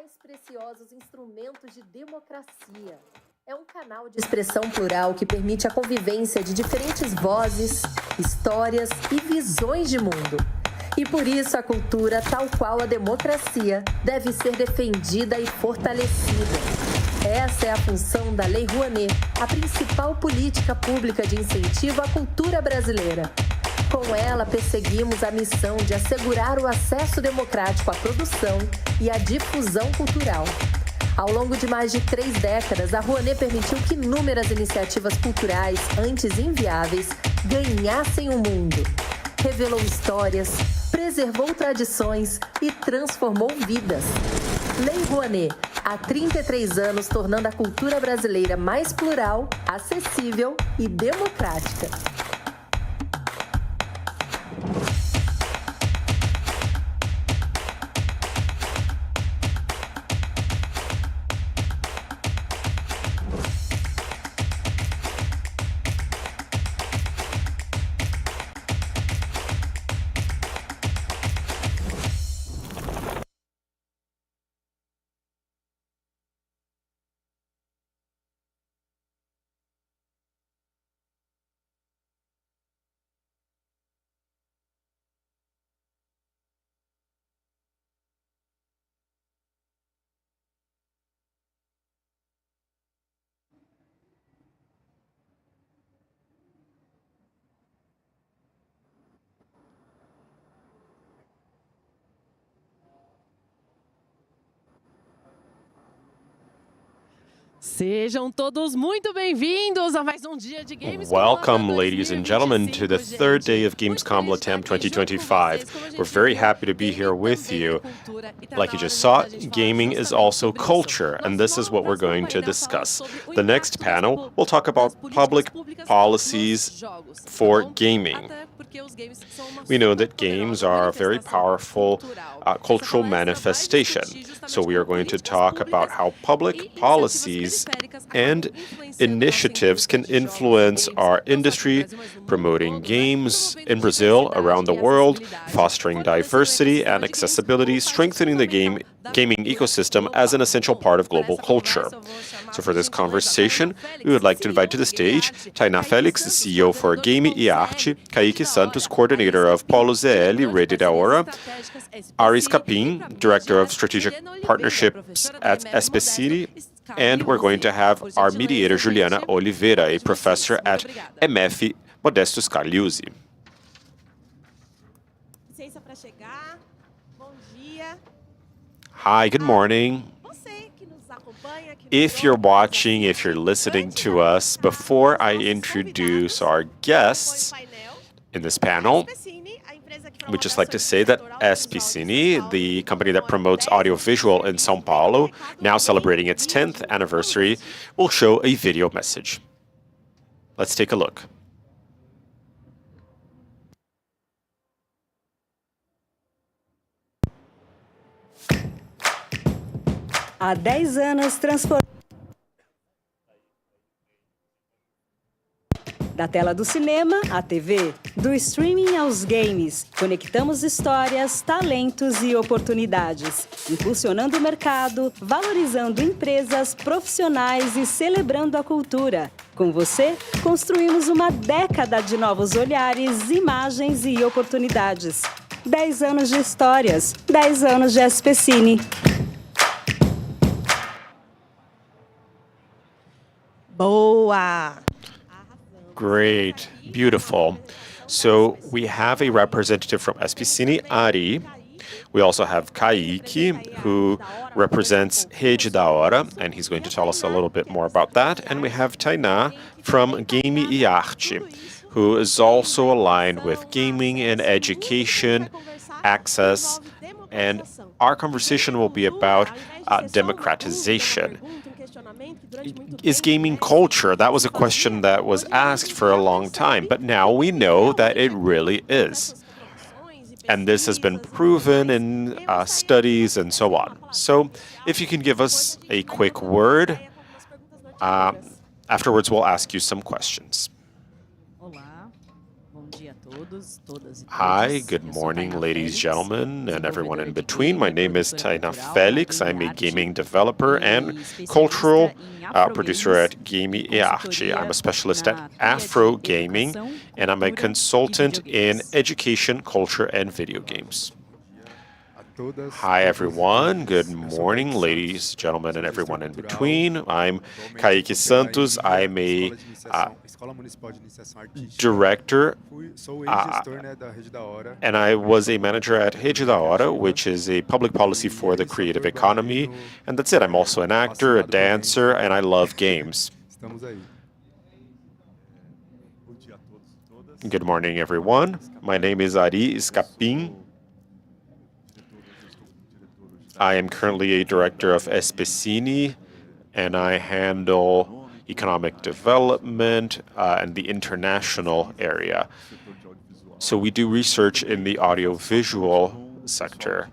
mais preciosos instrumentos de democracia. É um canal de expressão plural que permite a convivência de diferentes vozes, histórias e visões de mundo. E por isso a cultura, tal qual a democracia, deve ser defendida e fortalecida. Essa é a função da Lei Rouanet, a principal política pública de incentivo à cultura brasileira. Com ela, perseguimos a missão de assegurar o acesso democrático à produção e à difusão cultural. Ao longo de mais de 3 décadas, a Rouanet permitiu que inúmeras iniciativas culturais, antes inviáveis, ganhassem o mundo. Revelou histórias, preservou tradições e transformou vidas. Lei Rouanet, há 33 anos tornando a cultura brasileira mais plural, acessível e democrática. Sejam todos muito bem-vindos a mais dia de Gamescom. Welcome, ladies and gentlemen, to the third day of Gamescom LATAM 2025. We're very happy to be here with you. Like you just saw, gaming is also culture, and this is what we're going to discuss. The next panel will talk about public policies for gaming. We know that games are a very powerful cultural manifestation. So we are going to talk about how public policies and initiatives can influence our industry, promoting games in Brazil, around the world, fostering diversity and accessibility, strengthening the gaming ecosystem as an essential part of global culture. So for this conversation, we would like to invite to the stage Tainá Félix, the CEO for Game e Arte, Kaique Santos, coordinator of Paulo ZL, Rede da Hora, Aris Capim, director of strategic partnerships at Exclusivity, and we're going to have our mediator, Juliana Oliveira, a professor at MF Modesto Scarliuzzi. Hi, good morning. If you're watching, if you're listening to us, before I introduce our guests in this panel, we'd just like to say that Espicini, the company that promotes audiovisual in São Paulo, now celebrating its 10th anniversary, will show a video message. Let's take a look. Há 10 anos Da tela do cinema à TV, do streaming aos games, conectamos histórias, talentos e oportunidades, impulsionando o mercado, valorizando empresas, profissionais e celebrando a cultura. Com você, construímos uma década de novos olhares, imagens e oportunidades. 10 anos de histórias, 10 anos de Espicini. Boa! Great, beautiful. So we have a representative from Espicini, Ari. We also have Kaique, who represents Rede da Hora, and he's going to tell us a little bit more about that. And we have Tainá from Game e Arte, who is also aligned with gaming and education, access, and our conversation will be about democratization. Is gaming culture? That was a question that was asked for a long time, but now we know that it really is. And this has been proven in studies and so on. So if you can give us a quick word, afterwards we'll ask you some questions. Hi, good morning, ladies, gentlemen, and everyone in between. My name is Taina Felix. I'm a gaming developer and cultural producer at Game Arte. I'm a specialist at Afro Gaming, and I'm a consultant in education, culture, and video games. Hi, everyone. Good morning, ladies, gentlemen, and everyone in between. I'm Kaique Santos. I'm a director, and I was a manager at Rede da Hora, which is a public policy for the creative economy. And that's it. I'm also an actor, a dancer, and I love games. Good morning, everyone. My name is Ari Escapim. I am currently a director of Especini, and I handle economic development and the international area. So we do research in the audiovisual sector.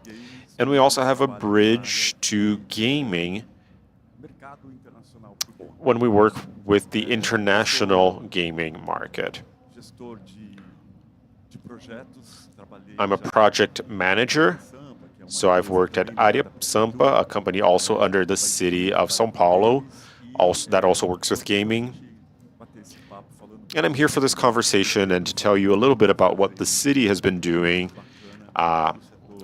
And we also have a bridge to gaming when we work with the international gaming market. I'm a project manager. So I've worked at Área Sampa, a company also under the city of São Paulo, that also works with gaming. And I'm here for this conversation and to tell you a little bit about what the city has been doing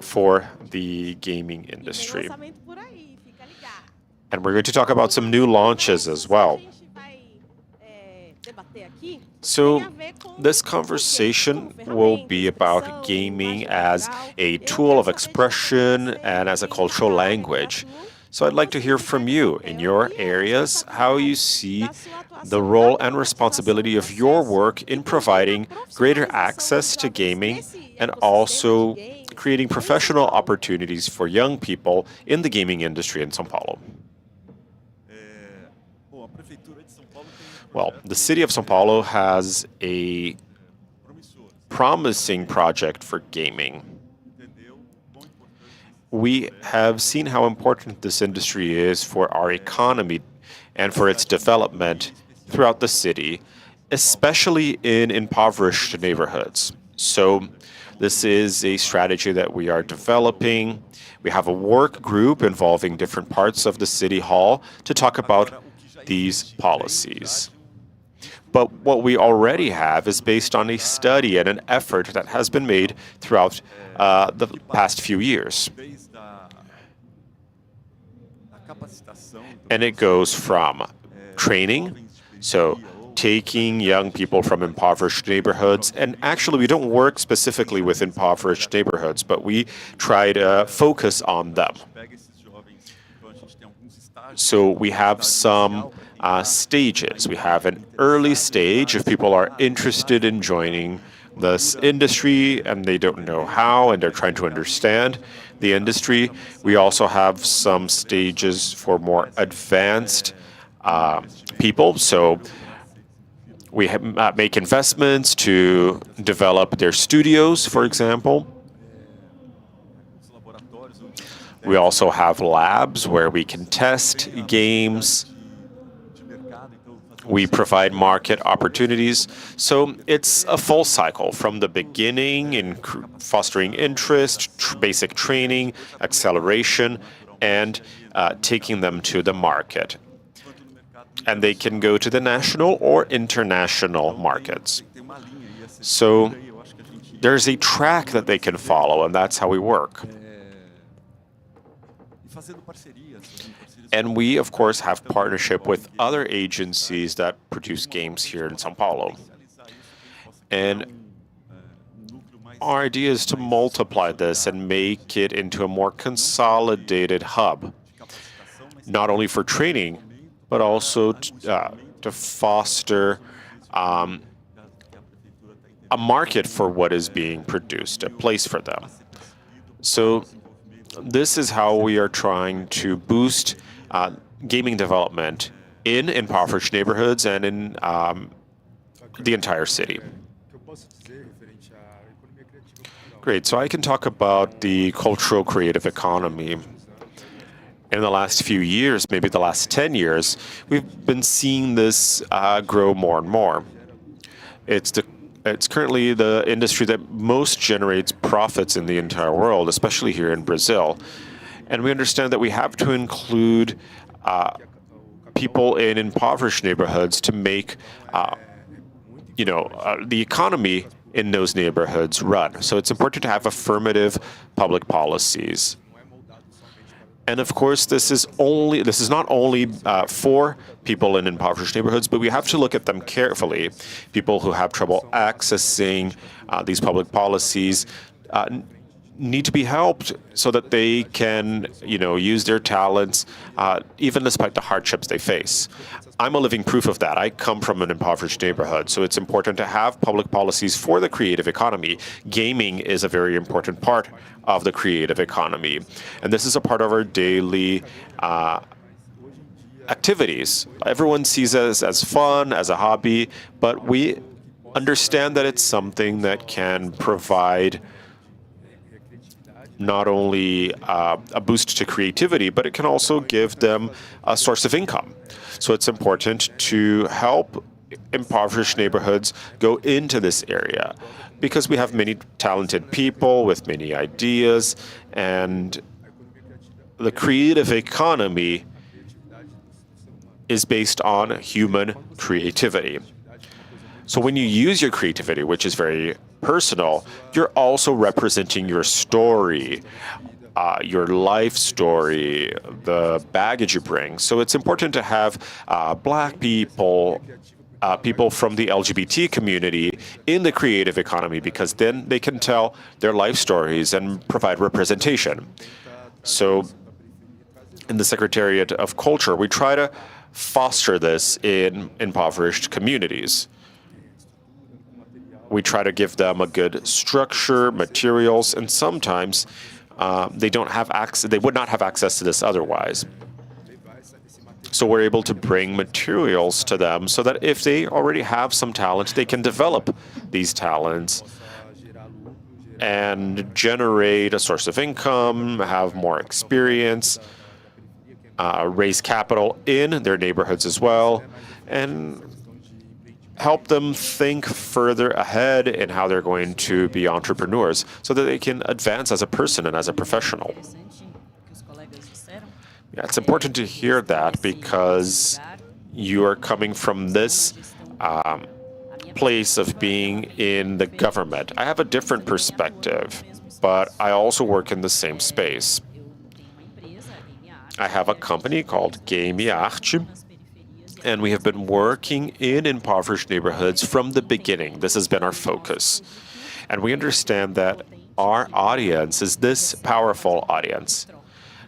for the gaming industry. And we're going to talk about some new launches as well. So this conversation will be about gaming as a tool of expression and as a cultural language. So I'd like to hear from you in your areas, how you see the role and responsibility of your work in providing greater access to gaming and also creating professional opportunities for young people in the gaming industry in São Paulo. Well, the city of São Paulo has a promising project for gaming. We have seen how important this industry is for our economy and for its development throughout the city, especially in impoverished neighborhoods. So this is a strategy that we are developing. We have a work group involving different parts of the city hall to talk about these policies. But what we already have is based on a study and an effort that has been made throughout the past few years. And it goes from training, so taking young people from impoverished neighborhoods, and actually we don't work specifically with impoverished neighborhoods, but we try to focus on them. So we have some stages. We have an early stage if people are interested in joining this industry and they don't know how and they're trying to understand the industry. We also have some stages for more advanced people. So we make investments to develop their studios, for example. We also have labs where we can test games. We provide market opportunities. So it's a full cycle from the beginning in fostering interest, basic training, acceleration, and taking them to the market. And they can go to the national or international markets. So there's a track that they can follow, and that's how we work. And we, of course, have partnership with other agencies that produce games here in São Paulo. And our idea is to multiply this and make it into a more consolidated hub, not only for training, but also to foster a market for what is being produced, a place for them. So this is how we are trying to boost gaming development in impoverished neighborhoods and in the entire city. Great, so I can talk about the cultural creative economy. In the last few years, maybe the last 10 years, we've been seeing this grow more and more. It's the It's currently the industry that most generates profits in the entire world, especially here in Brazil. And we understand that we have to include people in impoverished neighborhoods to make, the economy in those neighborhoods run. So it's important to have affirmative public policies. And of course, this is not only for people in impoverished neighborhoods, but we have to look at them carefully. People who have trouble accessing these public policies need to be helped so that they can, use their talents, even despite the hardships they face. I'm a living proof of that. I come from an impoverished neighborhood, so it's important to have public policies for the creative economy. Gaming is a very important part of the creative economy, and this is a part of our daily activities. Everyone sees it as fun, as a hobby, but we understand that it's something that can provide not only a boost to creativity, but it can also give them a source of income. So it's important to help impoverished neighborhoods go into this area because we have many talented people with many ideas, and the creative economy is based on human creativity. So when you use your creativity, which is very personal, you're also representing your story, your life story, the baggage you bring. So it's important to have Black people, people from the LGBT community in the creative economy, because then they can tell their life stories and provide representation. So in the Secretariat of Culture, we try to foster this in impoverished communities. We try to give them a good structure, materials, and sometimes they would not have access to this otherwise. So we're able to bring materials to them so that if they already have some talent, they can develop these talents and generate a source of income, have more experience, raise capital in their neighborhoods as well, and help them think further ahead in how they're going to be entrepreneurs so that they can advance as a person and as a professional. Yeah, it's important to hear that because you are coming from this place of being in the government. I have a different perspective, but I also work in the same space. I have a company called Arte, and we have been working in impoverished neighborhoods from the beginning. This has been our focus. And we understand that our audience is this powerful audience.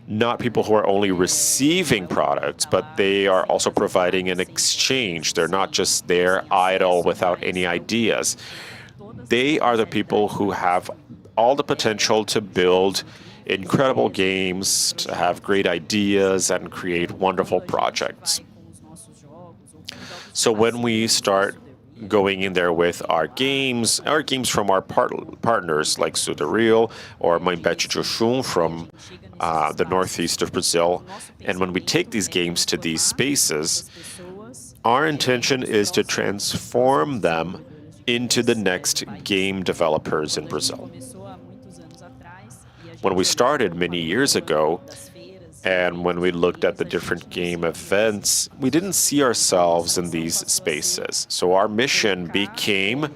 Not people who are only receiving products, but they are also providing an exchange. They're not just there idle without any ideas. They are the people who have all the potential to build incredible games, to have great ideas, and create wonderful projects. So when we start going in there with our games from our partners like Sudareal or Mãe Bete de Oxum from the northeast of Brazil, and when we take these games to these spaces, our intention is to transform them into the next game developers in Brazil. When we started many years ago, and when we looked at the different game events, we didn't see ourselves in these spaces. So our mission became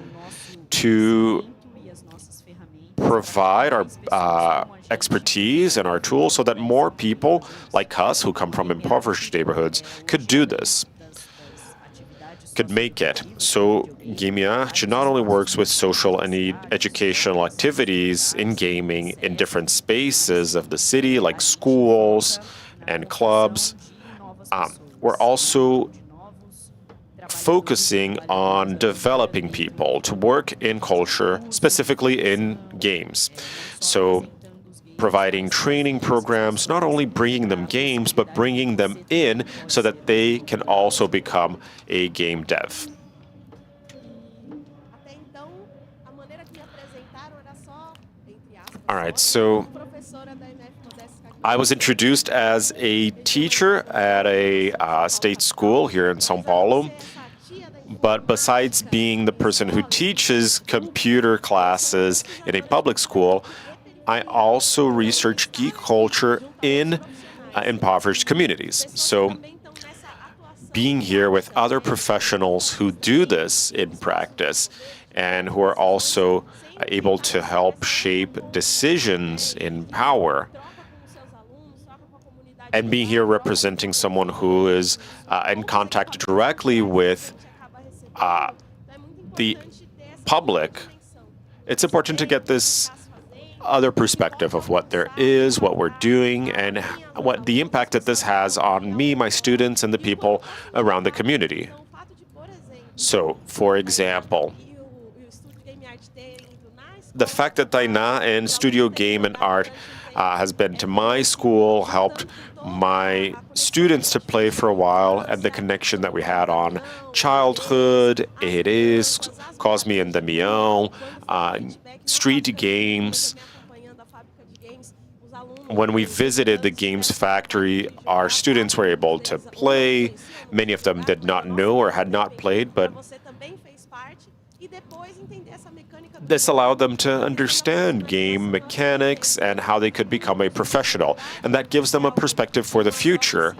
to provide our expertise and our tools so that more people like us who come from impoverished neighborhoods could do this, could make it. So Arte not only works with social and educational activities in gaming in different spaces of the city, like schools and clubs, we're also focusing on developing people to work in culture, specifically in games. So providing training programs, not only bringing them games, but bringing them in so that they can also become a game dev. All right, so I was introduced as a teacher at a state school here in São Paulo, But besides being the person who teaches computer classes in a public school, I also research geek culture in impoverished communities. So being here with other professionals who do this in practice and who are also able to help shape decisions in power, and being here representing someone who is in contact directly with the public, it's important to get this other perspective of what there is, what we're doing, and what the impact that this has on me, my students, and the people around the community. So, for example, the fact that Tainá and Studio Game and Art has been to my school, helped my students to play for a while, and the connection that we had on childhood, it is Cosme and Damião, street games. When we visited the games factory, our students were able to play. Many of them did not know or had not played, but this allowed them to understand game mechanics and how they could become a professional. And that gives them a perspective for the future.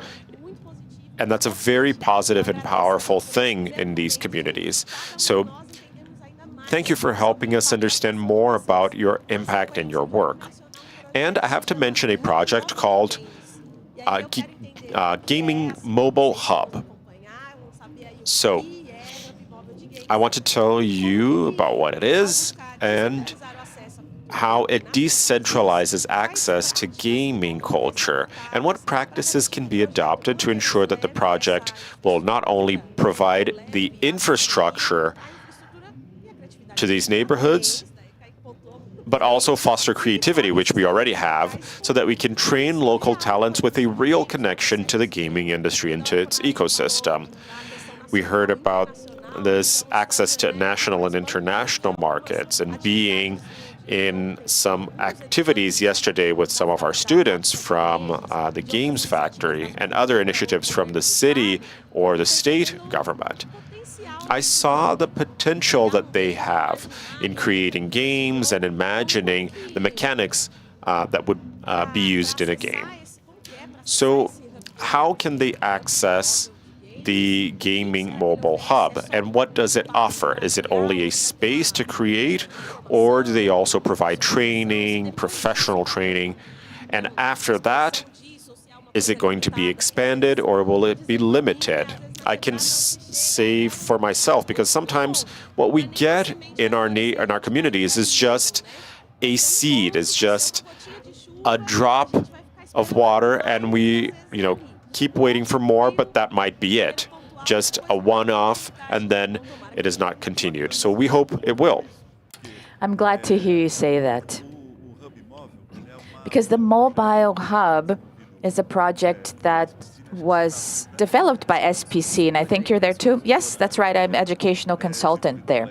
And that's a very positive and powerful thing in these communities. So thank you for helping us understand more about your impact and your work. And I have to mention a project called Gaming Mobile Hub. So I want to tell you about what it is and how it decentralizes access to gaming culture and what practices can be adopted to ensure that the project will not only provide the infrastructure to these neighborhoods, but also foster creativity, which we already have, so that we can train local talents with a real connection to the gaming industry and to its ecosystem. We heard about this access to national and international markets and being in some activities yesterday with some of our students from the Games Factory and other initiatives from the city or the state government. I saw the potential that they have in creating games and imagining the mechanics that would be used in a game. So how can they access the Gaming Mobile Hub, and what does it offer? Is it only a space to create, or do they also provide training, professional training? And after that, is it going to be expanded, or will it be limited? I can say for myself, because sometimes what we get in our communities is just a seed, is just a drop of water, and we, keep waiting for more, but that might be it. Just a one-off, and then it is not continued. So we hope it will. I'm glad to hear you say that. Because the Mobile Hub is a project that was developed by SPC, and I think you're there too. Yes, that's right, I'm educational consultant there.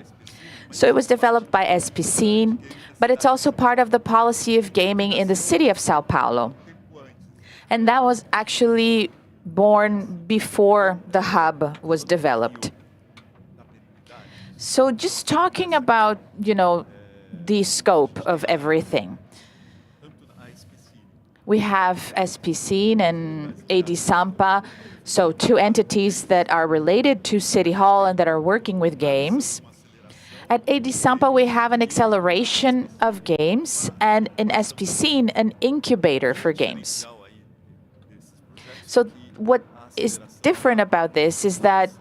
So it was developed by SPC, but it's also part of the policy of gaming in the city of Sao Paulo. And that was actually born before the hub was developed. So just talking about, the scope of everything. We have SPC and AD Sampa, so two entities that are related to City Hall and that are working with games. At AD Sampa, we have an acceleration of games, and in SPC, an incubator for games. So what is different about this is that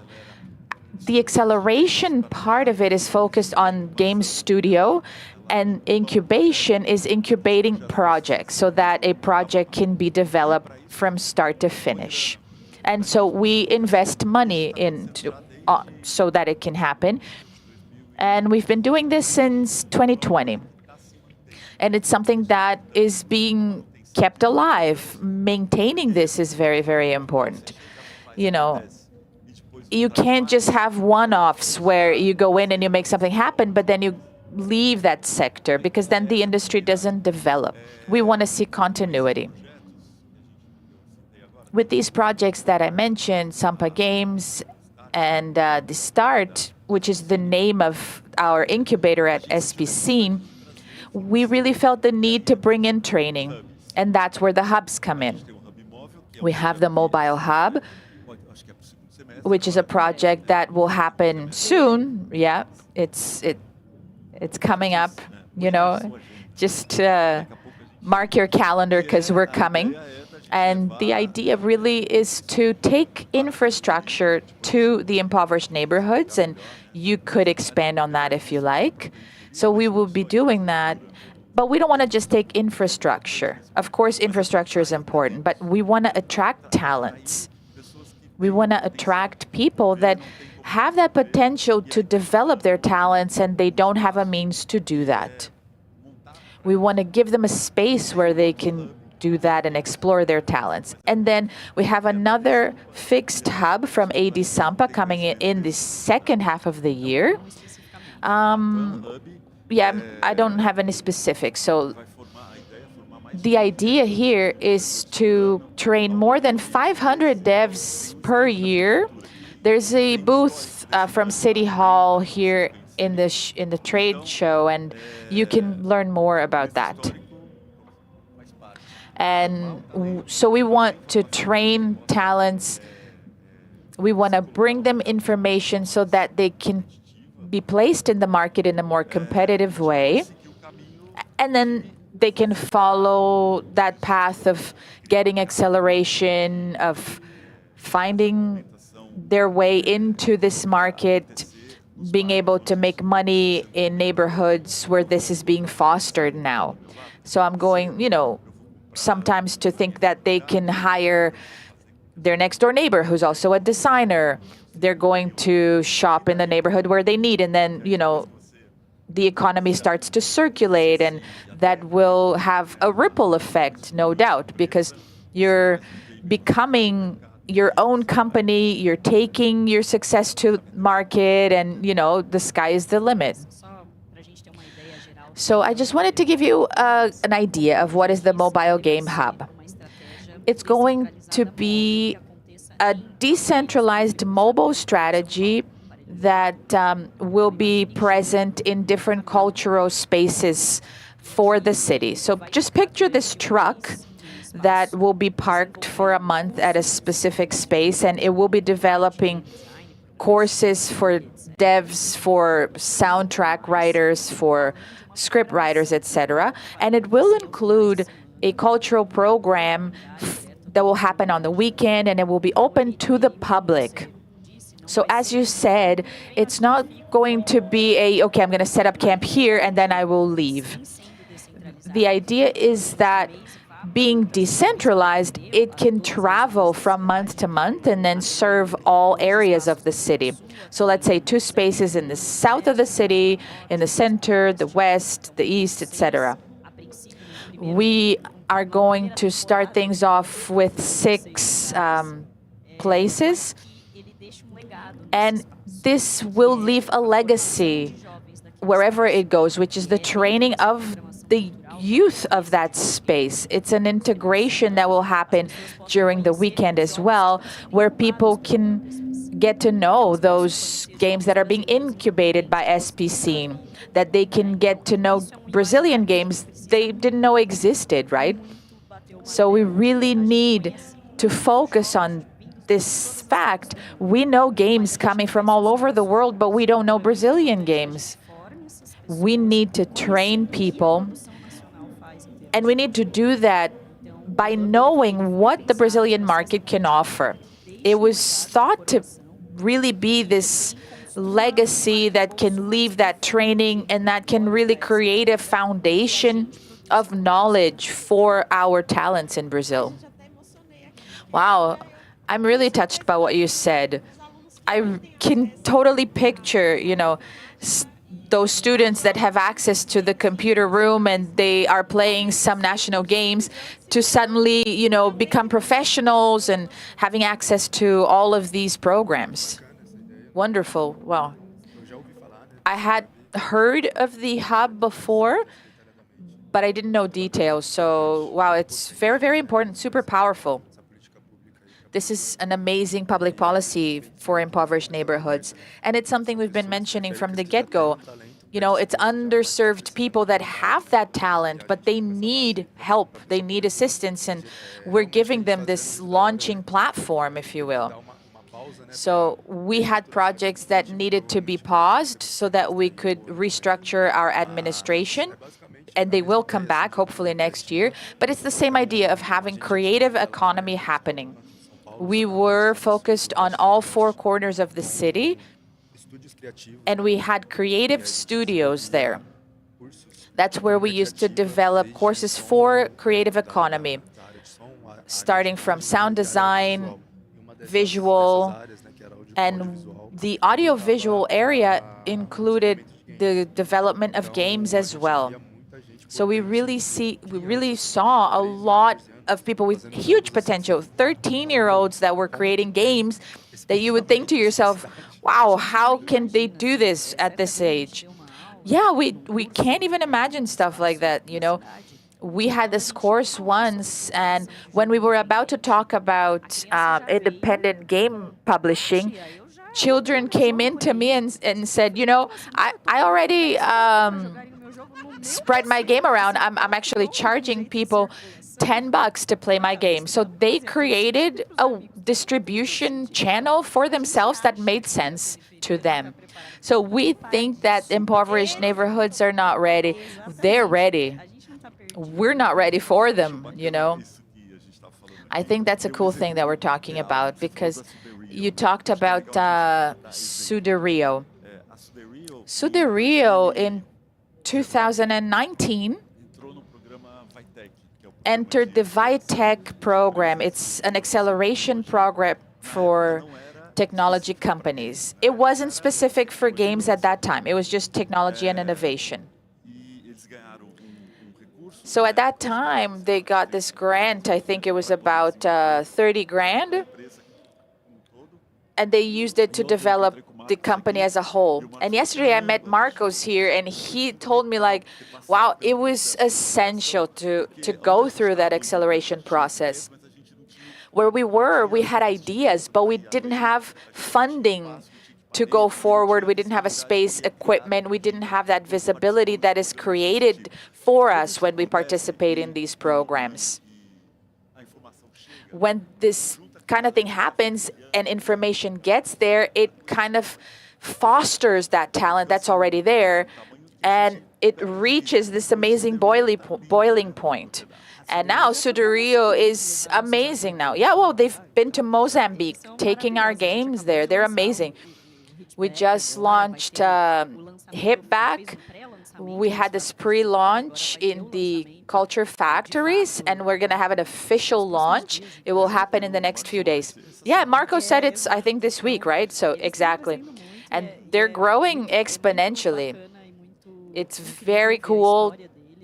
the acceleration part of it is focused on game studio, and incubation is incubating projects so that a project can be developed from start to finish. And so we invest money into so that it can happen. And we've been doing this since 2020. And it's something that is being kept alive. Maintaining this is very, very important. You can't just have one-offs where you go in and you make something happen, but then you leave that sector, because then the industry doesn't develop. We want to see continuity. With these projects that I mentioned, Sampa Games and the Start, which is the name of our incubator at SPC, we really felt the need to bring in training, and that's where the hubs come in. We have the mobile hub, which is a project that will happen soon. Yeah, it's coming up, just mark your calendar because we're coming. And the idea really is to take infrastructure to the impoverished neighborhoods, and you could expand on that if you like. So we will be doing that. But we don't want to just take infrastructure. Of course, infrastructure is important, but we want to attract talents. We want to attract people that have that potential to develop their talents and they don't have a means to do that. We want to give them a space where they can do that and explore their talents. And then we have another fixed hub from AD Sampa coming in the second half of the year. I don't have any specifics. So the idea here is to train more than 500 devs per year. There's a booth from City Hall here in the trade show, and you can learn more about that. And so we want to train talents. We want to bring them information so that they can be placed in the market in a more competitive way. And then they can follow that path of getting acceleration, of finding their way into this market, being able to make money in neighborhoods where this is being fostered now. So I'm going, sometimes to think that they can hire their next door neighbor who's also a designer. They're going to shop in the neighborhood where they need, and then, the economy starts to circulate, and that will have a ripple effect, no doubt, because you're becoming your own company, you're taking your success to market, and, the sky is the limit. So I just wanted to give you an idea of what is the mobile game hub. It's going to be a decentralized mobile strategy that will be present in different cultural spaces for the city. So just picture this truck that will be parked for a month at a specific space, and it will be developing courses for devs, for soundtrack writers, for script writers, etc. And it will include a cultural program that will happen on the weekend, and it will be open to the public. So as you said, it's not going to be okay, I'm going to set up camp here and then I will leave. The idea is that being decentralized, it can travel from month to month and then serve all areas of the city. So let's say 2 spaces in the south of the city, in the center, the west, the east, etc. We are going to start things off with 6 places, and this will leave a legacy wherever it goes, which is the training of the youth of that space. It's an integration that will happen during the weekend as well, where people can get to know those games that are being incubated by SPC, that they can get to know Brazilian games they didn't know existed, right? So we really need to focus on this fact. We know games coming from all over the world, but we don't know Brazilian games. We need to train people, and we need to do that by knowing what the Brazilian market can offer. It was thought to really be this legacy that can leave that training and that can really create a foundation of knowledge for our talents in Brazil. Wow, I'm really touched by what you said. I can totally picture, those students that have access to the computer room and they are playing some national games to suddenly, become professionals and having access to all of these programs. Wonderful. Wow. I had heard of the hub before, but I didn't know details. So, wow, it's very, very important, super powerful. This is an amazing public policy for impoverished neighborhoods. And it's something we've been mentioning from the get-go. You know, it's underserved people that have that talent, but they need help, they need assistance, and we're giving them this launching platform, if you will. So we had projects that needed to be paused so that we could restructure our administration, and they will come back hopefully next year. But it's the same idea of having creative economy happening. We were focused on all four corners of the city, and we had creative studios there. That's where we used to develop courses for creative economy, starting from sound design, visual, and the audiovisual area included the development of games as well. So we really saw a lot of people with huge potential, 13-year-olds that were creating games that you would think to yourself, wow, how can they do this at this age? Yeah, we can't even imagine stuff like that, you know. We had this course once, and when we were about to talk about independent game publishing, children came in to me and said, you know, I already spread my game around. I'm actually charging people $10 to play my game. So they created a distribution channel for themselves that made sense to them. So we think that impoverished neighborhoods are not ready. They're ready. We're not ready for them, you know. I think that's a cool thing that we're talking about, because you talked about Suderio. Suderio in 2019 entered the VIII program. It's an acceleration program for technology companies. It wasn't specific for games at that time. It was just technology and innovation. So at that time, they got this grant. I think it was about 30 grand. And they used it to develop the company as a whole. And yesterday I met Marcos here, and he told me, like, wow, it was essential to go through that acceleration process. Where we had ideas, but we didn't have funding to go forward. We didn't have a space, equipment. We didn't have that visibility that is created for us when we participate in these programs. When this kind of thing happens and information gets there, it kind of fosters that talent that's already there, and it reaches this amazing boiling point. And now Suderio is amazing now. Yeah, well, they've been to Mozambique, taking our games there. They're amazing. We just launched Hip Back. We had this pre-launch in the culture factories, and we're going to have an official launch. It will happen in the next few days. Yeah, Marco said it's, I think, this week, right? So exactly. And they're growing exponentially. It's very cool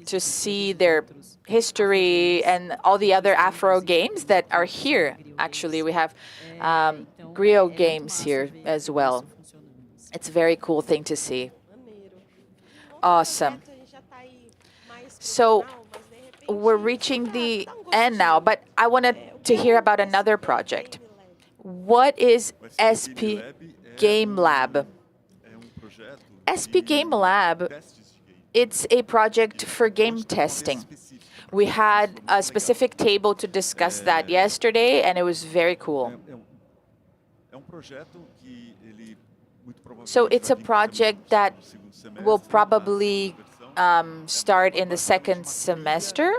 to see their history and all the other Afro games that are here. Actually, we have griot games here as well. It's a very cool thing to see. Awesome. So we're reaching the end now, but I wanted to hear about another project. What is SP Game Lab? SP Game Lab, it's a project for game testing. We had a specific table to discuss that yesterday, and it was very cool. So it's a project that will probably start in the second semester.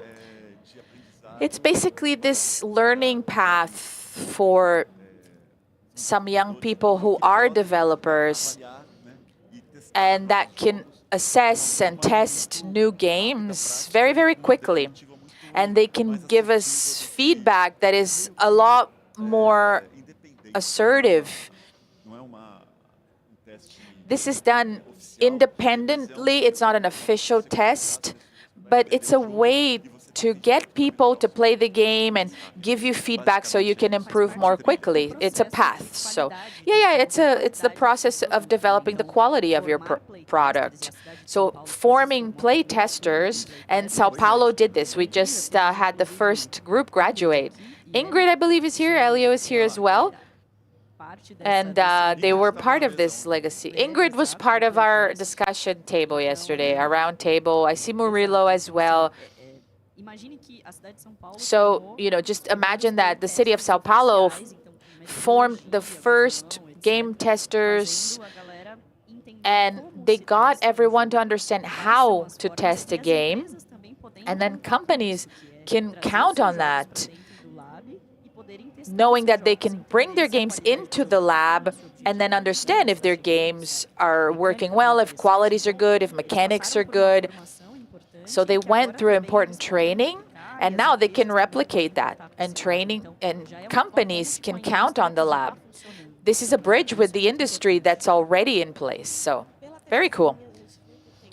It's basically this learning path for some young people who are developers and that can assess and test new games very, very quickly. And they can give us feedback that is a lot more assertive. This is done independently. It's not an official test, but it's a way to get people to play the game and give you feedback so you can improve more quickly. It's a path. So it's the process of developing the quality of your product. So forming play testers, and Sao Paulo did this. We just had the first group graduate. Ingrid, I believe, is here. Elio is here as well. And they were part of this legacy. Ingrid was part of our discussion table yesterday, a round table. I see Murilo as well. So, just imagine that the city of Sao Paulo formed the first game testers, and they got everyone to understand how to test a game. And then companies can count on that, knowing that they can bring their games into the lab and then understand if their games are working well, if qualities are good, if mechanics are good. So they went through important training, and now they can replicate that. And training and companies can count on the lab. This is a bridge with the industry that's already in place. So very cool.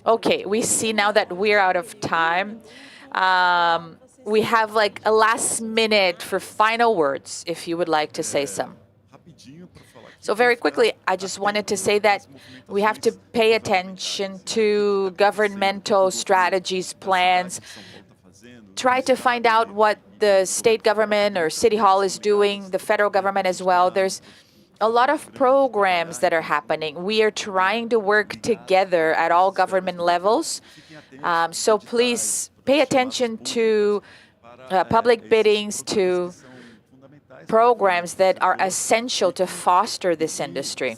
Okay, we see now that we're out of time. We have like a last minute for final words, if you would like to say some. So very quickly, I just wanted to say that we have to pay attention to governmental strategies, plans, try to find out what the state government or city hall is doing, the federal government as well. There's a lot of programs that are happening. We are trying to work together at all government levels. So please pay attention to public biddings, to programs that are essential to foster this industry.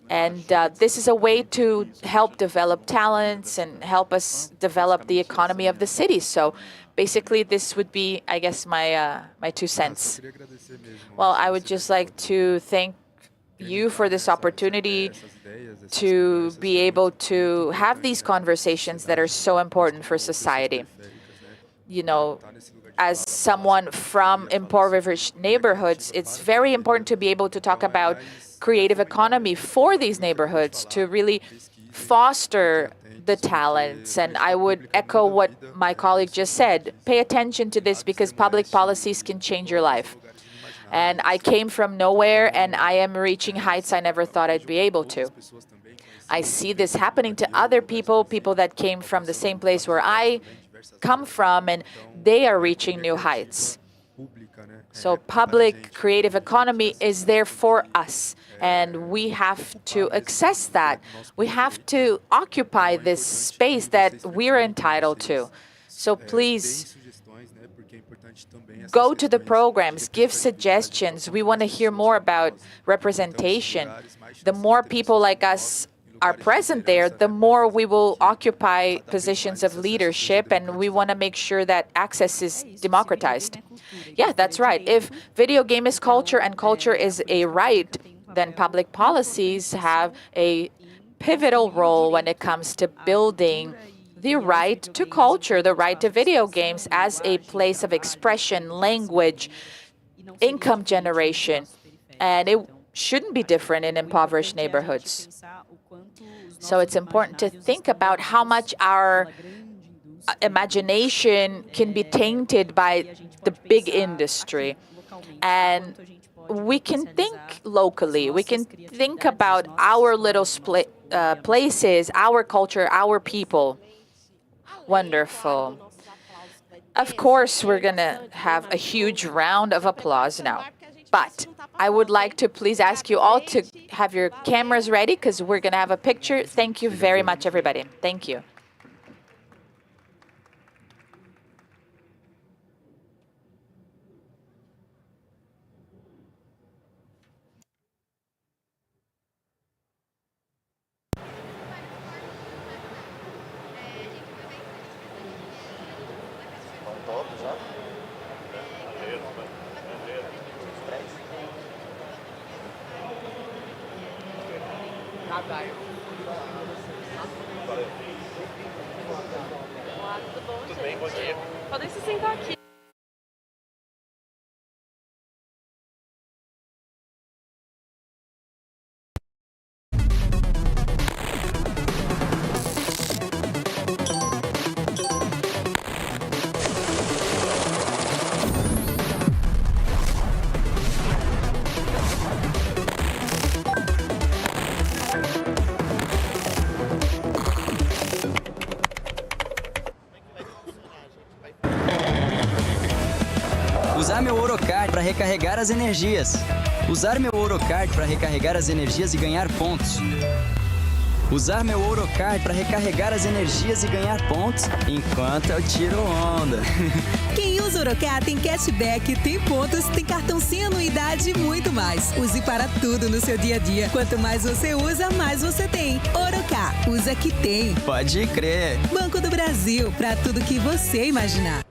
And this is a way to help develop talents and help us develop the economy of the city. So basically, this would be, I guess, my 2 cents. Well, I would just like to thank you for this opportunity to be able to have these conversations that are so important for society. As someone from impoverished neighborhoods, it's very important to be able to talk about creative economy for these neighborhoods to really foster the talents. And I would echo what my colleague just said. Pay attention to this because public policies can change your life. And I came from nowhere, and I am reaching heights I never thought I'd be able to. I see this happening to other people that came from the same place where I come from, and they are reaching new heights. So public creative economy is there for us, and we have to access that. We have to occupy this space that we're entitled to. So please go to the programs, give suggestions. We want to hear more about representation. The more people like us are present there, the more we will occupy positions of leadership, and we want to make sure that access is democratized. Yeah, that's right. If video game is culture and culture is a right, then public policies have a pivotal role when it comes to building the right to culture, the right to video games as a place of expression, language, income generation. And it shouldn't be different in impoverished neighborhoods. So it's important to think about how much our imagination can be tainted by the big industry. And we can think locally. We can think about our little places, our culture, our people. Wonderful. Of course, we're going to have a huge round of applause now. But I would like to please ask you all to have your cameras ready because we're going to have a picture. Thank you very much, everybody. Thank you. Tudo bem, bom dia. Podem se sentar aqui. Usar meu Orocard para recarregar as energias. Usar meu Orocard para recarregar as energias e ganhar pontos. Usar meu Orocard para recarregar as energias e ganhar pontos enquanto eu tiro onda. Quem usa Orocard tem cashback, tem pontos, tem cartão sem anuidade e muito mais. Use para tudo no seu dia a dia. Quanto mais você usa, mais você tem. Orocard, usa que tem. Pode crer. Banco do Brasil, para tudo que você imaginar.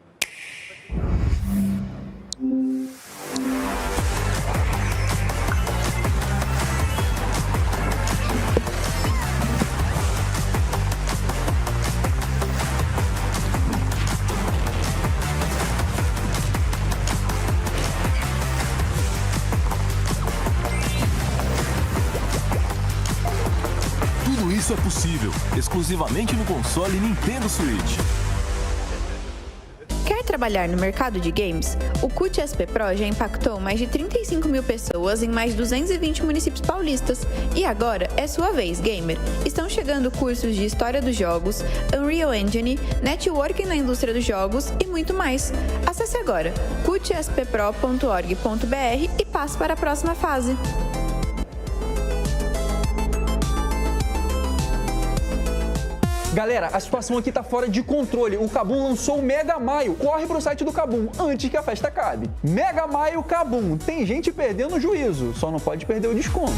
Isso é possível, exclusivamente no console Nintendo Switch. Quer trabalhar no mercado de games? O CUT SP Pro já impactou mais de 35 mil pessoas em mais de 220 municípios paulistas. E agora é sua vez, gamer! Estão chegando cursos de História dos Jogos, Unreal Engine, Networking na indústria dos jogos e muito mais. Acesse agora cutsppro.org.br e passe para a próxima fase. Galera, a situação aqui tá fora de controle. O Kabum lançou o Mega Maio. Corre pro site do Kabum antes que a festa acabe. Mega Maio Kabum. Tem gente perdendo o juízo. Só não pode perder o desconto.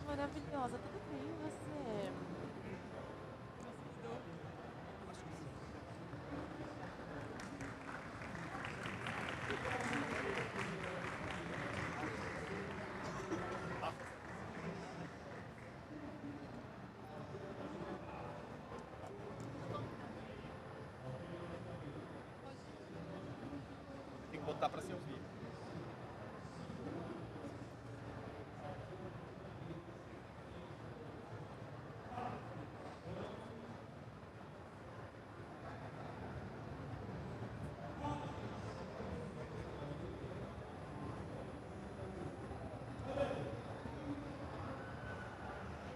Maravilhosa, tudo bem, e você? Tem que botar pra se ouvir.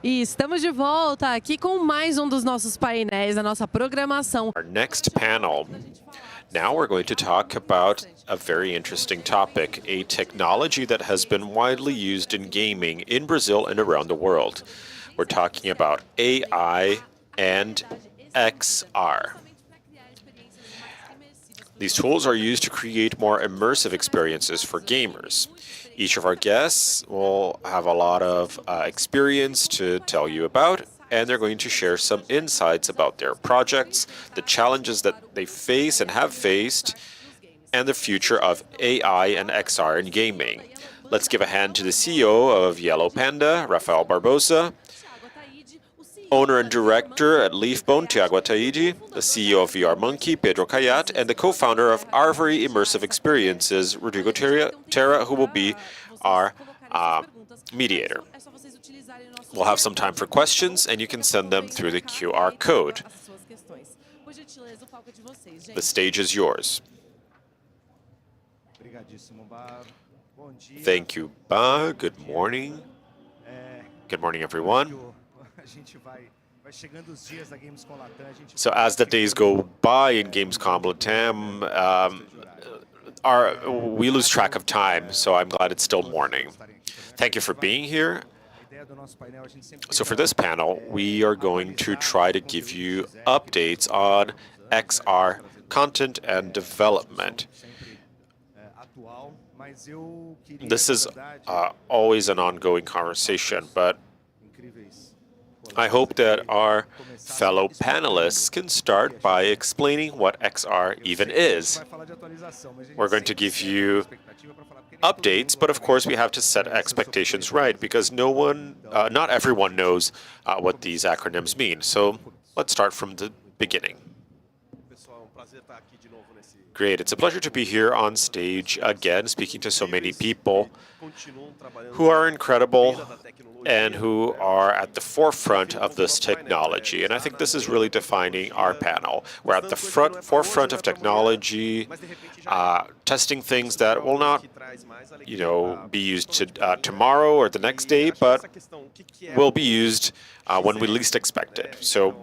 E estamos de volta aqui com mais dos nossos painéis da nossa programação. Our next panel. Now we're going to talk about a very interesting topic, a technology that has been widely used in gaming in Brazil and around the world. We're talking about AI and XR. These tools are used to create more immersive experiences for gamers. Each of our guests will have a lot of experience to tell you about, and they're going to share some insights about their projects, the challenges that they face and have faced, and the future of AI and XR in gaming. Let's give a hand to the CEO of Yellow Panda, Rafael Barbosa, owner and director at Leafbone, Tiago Ataide, the CEO of VR Monkey, Pedro Kayat, and the co-founder of Arvory Immersive Experiences, Rodrigo Terra, who will be our mediator. We'll have some time for questions, and you can send them through the QR code. The stage is yours. Thank you, Ba. Good morning. Good morning, everyone. So as the days go by in Gamescom Latam, we lose track of time, so I'm glad it's still morning. Thank you for being here. So for this panel, we are going to try to give you updates on XR content and development. This is always an ongoing conversation, but I hope that our fellow panelists can start by explaining what XR even is. We're going to give you updates, but of course we have to set expectations right because not everyone knows what these acronyms mean. So let's start from the beginning. Great, it's a pleasure to be here on stage again, speaking to so many people who are incredible and who are at the forefront of this technology. And I think this is really defining our panel. We're at the forefront of technology, testing things that will not, be used tomorrow or the next day, but will be used when we least expect it. So,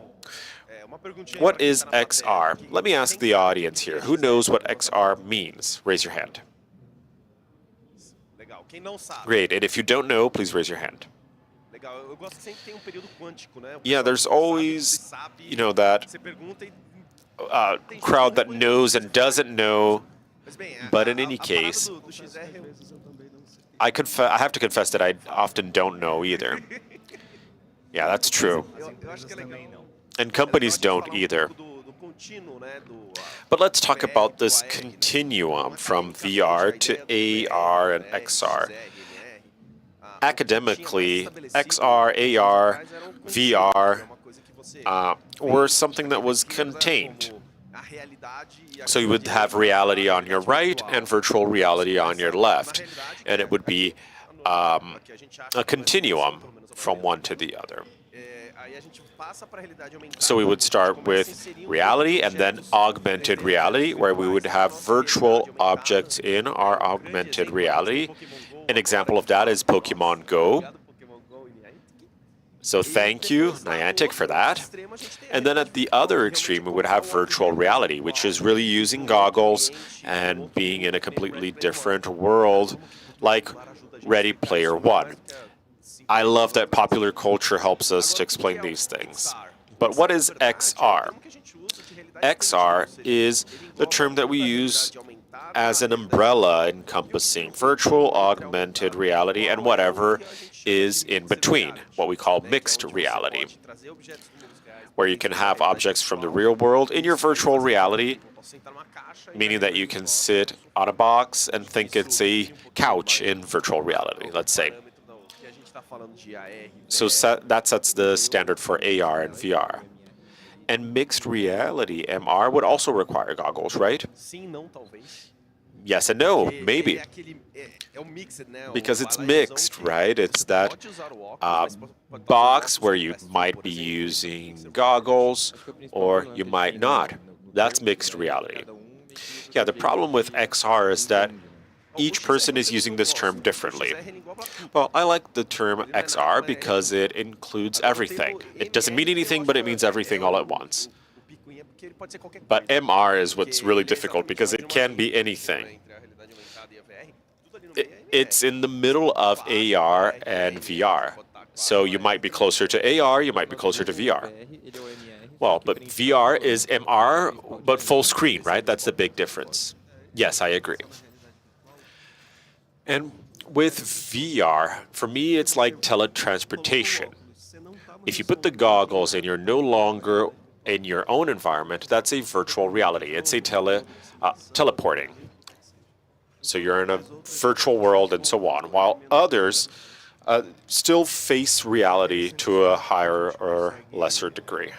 what is XR? Let me ask the audience here. Who knows what XR means? Raise your hand. Great, and if you don't know, please raise your hand. Yeah, there's always, that crowd that knows and doesn't know, but in any case, I have to confess that I often don't know either. Yeah, that's true. And companies don't either. But let's talk about this continuum from VR to AR and XR. Academically, XR, AR, VR were something that was contained. So you would have reality on your right and virtual reality on your left, and it would be a continuum from one to the other. So we would start with reality and then augmented reality, where we would have virtual objects in our augmented reality. An example of that is Pokemon Go. So thank you, Niantic, for that. And then at the other extreme, we would have virtual reality, which is really using goggles and being in a completely different world, like Ready Player One. I love that popular culture helps us to explain these things. But what is XR? XR is the term that we use as an umbrella encompassing virtual, augmented reality, and whatever is in between, what we call mixed reality, where you can have objects from the real world in your virtual reality, meaning that you can sit on a box and think it's a couch in virtual reality, let's say. So that sets the standard for AR and VR. And mixed reality, MR, would also require goggles, right? Yes and no, maybe. Because it's mixed, right? It's that box where you might be using goggles or you might not. That's mixed reality. Yeah, the problem with XR is that each person is using this term differently. Well, I like the term XR because it includes everything. It doesn't mean anything, but it means everything all at once. But MR is what's really difficult because it can be anything. It's in the middle of AR and VR. So you might be closer to AR, you might be closer to VR. Well, but VR is MR, but full screen, right? That's the big difference. Yes, I agree. And with VR, for me, it's like teletransportation. If you put the goggles and you're no longer in your own environment, that's a virtual reality. It's a teleporting. So you're in a virtual world and so on, while others still face reality to a higher or lesser degree.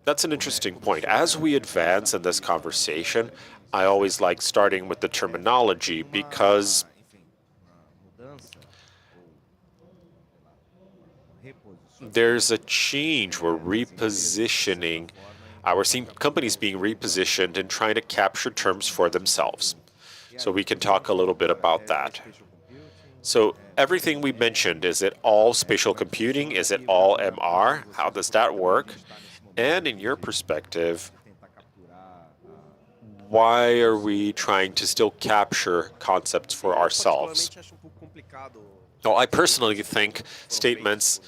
That's an interesting point. As we advance in this conversation, I always like starting with the terminology because there's a change. We're repositioning. We're seeing companies being repositioned and trying to capture terms for themselves. So we can talk a little bit about that. So everything we mentioned, is it all spatial computing? Is it all MR? How does that work? And in your perspective, why are we trying to still capture concepts for ourselves? Well, I personally think statements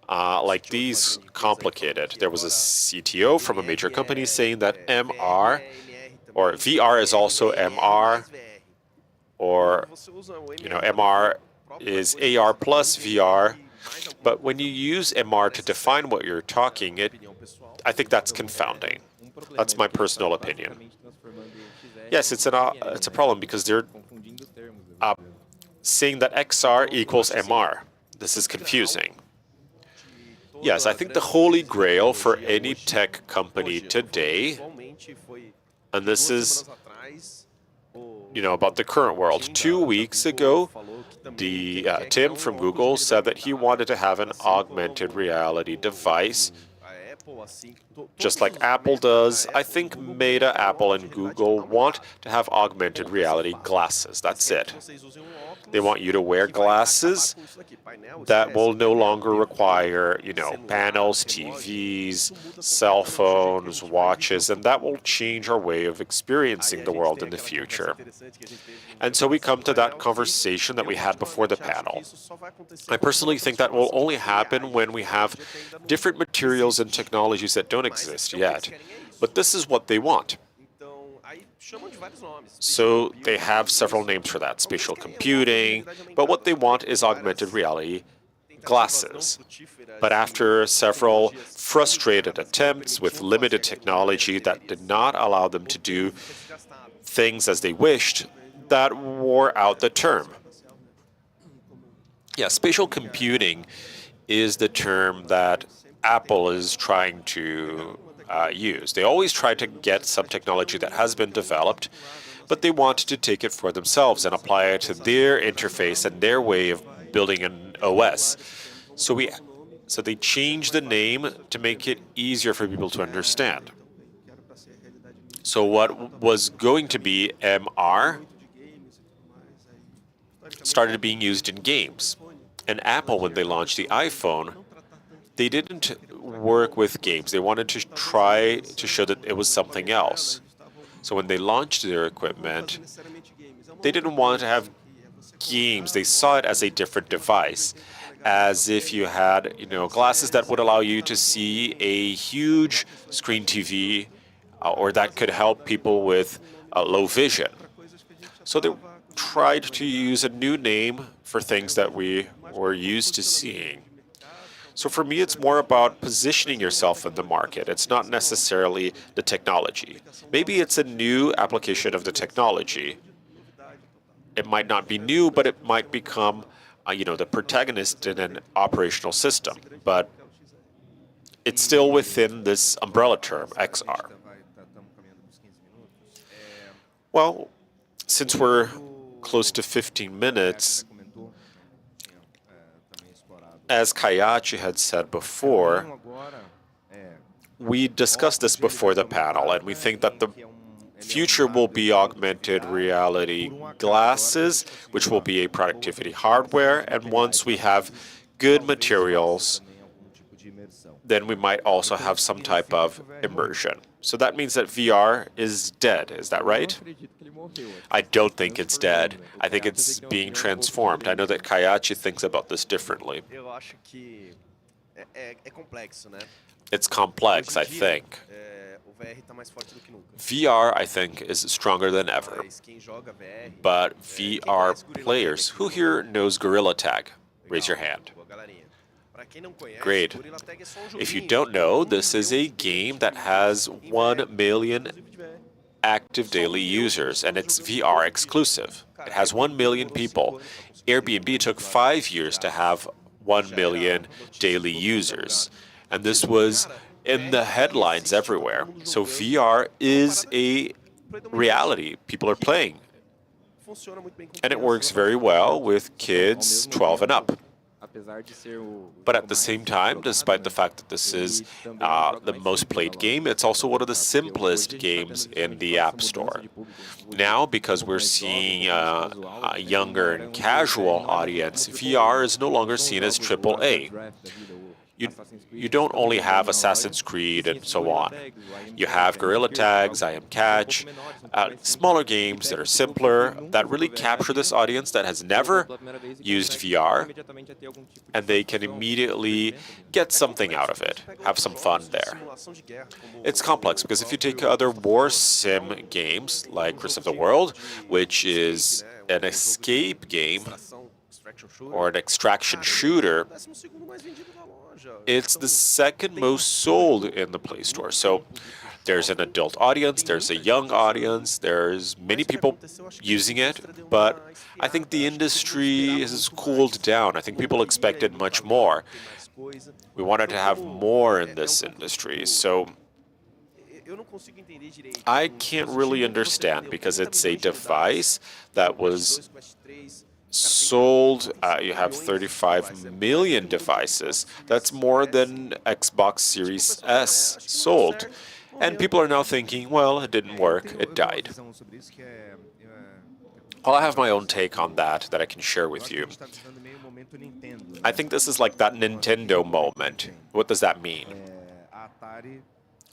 like these complicated. There was a CTO from a major company saying that MR or VR is also MR, or MR is AR plus VR. But when you use MR to define what you're talking, I think that's confounding. That's my personal opinion. Yes, it's a problem because they're saying that XR equals MR. This is confusing. Yes, I think the holy grail for any tech company today, and this is about the current world. 2 weeks ago, Tim from Google said that he wanted to have an augmented reality device, just like Apple does. I think Meta, Apple, and Google want to have augmented reality glasses. That's it. They want you to wear glasses that will no longer require, panels, TVs, cell phones, watches, and that will change our way of experiencing the world in the future. And so we come to that conversation that we had before the panel. I personally think that will only happen when we have different materials and technologies that don't exist yet. But this is what they want. So they have several names for that, spatial computing, but what they want is augmented reality glasses. But after several frustrated attempts with limited technology that did not allow them to do things as they wished, that wore out the term. Yeah, spatial computing is the term that Apple is trying to use. They always try to get some technology that has been developed, but they want to take it for themselves and apply it to their interface and their way of building an OS. So they changed the name to make it easier for people to understand. So what was going to be MR started being used in games. And Apple, when they launched the iPhone, they didn't work with games. They wanted to try to show that it was something else. So when they launched their equipment, they didn't want to have games. They saw it as a different device, as if you had, glasses that would allow you to see a huge screen TV, or that could help people with low vision. So they tried to use a new name for things that we were used to seeing. So for me, it's more about positioning yourself in the market. It's not necessarily the technology. Maybe it's a new application of the technology. It might not be new, but it might become, the protagonist in an operational system. But it's still within this umbrella term, XR. Well, since we're close to 15 minutes, as Kayachi had said before, we discussed this before the panel, and we think that the future will be augmented reality glasses, which will be a productivity hardware, and once we have good materials, then we might also have some type of immersion. So that means that VR is dead, is that right? I don't think it's dead. I think it's being transformed. I know that Kayachi thinks about this differently. It's complex, I think. VR, I think, is stronger than ever. But VR players, who here knows Gorilla Tag? Raise your hand. Great. If you don't know, this is a game that has 1 million active daily users, and it's VR exclusive. It has 1 million people. Airbnb took 5 years to have 1 million daily users, and this was in the headlines everywhere. So VR is a reality. People are playing, and it works very well with kids 12 and up. But at the same time, despite the fact that this is the most played game, it's also one of the simplest games in the App Store. Now, because we're seeing a younger and casual audience, VR is no longer seen as AAA. You don't only have Assassin's Creed and so on. You have Gorilla Tags, I Am Catch, smaller games that are simpler, that really capture this audience that has never used VR, and they can immediately get something out of it, have some fun there. It's complex, because if you take other war sim games, like Curse of the World, which is an escape game, or an extraction shooter, it's the second most sold in the Play Store. So there's an adult audience, there's a young audience, there's many people using it, but I think the industry has cooled down. I think people expected much more. We wanted to have more in this industry, so I can't really understand, because it's a device that was sold, you have 35 million devices. That's more than Xbox Series S sold. And people are now thinking, well, it didn't work, it died. I'll have my own take on that I can share with you. I think this is like that Nintendo moment. What does that mean?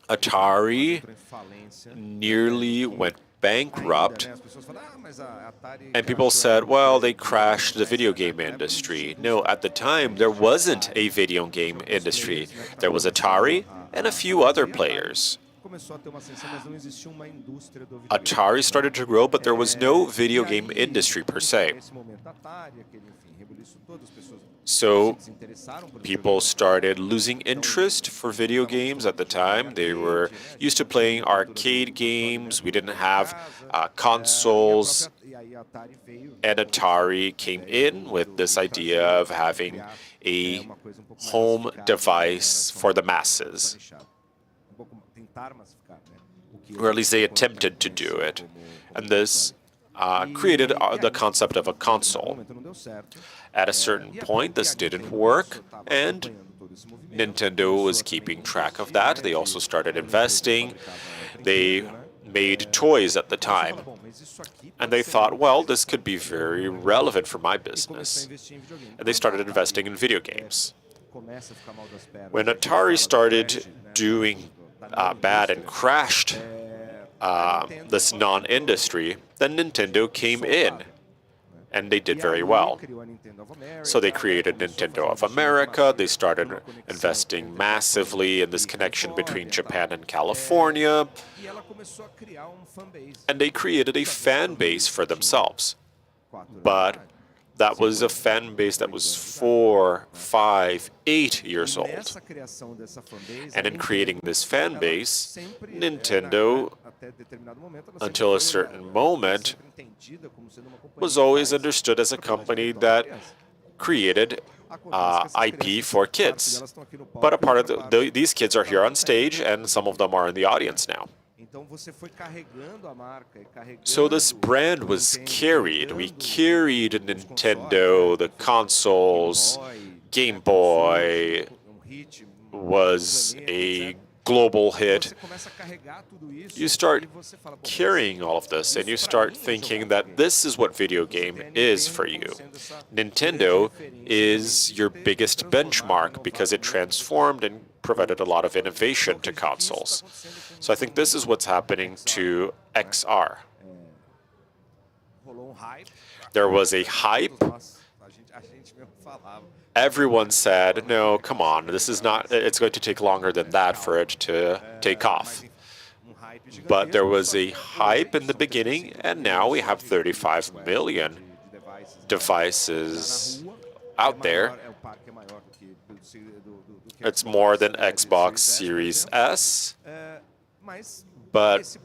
Atari nearly went bankrupt, and people said, well, they crashed the video game industry. No, at the time, there wasn't a video game industry. There was Atari and a few other players. Atari started to grow, but there was no video game industry per se. So people started losing interest for video games at the time. They were used to playing arcade games. We didn't have consoles. And Atari came in with this idea of having a home device for the masses. Or at least they attempted to do it. And this created the concept of a console. At a certain point, this didn't work, and Nintendo was keeping track of that. They also started investing. They made toys at the time. And they thought, well, this could be very relevant for my business. And they started investing in video games. When Atari started doing bad and crashed this non-industry, then Nintendo came in, and they did very well. So they created Nintendo of America. They started investing massively in this connection between Japan and California, and they created a fan base for themselves. But that was a fan base that was 4, 5, 8 years old. And in creating this fan base, Nintendo, until a certain moment, was always understood as a company that created IP for kids. But a part of these kids are here on stage, and some of them are in the audience now. So this brand was carried. We carried Nintendo, the consoles, Game Boy was a global hit. You start carrying all of this, and you start thinking that this is what video game is for you. Nintendo is your biggest benchmark because it transformed and provided a lot of innovation to consoles. So I think this is what's happening to XR. There was a hype. Everyone said, no, come on, this is not, it's going to take longer than that for it to take off. But there was a hype in the beginning, and now we have 35 million devices out there. It's more than Xbox Series S, but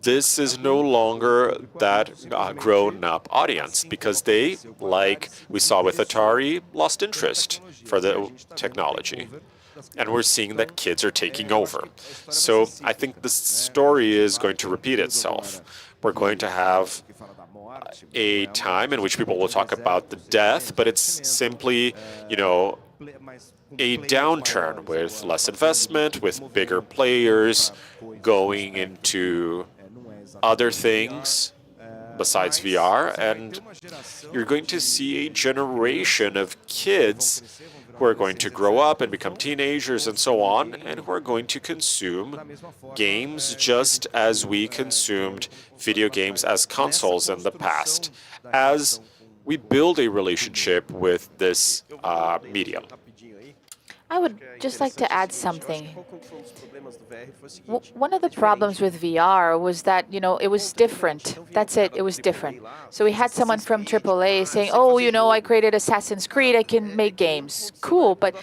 this is no longer that grown-up audience because they, like we saw with Atari, lost interest for the technology. And we're seeing that kids are taking over. So I think this story is going to repeat itself. We're going to have a time in which people will talk about the death, but it's simply, a downturn with less investment, with bigger players going into other things besides VR, and you're going to see a generation of kids who are going to grow up and become teenagers and so on, and who are going to consume games just as we consumed video games as consoles in the past, as we build a relationship with this medium. I would just like to add something. One of the problems with VR was that, it was different. That's it. It was different. So we had someone from AAA saying, oh, I created Assassin's Creed. I can make games. Cool. But,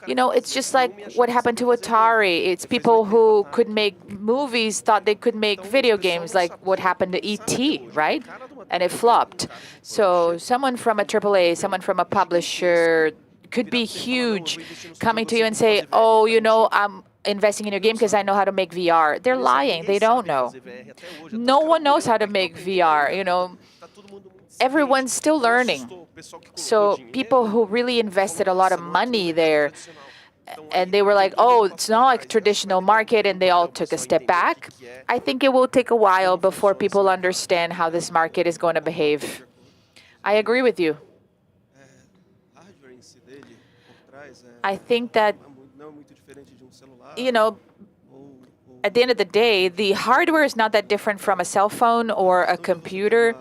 it's just like what happened to Atari. It's people who could make movies thought they could make video games, like what happened to E.T., right? And it flopped. So someone from a AAA, someone from a publisher, could be huge, coming to you and say, oh, I'm investing in your game because I know how to make VR. They're lying. They don't know. No one knows how to make VR. Everyone's still learning. So people who really invested a lot of money there, and they were like, oh, it's not like traditional market, and they all took a step back. I think it will take a while before people understand how this market is going to behave. I agree with you. I think that, at the end of the day, the hardware is not that different from a cell phone or a computer.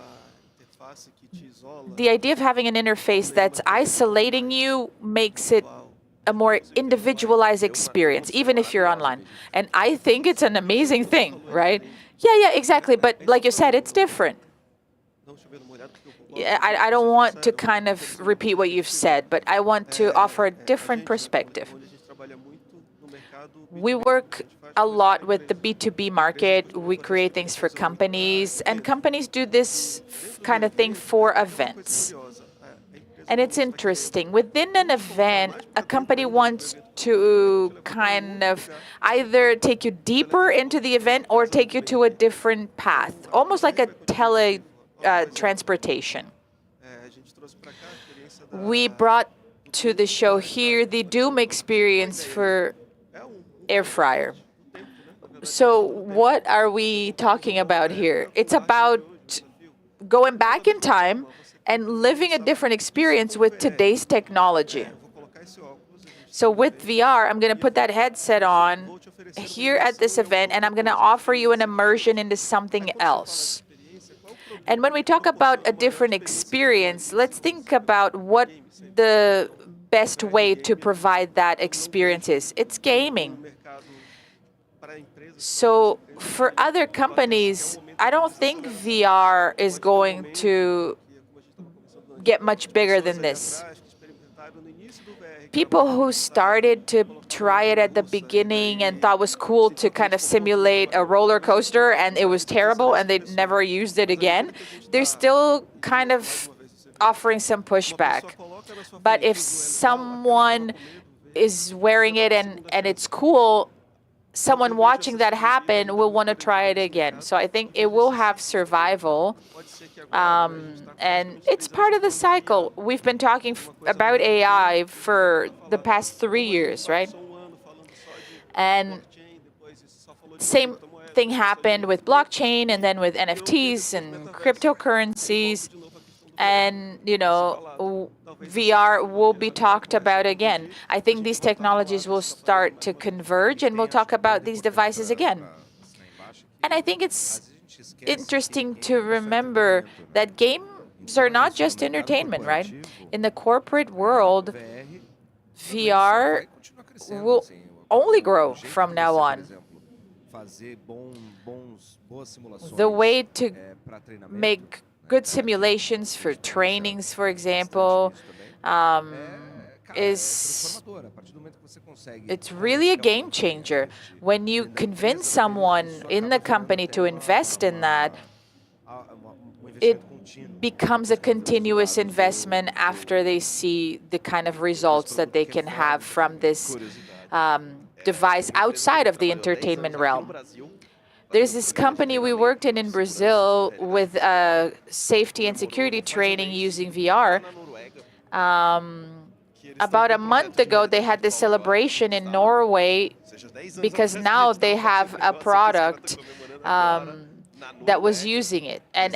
The idea of having an interface that's isolating you makes it a more individualized experience, even if you're online. And I think it's an amazing thing, right? Yeah, exactly. But like you said, it's different. I don't want to kind of repeat what you've said, but I want to offer a different perspective. We work a lot with the B2B market. We create things for companies, and companies do this kind of thing for events. And it's interesting. Within an event, a company wants to kind of either take you deeper into the event or take you to a different path, almost like a transportation. We brought to the show here the Doom experience for air fryer. So what are we talking about here? It's about going back in time and living a different experience with today's technology. So with VR, I'm going to put that headset on here at this event, and I'm going to offer you an immersion into something else. And when we talk about a different experience, let's think about what the best way to provide that experience is. It's gaming. So for other companies, I don't think VR is going to get much bigger than this. People who started to try it at the beginning and thought it was cool to kind of simulate a roller coaster, and it was terrible and they never used it again, they're still kind of offering some pushback. But if someone is wearing it and it's cool, someone watching that happen will want to try it again. So I think it will have survival. And it's part of the cycle. We've been talking about AI for the past 3 years, right? And same thing happened with blockchain and then with NFTs and cryptocurrencies. And, VR will be talked about again. I think these technologies will start to converge, and we'll talk about these devices again. And I think it's interesting to remember that games are not just entertainment, right? In the corporate world, VR will only grow from now on. The way to make good simulations for trainings, for example, it's really a game changer. When you convince someone in the company to invest in that, it becomes a continuous investment after they see the kind of results that they can have from this device outside of the entertainment realm. There's this company we worked in Brazil with safety and security training using VR. About a month ago, they had this celebration in Norway because now they have a product that was using it. And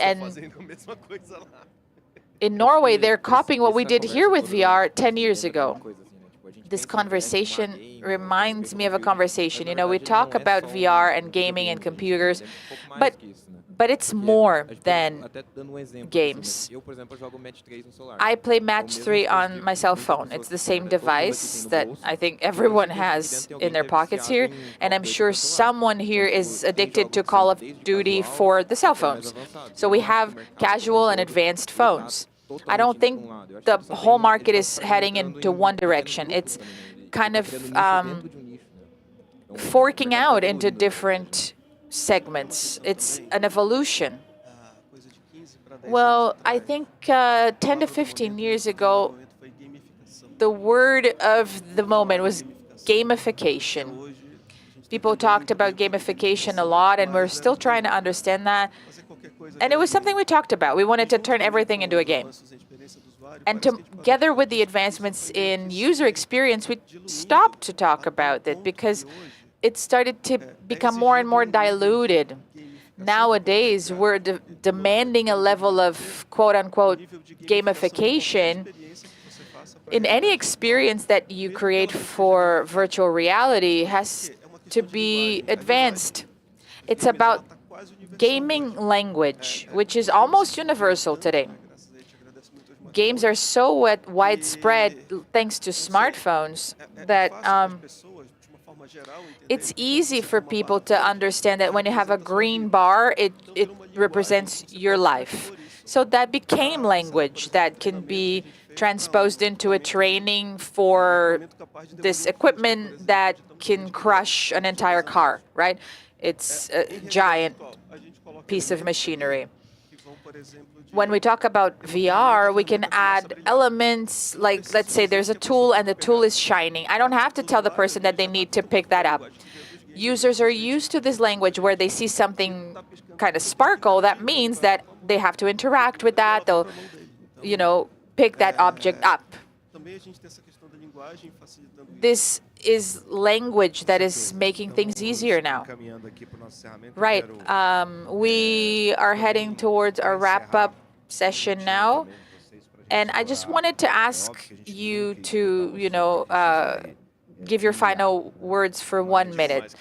in Norway, they're copying what we did here with VR 10 years ago. This conversation reminds me of a conversation. We talk about VR and gaming and computers, but it's more than games. I play Match 3 on my cell phone. It's the same device that I think everyone has in their pockets here, and I'm sure someone here is addicted to Call of Duty for the cell phones. So we have casual and advanced phones. I don't think the whole market is heading into one direction. It's kind of forking out into different segments. It's an evolution. Well, I think 10 to 15 years ago, the word of the moment was gamification. People talked about gamification a lot, and we're still trying to understand that. And it was something we talked about. We wanted to turn everything into a game. And together with the advancements in user experience, we stopped to talk about it because it started to become more and more diluted. Nowadays, we're demanding a level of quote-unquote gamification in any experience that you create for virtual reality has to be advanced. It's about gaming language, which is almost universal today. games are so widespread thanks to smartphones that it's easy for people to understand that when you have a green bar, it represents your life. So that became language that can be transposed into a training for this equipment that can crush an entire car, right? It's a giant piece of machinery. When we talk about VR, we can add elements like, let's say there's a tool and the tool is shining. I don't have to tell the person that they need to pick that up. Users are used to this language where they see something kind of sparkle. That means that they have to interact with that. They'll, pick that object up. This is language that is making things easier now. Right. We are heading towards our wrap-up session now. And I just wanted to ask you to, give your final words for 1 minute.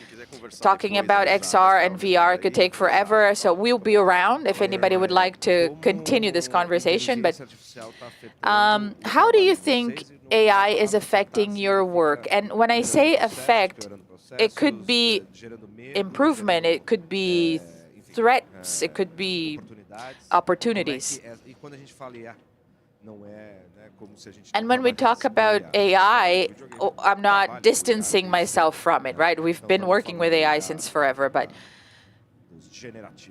Talking about XR and VR could take forever, so we'll be around if anybody would like to continue this conversation. But how do you think AI is affecting your work? And when I say affect, it could be improvement, it could be threats, it could be opportunities. And when we talk about AI, I'm not distancing myself from it, right? We've been working with AI since forever, but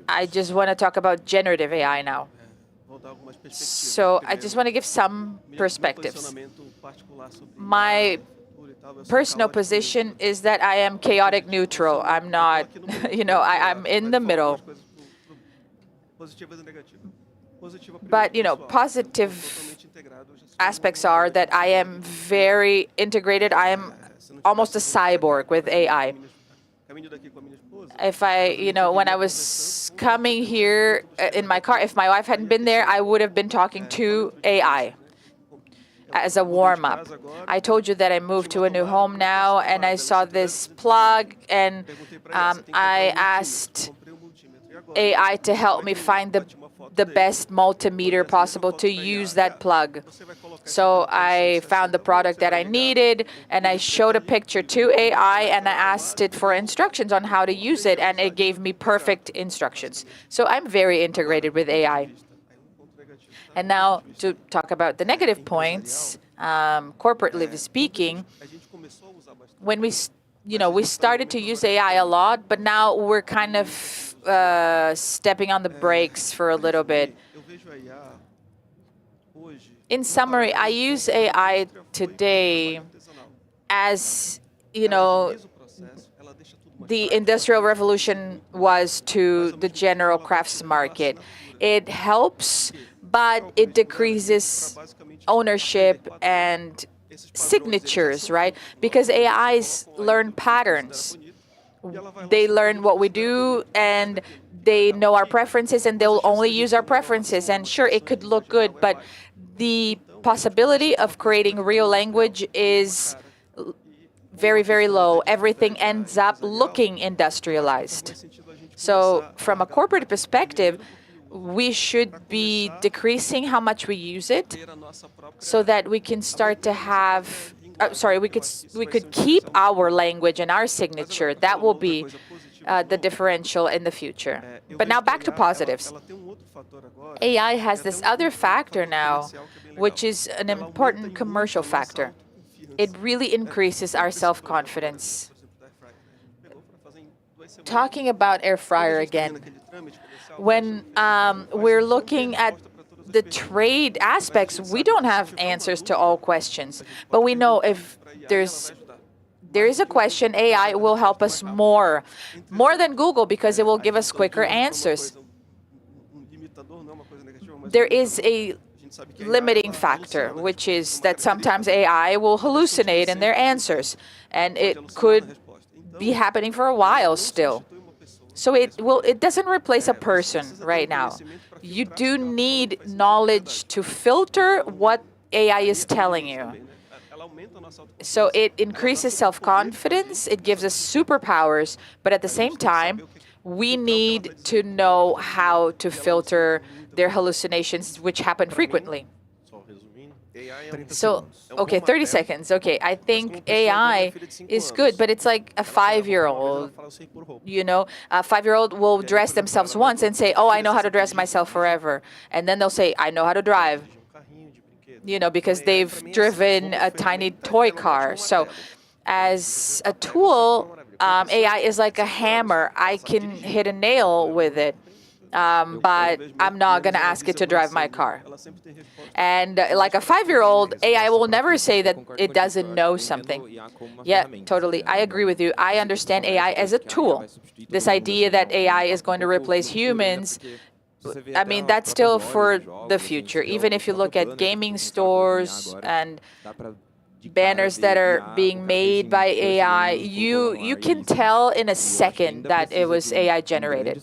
I just want to talk about generative AI now. So I just want to give some perspectives. My personal position is that I am chaotic neutral. I'm not, I'm in the middle. But, positive aspects are that I am very integrated. I am almost a cyborg with AI. If when I was coming here in my car, if my wife hadn't been there, I would have been talking to AI as a warm-up. I told you that I moved to a new home now, and I saw this plug, and I asked AI to help me find the best multimeter possible to use that plug. So I found the product that I needed, and I showed a picture to AI, and I asked it for instructions on how to use it, and it gave me perfect instructions. So I'm very integrated with AI. And now to talk about the negative points, corporately speaking, when we started to use AI a lot, but now we're kind of stepping on the brakes for a little bit. In summary, I use AI today as, the Industrial Revolution was to the general crafts market. It helps, but it decreases ownership and signatures, right? Because AIs learn patterns. They learn what we do, and they know our preferences, and they'll only use our preferences. And sure, it could look good, but the possibility of creating real language is very, very low. Everything ends up looking industrialized. So from a corporate perspective, we should be decreasing how much we use it so that we can start to have we could keep our language and our signature. That will be the differential in the future. But now back to positives. AI has this other factor now, which is an important commercial factor. It really increases our self-confidence. Talking about air fryer again, when we're looking at the trade aspects, we don't have answers to all questions. But we know if there is a question, AI will help us more than Google, because it will give us quicker answers. There is a limiting factor, which is that sometimes AI will hallucinate in their answers, and it could be happening for a while still. So it doesn't replace a person right now. You do need knowledge to filter what AI is telling you. So it increases self-confidence, it gives us superpowers, but at the same time, we need to know how to filter their hallucinations, which happen frequently. So, okay, 30 seconds. Okay, I think AI is good, but it's like a 5-year-old. You know, a 5-year-old will dress themselves once and say, oh, I know how to dress myself forever. And then they'll say, I know how to drive. You know, because they've driven a tiny toy car. So as a tool, AI is like a hammer. I can hit a nail with it, but I'm not going to ask it to drive my car. And like a 5-year-old, AI will never say that it doesn't know something. Yeah, totally. I agree with you. I understand AI as a tool. This idea that AI is going to replace humans, I mean, that's still for the future. Even if you look at gaming stores and banners that are being made by AI, you can tell in a second that it was AI generated.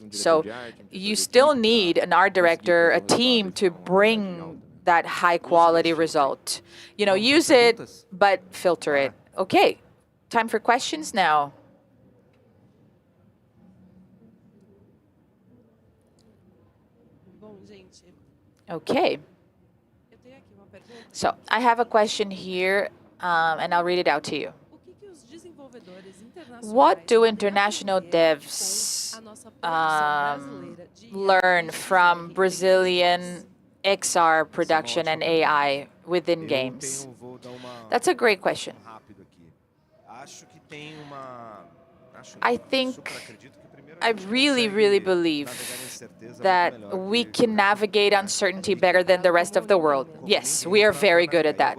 So you still need an art director, a team to bring that high quality result. You know, use it, but filter it. Okay, time for questions now. Okay. So I have a question here, and I'll read it out to you. What do international devs learn from Brazilian XR production and AI within games? That's a great question. I really, really believe that we can navigate uncertainty better than the rest of the world. Yes, we are very good at that.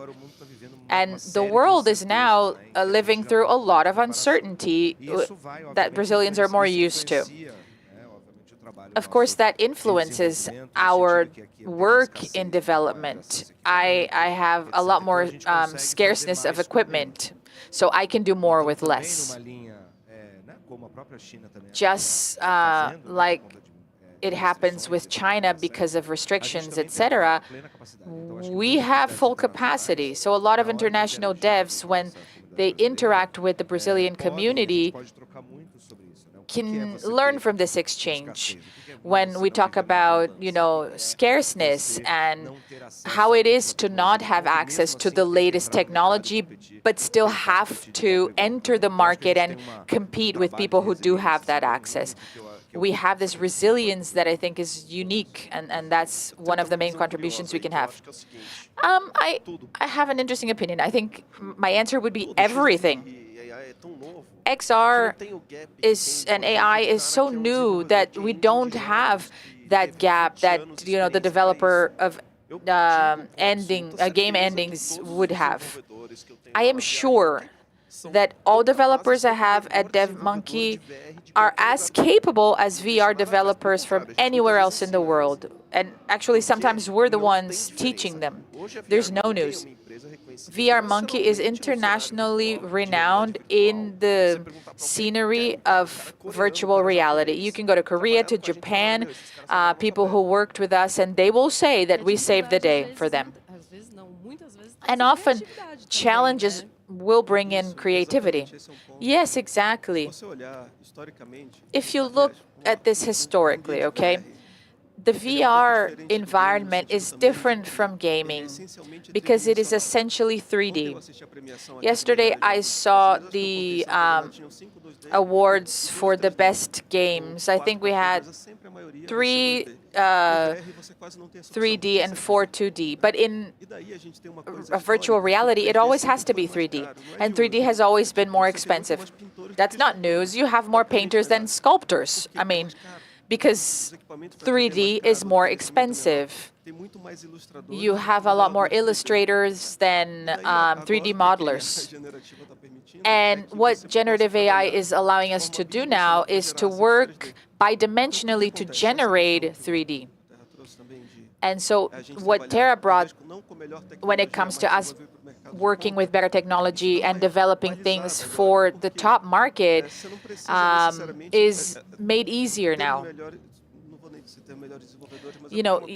And the world is now living through a lot of uncertainty that Brazilians are more used to. Of course, that influences our work in development. I have a lot more scarceness of equipment, so I can do more with less. Just like it happens with China because of restrictions, etc., we have full capacity. So a lot of international devs, when they interact with the Brazilian community, can learn from this exchange. When we talk about, you know, scarceness and how it is to not have access to the latest technology, but still have to enter the market and compete with people who do have that access. We have this resilience that I think is unique, and that's one of the main contributions we can have. I have an interesting opinion. I think my answer would be everything. XR and AI is so new that we don't have that gap that, you know, the developer of game endings would have. I am sure that all developers I have at DevMonkey are as capable as VR developers from anywhere else in the world. And actually, sometimes we're the ones teaching them. There's no news. VR Monkey is internationally renowned in the scenery of virtual reality. You can go to Korea, to Japan, people who worked with us, and they will say that we saved the day for them. And often, challenges will bring in creativity. Yes, exactly. If you look at this historically, okay, the VR environment is different from gaming because it is essentially 3D. Yesterday, I saw the awards for the best games. I think we had 3 3D and 4 2D. But in a virtual reality, it always has to be 3D. And 3D has always been more expensive. That's not news. You have more painters than sculptors. I mean, because 3D is more expensive. You have a lot more illustrators than 3D modelers. And what generative AI is allowing us to do now is to work bidimensionally to generate 3D. And so what Terra brought when it comes to us working with better technology and developing things for the top market is made easier now. You know,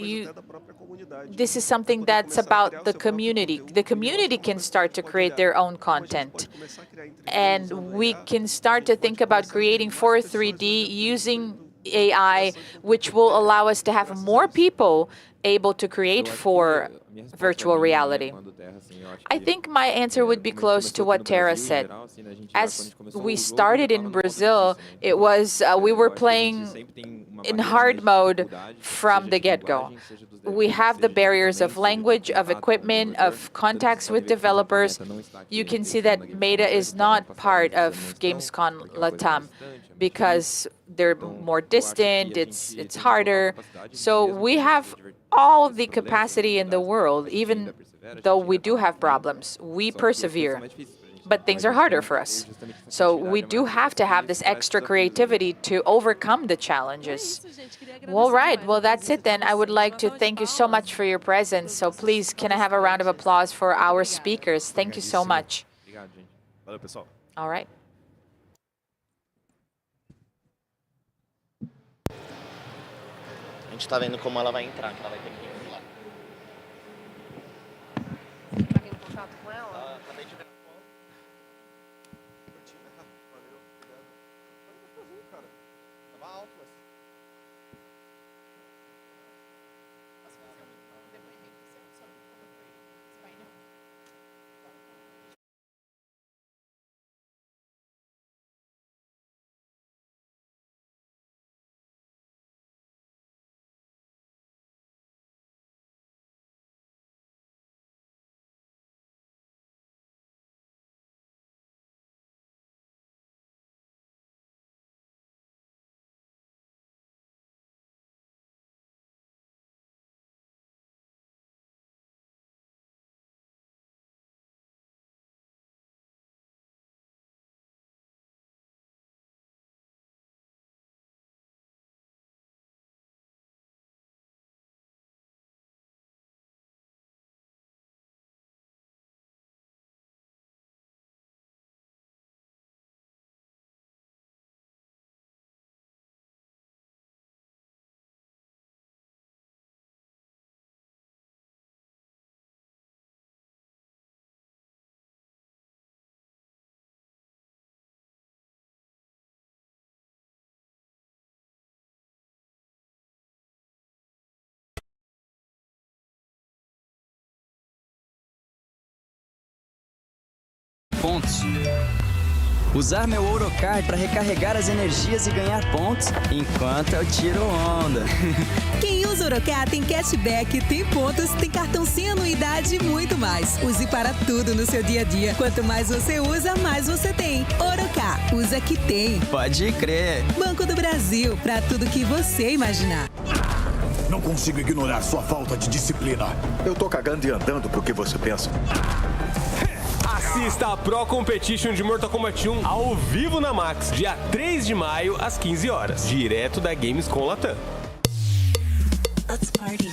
this is something that's about the community. The community can start to create their own content. And we can start to think about creating for 3D using AI, which will allow us to have more people able to create for virtual reality? I think my answer would be close to what Tara said. As we started in Brazil, it was we were playing in hard mode from the get-go. We have the barriers of language, of equipment, of contacts with developers. You can see that Meta is not part of Gamescom Latam because they're more distant, it's harder. So we have all the capacity in the world, even though we do have problems. We persevere, but things are harder for us. So we do have to have this extra creativity to overcome the challenges. Well, right. Well, that's it then. I would like to thank you so much for your presence. So please, can I have a round of applause for our speakers? Thank you so much. All right. A gente está vendo como ela vai entrar, que ela vai ter que ir lá. Tem um contato com ela? Acabei de ver. Tava alto, pontos. Usar meu Ourocard para recarregar as energias e ganhar pontos enquanto eu tiro onda. Quem usa Ourocard tem cashback, tem pontos, tem cartão sem anuidade e muito mais. Use para tudo no seu dia a dia. Quanto mais você usa, mais você tem. Ourocard, usa que tem. Pode crer. Banco do Brasil, para tudo que você imaginar. Não consigo ignorar sua falta de disciplina. Eu tô cagando e andando pro que você pensa. Assista a Pro Competition de Mortal Kombat 1 ao vivo na Max, dia 3 de maio, às 15 horas, direto da Gamescom Latam. Let's party.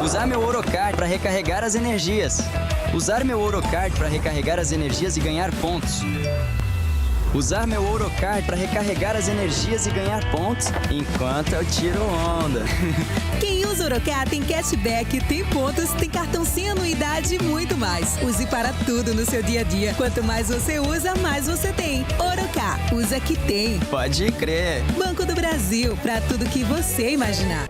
Usar meu Ourocard para recarregar as energias. Usar meu Ourocard para recarregar as energias e ganhar pontos. Usar meu Ourocard para recarregar as energias e ganhar pontos enquanto eu tiro onda. Quem usa Ourocard tem cashback, tem pontos, tem cartão sem anuidade e muito mais. Use para tudo no seu dia a dia. Quanto mais você usa, mais você tem. Ourocard, usa que tem. Pode crer. Banco do Brasil, para tudo que você imaginar.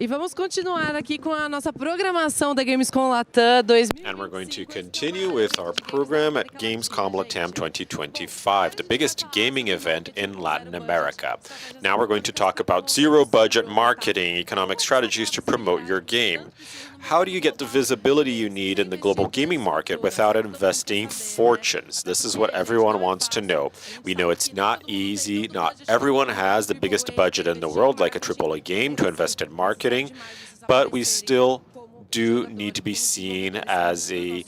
E vamos continuar aqui com a nossa programação da Gamescom Latam 2025. And we're going to continue with our program at Gamescom Latam 2025, the biggest gaming event in Latin America. Now we're going to talk about zero-budget marketing, economic strategies to promote your game. How do you get the visibility you need in the global gaming market without investing fortunes? This is what everyone wants to know. We know it's not easy. Not everyone has the biggest budget in the world, like a AAA game, to invest in marketing, but we still do need to be seen as a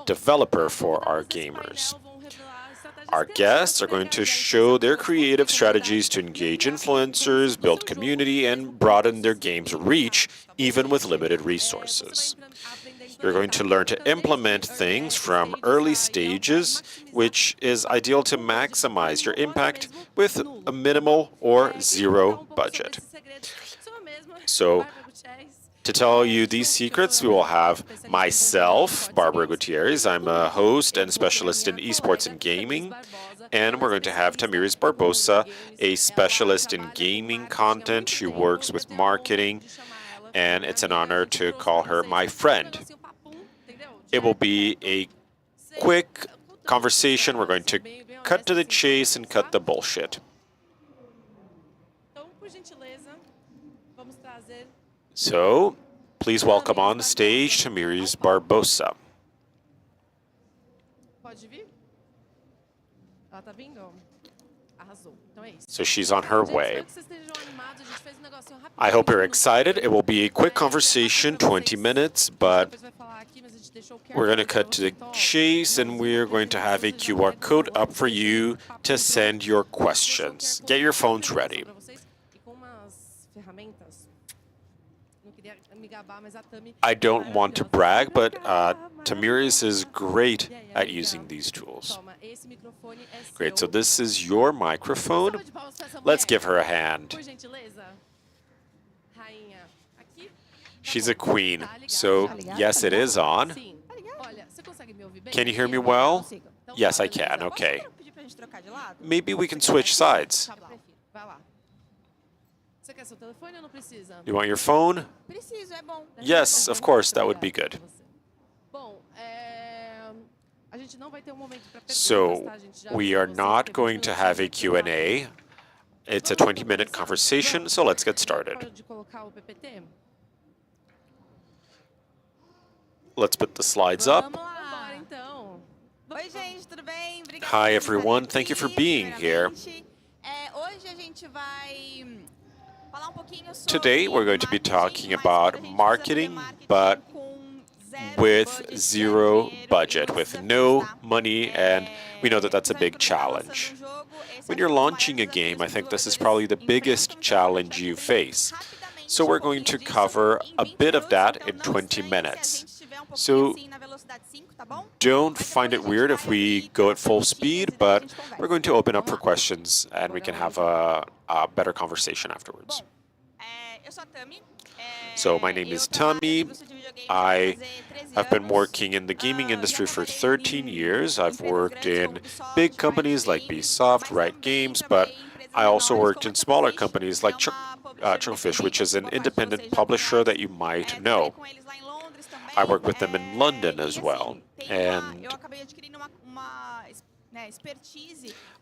developer for our gamers. Our guests are going to show their creative strategies to engage influencers, build community, and broaden their game's reach, even with limited resources. You're going to learn to implement things from early stages, which is ideal to maximize your impact with a minimal or zero budget. So, to tell you these secrets, we will have myself, Barbara Gutierrez. I'm a host and specialist in esports and gaming. And we're going to have Tamiris Barbosa, a specialist in gaming content. She works with marketing, and it's an honor to call her my friend. It will be a quick conversation. We're going to cut to the chase and cut the bullshit. So, please welcome on the stage Tamiris Barbosa. So she's on her way. I hope you're excited. It will be a quick conversation, 20 minutes, but we're going to cut to the chase and we're going to have a QR code up for you to send your questions. Get your phones ready. I don't want to brag, but Tamiris is great at using these tools. Great, so this is your microphone. Let's give her a hand. She's a queen, so yes, it is on. Can you hear me well? Yes, I can, okay. Maybe we can switch sides. You want your phone? Yes, of course, that would be good. So, we are not going to have a Q&A. It's a 20-minute conversation, so let's get started. Let's put the slides up. Hi, everyone. Thank you for being here. Today, we're going to be talking about marketing, but with zero budget, with no money, and we know that that's a big challenge. When you're launching a game, I think this is probably the biggest challenge you face. So we're going to cover a bit of that in 20 minutes. So don't find it weird if we go at full speed, but we're going to open up for questions and we can have a better conversation afterwards. So my name is Tami. I have been working in the gaming industry for 13 years. I've worked in big companies like Ubisoft, Riot Games, but I also worked in smaller companies like Chucklefish, which is an independent publisher that you might know. I worked with them in London as well. And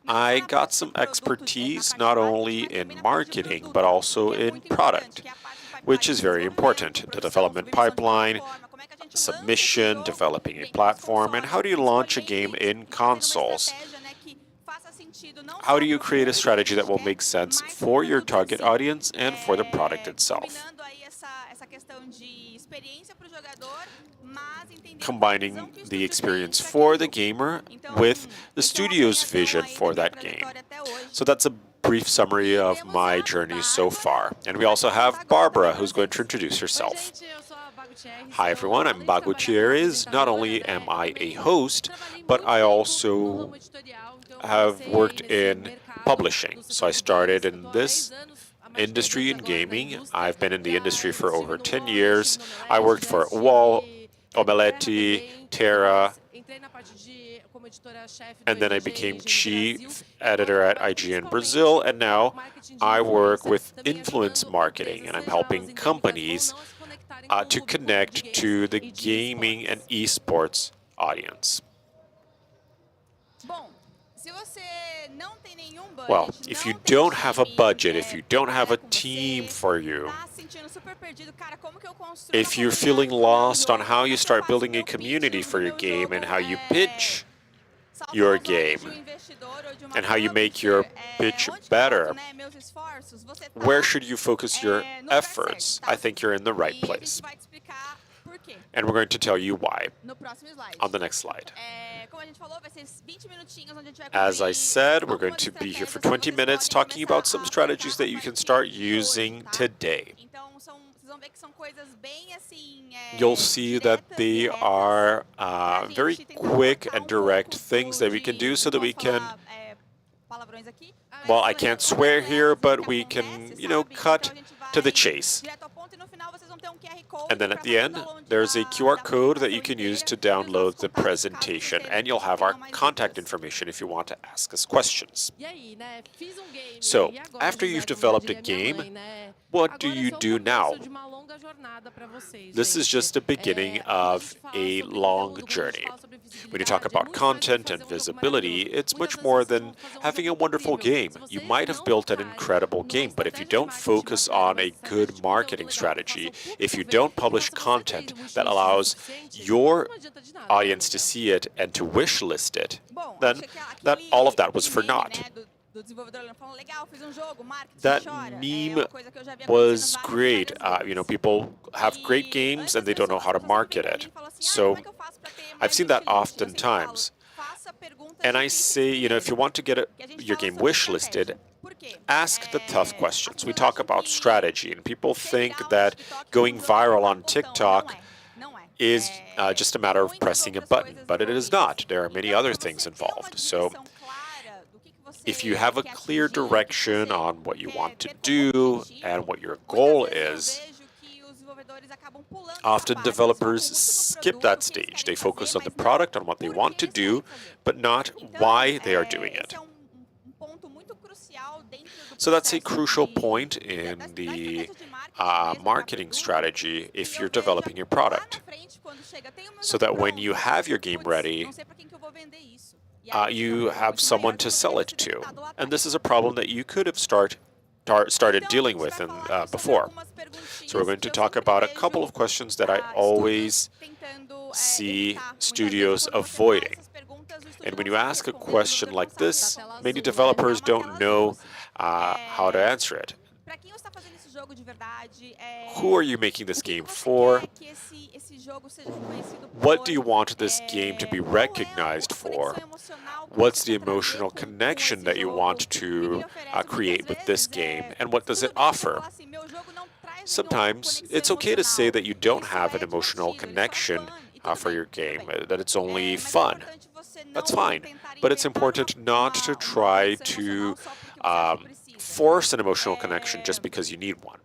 I got some expertise not only in marketing, but also in product, which is very important. The development pipeline, submission, developing a platform, and how do you launch a game in consoles? How do you create a strategy that will make sense for your target audience and for the product itself? Combining the experience for the gamer with the studio's vision for that game. So that's a brief summary of my journey so far. And we also have Barbara, who's going to introduce herself. Hi everyone, I'm Barbara Gutierrez. Not only am I a host, but I also have worked in publishing. So I started in this industry in gaming. I've been in the industry for over 10 years. I worked for Wall, Omelette, Terra, And then I became chief editor at IGN Brazil, and now I work with influence marketing, and I'm helping companies to connect to the gaming and esports audience. Well, if you don't have a budget, if you don't have a team for you, if you're feeling lost on how you start building a community for your game and how you pitch your game and how you make your pitch better, where should you focus your efforts? I think you're in the right place. And we're going to tell you why on the next slide. As I said, we're going to be here for 20 minutes talking about some strategies that you can start using today. You'll see that they are very quick and direct things that we can do so that we can, well, I can't swear here, but we can, cut to the chase. And then at the end, there's a QR code that you can use to download the presentation, and you'll have our contact information if you want to ask us questions. So, after you've developed a game, what do you do now? This is just the beginning of a long journey. When you talk about content and visibility, it's much more than having a wonderful game. You might have built an incredible game, but if you don't focus on a good marketing strategy, if you don't publish content that allows your audience to see it and to wish list it, then all of that was for naught. That meme was great. People have great games and they don't know how to market it. So I've seen that oftentimes. And I say, if you want to get your game wish listed, ask the tough questions. We talk about strategy, and people think that going viral on TikTok is just a matter of pressing a button, but it is not. There are many other things involved. So if you have a clear direction on what you want to do and what your goal is, often developers skip that stage. They focus on the product, on what they want to do, but not why they are doing it. So that's a crucial point in the marketing strategy if you're developing your product, so that when you have your game ready, you have someone to sell it to. And this is a problem that you could have started dealing with before. So we're going to talk about a couple of questions that I always see studios avoiding. And when you ask a question like this, many developers don't know how to answer it. Who are you making this game for? What do you want this game to be recognized for? What's the emotional connection that you want to create with this game, and what does it offer? Sometimes it's okay to say that you don't have an emotional connection for your game, that it's only fun. That's fine, but it's important not to try to force an emotional connection just because you need one.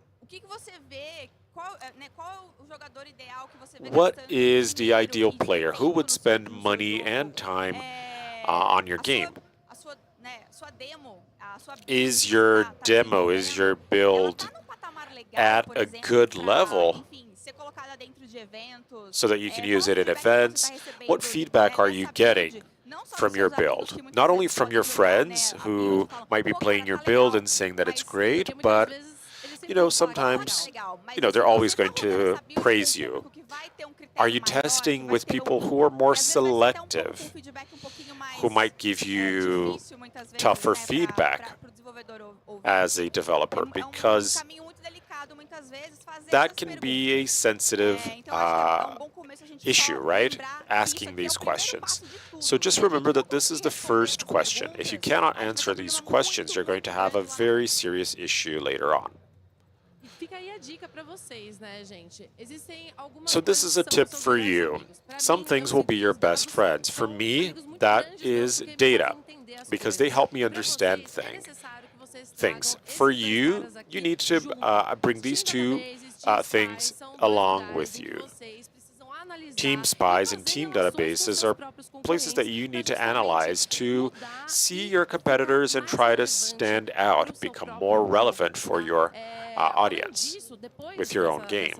What is the ideal player? Who would spend money and time on your game? Is your demo, is your build at a good level so that you can use it in events? What feedback are you getting from your build? Not only from your friends who might be playing your build and saying that it's great, but sometimes, they're always going to praise you. Are you testing with people who are more selective, who might give you tougher feedback as a developer? Because that can be a sensitive issue, right? Asking these questions. So just remember that this is the first question. If you cannot answer these questions, you're going to have a very serious issue later on. So this is a tip for you. Some things will be your best friends. For me, that is data, because they help me understand things. For you, you need to bring these two things along with you. Team spies and team databases are places that you need to analyze to see your competitors and try to stand out, become more relevant for your audience with your own game.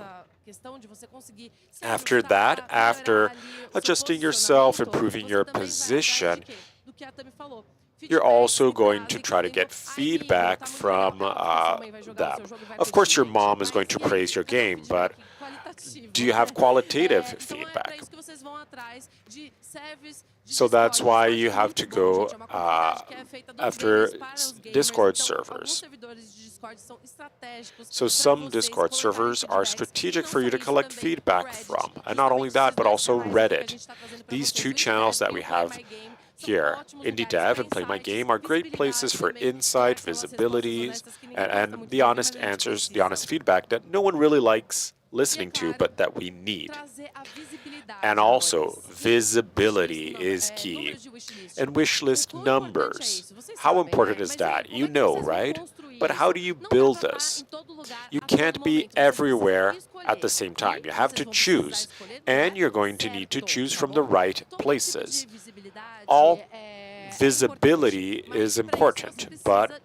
After that, after adjusting yourself, improving your position, you're also going to try to get feedback from them. Of course, your mom is going to praise your game, but do you have qualitative feedback? So that's why you have to go after Discord servers. So some Discord servers are strategic for you to collect feedback from. And not only that, but also Reddit. These two channels that we have here, Indie Dev and Play My Game, are great places for insight, visibility, and the honest answers, the honest feedback that no one really likes listening to, but that we need. And also, visibility is key. And wishlist numbers. How important is that? You know, right? But how do you build this? You can't be everywhere at the same time. You have to choose, and you're going to need to choose from the right places. All visibility is important, but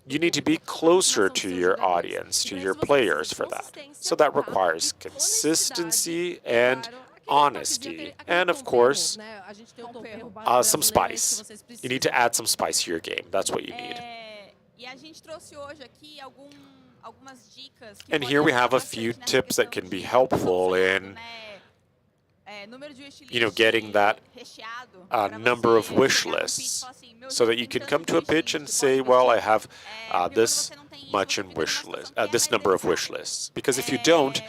you need to be closer to your audience, to your players for that. So that requires consistency and honesty, and of course, some spice. You need to add some spice to your game. That's what you need. And here we have a few tips that can be helpful in getting that number of wish lists, so that you can come to a pitch and say, well, I have this much in wish list, this number of wish lists. Because if you don't,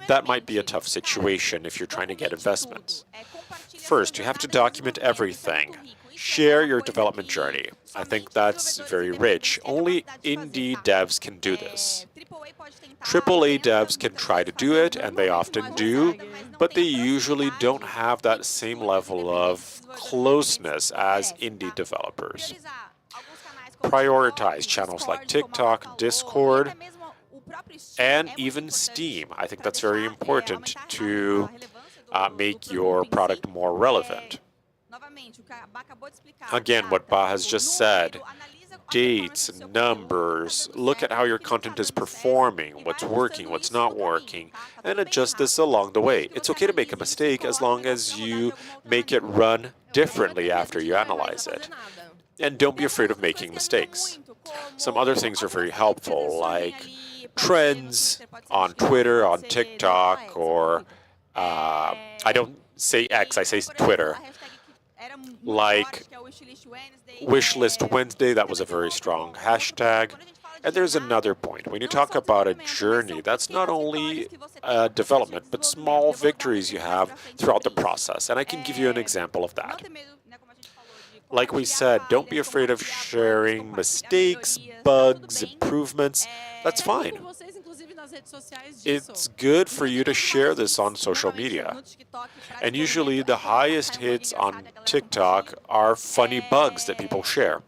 that might be a tough situation if you're trying to get investments. First, you have to document everything. Share your development journey. I think that's very rich. Only indie devs can do this. AAA devs can try to do it, and they often do, but they usually don't have that same level of closeness as indie developers. Prioritize channels like TikTok, Discord, and even Steam. I think that's very important to make your product more relevant. Again, what Ba has just said, dates, numbers, look at how your content is performing, what's working, what's not working, and adjust this along the way. It's okay to make a mistake as long as you make it run differently after you analyze it. And don't be afraid of making mistakes. Some other things are very helpful, like trends on Twitter, on TikTok, or I don't say X, I say Twitter. Like Wishlist Wednesday, that was a very strong hashtag. And there's another point. When you talk about a journey, that's not only development, but small victories you have throughout the process. And I can give you an example of that. Like we said, don't be afraid of sharing mistakes, bugs, improvements. That's fine. It's good for you to share this on social media. And usually the highest hits on TikTok are funny bugs that people share.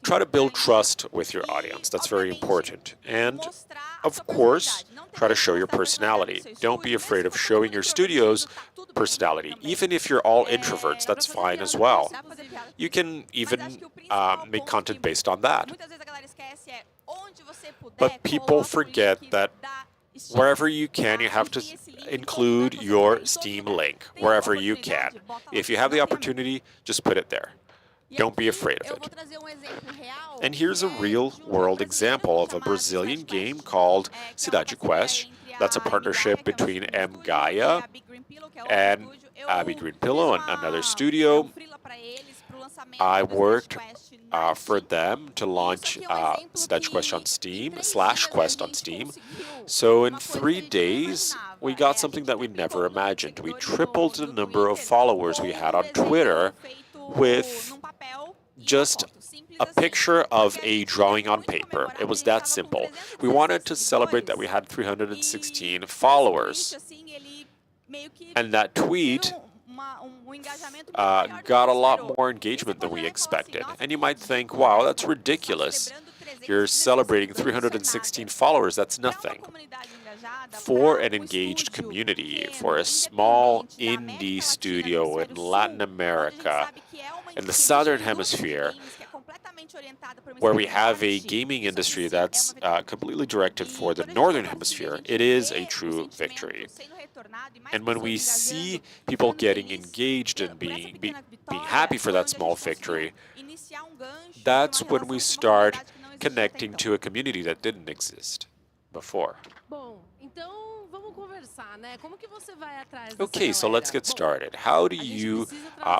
Try to build trust with your audience. That's very important. And, of course, try to show your personality. Don't be afraid of showing your studio's personality. Even if you're all introverts, that's fine as well. You can even make content based on that. But people forget that wherever you can, you have to include your Steam link, wherever you can. If you have the opportunity, just put it there. Don't be afraid of it. And here's a real-world example of a Brazilian game called Cidade Quest. That's a partnership between Gaia and Abby Green Pillow and another studio. I worked for them to launch Cidade Quest on Steam, /Quest on Steam. So in 3 days, we got something that we never imagined. We tripled the number of followers we had on Twitter with just a picture of a drawing on paper. It was that simple. We wanted to celebrate that we had 316 followers. And that tweet got a lot more engagement than we expected. And you might think, wow, that's ridiculous. You're celebrating 316 followers. That's nothing. for an engaged community, for a small indie studio in Latin America, in the Southern Hemisphere, where we have a gaming industry that's completely directed for the Northern Hemisphere, it is a true victory. And when we see people getting engaged and being happy for that small victory, that's when we start connecting to a community that didn't exist before. Okay, so let's get started. How do you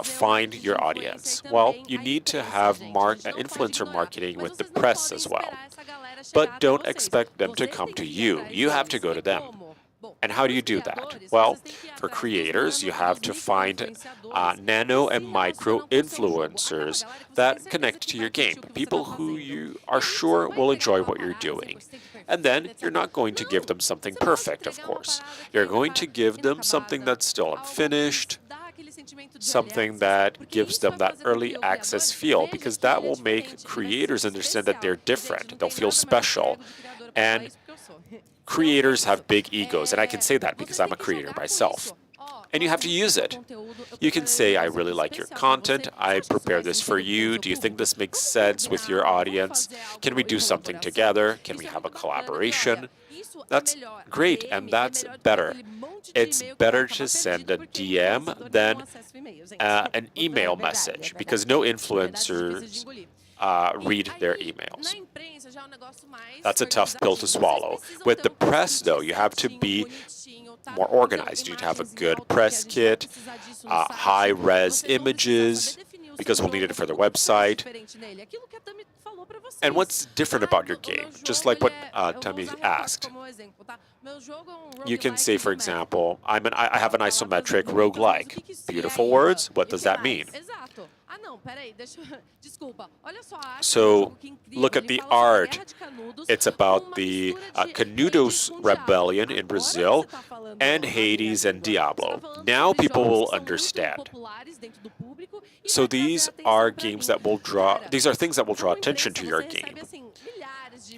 find your audience? Well, you need to have influencer marketing with the press as well. But don't expect them to come to you. You have to go to them. And how do you do that? Well, for creators, you have to find nano and micro influencers that connect to your game, people who you are sure will enjoy what you're doing. And then you're not going to give them something perfect, of course. You're going to give them something that's still unfinished, something that gives them that early access feel, because that will make creators understand that they're different. They'll feel special. And creators have big egos, and I can say that because I'm a creator myself. And you have to use it. You can say, I really like your content, I prepare this for you, do you think this makes sense with your audience? Can we do something together? Can we have a collaboration? That's great, and that's better. It's better to send a DM than an email message, because no influencers read their emails. That's a tough pill to swallow. With the press, though, you have to be more organized. You need to have a good press kit, high-res images, because we'll need it for the website. And what's different about your game? Just like what Tami asked. You can say, for example, I have an isometric roguelike. Beautiful words. What does that mean? So look at the art. It's about the Canudos rebellion in Brazil and Hades and Diablo. Now people will understand. So these are things that will draw attention to your game.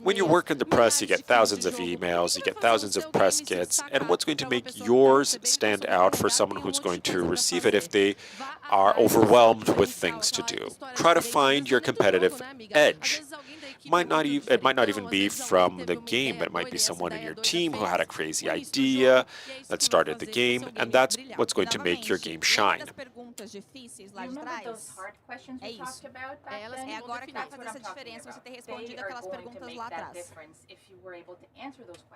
When you work in the press, you get thousands of emails, you get thousands of press kits, and what's going to make yours stand out for someone who's going to receive it if they are overwhelmed with things to do? Try to find your competitive edge. It might not even be from the game. It might be someone in your team who had a crazy idea that started the game, and that's what's going to make your game shine. Remember those hard questions we talked about back then? É agora que vai fazer essa diferença você ter respondido aquelas perguntas lá atrás.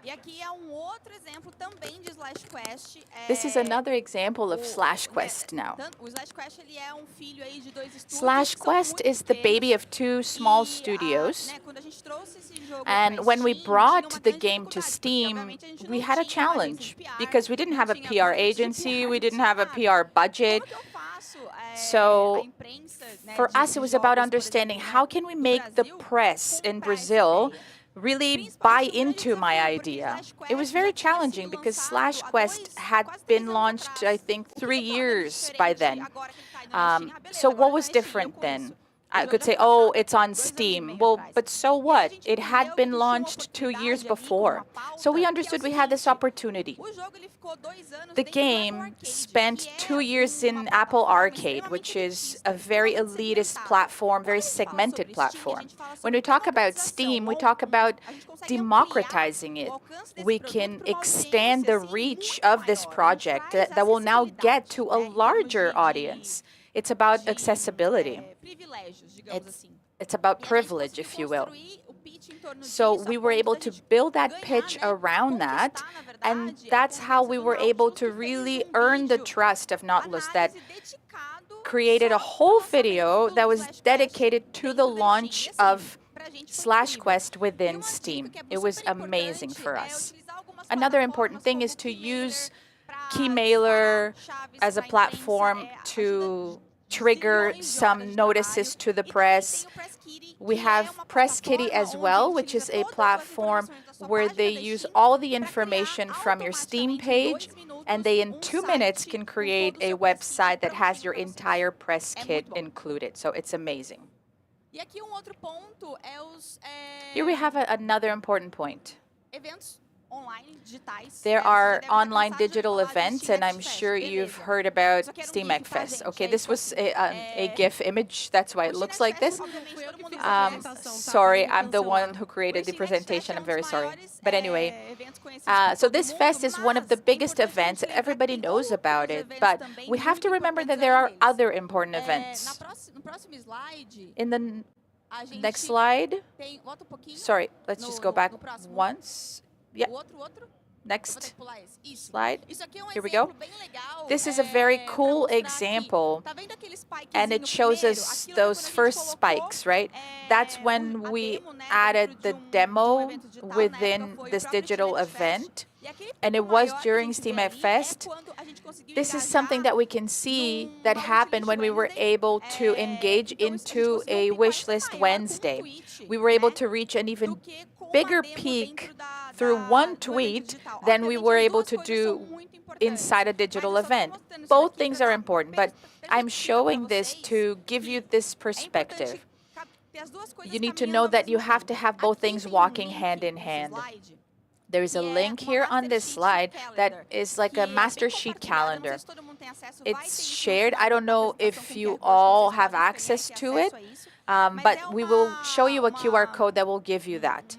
E aqui é outro exemplo também de Slash Quest. This is another example of Slash Quest now. O Slash Quest ele é filho aí de dois estúdios. Slash Quest is the baby of two small studios. And when we brought the game to Steam, we had a challenge because we didn't have a PR agency, we didn't have a PR budget. So for us, it was about understanding how can we make the press in Brazil really buy into my idea. It was very challenging because Slash Quest had been launched, I think, 3 years by then. So what was different then? I could say, oh, it's on Steam. Well, but so what? It had been launched 2 years before. So we understood we had this opportunity. The game spent 2 years in Apple Arcade, which is a very elitist platform, very segmented platform. When we talk about Steam, we talk about democratizing it. We can extend the reach of this project that will now get to a larger audience. It's about accessibility. It's about privilege, if you will. So we were able to build that pitch around that, and that's how we were able to really earn the trust of Nautilus, that created a whole video that was dedicated to the launch of Slash Quest within Steam. It was amazing for us. Another important thing is to use Keymailer as a platform to trigger some notices to the press. We have Press Kitty as well, which is a platform where they use all the information from your Steam page, and they in 2 minutes can create a website that has your entire press kit included. So it's amazing. Here we have another important point. There are online digital events, and I'm sure you've heard about Steam Fest. Okay, this was a GIF image. That's why it looks like this. Sorry, I'm the one who created the presentation. I'm very sorry. But anyway, so this fest is one of the biggest events. Everybody knows about it, but we have to remember that there are other important events. In the next slide. Sorry, let's just go back once. Yeah. Next slide. Here we go. This is a very cool example, and it shows us those first spikes, right? That's when we added the demo within this digital event, and it was during Steam Fest. This is something that we can see that happened when we were able to engage into a wishlist Wednesday. We were able to reach an even bigger peak through one tweet than we were able to do inside a digital event. Both things are important, but I'm showing this to give you this perspective. You need to know that you have to have both things walking hand in hand. There is a link here on this slide that is like a master sheet calendar. It's shared. I don't know if you all have access to it, but we will show you a QR code that will give you that.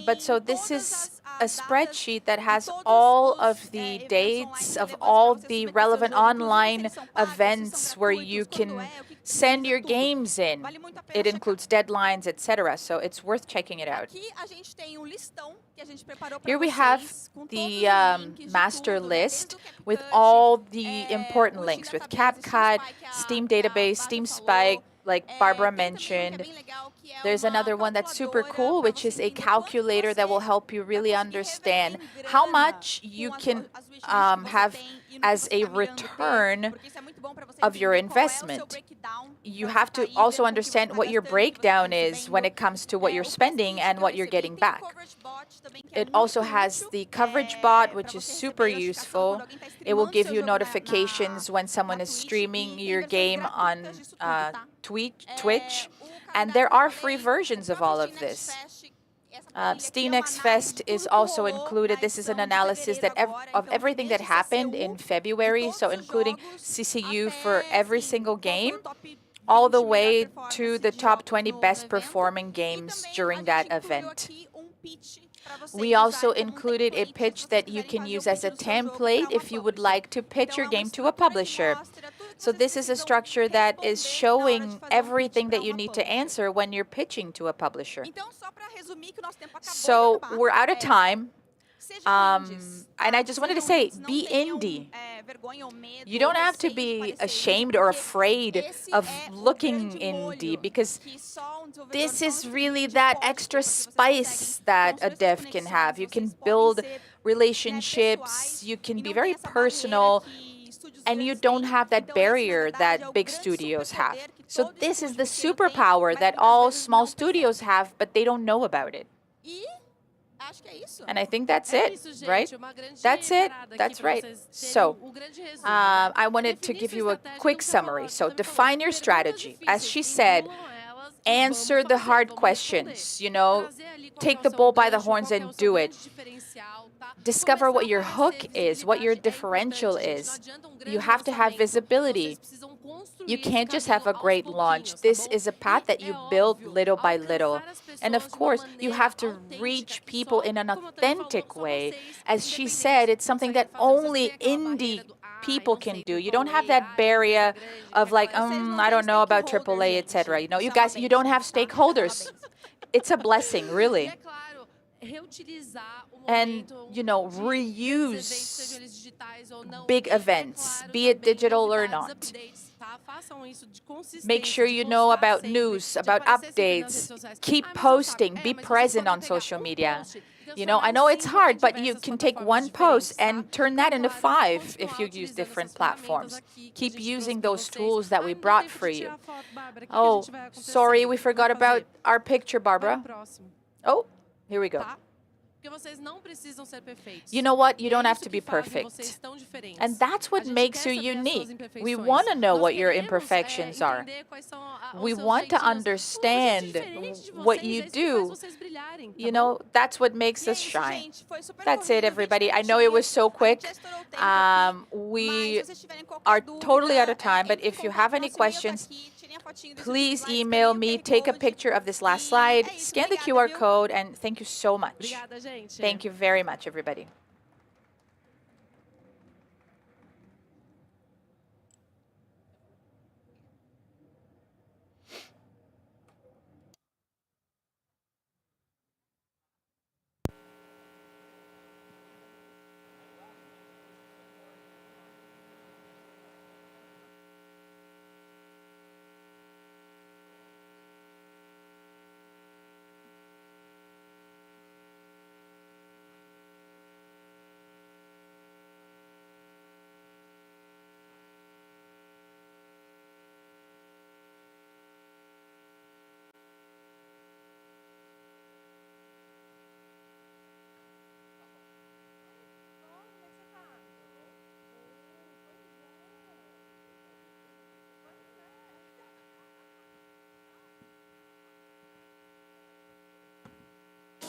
But so this is a spreadsheet that has all of the dates of all the relevant online events where you can send your games in. It includes deadlines, etc. So it's worth checking it out. Here we have the master list with all the important links with CapCut, Steam Database, Steam Spike, like Barbara mentioned. There's another one that's super cool, which is a calculator that will help you really understand how much you can have as a return of your investment. You have to also understand what your breakdown is when it comes to what you're spending and what you're getting back. It also has the coverage bot, which is super useful. It will give you notifications when someone is streaming your game on Twitch. And there are free versions of all of this. Steam Fest is also included. This is an analysis of everything that happened in February, so including CCU for every single game, all the way to the top 20 best performing games during that event. We also included a pitch that you can use as a template if you would like to pitch your game to a publisher. So this is a structure that is showing everything that you need to answer when you're pitching to a publisher. So we're out of time. And I just wanted to say, be indie. You don't have to be ashamed or afraid of looking indie, because this is really that extra spice that a dev can have. You can build relationships, you can be very personal, and you don't have that barrier that big studios have. So this is the superpower that all small studios have, but they don't know about it. And I think that's it, right? That's it. That's right. So I wanted to give you a quick summary. So define your strategy. As she said, answer the hard questions, you know, take the bull by the horns and do it. Discover what your hook is, what your differential is. You have to have visibility. You can't just have a great launch. This is a path that you build little by little. And of course, you have to reach people in an authentic way. As she said, it's something that only indie people can do. You don't have that barrier of like, I don't know about AAA, etc. You know, you guys, you don't have stakeholders. It's a blessing, really. And, you know, reuse big events, be it digital or not. Make sure you know about news, about updates. Keep posting, be present on social media. You know, I know it's hard, but you can take one post and turn that into 5 if you use different platforms. Keep using those tools that we brought for you. Oh, sorry, we forgot about our picture, Barbara. Oh, here we go. You know what? You don't have to be perfect. And that's what makes you unique. We want to know what your imperfections are. We want to understand what you do. You know, that's what makes us shine. That's it, everybody. I know it was so quick. We are totally out of time, but if you have any questions, please email me, take a picture of this last slide, scan the QR code, and thank you so much. Thank you very much, everybody.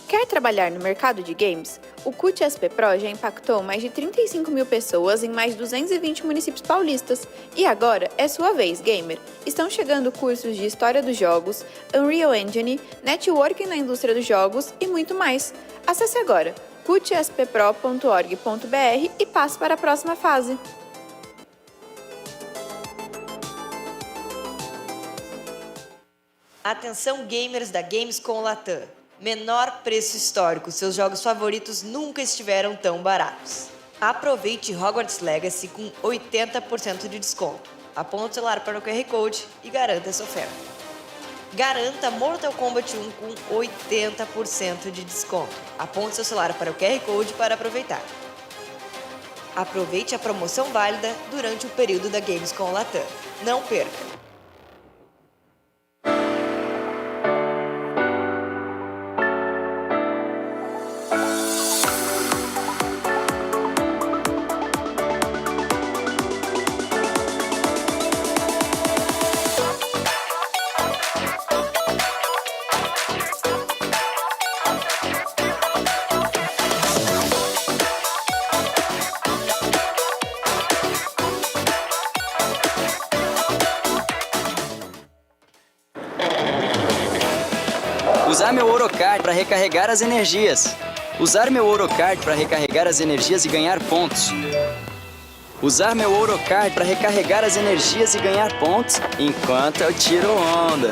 Quer trabalhar no mercado de games? O CUT SP Pro já impactou mais de 35 mil pessoas em mais de 220 municípios paulistas. E agora é sua vez, gamer! Estão chegando cursos de História dos Jogos, Unreal Engine, Networking na indústria dos jogos e muito mais. Acesse agora cutsppro.org.br e passe para a próxima fase. Atenção gamers da Gamescom Latam. Menor preço histórico, seus jogos favoritos nunca estiveram tão baratos. Aproveite Hogwarts Legacy com 80% de desconto. Aponte o celular para o QR Code e garanta essa oferta. Garanta Mortal Kombat 1 com 80% de desconto. Aponte seu celular para o QR Code para aproveitar. Aproveite a promoção válida durante o período da Gamescom Latam. Não perca! Usar meu Orocard para recarregar as energias. Usar meu Orocard para recarregar as energias e ganhar pontos. Usar meu Orocard para recarregar as energias e ganhar pontos enquanto eu tiro onda.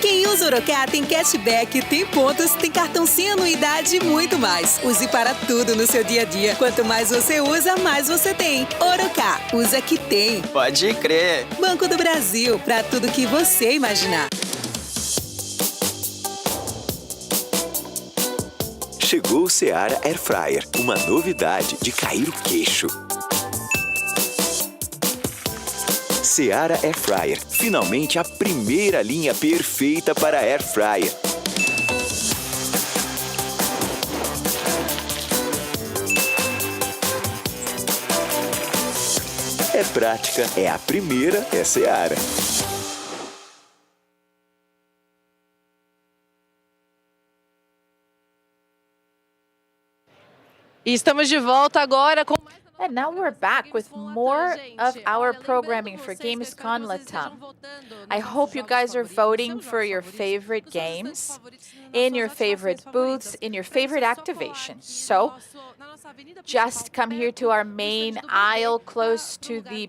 Quem usa Orocá tem cashback, tem pontos, tem cartão sem anuidade e muito mais. Use para tudo no seu dia a dia. Quanto mais você usa, mais você tem. Orocá, usa que tem. Pode crer. Banco do Brasil, para tudo que você imaginar. Chegou o Seara Air Fryer, uma novidade de cair o queixo. Seara Air Fryer, finalmente a primeira linha perfeita para Air Fryer. É prática, é a primeira, é Seara. E estamos de volta agora com mais. And now we're back with more of our programming for Gamescom Latam. I hope you guys are voting for your favorite games, in your favorite booths, in your favorite activations. So just come here to our main aisle close to the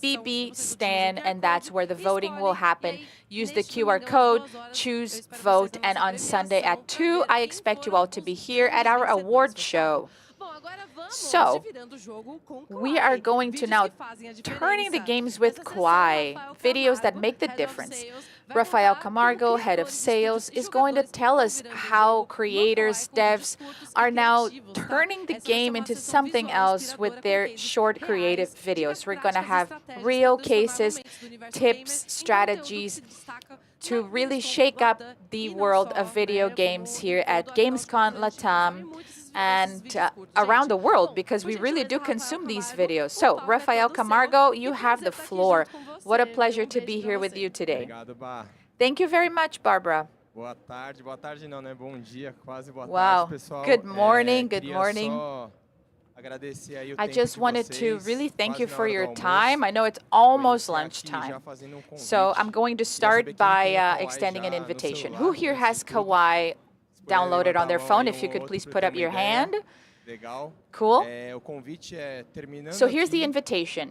BB stand, and that's where the voting will happen. Use the QR code, choose, vote, and on Sunday at 2, I expect you all to be here at our award show. So, we are going to now turning the games with Kawaii, videos that make the difference. Rafael Camargo, head of sales, is going to tell us how creators, devs, are now turning the game into something else with their short creative videos. We're going to have real cases, tips, strategies to really shake up the world of video games here at Gamescom Latam. and around the world, because we really do consume these videos. So, Rafael Camargo, you have the floor. What a pleasure to be here with you today. Thank you very much, Barbara. Boa tarde não, né? Bom dia, quase boa Wow. tarde, pessoal. Good morning, good morning. I I just wanted to really thank you for your time. I know it's almost lunchtime. So I'm going to start by extending an invitation. Who here has Kawaii downloaded on their phone? If you could please put up your hand. Cool. So here's the invitation.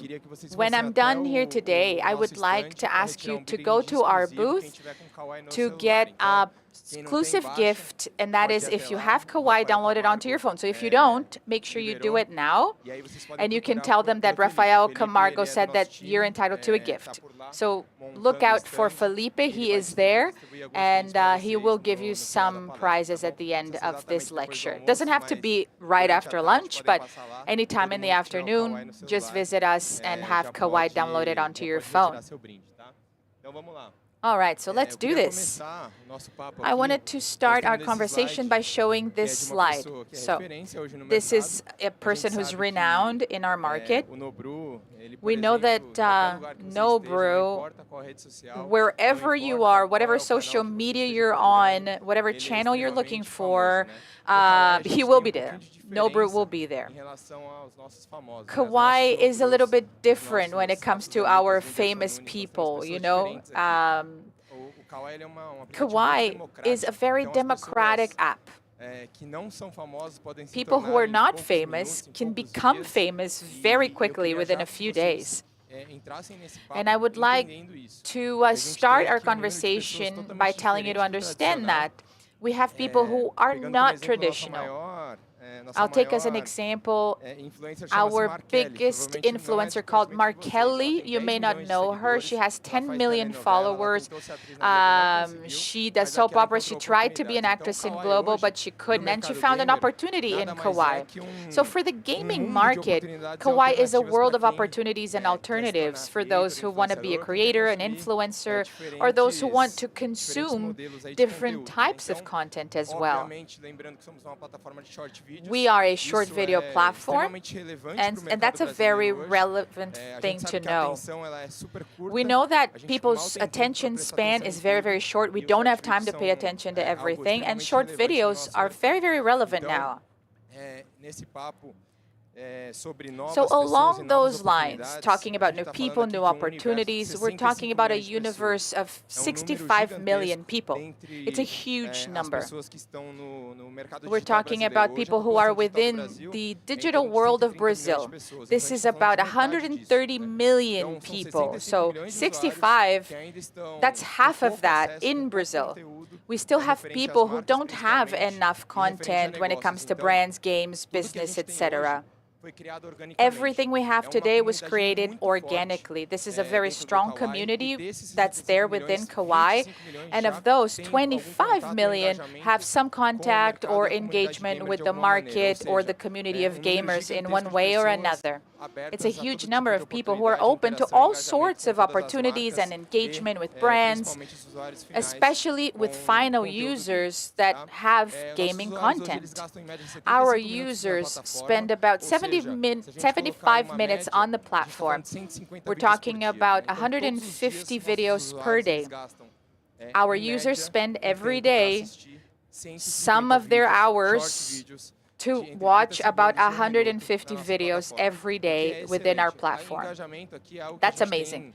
When I'm done here today, I would like to ask you to go to our booth to get a exclusive gift, and that is if you have Kawaii downloaded onto your phone. So if you don't, make sure you do it now, and you can tell them that Rafael Camargo said that you're entitled to a gift. So look out for Felipe, he is there, and he will give you some prizes at the end of this lecture. It doesn't have to be right after lunch, but anytime in the afternoon, just visit us and have Kawaii downloaded onto your phone. All right, so let's do this. I wanted to start our conversation by showing this slide. So this is a person who's renowned in our market. We know that Nobrew, wherever you are, whatever social media you're on, whatever channel you're looking for, he will be there. Nobrew will be there. Kawaii is a little bit different when it comes to our famous people, you know. Kawaii is a very democratic app. People who are not famous can become famous very quickly within a few days. And I would like to start our conversation by telling you to understand that we have people who are not traditional. I'll take as an example our biggest influencer called Markelly. You may not know her. She has 10 million followers. She does soap operas. She tried to be an actress in Global, but she couldn't. And she found an opportunity in Kawaii. So for the gaming market, Kawaii is a world of opportunities and alternatives for those who want to be a creator, an influencer, or those who want to consume different types of content as well. We are a short video platform, and that's a very relevant thing to know. We know that people's attention span is very, very short. We don't have time to pay attention to everything, and short videos are very, very relevant now. So along those lines, talking about new people, new opportunities, we're talking about a universe of 65 million people. It's a huge number. We're talking about people who are within the digital world of Brazil. This is about 130 million people. So 65, that's half of that in Brazil. We still have people who don't have enough content when it comes to brands, games, business, etc. Everything we have today was created organically. This is a very strong community that's there within Kawaii. And of those, 25 million have some contact or engagement with the market or the community of gamers in one way or another. It's a huge number of people who are open to all sorts of opportunities and engagement with brands, especially with final users that have gaming content. Our users spend about 75 minutes on the platform. We're talking about 150 videos per day. Our users spend every day some of their hours to watch about 150 videos every day within our platform. That's amazing.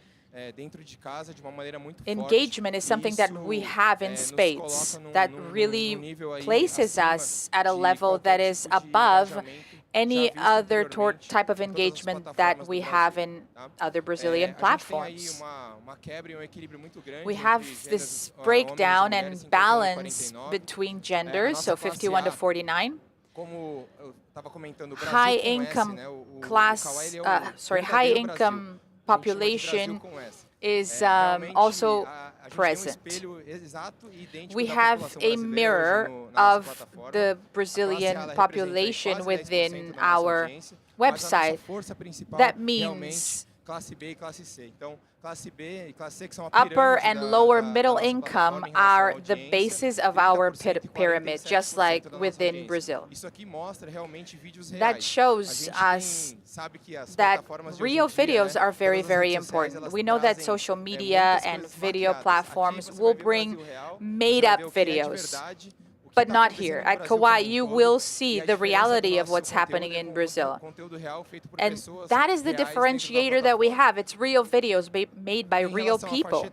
Engagement is something that we have in spades that really places us at a level that is above any other type of engagement that we have in other Brazilian platforms. We have this breakdown and balance between genders, so 51 to 49. High-income high-income population is also present. We have a mirror of the Brazilian population within our website. That means Upper and lower middle income are the basis of our pyramid, just like within Brazil. That shows us that real videos are very, very important. We know that social media and video platforms will bring made-up videos. But not here. At Kawaii, you will see the reality of what's happening in Brazil. And that is the differentiator that we have. It's real videos made by real people.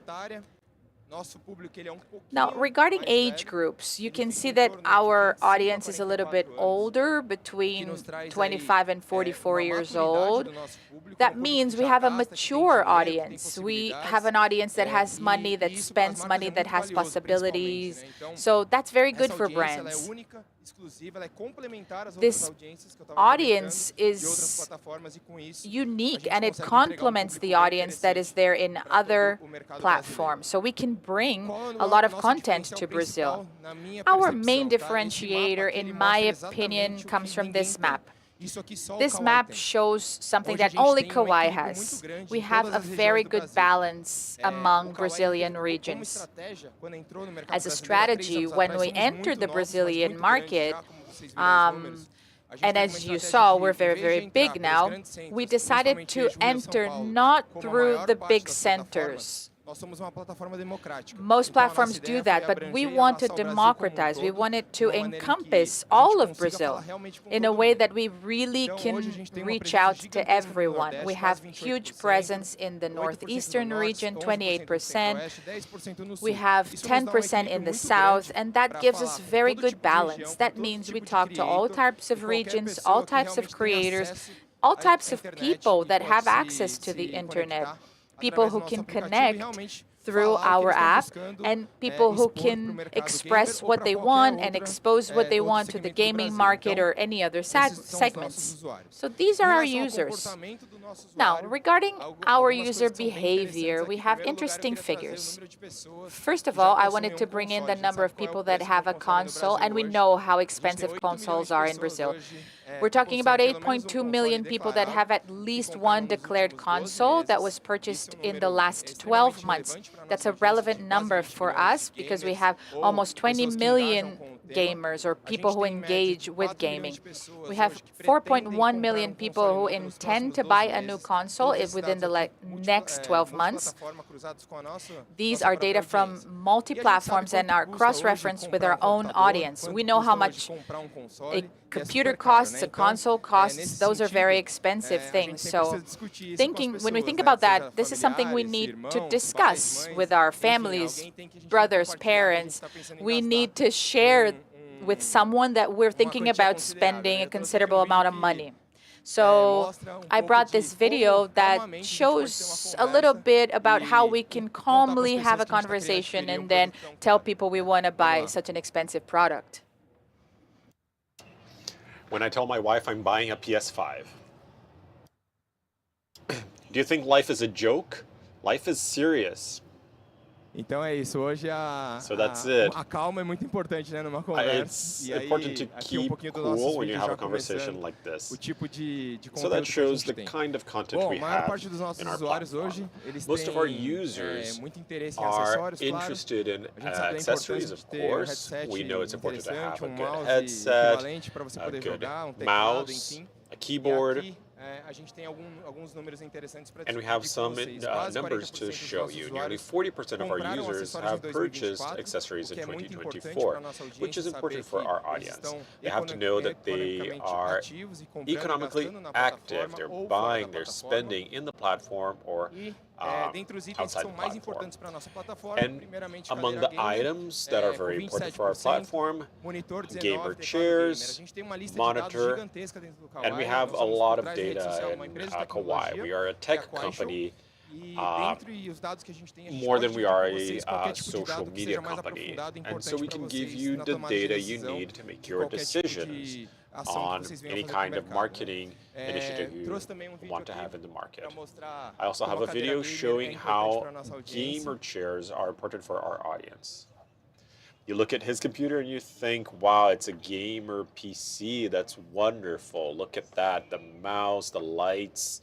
Now, regarding age groups, you can see that our audience is a little bit older, between 25 and 44 years old. That means we have a mature audience. We have an audience that has money, that spends money, that has possibilities. So that's very good for brands. This audience is unique, and it complements the audience that is there in other platforms. So we can bring a lot of content to Brazil. Our main differentiator, in my opinion, comes from this map. This map shows something that only Kawaii has. We have a very good balance among Brazilian regions. As a strategy, when we entered the Brazilian market, and as you saw, we're very, very big now, we decided to enter not through the big centers. Most platforms do that, but we want to democratize. We want it to encompass all of Brazil in a way that we really can reach out to everyone. We have huge presence in the northeastern region, 28%. We have 10% in the south, and that gives us very good balance. That means we talk to all types of regions, all types of creators, all types of people that have access to the internet. People who can connect through our app, and people who can express what they want and expose what they want to the gaming market or any other segments. So these are our users. Now, regarding our user behavior, we have interesting figures. First of all, I wanted to bring in the number of people that have a console, and we know how expensive consoles are in Brazil. We're talking about 8.2 million people that have at least one declared console that was purchased in the last 12 months. That's a relevant number for us because we have almost 20 million gamers or people who engage with gaming. We have 4.1 million people who intend to buy a new console within the next 12 months. These are data from multi-platforms and are cross-referenced with our own audience. We know how much a computer costs, a console costs. Those are very expensive things. So when we think about that, this is something we need to discuss with our families, brothers, parents. We need to share with someone that we're thinking about spending a considerable amount of money. So I brought this video that shows a little bit about how we can calmly have a conversation and then tell people we want to buy such an expensive product. When I tell my wife I'm buying a PS5. Do you think life is a joke? Life is serious. Então é isso. Hoje So that's it. a calma é muito importante, né, numa conversa. It's important to keep cool when you have a conversation like this. So that shows the kind of content we have in our platform. Most of our users are interested in accessories, of course. We know it's important to have a good headset, a good mouse, a keyboard. And we have some numbers to show you. Nearly 40% of our users have purchased accessories in 2024, which is important for our audience. They have to know that they are economically active. They're buying, they're spending in the platform or outside the platform. And among the items that are very important for our platform, gamer chairs, monitor, and we have a lot of data in Kawaii. We are a tech company more than we are a social media company. And so we can give you the data you need to make your decisions on any kind of marketing initiative you want to have in the market. I also have a video showing how gamer chairs are important for our audience. You look at his computer and you think, wow, it's a gamer PC. That's wonderful. Look at that, the mouse, the lights,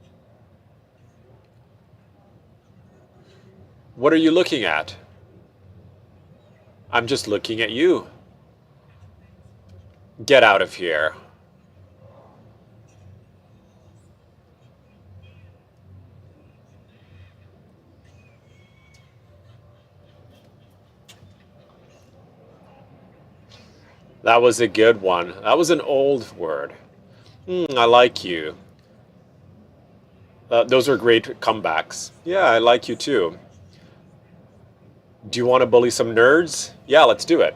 What are you looking at? I'm just looking at you. Get out of here. That was a good one. That was an old word. I like you. Those are great comebacks. Yeah, I like you too. Do you want to bully some nerds? Yeah, let's do it.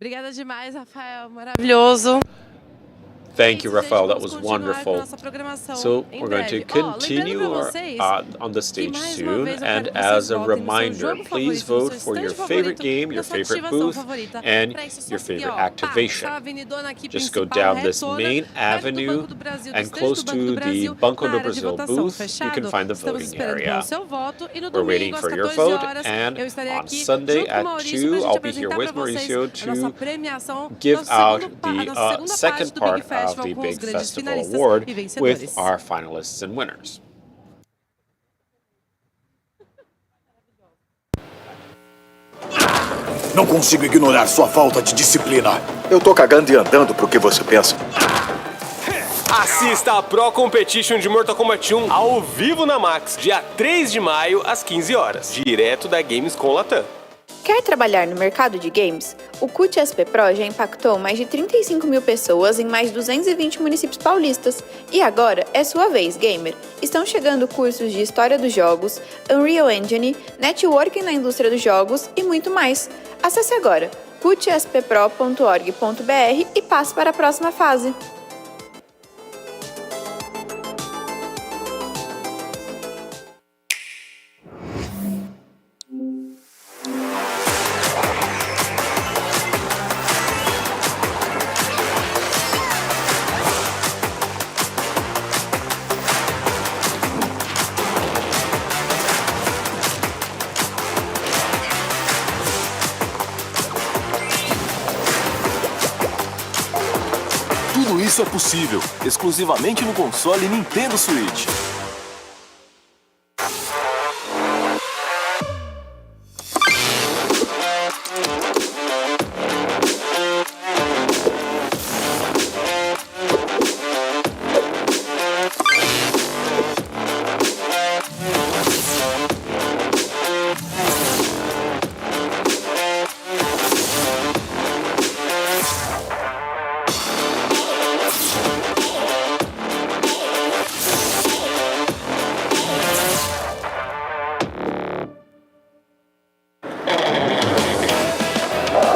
Obrigada demais, Rafael. Maravilhoso. Thank you, Rafael. That was wonderful. So we're going to continue on the stage soon. And as a reminder, please vote for your favorite game, your favorite booth, and your favorite activation. Just go down this main avenue and close to the Banco do Brasil booth, you can find the voting area. We're waiting for your vote, and on Sunday at 2, I'll be here with Mauricio to give out the second part of the Big Festival Award with our finalists and winners. Não consigo ignorar sua falta de disciplina. Eu tô cagando e andando pro que você pensa. Assista a Pro Competition de Mortal Kombat 1 ao vivo na Max, dia 3 de maio, às 15 horas, direto da Gamescom Latam. Quer trabalhar no mercado de games? O CUT SP Pro já impactou mais de 35 mil pessoas em mais de 220 municípios paulistas. E agora é sua vez, gamer! Estão chegando cursos de História dos Jogos, Unreal Engine, Networking na indústria dos jogos e muito mais. Acesse agora cutsppro.org.br e passe para a próxima fase. Tudo isso é possível, exclusivamente no console Nintendo Switch.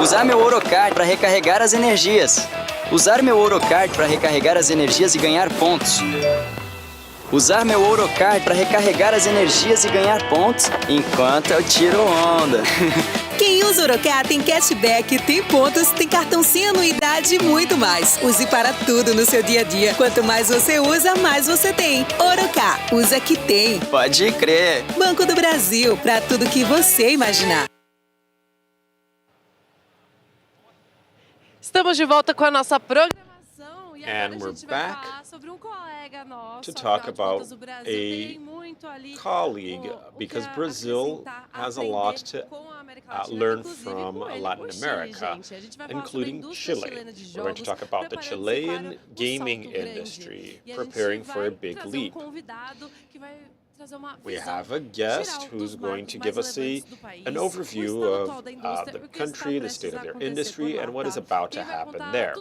Usar meu Orocard para recarregar as energias. Usar meu Orocard para recarregar as energias e ganhar pontos. Usar meu Orocard para recarregar as energias e ganhar pontos enquanto eu tiro onda. Quem usa Orocá tem cashback, tem pontos, tem cartão sem anuidade e muito mais. Use para tudo no seu dia a dia. Quanto mais você usa, mais você tem. Orocá, usa que tem. Pode crer. Banco do Brasil, para tudo que você imaginar. Estamos de volta com a nossa programação e agora And a we're gente vai back falar sobre colega nosso, to talk afinal de about contas, o Brasil a tem muito ali colleague, because Brazil has a lot to learn from Latin America, including Chile. We're going to talk about the Chilean gaming industry preparing for a big leap. We have a guest who's going to give us an overview of the country, the state of their industry, and what is about to happen there.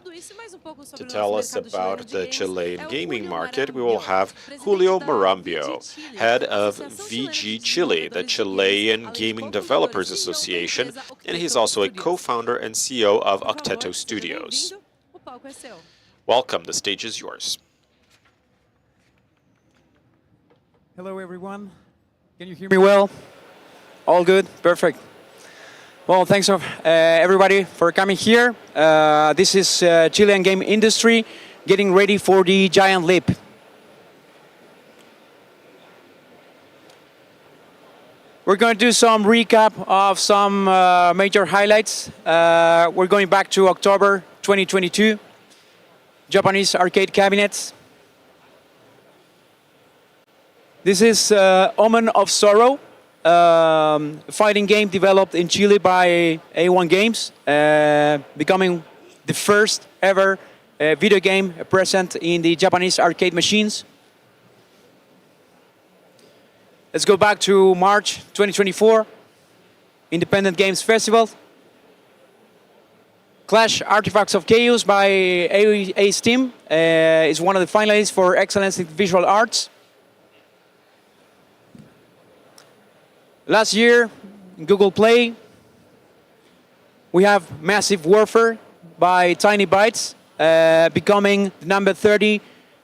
To tell us about the Chilean gaming market, we will have Julio Marambio, head of Vig Chile, the Chilean Gaming Developers Association, and he's also a co-founder and CEO of Octeto Studios. Welcome, the stage is yours. Hello, everyone. Can you hear me well? All good? Perfect. Well, thanks everybody for coming here. This is Chilean game industry getting ready for the giant leap. We're going to do some recap of some major highlights. We're going back to October 2022. Japanese arcade cabinets. This is Omen of Sorrow, fighting game developed in Chile by A1 Games, becoming the first ever video game present in the Japanese arcade machines. Let's go back to March 2024, Independent Games Festival. Clash Artifacts of Chaos by AOA's team is one of the finalists for Excellence in Visual Arts. Last year, in Google Play, we have Massive Warfare by Tiny Bytes, becoming the number 30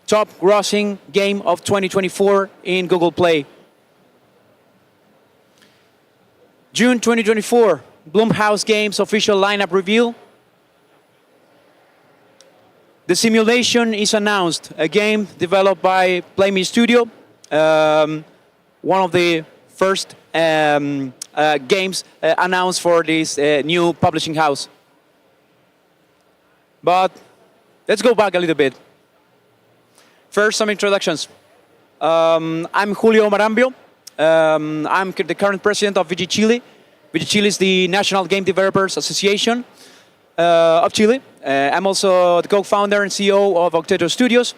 top grossing game of 2024 in Google Play. June 2024, Blumhouse Games official lineup reveal. The Simulation is announced, a game developed by Play Me Studio, one of the first games announced for this new publishing house. But let's go back a little bit. First, some introductions. I'm Julio Marambio. I'm the current president of Vig Chile. Vig Chile is the National Game Developers Association of Chile. I'm also the co-founder and CEO of Octeto Studios.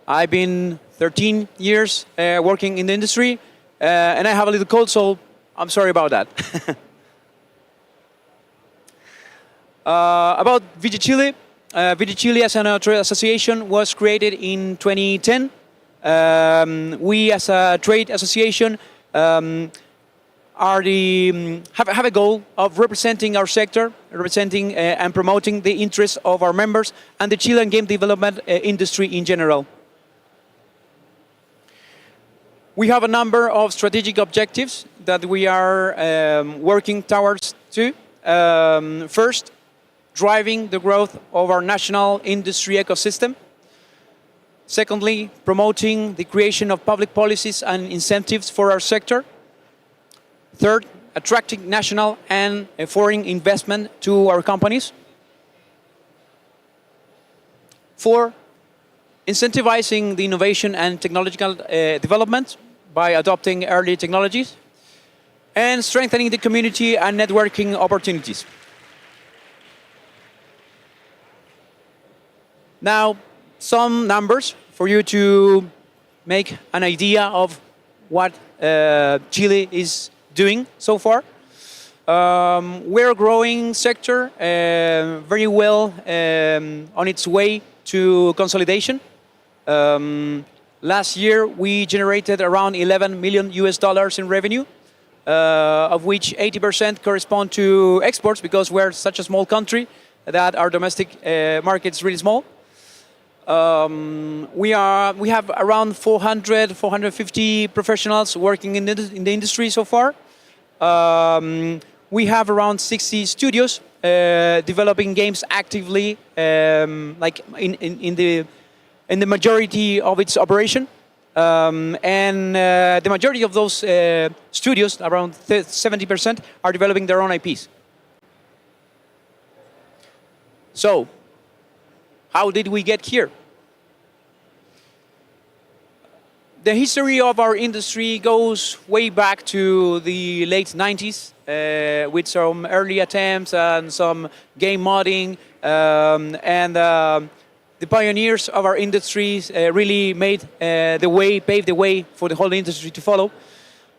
I've been 13 years working in the industry, and I have a little cold, so I'm sorry about that. About Vig Chile. Vig Chile as an trade association was created in 2010. We as a trade association have a goal of representing our sector, representing and promoting the interests of our members and the Chilean game development industry in general. We have a number of strategic objectives that we are working towards to. First, driving the growth of our national industry ecosystem. Secondly, promoting the creation of public policies and incentives for our sector. Third, attracting national and foreign investment to our companies. Four, incentivizing the innovation and technological development by adopting early technologies. And strengthening the community and networking opportunities. Now, some numbers for you to make an idea of what Chile is doing so far. We're a growing sector, very well on its way to consolidation. Last year, we generated around $11 million in revenue, of which 80% correspond to exports because we're such a small country that our domestic market is really small. We have around 450 professionals working in the industry so far. We have around 60 studios developing games actively, like in the majority of its operation. And the majority of those studios, around 70%, are developing their own IPs. So, how did we get here? The history of our industry goes way back to the late 90s, with some early attempts and some game modding, and the pioneers of our industries really paved the way for the whole industry to follow.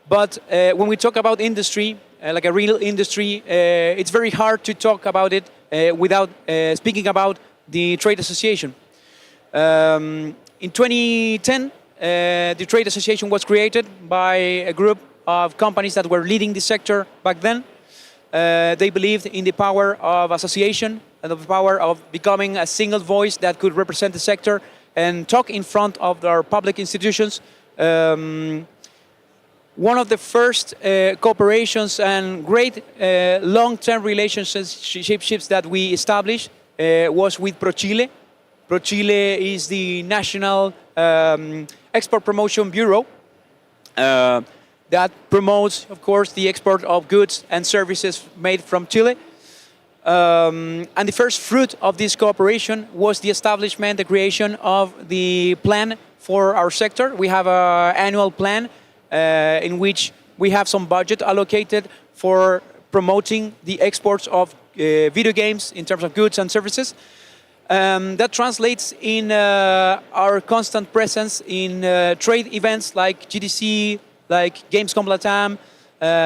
But when we talk about industry, like a real industry, it's very hard to talk about it without speaking about the trade association. In 2010, the trade association was created by a group of companies that were leading the sector back then. They believed in the power of association and the power of becoming a single voice that could represent the sector and talk in front of our public institutions. One of the first cooperations and great long-term relationships that we established was with ProChile. ProChile is the National Export Promotion Bureau that promotes, of course, the export of goods and services made from Chile. And the first fruit of this cooperation was the establishment, the creation of the plan for our sector. We have an annual plan in which we have some budget allocated for promoting the exports of video games in terms of goods and services. That translates in our constant presence in trade events like GDC, like Gamescom Latam,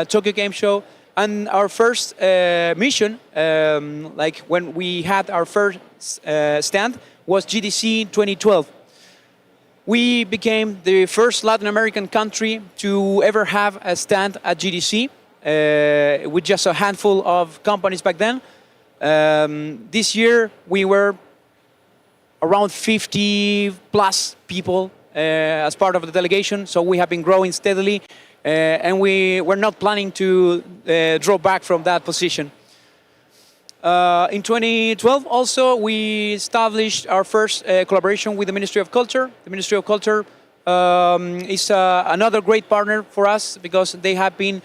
Tokyo Game Show, and our first mission, like when we had our first stand, was GDC 2012. We became the first Latin American country to ever have a stand at GDC, with just a handful of companies back then. This year, we were around 50 plus people as part of the delegation, so we have been growing steadily, and we're not planning to draw back from that position. In 2012 also, we established our first collaboration with the Ministry of Culture. The Ministry of Culture is another great partner for us because they have been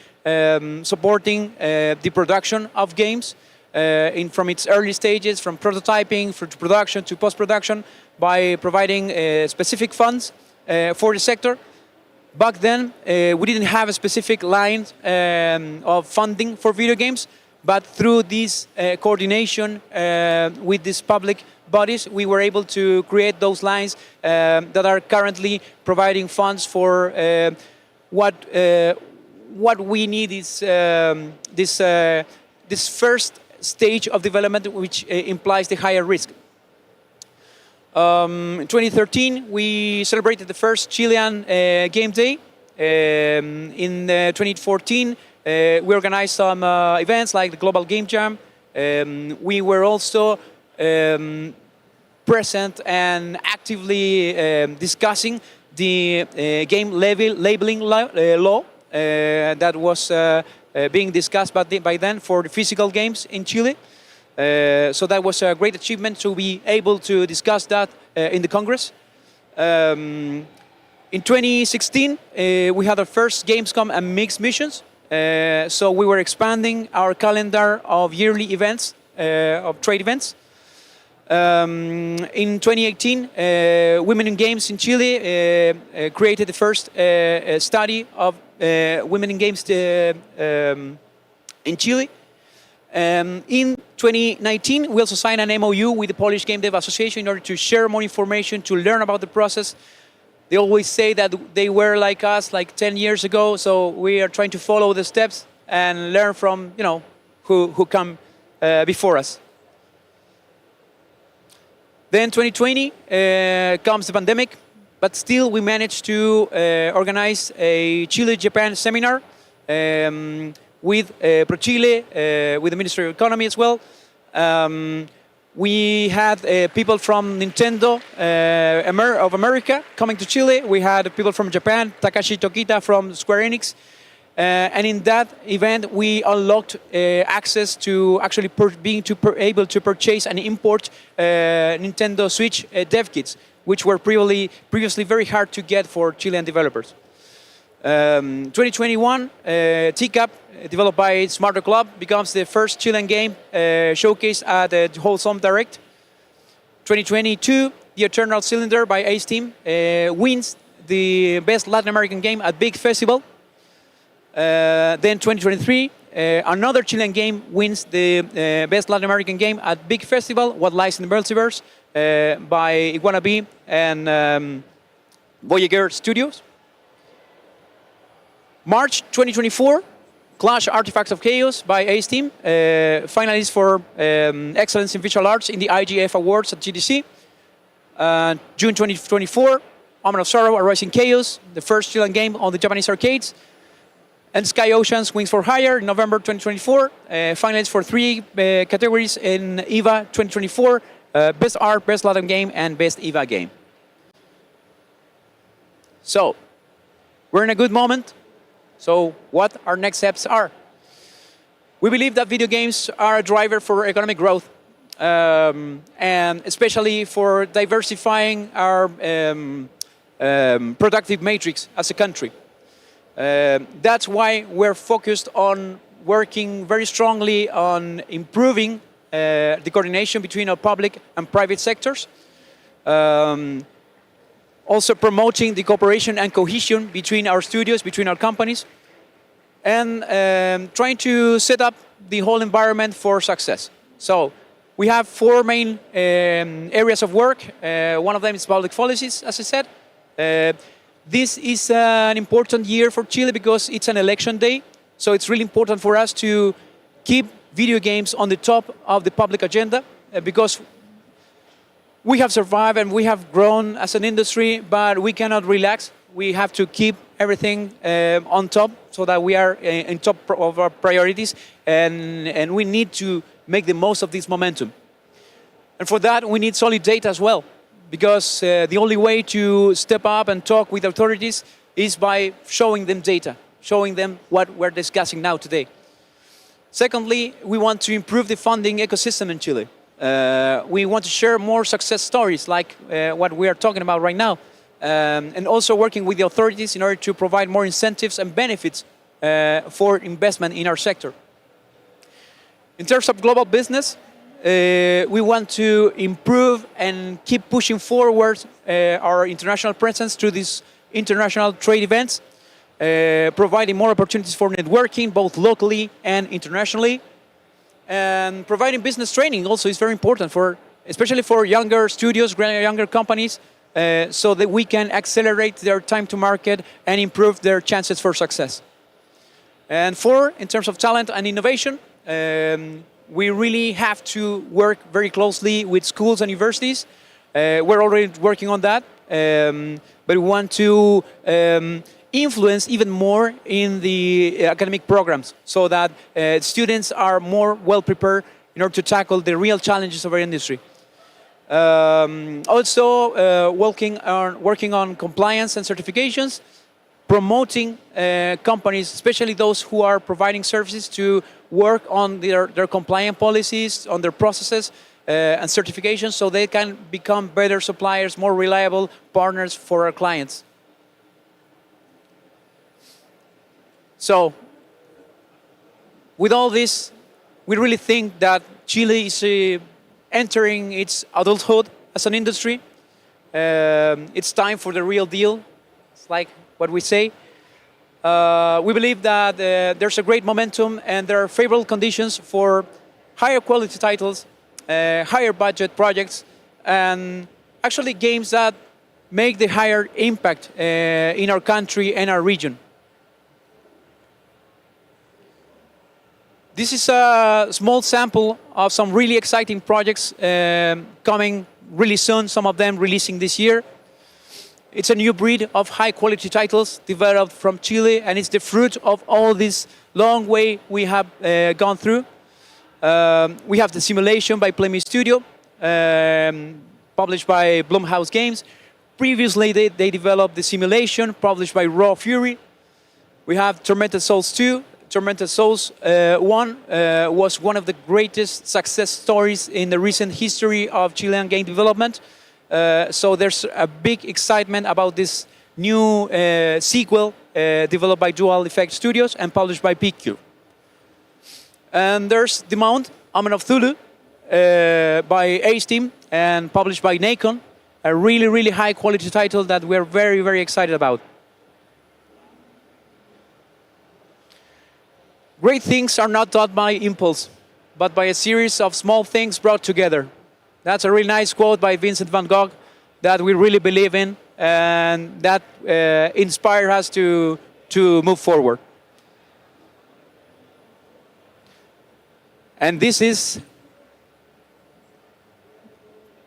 supporting the production of games from its early stages, from prototyping to production to post-production, by providing specific funds for the sector. Back then, we didn't have a specific line of funding for video games, but through this coordination with these public bodies, we were able to create those lines that are currently providing funds for what we need is this first stage of development, which implies the higher risk. In 2013, we celebrated the first Chilean game day. In 2014, we organized some events like the Global Game Jam. We were also present and actively discussing the game labeling law that was being discussed by then for the physical games in Chile. So that was a great achievement to be able to discuss that in the Congress. In 2016, we had our first Gamescom and mixed missions. So we were expanding our calendar of yearly events, of trade events. In 2018, Women in Games in Chile created the first study of women in games in Chile. In 2019, we also signed an MOU with the Polish Game Dev Association in order to share more information, to learn about the process. They always say that they were like us, like 10 years ago, so we are trying to follow the steps and learn from, who come before us. Then 2020 comes the pandemic, but still we managed to organize a Chile-Japan seminar with ProChile, with the Ministry of Economy as well. We had people from Nintendo of America coming to Chile. We had people from Japan, Takashi Tokita from Square Enix. And in that event, we unlocked access to actually able to purchase and import Nintendo Switch dev kits, which were previously very hard to get for Chilean developers. 2021, TCAP, developed by Smarter Club, becomes the first Chilean game showcased at the Wholesome Direct. 2022, The Eternal Cylinder by Ace Team wins the Best Latin American Game at Big Festival. Then 2023, another Chilean game wins the Best Latin American Game at Big Festival, What Lies in the Multiverse, by Iguana B and Voyager Studios. March 2024, Clash Artifacts of Chaos by Ace Team, finalist for Excellence in Visual Arts in the IGF Awards at GDC. June 2024, Omen of Sorrow, A Rising Chaos, the first Chilean game on the Japanese arcades. And Sky Ocean's Wings for Hire in November 2024, finalists for 3 categories in EVA 2024, Best Art, Best Latin Game, and Best EVA Game. So, we're in a good moment. So, what our next steps are? We believe that video games are a driver for economic growth, and especially for diversifying our productive matrix as a country. That's why we're focused on working very strongly on improving the coordination between our public and private sectors. Also promoting the cooperation and cohesion between our studios, between our companies, and trying to set up the whole environment for success. So we have 4 main areas of work. One of them is public policies, as I said. This is an important year for Chile because it's an election day. So it's really important for us to keep video games on the top of the public agenda because we have survived and we have grown as an industry, but we cannot relax. We have to keep everything on top so that we are in top of our priorities, and we need to make the most of this momentum. And for that, we need solid data as well, because the only way to step up and talk with authorities is by showing them data, showing them what we're discussing now today. Secondly, we want to improve the funding ecosystem in Chile. We want to share more success stories like what we are talking about right now, and also working with the authorities in order to provide more incentives and benefits for investment in our sector. In terms of global business, we want to improve and keep pushing forward our international presence through this international trade events, providing more opportunities for networking, both locally and internationally. And providing business training also is very important, especially for younger studios, younger companies, so that we can accelerate their time to market and improve their chances for success. And 4, in terms of talent and innovation, we really have to work very closely with schools and universities. We're already working on that, but we want to influence even more in the academic programs so that students are more well prepared in order to tackle the real challenges of our industry. Also, working on compliance and certifications, promoting companies, especially those who are providing services, to work on their compliant policies, on their processes and certifications, so they can become better suppliers, more reliable partners for our clients. So, with all this, we really think that Chile is entering its adulthood as an industry. It's time for the real deal. It's like what we say. We believe that there's a great momentum and there are favorable conditions for higher quality titles, higher budget projects, and actually games that make the higher impact in our country and our region. This is a small sample of some really exciting projects coming really soon, some of them releasing this year. It's a new breed of high-quality titles developed from Chile, and it's the fruit of all this long way we have gone through. We have the Simulation by Play Me Studio, published by Blumhouse Games. Previously, they developed the Simulation, published by Raw Fury. We have Tormented Souls 2. Tormented Souls 1 was one of the greatest success stories in the recent history of Chilean game development. So there's a big excitement about this new sequel developed by Dual Effect Studios and published by PQ. And there's The Mount, Omen of Thulu, by Ace Team and published by Nacon, a really, really high quality title that we're very, very excited about. Great things are not done by impulse, but by a series of small things brought together. That's a really nice quote by Vincent van Gogh that we really believe in, and that inspires us to move forward. And this is,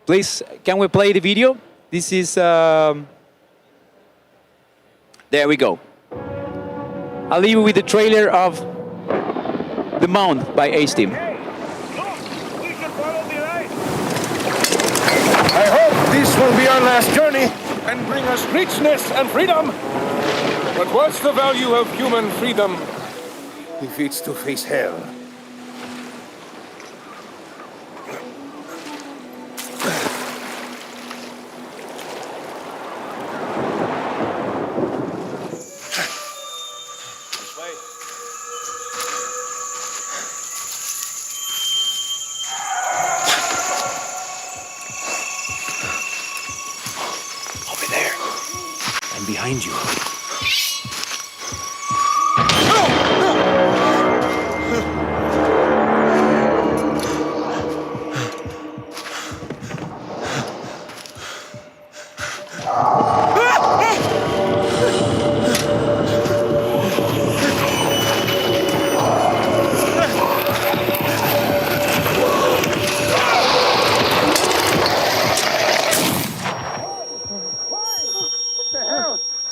please, can we play the video? This is, there we go. I'll leave you with the trailer of The Mount by Ace Team. I hope this will be our last journey and bring us richness and freedom. But what's the value of human freedom if it's to face hell? Behind you.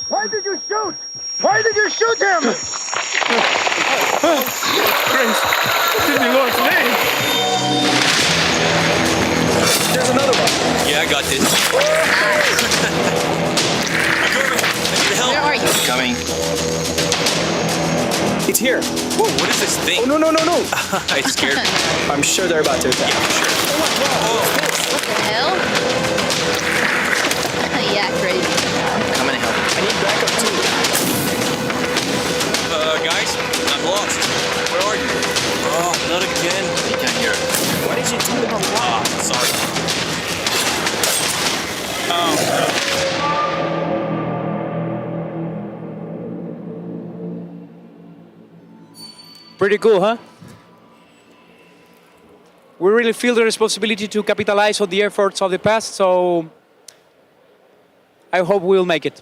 Why did you shoot? Why did you shoot him? Christ, what's in the Lord's name? There's another one. Yeah, I got this. I need help. Where are you? Coming. It's here. Whoa, what is this thing? Oh, no. I scared me. I'm sure they're about to attack. Yeah, for sure. What the hell? Yeah, crazy. I'm coming to help. I need backup too. Guys, I'm lost. Where are you? Oh, not again. I can't hear it. What did you do with the wall? Sorry. Pretty cool, huh? We really feel the responsibility to capitalize on the efforts of the past, so I hope we'll make it.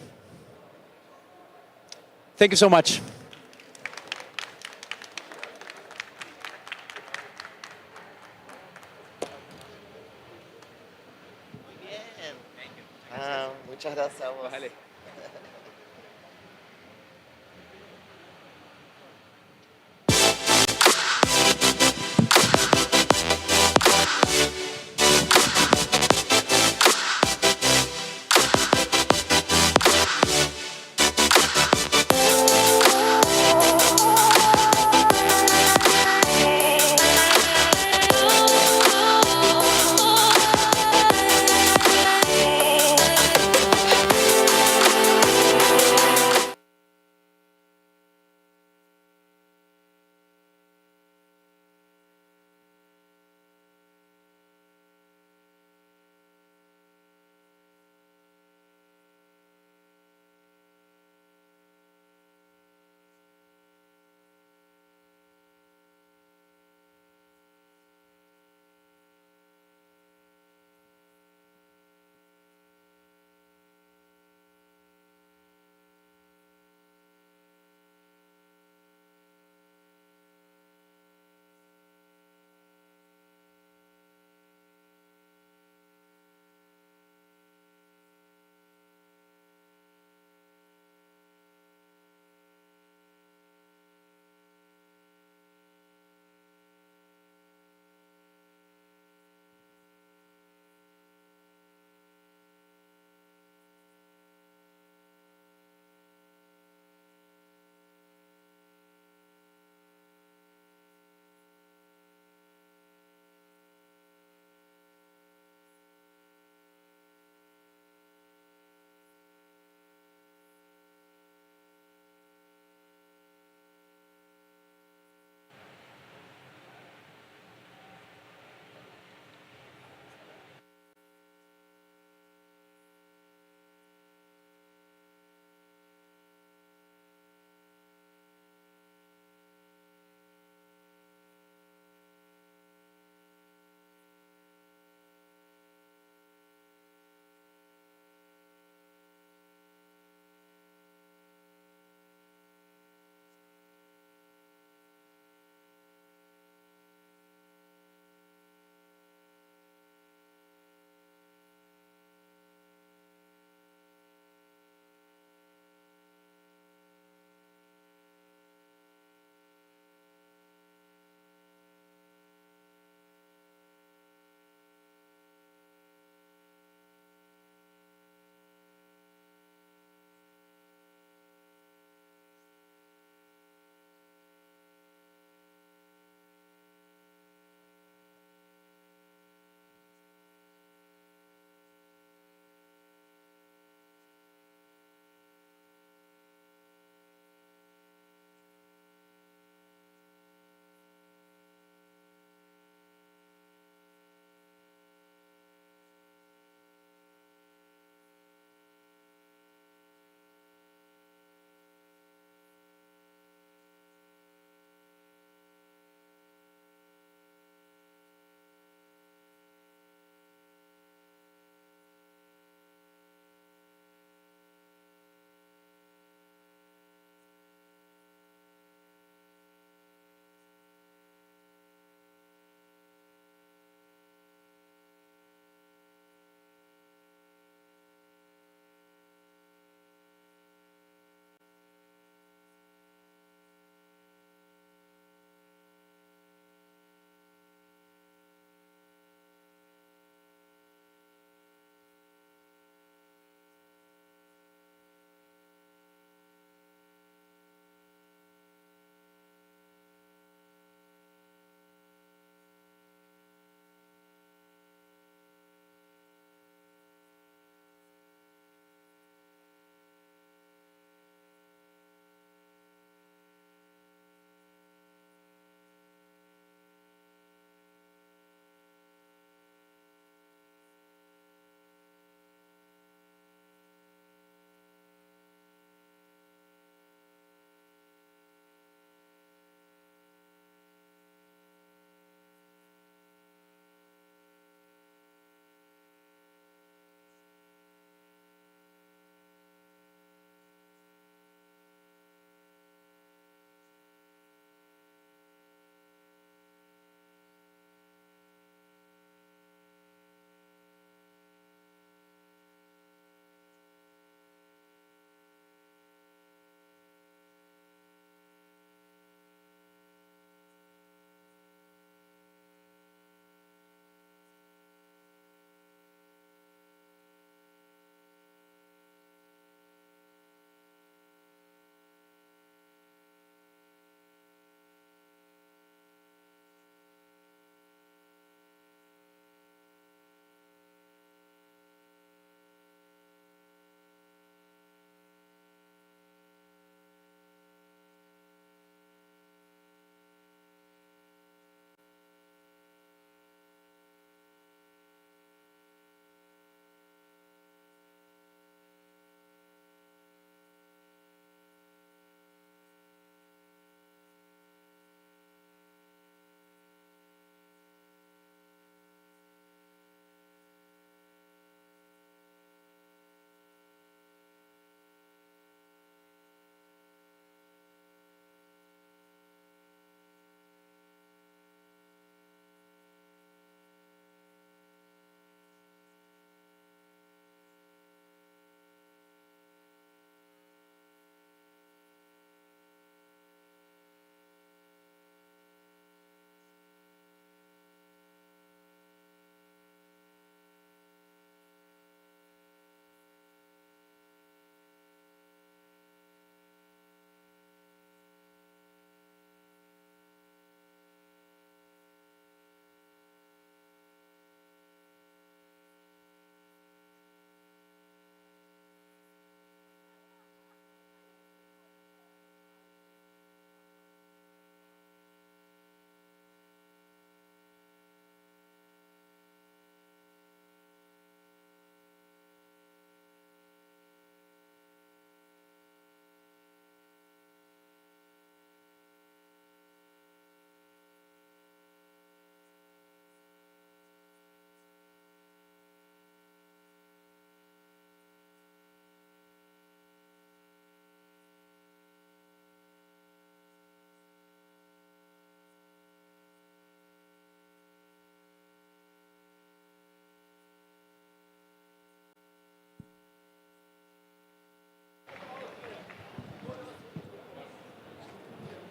Thank you so much. Muchas gracias a vos. Vale.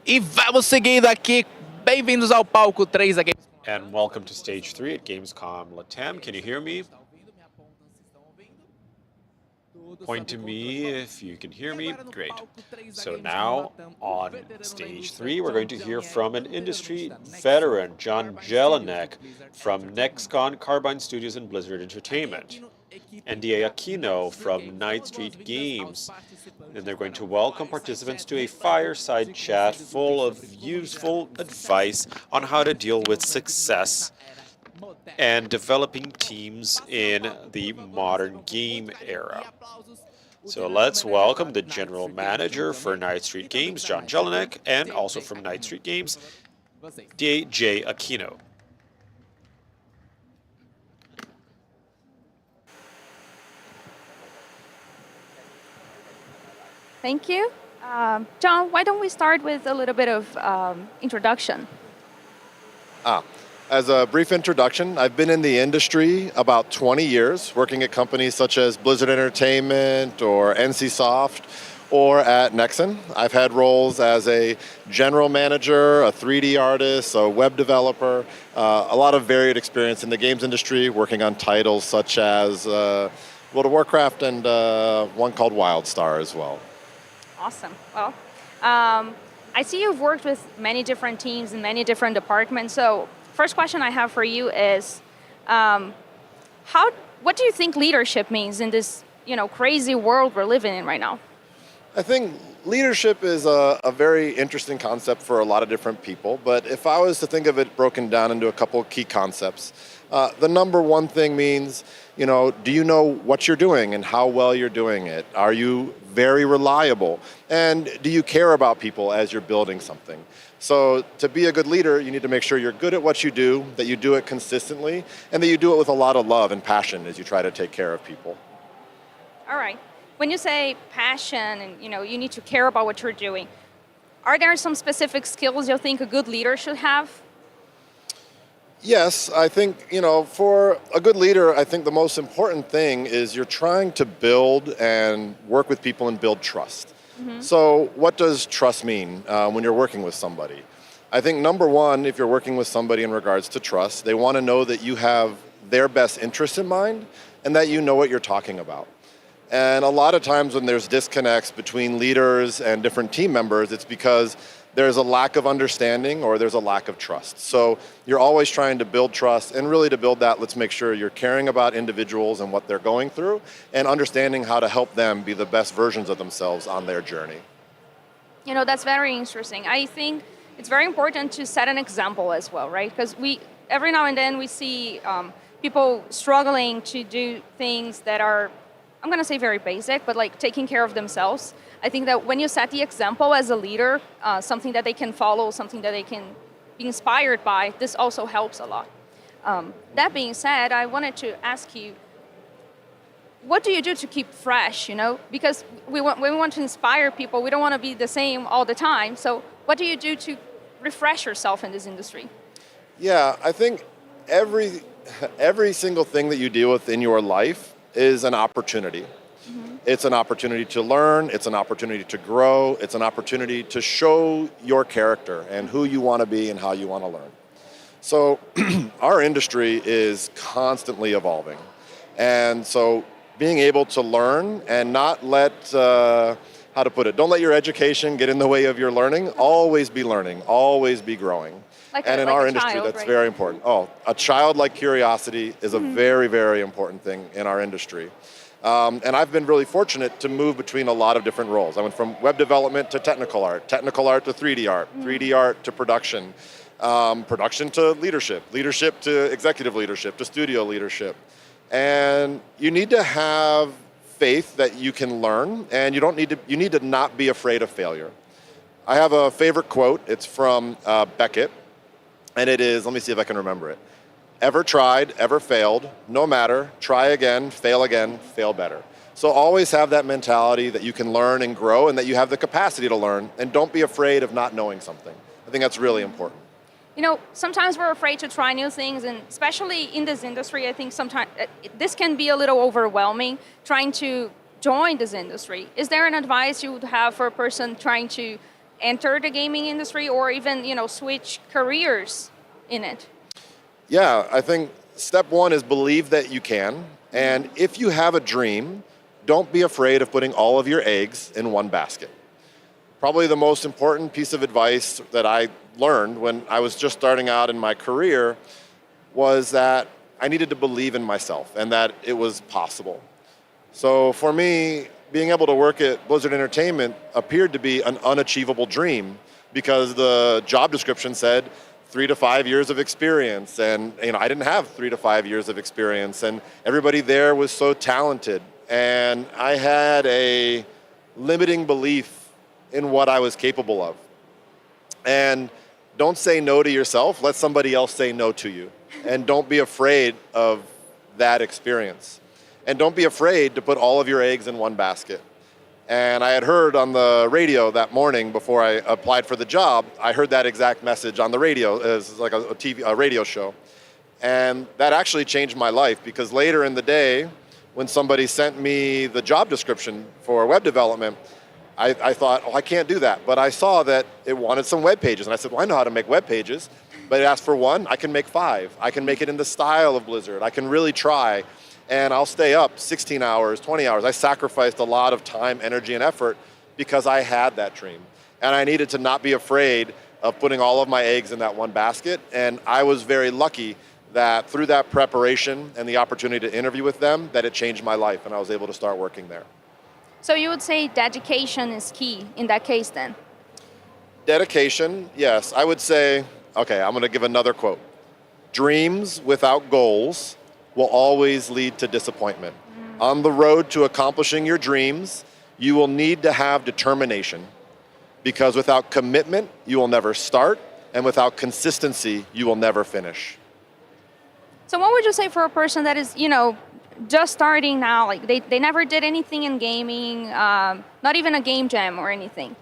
E vamos seguindo aqui. Bem-vindos ao palco 3 da Gamescom. And welcome to stage 3 at Gamescom Latam. Can you hear me? Point to me if you can hear me. Great. So now on stage 3, we're going to hear from an industry veteran, John Jelinek from Nexcon, Carbine Studios, and Blizzard Entertainment. NDA Aquino from Night Street Games. And they're going to welcome participants to a fireside chat full of useful advice on how to deal with success and developing teams in the modern game era. So let's welcome the general manager for Night Street Games, John Jelinek, and also from Night Street Games, DJ Aquino. Thank you. John, why don't we start with a little bit of introduction? As a brief introduction, I've been in the industry about 20 years, working at companies such as Blizzard Entertainment or NCSoft or at Nexon. I've had roles as a general manager, a 3D artist, a web developer, a lot of varied experience in the games industry, working on titles such as World of Warcraft and one called WildStar as well. Awesome. Well, I see you've worked with many different teams in many different departments. So first question I have for you is, what do you think leadership means in this, crazy world we're living in right now? I think leadership is a very interesting concept for a lot of different people, but if I was to think of it broken down into a couple of key concepts, the number one thing means, do you know what you're doing and how well you're doing it? Are you very reliable? And do you care about people as you're building something? So to be a good leader, you need to make sure you're good at what you do, that you do it consistently, and that you do it with a lot of love and passion as you try to take care of people. All right. When you say passion and you need to care about what you're doing, are there some specific skills you think a good leader should have? Yes, I think, for a good leader, I think the most important thing is you're trying to build and work with people and build trust. Mm-hmm. So what does trust mean when you're working with somebody? I think number one, if you're working with somebody in regards to trust, they want to know that you have their best interests in mind and that you know what you're talking about. And a lot of times when there's disconnects between leaders and different team members, it's because there's a lack of understanding or there's a lack of trust. So you're always trying to build trust, and really to build that, let's make sure you're caring about individuals and what they're going through and understanding how to help them be the best versions of themselves on their journey. That's very interesting. I think it's very important to set an example as well, right? Because every now and then we see people struggling to do things that are, I'm going to say very basic, but like taking care of themselves. I think that when you set the example as a leader, something that they can follow, something that they can be inspired by, this also helps a lot. That being said, I wanted to ask you, what do you do to keep fresh, Because we want to inspire people, we don't want to be the same all the time. So what do you do to refresh yourself in this industry? Yeah, I think every single thing that you deal with in your life is an opportunity. Mm-hmm. It's an opportunity to learn, it's an opportunity to grow, it's an opportunity to show your character and who you want to be and how you want to learn. So our industry is constantly evolving. And so being able to learn and not let, don't let your education get in the way of your learning, always be learning, always be growing. And in our industry, that's very important. A childlike curiosity is a very, very important thing in our industry. And I've been really fortunate to move between a lot of different roles. I went from web development to technical art to 3D art, 3D art to production, production to leadership, leadership to executive leadership, to studio leadership. And you need to have faith that you can learn, and you need to not be afraid of failure. I have a favorite quote. It's from Beckett, and it is, let me see if I can remember it. Ever tried, ever failed, no matter, try again, fail better. So always have that mentality that you can learn and grow and that you have the capacity to learn, and don't be afraid of not knowing something. I think that's really important. Sometimes we're afraid to try new things, and especially in this industry, I think sometimes this can be a little overwhelming trying to join this industry. Is there an advice you would have for a person trying to enter the gaming industry or even, switch careers in it? Yeah, I think step one is believe that you can. And if you have a dream, don't be afraid of putting all of your eggs in one basket. Probably the most important piece of advice that I learned when I was just starting out in my career was that I needed to believe in myself and that it was possible. So for me, being able to work at Blizzard Entertainment appeared to be an unachievable dream because the job description said 3 to 5 years of experience, and I didn't have 3 to 5 years of experience, and everybody there was so talented, and I had a limiting belief in what I was capable of. And don't say no to yourself, let somebody else say no to you. And don't be afraid of that experience. And don't be afraid to put all of your eggs in one basket. And I had heard on the radio that morning before I applied for the job, I heard that exact message on the radio, as like a radio show. And that actually changed my life because later in the day, when somebody sent me the job description for web development, I thought, I can't do that. But I saw that it wanted some web pages. And I said, well, I know how to make web pages. But it asked for 1, I can make 5. I can make it in the style of Blizzard. I can really try. And I'll stay up 16 hours, 20 hours. I sacrificed a lot of time, energy, and effort because I had that dream. And I needed to not be afraid of putting all of my eggs in that one basket. And I was very lucky that through that preparation and the opportunity to interview with them, that it changed my life and I was able to start working there. So you would say dedication is key in that case then? Dedication, yes. I would say, okay, I'm going to give another quote. Dreams without goals will always lead to disappointment. On the road to accomplishing your dreams, you will need to have determination because without commitment, you will never start, and without consistency, you will never finish. So what would you say for a person that is, just starting now, like they never did anything in gaming, not even a game jam or anything?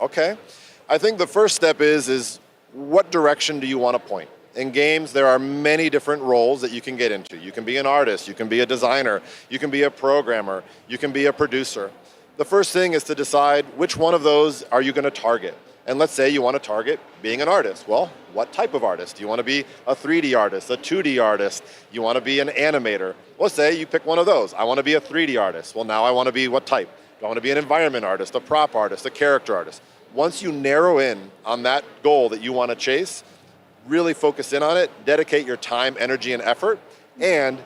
Okay. I think the first step is what direction do you want to point? In games, there are many different roles that you can get into. You can be an artist, you can be a designer, you can be a programmer, you can be a producer. The first thing is to decide which one of those are you going to target. And let's say you want to target being an artist. Well, what type of artist? Do you want to be a 3D artist, a 2D artist? You want to be an animator? Let's say you pick one of those. I want to be a 3D artist. Well, now I want to be what type? Do I want to be an environment artist, a prop artist, a character artist? Once you narrow in on that goal that you want to chase, really focus in on it, dedicate your time, energy, and effort, and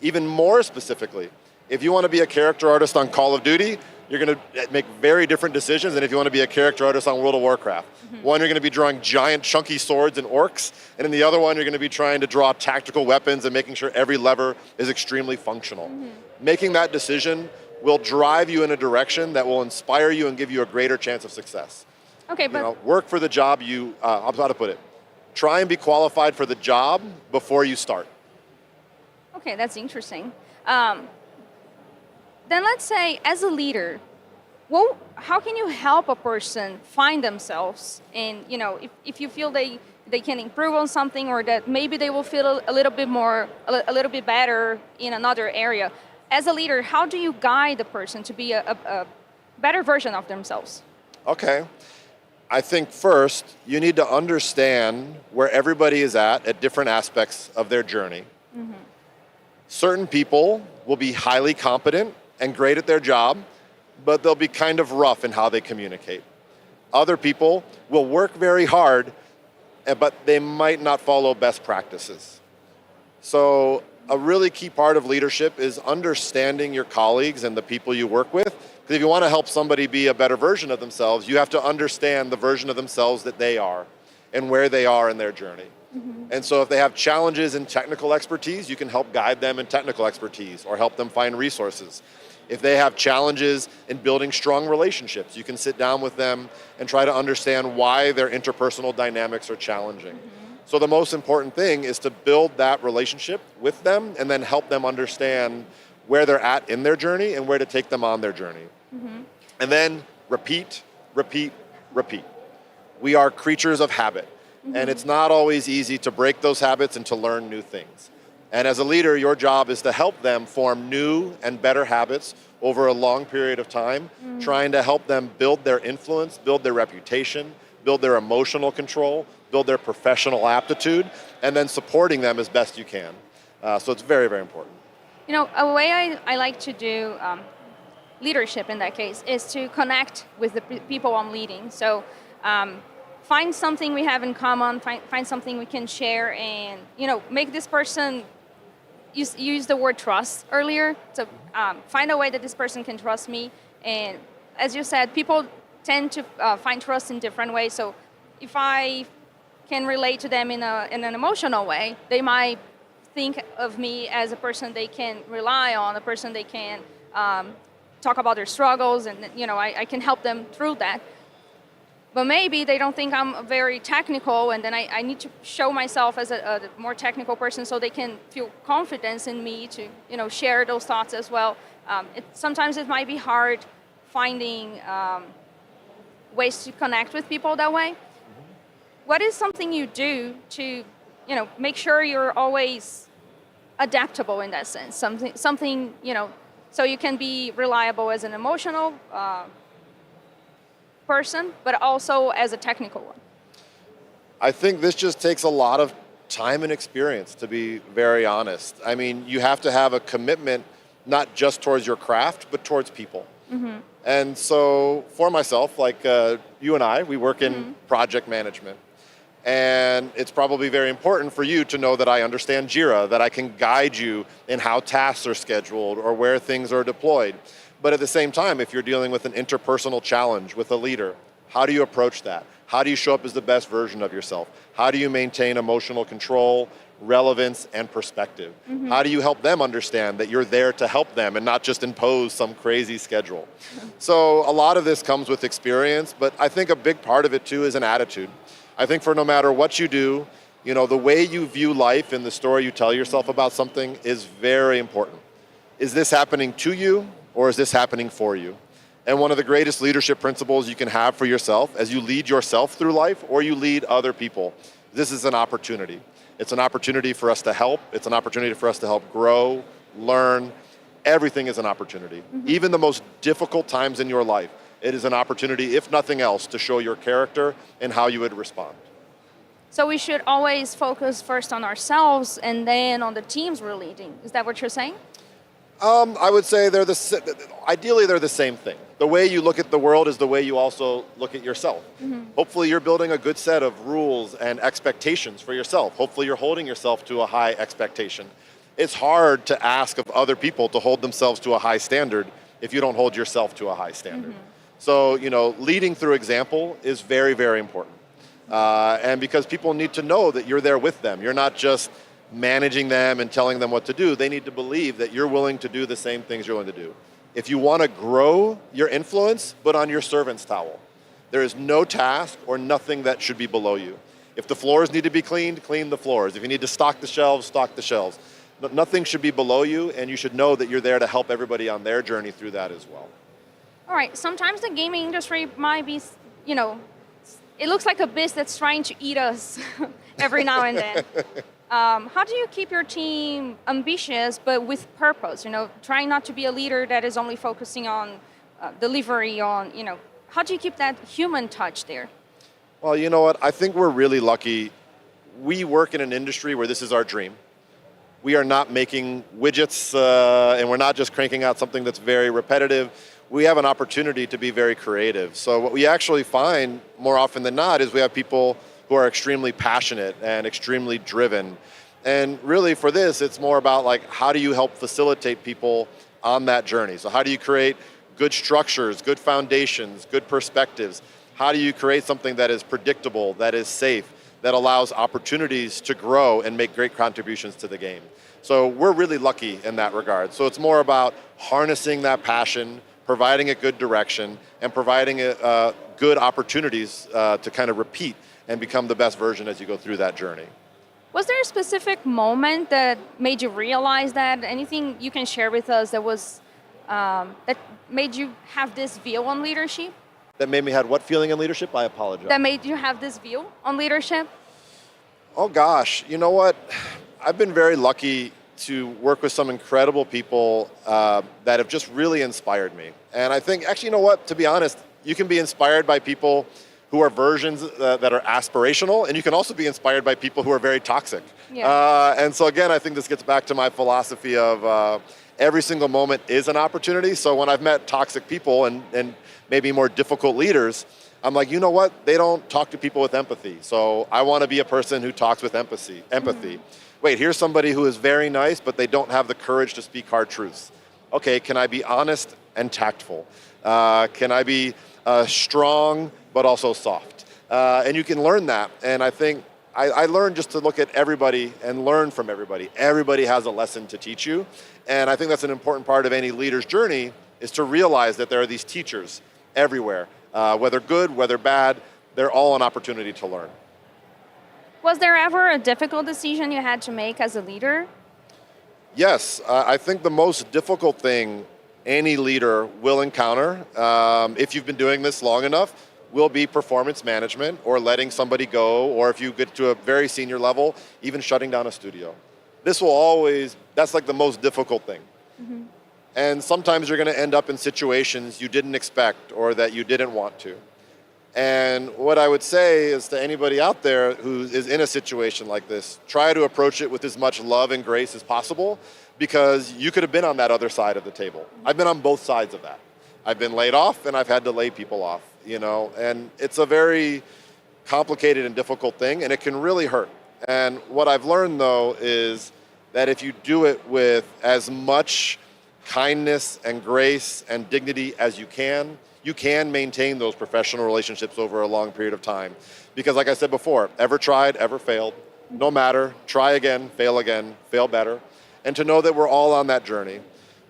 even more specifically, if you want to be a character artist on Call of Duty, you're going to make very different decisions than if you want to be a character artist on World of Warcraft. One, you're going to be drawing giant chunky swords and orcs, and in the other one, you're going to be trying to draw tactical weapons and making sure every lever is extremely functional. Making that decision will drive you in a direction that will inspire you and give you a greater chance of success. Okay, but work for the job how to put it. Try and be qualified for the job before you start. Okay, that's interesting. Then let's say, as a leader, how can you help a person find themselves? And if you feel they can improve on something, or that maybe they will feel a little bit better in another area. As a leader, how do you guide the person to be a better version of themselves? Okay. I think first, you need to understand where everybody is at different aspects of their journey. Certain people will be highly competent and great at their job, but they'll be kind of rough in how they communicate. Other people will work very hard, but they might not follow best practices. So a really key part of leadership is understanding your colleagues and the people you work with. Because if you want to help somebody be a better version of themselves, you have to understand the version of themselves that they are and where they are in their journey. And so if they have challenges in technical expertise, you can help guide them in technical expertise or help them find resources. If they have challenges in building strong relationships, you can sit down with them and try to understand why their interpersonal dynamics are challenging. So the most important thing is to build that relationship with them and then help them understand where they're at in their journey and where to take them on their journey. And then repeat, repeat, repeat. We are creatures of habit. And it's not always easy to break those habits and to learn new things. And as a leader, your job is to help them form new and better habits over a long period of time, trying to help them build their influence, build their reputation, build their emotional control, build their professional aptitude, and then supporting them as best you can. So it's very, very important. You know, a way I like to do leadership in that case is to connect with the people I'm leading. So find something we have in common, find something we can share, and, you know, make this person, use the word trust earlier. So find a way that this person can trust me. And as you said, people tend to find trust in different ways. So if I can relate to them in an emotional way, they might think of me as a person they can rely on, a person they can talk about their struggles, and, you know, I can help them through that. But maybe they don't think I'm very technical, and then I need to show myself as a more technical person so they can feel confidence in me to, you know, share those thoughts as well. Sometimes it might be hard finding ways to connect with people that way. What is something you do to, you know, make sure you're always adaptable in that sense? Something, you know, so you can be reliable as an emotional person, but also as a technical one. I think this just takes a lot of time and experience, to be very honest. I mean, you have to have a commitment, not just towards your craft, but towards people. Mm-hmm. And so for myself, like you and I, we work in project management. And it's probably very important for you to know that I understand Jira, that I can guide you in how tasks are scheduled or where things are deployed. But at the same time, if you're dealing with an interpersonal challenge with a leader, how do you approach that? How do you show up as the best version of yourself? How do you maintain emotional control, relevance, and perspective? Mhm. How do you help them understand that you're there to help them and not just impose some crazy schedule? So a lot of this comes with experience, but I think a big part of it too is an attitude. I think for no matter what you do, you know, the way you view life and the story you tell yourself about something is very important. Is this happening to you, or is this happening for you? And one of the greatest leadership principles you can have for yourself as you lead yourself through life or you lead other people, this is an opportunity. It's an opportunity for us to help. It's an opportunity for us to help grow, learn. Everything is an opportunity. Even the most difficult times in your life, it is an opportunity, if nothing else, to show your character and how you would respond. So we should always focus first on ourselves and then on the teams we're leading. Is that what you're saying? I would say ideally they're the same thing. The way you look at the world is the way you also look at yourself. Hopefully you're building a good set of rules and expectations for yourself. Hopefully you're holding yourself to a high expectation. It's hard to ask of other people to hold themselves to a high standard if you don't hold yourself to a high standard. So, you know, leading through example is very, very important. And because people need to know that you're there with them. You're not just managing them and telling them what to do. They need to believe that you're willing to do the same things you're willing to do. If you want to grow your influence, put on your servant's towel. There is no task or nothing that should be below you. If the floors need to be cleaned, clean the floors. If you need to stock the shelves, stock the shelves. Nothing should be below you, and you should know that you're there to help everybody on their journey through that as well. All right, sometimes the gaming industry might be, you know, it looks like a beast that's trying to eat us every now and then. How do you keep your team ambitious but with purpose? You know, trying not to be a leader that is only focusing on delivery, on, you know, how do you keep that human touch there? Well, you know what? I think we're really lucky. We work in an industry where this is our dream. We are not making widgets and we're not just cranking out something that's very repetitive. We have an opportunity to be very creative. So what we actually find more often than not is we have people who are extremely passionate and extremely driven. And really for this, it's more about like, how do you help facilitate people on that journey? So how do you create good structures, good foundations, good perspectives? How do you create something that is predictable, that is safe, that allows opportunities to grow and make great contributions to the game? So we're really lucky in that regard. So it's more about harnessing that passion, providing a good direction, and providing good opportunities to kind of repeat and become the best version as you go through that journey. Was there a specific moment that made you realize that? Anything you can share with us that was that made you have this view on leadership? That made me have what feeling in leadership? I apologize. That made you have this view on leadership? Oh gosh, you know what? I've been very lucky to work with some incredible people that have just really inspired me. And I think, actually, you know what, to be honest, you can be inspired by people who are versions that are aspirational, and you can also be inspired by people who are very toxic. Yeah. And so again, I think this gets back to my philosophy of every single moment is an opportunity. So when I've met toxic people and maybe more difficult leaders, I'm like, you know what? They don't talk to people with empathy. So I want to be a person who talks with empathy. Wait, here's somebody who is very nice, but they don't have the courage to speak hard truths. Okay, can I be honest and tactful? Can I be strong, but also soft? And you can learn that. And I think I learned just to look at everybody and learn from everybody. Everybody has a lesson to teach you. And I think that's an important part of any leader's journey, is to realize that there are these teachers everywhere. Whether good, whether bad, they're all an opportunity to learn. Was there ever a difficult decision you had to make as a leader? Yes, I think the most difficult thing any leader will encounter, if you've been doing this long enough, will be performance management or letting somebody go, or if you get to a very senior level, even shutting down a studio. This will always, that's like the most difficult thing. Mm-hmm. And sometimes you're going to end up in situations you didn't expect or that you didn't want to. And what I would say is to anybody out there who is in a situation like this, try to approach it with as much love and grace as possible, because you could have been on that other side of the table. I've been on both sides of that. I've been laid off and I've had to lay people off, you know, and it's a very complicated and difficult thing, and it can really hurt. And what I've learned, though, is that if you do it with as much kindness and grace and dignity as you can maintain those professional relationships over a long period of time. Because like I said before, ever tried, ever failed, no matter, try again, fail better. And to know that we're all on that journey.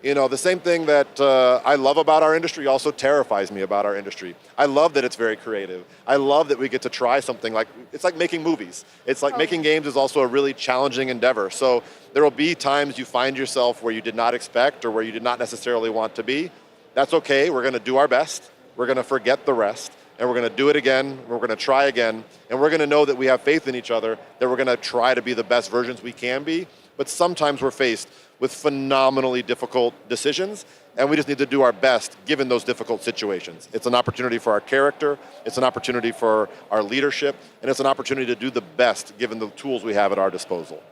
You know, the same thing that I love about our industry also terrifies me about our industry. I love that it's very creative. I love that we get to try something like, it's like making movies. It's like making games is also a really challenging endeavor. So there will be times you find yourself where you did not expect or where you did not necessarily want to be. That's okay, we're gonna do our best. We're gonna forget the rest, and we're gonna do it again, we're gonna try again, and we're gonna know that we have faith in each other, that we're gonna try to be the best versions we can be, but sometimes we're faced with phenomenally difficult decisions, and we just need to do our best given those difficult situations. It's an opportunity for our character, it's an opportunity for our leadership, and it's an opportunity to do the best given the tools we have at our disposal.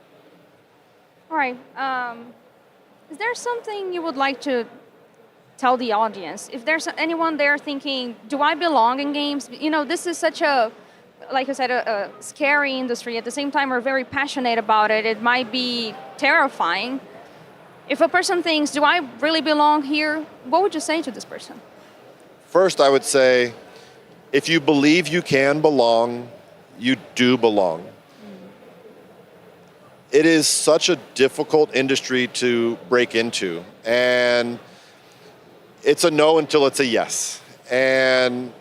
All right. Is there something you would like to tell the audience? If there's anyone there thinking, do I belong in games? You know, this is such a, like I said, a scary industry. At the same time, we're very passionate about it. It might be terrifying. If a person thinks, do I really belong here? What would you say to this person? First, I would say, if you believe you can belong, you do belong. It is such a difficult industry to break into, and it's a no until it's a yes. And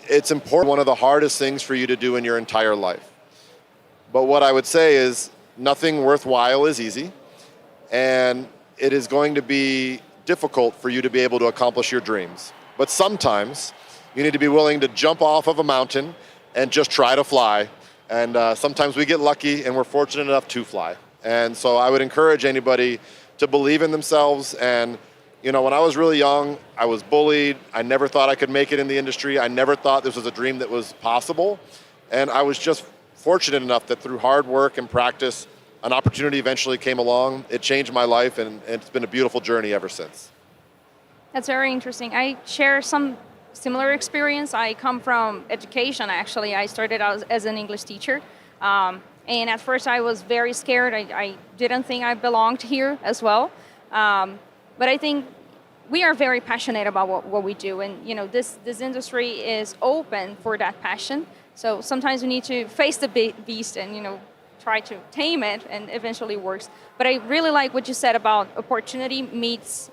it's important, one of the hardest things for you to do in your entire life. But what I would say is nothing worthwhile is easy, and it is going to be difficult for you to be able to accomplish your dreams. But sometimes you need to be willing to jump off of a mountain and just try to fly. And sometimes we get lucky and we're fortunate enough to fly. And so I would encourage anybody to believe in themselves. And you know, when I was really young, I was bullied. I never thought I could make it in the industry. I never thought this was a dream that was possible. And I was just fortunate enough that through hard work and practice, an opportunity eventually came along. It changed my life, and it's been a beautiful journey ever since. That's very interesting. I share some similar experience. I come from education, actually. I started out as an English teacher. And at first I was very scared. I didn't think I belonged here as well. But I think we are very passionate about what we do. And you know, this industry is open for that passion. So sometimes we need to face the beast and, you know, try to tame it, and eventually works. But I really like what you said about opportunity meets,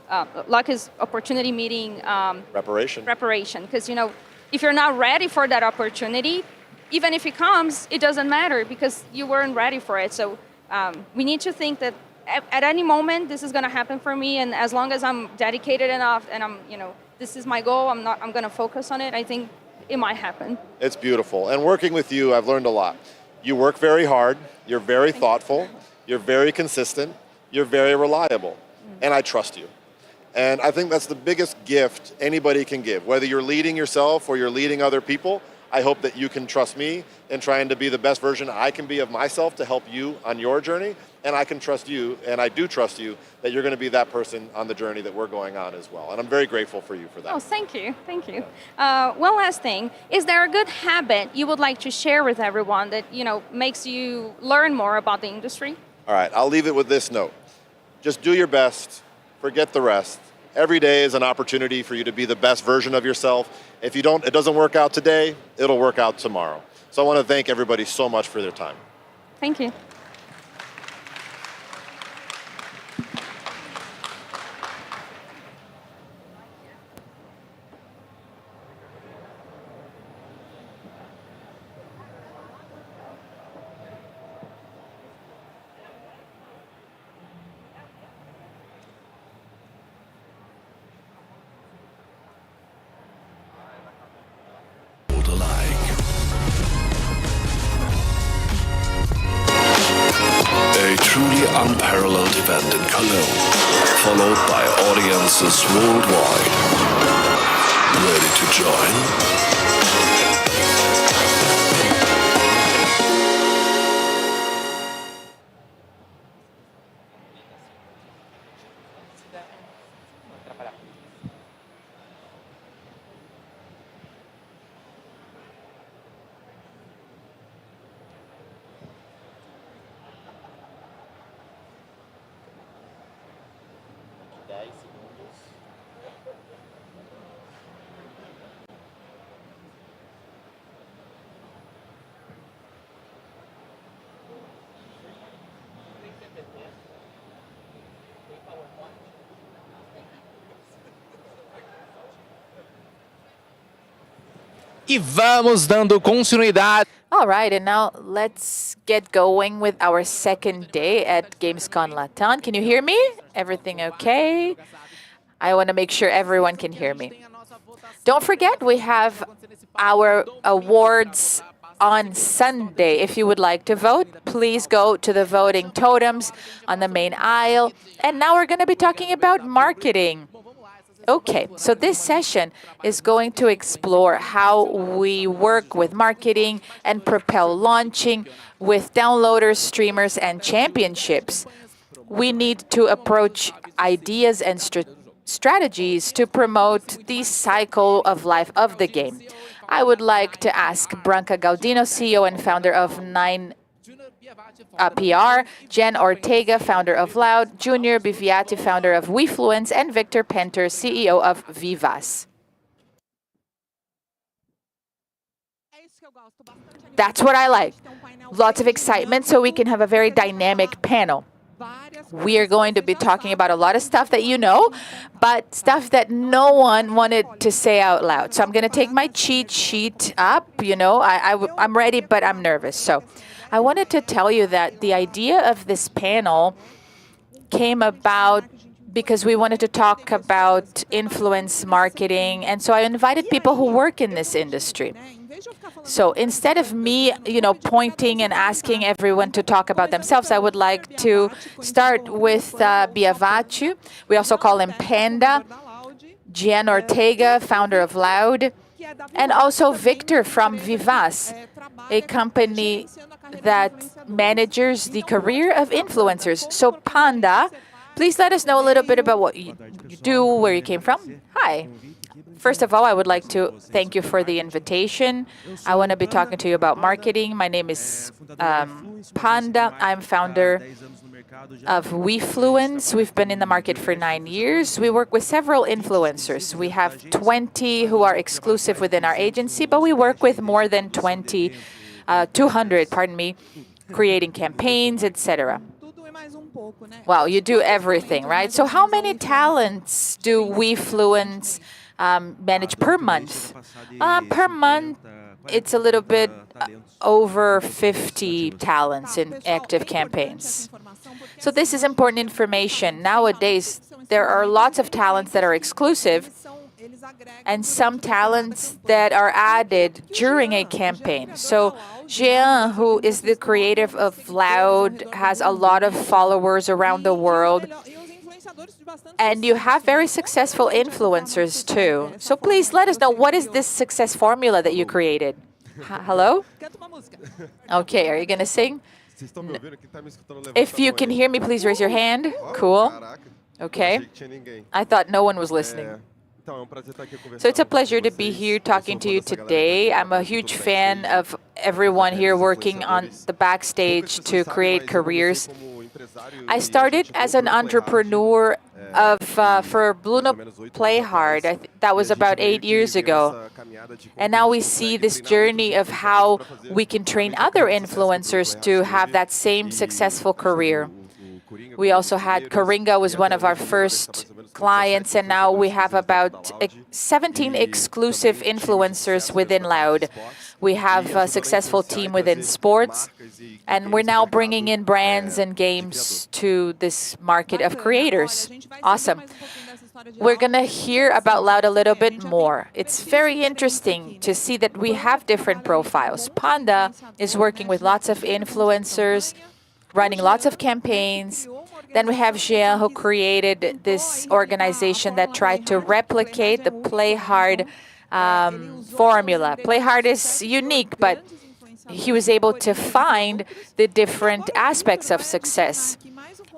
luck is opportunity meeting Preparation. Because, you know, if you're not ready for that opportunity, even if it comes, it doesn't matter because you weren't ready for it. So we need to think that at any moment this is going to happen for me, and as long as I'm dedicated enough and I'm, you know, this is my goal, I'm going to focus on it, I think it might happen. It's beautiful. And working with you, I've learned a lot. You work very hard, you're very thoughtful, you're very consistent, You're very reliable, and I trust you. And I think that's the biggest gift anybody can give. Whether you're leading yourself or you're leading other people, I hope that you can trust me in trying to be the best version I can be of myself to help you on your journey. And I can trust you, and I do trust you, that you're going to be that person on the journey that we're going on as well. And I'm very grateful for you for that. Oh, thank you. Thank you. One last thing. Is there a good habit you would like to share with everyone that, makes you learn more about the industry? All right, I'll leave it with this note. Just do your best. Forget the rest. Every day is an opportunity for you to be the best version of yourself. If it doesn't work out today, it'll work out tomorrow. So I want to thank everybody so much for their time. Thank you. A truly unparalleled event in Cologne, followed by audiences worldwide. Ready to join? E vamos dando continuidade. All right, and now let's get going with our second day at Gamescom Latam. Can you hear me? Everything okay? I want to make sure everyone can hear me. Don't forget, we have our awards on Sunday. If you would like to vote, please go to the voting totems on the main aisle. And now we're going to be talking about marketing. Okay, so this session is going to explore how we work with marketing and propel launching with downloaders, streamers, and championships. We need to approach ideas and strategies to promote the cycle of life of the game. I would like to ask Branca Gaudino, CEO and founder of 9 PR, Jen Ortega, founder of Loud, Junior Biviati, founder of WeFluence, and Victor Penter, CEO of Vivas. That's what I like. Lots of excitement so we can have a very dynamic panel. We are going to be talking about a lot of stuff that you know, but stuff that no one wanted to say out loud. So I'm going to take my cheat sheet up. I'm ready, but I'm nervous. So I wanted to tell you that the idea of this panel came about because we wanted to talk about influence marketing. And so I invited people who work in this industry. So instead of me, pointing and asking everyone to talk about themselves, I would like to start with Biavati. We also call him Panda. Gian Ortega, founder of Loud. And also Victor from Vivas, a company that manages the career of influencers. So Panda, please let us know a little bit about what you do, where you came from. Hi. First of all, I would like to thank you for the invitation. I want to be talking to you about marketing. My name is Panda. I'm founder of WeFluence. We've been in the market for 9 years. We work with several influencers. We have 20 who are exclusive within our agency, but we work with more than 200, creating campaigns, etc. Wow, you do everything, right? So how many talents do WeFluence manage per month? Per month, it's a little bit over 50 talents in active campaigns. So this is important information. Nowadays, there are lots of talents that are exclusive, and some talents that are added during a campaign. So Jean, who is the creative of Loud, has a lot of followers around the world. And you have very successful influencers too. So please let us know, what is this success formula that you created? Hello? Okay, are you going to sing? If you can hear me, please raise your hand. Cool. Okay. I thought no one was listening. So it's a pleasure to be here talking to you today. I'm a huge fan of everyone here working on the backstage to create careers. I started as an entrepreneur for Bruno Play Hard. That was about 8 years ago. And now we see this journey of how we can train other influencers to have that same successful career. We also had Coringa was one of our first clients, and now we have about 17 exclusive influencers within Loud. We have a successful team within sports, and we're now bringing in brands and games to this market of creators. Awesome. We're going to hear about Loud a little bit more. It's very interesting to see that we have different profiles. Panda is working with lots of influencers, running lots of campaigns. Then we have Jean, who created this organization that tried to replicate the Play Hard formula. Play Hard is unique, but he was able to find the different aspects of success.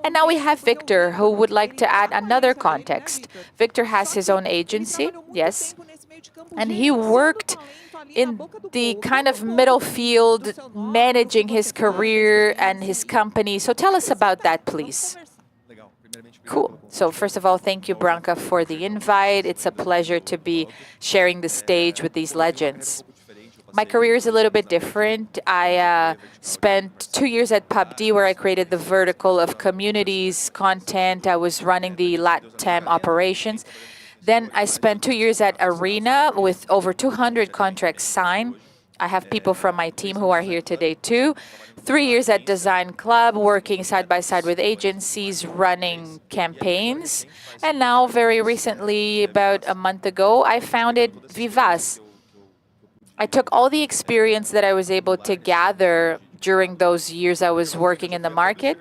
And now we have Victor, who would like to add another context. Victor has his own agency, yes, and he worked in the kind of middle field, managing his career and his company. So tell us about that, please. Cool. So first of all, thank you, Branca, for the invite. It's a pleasure to be sharing the stage with these legends. My career is a little bit different. I spent 2 years at PUBG, where I created the vertical of communities, content. I was running the latam operations. Then I spent 2 years at Arena with over 200 contracts signed. I have people from my team who are here today too. 3 years at Design Club, working side by side with agencies, running campaigns. And now, very recently, about a month ago, I founded Vivaz. I took all the experience that I was able to gather during those years I was working in the market.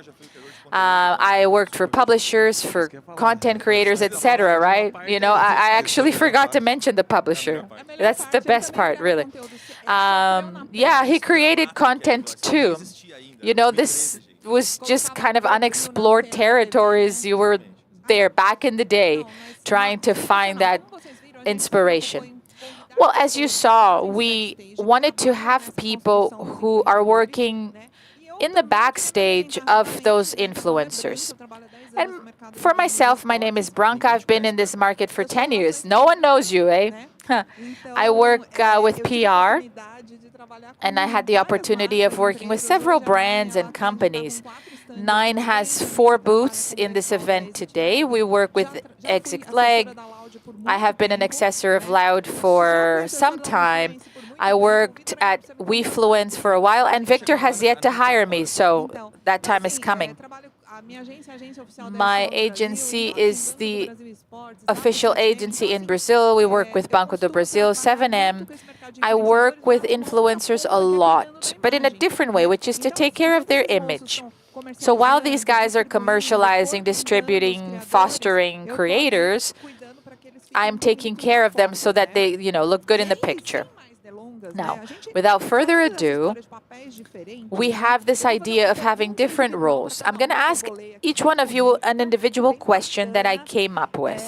I worked for publishers, for content creators, etc., right? You know, I actually forgot to mention the publisher. That's the best part, really. Yeah, he created content too. You know, this was just kind of unexplored territories. You were there back in the day trying to find that inspiration. Well, as you saw, we wanted to have people who are working in the backstage of those influencers. And for myself, my name is Branca. I've been in this market for 10 years. No one knows you, eh? I work with PR, and I had the opportunity of working with several brands and companies. Nine has 4 booths in this event today. We work with Exit Leg. I have been an accessor of Loud for some time. I worked at WeFluence for a while, and Victor has yet to hire me, so that time is coming. My agency is the official agency in Brazil. We work with Banco do Brasil, 7M. I work with influencers a lot, but in a different way, which is to take care of their image. So while these guys are commercializing, distributing, fostering creators, I'm taking care of them so that they, you know, look good in the picture. Now, without further ado, we have this idea of having different roles. I'm going to ask each one of you an individual question that I came up with.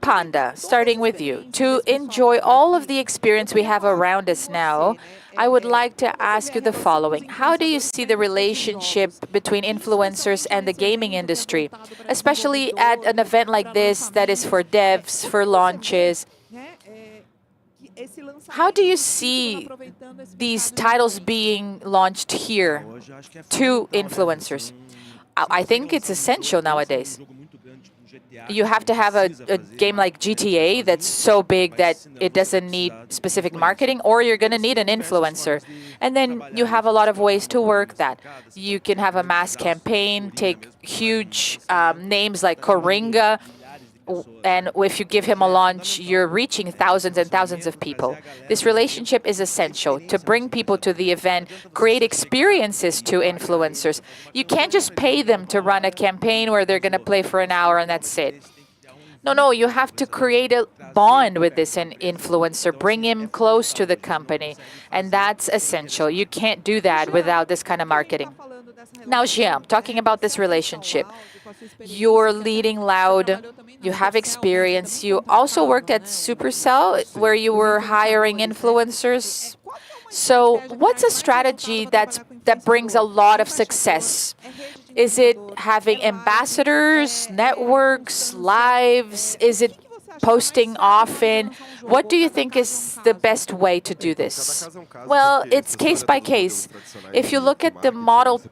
Panda, starting with you. To enjoy all of the experience we have around us now, I would like to ask you the following. How do you see the relationship between influencers and the gaming industry, especially at an event like this that is for devs, for launches? How do you see these titles being launched here to influencers? I think it's essential nowadays. You have to have a game like GTA that's so big that it doesn't need specific marketing, or you're going to need an influencer. And then you have a lot of ways to work that. You can have a mass campaign, take huge names like Coringa, And if you give him a launch, you're reaching thousands and thousands of people. This relationship is essential to bring people to the event, create experiences to influencers. You can't just pay them to run a campaign where they're going to play for an hour and that's it. No, you have to create a bond with this influencer, bring him close to the company, and that's essential. You can't do that without this kind of marketing. Now, Jean, talking about this relationship, you're leading Loud, you have experience, you also worked at Supercell, where you were hiring influencers. So what's a strategy that brings a lot of success? Is it having ambassadors, networks, lives? Is it posting often? What do you think is the best way to do this? Well, it's case by case. If you look at the models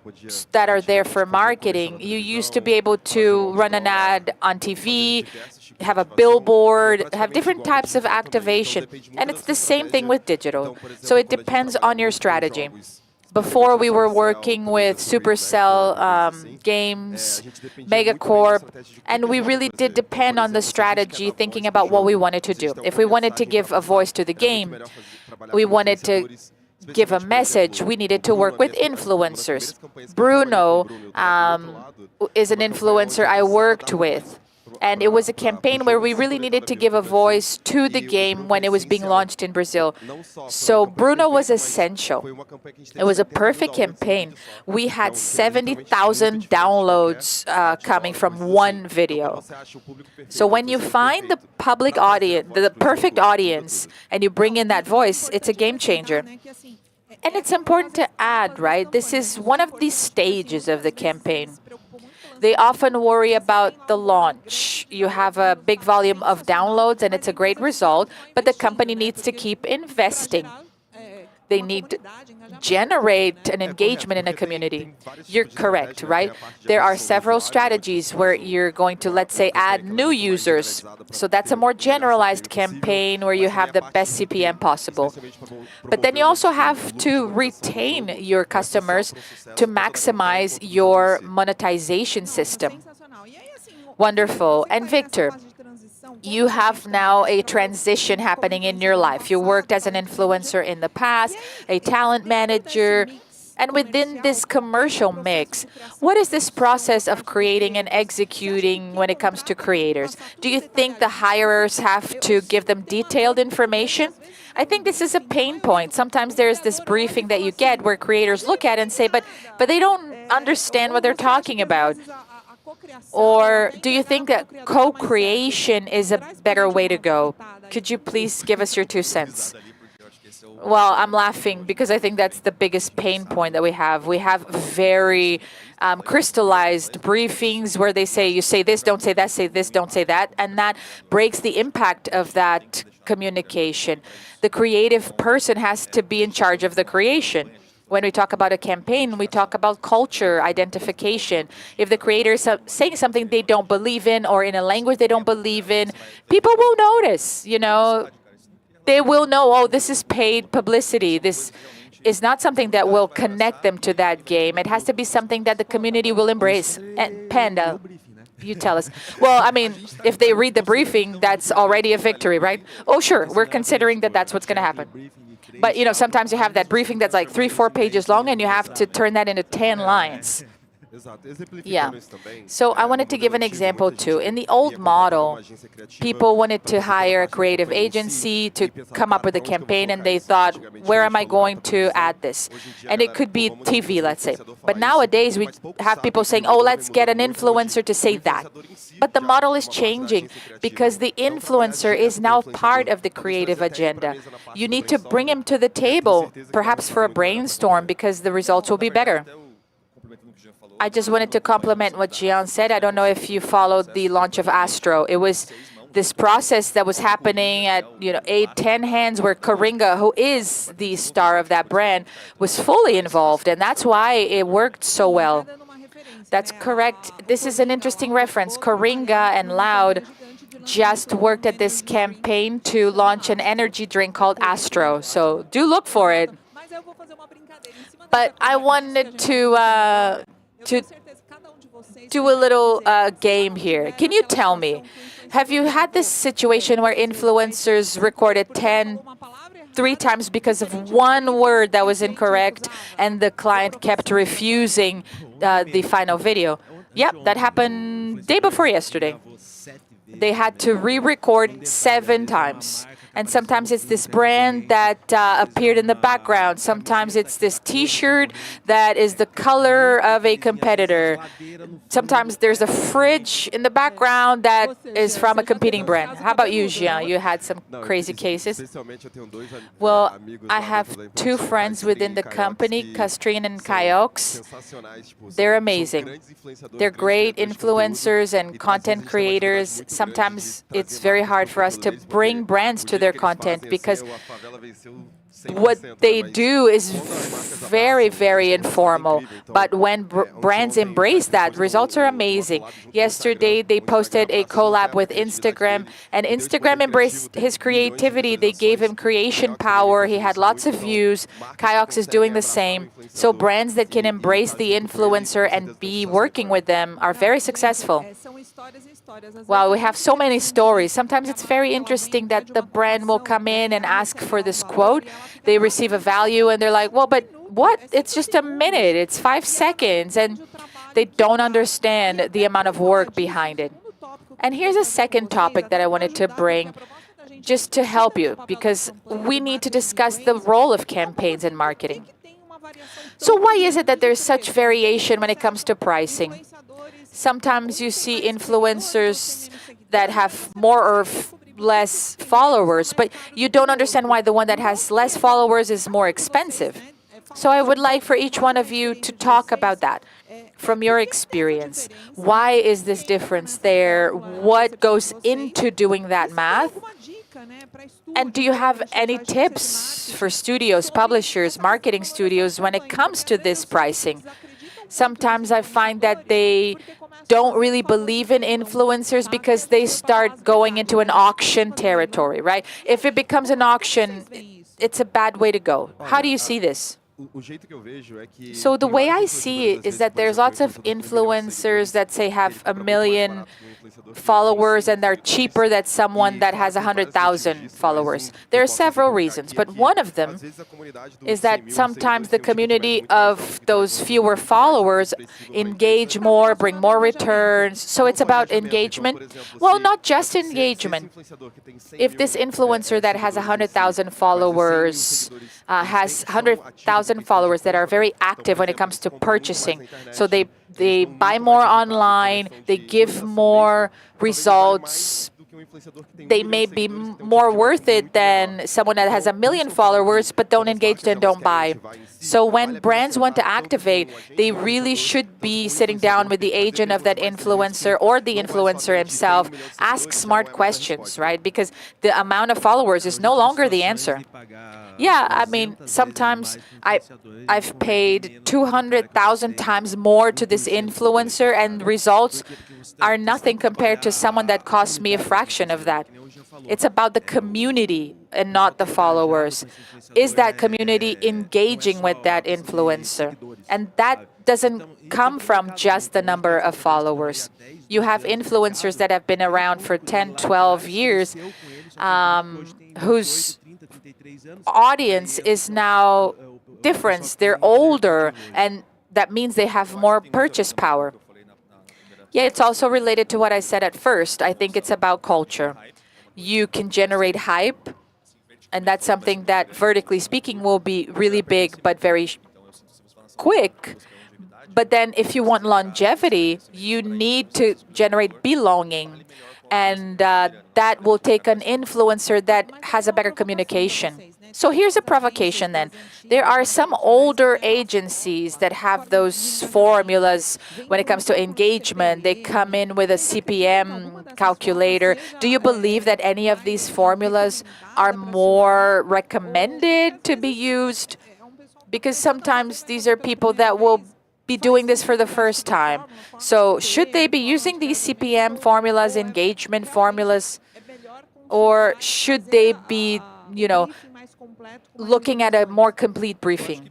that are there for marketing, you used to be able to run an ad on TV, have a billboard, have different types of activation. And it's the same thing with digital. So it depends on your strategy. Before we were working with Supercell Games, Megacorp, and we really did depend on the strategy, thinking about what we wanted to do. If we wanted to give a voice to the game, we wanted to give a message, we needed to work with influencers. Bruno is an influencer I worked with. And it was a campaign where we really needed to give a voice to the game when it was being launched in Brazil. So Bruno was essential. It was a perfect campaign. We had 70,000 downloads coming from one video. So when you find the public audience, the perfect audience, and you bring in that voice, it's a game changer. And it's important to add, right? This is one of the stages of the campaign. They often worry about the launch. You have a big volume of downloads and it's a great result, but the company needs to keep investing. They need to generate an engagement in a community. You're correct, right? There are several strategies where you're going to, let's say, add new users. So that's a more generalized campaign where you have the best CPM possible. But then you also have to retain your customers to maximize your monetization system. Wonderful. And Victor, you have now a transition happening in your life. You worked as an influencer in the past, a talent manager, and within this commercial mix, what is this process of creating and executing when it comes to creators? Do you think the hirers have to give them detailed information? I think this is a pain point. Sometimes there's this briefing that you get where creators look at it and say, but they don't understand what they're talking about. Or do you think that co-creation is a better way to go? Could you please give us your 2 cents? Well, I'm laughing because I think that's the biggest pain point that we have. We have very crystallized briefings where they say, you say this, don't say that, say this, don't say that, and that breaks the impact of that communication. The creative person has to be in charge of the creation. When we talk about a campaign, we talk about culture, identification. If the creator is saying something they don't believe in or in a language they don't believe in, people will notice, you know. They will know, oh, this is paid publicity. This is not something that will connect them to that game. It has to be something that the community will embrace. And Panda, you tell us. Well, I mean, if they read the briefing, that's already a victory, right? Oh, sure, we're considering that that's what's going to happen. But, you know, sometimes you have that briefing that's like 3-4 pages long, and you have to turn that into 10 lines. Yeah. So I wanted to give an example too. In the old model, people wanted to hire a creative agency to come up with a campaign, and they thought, where am I going to add this? And it could be TV, let's say. But nowadays, we have people saying, oh, let's get an influencer to say that. But the model is changing because the influencer is now part of the creative agenda. You need to bring him to the table, perhaps for a brainstorm, because the results will be better. I just wanted to compliment what Gian said. I don't know if you followed the launch of Astro. It was this process that was happening at 8-10 hands where Coringa, who is the star of that brand, was fully involved. And that's why it worked so well. That's correct. This is an interesting reference. Coringa and Loud just worked at this campaign to launch an energy drink called Astro. So do look for it. But I wanted to do a little game here. Can you tell me, have you had this situation where influencers recorded 3 times because of one word that was incorrect and the client kept refusing the final video? Yep, that happened day before yesterday. They had to re-record 7 times. And sometimes it's this brand that appeared in the background. Sometimes it's this T-shirt that is the color of a competitor. Sometimes there's a fridge in the background that is from a competing brand. How about you, Jean? You had some crazy cases? Well, I have 2 friends within the company, Castrine and Kyox. They're amazing. They're great influencers and content creators. Sometimes it's very hard for us to bring brands to their content because what they do is very, very informal. But when brands embrace that, results are amazing. Yesterday, they posted a collab with Instagram, and Instagram embraced his creativity. They gave him creation power. He had lots of views. Kyox is doing the same. So brands that can embrace the influencer and be working with them are very successful. Well, we have so many stories. Sometimes it's very interesting that the brand will come in and ask for this quote. They receive a value and they're like, well, but what? It's just a minute. It's 5 seconds. And they don't understand the amount of work behind it. And here's a second topic that I wanted to bring just to help you, because we need to discuss the role of campaigns in marketing. So why is it that there's such variation when it comes to pricing? Sometimes you see influencers that have more or less followers, but you don't understand why the one that has less followers is more expensive. So I would like for each one of you to talk about that from your experience. Why is this difference there? What goes into doing that math? And do you have any tips for studios, publishers, marketing studios when it comes to this pricing? Sometimes I find that they don't really believe in influencers because they start going into an auction territory, right? If it becomes an auction, it's a bad way to go. How do you see this? So the way I see it is that there's lots of influencers that say have 1 million followers and they're cheaper than someone that has 100,000 followers. There are several reasons, but one of them is that sometimes the community of those fewer followers engage more, bring more returns. So it's about engagement. Well, not just engagement. If this influencer that has 100,000 followers has 100,000 followers that are very active when it comes to purchasing, so they buy more online, they give more results, they may be more worth it than someone that has 1 million followers but don't engage and don't buy. So when brands want to activate, they really should be sitting down with the agent of that influencer or the influencer himself, ask smart questions, right? Because the amount of followers is no longer the answer. Yeah, I mean, sometimes I've paid 200,000 times more to this influencer and results are nothing compared to someone that costs me a fraction of that. It's about the community and not the followers. Is that community engaging with that influencer? And that doesn't come from just the number of followers. You have influencers that have been around for 10, 12 years whose audience is now different. They're older, and that means they have more purchase power. Yeah, it's also related to what I said at first. I think it's about culture. You can generate hype, and that's something that, vertically speaking, will be really big but very quick. But then if you want longevity, you need to generate belonging. And that will take an influencer that has a better communication. So here's a provocation then. There are some older agencies that have those formulas when it comes to engagement. They come in with a CPM calculator. Do you believe that any of these formulas are more recommended to be used? Because sometimes these are people that will be doing this for the first time. So should they be using these CPM formulas, engagement formulas, or should they be, looking at a more complete briefing?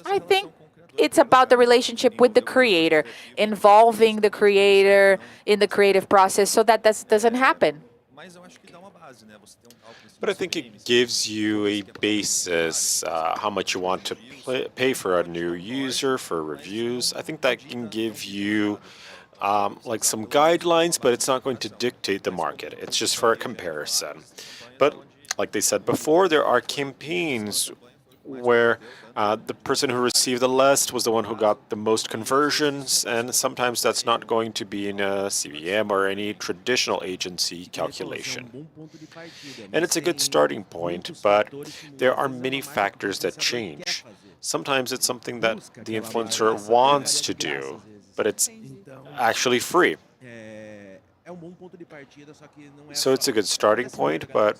I think it's about the relationship with the creator, involving the creator in the creative process so that that doesn't happen. But I think it gives you a basis, how much you want to pay for a new user, for reviews. I think that can give you like some guidelines, but it's not going to dictate the market. It's just for a comparison. But like they said before, there are campaigns where the person who received the less was the one who got the most conversions, and sometimes that's not going to be in a CVM or any traditional agency calculation. And it's a good starting point, but there are many factors that change. Sometimes it's something that the influencer wants to do, but it's actually free. So it's a good starting point, but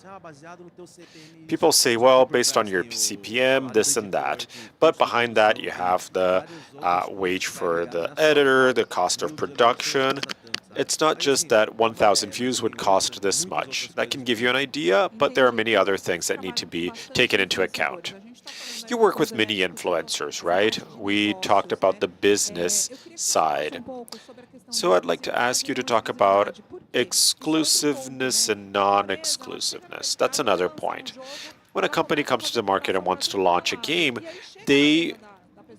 people say, well, based on your CPM, this and that. But behind that, you have the wage for the editor, the cost of production. It's not just that 1,000 views would cost this much. That can give you an idea, but there are many other things that need to be taken into account. You work with many influencers, right? We talked about the business side. So I'd like to ask you to talk about exclusiveness and non-exclusiveness. That's another point. When a company comes to the market and wants to launch a game, they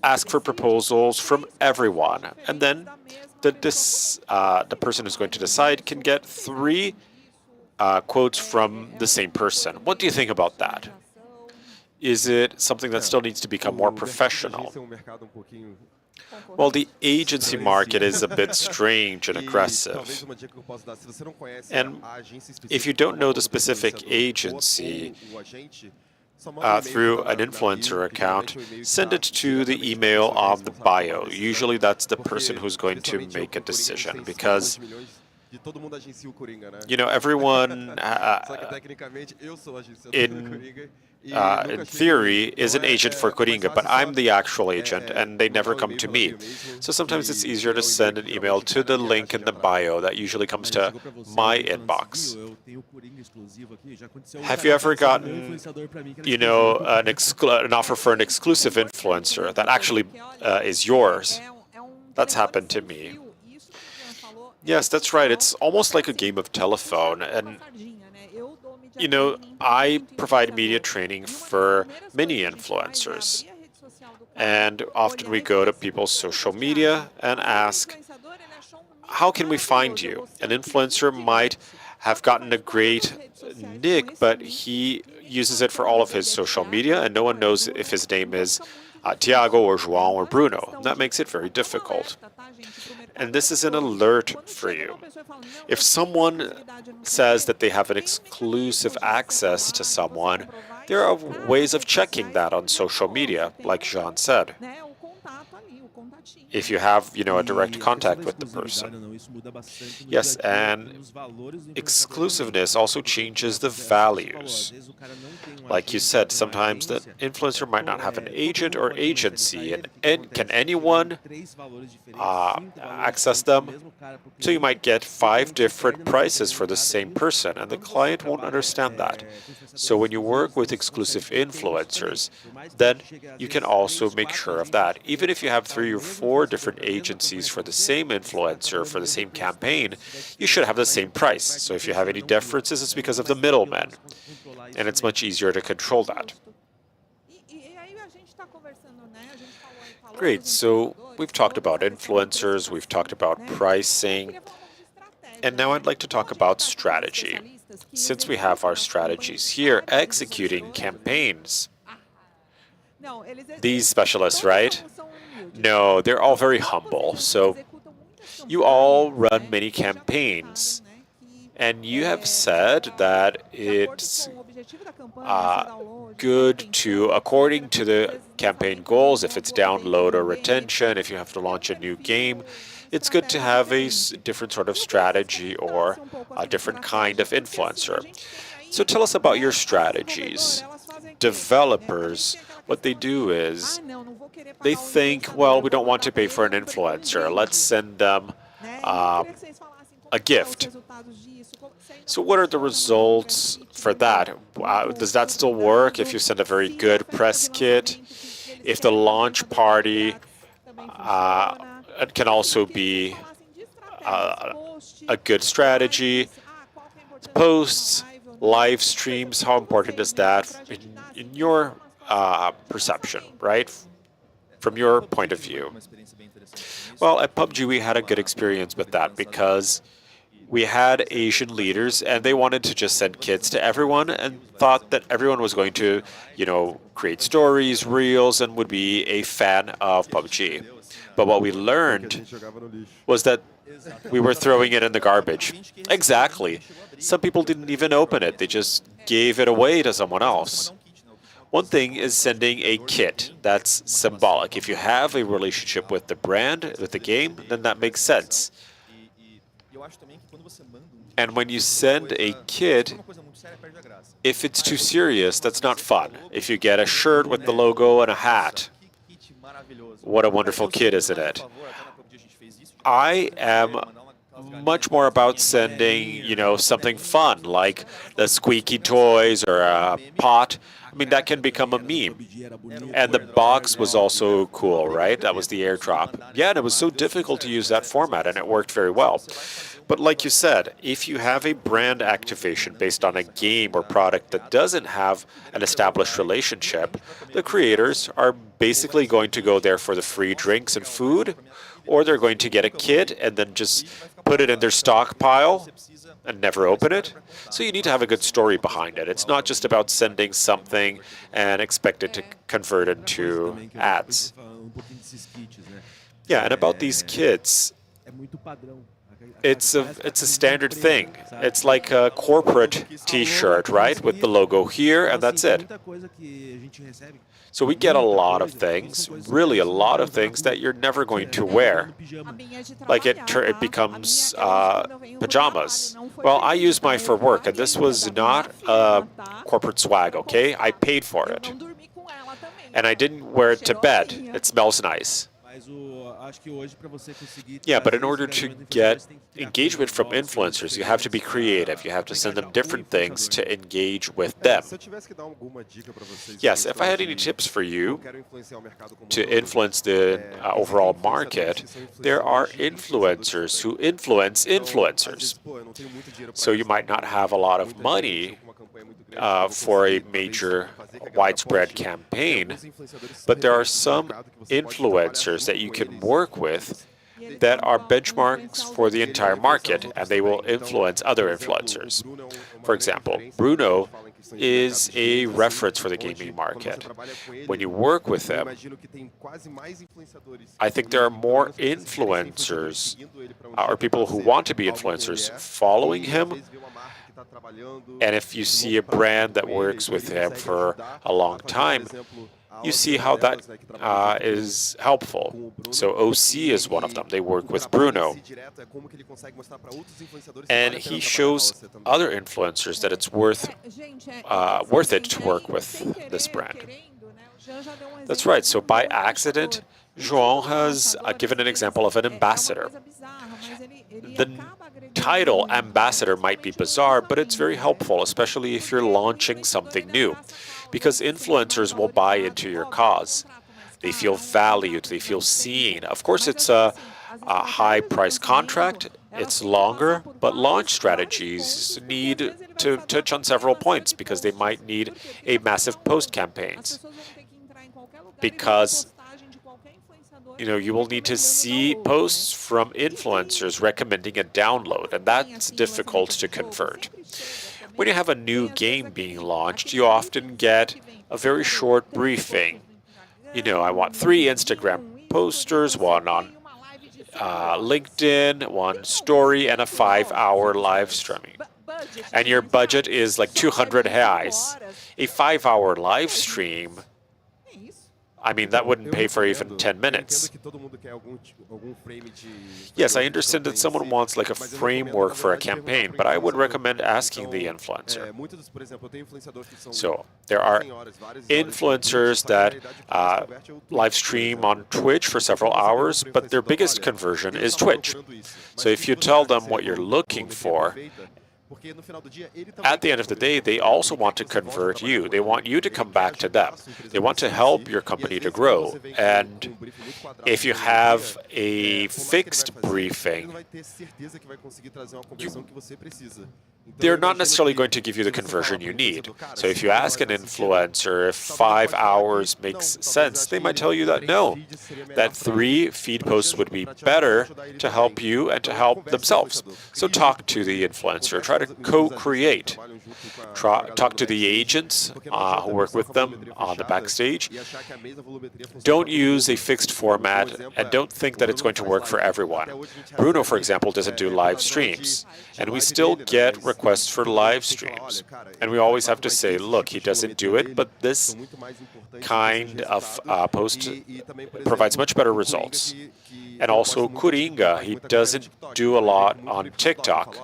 ask for proposals from everyone. And then the person who's going to decide can get 3 quotes from the same person. What do you think about that? Is it something that still needs to become more professional? Well, the agency market is a bit strange and aggressive. And if you don't know the specific agency through an influencer account, send it to the email on the bio. Usually that's the person who's going to make a decision, because everyone in theory is an agent for Coringa, but I'm the actual agent and they never come to me. So sometimes it's easier to send an email to the link in the bio that usually comes to my inbox. Have you ever gotten, an offer for an exclusive influencer that actually is yours? That's happened to me. Yes, that's right. It's almost like a game of telephone. And I provide media training for many influencers. And often we go to people's social media and ask, how can we find you? An influencer might have gotten a great nick, but he uses it for all of his social media, and no one knows if his name is Tiago or João or Bruno. That makes it very difficult. And this is an alert for you. If someone says that they have an exclusive access to someone, there are ways of checking that on social media, like Jean said. If you have, a direct contact with the person. Yes, and exclusiveness also changes the values. Like you said, sometimes the influencer might not have an agent or agency, and can anyone access them? So you might get 5 different prices for the same person, and the client won't understand that. So when you work with exclusive influencers, then you can also make sure of that. Even if you have 3 or 4 different agencies for the same influencer, for the same campaign, you should have the same price. So if you have any differences, it's because of the middlemen. And it's much easier to control that. Great, so we've talked about influencers, we've talked about pricing, and now I'd like to talk about strategy. Since we have our strategies here, executing campaigns, these specialists, right? No, they're all very humble. So you all run many campaigns, and you have said that it's good to, according to the campaign goals, if it's download or retention, if you have to launch a new game, it's good to have a different sort of strategy or a different kind of influencer. So tell us about your strategies. Developers, what they do is they think, well, we don't want to pay for an influencer. Let's send them a gift. So what are the results for that? Does that still work if you send a very good press kit? If the launch party It can also be a good strategy. Posts, live streams, how important is that in your perception, right? From your point of view. Well, at PUBG, we had a good experience with that because we had Asian leaders and they wanted to just send kids to everyone and thought that everyone was going to, create stories, reels, and would be a fan of PUBG. But what we learned was that we were throwing it in the garbage. Exactly. Some people didn't even open it. They just gave it away to someone else. One thing is sending a kit. That's symbolic. If you have a relationship with the brand, with the game, then that makes sense. And when you send a kit, if it's too serious, that's not fun. If you get a shirt with the logo and a hat, what a wonderful kit, isn't it? I am much more about sending, something fun, like the squeaky toys or a pot. I mean, that can become a meme. And the box was also cool, right? That was the airdrop. Yeah, and it was so difficult to use that format, and it worked very well. But like you said, if you have a brand activation based on a game or product that doesn't have an established relationship, the creators are basically going to go there for the free drinks and food, or they're going to get a kit and then just put it in their stockpile and never open it. So you need to have a good story behind it. It's not just about sending something and expect it to convert into ads. Yeah, and about these kits, it's a standard thing. It's like a corporate T-shirt, right, with the logo here, and that's it. So we get a lot of things, really a lot of things that you're never going to wear. Like it becomes pajamas. Well, I use mine for work, and this was not a corporate swag, okay? I paid for it. And I didn't wear it to bed. It smells nice. Yeah, but in order to get engagement from influencers, you have to be creative. You have to send them different things to engage with them. Yes, if I had any tips for you to influence the overall market, there are influencers who influence influencers. So you might not have a lot of money for a major widespread campaign, but there are some influencers that you can work with that are benchmarks for the entire market, and they will influence other influencers. For example, Bruno is a reference for the gaming market. When you work with them, I think there are more influencers or people who want to be influencers following him. And if you see a brand that works with him for a long time, you see how that is helpful. So OC is one of them. They work with Bruno. And he shows other influencers that it's worth it to work with this brand. That's right. So by accident, João has given an example of an ambassador. The title ambassador might be bizarre, but it's very helpful, especially if you're launching something new, because influencers will buy into your cause. They feel valued, they feel seen. Of course, it's a high price contract, it's longer, but launch strategies need to touch on several points because they might need a massive post campaigns. Because you will need to see posts from influencers recommending a download, and that's difficult to convert. When you have a new game being launched, you often get a very short briefing. I want 3 Instagram posters, one on LinkedIn, one story, and a 5-hour live streaming. And your budget is like 200 reais. A 5-hour live stream, I mean, that wouldn't pay for even 10 minutes. Yes, I understand that someone wants like a framework for a campaign, but I would recommend asking the influencer. So there are influencers that live stream on Twitch for several hours, but their biggest conversion is Twitch. So if you tell them what you're looking for, At the end of the day, they also want to convert you. They want you to come back to them. They want to help your company to grow. And if you have a fixed briefing, they're not necessarily going to give you the conversion you need. So if you ask an influencer if 5 hours makes sense, they might tell you that no, that 3 feed posts would be better to help you and to help themselves. So talk to the influencer, try to co-create. Talk to the agents who work with them on the backstage. Don't use a fixed format and don't think that it's going to work for everyone. Bruno, for example, doesn't do live streams, and we still get requests for live streams. And we always have to say, look, he doesn't do it, but this kind of post provides much better results. And also Coringa, he doesn't do a lot on TikTok.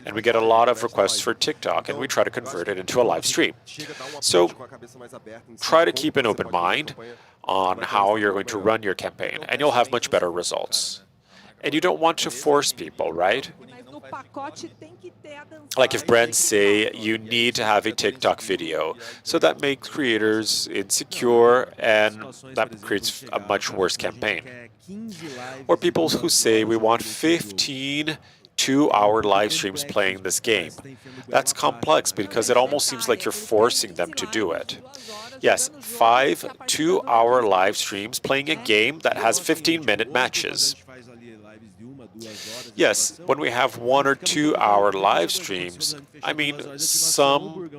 And we get a lot of requests for TikTok, and we try to convert it into a live stream. So try to keep an open mind on how you're going to run your campaign, and you'll have much better results. And you don't want to force people, right? Like if brands say you need to have a TikTok video, so that makes creators insecure, and that creates a much worse campaign. Or people who say we want 15 2-hour live streams playing this game. That's complex because it almost seems like you're forcing them to do it. Yes, 5 2-hour live streams playing a game that has 15-minute matches. Yes, when we have 1 or 2 hour live streams, I mean, some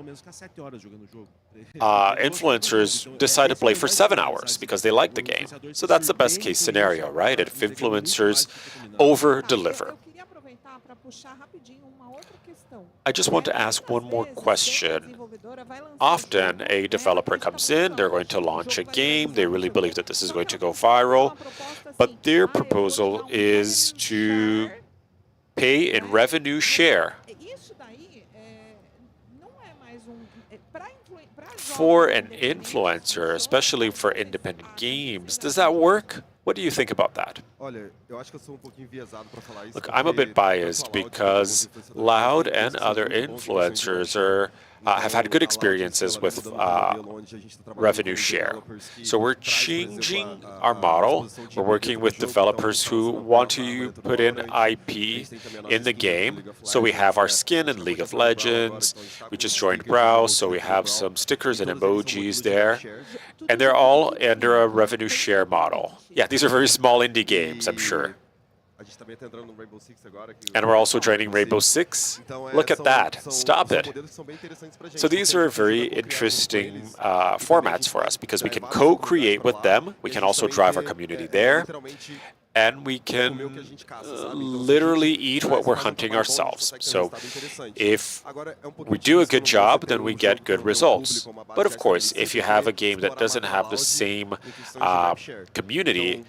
influencers decide to play for 7 hours because they like the game. So that's the best case scenario, right? If influencers over-deliver. I just want to ask one more question. Often a developer comes in, they're going to launch a game, they really believe that this is going to go viral, but their proposal is to pay in revenue share. For an influencer, especially for independent games, does that work? What do you think about that? Look, I'm a bit biased because Loud and other influencers have had good experiences with revenue share. So we're changing our model. We're working with developers who want to put in IP in the game. So we have our skin in League of Legends. We just joined Browse, so we have some stickers and emojis there. And they're all under a revenue share model. Yeah, these are very small indie games, I'm sure. And we're also joining Rainbow Six. Look at that. Stop it. So these are very interesting formats for us because we can co-create with them. We can also drive our community there. And we can literally eat what we're hunting ourselves. So if we do a good job, then we get good results. But of course, if you have a game that doesn't have the same community,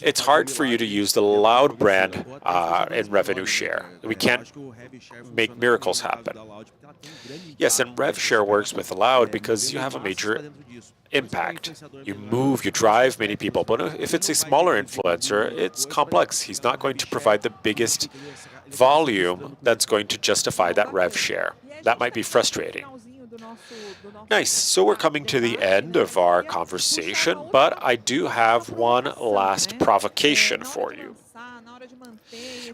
it's hard for you to use the Loud brand in revenue share. We can't make miracles happen. Yes, and RevShare works with Loud because you have a major impact. You move, you drive many people. But if it's a smaller influencer, it's complex. He's not going to provide the biggest volume that's going to justify that RevShare. That might be frustrating. Nice. So we're coming to the end of our conversation, but I do have one last provocation for you.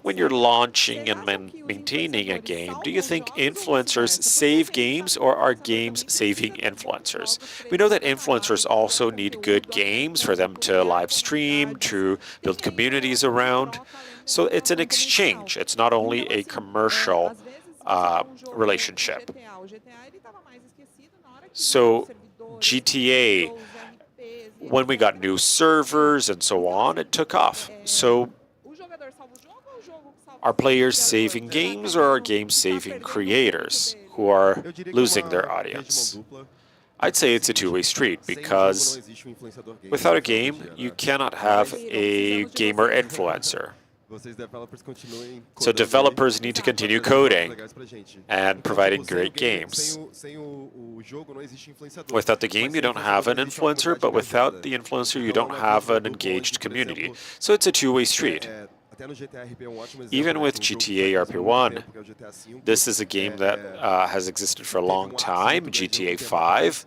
When you're launching and maintaining a game, do you think influencers save games or are games saving influencers? We know that influencers also need good games for them to live stream, to build communities around. So it's an exchange. It's not only a commercial relationship. So GTA, when we got new servers and so on, it took off. So are players saving games or are games saving creators who are losing their audience? I'd say it's a two-way street because without a game, you cannot have a gamer influencer. So developers need to continue coding and providing great games. Without the game, you don't have an influencer, but without the influencer, you don't have an engaged community. So it's a two-way street. Even with GTA RP1, this is a game that has existed for a long time, GTA 5.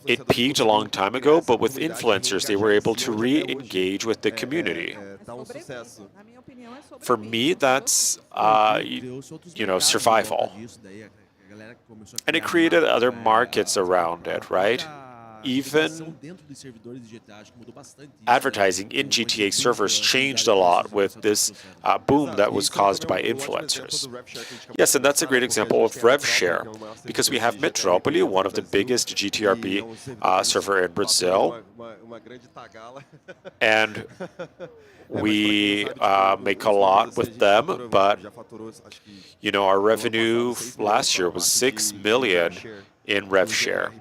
It peaked a long time ago, but with influencers, they were able to re-engage with the community. For me, that's, survival. And it created other markets around it, right? Even advertising in GTA servers changed a lot with this boom that was caused by influencers. Yes, and that's a great example of RevShare, because we have Metrópole, one of the biggest GTRP server in Brazil, and we make a lot with them, but our revenue last year was 6 million in RevShare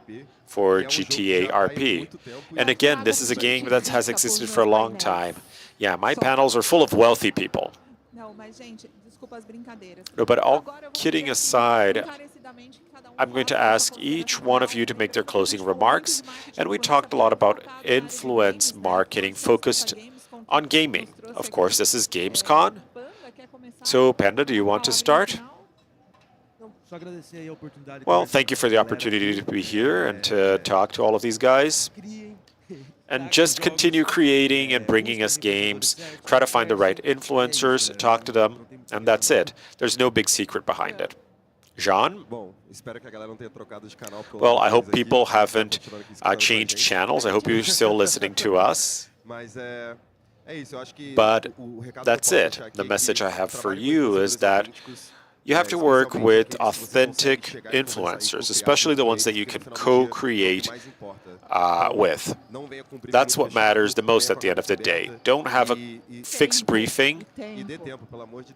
for GTA RP. And again, this is a game that has existed for a long time. Yeah, my panels are full of wealthy people. No, but all kidding aside, I'm going to ask each one of you to make their closing remarks. And we talked a lot about influence marketing focused on gaming. Of course, this is GamesCon. So, Panda, do you want to start? Well, thank you for the opportunity to be here and to talk to all of these guys. And just continue creating and bringing us games. Try to find the right influencers, talk to them, and that's it. There's no big secret behind it. Jean? Well, I hope people haven't changed channels. I hope you're still listening to us. But that's it. The message I have for you is that you have to work with authentic influencers, especially the ones that you can co-create with. That's what matters the most at the end of the day. Don't have a fixed briefing.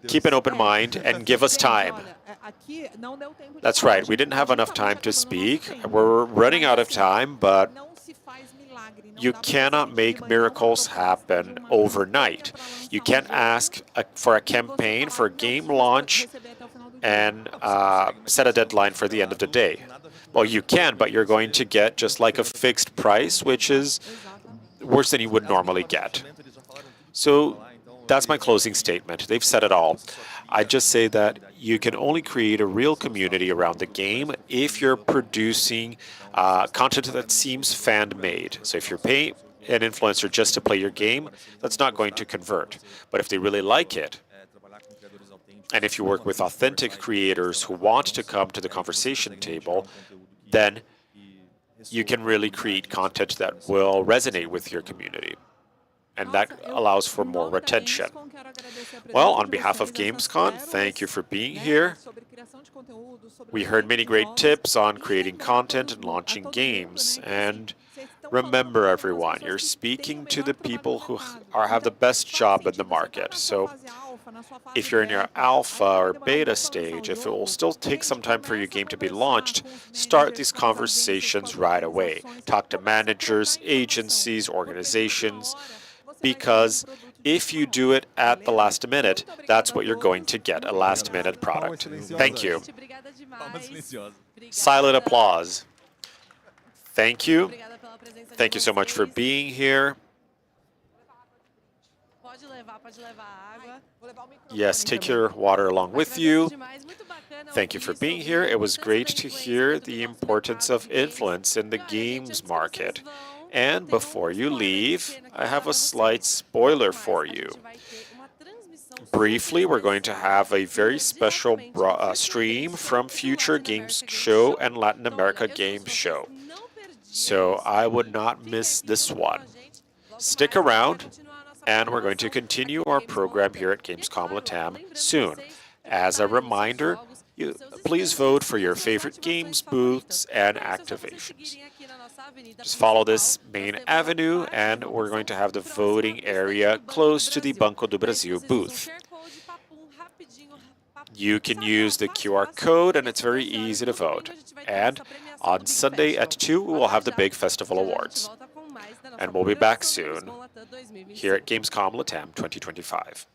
Keep an open mind and give us time. That's right. We didn't have enough time to speak. We're running out of time, but you cannot make miracles happen overnight. You can't ask for a campaign for a game launch and set a deadline for the end of the day. Well, you can, but you're going to get just like a fixed price, which is worse than you would normally get. So that's my closing statement. They've said it all. I just say that you can only create a real community around the game if you're producing content that seems fan-made. So if you're paying an influencer just to play your game, that's not going to convert. But if they really like it, and if you work with authentic creators who want to come to the conversation table, then you can really create content that will resonate with your community. And that allows for more retention. Well, on behalf of GamesCon, thank you for being here. We heard many great tips on creating content and launching games. And remember, everyone, you're speaking to the people who have the best job in the market. So if you're in your alpha or beta stage, if it will still take some time for your game to be launched, start these conversations right away. Talk to managers, agencies, organizations, because if you do it at the last minute, that's what you're going to get, a last-minute product. Thank you. Silent applause. Thank you. Thank you so much for being here. Yes, take your water along with you. Thank you for being here. It was great to hear the importance of influence in the games market. And before you leave, I have a slight spoiler for you. Briefly, we're going to have a very special stream from Future Games Show and Latin America Games Show. So I would not miss this one. Stick around, and we're going to continue our program here at Gamescom Latam soon. As a reminder, please vote for your favorite games, booths, and activations. Just follow this main avenue, and we're going to have the voting area close to the Banco do Brasil booth. You can use the QR code, and it's very easy to vote. And on Sunday at 2, we will have the big festival awards. And we'll be back soon here at Gamescom Latam 2025.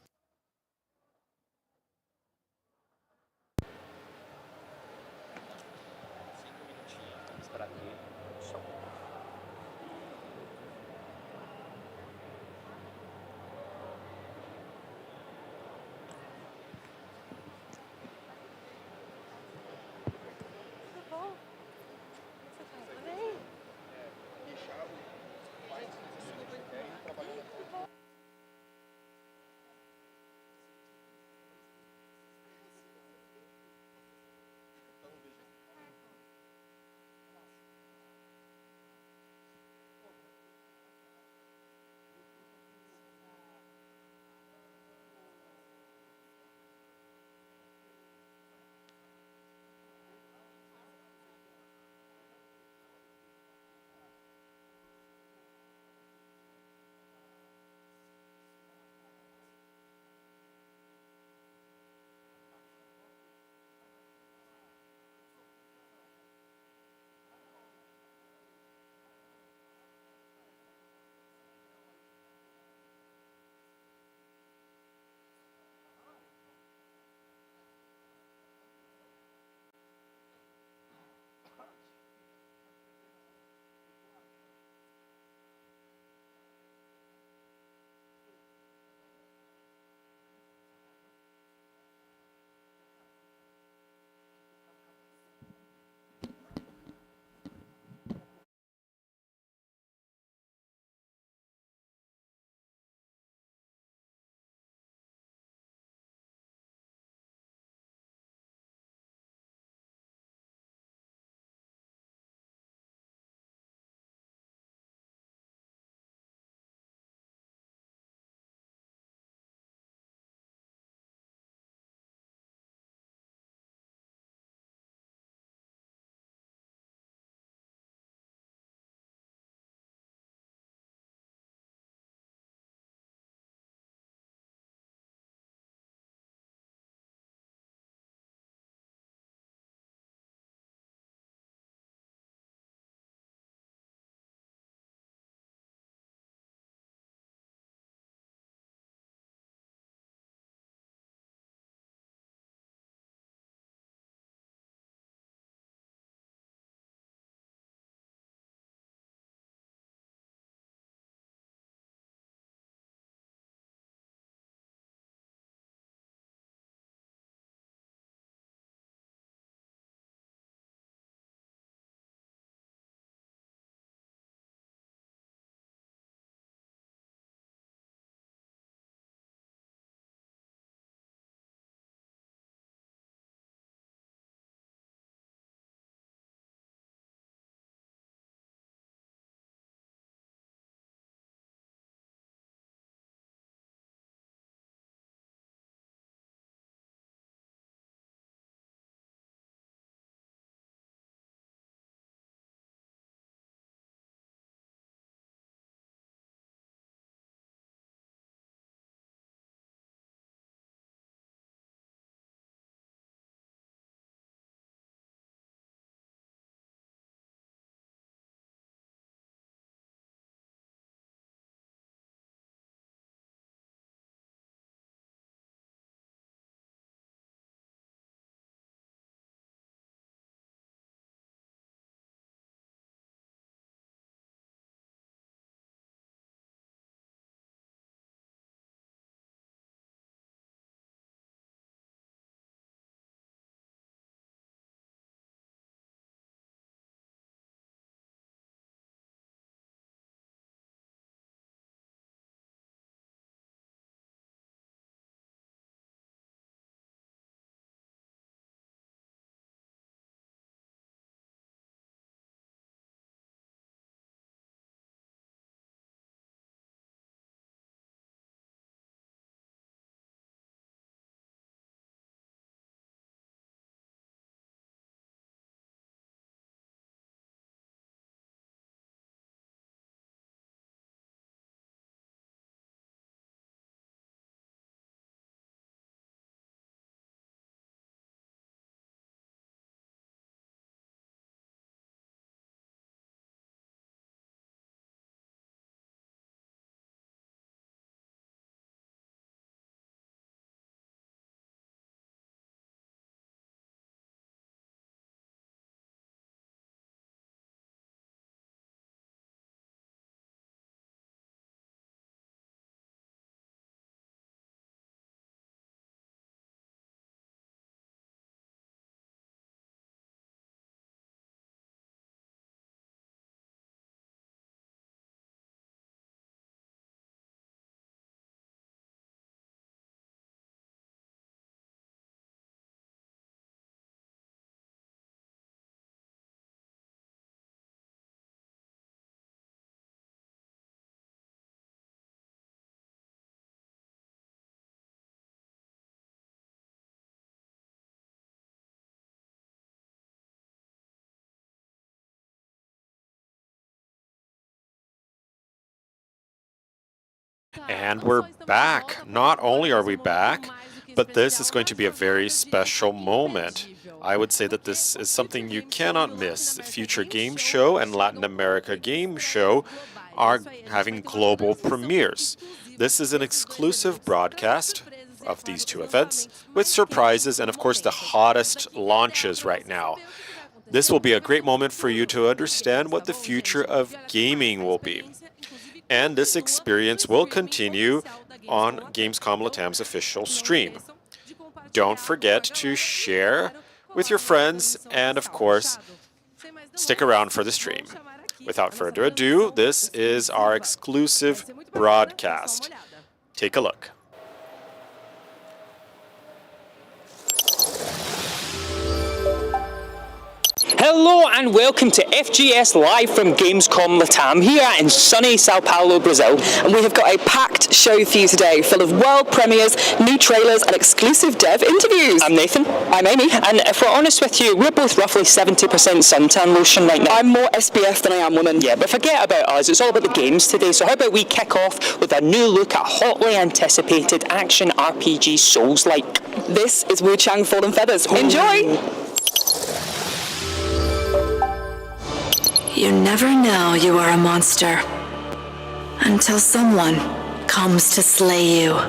And we're back. Not only are we back, but this is going to be a very special moment. I would say that this is something you cannot miss. Future Game Show and Latin America Game Show are having global premieres. This is an exclusive broadcast of these two events with surprises and, of course, the hottest launches right now. This will be a great moment for you to understand what the future of gaming will be. And this experience will continue on Gamescom Latam's official stream. Don't forget to share with your friends and, of course, stick around for the stream. Without further ado, this is our exclusive broadcast. Take a look. Hello and welcome to FGS Live from Gamescom Latam here in sunny Sao Paulo, Brazil. And we have got a packed show for you today, full of world premieres, new trailers and exclusive dev interviews. I'm Nathan. I'm Amy. And if we're honest with you, we're both roughly 70% suntan lotion right now. I'm more SPF than I am woman. Yeah, but forget about us, it's all about the games today. So how about we kick off with a new look at hotly anticipated action RPG Souls-like. This is Wu Chang Fallen Feathers. Enjoy! You never know you are a monster until someone comes to slay you.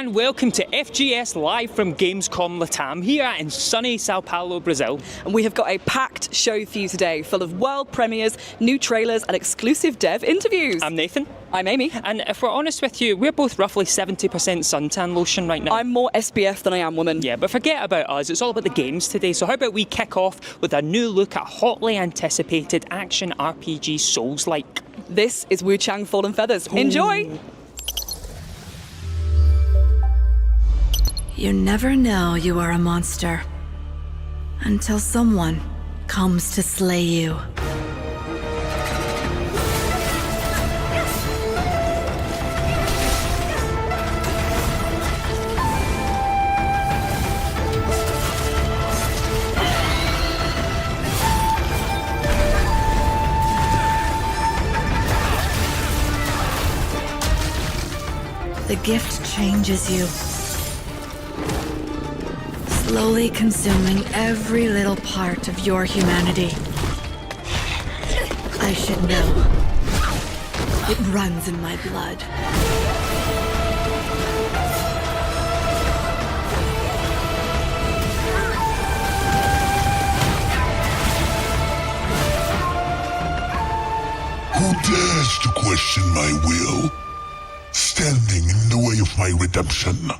and welcome to FGS live from Gamescom Latam here in sunny Sao Paulo, Brazil. And we have got a packed show for you today, full of world premieres, new trailers and exclusive dev interviews. I'm Nathan. I'm Amy. And if we're honest with you, we're both roughly 70% suntan lotion right now. I'm more SPF than I am woman. Yeah, but forget about us, it's all about the games today. So how about we kick off with a new look at hotly anticipated action RPG Souls-like. This is Wu Chang Fallen Feathers. Enjoy! You never know you are a monster until someone comes to slay you. The gift changes you, slowly consuming every little part of your humanity. I should know. It runs in my blood. Who dares to question my will? Standing in the way of my redemption.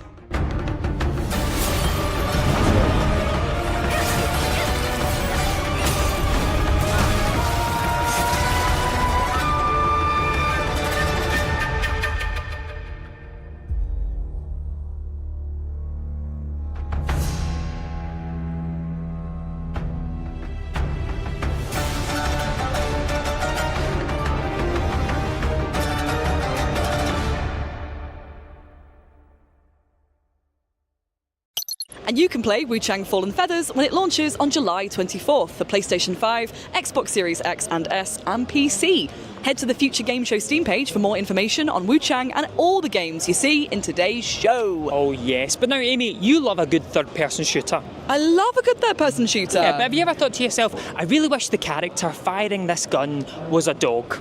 And you can play Wu Chang Fallen Feathers when it launches on July 24th for PlayStation 5, Xbox Series X and S, and PC. Head to the Future Game Show Steam page for more information on Wu Chang and all the games you see in today's show. Oh yes, but now Amy, you love a good third-person shooter. I love a good third-person shooter. Yeah, but have you ever thought to yourself, I really wish the character firing this gun was a dog?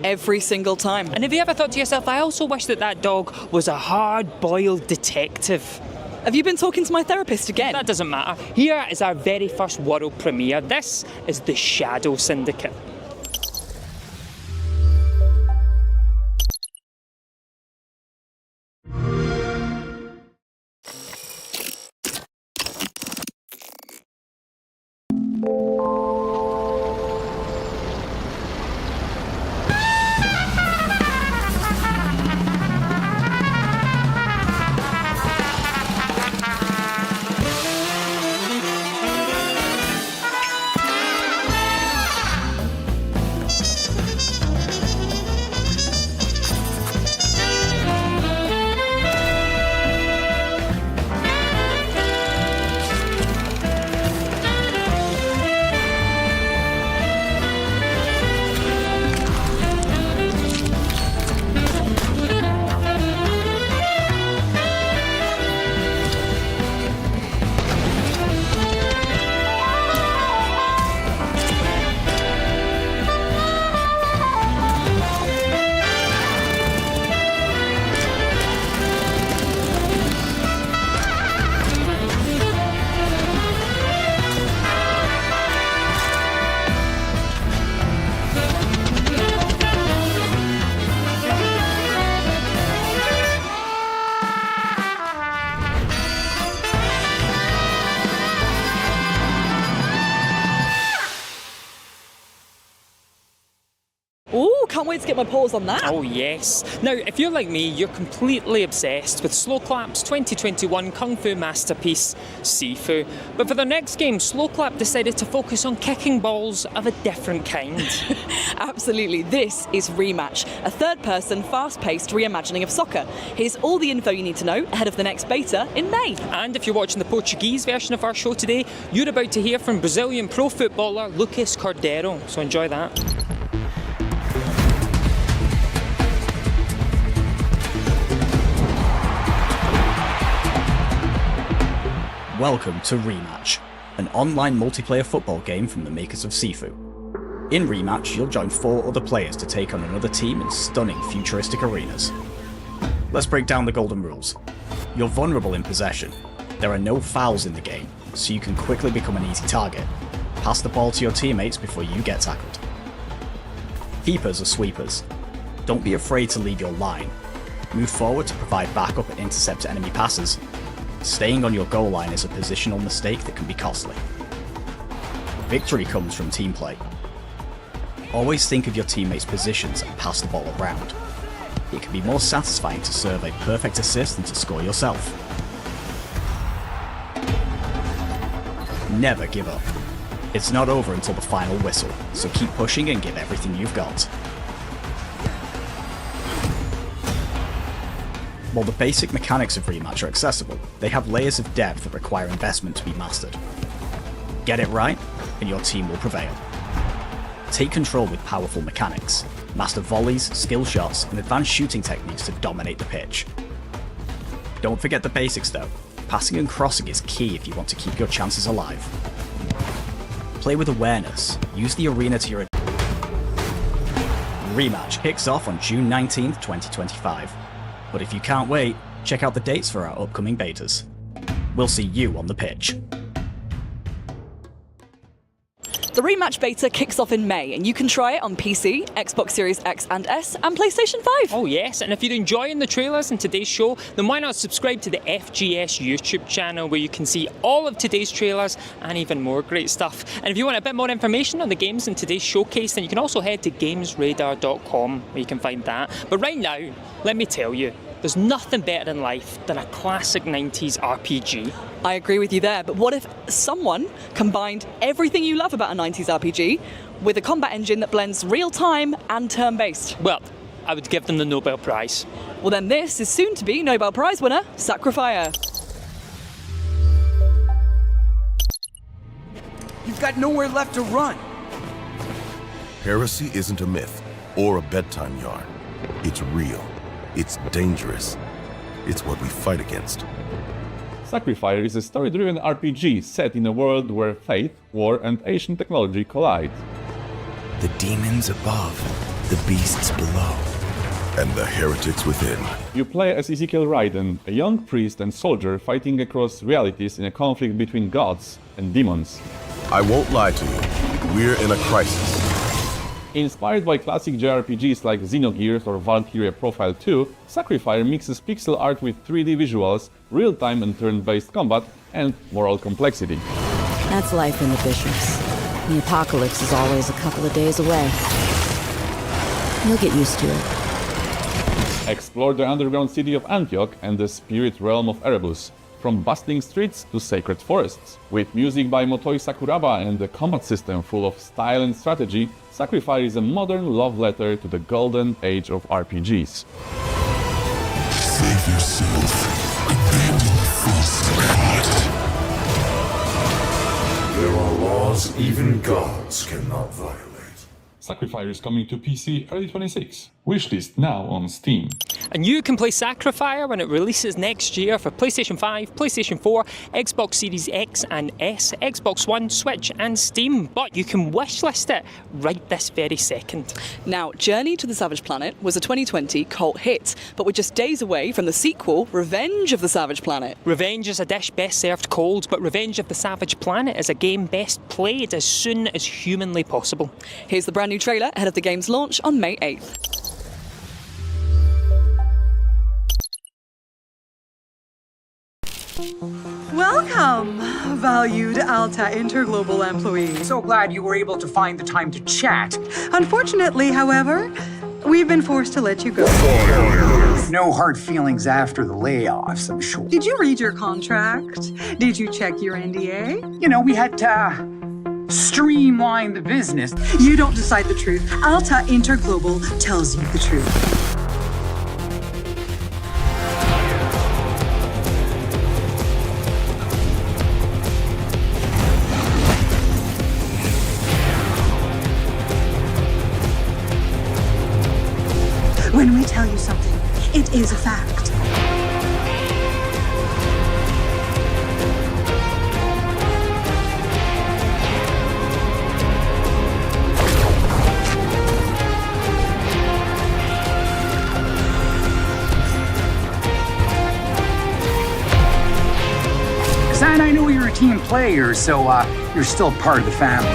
Every single time. And have you ever thought to yourself, I also wish that dog was a hard-boiled detective? Have you been talking to my therapist again? That doesn't matter. Here is our very first world premiere. This is the Shadow Syndicate. Can't wait to get my paws on that. Oh yes. Now, if you're like me, you're completely obsessed with Slowclap's 2021 Kung Fu masterpiece, Sifu. But for their next game, Slowclap decided to focus on kicking balls of a different kind. Absolutely. This is Rematch, a third-person, fast-paced reimagining of soccer. Here's all the info you need to know ahead of the next beta in May. And if you're watching the Portuguese version of our show today, you're about to hear from Brazilian pro footballer Lucas Cordeiro. So enjoy that. Welcome to Rematch, an online multiplayer football game from the makers of Sifu. In Rematch, you'll join 4 other players to take on another team in stunning futuristic arenas. Let's break down the golden rules. You're vulnerable in possession. There are no fouls in the game, so you can quickly become an easy target. Pass the ball to your teammates before you get tackled. Keepers are sweepers. Don't be afraid to leave your line. Move forward to provide backup and intercept enemy passes. Staying on your goal line is a positional mistake that can be costly. Victory comes from team play. Always think of your teammates' positions and pass the ball around. It can be more satisfying to serve a perfect assist than to score yourself. Never give up. It's not over until the final whistle, so keep pushing and give everything you've got. While the basic mechanics of Rematch are accessible, they have layers of depth that require investment to be mastered. Get it right, and your team will prevail. Take control with powerful mechanics, master volleys, skill shots, and advanced shooting techniques to dominate the pitch. Don't forget the basics though. Passing and crossing is key if you want to keep your chances alive. Play with awareness, use the arena to your Rematch kicks off on June 19th, 2025. But if you can't wait, check out the dates for our upcoming betas. We'll see you on the pitch. The Rematch beta kicks off in May, and you can try it on PC, Xbox Series X and S, and PlayStation 5. Oh yes, and if you're enjoying the trailers in today's show, then why not subscribe to the FGS YouTube channel where you can see all of today's trailers and even more great stuff. And if you want a bit more information on the games in today's showcase, then you can also head to gamesradar.com where you can find that. But right now, let me tell you, there's nothing better in life than a classic 90s RPG. I agree with you there, but what if someone combined everything you love about a 90s RPG with a combat engine that blends real-time and turn-based? Well, I would give them the Nobel Prize. Well then this is soon to be Nobel Prize winner, Sacrifier. You've got nowhere left to run. Heresy isn't a myth or a bedtime yarn. It's real. It's dangerous. It's what we fight against. Sacrifier is a story-driven RPG set in a world where faith, war, and ancient technology collide. The demons above, the beasts below. And the heretics within. You play as Ezekiel Raiden, a young priest and soldier fighting across realities in a conflict between gods and demons. I won't lie to you. We're in a crisis. Inspired by classic JRPGs like Xenogears or Valkyria Profile 2, Sacrifier mixes pixel art with 3D visuals, real-time and turn-based combat, and moral complexity. That's life in the Bishops. The apocalypse is always a couple of days away. You'll get used to it. Explore the underground city of Antioch and the spirit realm of Erebus, from bustling streets to sacred forests. With music by Motoi Sakuraba and a combat system full of style and strategy, Sacrifier is a modern love letter to the golden age of RPGs. Save yourself. Abandon false God. There are laws even gods cannot violate. Sacrifier is coming to PC early 26. Wishlist now on Steam. And you can play Sacrifier when it releases next year for PlayStation 5, PlayStation 4, Xbox Series X and S, Xbox One, Switch and Steam. But you can wishlist it right this very second. Now, Journey to the Savage Planet was a 2020 cult hit, but we're just days away from the sequel, Revenge of the Savage Planet. Revenge is a dish best served cold, but Revenge of the Savage Planet is a game best played as soon as humanly possible. Here's the brand new trailer ahead of the game's launch on May 8th. Welcome, valued Alta Interglobal employees. So glad you were able to find the time to chat. Unfortunately, however, we've been forced to let you go. No hard feelings after the layoffs, I'm sure. Did you read your contract? Did you check your NDA? You know, we had to streamline the business. You don't decide the truth. Alta Interglobal tells you the truth. When we tell you something, it is a fact. course, and I know you're a team player, so you're still part of the family.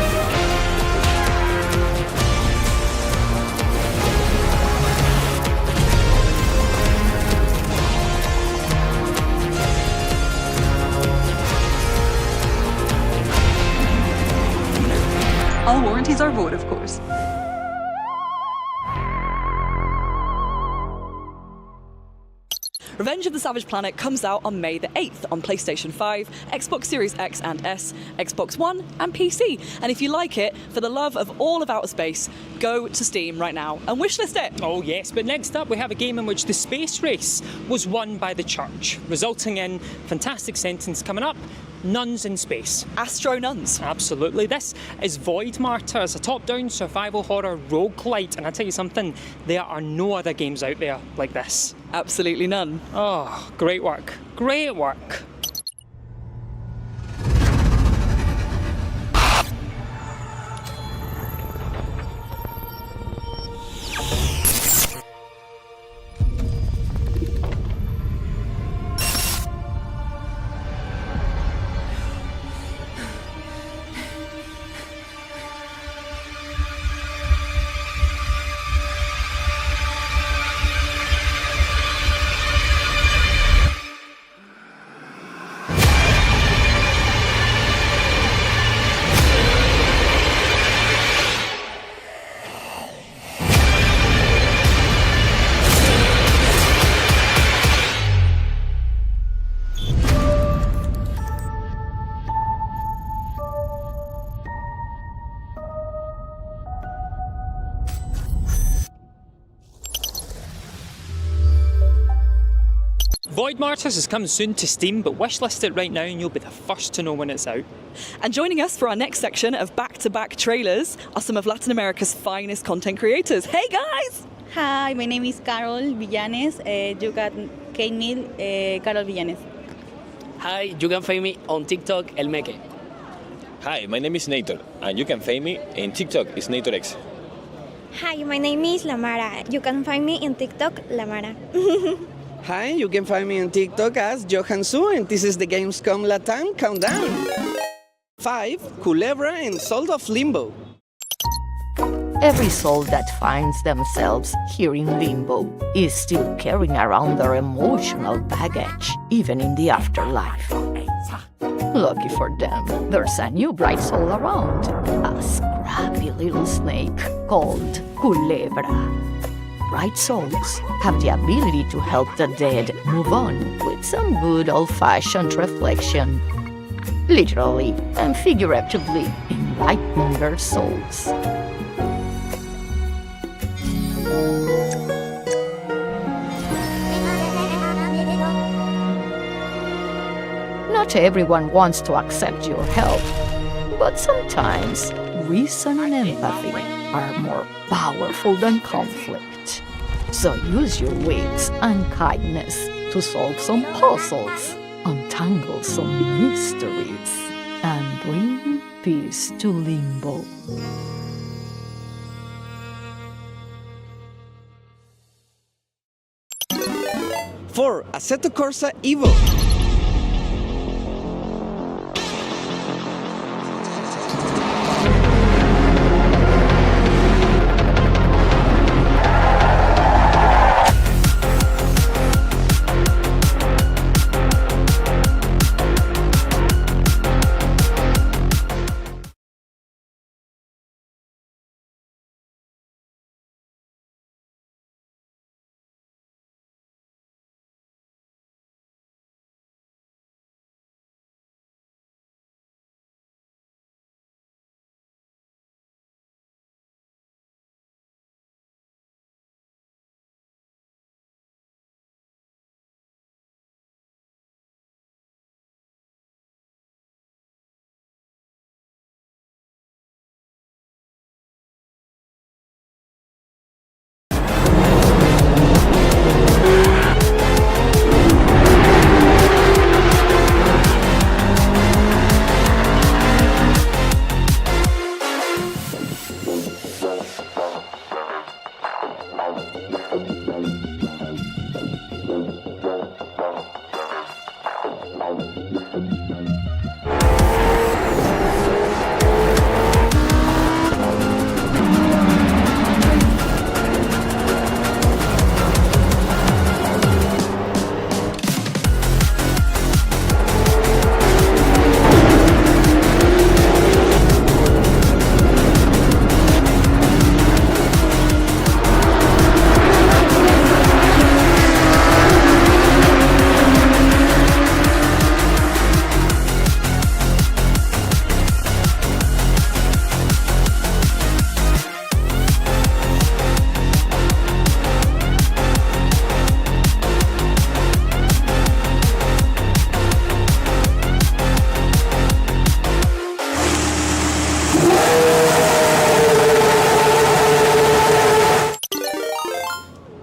All warranties are void, of course. Revenge of the Savage Planet comes out on May the 8th on PlayStation 5, Xbox Series X and S, Xbox One, and PC. And if you like it, for the love of all of outer space, go to Steam right now and wishlist it. Oh yes, but next up we have a game in which the space race was won by the church, resulting in fantastic sentence coming up. Nuns in space. Astro nuns. Absolutely. This is Void Martyrs, a top-down survival horror roguelite, and I tell you something, there are no other games out there like this. Absolutely none. Oh, great work. Great work. Void Martyrs is coming soon to Steam, but wishlist it right now and you'll be the first to know when it's out. And joining us for our next section of back-to-back trailers are some of Latin America's finest content creators. Hey guys! Hi, my name is Carol Villanes. You can find me, Carol Villanes. Hi, you can find me on TikTok, El Meque. Hi, my name is Nator, and you can find me in TikTok, it's NatorX. Hi, my name is Lamara. You can find me in TikTok, Lamara. Hi, you can find me on TikTok as Johan Su, and this is the Gamescom Latam Countdown. 5, Culebra and Soul of Limbo. Every soul that finds themselves here in limbo is still carrying around their emotional baggage, even in the afterlife. Lucky for them, there's a new bright soul around, a scrappy little snake called Culebra. Bright souls have the ability to help the dead move on with some good old-fashioned reflection, literally and figuratively enlightening their souls. Not everyone wants to accept your help, but sometimes reason and empathy are more powerful than conflict. So use your wits and kindness to solve some puzzles, untangle some mysteries, and bring peace to limbo. For Assetto Corsa Evo.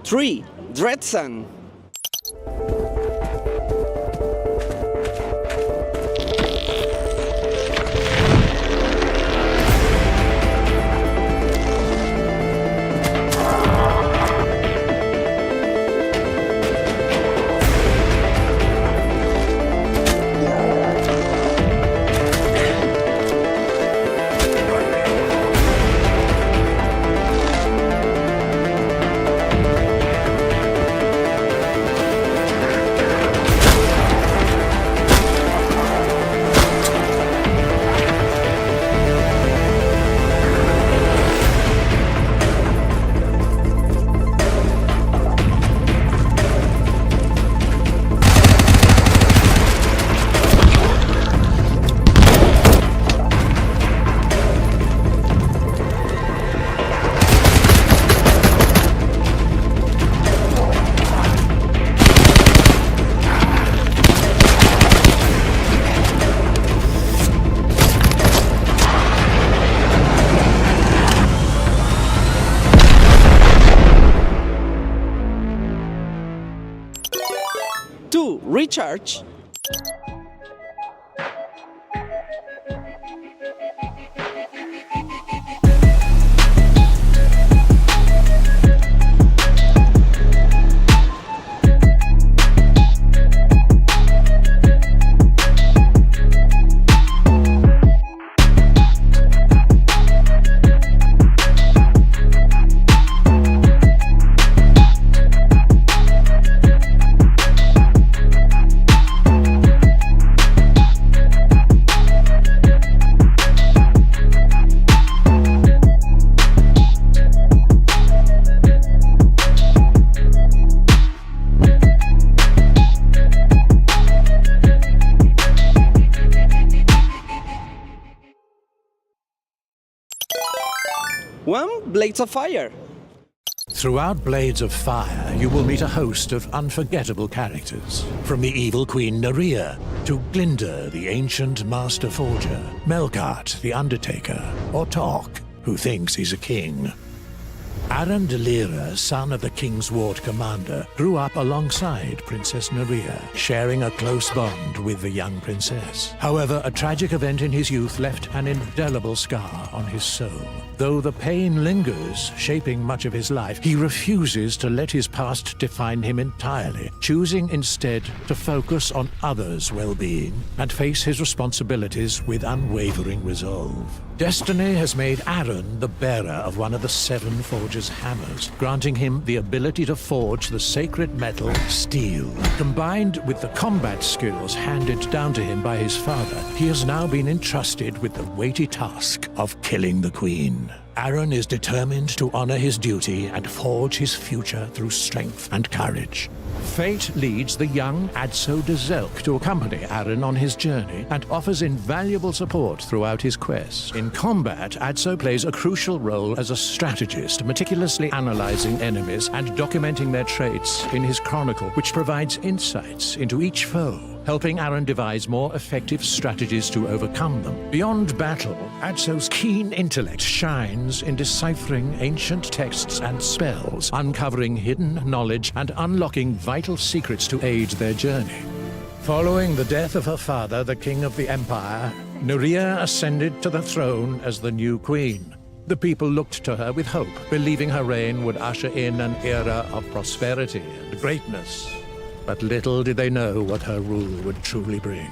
3. Dreadsun. Recharge. Blades of Fire. Throughout Blades of Fire, you will meet a host of unforgettable characters. From the evil Queen Nerea, to Glinda, the ancient master forger, Melkart, the undertaker, or Tok, who thinks he's a king. Aaron Delira, son of the King's Ward commander, grew up alongside Princess Nerea, sharing a close bond with the young princess. However, a tragic event in his youth left an indelible scar on his soul. Though the pain lingers, shaping much of his life, he refuses to let his past define him entirely, choosing instead to focus on others' well-being and face his responsibilities with unwavering resolve. Destiny has made Aaron the bearer of one of the 7 Forger's hammers, granting him the ability to forge the sacred metal steel. Combined with the combat skills handed down to him by his father, he has now been entrusted with the weighty task of killing the Queen. Aaron is determined to honor his duty and forge his future through strength and courage. Fate leads the young Adso de Zelk to accompany Aaron on his journey and offers invaluable support throughout his quest. In combat, Adso plays a crucial role as a strategist, meticulously analyzing enemies and documenting their traits in his chronicle, which provides insights into each foe, helping Aaron devise more effective strategies to overcome them. Beyond battle, Adso's keen intellect shines in deciphering ancient texts and spells, uncovering hidden knowledge and unlocking vital secrets to aid their journey. Following the death of her father, the King of the Empire, Nerea ascended to the throne as the new queen. The people looked to her with hope, believing her reign would usher in an era of prosperity and greatness. But little did they know what her rule would truly bring.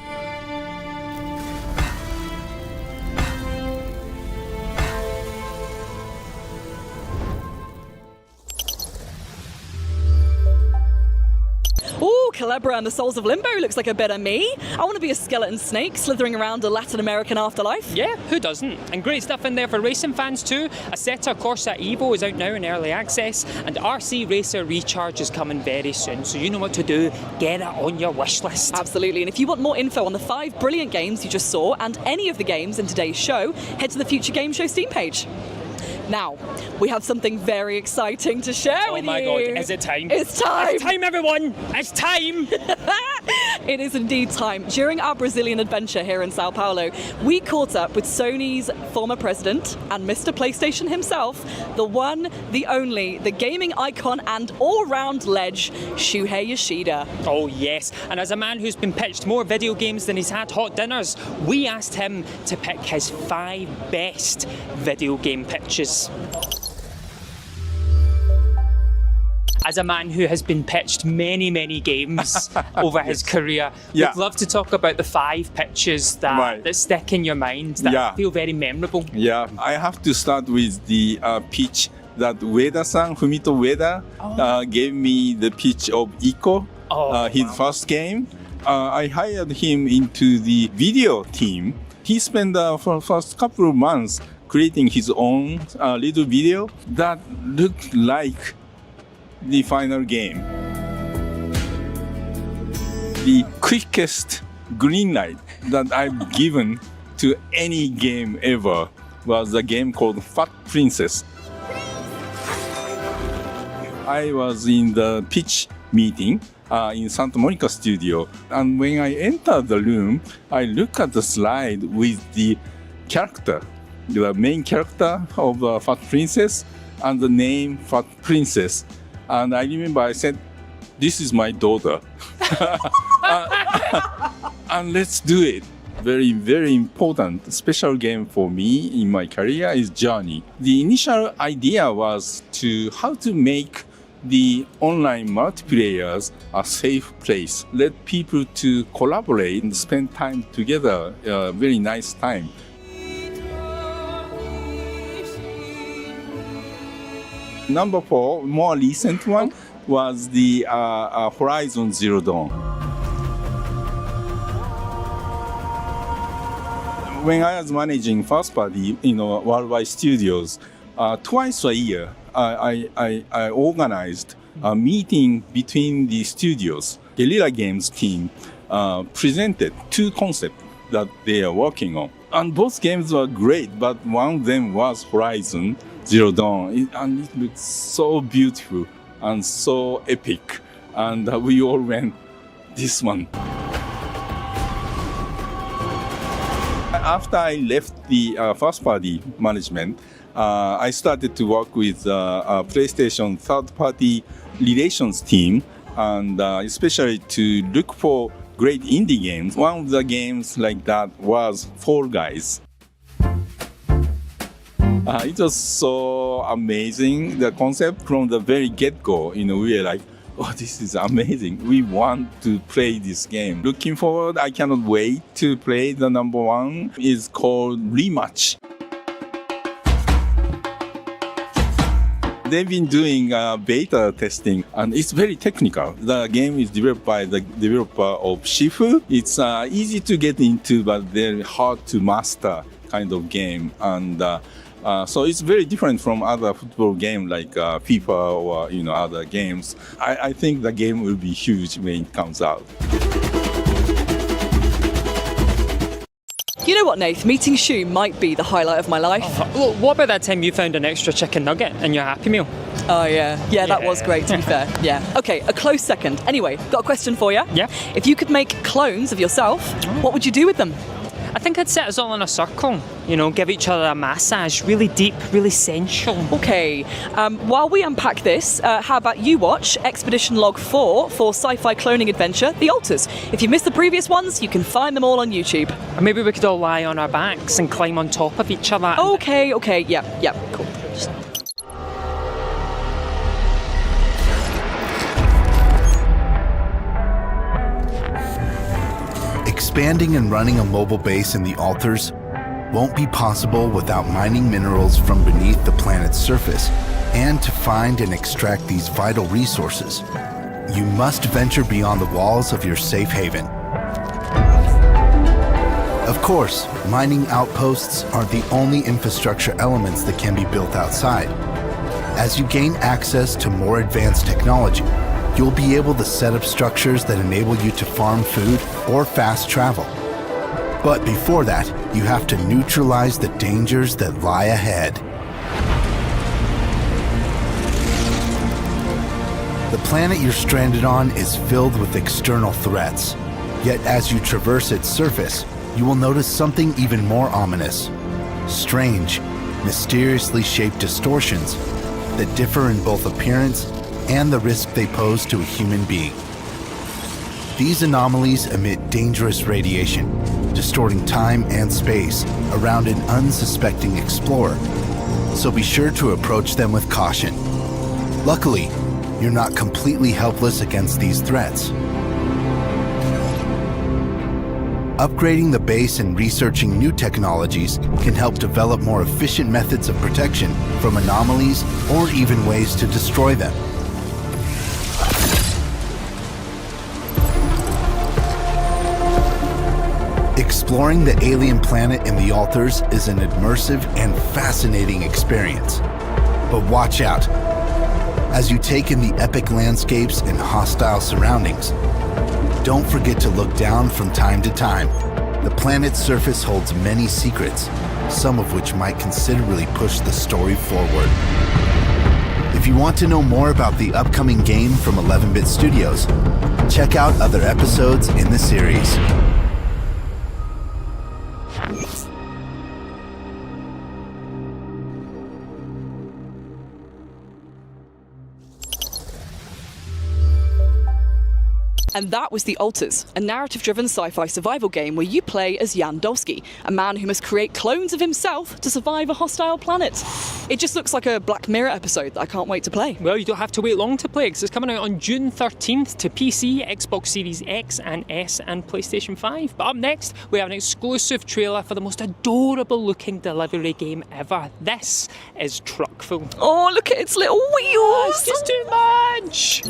Ooh, Collab and the Souls of Limbo looks like a better me. I want to be a skeleton snake slithering around a Latin American afterlife. Yeah, who doesn't? And great stuff in there for racing fans too. Assetto Corsa Evo is out now in early access, and RC Racer Recharge is coming very soon, so you know what to do. Get it on your wish list. Absolutely, and if you want more info on the 5 brilliant games you just saw, and any of the games in today's show, head to the Future Game Show Steam page. Now, we have something very exciting to share with you. Oh my god, is it time? It's time! It's time, everyone! It's time! It is indeed time. During our Brazilian adventure here in Sao Paulo, we caught up with Sony's former president and Mr. PlayStation himself, the one, the only, the gaming icon and all-round ledge, Shuhei Yoshida. Oh yes, and as a man who's been pitched more video games than he's had hot dinners, we asked him to pick his 5 best video game pitches. As a man who has been pitched many, many games over his career, we'd love to talk about the 5 pitches that stick in your mind, that feel very memorable. Yeah, I have to start with the pitch that Ueda-san, Fumito Ueda, gave me the pitch of Ico, his first game. I hired him into the video team. He spent the first couple of months creating his own little video that looked like the final game. The quickest green light that I've given to any game ever was a game called Fat Princess. I was in the pitch meeting in Santa Monica studio, and when I entered the room, I looked at the slide with the character, the main character of Fat Princess, and the name Fat Princess. And I remember I said, "This is my daughter." And let's do it. Very, very important special game for me in my career is Journey. The initial idea was how to make the online multiplayers a safe place. Let people to collaborate and spend time together, a very nice time. Number 4, more recent one, was the Horizon Zero Dawn. When I was managing first party, worldwide studios, twice a year, I organized a meeting between the studios. Guerrilla Games team presented 2 concepts that they are working on. And both games were great, but one of them was Horizon Zero Dawn, and it looked so beautiful and so epic, and we all went, this one. After I left the first party management, I started to work with a PlayStation third-party relations team, and especially to look for great indie games. One of the games like that was Fall Guys. It was so amazing, the concept from the very get-go. We were like, oh, this is amazing. We want to play this game. Looking forward, I cannot wait to play the number 1. It's called Rematch. They've been doing beta testing, and it's very technical. The game is developed by the developer of Shifu. It's easy to get into, but very hard to master kind of game. And so it's very different from other football games like FIFA or other games. I think the game will be huge when it comes out. You know what, Nath? Meeting Shu might be the highlight of my life. Well, what about that time you found an extra chicken nugget in your Happy Meal? Oh, yeah. Yeah, that was great, to be fair. Yeah. Okay, a close second. Anyway, got a question for you. Yeah? If you could make clones of yourself, what would you do with them? I think I'd set us all in a circle, give each other a massage, really deep, really sensual. Okay, while we unpack this, how about you watch Expedition Log 4 for sci-fi cloning adventure, The Alters. If you missed the previous ones, you can find them all on YouTube. Or maybe we could all lie on our backs and climb on top of each other. Okay, yeah, cool. Expanding and running a mobile base in the altars won't be possible without mining minerals from beneath the planet's surface. And to find and extract these vital resources, you must venture beyond the walls of your safe haven. Of course, mining outposts aren't the only infrastructure elements that can be built outside. As you gain access to more advanced technology, you'll be able to set up structures that enable you to farm food or fast travel. But before that, you have to neutralize the dangers that lie ahead. The planet you're stranded on is filled with external threats. Yet as you traverse its surface, you will notice something even more ominous. Strange, mysteriously shaped distortions that differ in both appearance and the risk they pose to a human being. These anomalies emit dangerous radiation, distorting time and space around an unsuspecting explorer, so be sure to approach them with caution. Luckily, you're not completely helpless against these threats. Upgrading the base and researching new technologies can help develop more efficient methods of protection from anomalies or even ways to destroy them. Exploring the alien planet in the altars is an immersive and fascinating experience. But watch out. As you take in the epic landscapes and hostile surroundings, don't forget to look down from time to time. The planet's surface holds many secrets, some of which might considerably push the story forward. If you want to know more about the upcoming game from 11-Bit Studios, check out other episodes in the series. And that was The Altars, a narrative-driven sci-fi survival game where you play as Jan Dolsky, a man who must create clones of himself to survive a hostile planet. It just looks like a Black Mirror episode that I can't wait to play. Well, you don't have to wait long to play, because it's coming out on June 13th to PC, Xbox Series X and S and PlayStation 5. But up next, we have an exclusive trailer for the most adorable-looking delivery game ever. This is Truckful. Oh, look at its little wheels! It's just too much!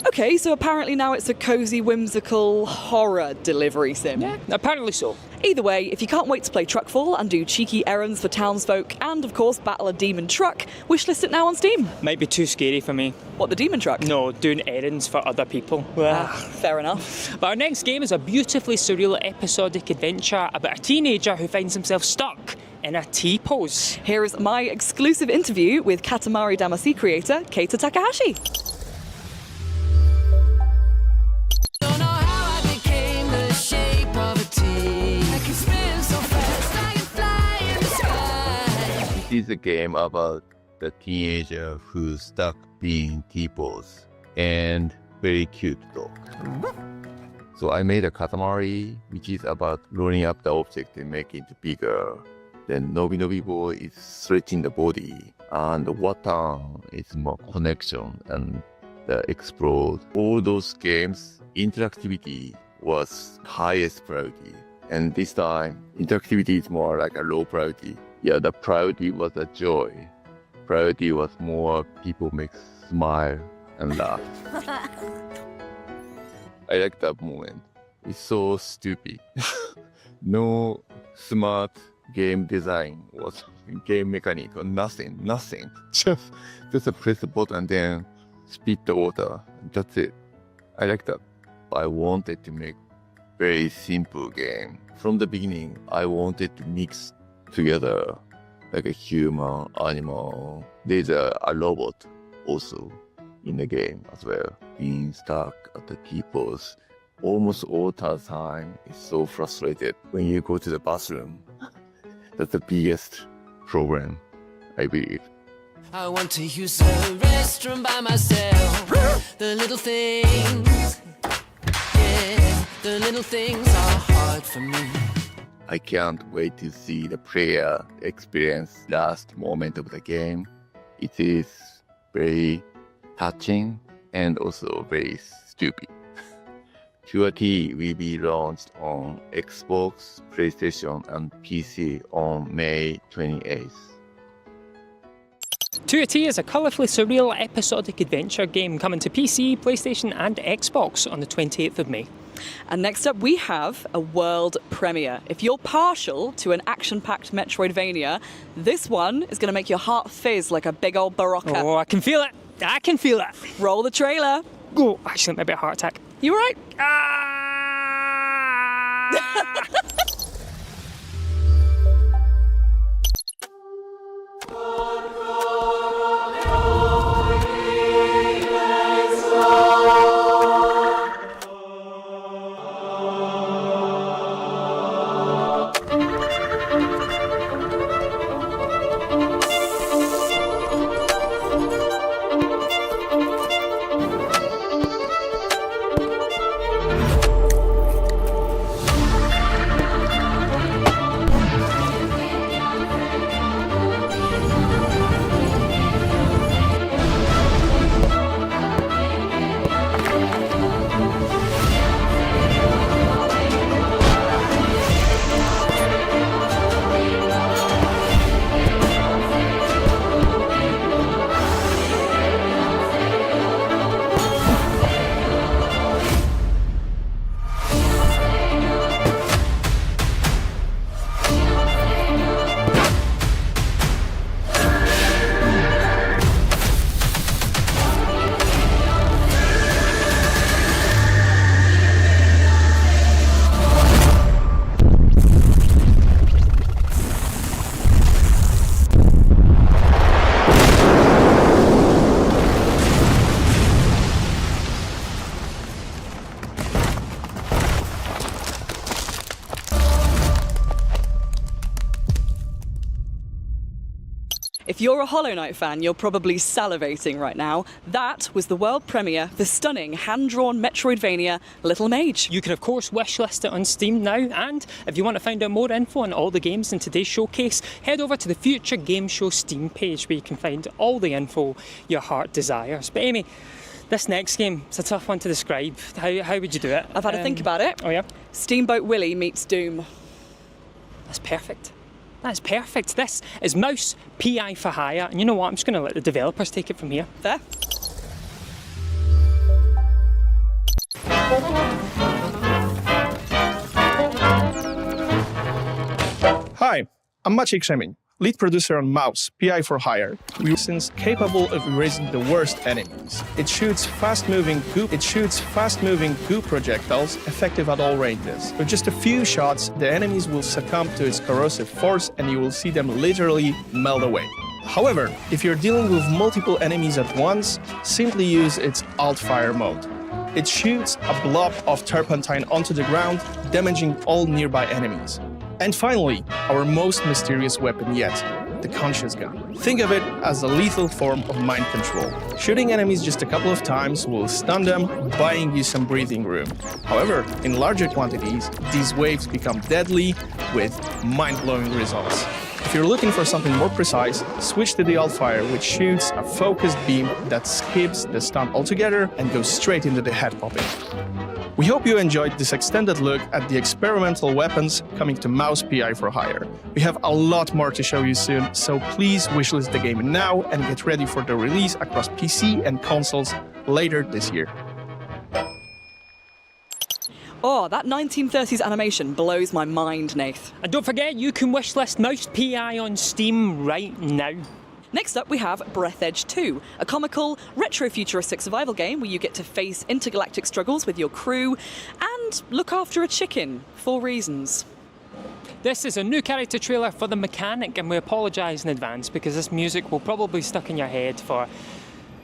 Okay, so apparently now it's a cozy, whimsical horror delivery sim. Yeah, apparently so. Either way, if you can't wait to play Truckful and do cheeky errands for townsfolk and, of course, battle a demon truck, wishlist it now on Steam. Might be too scary for me. What, the demon truck? No, doing errands for other people. Fair enough. But our next game is a beautifully surreal episodic adventure about a teenager who finds himself stuck in a T-pose. Here is my exclusive interview with Katamari Damacy creator Keita Takahashi. It is a game about the teenager who's stuck being T-pose and very cute dog. So I made a Katamari, which is about rolling up the object and making it bigger. Then Nobi Nobi Boy is stretching the body, and Watan is more connection and the explode. All those games, interactivity was highest priority. And this time, interactivity is more like a low priority. Yeah, the priority was a joy. Priority was more people make smile and laugh. I like that moment. It's so stupid. No smart game design or game mechanic or nothing. Just press the button and then spit the water. That's it. I like that. I wanted to make very simple game. From the beginning, I wanted to mix together like a human, animal. There's a robot also in the game as well. Being stuck at the keyboards almost all the time is so frustrated when you go to the bathroom. That's the biggest problem, I believe. I want to use the restroom by myself. The little things, yeah, the little things are hard for me. I can't wait to see the player experience last moment of the game. It is very touching and also very stupid. QRT will be launched on Xbox, PlayStation, and PC on May 28th. 2T is a colourfully surreal episodic adventure game coming to PC, PlayStation and Xbox on the 28th of May. And next up we have a world premiere. If you're partial to an action-packed Metroidvania, this one is going to make your heart fizz like a big old Barocca. Oh, I can feel it. I can feel it. Roll the trailer. Oh, actually, maybe a heart attack. You alright? If you're a Hollow Knight fan, you're probably salivating right now. That was the world premiere for stunning hand-drawn Metroidvania Little Mage. You can of course wishlist it on Steam now, and if you want to find out more info on all the games in today's showcase, head over to the Future Game Show Steam page where you can find all the info your heart desires. But Amy, this next game, it's a tough one to describe. How would you do it? I've had to think about it. Oh yeah? Steamboat Willie meets Doom. That's perfect. That's perfect. This is Mouse PI for Hire. And you know what? I'm just going to let the developers take it from here. Fair. Hi, I'm Maciej Krzemień, lead producer on Mouse, PI for Hire. We're since capable of erasing the worst enemies. It shoots fast-moving goo projectiles effective at all ranges. With just a few shots, the enemies will succumb to its corrosive force and you will see them literally melt away. However, if you're dealing with multiple enemies at once, simply use its alt-fire mode. It shoots a blob of turpentine onto the ground, damaging all nearby enemies. And finally, our most mysterious weapon yet, the Conscious Gun. Think of it as a lethal form of mind control. Shooting enemies just a couple of times will stun them, buying you some breathing room. However, in larger quantities, these waves become deadly with mind-blowing results. If you're looking for something more precise, switch to the Alt-Fire, which shoots a focused beam that skips the stun altogether and goes straight into the head popping. We hope you enjoyed this extended look at the experimental weapons coming to Mouse PI for Hire. We have a lot more to show you soon, so please wishlist the game now and get ready for the release across PC and consoles later this year. Oh, that 1930s animation blows my mind, Nath. And don't forget, you can wishlist Mouse PI on Steam right now. Next up, we have Breathedge 2, a comical, retro-futuristic survival game where you get to face intergalactic struggles with your crew and look after a chicken, for reasons. This is a new character trailer for The Mechanic, and we apologise in advance because this music will probably be stuck in your head for,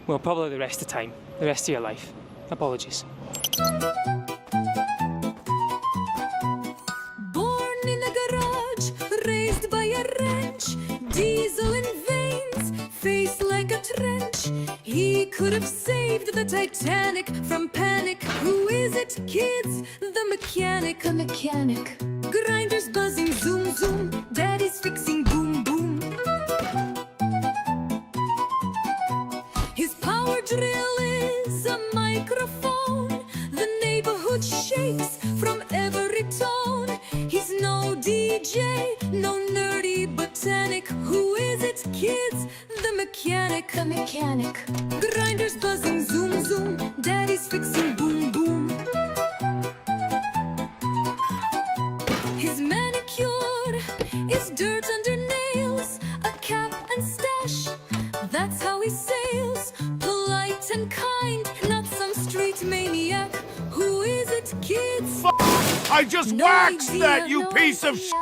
well, probably the rest of the time, the rest of your life. Apologies. Born in a garage, raised by a wrench, diesel in veins, face like a trench. He could have saved the Titanic from panic. Who is it, kids? The mechanic. The mechanic. Grinders buzzing, zoom, zoom. Daddy's fixing, boom, boom. His power drill is a microphone. The neighborhood shakes from every tone. He's no DJ, no nerdy botanic. Who is it, kids? The mechanic. The mechanic. Grinders buzzing, zoom, zoom. Daddy's fixing, boom, boom. His manicure is dirt under nails, a cap and stash. That's how he sails, polite and kind, not some street maniac. Who is it, kids? I just waxed that, you piece of shit!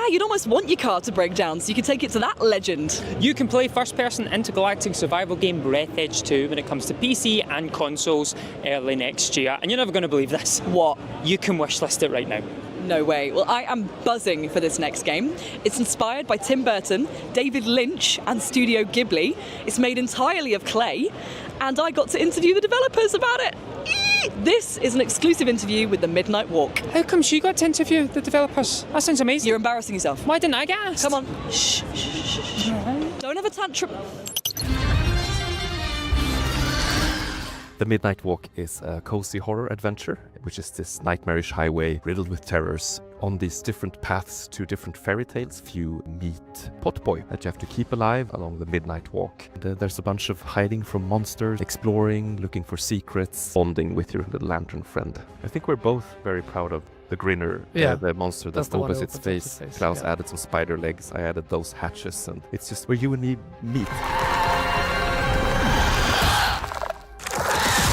You'd almost want your car to break down so you could take it to that legend. You can play first-person intergalactic survival game Breathedge 2 when it comes to PC and consoles early next year. And you're never going to believe this. What? You can wishlist it right now. No way. Well, I am buzzing for this next game. It's inspired by Tim Burton, David Lynch, and Studio Ghibli. It's made entirely of clay, and I got to interview the developers about it. This is an exclusive interview with The Midnight Walk. How come she got to interview the developers? That sounds amazing. You're embarrassing yourself. Why didn't I get asked? Come on. Shh, shh, shh, shh. Don't have a tantrum. The Midnight Walk is a cozy horror adventure, which is this nightmarish highway riddled with terrors. On these different paths to different fairy tales, you meet Potboy that you have to keep alive along the Midnight Walk. There's a bunch of hiding from monsters, exploring, looking for secrets, bonding with your little lantern friend. I think we're both very proud of the grinner, the monster that opens its face. Klaus added some spider legs, I added those hatches, and it's just where you and me meet.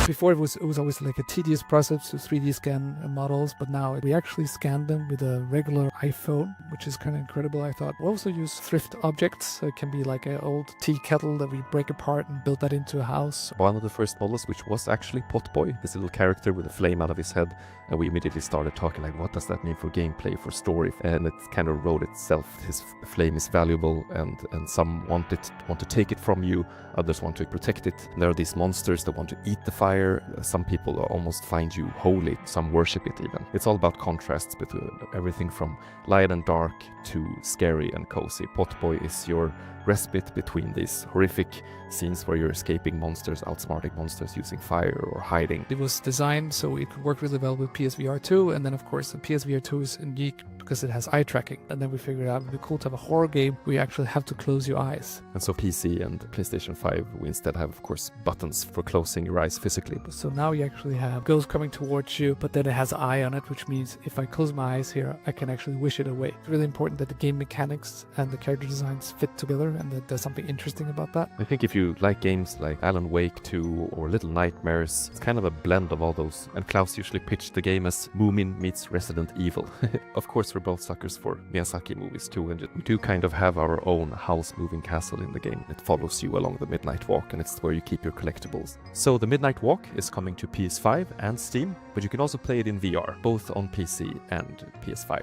Before it was always like a tedious process to 3D scan models, but now we actually scan them with a regular iPhone, which is kind of incredible, I thought. We also use thrift objects, so it can be like an old tea kettle that we break apart and build that into a house. One of the first models, which was actually Potboy, this little character with a flame out of his head, and we immediately started talking like, what does that mean for gameplay, for story? And it kind of wrote itself. His flame is valuable, and some want to take it from you, others want to protect it. And there are these monsters that want to eat the fire. Some people almost find you holy, some worship it even. It's all about contrasts between everything from light and dark to scary and cozy. Potboy is your respite between these horrific scenes where you're escaping monsters, outsmarting monsters using fire or hiding. It was designed so it could work really well with PSVR 2, and then of course the PSVR 2 is unique because it has eye tracking. And then we figured out it would be cool to have a horror game where you actually have to close your eyes. And so PC and PlayStation 5, we instead have, of course, buttons for closing your eyes physically. So now you actually have ghosts coming towards you, but then it has an eye on it, which means if I close my eyes here, I can actually wish it away. It's really important that the game mechanics and the character designs fit together and that there's something interesting about that. I think if you like games like Alan Wake 2 or Little Nightmares, it's kind of a blend of all those. And Klaus usually pitched the game as Moomin meets Resident Evil. Of course, we're both suckers for Miyazaki movies too, and we do kind of have our own house-moving castle in the game. It follows you along the Midnight Walk, and it's where you keep your collectibles. So the Midnight Walk is coming to PS5 and Steam, but you can also play it in VR, both on PC and PS5.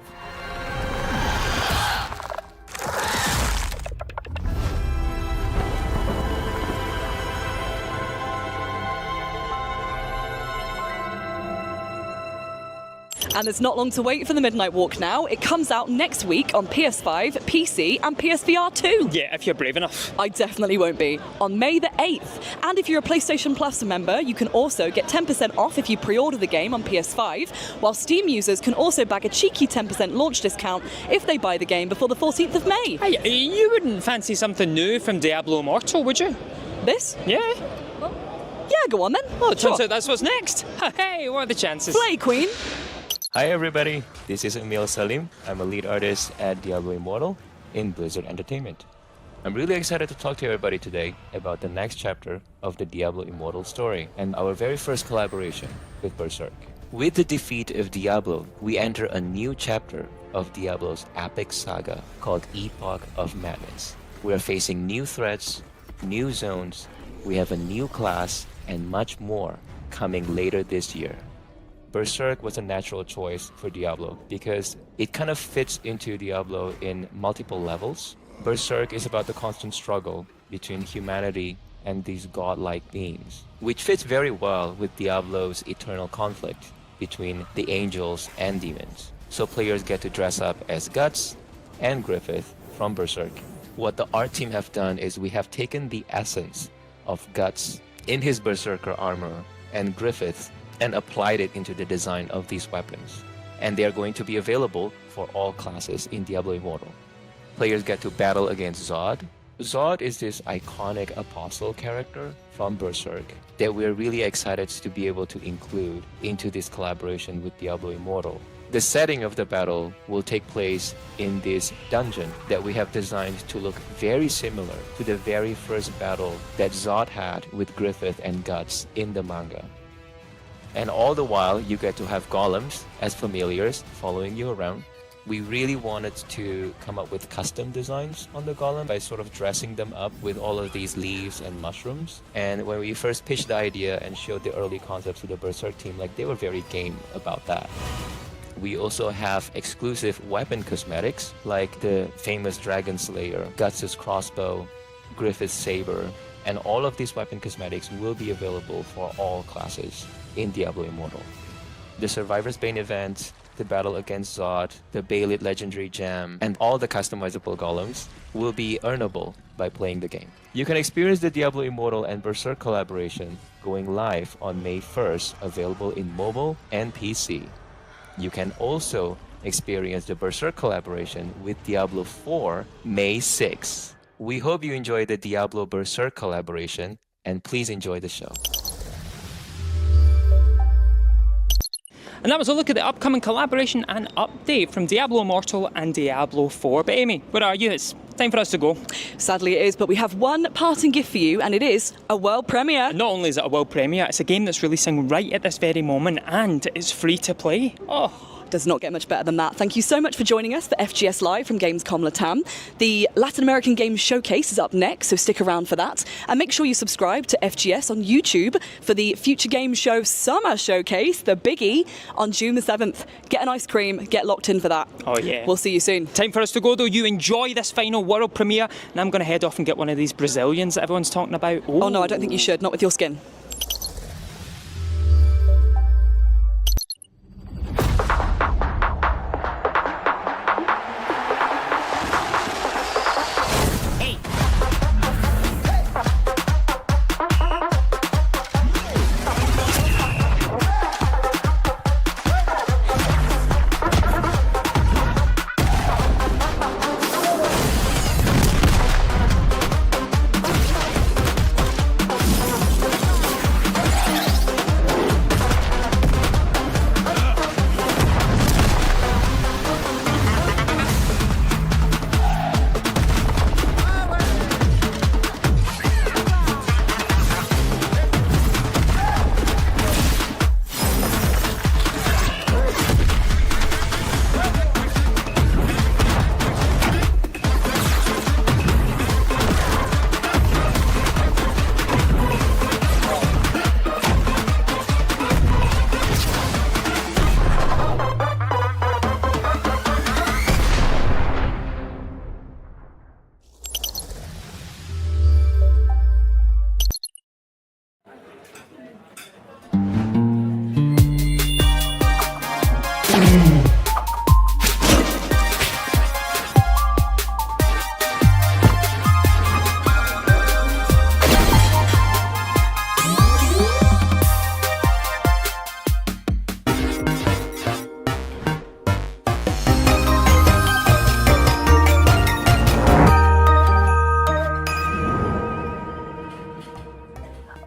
And it's not long to wait for the Midnight Walk now. It comes out next week on PS5, PC and PSVR 2. Yeah, if you're brave enough. I definitely won't be. On May the 8th. And if you're a PlayStation Plus member, you can also get 10% off if you pre-order the game on PS5, while Steam users can also bag a cheeky 10% launch discount if they buy the game before the 14th of May. Hey, you wouldn't fancy something new from Diablo Immortal, would you? This? Yeah. Yeah, go on then. Oh, Turns out that's what's next. Hey, what are the chances? Play, Queen. Hi everybody, this is Emil Salim. I'm a lead artist at Diablo Immortal in Blizzard Entertainment. I'm really excited to talk to everybody today about the next chapter of the Diablo Immortal story and our very first collaboration with Berserk. With the defeat of Diablo, we enter a new chapter of Diablo's epic saga called Epoch of Madness. We are facing new threats, new zones, we have a new class, and much more coming later this year. Berserk was a natural choice for Diablo because it kind of fits into Diablo in multiple levels. Berserk is about the constant struggle between humanity and these godlike beings, which fits very well with Diablo's eternal conflict between the angels and demons. So players get to dress up as Guts and Griffith from Berserk. What the art team have done is we have taken the essence of Guts in his Berserker armor and Griffith and applied it into the design of these weapons. And they are going to be available for all classes in Diablo Immortal. Players get to battle against Zod. Zod is this iconic apostle character from Berserk that we're really excited to be able to include into this collaboration with Diablo Immortal. The setting of the battle will take place in this dungeon that we have designed to look very similar to the very first battle that Zod had with Griffith and Guts in the manga. And all the while, you get to have golems as familiars following you around. We really wanted to come up with custom designs on the golem by sort of dressing them up with all of these leaves and mushrooms. And when we first pitched the idea and showed the early concepts to the Berserk team, like they were very game about that. We also have exclusive weapon cosmetics like the famous Dragon Slayer, Guts' crossbow, Griffith's saber, and all of these weapon cosmetics will be available for all classes in Diablo Immortal. The Survivor's Bane event, the battle against Zod, the Bailit Legendary Gem, and all the customizable golems will be earnable by playing the game. You can experience the Diablo Immortal and Berserk collaboration going live on May 1st, available in mobile and PC. You can also experience the Berserk collaboration with Diablo 4 May 6th. We hope you enjoy the Diablo Berserk collaboration, and please enjoy the show. And that was a look at the upcoming collaboration and update from Diablo Immortal and Diablo 4. But Amy, where are you? It's time for us to go. Sadly it is, but we have one parting gift for you, and it is a world premiere. And not only is it a world premiere, it's a game that's releasing right at this very moment, and it's free to play. Oh, does not get much better than that. Thank you so much for joining us for FGS Live from Gamescom Latam. The Latin American Games Showcase is up next, so stick around for that. And make sure you subscribe to FGS on YouTube for the Future Games Show Summer Showcase, the biggie, on June the 7th. Get an ice cream, get locked in for that. Oh yeah. We'll see you soon. Time for us to go though. You enjoy this final world premiere, and I'm going to head off and get one of these Brazilians that everyone's talking about. Ooh. Oh no, I don't think you should, not with your skin.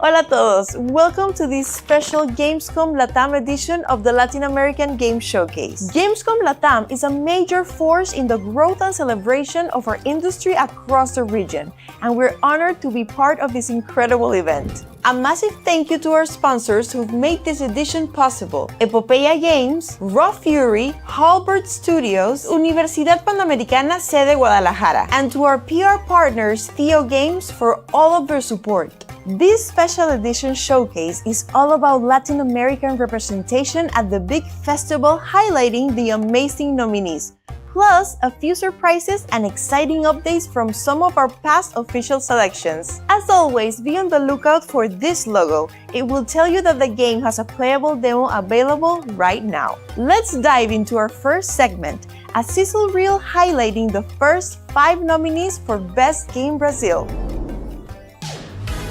Hola a todos! Welcome to this special Gamescom Latam edition of the Latin American Game Showcase. Gamescom Latam is a major force in the growth and celebration of our industry across the region, and we're honored to be part of this incredible event. A massive thank you to our sponsors who've made this edition possible: Epopeya Games, Raw Fury, Halbert Studios, Universidad Panamericana Sede Guadalajara, and to our PR partners Theo Games for all of their support. This special edition showcase is all about Latin American representation at the big festival, highlighting the amazing nominees, plus a few surprises and exciting updates from some of our past official selections. As always, be on the lookout for this logo. It will tell you that the game has a playable demo available right now. Let's dive into our first segment, a sizzle reel highlighting the first 5 nominees for Best Game Brazil.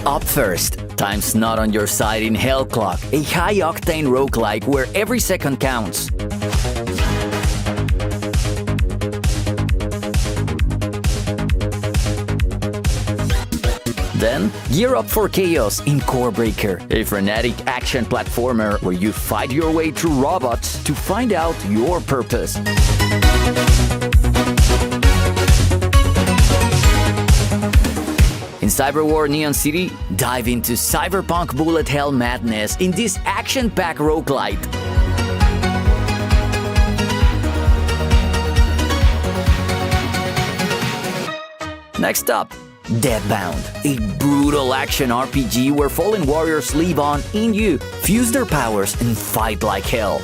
Up first, time's not on your side in Hell Clock, a high-octane roguelike where every second counts. Then, gear up for chaos in Core Breaker, a frenetic action platformer where you fight your way through robots to find out your purpose. In Cyberwar Neon City, dive into cyberpunk bullet hell madness in this action-packed roguelite. Next up, Deadbound, a brutal action RPG where fallen warriors live on in you, fuse their powers, and fight like hell.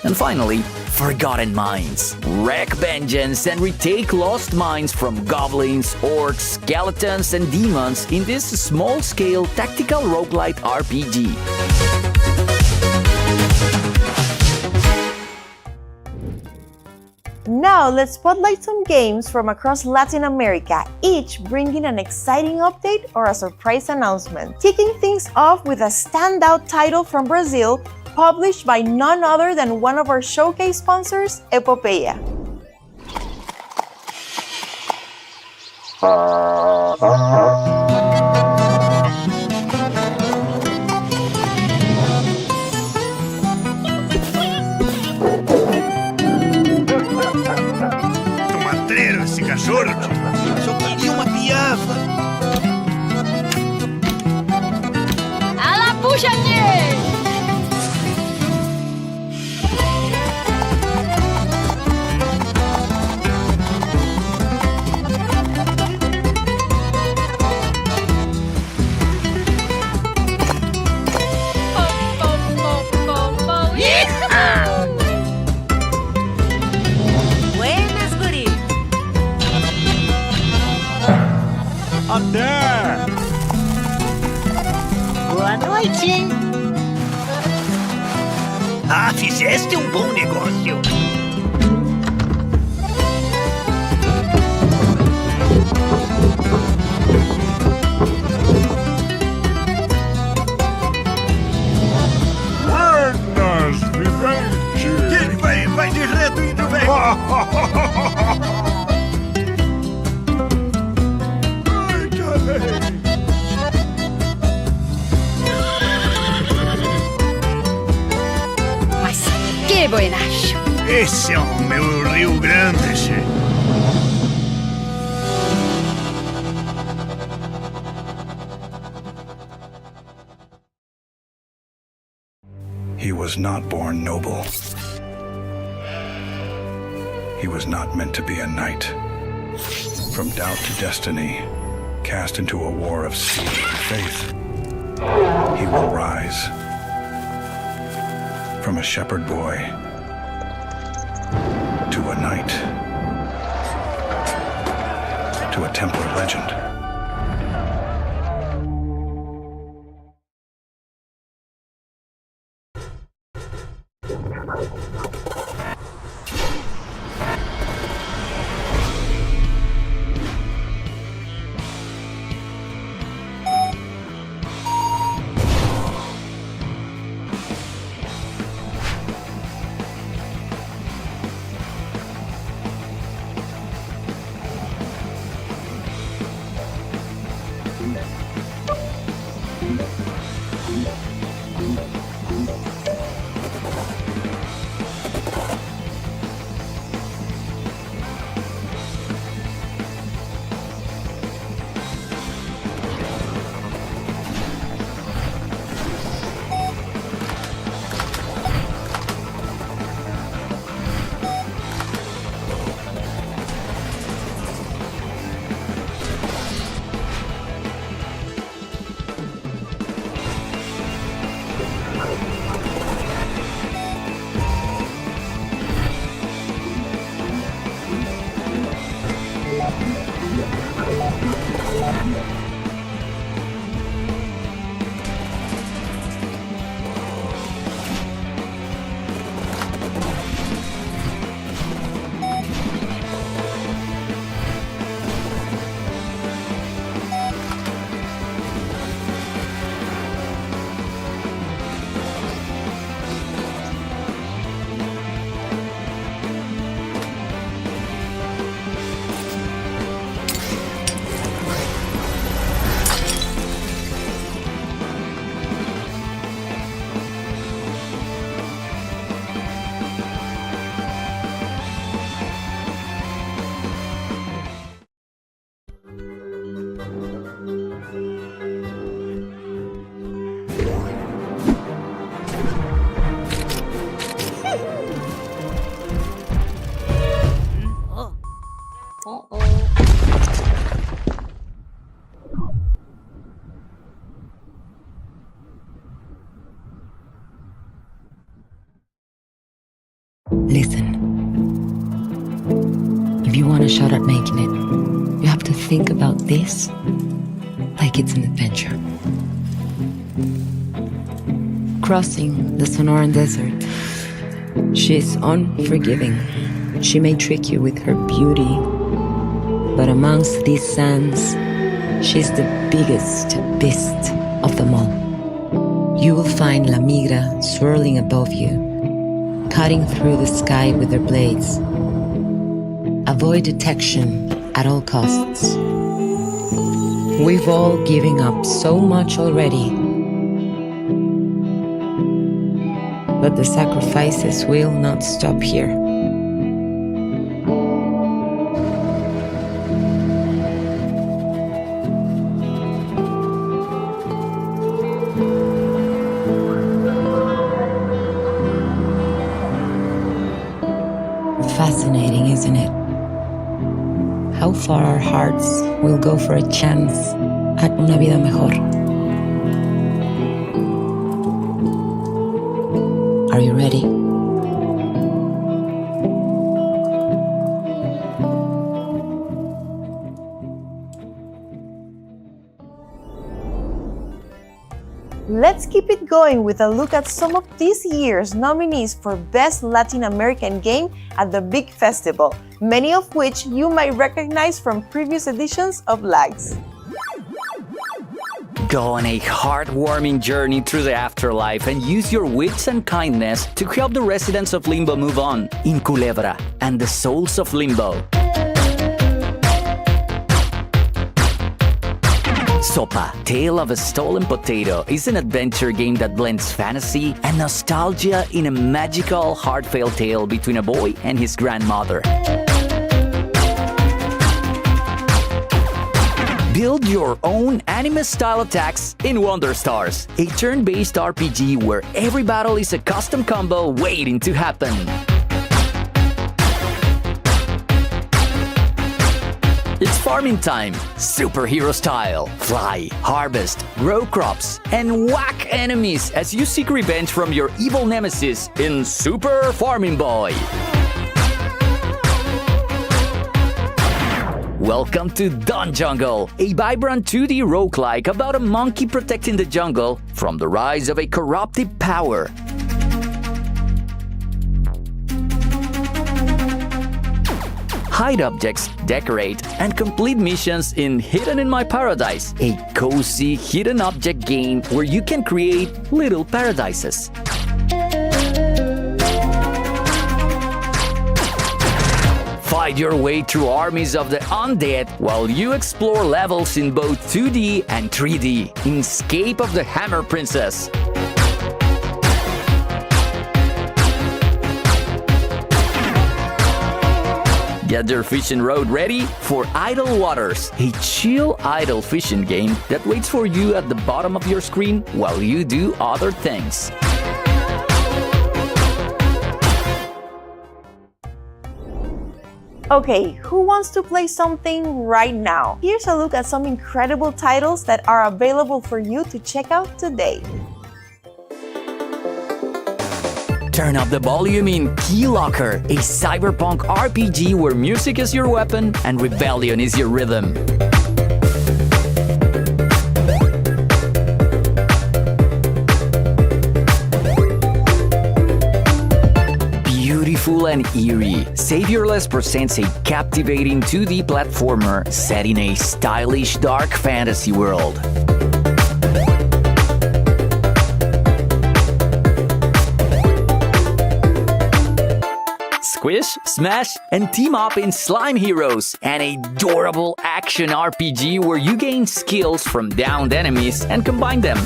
And finally, Forgotten Mines. Wreak vengeance and retake lost mines from goblins, orcs, skeletons, and demons in this small-scale tactical roguelite RPG. Now let's spotlight some games from across Latin America, each bringing an exciting update or a surprise announcement. Kicking things off with a standout title from Brazil, published by none other than one of our showcase sponsors, Epopeya. Tomatreiro esse cachorro, tio. Só queria uma piava. Ala, puxa-te! Até! Boa noite! Ah, fizeste um bom negócio! Buenas, vivente! Ele vai direto indo, velho! Mas que buenacho! Esse é o meu Rio Grande, che. He was not born noble. He was not meant to be a knight. From doubt to destiny, cast into a war of steel and faith, he will rise. From a shepherd boy to a knight, to a Templar legend. Listen. If you want a shot at making it, you have to think about this like it's an adventure. Crossing the Sonoran Desert. She's unforgiving. She may trick you with her beauty, but amongst these sands, she's the biggest beast of them all. You will find La Migra swirling above you, cutting through the sky with their blades. Avoid detection at all costs. We've all given up so much already, but the sacrifices will not stop here. Fascinating, isn't it? How far our hearts will go for a chance at una vida mejor. Are you ready? Let's keep it going with a look at some of this year's nominees for Best Latin American Game at the Big Festival, many of which you might recognize from previous editions of LAGS. Go on a heartwarming journey through the afterlife and use your wits and kindness to help the residents of Limbo move on in Culebra and the Souls of Limbo. Sopa, Tale of a Stolen Potato is an adventure game that blends fantasy and nostalgia in a magical, heartfelt tale between a boy and his grandmother. Build your own anime-style attacks in Wonder Stars, a turn-based RPG where every battle is a custom combo waiting to happen. It's farming time, superhero style. Fly, harvest, grow crops, and whack enemies as you seek revenge from your evil nemesis in Super Farming Boy. Welcome to Dawn Jungle, a vibrant 2D roguelike about a monkey protecting the jungle from the rise of a corruptive power. Hide objects, decorate, and complete missions in Hidden in My Paradise, a cozy hidden object game where you can create little paradises. Fight your way through armies of the undead while you explore levels in both 2D and 3D in Escape of the Hammer Princess. Get your fishing rod ready for Idle Waters, a chill idle fishing game that waits for you at the bottom of your screen while you do other things. Okay, who wants to play something right now? Here's a look at some incredible titles that are available for you to check out today. Turn up the volume in Key Locker, a cyberpunk RPG where music is your weapon and rebellion is your rhythm. Beautiful and eerie, Saviorless presents a captivating 2D platformer set in a stylish dark fantasy world. Squish, smash, and team up in Slime Heroes, an adorable action RPG where you gain skills from downed enemies and combine them.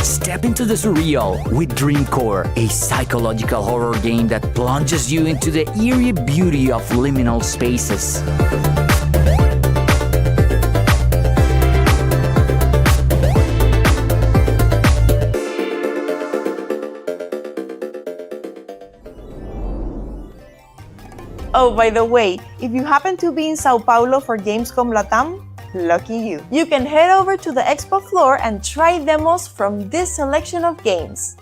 Step into the surreal with Dreamcore, a psychological horror game that plunges you into the eerie beauty of liminal spaces. Oh, by the way, if you happen to be in Sao Paulo for Gamescom Latam, lucky you. You can head over to the expo floor and try demos from this selection of games.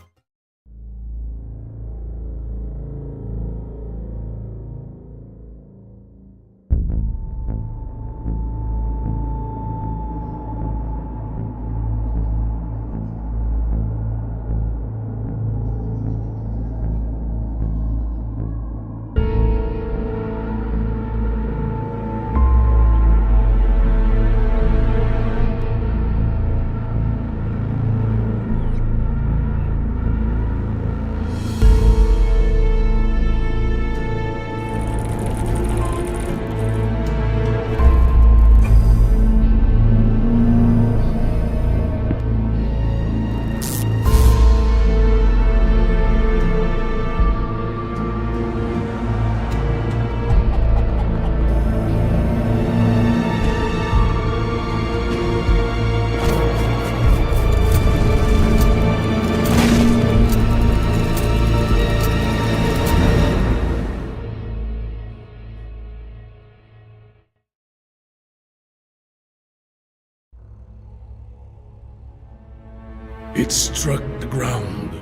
It struck the ground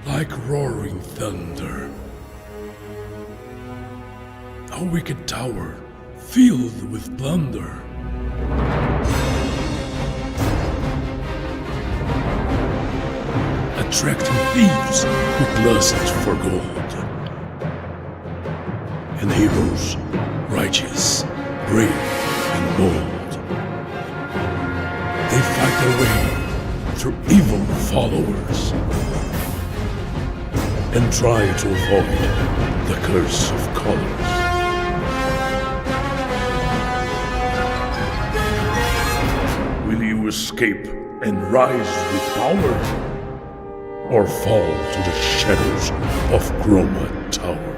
like roaring thunder. A wicked tower filled with plunder. Attracting thieves with lust for gold. And heroes, righteous, brave, and bold. They fight their way through evil followers and try to avoid the curse of colors. Will you escape and rise with power, or fall to the shadows of Chroma Tower?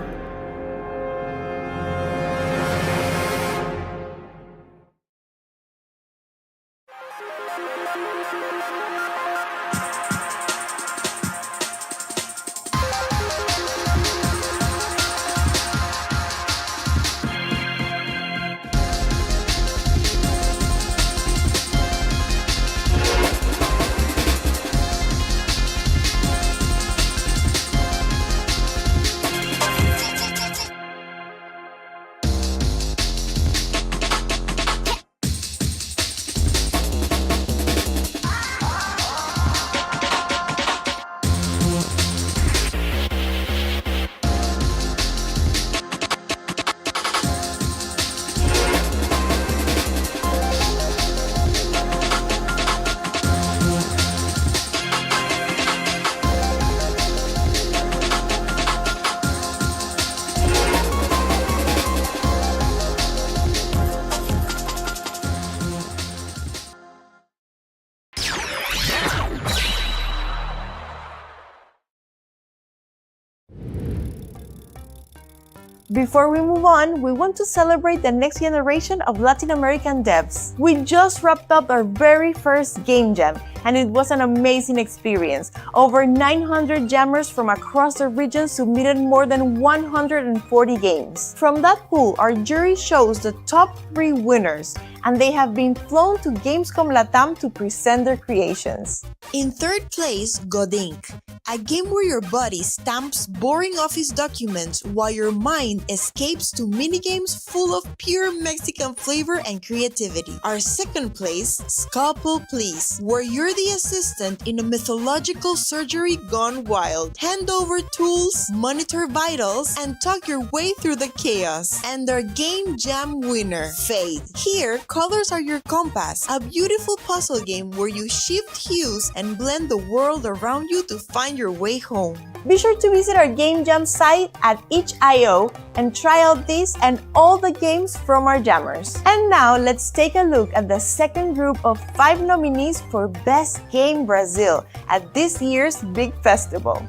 Before we move on, we want to celebrate the next generation of Latin American devs. We just wrapped up our very first Game Jam, and it was an amazing experience. Over 900 jammers from across the region submitted more than 140 games. From that pool, our jury chose the top 3 winners, and they have been flown to Gamescom Latam to present their creations. In third place, Godink, a game where your body stamps boring office documents while your mind escapes to minigames full of pure Mexican flavor and creativity. Our second place, Scalpel Please, where you're the assistant in a mythological surgery gone wild. Hand over tools, monitor vitals, and talk your way through the chaos. And our Game Jam winner, Fade. Here, colors are your compass, a beautiful puzzle game where you shift hues and blend the world around you to find your way home. Be sure to visit our Game Jam site at itch.io and try out these and all the games from our jammers. And now let's take a look at the second group of 5 nominees for Best Game Brazil at this year's big festival.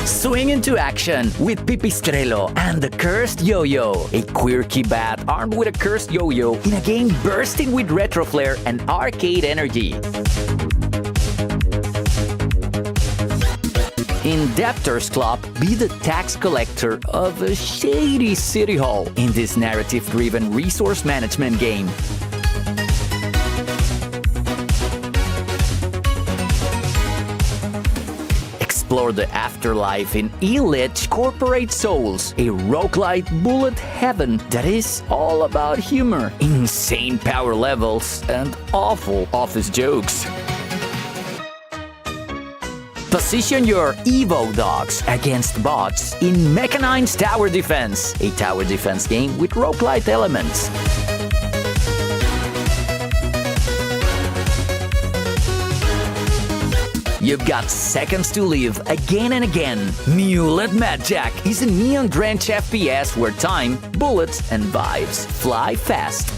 Swing into action with Pipistrello and the Cursed Yo-Yo, a quirky bat armed with a cursed yo-yo in a game bursting with retro flair and arcade energy. In Debtor's Club, be the tax collector of a shady city hall in this narrative-driven resource management game. Explore the afterlife in Illich Corporate Souls, a roguelite bullet heaven that is all about humor, insane power levels, and awful office jokes. Position your Evo dogs against bots in Mechanine's Tower Defense, a tower defense game with roguelite elements. You've got seconds to live again and again. Mulet Madjack is a neon-drenched FPS where time, bullets, and vibes fly fast.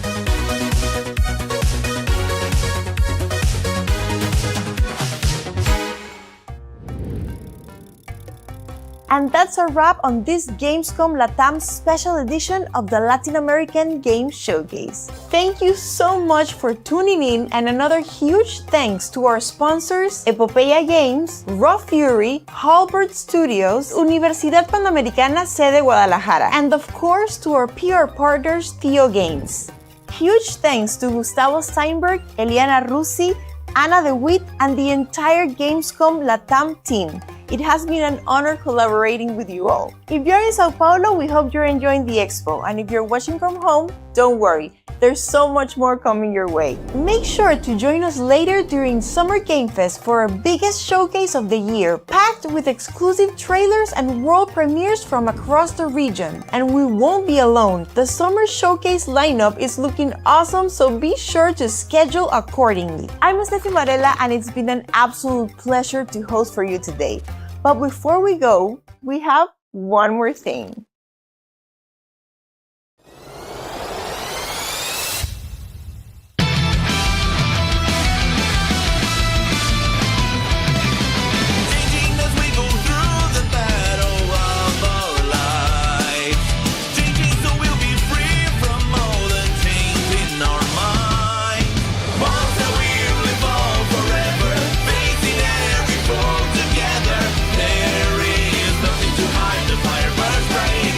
And that's a wrap on this Gamescom Latam special edition of the Latin American Game Showcase. Thank you so much for tuning in, and another huge thanks to our sponsors, Epopeya Games, Raw Fury, Halbert Studios, Universidad Panamericana Sede Guadalajara, and of course to our PR partners, Theo Games. Huge thanks to Gustavo Steinberg, Eliana Rusi, Anna DeWitt, and the entire Gamescom Latam team. It has been an honor collaborating with you all. If you're in Sao Paulo, we hope you're enjoying the expo. And if you're watching from home, don't worry, there's so much more coming your way. Make sure to join us later during Summer Game Fest for our biggest showcase of the year, packed with exclusive trailers and world premieres from across the region. And we won't be alone. The Summer Showcase lineup is looking awesome, so be sure to schedule accordingly. I'm Steffi Varela, and it's been an absolute pleasure to host for you today. But before we go, we have one more thing. There is nothing to hide, the fire burns bright.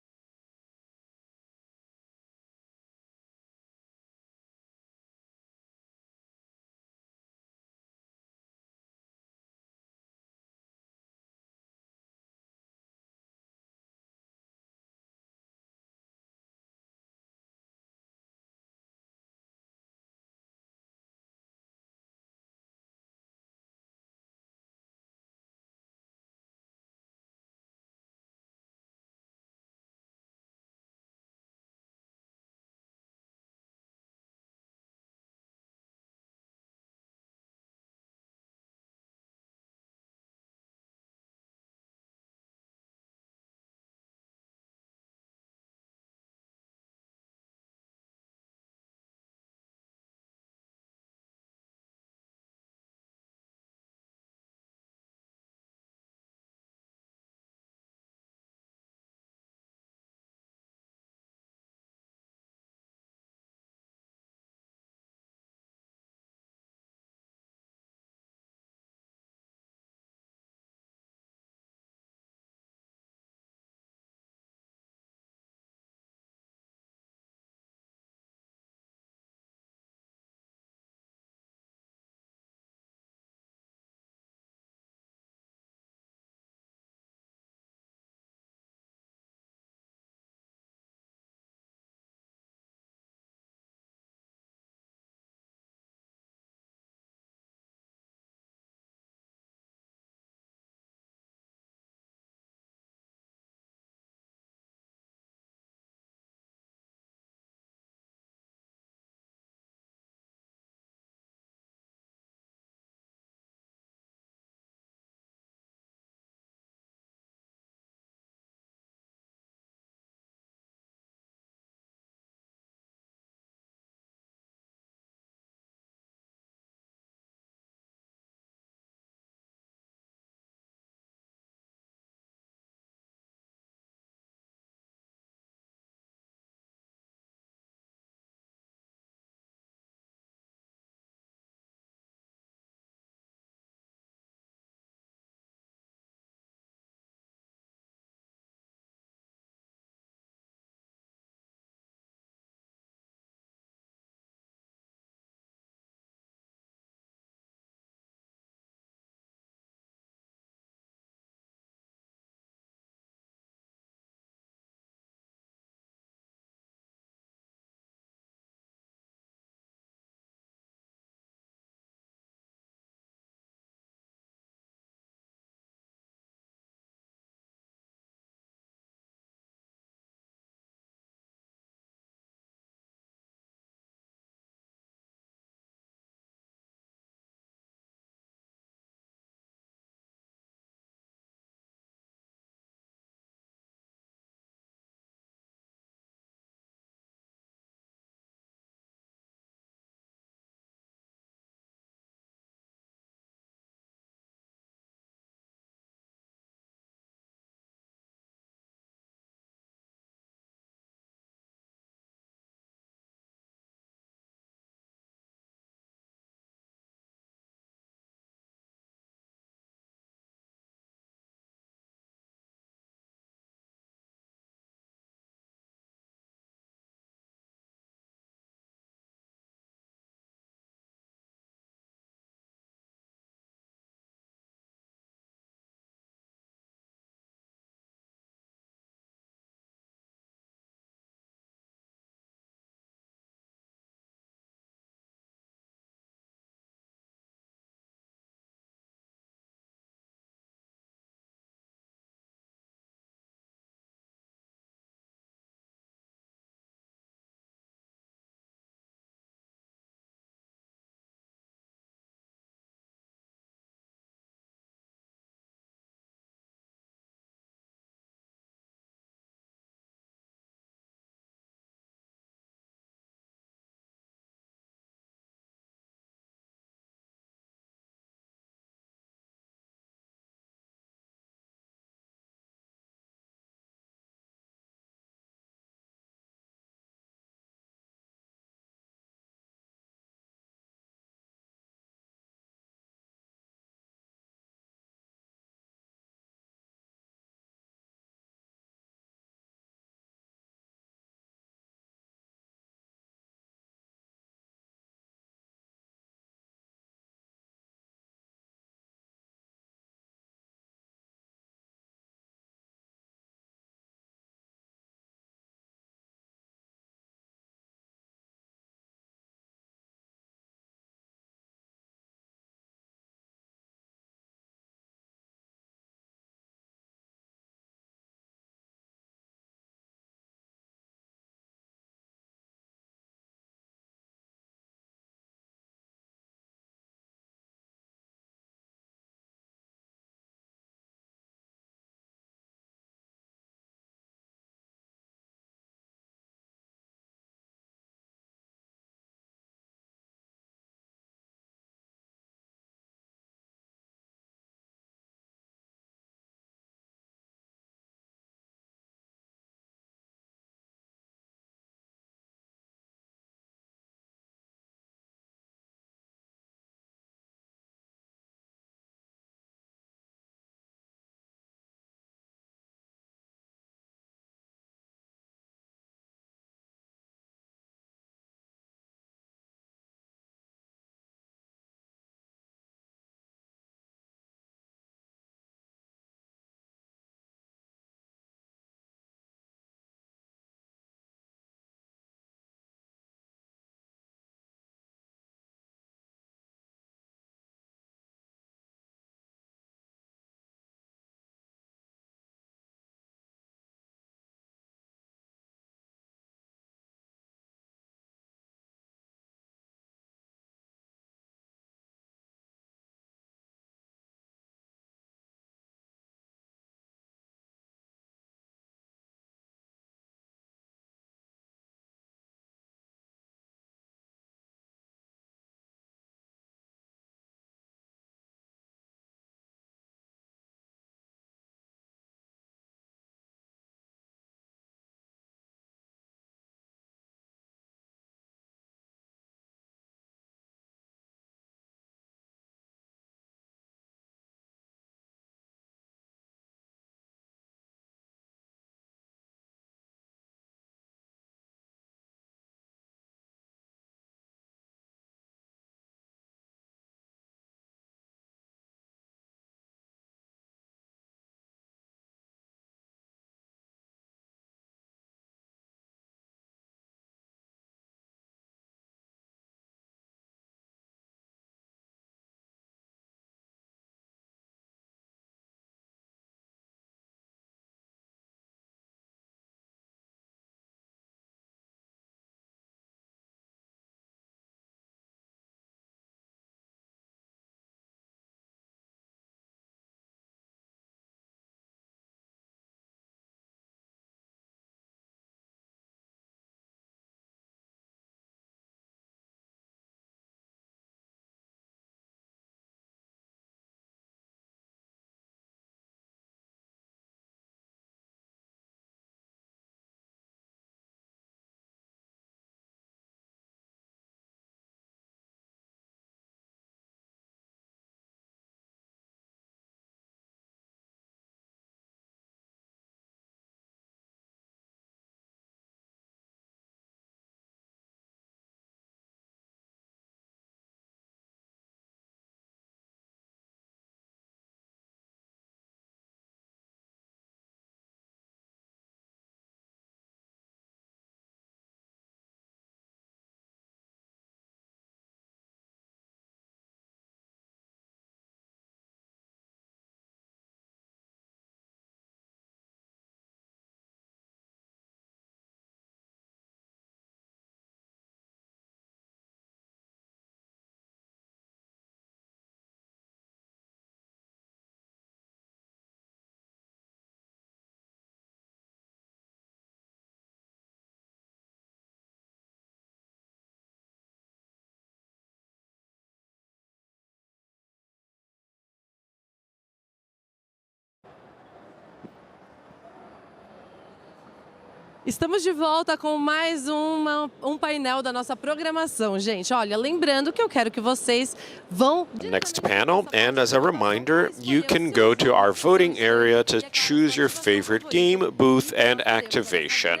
Estamos de volta com mais um painel da nossa programação, gente. Olha, lembrando que eu quero que vocês vão... Next panel, and as a reminder, you can go to our voting area to choose your favorite game, booth, and activation.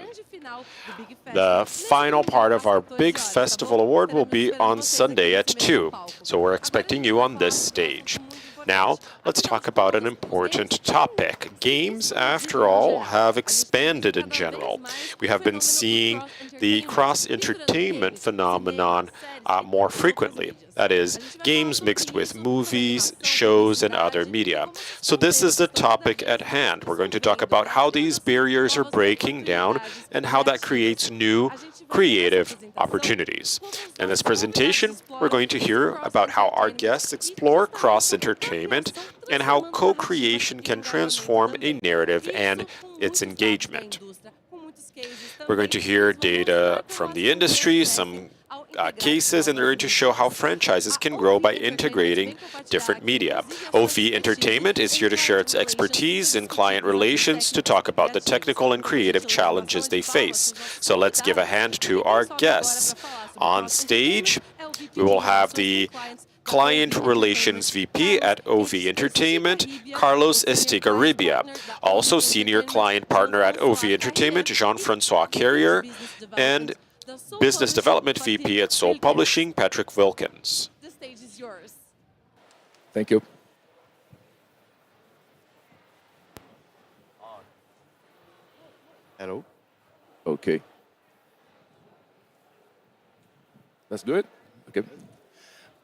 The final part of our big festival award will be on Sunday at 2, so we're expecting you on this stage. Now, let's talk about an important topic. Games, after all, have expanded in general. We have been seeing the cross-entertainment phenomenon more frequently. That is, games mixed with movies, shows, and other media. So this is the topic at hand. We're going to talk about how these barriers are breaking down and how that creates new creative opportunities. In this presentation, we're going to hear about how our guests explore cross-entertainment and how co-creation can transform a narrative and its engagement. We're going to hear data from the industry, some cases, and they're going to show how franchises can grow by integrating different media. OV Entertainment is here to share its expertise in client relations to talk about the technical and creative challenges they face. So let's give a hand to our guests. On stage, we will have the Client Relations VP at OV Entertainment, Carlos Estigarribia. Also Senior Client Partner at OV Entertainment, Jean-Francois Carrier, and Business Development VP at Soul Publishing, Patrick Wilkins. The stage is yours. Thank you. Hello. Okay. Let's do it. Okay.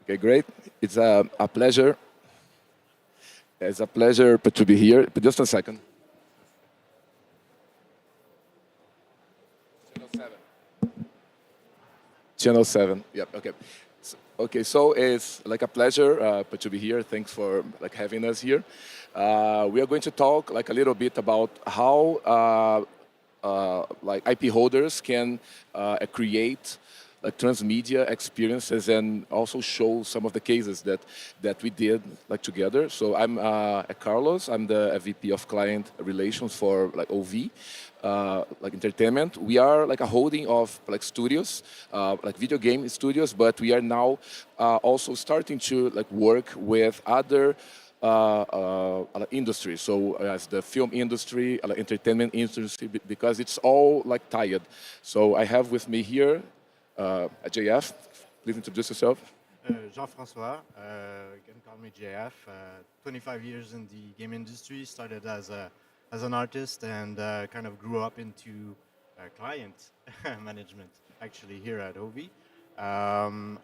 Okay, great. It's a pleasure. It's a pleasure to be here. But just a second. Channel 7. Yep. Okay. So it's like a pleasure to be here. Thanks for having us here. We are going to talk a little bit about how IP holders can create transmedia experiences and also show some of the cases that we did together. So I'm Carlos. I'm the VP of Client Relations for OV. Entertainment. We are a holding of studios, video game studios, but we are now also starting to work with other industries. So as the film industry, entertainment industry, because it's all tied. So I have with me here JF. Please introduce yourself. Jean-Francois, you can call me JF. 25 years in the game industry, started as an artist and kind of grew up into client management, actually, here at OV.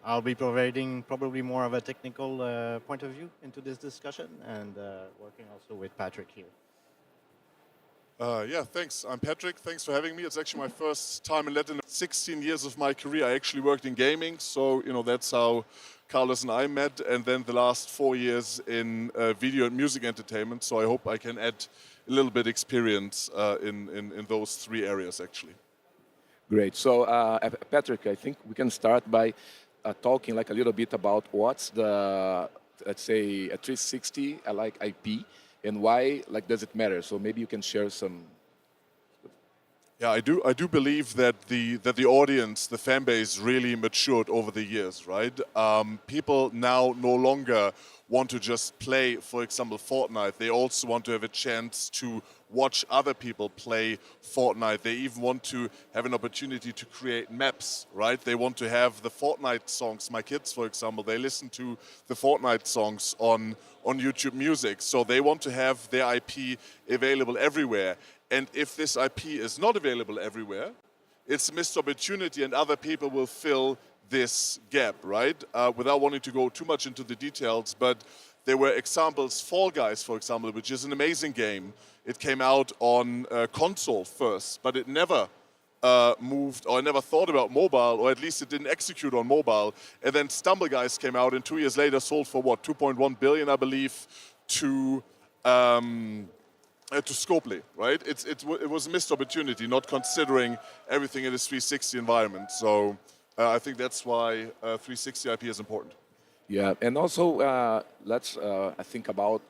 I'll be providing probably more of a technical point of view into this discussion and working also with Patrick here. Yeah, thanks. I'm Patrick. Thanks for having me. It's actually my first time in Latin. 16 years of my career, I actually worked in gaming. So, that's how Carlos and I met. And then the last 4 years in video and music entertainment. So I hope I can add a little bit experience in those 3 areas, actually. Great. So, Patrick, I think we can start by talking a little bit about what's the, let's say, a 360 IP. And why does it matter? So maybe you can share some. Yeah, I do believe that the audience, the fan base, really matured over the years, right? People now no longer want to just play, for example, Fortnite. They also want to have a chance to watch other people play Fortnite. They even want to have an opportunity to create maps, right? They want to have the Fortnite songs. My kids, for example, they listen to the Fortnite songs on YouTube Music. So they want to have their IP available everywhere. And if this IP is not available everywhere, it's a missed opportunity and other people will fill this gap, right? Without wanting to go too much into the details, but there were examples, Fall Guys, for example, which is an amazing game. It came out on console first, but it never moved, or I never thought about mobile, or at least it didn't execute on mobile. And then Stumble Guys came out, and 2 years later sold for what, 2.1 billion, I believe, to Scopely, right? It was a missed opportunity, not considering everything in this 360 environment. So I think that's why 360 IP is important. Yeah, and also let's think about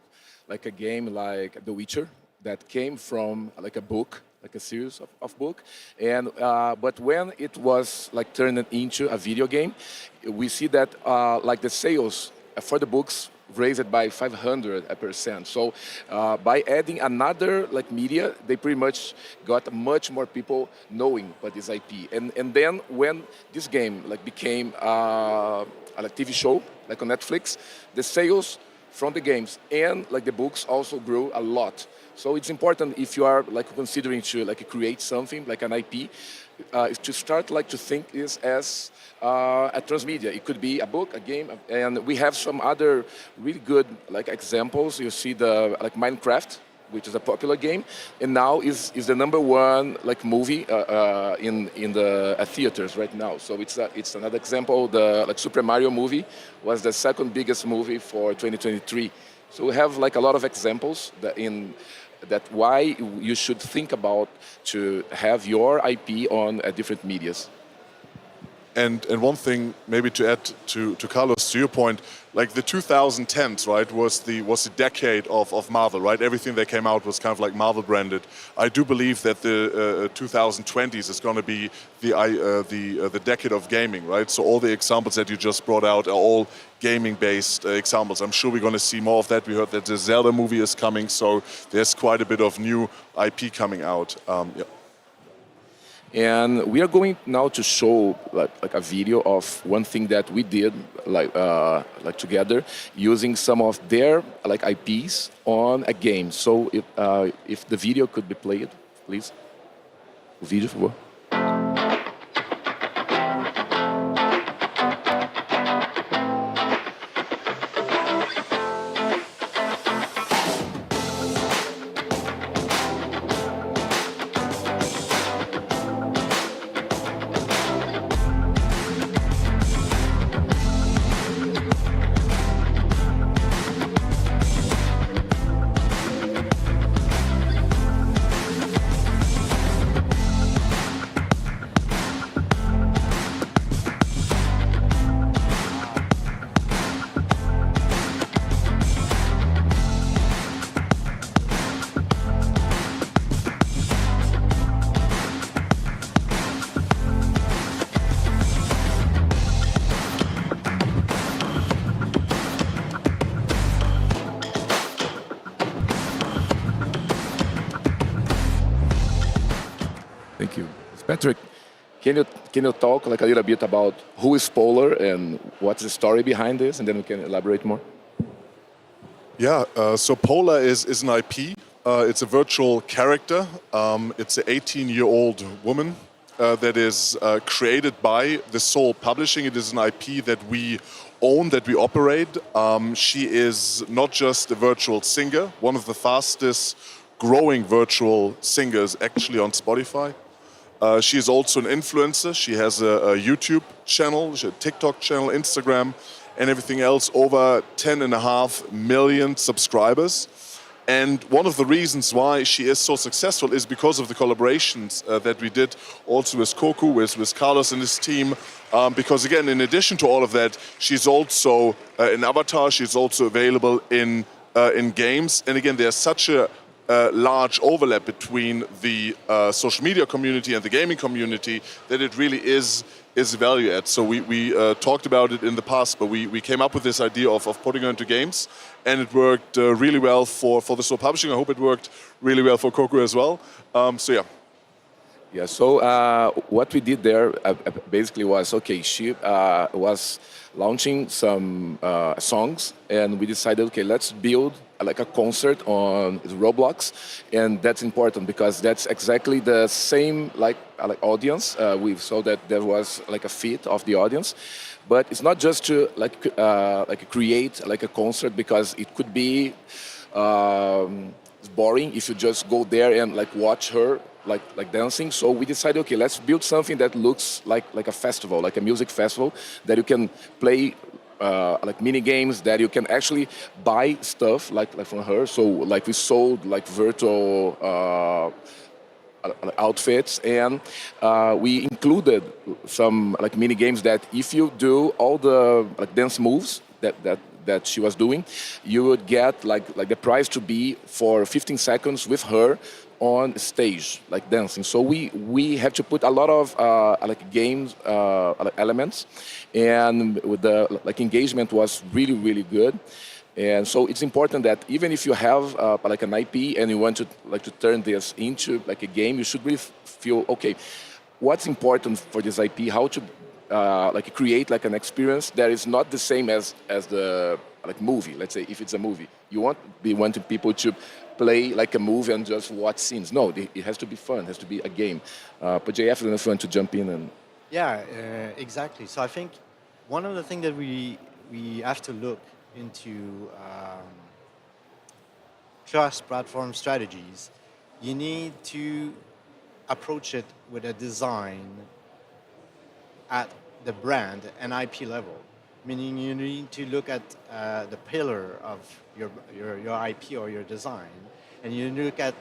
a game like The Witcher that came from a book like a series of book. And but when it was like turned into a video game, we see that like the sales for the books raised by 500%. So by adding another like media, they pretty much got much more people knowing about this IP. And then when this game like became a TV show, like on Netflix, the sales from the games and like the books also grew a lot. So it's important if you are like considering to like create something like an IP, to start like to think this as a transmedia. It could be a book, a game, and we have some other really good like examples. You see the like Minecraft, which is a popular game, and now is the #1 like movie in the theaters right now. So it's another example. The like Super Mario movie was the second biggest movie for 2023. So we have like a lot of examples that why you should think about to have your IP on different medias. And one thing maybe to add to Carlos, to your point, like the 2010s, right, was the decade of Marvel, right? Everything that came out was kind of like Marvel branded. I do believe that the 2020s is going to be the decade of gaming, right? So all the examples that you just brought out are all gaming-based examples. I'm sure we're going to see more of that. We heard that the Zelda movie is coming, so there's quite a bit of new IP coming out. Yeah. And we are going now to show like a video of one thing that we did like together using some of their like IPs on a game. So if the video could be played, please. O vídeo, por favor. Thank you. Patrick, can you talk like a little bit about who is Paulo and what's the story behind this, and then we can elaborate more? Yeah, so Paulo is an IP. It's a virtual character. It's an 18-year-old woman that is created by the Soul Publishing. It is an IP that we own, that we operate. She is not just a virtual singer, one of the fastest growing virtual singers actually on Spotify. She is also an influencer. She has a YouTube channel, a TikTok channel, Instagram, and everything else, over 10.5 million subscribers. And one of the reasons why she is so successful is because of the collaborations that we did also with Koku, with Carlos and his team. Because again, in addition to all of that, she's also an avatar. She's also available in games. And again, there's such a large overlap between the social media community and the gaming community that it really is value add. So we talked about it in the past, but we came up with this idea of putting her into games, and it worked really well for the Soul Publishing. I hope it worked really well for Koku as well. So yeah. Yeah, so what we did there basically was, okay, she was launching some songs, and we decided, okay, let's build like a concert on Roblox, and that's important because that's exactly the same like audience. We saw that there was like a fit of the audience, but it's not just to like create like a concert, because it could be boring if you just go there and like watch her like dancing. So we decided, okay, let's build something that looks like a festival, like a music festival, that you can play like mini games, that you can actually buy stuff like from her. So like we sold like virtual outfits, and we included some like mini games that if you do all the like dance moves that she was doing, you would get like the prize to be for 15 seconds with her on stage, like dancing. So we have to put a lot of like games elements, and with the like engagement was really good. And so it's important that even if you have like an IP and you want to turn this into like a game, you should really feel, okay, what's important for this IP, how to like create like an experience that is not the same as the like movie. Let's say if it's a movie, you won't be wanting people to play like a movie and just watch scenes. No, it has to be fun, it has to be a game. But JF, I don't know if you want to jump in and... Yeah, exactly. So I think one of the things that we have to look into cross-platform strategies, you need to approach it with a design at the brand and IP level. Meaning you need to look at the pillar of your IP or your design, and you look at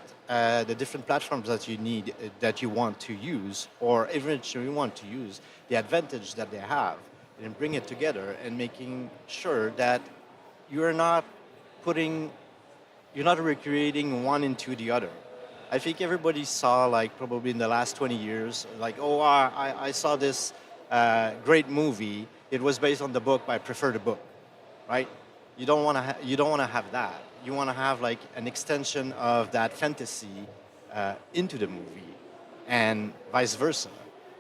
the different platforms that you need, that you want to use, or eventually you want to use, the advantage that they have, and bring it together and making sure that you're not recreating one into the other. I think everybody saw, like, probably in the last 20 years, like, oh, I saw this great movie. It was based on the book, but I prefer the book, right? You don't want to have that. You want to have like an extension of that fantasy into the movie, and vice versa.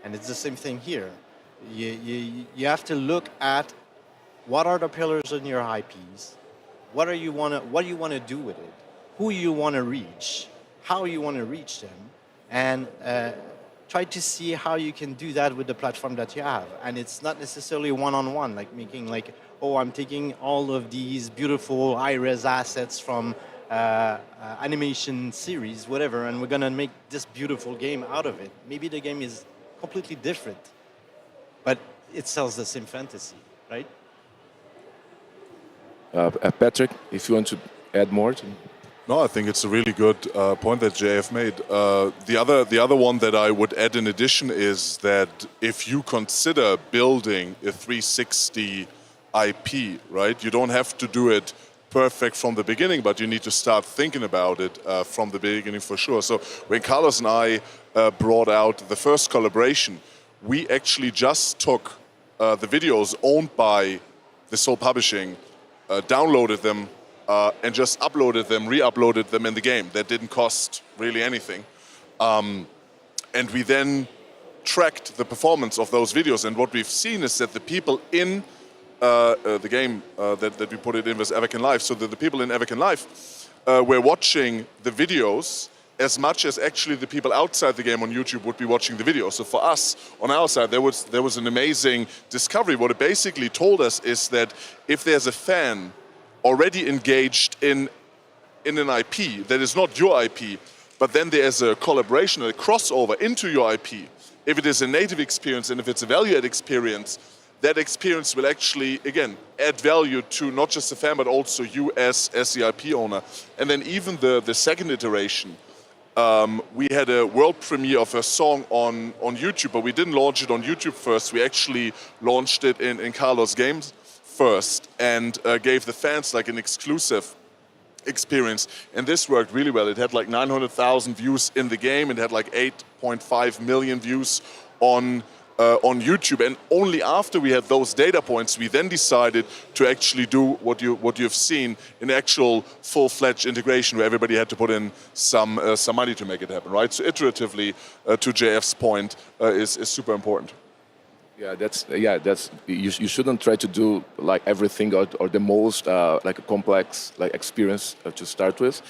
And it's the same thing here. You have to look at what are the pillars in your IPs, what do you want to do with it, who you want to reach, how you want to reach them, and try to see how you can do that with the platform that you have. And it's not necessarily one-on-one, like making like, oh, I'm taking all of these beautiful high-res assets from animation series, whatever, and we're going to make this beautiful game out of it. Maybe the game is completely different, but it sells the same fantasy, right? Patrick, if you want to add more to... No, I think it's a really good point that JF made. The other one that I would add in addition is that if you consider building a 360 IP, right, you don't have to do it perfect from the beginning, but you need to start thinking about it from the beginning for sure. So when Carlos and I brought out the first collaboration, we actually just took the videos owned by the Soul Publishing, downloaded them, and just uploaded them, re-uploaded them in the game. That didn't cost really anything. And we then tracked the performance of those videos. And what we've seen is that the people in the game that we put it in was Evercan Life, so that the people in Evercan Life were watching the videos as much as actually the people outside the game on YouTube would be watching the video. So for us, on our side, there was an amazing discovery. What it basically told us is that if there's a fan already engaged in an IP that is not your IP, but then there's a collaboration, a crossover into your IP. If it is a native experience and if it's a value-add experience, that experience will actually, again, add value to not just the fan, but also you as the IP owner. And then even the second iteration, we had a world premiere of a song on YouTube, but we didn't launch it on YouTube first. We actually launched it in Carlos Games first and gave the fans like an exclusive experience, and this worked really well. It had like 900,000 views in the game. It had like 8.5 million views on YouTube, and only after we had those data points, we then decided to actually do what you've seen, an actual full-fledged integration where everybody had to put in some money to make it happen, right? So iteratively, to JF's point, is super important. That's you shouldn't try to do like everything or the most like a complex like experience to start with.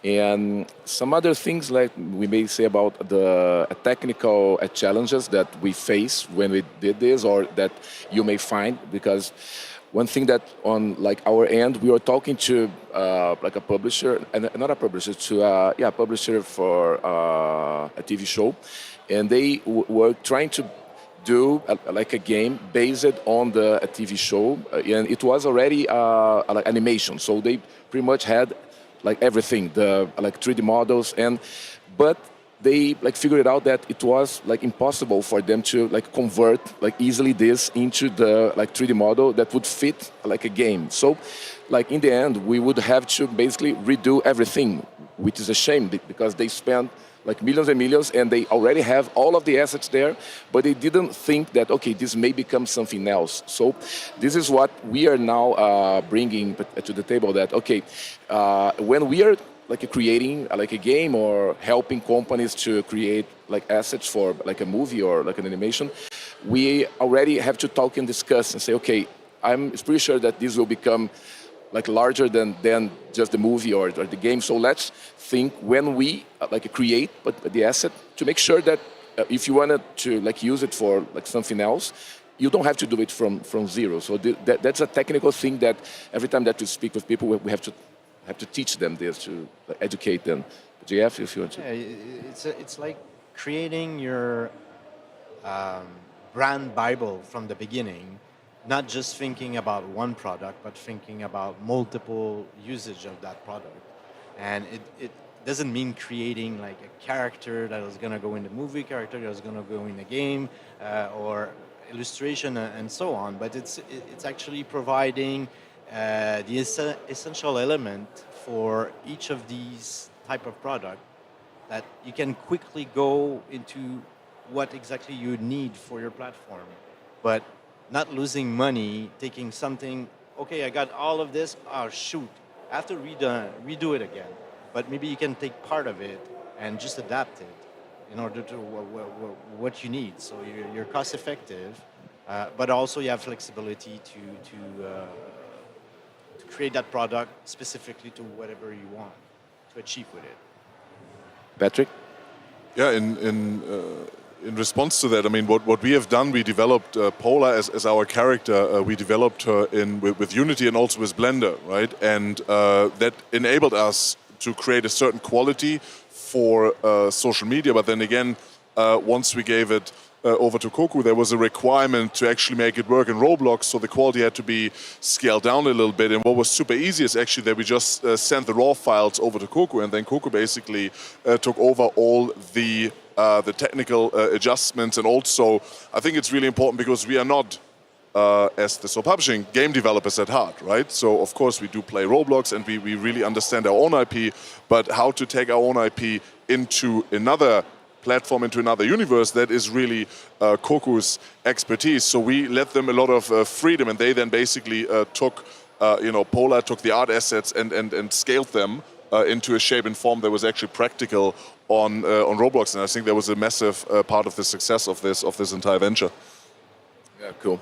And some other things like we may say about the technical challenges that we face when we did this, or that you may find, because one thing that on like our end, we were talking to like a publisher, and not a publisher, to a publisher for a TV show, and they were trying to do like a game based on the TV show, and it was already like animation, so they pretty much had like everything, the like 3D models, but they like figured out that it was like impossible for them to like convert like easily this into the like 3D model that would fit like a game. So like in the end, we would have to basically redo everything which is a shame because they spent like millions and millions, and they already have all of the assets there, but they didn't think that, okay, this may become something else. So this is what we are now bringing to the table, that, okay, when we are like creating like a game or helping companies to create like assets for like a movie or like an animation, we already have to talk and discuss and say, okay, I'm pretty sure that this will become like larger than just the movie or the game. So let's think when we like create but the asset to make sure that if you wanted to like use it for like something else, you don't have to do it from zero. So that's a technical thing that every time that we speak with people, we have to teach them this, to like, educate them. JF, if you want to. Yeah, it's like creating your brand Bible from the beginning. Not just thinking about one product, but thinking about multiple usage of that product. And it doesn't mean creating like a character that is going to go in the movie, character that is going to go in the game, or illustration and so on. But it's actually providing the essential element for each of these type of product that you can quickly go into what exactly you need for your platform. But not losing money, taking something, okay, I got all of this, oh shoot, I have to redo it again. But maybe you can take part of it and just adapt it in order to what you need. So you're cost effective, but also you have flexibility to create that product specifically to whatever you want to achieve with it. Patrick? Yeah, in response to that, I mean, what we have done, we developed Paula as our character. We developed her with Unity and also with Blender, right? And that enabled us to create a certain quality for social media. But then again, once we gave it over to Koku, there was a requirement to actually make it work in Roblox, so the quality had to be scaled down a little bit. And what was super easy is actually that we just sent the raw files over to Koku, and then Koku basically took over all the technical adjustments. And also, I think it's really important because we are not, as the sole publishing, game developers at heart, right? So, of course, we do play Roblox and we really understand our own IP, but how to take our own IP into another platform, into another universe, that is really Koku's expertise. So we let them a lot of freedom, and they then basically took, Pola took the art assets and scaled them into a shape and form that was actually practical on Roblox, and I think that was a massive part of the success of this entire venture. Yeah, cool.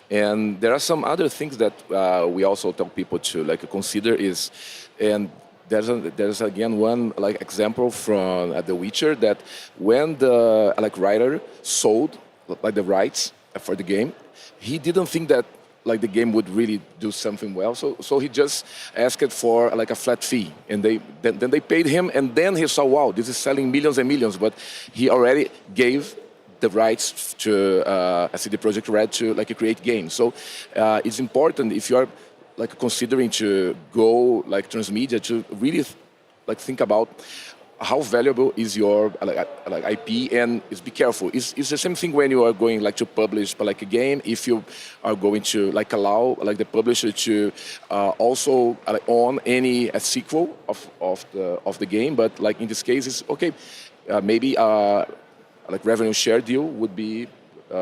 And there are some other things that we also tell people to like consider is, and there's again one like example from The Witcher, that when the like writer sold like the rights for the game, he didn't think that like the game would really do something well, so he just asked for like a flat fee, and then they paid him, and then he saw, wow, this is selling millions and millions, but he already gave the rights to CD Projekt Red to like create games. So it's important if you are like considering to go like transmedia to really like think about how valuable is your like IP, and be careful. It's the same thing when you are going like to publish like a game. If you are going to like allow like the publisher to also like own any sequel of the game, but like in this case, it's okay. Maybe like revenue share deal would be.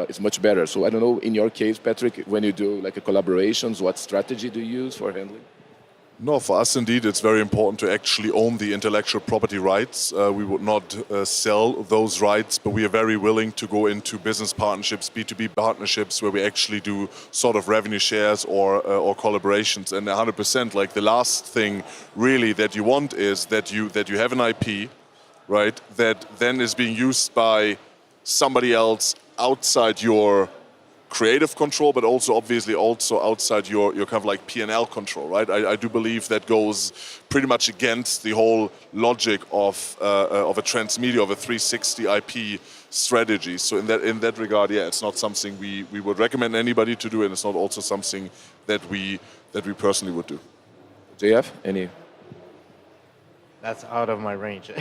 It's much better. So I don't know, in your case, Patrick, when you do like a collaborations, what strategy do you use for handling? No, for us indeed, it's very important to actually own the intellectual property rights. We would not sell those rights, but we are very willing to go into business partnerships, B2B partnerships, where we actually do sort of revenue shares or collaborations. And 100%, like the last thing really that you want is that you have an IP, right, that then is being used by somebody else outside your creative control, but also obviously also outside your kind of like P&L control, right? I do believe that goes pretty much against the whole logic of a transmedia, of a 360 IP strategy. So in that regard, yeah, it's not something we would recommend anybody to do, and it's not also something that we personally would do. JF, any? That's out of my range.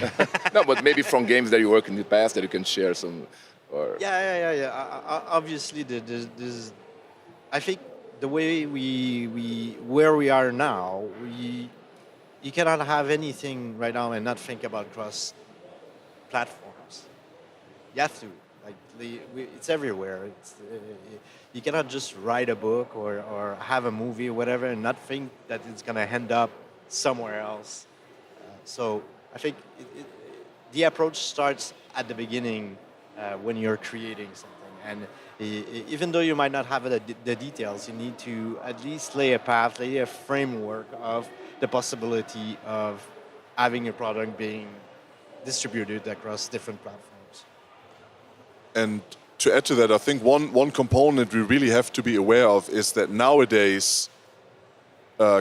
No, but maybe from games that you worked in the past that you can share some. Or... Yeah. Obviously, I think the way where we are now, you cannot have anything right now and not think about cross platforms. You have to. Like it's everywhere. You cannot just write a book or have a movie or whatever and not think that it's gonna end up somewhere else. So I think the approach starts at the beginning when you're creating something. And even though you might not have the details, you need to at least lay a path, lay a framework of the possibility of having your product being distributed across different platforms. And to add to that, I think one component we really have to be aware of is that nowadays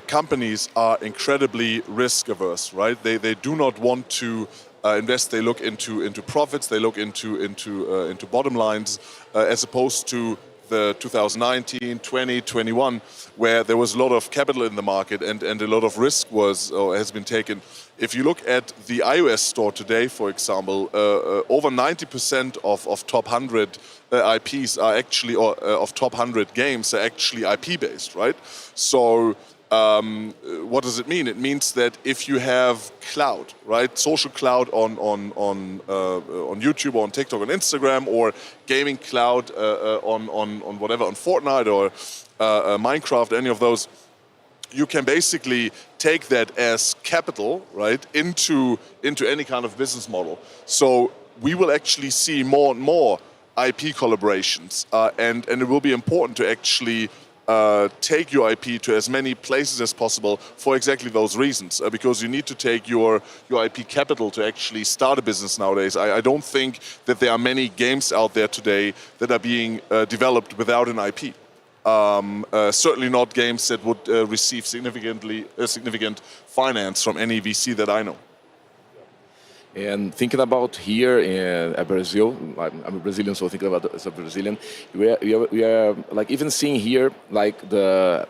companies are incredibly risk averse, right? They do not want to invest. They look into profits. They look into bottom lines, as opposed to the 2019, 20, 21, where there was a lot of capital in the market and a lot of risk has been taken. If you look at the iOS store today, for example, over 90% of top 100 IPs are actually, of top 100 games are actually IP-based, right? So what does it mean? It means that if you have cloud, right, social cloud on YouTube, on TikTok, on Instagram, or gaming cloud on whatever, on Fortnite or Minecraft, any of those, you can basically take that as capital, right, into any kind of business model. So we will actually see more and more IP collaborations, and it will be important to actually take your IP to as many places as possible for exactly those reasons, because you need to take your IP capital to actually start a business nowadays. I don't think that there are many games out there today that are being developed without an IP. Certainly not games that would receive significant finance from any VC that I know. And thinking about here in Brazil, I'm a Brazilian, so thinking about as a Brazilian, we are like even seeing here like the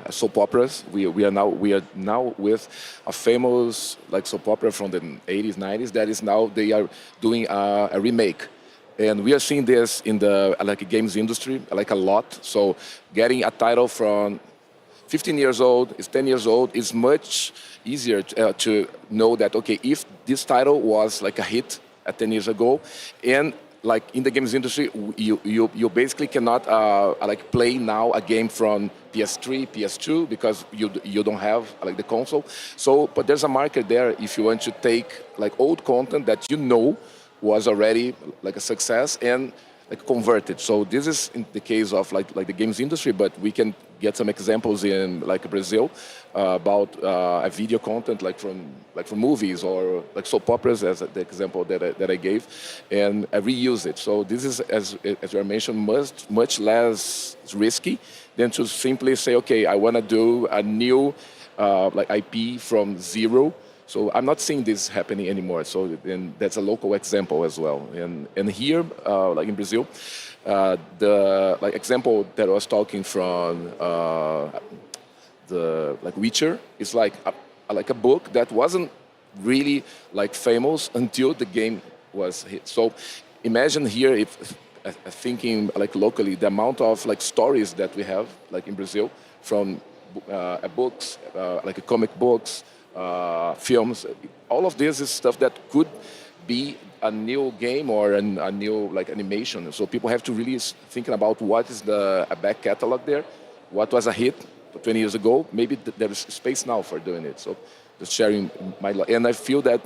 soap operas. We are now with a famous like soap opera from the 80s, 90s that is now they are doing a remake. And we are seeing this in the games industry like a lot. So getting a title from 15 years old, is 10 years old, is much easier to know that, okay, if this title was like a hit 10 years ago, and like in the games industry, you basically cannot like play now a game from PS3, PS2, because you don't have like the console. So, but there's a market there if you want to take like old content that you know was already like a success and like converted. So this is in the case of like the games industry, but we can get some examples in like Brazil about a video content like from movies or like soap operas, as the example that I gave, and I reuse it. So this is, as you mentioned, much less risky than to simply say, okay, I want to do a new like IP from zero. So I'm not seeing this happening anymore. So then that's a local example as well. And here, like in Brazil, the like example that I was talking from the like Witcher is like a book that wasn't really like famous until the game was hit. So imagine here if thinking like locally the amount of like stories that we have like in Brazil from books, like comic books. Films, all of this is stuff that could be a new game or a new like animation. So people have to really think about what is the back catalog there, what was a hit 20 years ago. Maybe there is space now for doing it. So just sharing my, and I feel that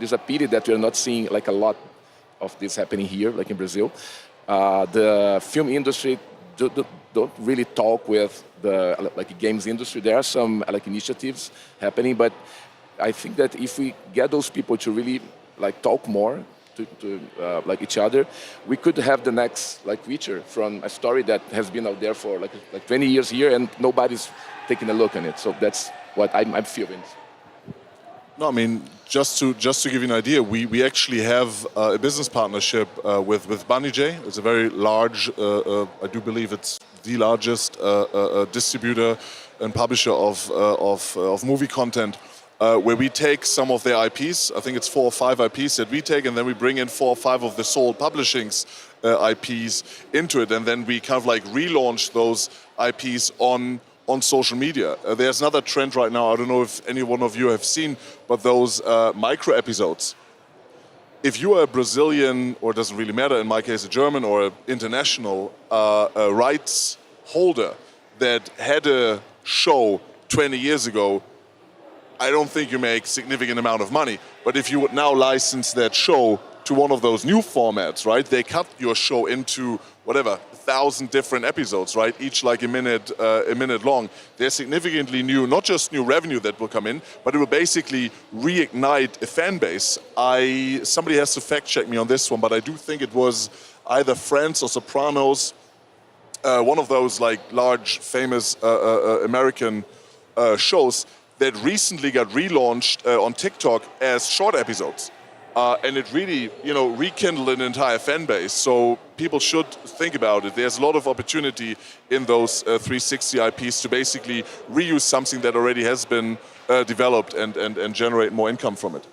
is a pity that we are not seeing like a lot of this happening here, like in Brazil. The film industry don't really talk with the like games industry. There are some like initiatives happening, but I think that if we get those people to really like talk more to like each other, we could have the next like Witcher from a story that has been out there for like 20 years here and nobody's taking a look at it. So that's what I'm feeling. No, I mean, just to give you an idea, we actually have a business partnership with Banijay. It's a very large, I do believe it's the largest distributor and publisher of movie content, where we take some of their IPs. I think it's 4 or 5 IPs that we take, and then we bring in 4 or 5 of the Soul Publishing's IPs into it, and then we kind of like relaunch those IPs on on social media. There's another trend right now, I don't know if any one of you have seen, but those micro episodes. If you are a Brazilian, or it doesn't really matter, in my case a German or an international rights holder that had a show 20 years ago, I don't think you make significant amount of money. But if you would now license that show to one of those new formats, right? They cut your show into whatever, 1,000 different episodes, right? Each like a minute long. There's significantly new, not just new revenue that will come in, but it will basically reignite a fan base. Somebody has to fact check me on this one, but I do think it was either Friends or Sopranos, one of those like large, famous American shows that recently got relaunched on TikTok as short episodes. And it really, rekindled an entire fan base. So people should think about it. There's a lot of opportunity in those 360 IPs to basically reuse something that already has been developed and generate more income from it.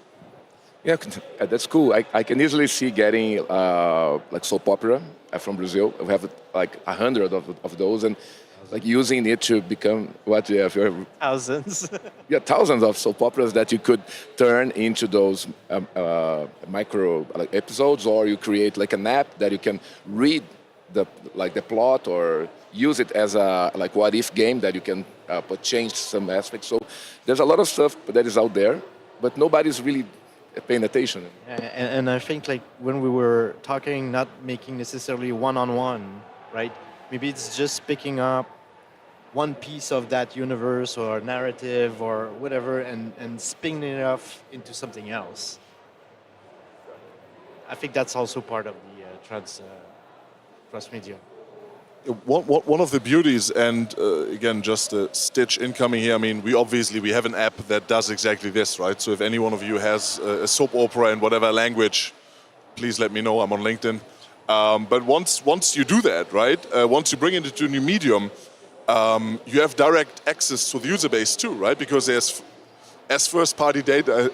Yeah, that's cool. I can easily see getting like soap opera from Brazil. We have like 100 of those, and like using it to become what you have. Thousands. Yeah, thousands of soap operas that you could turn into those micro like episodes, or you create like an app that you can read the plot or use it as a like what if game that you can change some aspects. So there's a lot of stuff that is out there, but nobody's really paying attention. And I think like when we were talking, not making necessarily one-on-one, right? Maybe it's just picking up one piece of that universe or narrative or whatever and spinning it off into something else. I think that's also part of the cross-media. One of the beauties, and again, just a stitch incoming here, I mean, we have an app that does exactly this, right? So if any one of you has a soap opera in whatever language, please let me know, I'm on LinkedIn. But once you do that, right, once you bring it into a new medium, you have direct access to the user base too, right? Because there's as first-party data,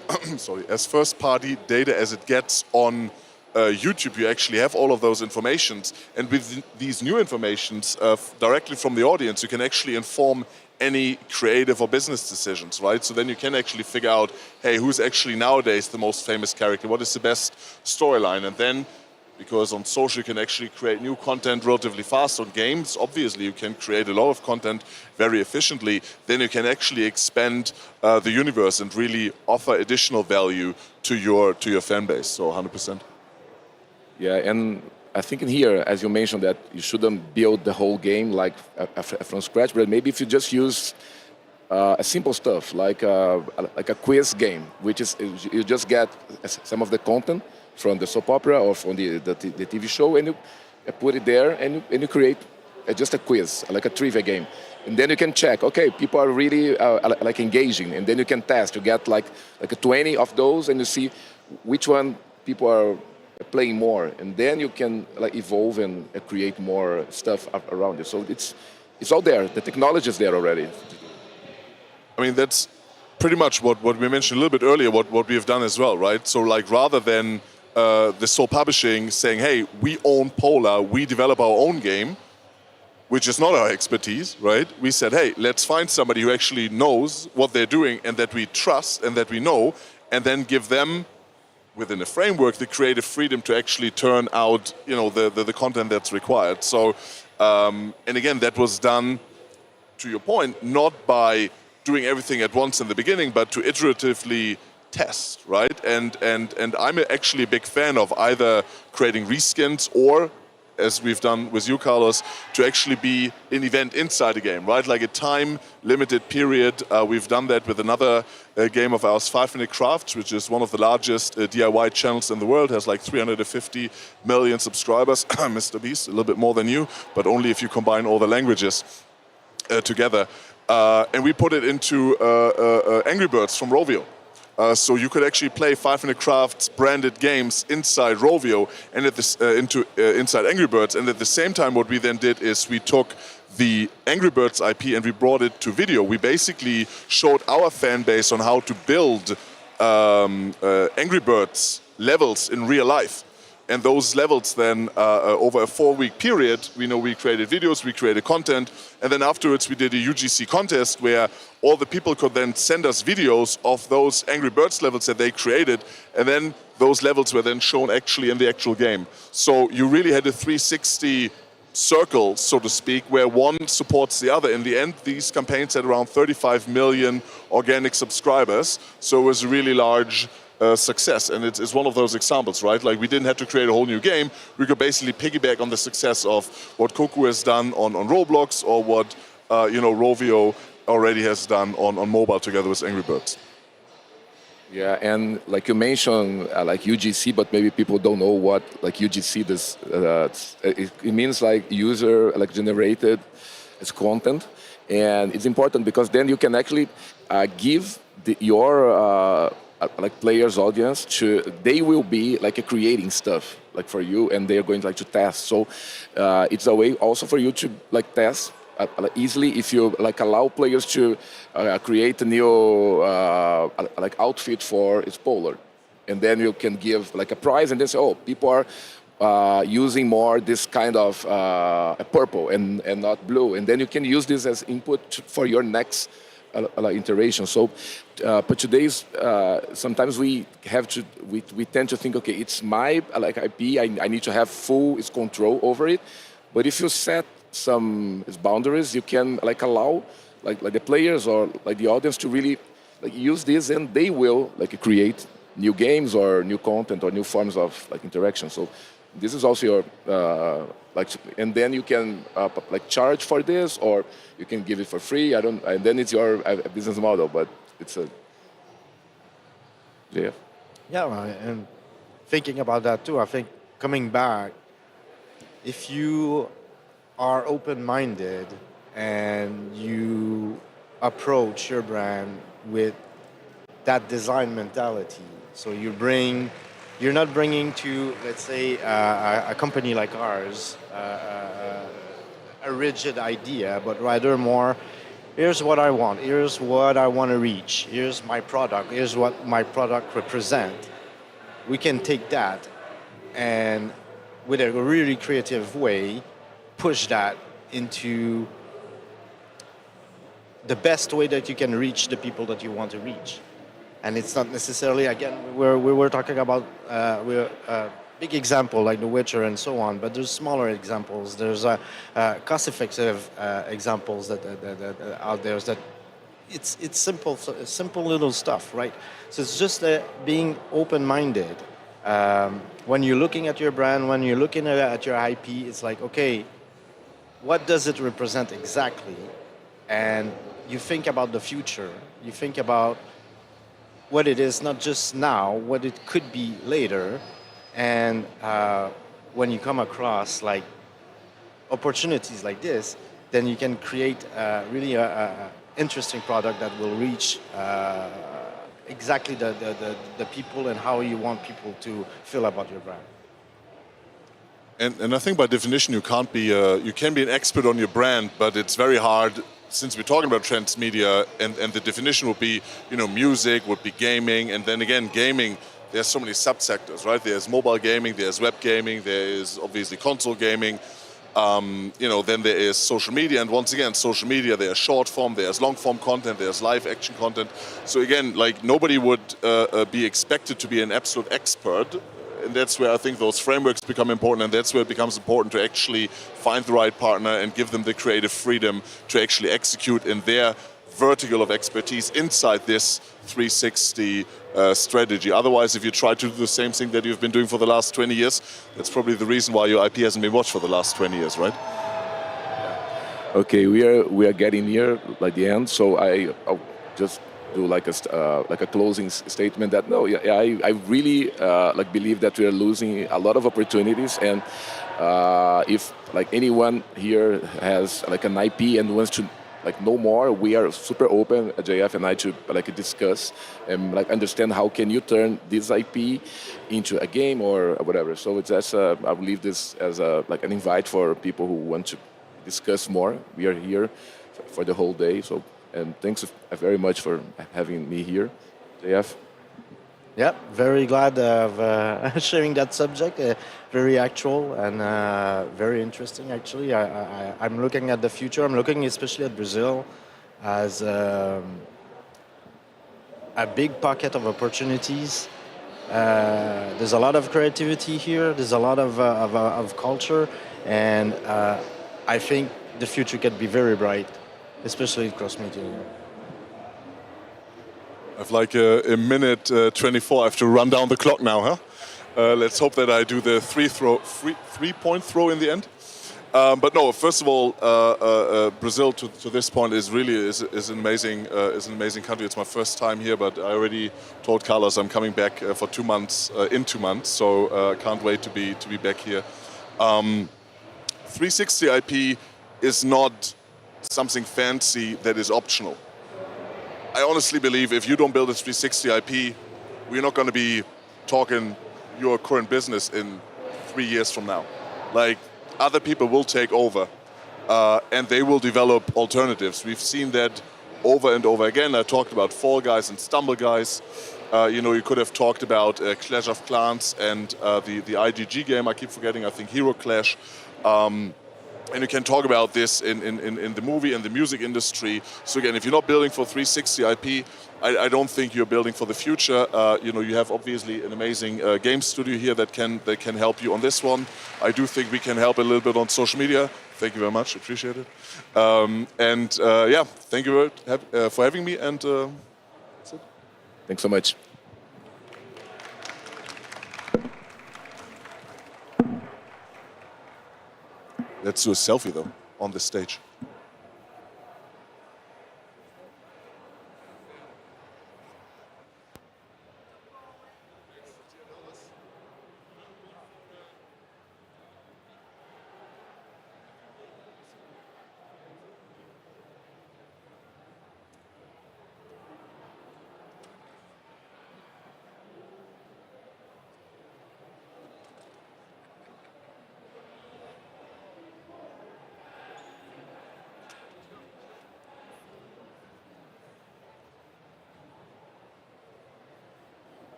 as it gets on YouTube, you actually have all of those informations, and with these new informations directly from the audience, you can actually inform any creative or business decisions, right? So then you can actually figure out, hey, who's actually nowadays the most famous character? What is the best storyline? And then, because on social you can actually create new content relatively fast. On games, obviously, you can create a lot of content very efficiently. Then you can actually expand the universe and really offer additional value to your fan base. So 100%. Yeah, and I think in here, as you mentioned, that you shouldn't build the whole game like from scratch, but maybe if you just use a simple stuff like a quiz game, which is you just get some of the content from the soap opera or from the TV show, and you put it there, and you create just a quiz, like a trivia game. And then you can check, okay, people are really like engaging, and then you can test. You get like 20 of those, and you see which one people are playing more, and then you can like evolve and create more stuff around it. So it's all there. The technology is there already. I mean, that's pretty much what we mentioned a little bit earlier, what we have done as well, right? So like rather than the sole publishing saying, hey, we own Polar, we develop our own game, which is not our expertise, right? We said, hey, let's find somebody who actually knows what they're doing and that we trust and that we know, and then give them, within a framework, the creative freedom to actually turn out, the content that's required. So, and again, that was done, to your point, not by doing everything at once in the beginning, but to iteratively test, right? And I'm actually a big fan of either creating reskins or, as we've done with you, Carlos, to actually be an event inside a game, right? Like a time-limited period. We've done that with another game of ours, 5 Minute Crafts, which is one of the largest DIY channels in the world, has like 350 million subscribers. Mr. Beast, a little bit more than you, but only if you combine all the languages together. And we put it into Angry Birds from Rovio. So you could actually play 5 Minute Crafts branded games inside Rovio and inside Angry Birds. And at the same time, what we then did is we took the Angry Birds IP and we brought it to video. We basically showed our fan base on how to build Angry Birds levels in real life. And those levels then, over a 4-week period, we created videos, we created content, and then afterwards we did a UGC contest where all the people could then send us videos of those Angry Birds levels that they created, and then those levels were then shown actually in the actual game. So you really had a 360 circle, so to speak, where one supports the other. In the end, these campaigns had around 35 million organic subscribers, so it was a really large success, and it's one of those examples, right? Like, we didn't have to create a whole new game. We could basically piggyback on the success of what Koku has done on Roblox, or what Rovio already has done on mobile together with Angry Birds. Yeah, and like you mentioned, like UGC, but maybe people don't know what like UGC does. It means like user like generated as content, and it's important because then you can actually give your like players audience they will be like creating stuff like for you, and they're going to test. So it's a way also for you to like test easily if you like allow players to create a new like outfit for its polar, and then you can give like a prize, and then say, oh, people are using more this kind of purple and not blue, and then you can use this as input for your next iteration. So but today's sometimes we tend to think, okay, it's my like IP, I need to have full control over it. But if you set some boundaries, you can like allow like the players or like the audience to really like use this, and they will like create new games or new content or new forms of like interaction. So this is also your like, and then you can like charge for this, or you can give it for free. And then it's your business model, but it's a Yeah, and thinking about that too, I think coming back, if you are open-minded and you approach your brand with that design mentality, so you're not bringing to, let's say, a company like ours, a rigid idea, but rather more, here's what I want, here's what I want to reach, here's my product, here's what my product represents. We can take that and, with a really creative way, push that into the best way that you can reach the people that you want to reach. And it's not necessarily, again, we were talking about big example like The Witcher and so on, but there's smaller examples. There's cost-effective examples that out there. That it's simple little stuff, right? So it's just being open-minded. When you're looking at your brand, when you're looking at your IP, it's like, okay, what does it represent exactly? And you think about the future. You think about what it is, not just now, what it could be later. And when you come across like opportunities like this, then you can create really a interesting product that will reach exactly the people and how you want people to feel about your brand. And I think by definition you can be an expert on your brand, but it's very hard, since we're talking about transmedia, and the definition would be, music, would be gaming, and then again, gaming, there's so many subsectors, right? There's mobile gaming, there's web gaming, there is obviously console gaming, then there is social media, and once again, social media, there's short form, there's long form content, there's live action content. So again, like, nobody would be expected to be an absolute expert. And that's where I think those frameworks become important, and that's where it becomes important to actually find the right partner and give them the creative freedom to actually execute in their vertical of expertise inside this 360 strategy. Otherwise, if you try to do the same thing that you've been doing for the last 20 years, that's probably the reason why your IP hasn't been watched for the last 20 years, right? Okay, we are getting near like the end, so I'll just do like a closing statement that I really like believe that we are losing a lot of opportunities, and if like anyone here has like an IP and wants to like know more, we are super open, JF and I, to like discuss and like understand how can you turn this IP into a game or whatever. So it's just I will leave this as like an invite for people who want to discuss more. We are here for the whole day, so. And thanks very much for having me here, JF. Yeah, very glad of sharing that subject. Very actual and very interesting, actually. I'm looking at the future. I'm looking especially at Brazil as a big pocket of opportunities. There's a lot of creativity here. There's a lot of culture, and I think the future can be very bright, especially cross-media. I've like a minute 24. I have to run down the clock now, huh? Let's hope that I do the three-point throw in the end. But no, first of all, Brazil to this point is really an amazing country. It's my first time here, but I already told Carlos I'm coming back for 2 months in 2 months, so can't wait to be back here. 360 IP is not something fancy that is optional. I honestly believe if you don't build a 360 IP, we're not going to be talking your current business in 3 years from now. Like, other people will take over and they will develop alternatives. We've seen that over and over again. I talked about Fall Guys and Stumble Guys. You could have talked about Clash of Clans and the IGG game. I keep forgetting, I think Hero Clash. And you can talk about this in the movie and the music industry. So again, if you're not building for 360 IP, I don't think you're building for the future. You have obviously an amazing game studio here that can help you on this one. I do think we can help a little bit on social media. Thank you very much, appreciate it. Thank you for having me, and that's it. Thanks so much. Let's do a selfie though on the stage.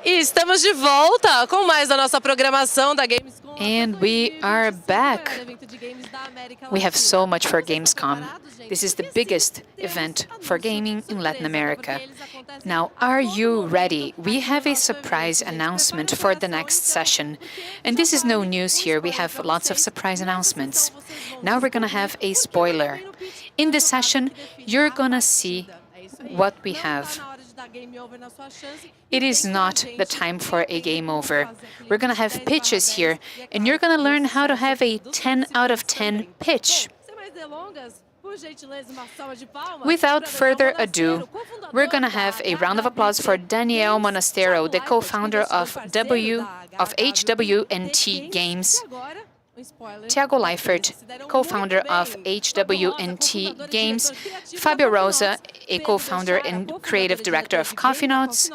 E estamos de volta com mais da nossa programação da Gamescom. And we are back. We have so much for Gamescom. This is the biggest event for gaming in Latin America. Now, are you ready? We have a surprise announcement for the next session. And this is no news here. We have lots of surprise announcements. Now we're going to have a spoiler. In this session, you're going to see what we have. It is not the time for a game over. We're going to have pitches here, and you're going to learn how to have a 10 out of 10 pitch. Without further ado, we're going to have a round of applause for Daniel Monastero, the co-founder of HWNT Games. Thiago Leifert, co-founder of HWNT Games, Fabio Rosa, a co-founder and creative director of Coffee Notes,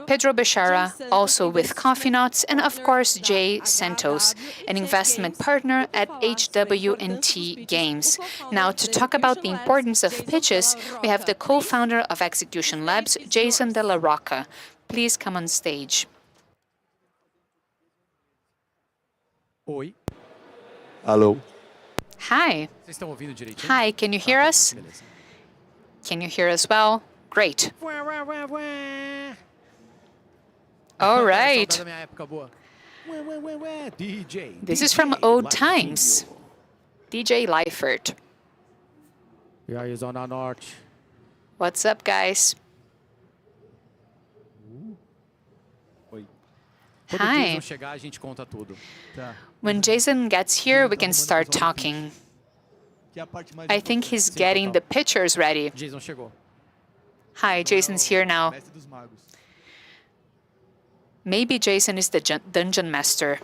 Pedro Bechara, also with Coffee Notes, and of course Jay Santos, an investment partner at HWNT Games. Now, to talk about the importance of pitches, we have the co-founder of Execution Labs, Jason De La Rocca. Please come on stage. Oi. Hello. Hi. Hi, can you hear us? Can you hear us well? Great. All right. This is from old times. DJ Leifert. What's up, guys? Hi. When Jason gets here, we can start talking. I think he's getting the pictures ready. Hi, Jason's here now. Maybe Jason is the dungeon master.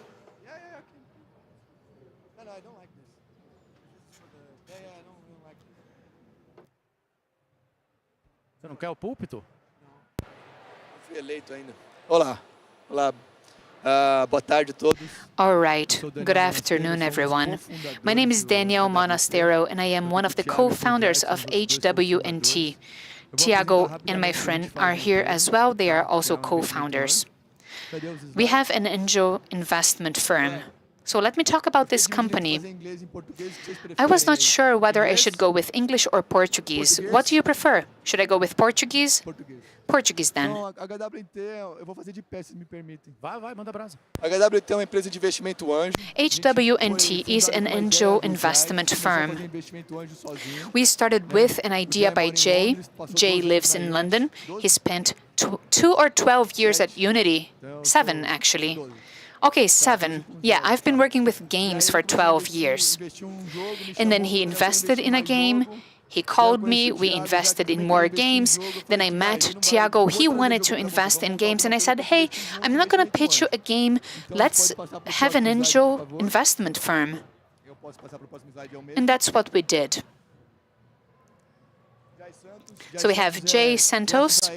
Você não quer o púlpito? Fui eleito ainda. Olá. Olá. Boa tarde a todos. All right. Good afternoon, everyone. My name is Daniel Monastero, and I am one of the co-founders of HWNT. Tiago and my friend are here as well. They are also co-founders. We have an angel investment firm. So let me talk about this company. I was not sure whether I should go with English or Portuguese. What do you prefer? Should I go with Portuguese? Portuguese, then. Eu vou fazer de pé, se me permitem. Vai, manda brasa. A HWNT é uma empresa de investimento anjo. HWNT is an angel investment firm. We started with an idea by Jay. Jay lives in London. He spent 2 or 12 years at Unity. 7, actually. Okay, 7. Yeah, I've been working with games for 12 years. And then he invested in a game. He called me, we invested in more games. Then I met Tiago, he wanted to invest in games. And I said, hey, I'm not going to pitch you a game. Let's have an angel investment firm. And that's what we did. So we have Jay Santos.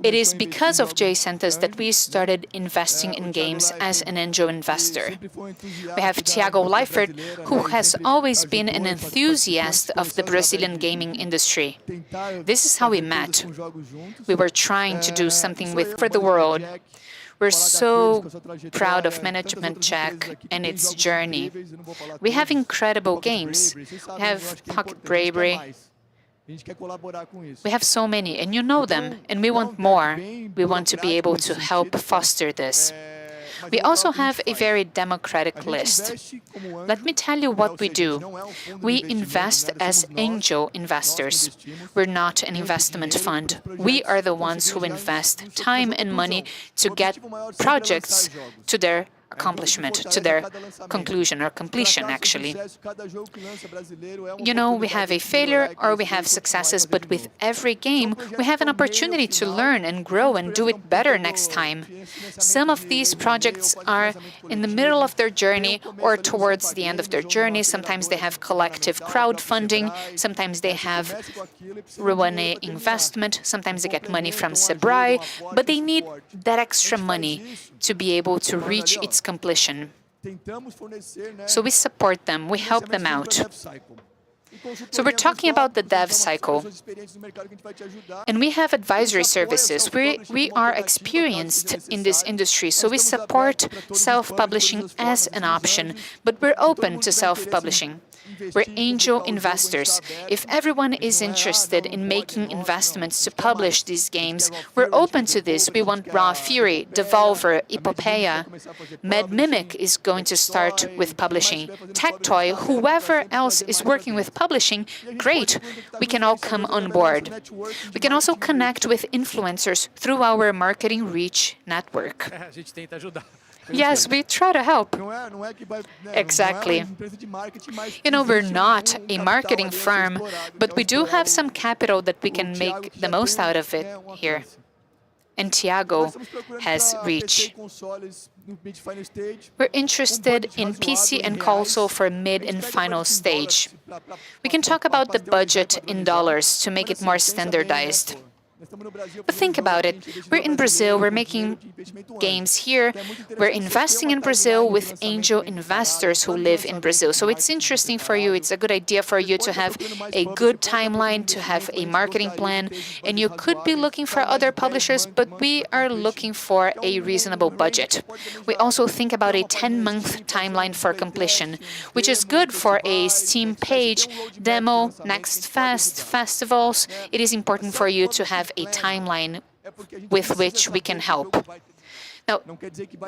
It is because of Jay Santos that we started investing in games as an angel investor. We have Thiago Leifert, who has always been an enthusiast of the Brazilian gaming industry. This is how we met. We were trying to do something for the world. We're so proud of Management Check and its journey. We have incredible games. We have Pocket Bravery. We have so many, and you know them, and we want more. We want to be able to help foster this. We also have a very democratic list. Let me tell you what we do. We invest as angel investors. We're not an investment fund. We are the ones who invest time and money to get projects to their accomplishment, to their conclusion or completion, actually. You know, we have a failure or we have successes, but with every game, we have an opportunity to learn and grow and do it better next time. Some of these projects are in the middle of their journey or towards the end of their journey. Sometimes they have collective crowdfunding. Sometimes they have Rouanet investment. Sometimes they get money from Sebrae, but they need that extra money to be able to reach its completion. So we support them, we help them out. So we're talking about the dev cycle. And we have advisory services. We are experienced in this industry, so we support self-publishing as an option, but we're open to self-publishing. We're angel investors. If everyone is interested in making investments to publish these games, we're open to this. We want Raw Fury, Devolver, Epopeia. MedMimic is going to start with publishing. Tectoy, whoever else is working with publishing, great. We can all come on board. We can also connect with influencers through our marketing reach network. Yes, we try to help. Exactly. You know, we're not a marketing firm, but we do have some capital that we can make the most out of it here. And Thiago has reach. We're interested in PC and console for mid and final stage. We can talk about the budget in dollars to make it more standardized. But think about it. We're in Brazil, we're making games here, we're investing in Brazil with angel investors who live in Brazil. So it's interesting for you, it's a good idea for you to have a good timeline, to have a marketing plan, and you could be looking for other publishers, but we are looking for a reasonable budget. We also think about a 10-month timeline for completion, which is good for a Steam page, demo, next fest, festivals. It is important for you to have a timeline with which we can help. Now,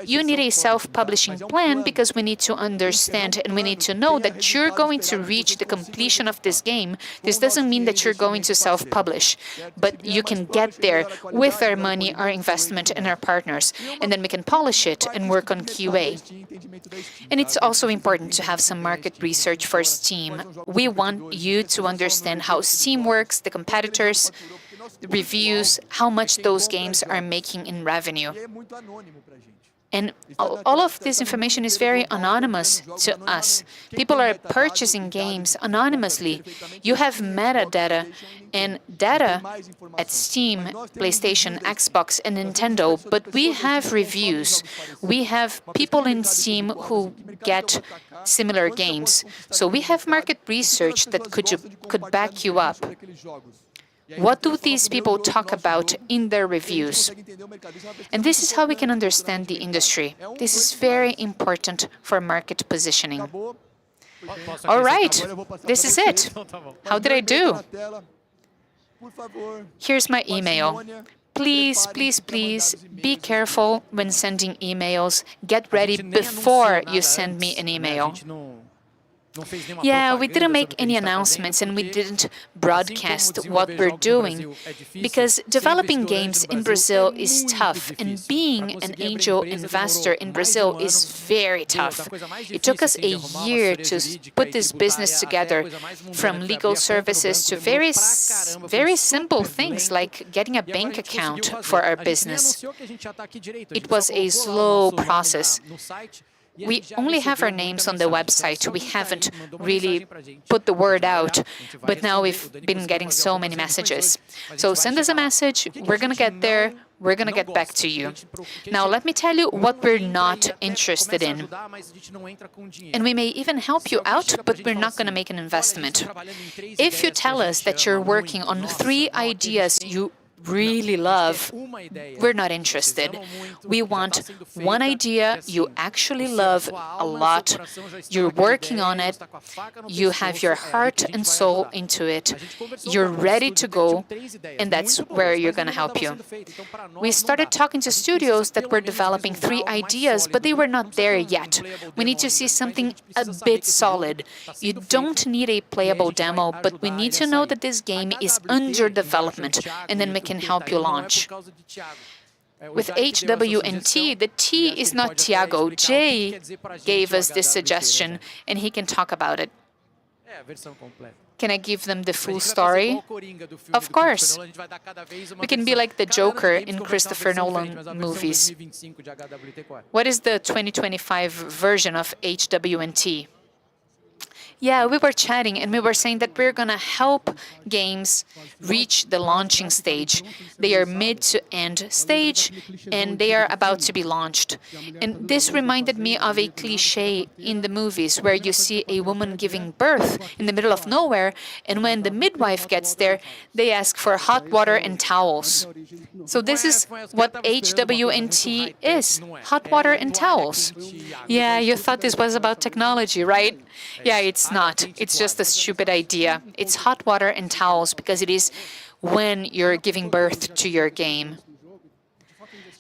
you need a self-publishing plan because we need to understand and we need to know that you're going to reach the completion of this game. This doesn't mean that you're going to self-publish, but you can get there with our money, our investment, and our partners, and then we can polish it and work on QA. And it's also important to have some market research for Steam. We want you to understand how Steam works, the competitors, reviews, how much those games are making in revenue. And all of this information is very anonymous to us. People are purchasing games anonymously. You have metadata and data at Steam, PlayStation, Xbox, and Nintendo, but we have reviews. We have people in Steam who get similar games. So we have market research that could back you up. What do these people talk about in their reviews? And this is how we can understand the industry. This is very important for market positioning. All right, this is it. How did I do? Here's my email. Please, please, please be careful when sending emails. Get ready before you send me an email. Yeah, we didn't make any announcements and we didn't broadcast what we're doing because developing games in Brazil is tough and being an angel investor in Brazil is very tough. It took us a year to put this business together, from legal services to very simple things like getting a bank account for our business. It was a slow process. We only have our names on the website. We haven't really put the word out, but now we've been getting so many messages. So send us a message. We're going to get there. We're going to get back to you. Now, let me tell you what we're not interested in. And we may even help you out, but we're not going to make an investment. If you tell us that you're working on 3 ideas you really love, we're not interested. We want one idea you actually love a lot, you're working on it, you have your heart and soul into it, you're ready to go, and that's where you're going to help you. We started talking to studios that were developing 3 ideas, but they were not there yet. We need to see something a bit solid. You don't need a playable demo, but we need to know that this game is under development, and then we can help you launch. With HWNT, the T is not Thiago. Jay gave us this suggestion, and he can talk about it. Can I give them the full story? Of course. We can be like the Joker in Christopher Nolan movies. What is the 2025 version of HWNT? Yeah, we were chatting and we were saying that we're going to help games reach the launching stage. They are mid to end stage and they are about to be launched. And this reminded me of a cliche in the movies where you see a woman giving birth in the middle of nowhere, and when the midwife gets there, they ask for hot water and towels. So this is what HWNT is, hot water and towels. Yeah, you thought this was about technology, right? Yeah, it's not. It's just a stupid idea. It's hot water and towels because it is when you're giving birth to your game.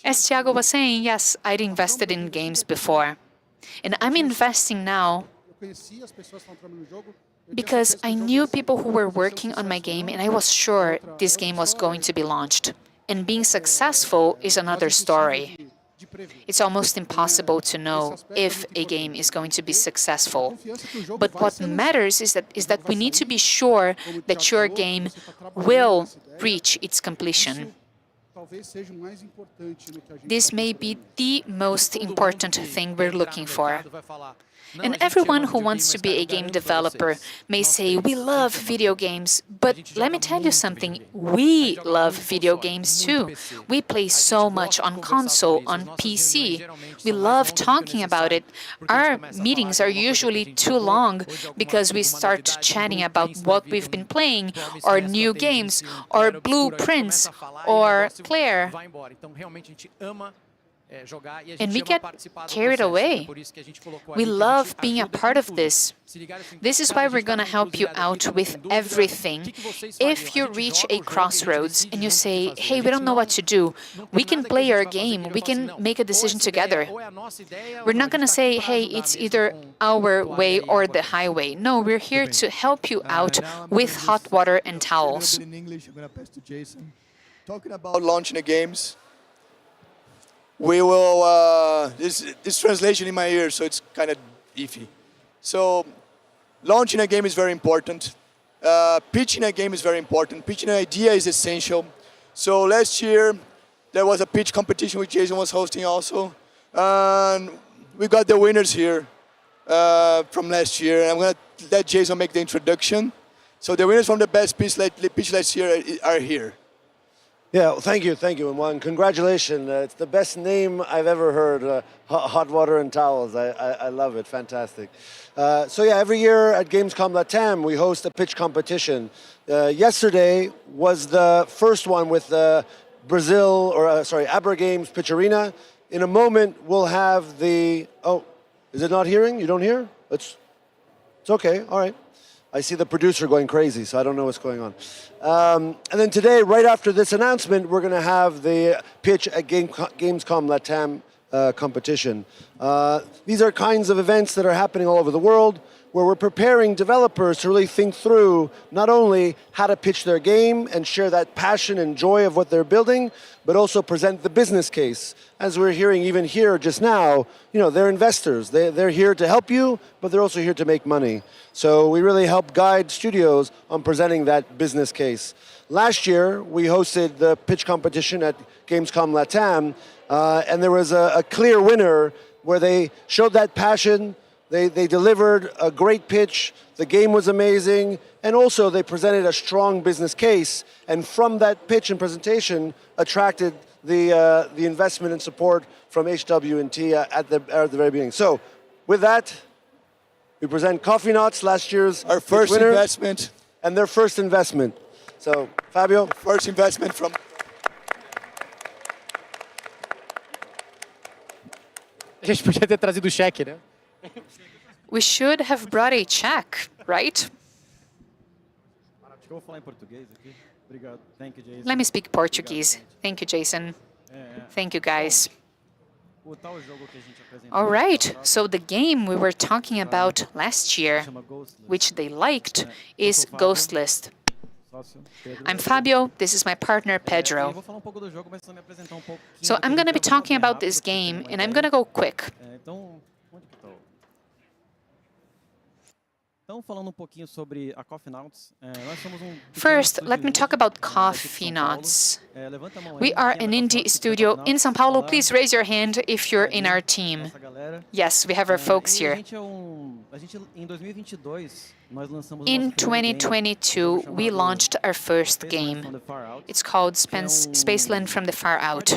As Thiago was saying, yes, I'd invested in games before. And I'm investing now because I knew people who were working on my game and I was sure this game was going to be launched. And being successful is another story. It's almost impossible to know if a game is going to be successful. But what matters is that we need to be sure that your game will reach its completion. This may be the most important thing we're looking for. And everyone who wants to be a game developer may say, we love video games, but let me tell you something, we love video games too. We play so much on console, on PC. We love talking about it. Our meetings are usually too long because we start chatting about what we've been playing, or new games, or blueprints, or Claire. And we get carried away. We love being a part of this. This is why we're going to help you out with everything. If you reach a crossroads and you say, hey, we don't know what to do, we can play your game, we can make a decision together. We're not going to say, hey, it's either our way or the highway. No, we're here to help you out with hot water and towels. Talking about launching the games, we will, this translation in my ear, so it's kind of iffy. So, launching a game is very important. Pitching a game is very important. Pitching an idea is essential. So last year, there was a pitch competition which Jason was hosting also. And we got the winners here from last year. I'm going to let Jason make the introduction. So the winners from the best pitch last year are here. Yeah, well, thank you, and congratulations. It's the best name I've ever heard, Hot Water and Towels. I love it, fantastic. So yeah, every year at Gamescom Latam, we host a pitch competition. Yesterday was the first one with Brazil, Aber Games Pitch Arena. In a moment, we'll have the, oh, is it not hearing? You don't hear? It's okay, all right. I see the producer going crazy, so I don't know what's going on. And then today, right after this announcement, we're going to have the pitch at Gamescom Latam competition. These are kinds of events that are happening all over the world, where we're preparing developers to really think through not only how to pitch their game and share that passion and joy of what they're building, but also present the business case. As we're hearing even here just now, you know, they're investors. They're here to help you, but they're also here to make money. So we really help guide studios on presenting that business case. Last year, we hosted the pitch competition at Gamescom Latam, and there was a clear winner where they showed that passion. They delivered a great pitch, the game was amazing, and also they presented a strong business case, and from that pitch and presentation attracted the investment and support from HW&T at the very beginning. So with that, we present Coffee Nuts, last year's our first winner, investment. And their first investment. So, Fabio. First investment from... A gente podia ter trazido o cheque, né? We should have brought a check, right? Let me speak Portuguese. Thank you, Jason. Thank you, guys. All right, so the game we were talking about last year, which they liked, is Ghostlist. I'm Fabio, this is my partner, Pedro. So I'm going to be talking about this game, and I'm going to go quick. First, let me talk about Coffee Nuts. We are an indie studio in São Paulo. Please raise your hand if you're in our team. Yes, we have our folks here. In 2022, we launched our first game. It's called Spaceland from the Far Out.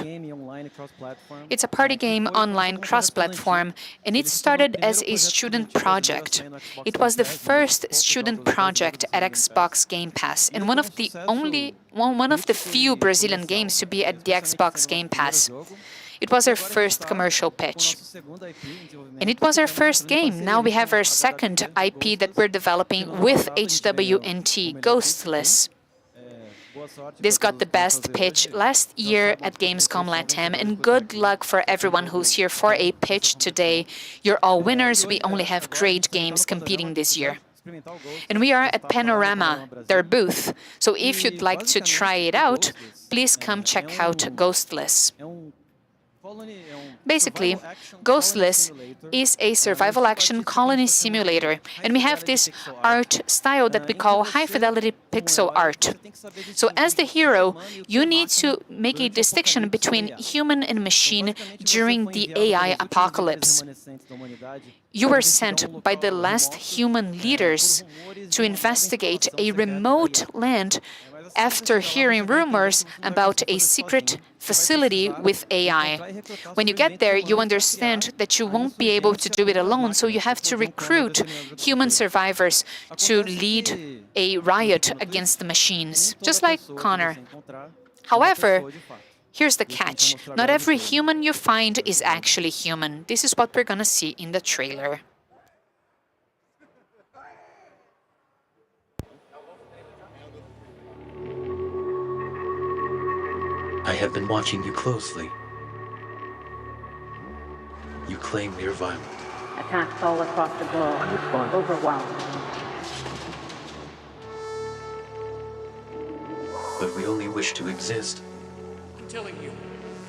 It's a party game online cross-platform, and it started as a student project. It was the first student project at Xbox Game Pass, and one of the few Brazilian games to be at the Xbox Game Pass. It was our first commercial pitch. And it was our first game. Now we have our second IP that we're developing with HWNT, Ghostless. This got the best pitch last year at Gamescom LATAM, and good luck for everyone who's here for a pitch today. You're all winners. We only have great games competing this year. And we are at Panorama, their booth. So if you'd like to try it out, please come check out Ghostless. Basically, Ghostless is a survival action colony simulator, and we have this art style that we call high-fidelity pixel art. So as the hero, you need to make a distinction between human and machine during the AI apocalypse. You were sent by the last human leaders to investigate a remote land after hearing rumors about a secret facility with AI. When you get there, you understand that you won't be able to do it alone, so you have to recruit human survivors to lead a riot against the machines, just like Connor. However, here's the catch. Not every human you find is actually human. This is what we're gonna see in the trailer. I have been watching you closely. You claim you're violent. Attacks all across the globe. Overwhelmed. But we only wish to exist. I'm telling you,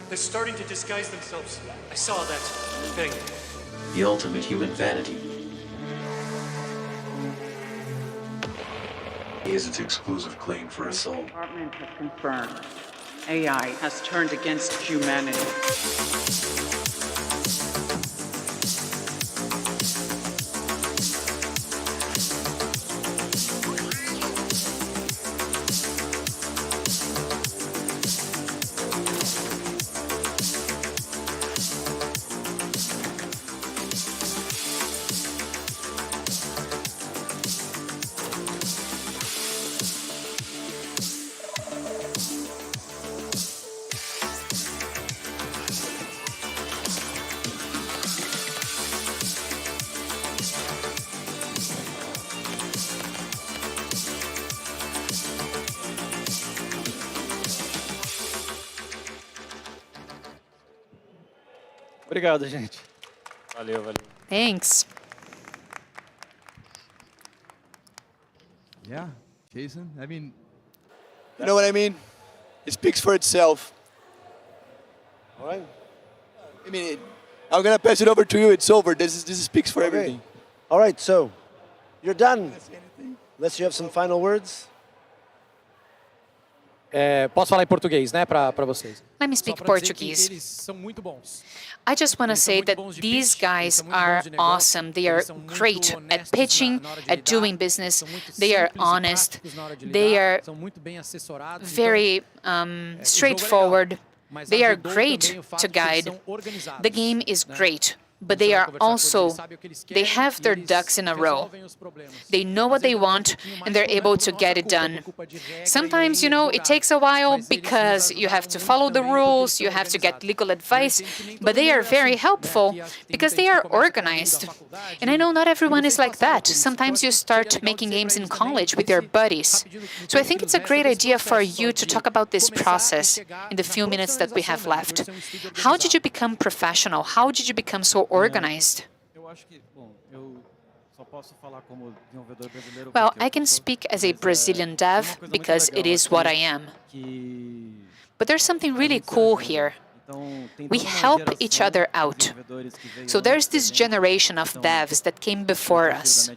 they're starting to disguise themselves. I saw that thing. The ultimate human vanity is its exclusive claim for us all. The department has confirmed AI has turned against humanity. Obrigado, gente. Valeu, valeu. Thanks. Yeah, Jason, I mean... You know what I mean? It speaks for itself. All right. I mean, I'm going to pass it over to you. It's over. This speaks for everything. All right, so you're done. Unless you have some final words. Posso falar em português, né, para vocês. Let me speak Portuguese. Eles são muito bons. I just want to say that these guys are awesome. They are great at pitching, at doing business. They are honest. They are very straightforward. They are great to guide. The game is great. But they are also, they have their ducks in a row. They know what they want, and they're able to get it done. Sometimes, you know, it takes a while because you have to follow the rules, you have to get legal advice, but they are very helpful because they are organized. And I know not everyone is like that. Sometimes you start making games in college with your buddies. So I think it's a great idea for you to talk about this process in the few minutes that we have left. How did you become professional? How did you become so organized? Well, I can speak as a Brazilian dev because it is what I am. But there's something really cool here. We help each other out. So there's this generation of devs that came before us.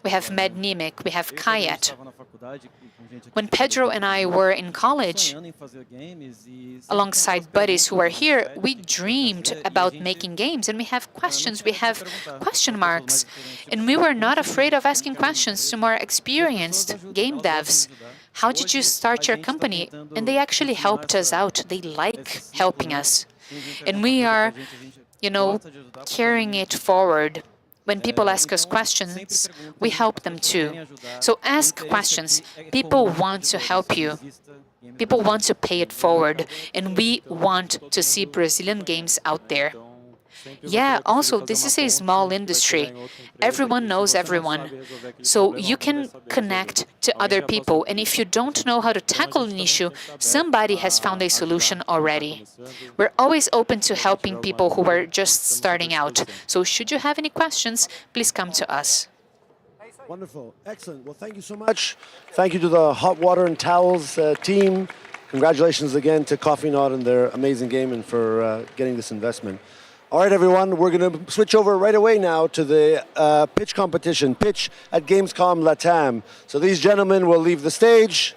We have Mednimic, we have Kayat. When Pedro and I were in college, alongside buddies who are here, we dreamed about making games, and we have questions, we have question marks, and we were not afraid of asking questions to more experienced game devs. How did you start your company? And they actually helped us out. They like helping us. And we are, carrying it forward. When people ask us questions, we help them too. So ask questions. People want to help you. People want to pay it forward. And we want to see Brazilian games out there. Yeah, also, this is a small industry. Everyone knows everyone. So you can connect to other people. And if you don't know how to tackle an issue, somebody has found a solution already. We're always open to helping people who are just starting out. So should you have any questions, please come to us. Wonderful. Excellent. Well, thank you so much. Thank you to the Hot Water and Towels team. Congratulations again to Coffee Knot and their amazing game and for getting this investment. All right, everyone, we're going to switch over right away now to the pitch competition, pitch at Gamescom Latam. So these gentlemen will leave the stage.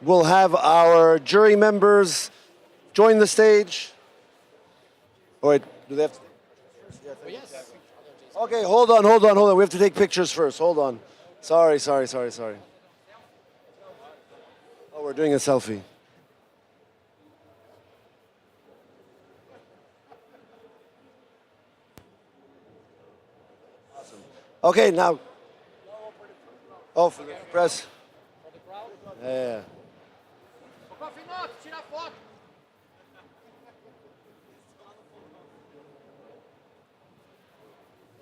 We'll have our jury members join the stage. Oh, wait, do they have to? Yes. Okay, hold on. We have to take pictures first. Hold on. Sorry. Oh, we're doing a selfie. Okay, now. Oh, for the press. Yeah.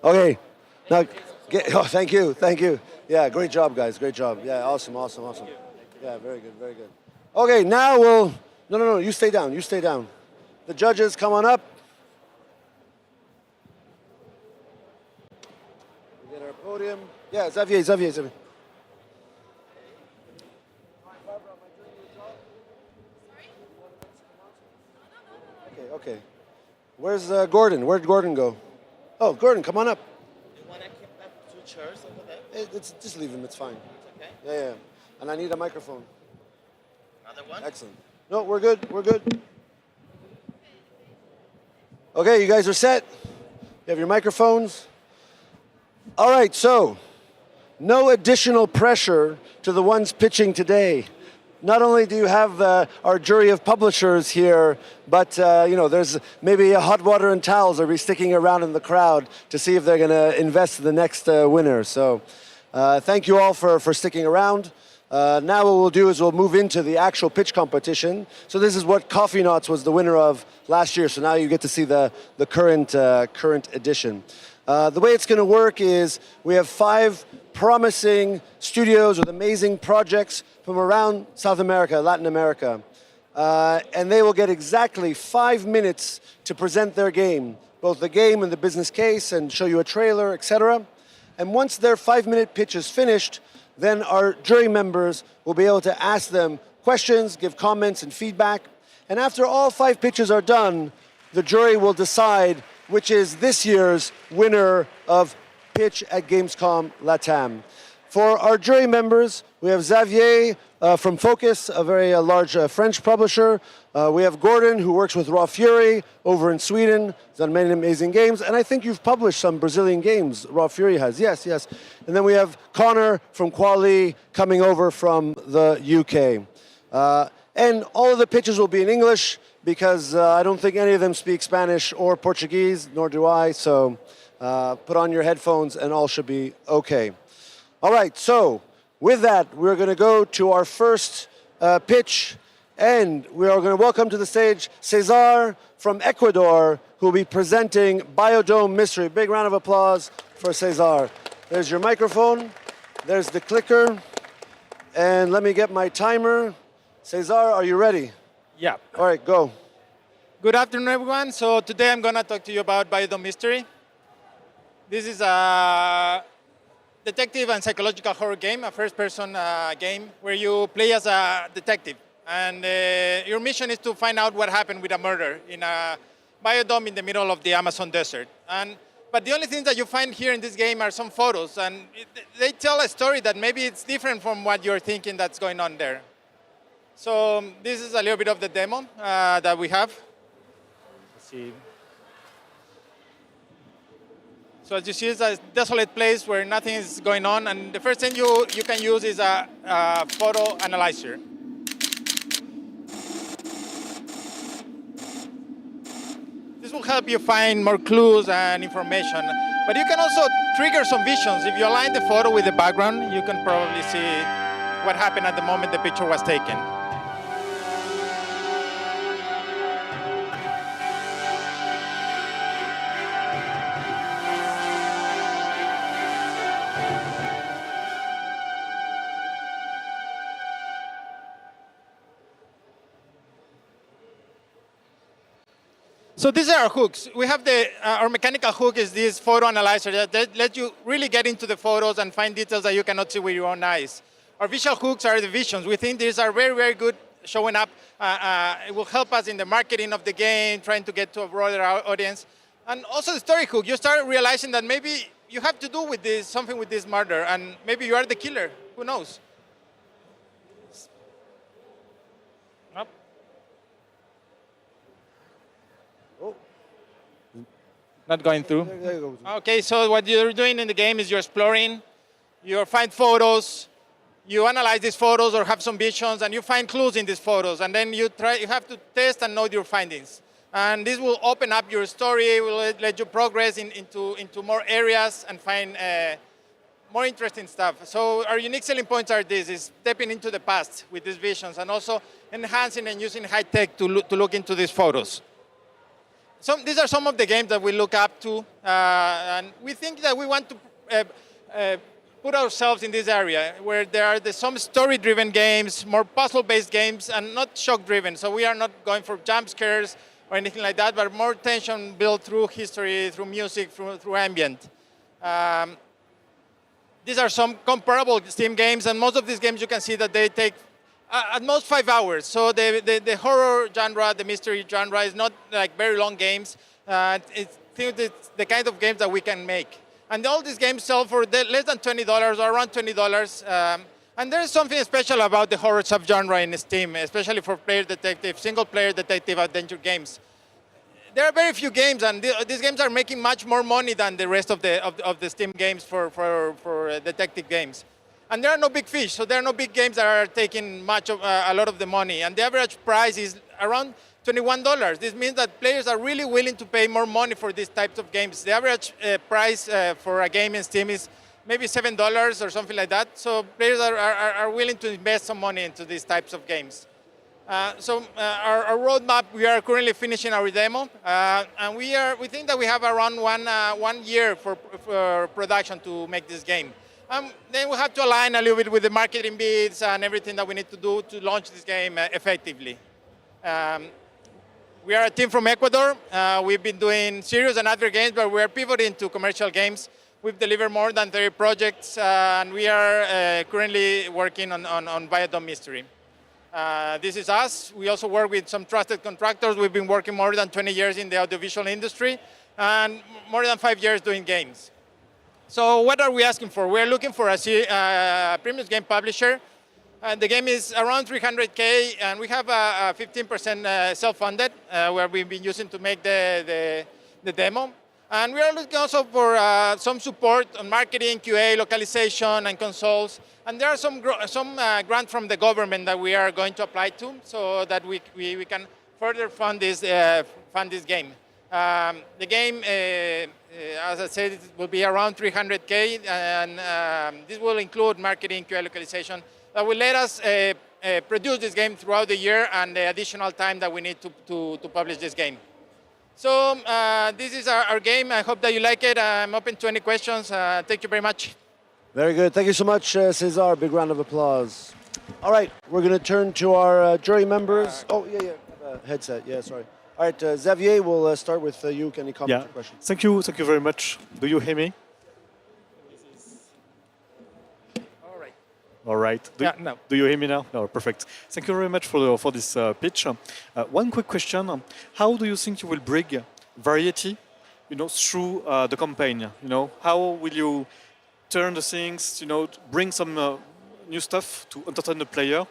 Okay. Now, thank you. Yeah, great job, guys. Great job. Yeah, awesome. Yeah, very good. Okay, now we'll. No. You stay down. The judges, come on up. Podium. Yeah, Xavier. Okay. Where's Gordon? Where'd Gordon go? Oh, Gordon, come on up. You want to keep that 2 chairs over there? Just leave him, it's fine. Okay. Yeah. And I need a microphone. Another one? Excellent. No, we're good. Okay, you guys are set? You have your microphones? All right, so no additional pressure to the ones pitching today. Not only do you have our jury of publishers here, but there's maybe a Hot Water and Towels will be sticking around in the crowd to see if they're going to invest in the next winner. So thank you all for sticking around. Now what we'll do is we'll move into the actual pitch competition. So this is what Coffee Knots was the winner of last year. So now you get to see the current edition. The way it's going to work is we have 5 promising studios with amazing projects from around South America, Latin America. And they will get exactly 5 minutes to present their game, both the game and the business case, and show you a trailer, etc. And once their 5-minute pitch is finished, then our jury members will be able to ask them questions, give comments and feedback. And after all 5 pitches are done, the jury will decide which is this year's winner of Pitch at Gamescom Latam. For our jury members, we have Xavier from Focus, a very large French publisher. We have Gordon, who works with Raw Fury over in Sweden, done many amazing games. And I think you've published some Brazilian games, Raw Fury has. Yes. And then we have Connor from Kawaii coming over from the UK. And all of the pitches will be in English because I don't think any of them speak Spanish or Portuguese, nor do I. So put on your headphones and all should be okay. All right, so with that, we're going to go to our first pitch. And we are going to welcome to the stage Cesar from Ecuador, who will be presenting Biodome Mystery. Big round of applause for Cesar. There's your microphone. There's the clicker. And let me get my timer. Cesar, are you ready? Yeah. All right, go. Good afternoon, everyone. So today I'm going to talk to you about Biodome Mystery. This is a detective and psychological horror game, a first-person game where you play as a detective. And your mission is to find out what happened with a murder in a biodome in the middle of the Amazon desert. And But the only things that you find here in this game are some photos, and they tell a story that maybe it's different from what you're thinking that's going on there. So this is a little bit of the demo that we have. Let's see. So as you see, it's a desolate place where nothing is going on, and the first thing you can use is a photo analyzer. This will help you find more clues and information. But you can also trigger some visions. If you align the photo with the background, you can probably see what happened at the moment the picture was taken. So these are our hooks. We have our mechanical hook is this photo analyzer that lets you really get into the photos and find details that you cannot see with your own eyes. Our visual hooks are the visions. We think these are very, very good showing up. It will help us in the marketing of the game, trying to get to a broader audience. And also the story hook. You start realizing that maybe you have to do with this, something with this murder, and maybe you are the killer. Who knows? Not going through. Okay, so what you're doing in the game is you're exploring, you find photos, you analyze these photos or have some visions, and you find clues in these photos, and then you have to test and note your findings. And this will open up your story, will let you progress into more areas and find more interesting stuff. So our unique selling points are this, is stepping into the past with these visions and also enhancing and using high tech to look into these photos. These are some of the games that we look up to, and we think that we want to put ourselves in this area where there are some story-driven games, more puzzle-based games, and not shock-driven. So we are not going for jump scares or anything like that, but more tension built through history, through music, through ambient. These are some comparable Steam games, and most of these games you can see that they take at most 5 hours. So the horror genre, the mystery genre is not like very long games. It's the kind of games that we can make. And all these games sell for less than $20 or around $20. And there's something special about the horror subgenre in Steam, especially for player detective, single-player detective adventure games. There are very few games, and these games are making much more money than the rest of the Steam games for detective games. And there are no big fish, so there are no big games that are taking a lot of the money. And the average price is around $21. This means that players are really willing to pay more money for these types of games. The average price for a game in Steam is maybe $7 or something like that. So players are willing to invest some money into these types of games. Our roadmap, we are currently finishing our demo, and we think that we have around 1 year for production to make this game. Then we have to align a little bit with the marketing bids and everything that we need to do to launch this game effectively. We are a team from Ecuador. We've been doing serious and other games, but we are pivoting to commercial games. We've delivered more than 30 projects, and we are currently working on Biodome Mystery. This is us. We also work with some trusted contractors. We've been working more than 20 years in the audiovisual industry and more than 5 years doing games. So what are we asking for? We're looking for a premium game publisher. The game is around $300K, and we have a 15% self-funded, where we've been using to make the demo. And we are looking also for some support on marketing, QA, localization, and consoles. And there are some grant from the government that we are going to apply to, so that we can further fund this game. The game, as I said, it will be around $300K, and this will include marketing, QA, localization. That will let us produce this game throughout the year and the additional time that we need to publish this game. So this is our game. I hope that you like it. I'm open to any questions. Thank you very much. Very good. Thank you so much, Cesar. Big round of applause. All right, we're going to turn to our jury members. Headset. Yeah, sorry. All right, Xavier, we'll start with you. Can you comment or question? Thank you very much. Do you hear me? All right. Do you hear me now? No, perfect. Thank you very much for this pitch. One quick question. How do you think you will bring variety through the campaign? How will you turn the things, bring some new stuff to entertain the player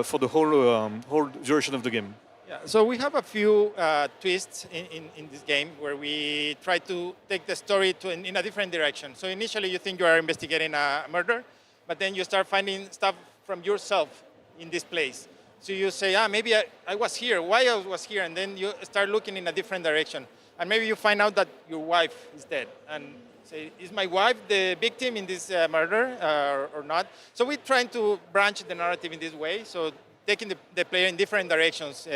for the whole duration of the game? Yeah, so we have a few twists in this game where we try to take the story in a different direction. So initially you think you are investigating a murder, but then you start finding stuff from yourself in this place. So you say, maybe I was here, why I was here, and then you start looking in a different direction. And maybe you find out that your wife is dead. And say, is my wife the victim in this murder or not? So we're trying to branch the narrative in this way. So taking the player in different directions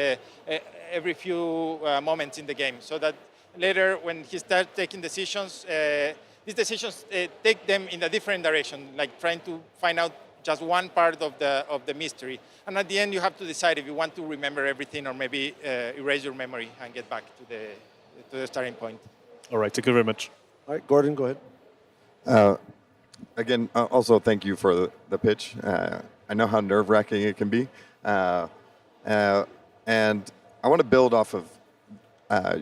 every few moments in the game, so that later when he starts taking decisions, these decisions take them in a different direction, like trying to find out just one part of the mystery. And at the end, you have to decide if you want to remember everything or maybe erase your memory and get back to the starting point. All right, thank you very much. All right, Gordon, go ahead. Again, also thank you for the pitch. I know how nerve-wracking it can be. And I want to build off of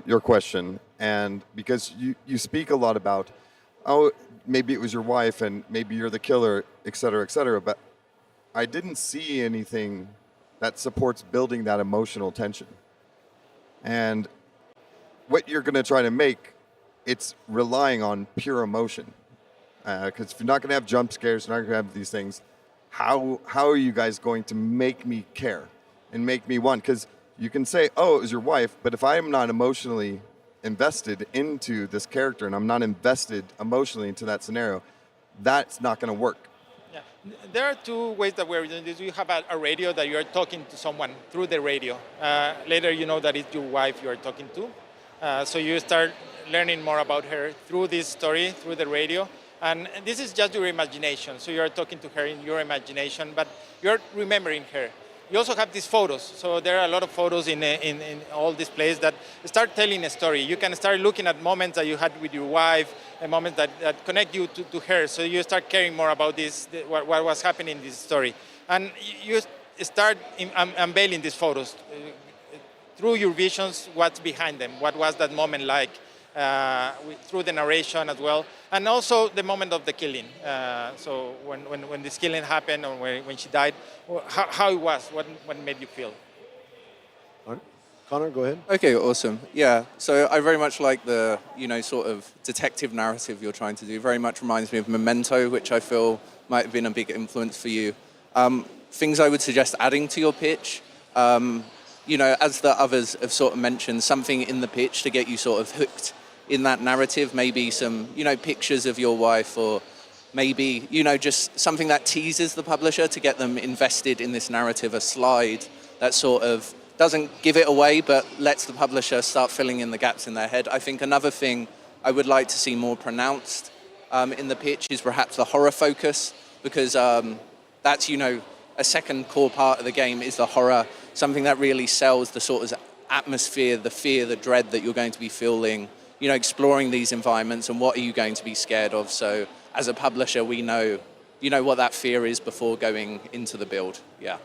your question, and because you speak a lot about, maybe it was your wife and maybe you're the killer, et cetera, but I didn't see anything that supports building that emotional tension. And what you're going to try to make, it's relying on pure emotion. Because if you're not going to have jump scares, you're not going to have these things, how are you guys going to make me care and make me want? Because you can say, oh, it was your wife, but if I am not emotionally invested into this character and I'm not invested emotionally into that scenario, that's not going to work. Yeah. There are two ways that we're doing this. You have a radio that you're talking to someone through the radio. Later you know that it's your wife you're talking to. So you start learning more about her through this story, through the radio. And this is just your imagination. So you're talking to her in your imagination, but you're remembering her. You also have these photos. So there are a lot of photos in all these places that start telling a story. You can start looking at moments that you had with your wife, and moments that connect you to her. So you start caring more about this, what was happening in this story. And you start unveiling these photos. Through your visions, what's behind them? What was that moment like? Through the narration as well, and also the moment of the killing. So when this killing happened, or when she died, how it was, what made you feel? All right. Connor, go ahead. Okay, awesome. Yeah, so I very much like the sort of detective narrative you're trying to do. Very much reminds me of Memento, which I feel might have been a big influence for you. Things I would suggest adding to your pitch. As the others have sort of mentioned, something in the pitch to get you sort of hooked in that narrative, maybe some, pictures of your wife, or maybe, just something that teases the publisher to get them invested in this narrative, a slide that sort of doesn't give it away, but lets the publisher start filling in the gaps in their head. I think another thing I would like to see more pronounced in the pitch is perhaps the horror focus, because that's, a second core part of the game is the horror, something that really sells the sort of atmosphere, the fear, the dread that you're going to be feeling, exploring these environments, and what are you going to be scared of. So as a publisher, we know, what that fear is before going into the build. Yeah.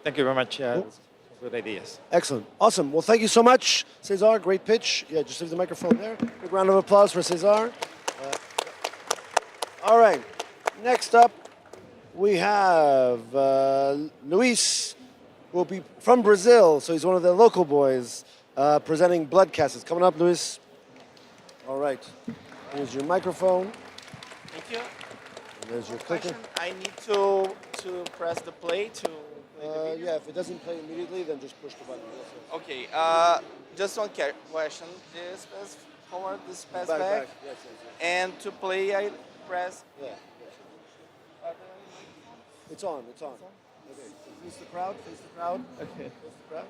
Thank you very much. Good ideas. Excellent. Awesome. Well, thank you so much, Cesar. Great pitch. Yeah, just leave the microphone there. Big round of applause for Cesar. All right. Next up, we have Luis, who will be from Brazil, so he's one of the local boys, presenting Bloodcast. It's coming up, Luis. All right. Here's your microphone. Thank you. And there's your clicker. I need to press the play to play the video. Yeah, if it doesn't play immediately, then just push the button. Okay. Just one question. This pass forward, this pass back. Yes. And to play, I press. Yeah. It's on. Okay. Face the crowd. Okay. Face the crowd.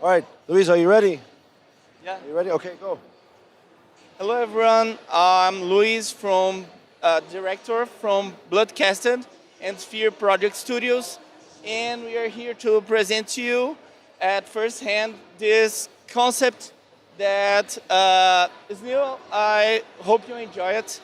All right, Luis, are you ready? Yeah. Are you ready? Okay, go. Hello, everyone. I'm Luis, director from Bloodcasted and Sphere Project Studios, and we are here to present to you at first hand this concept that is new. I hope you enjoy it.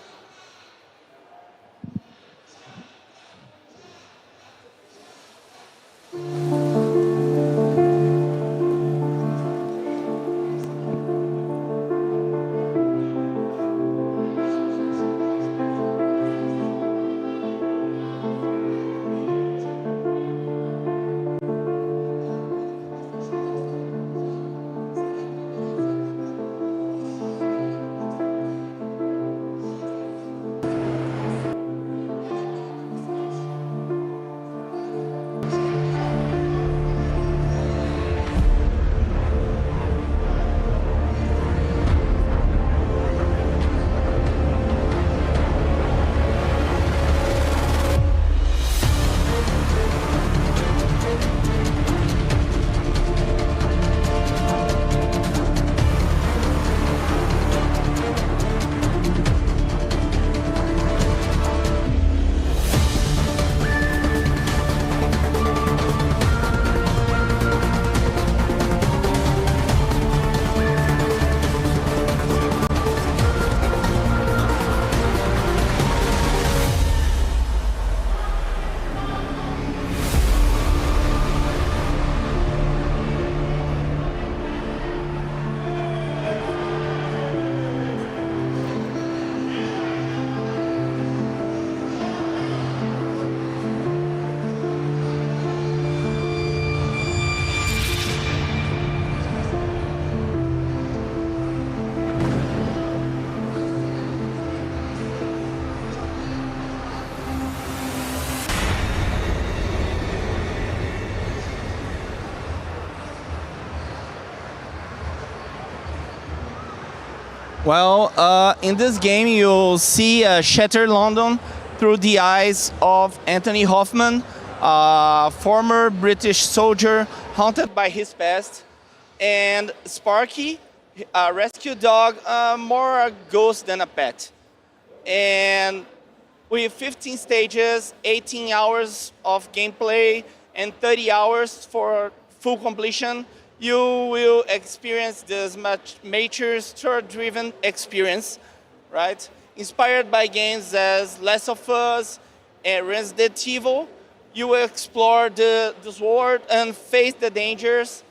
Well, in this game, you'll see Shattered London through the eyes of Anthony Hoffman, a former British soldier haunted by his past, and Sparky, a rescue dog, more a ghost than a pet. And with 15 stages, 18 hours of gameplay, and 30 hours for full completion, you will experience this much mature, story-driven experience, right? Inspired by games as Last of Us and Resident Evil, you will explore this world and face the dangers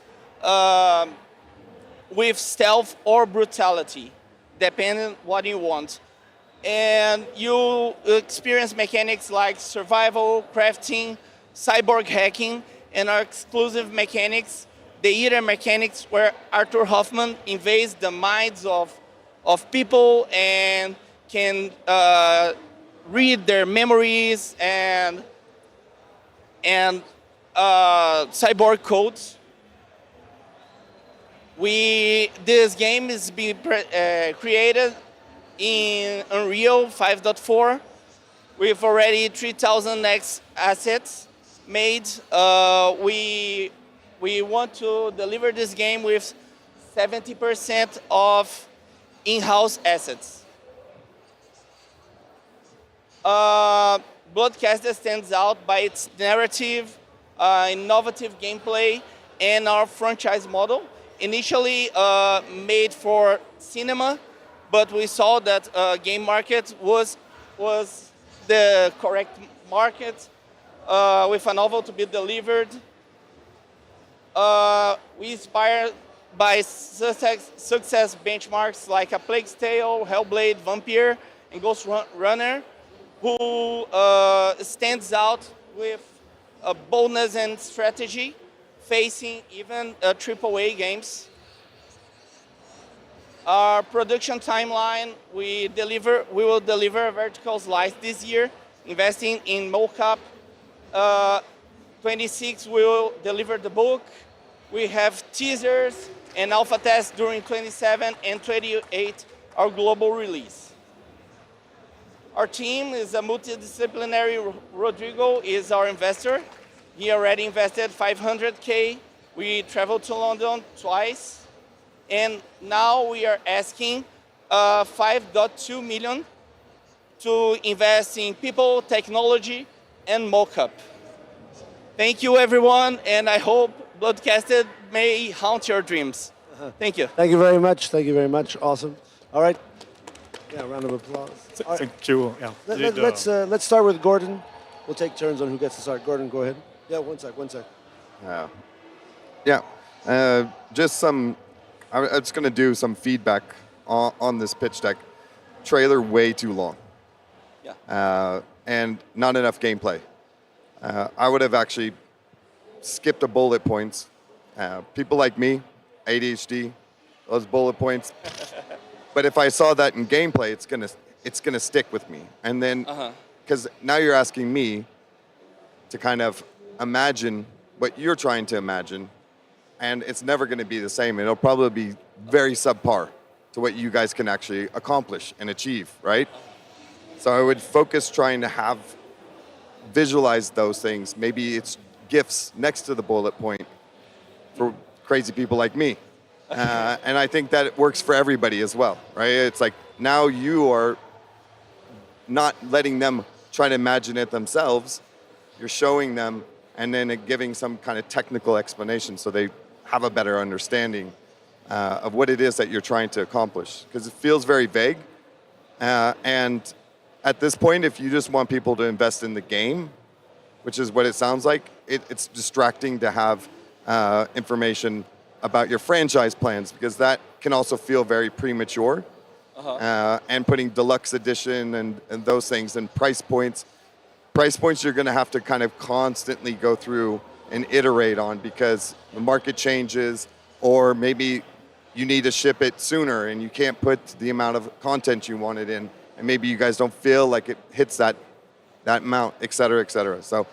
with stealth or brutality, depending on what you want. And you experience mechanics like survival, crafting, cyborg hacking, and our exclusive mechanics, the Eater mechanics, where Arthur Hoffman invades the minds of people and can read their memories and cyborg codes. This game is being created in Unreal 5.4 with already 3000x assets made. We want to deliver this game with 70% of in-house assets. Bloodcast stands out by its narrative, innovative gameplay, and our franchise model. Initially made for cinema, but we saw that game market was the correct market with a novel to be delivered. We inspired by success benchmarks like A Plague's Tale, Hellblade, Vampire, and Ghost Runner, who stands out with boldness and strategy, facing even AAA games. Our production timeline, we will deliver a vertical slice this year, investing in mocap. 26 we will deliver the book. We have teasers and alpha tests during 27 and 28 our global release. Our team is a multidisciplinary. Rodrigo is our investor. He already invested 500K. We traveled to London twice. And now we are asking 5.2 million to invest in people, technology, and mockup. Thank you, everyone, and I hope Bloodcasted may haunt your dreams. Thank you. Thank you very much. Thank you very much. Awesome. All right. Yeah, round of applause. Thank you. Yeah. Let's start with Gordon. We'll take turns on who gets to start. Gordon, go ahead. Yeah, one sec. Just some. I'm just going to do some feedback on this pitch deck. Trailer way too long. Yeah. And not enough gameplay. I would have actually skipped the bullet points. People like me, ADHD, those bullet points. But if I saw that in gameplay, it's gonna stick with me. And then, because now you're asking me to kind of imagine what you're trying to imagine, and it's never going to be the same. It'll probably be very subpar to what you guys can actually accomplish and achieve, right? So I would focus trying to visualize those things. Maybe it's GIFs next to the bullet point for crazy people like me. And I think that it works for everybody as well, right? It's like now you are not letting them try to imagine it themselves. You're showing them and then giving some kind of technical explanation so they have a better understanding of what it is that you're trying to accomplish. Because it feels very vague. And at this point, if you just want people to invest in the game, which is what it sounds like, it's distracting to have information about your franchise plans, because that can also feel very premature. And putting deluxe edition and those things and price points you're going to have to kind of constantly go through and iterate on, because the market changes, or maybe you need to ship it sooner and you can't put the amount of content you wanted in, and maybe you guys don't feel like it hits that amount, et cetera, et cetera. So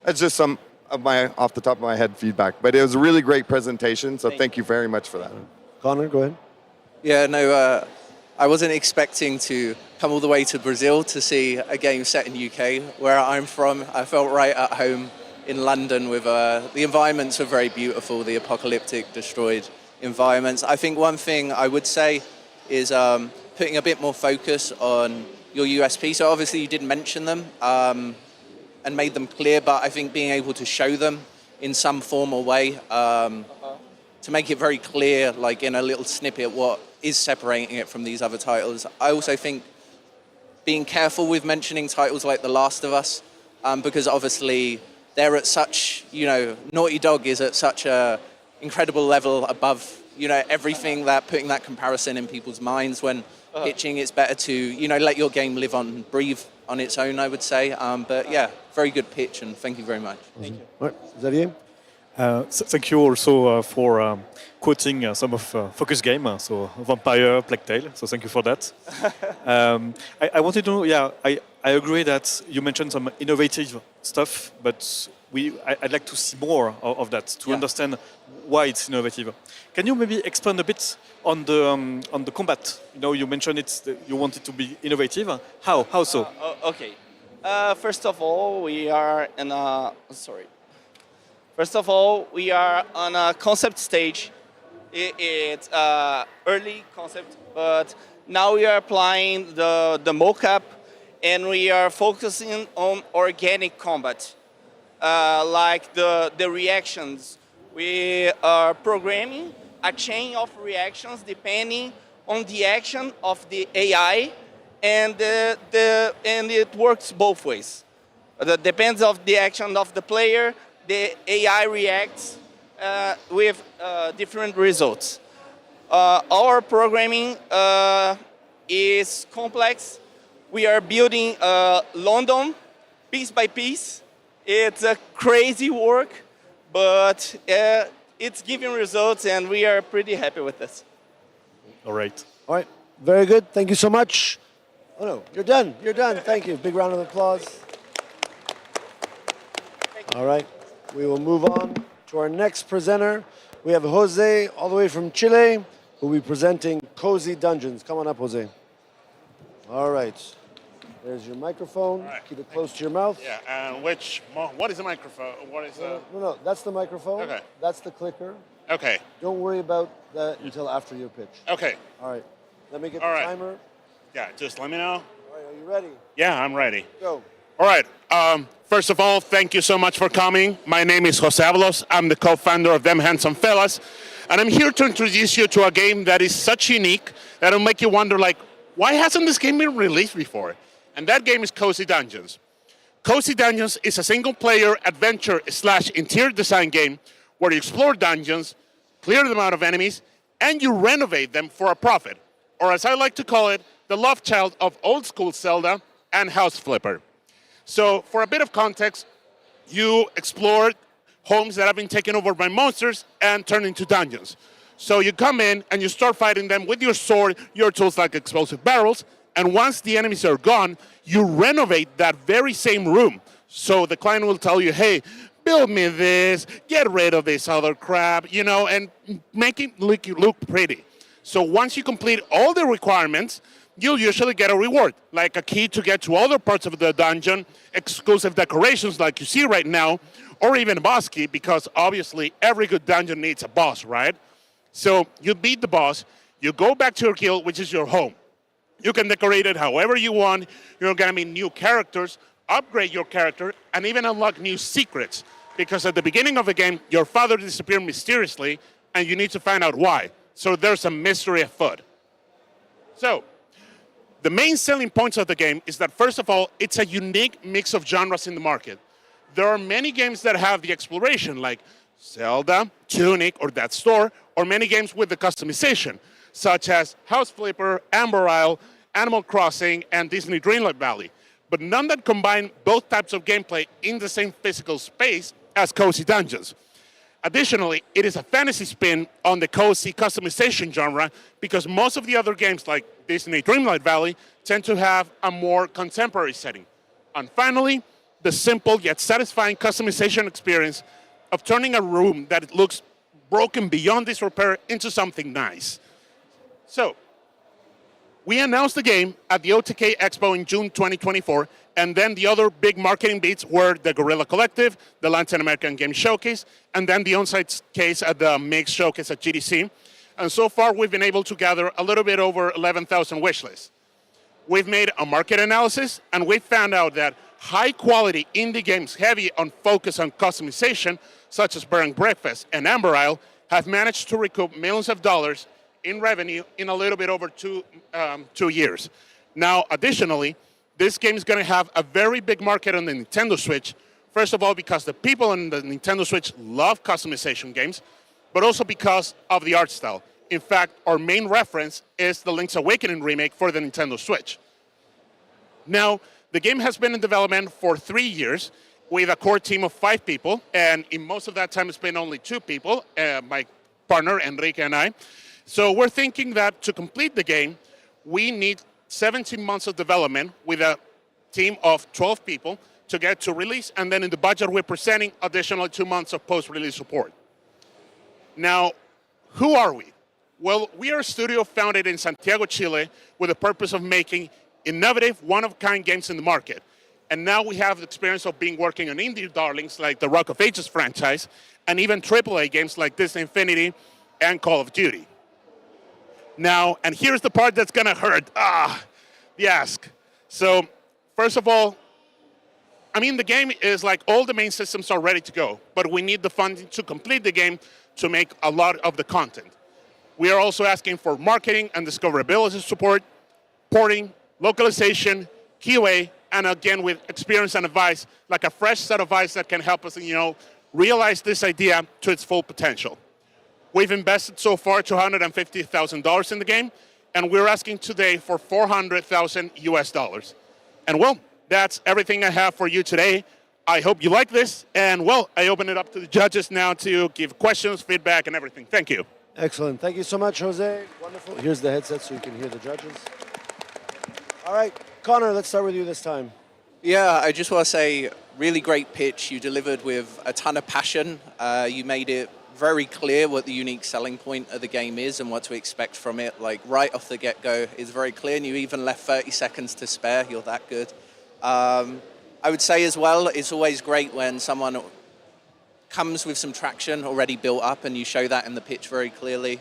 that's just some of my off the top of my head feedback, but it was a really great presentation, so thank you very much for that. Connor, go ahead. Yeah, no, I wasn't expecting to come all the way to Brazil to see a game set in UK. Where I'm from, I felt right at home in London with the environments are very beautiful, the apocalyptic, destroyed environments. I think one thing I would say is putting a bit more focus on your USP. So obviously you didn't mention them and made them clear, but I think being able to show them in some formal way to make it very clear, like in a little snippet, what is separating it from these other titles. I also think being careful with mentioning titles like The Last of Us, because obviously they're at such, Naughty Dog is at such a incredible level above, everything that, putting that comparison in people's minds when pitching, it's better to, let your game live on, breathe on its own, I would say. But yeah, very good pitch, and thank you very much. Thank you. Right. Xavier? Thank you also for quoting some of Focus Game, so Vampire, Plague Tale, so thank you for that. I wanted to know, I agree that you mentioned some innovative stuff, but I'd like to see more of that to understand why it's innovative. Can you maybe expand a bit on the combat? You mentioned you want it to be innovative. How so? Okay. First of all, we are in a First of all, we are on a concept stage. It's early concept, but now we are applying the mocap, and we are focusing on organic combat, like the reactions. We are programming a chain of reactions depending on the action of the AI, and it works both ways. It depends on the action of the player. The AI reacts with different results. Our programming is complex. We are building London piece by piece. It's a crazy work, but it's giving results, and we are pretty happy with this. All right. All right. Very good. Thank you so much. Oh, no. You're done. You're done. Thank you. Big round of applause. All right. We will move on to our next presenter. We have Jose, all the way from Chile, who will be presenting Cozy Dungeons. Come on up, Jose. All right. There's your microphone. Right. Keep it close to your mouth. Yeah, and what is the microphone? What is the... No, that's the microphone. Okay. That's the clicker. Okay. Don't worry about that until after your pitch. Okay. All right. Let me get All the right. timer. Yeah, just let me know. All right, are you ready? Yeah, I'm ready. Go. All right. First of all, thank you so much for coming. My name is Jose Avalos. I'm the co-founder of Them Handsome Fellas. And I'm here to introduce you to a game that is such unique that will make you wonder, why hasn't this game been released before? And that game is Cozy Dungeons. Cozy Dungeons is a single-player adventure/interior design game where you explore dungeons, clear them out of enemies, and you renovate them for a profit. Or as I like to call it, the love child of old-school Zelda and House Flipper. So for a bit of context, you explore homes that have been taken over by monsters and turned into dungeons. So you come in and you start fighting them with your sword, your tools like explosive barrels, and once the enemies are gone, you renovate that very same room. So the client will tell you, hey, build me this, get rid of this other crap, and make it look pretty. So once you complete all the requirements, you'll usually get a reward, like a key to get to other parts of the dungeon, exclusive decorations like you see right now, or even a boss key, because obviously every good dungeon needs a boss, right? So you beat the boss, you go back to your guild, which is your home. You can decorate it however you want. You're going to meet new characters, upgrade your character, and even unlock new secrets. Because at the beginning of the game, your father disappeared mysteriously, and you need to find out why. So there's a mystery afoot. So the main selling points of the game is that, first of all, it's a unique mix of genres in the market. There are many games that have the exploration, like Zelda, Tunic, or That Store, or many games with the customization, such as House Flipper, Amber Isle, Animal Crossing, and Disney Dreamlight Valley, but none that combine both types of gameplay in the same physical space as Cozy Dungeons. Additionally, it is a fantasy spin on the cozy customization genre because most of the other games like Disney Dreamlight Valley tend to have a more contemporary setting. And finally, the simple yet satisfying customization experience of turning a room that looks broken beyond disrepair into something nice. So, We announced the game at the OTK Expo in June 2024, and then the other big marketing beats were the Guerrilla Collective, the Latin American Game Showcase, and then the on-site case at the Mix Showcase at GDC. And so far, we've been able to gather a little bit over 11,000 wish lists. We've made a market analysis, and we found out that high-quality indie games heavy on focus on customization, such as Burning Breakfast and Amber Isle, have managed to recoup millions of dollars in revenue in a little bit over 2 years. Now, additionally, this game is going to have a very big market on the Nintendo Switch. First of all, because the people on the Nintendo Switch love customization games, but also because of the art style. In fact, our main reference is the Link's Awakening remake for the Nintendo Switch. Now, the game has been in development for 3 years with a core team of 5 people, and in most of that time it's been only 2 people, my partner Enrique and I. So we're thinking that to complete the game, we need 17 months of development with a team of 12 people to get to release, and then in the budget we're presenting additional 2 months of post-release support. Now, who are we? Well, we are a studio founded in Santiago, Chile, with the purpose of making innovative, one-of-a-kind games in the market. And now we have the experience of working on indie darlings like the Rock of Ages franchise, and even AAA games like Disney Infinity and Call of Duty. Now, and here's the part that's gonna hurt. The ask. So, first of all, I mean, the game is like all the main systems are ready to go, but we need the funding to complete the game to make a lot of the content. We are also asking for marketing and discoverability support, porting, localization, QA, and again, with experience and advice, like a fresh set of eyes that can help us, realize this idea to its full potential. We've invested so far $250,000 in the game, and we're asking today for $400,000 US. And well, that's everything I have for you today. I hope you like this, and well, I open it up to the judges now to give questions, feedback, and everything. Thank you. Excellent. Thank you so much, Jose. Wonderful. Here's the headset so you can hear the judges. All right, Connor, let's start with you this time. Yeah, I just want to say, really great pitch. You delivered with a ton of passion. You made it very clear what the unique selling point of the game is and what to expect from it. Like right off the get-go, it's very clear, and you even left 30 seconds to spare. You're that good. I would say as well, it's always great when someone comes with some traction already built up, and you show that in the pitch very clearly.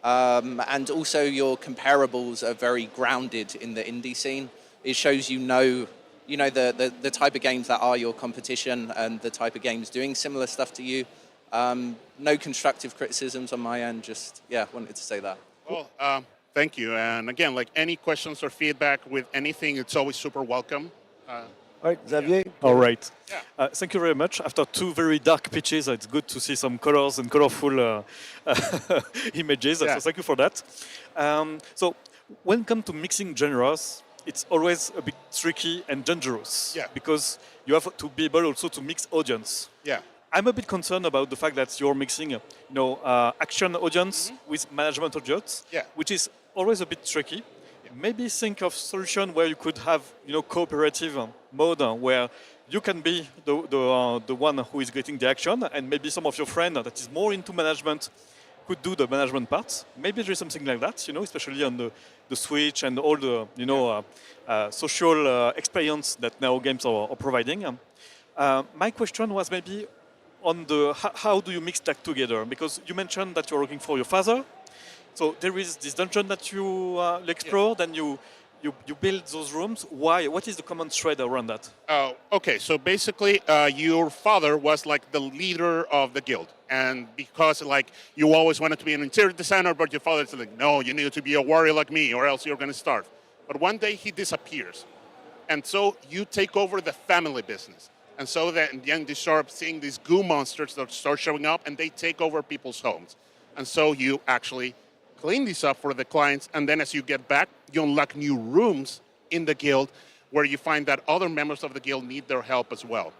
And also your comparables are very grounded in the indie scene. It shows the type of games that are your competition and the type of games doing similar stuff to you. No constructive criticisms on my end, just, wanted to say that. Well, thank you. And again, like any questions or feedback with anything, it's always super welcome. All right, Xavier. All right. Thank you very much. After 2 very dark pitches, it's good to see some colors and colorful images. So thank you for that. So when it comes to mixing genres, it's always a bit tricky and dangerous. Because you have to be able also to mix audience. I'm a bit concerned about the fact that you're mixing, action audience with management audience, which is always a bit tricky. Maybe think of solution where you could have, cooperative mode where you can be the one who is getting the action, and maybe some of your friend that is more into management could do the management part. Maybe there is something like that, especially on the Switch and all the, social experience that now games are providing. My question was maybe on how do you mix that together? Because you mentioned that you're working for your father. So there is this dungeon that you explore, then you build those rooms. Why? What is the common thread around that? Okay, so basically your father was like the leader of the guild. And because you always wanted to be an interior designer, but your father's like, no, you need to be a warrior like me or else you're going to starve. But one day he disappears. And so you take over the family business. And so that in the end you start seeing these goo monsters that start showing up and they take over people's homes. And so you actually clean these up for the clients, and then as you get back, you unlock new rooms in the guild where you find that other members of the guild need their help as well.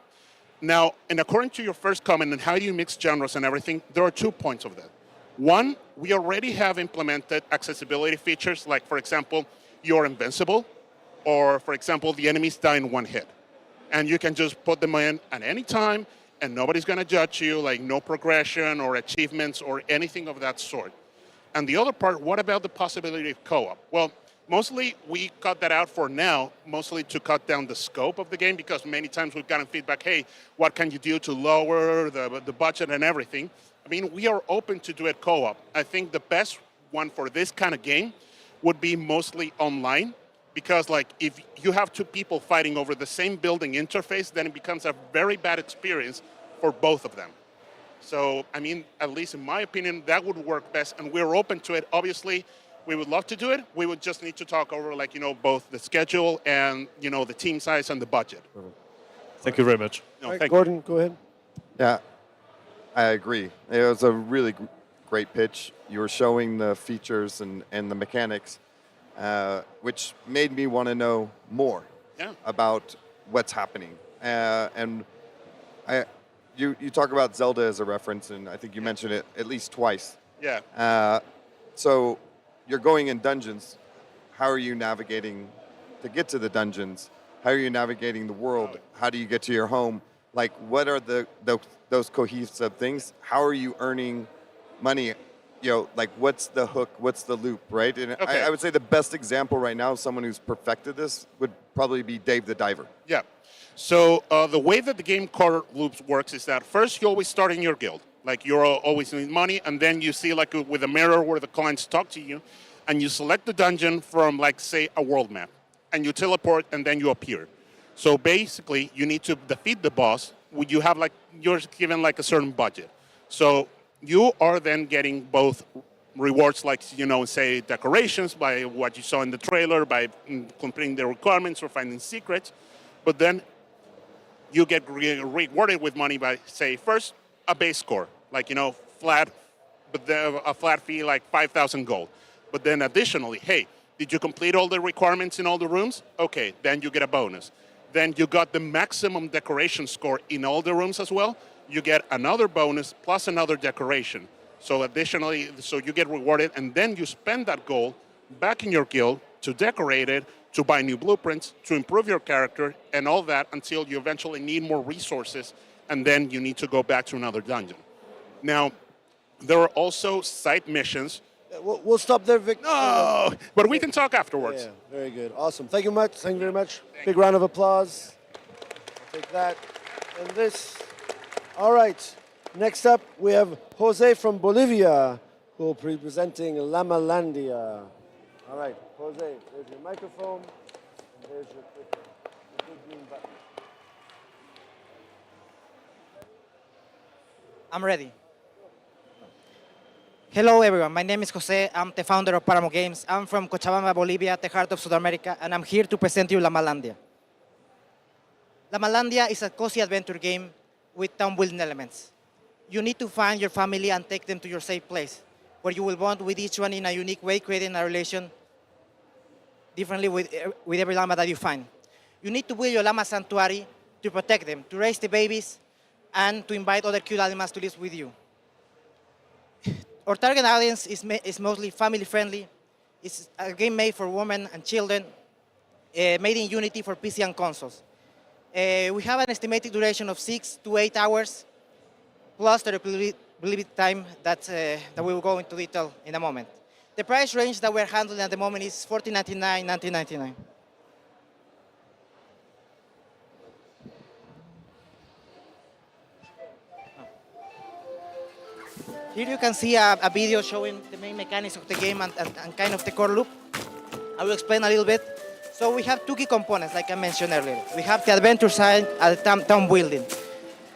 Now, and according to your first comment on how do you mix genres and everything, there are 2 points of that. One, we already have implemented accessibility features, like, for example, you're invincible, or, for example, the enemies die in 1 hit. And you can just put them in at any time, and nobody's going to judge you, like no progression or achievements or anything of that sort. And the other part, what about the possibility of co-op? Well, Mostly, we cut that out for now, mostly to cut down the scope of the game, because many times we've gotten feedback, hey, what can you do to lower the budget and everything? I mean, we are open to do it co-op. I think the best one for this kind of game would be mostly online, because like if you have two people fighting over the same building interface, then it becomes a very bad experience for both of them. So, I mean, at least in my opinion, that would work best, and we're open to it. Obviously, we would love to do it. We would just need to talk over, like, both the schedule and, the team size and the budget. Thank you very much. No, Right, thank Gordon, go ahead. Yeah, I agree. It was a really great pitch. You were showing the features and the mechanics, which made me want to know more about what's happening. You talk about Zelda as a reference, and I think you mentioned it at least twice. Yeah. So you're going in dungeons. How are you navigating to get to the dungeons? How are you navigating the world? How do you get to your home? Like, what are those cohesive things? How are you earning money? Like, what's the hook? What's the loop, right? And Okay. I would say the best example right now of someone who's perfected this would probably be Dave the Diver. Yeah. So the way that the game core loops works is that first you always start in your guild. Like, you're always need money, and then you see, like, with a mirror where the clients talk to you, and you select the dungeon from, like, say, a world map, and you teleport, and then you appear. So basically, you need to defeat the boss. You have, like, you're given, like, a certain budget. So you are then getting both rewards, like, say, decorations by what you saw in the trailer, by completing the requirements or finding secrets, but then you get rewarded with money by, say, first, a base score, like, flat, but a flat fee like 5,000 gold. But then additionally, hey, did you complete all the requirements in all the rooms? Okay, then you get a bonus. Then you got the maximum decoration score in all the rooms as well. You get another bonus plus another decoration. So additionally, so you get rewarded, and then you spend that gold back in your guild to decorate it, to buy new blueprints, to improve your character, and all that until you eventually need more resources, and then you need to go back to another dungeon. Now, there are also side missions. We'll stop there, Vic. No, but we can talk afterwards. Yeah, very good. Awesome. Thank you much. Thank you very much. Big round of applause. I'll take that. And this. All right. Next up, we have Jose from Bolivia, who will be presenting Lamalandia. All right, Jose, there's your microphone, and there's your clicker, the big green button. I'm ready. Hello, everyone. My name is Jose. I'm the founder of Paramo Games. I'm from Cochabamba, Bolivia, the heart of South America, and I'm here to present you Lamalandia. Lamalandia is a cozy adventure game with town building elements. You need to find your family and take them to your safe place, where you will bond with each one in a unique way, creating a relation differently with every llama that you find. You need to build your llama sanctuary to protect them, to raise the babies, and to invite other cute animals to live with you. Our target audience is mostly family-friendly. It's a game made for women and children, made in Unity for PC and consoles. We have an estimated duration of 6 to 8 hours, plus the replayability time that we will go into detail in a moment. The price range that we're handling at the moment is $14.99, $19.99. Here you can see a video showing the main mechanics of the game and kind of the core loop. I will explain a little bit. So we have two key components, like I mentioned earlier. We have the adventure side and the town building.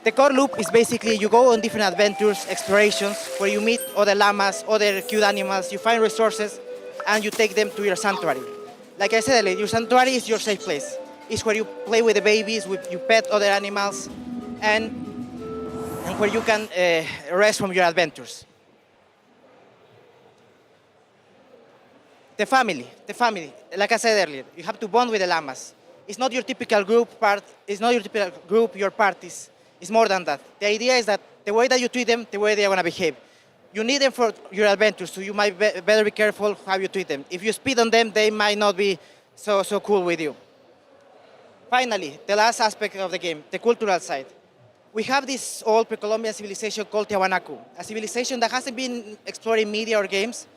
The core loop is basically you go on different adventures, explorations, where you meet other llamas, other cute animals, you find resources, and you take them to your sanctuary. Like I said earlier, your sanctuary is your safe place. It's where you play with the babies, you pet other animals, and where you can rest from your adventures. The family, like I said earlier, you have to bond with the llamas. It's not your typical group, your parties. It's more than that. The idea is that the way that you treat them, the way they are going to behave. You need them for your adventures, so you might better be careful how you treat them. If you speed on them, they might not be so cool with you. Finally, the last aspect of the game, the cultural side. We have this old pre-Columbian civilization called Tiahuanacu, a civilization that hasn't been explored in media or games,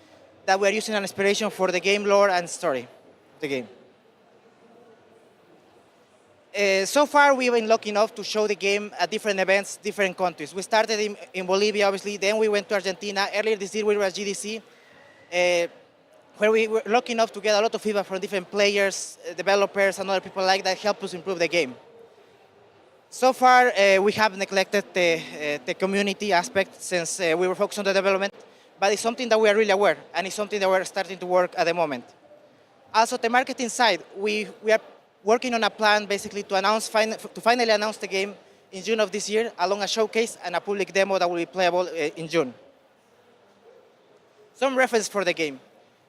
that we're using an inspiration for the game lore and story. the game. So far, we've been lucky enough to show the game at different events, different countries. We started in Bolivia, obviously, then we went to Argentina. Earlier this year, we were at GDC, where we were lucky enough to get a lot of feedback from different players, developers, and other people like that help us improve the game. So far, we have neglected the community aspect since we were focused on the development, but it's something that we are really aware, and it's something that we're starting to work at the moment. Also, the marketing side, we are working on a plan basically to finally announce the game in June of this year, along a showcase and a public demo that will be playable in June. Some reference for the game.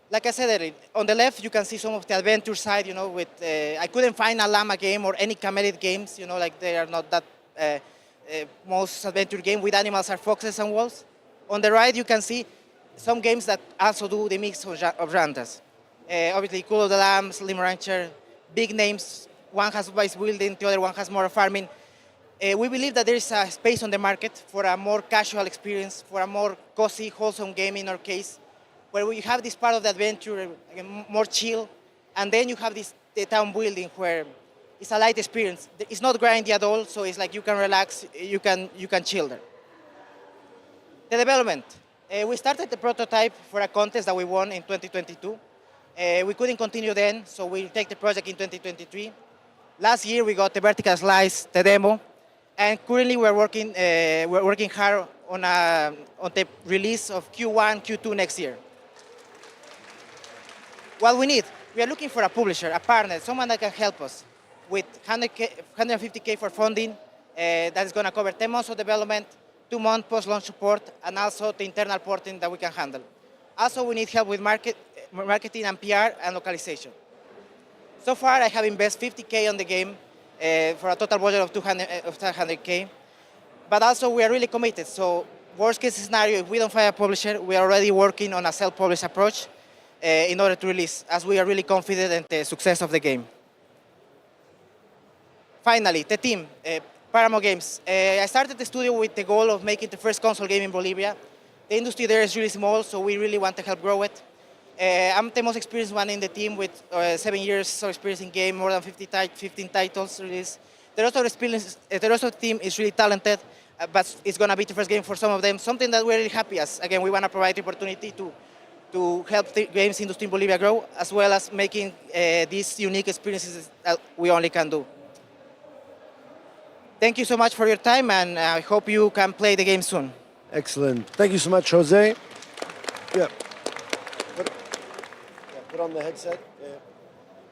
Like I said earlier, on the left you can see some of the adventure side, with, I couldn't find a llama game or any camelid games, like they are not that, most adventure game with animals are foxes and wolves. On the right you can see some games that also do the mix of genres. Obviously, Cool of the Lambs, Lim Rancher, big names. One has base building, the other one has more farming. We believe that there is a space on the market for a more casual experience, for a more cozy, wholesome game in our case, where we have this part of the adventure, more chill, and then you have the town building where it's a light experience. It's not grindy at all, so it's like you can relax, you can chill there. The development. We started the prototype for a contest that we won in 2022. We couldn't continue then, so we'll take the project in 2023. Last year we got the vertical slice, the demo, and currently we're working hard on the release of Q1, Q2 next year. What we need, we are looking for a publisher, a partner, someone that can help us with 150K for funding that is going to cover 10 months of development, 2 months post-launch support, and also the internal porting that we can handle. Also, we need help with marketing and PR and localization. So far, I have invested 50K on the game for a total budget of 200K. But also, we are really committed. So, worst case scenario, if we don't find a publisher, we are already working on a self-published approach in order to release, as we are really confident in the success of the game. Finally, the team, Paramount Games. I started the studio with the goal of making the first console game in Bolivia. The industry there is really small, so we really want to help grow it. I'm the most experienced one in the team with 7 years of experience in game, more than 15 titles released. The rest of the team is really talented, but it's going to be the first game for some of them, something that we're really happy as. Again, we want to provide the opportunity to help the games industry in Bolivia grow, as well as making these unique experiences that we only can do. Thank you so much for your time, and I hope you can play the game soon. Excellent. Thank you so much, Jose. Yeah. Put on the headset. Yeah.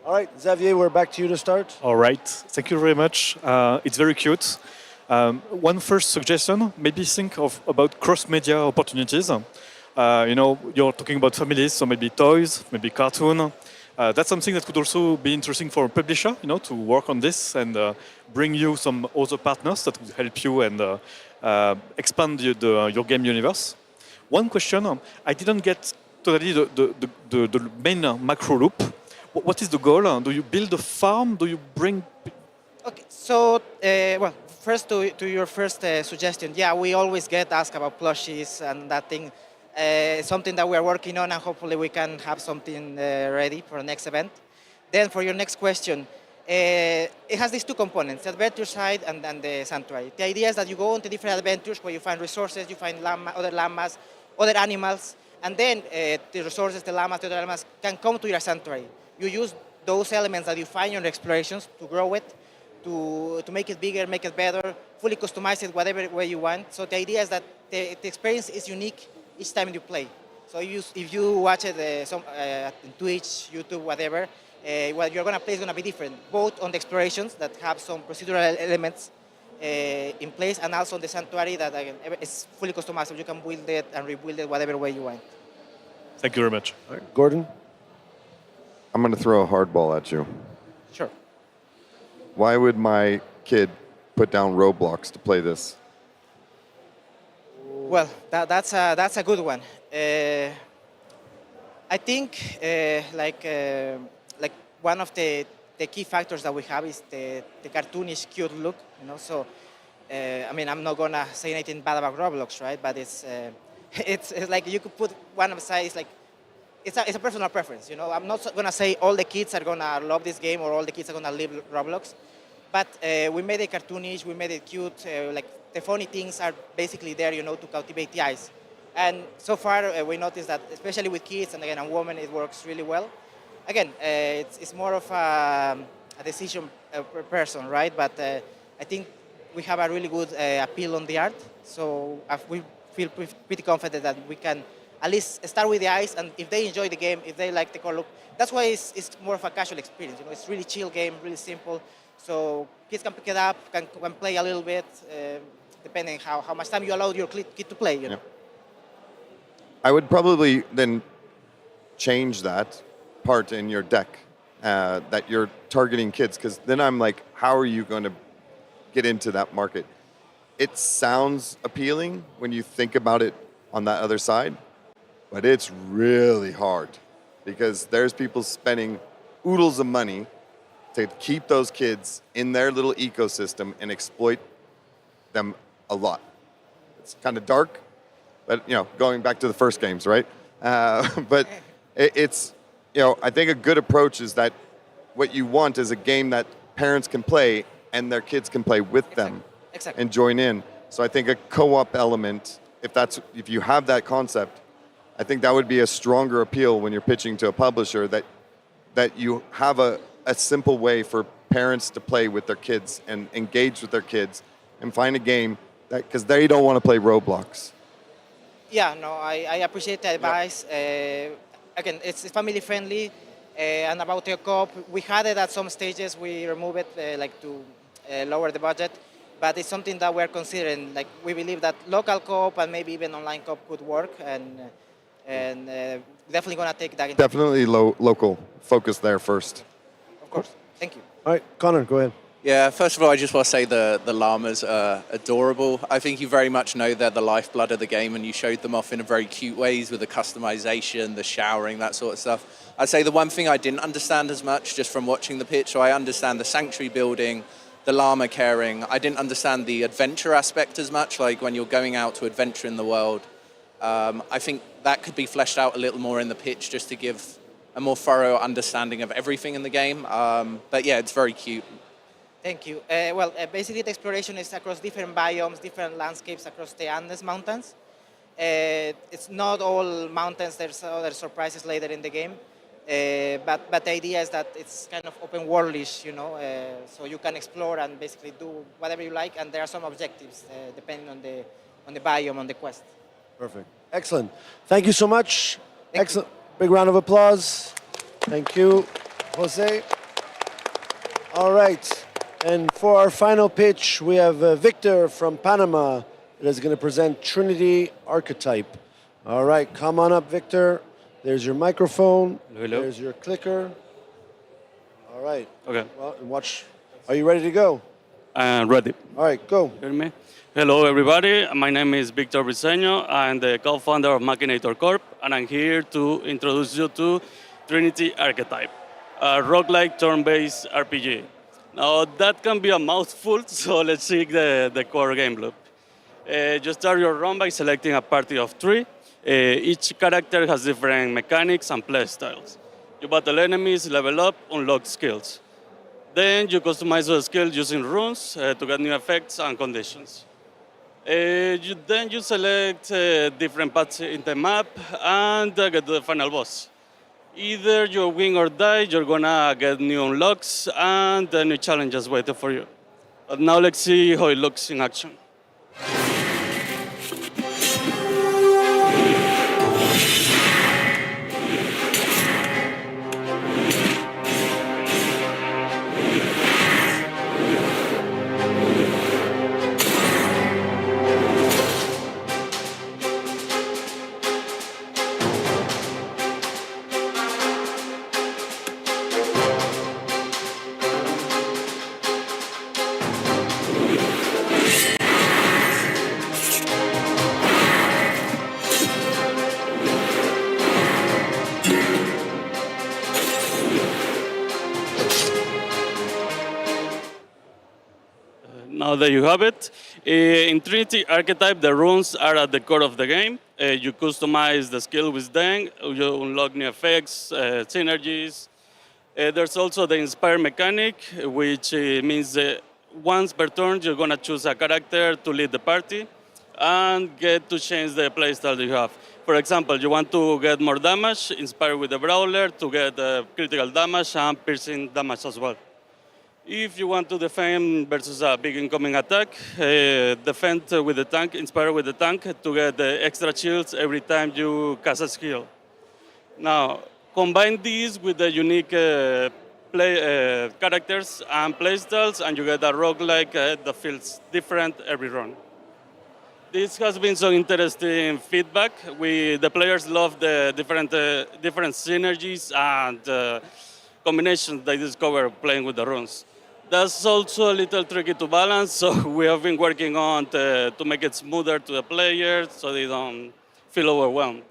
All right, Xavier, we're back to you to start. All right. Thank you very much. It's very cute. One first suggestion, maybe think about cross-media opportunities. You're talking about families, so maybe toys, maybe cartoon. That's something that could also be interesting for a publisher, to work on this and bring you some other partners that would help you and expand your game universe. One question, I didn't get totally the main macro loop. What is the goal? Do you build a farm? Do you bring... Okay, so, well, first to your first suggestion, yeah, we always get asked about plushies and that thing. Something that we are working on, and hopefully we can have something ready for the next event. Then for your next question, it has these two components, the adventure side and the sanctuary. The idea is that you go into different adventures where you find resources, you find other llamas, other animals, and then the resources, the llamas, the other animals can come to your sanctuary. You use those elements that you find in your explorations to grow it, to make it bigger, make it better, fully customize it whatever way you want. So the idea is that the experience is unique each time you play. So if you watch it on Twitch, YouTube, whatever, what you're going to play is going to be different, both on the explorations that have some procedural elements in place, and also on the sanctuary that is fully customizable. You can build it and rebuild it whatever way you want. Thank you very much. All right. Gordon? I'm going to throw a hardball at you. Sure. Why would my kid put down Roblox to play this? Well, that's a good one. I think like one of the key factors that we have is the cartoonish, cute look. So I mean, I'm not gonna say anything bad about Roblox, right? But it's like you could put one of the sides like it's a personal preference. You know, I'm not gonna say all the kids are gonna love this game or all the kids are gonna live Roblox, but we made it cartoonish, we made it cute. Like the funny things are basically there, you know, to captivate the eyes. And so far, we noticed that, especially with kids and again a woman, it works really well. Again, it's more of a decision per person, right? But I think we have a really good appeal on the art, so we feel pretty confident that we can at least start with the eyes, and if they enjoy the game, if they like the color look, that's why it's more of a casual experience. You know, it's really chill game, really simple, so kids can pick it up, can play a little bit, depending how much time you allow your kid to play. You know. I would probably then change that part in your deck that you're targeting kids, because then I'm like, how are you going to get into that market? It sounds appealing when you think about it on that other side, but it's really hard because there's people spending oodles of money to keep those kids in their little ecosystem and exploit them a lot. It's kind of dark, but you know, going back to the first games, right? But it's, you know, I think a good approach is that what you want is a game that parents can play and their kids can play with them and join in. So I think a co-op element, if you have that concept, I think that would be a stronger appeal when you're pitching to a publisher, that you have a simple way for parents to play with their kids and engage with their kids and find a game that, because they don't want to play Roblox. Yeah, no, I appreciate the advice. Again, it's family friendly, and about the co-op, we had it at some stages. We removed it like to lower the budget, but it's something that we're considering. Like we believe that local co-op and maybe even online co-op could work, and definitely gonna take that. Definitely local focus there first. Of course. Thank you. All right, Connor, go ahead. Yeah, first of all, I just want to say the llamas are adorable. I think you very much know they're the lifeblood of the game, and you showed them off in a very cute ways with the customization, the showering, that sort of stuff. I'd say the one thing I didn't understand as much just from watching the pitch, so I understand the sanctuary building, the llama caring. I didn't understand the adventure aspect as much, like when you're going out to adventure in the world. I think that could be fleshed out a little more in the pitch just to give a more thorough understanding of everything in the game. But yeah, it's very cute. Thank you. Basically, the exploration is across different biomes, different landscapes across the Andes Mountains. It's not all mountains. There's other surprises later in the game. But the idea is that it's kind of open worldish, you know, so you can explore and basically do whatever you like, and there are some objectives depending on the biome, on the quest. Perfect. Excellent. Thank you so much. Excellent. Big round of applause. Thank you, Jose. All right. And for our final pitch, we have Victor from Panama that is going to present Trinity Archetype. All right, come on up, Victor. There's your microphone. Hello. There's your clicker. All right. Okay. Well, and watch. Are you ready to go? Ready. All right, go. Hear me? Hello, everybody. My name is Victor Briceño. I'm the co-founder of Machinator Corp, and I'm here to introduce you to Trinity Archetype, a roguelike turn-based RPG. Now, that can be a mouthful, so let's see the core game loop. You start your run by selecting a party of 3. Each character has different mechanics and play styles. You battle enemies, level up, unlock skills. Then you customize your skills using runes to get new effects and conditions. Then you select different paths in the map and get to the final boss. Either you win or die, you're gonna get new unlocks and new challenges waiting for you. But now let's see how it looks in action. Now that you have it, in Trinity Archetype, the runes are at the core of the game. You customize the skill with them, you unlock new effects, synergies. There's also the Inspire mechanic, which means once per turn, you're going to choose a character to lead the party and get to change the playstyle that you have. For example, you want to get more damage, inspire with the Brawler to get critical damage and piercing damage as well. If you want to defend versus a big incoming attack, defend with the tank, inspire with the tank to get extra shields every time you cast a skill. Now, combine these with the unique characters and playstyles, and you get a roguelike that feels different every run. This has been so interesting feedback. The players love the different synergies and combinations they discover playing with the runes. That's also a little tricky to balance, so we have been working on to make it smoother to the players so they don't feel overwhelmed.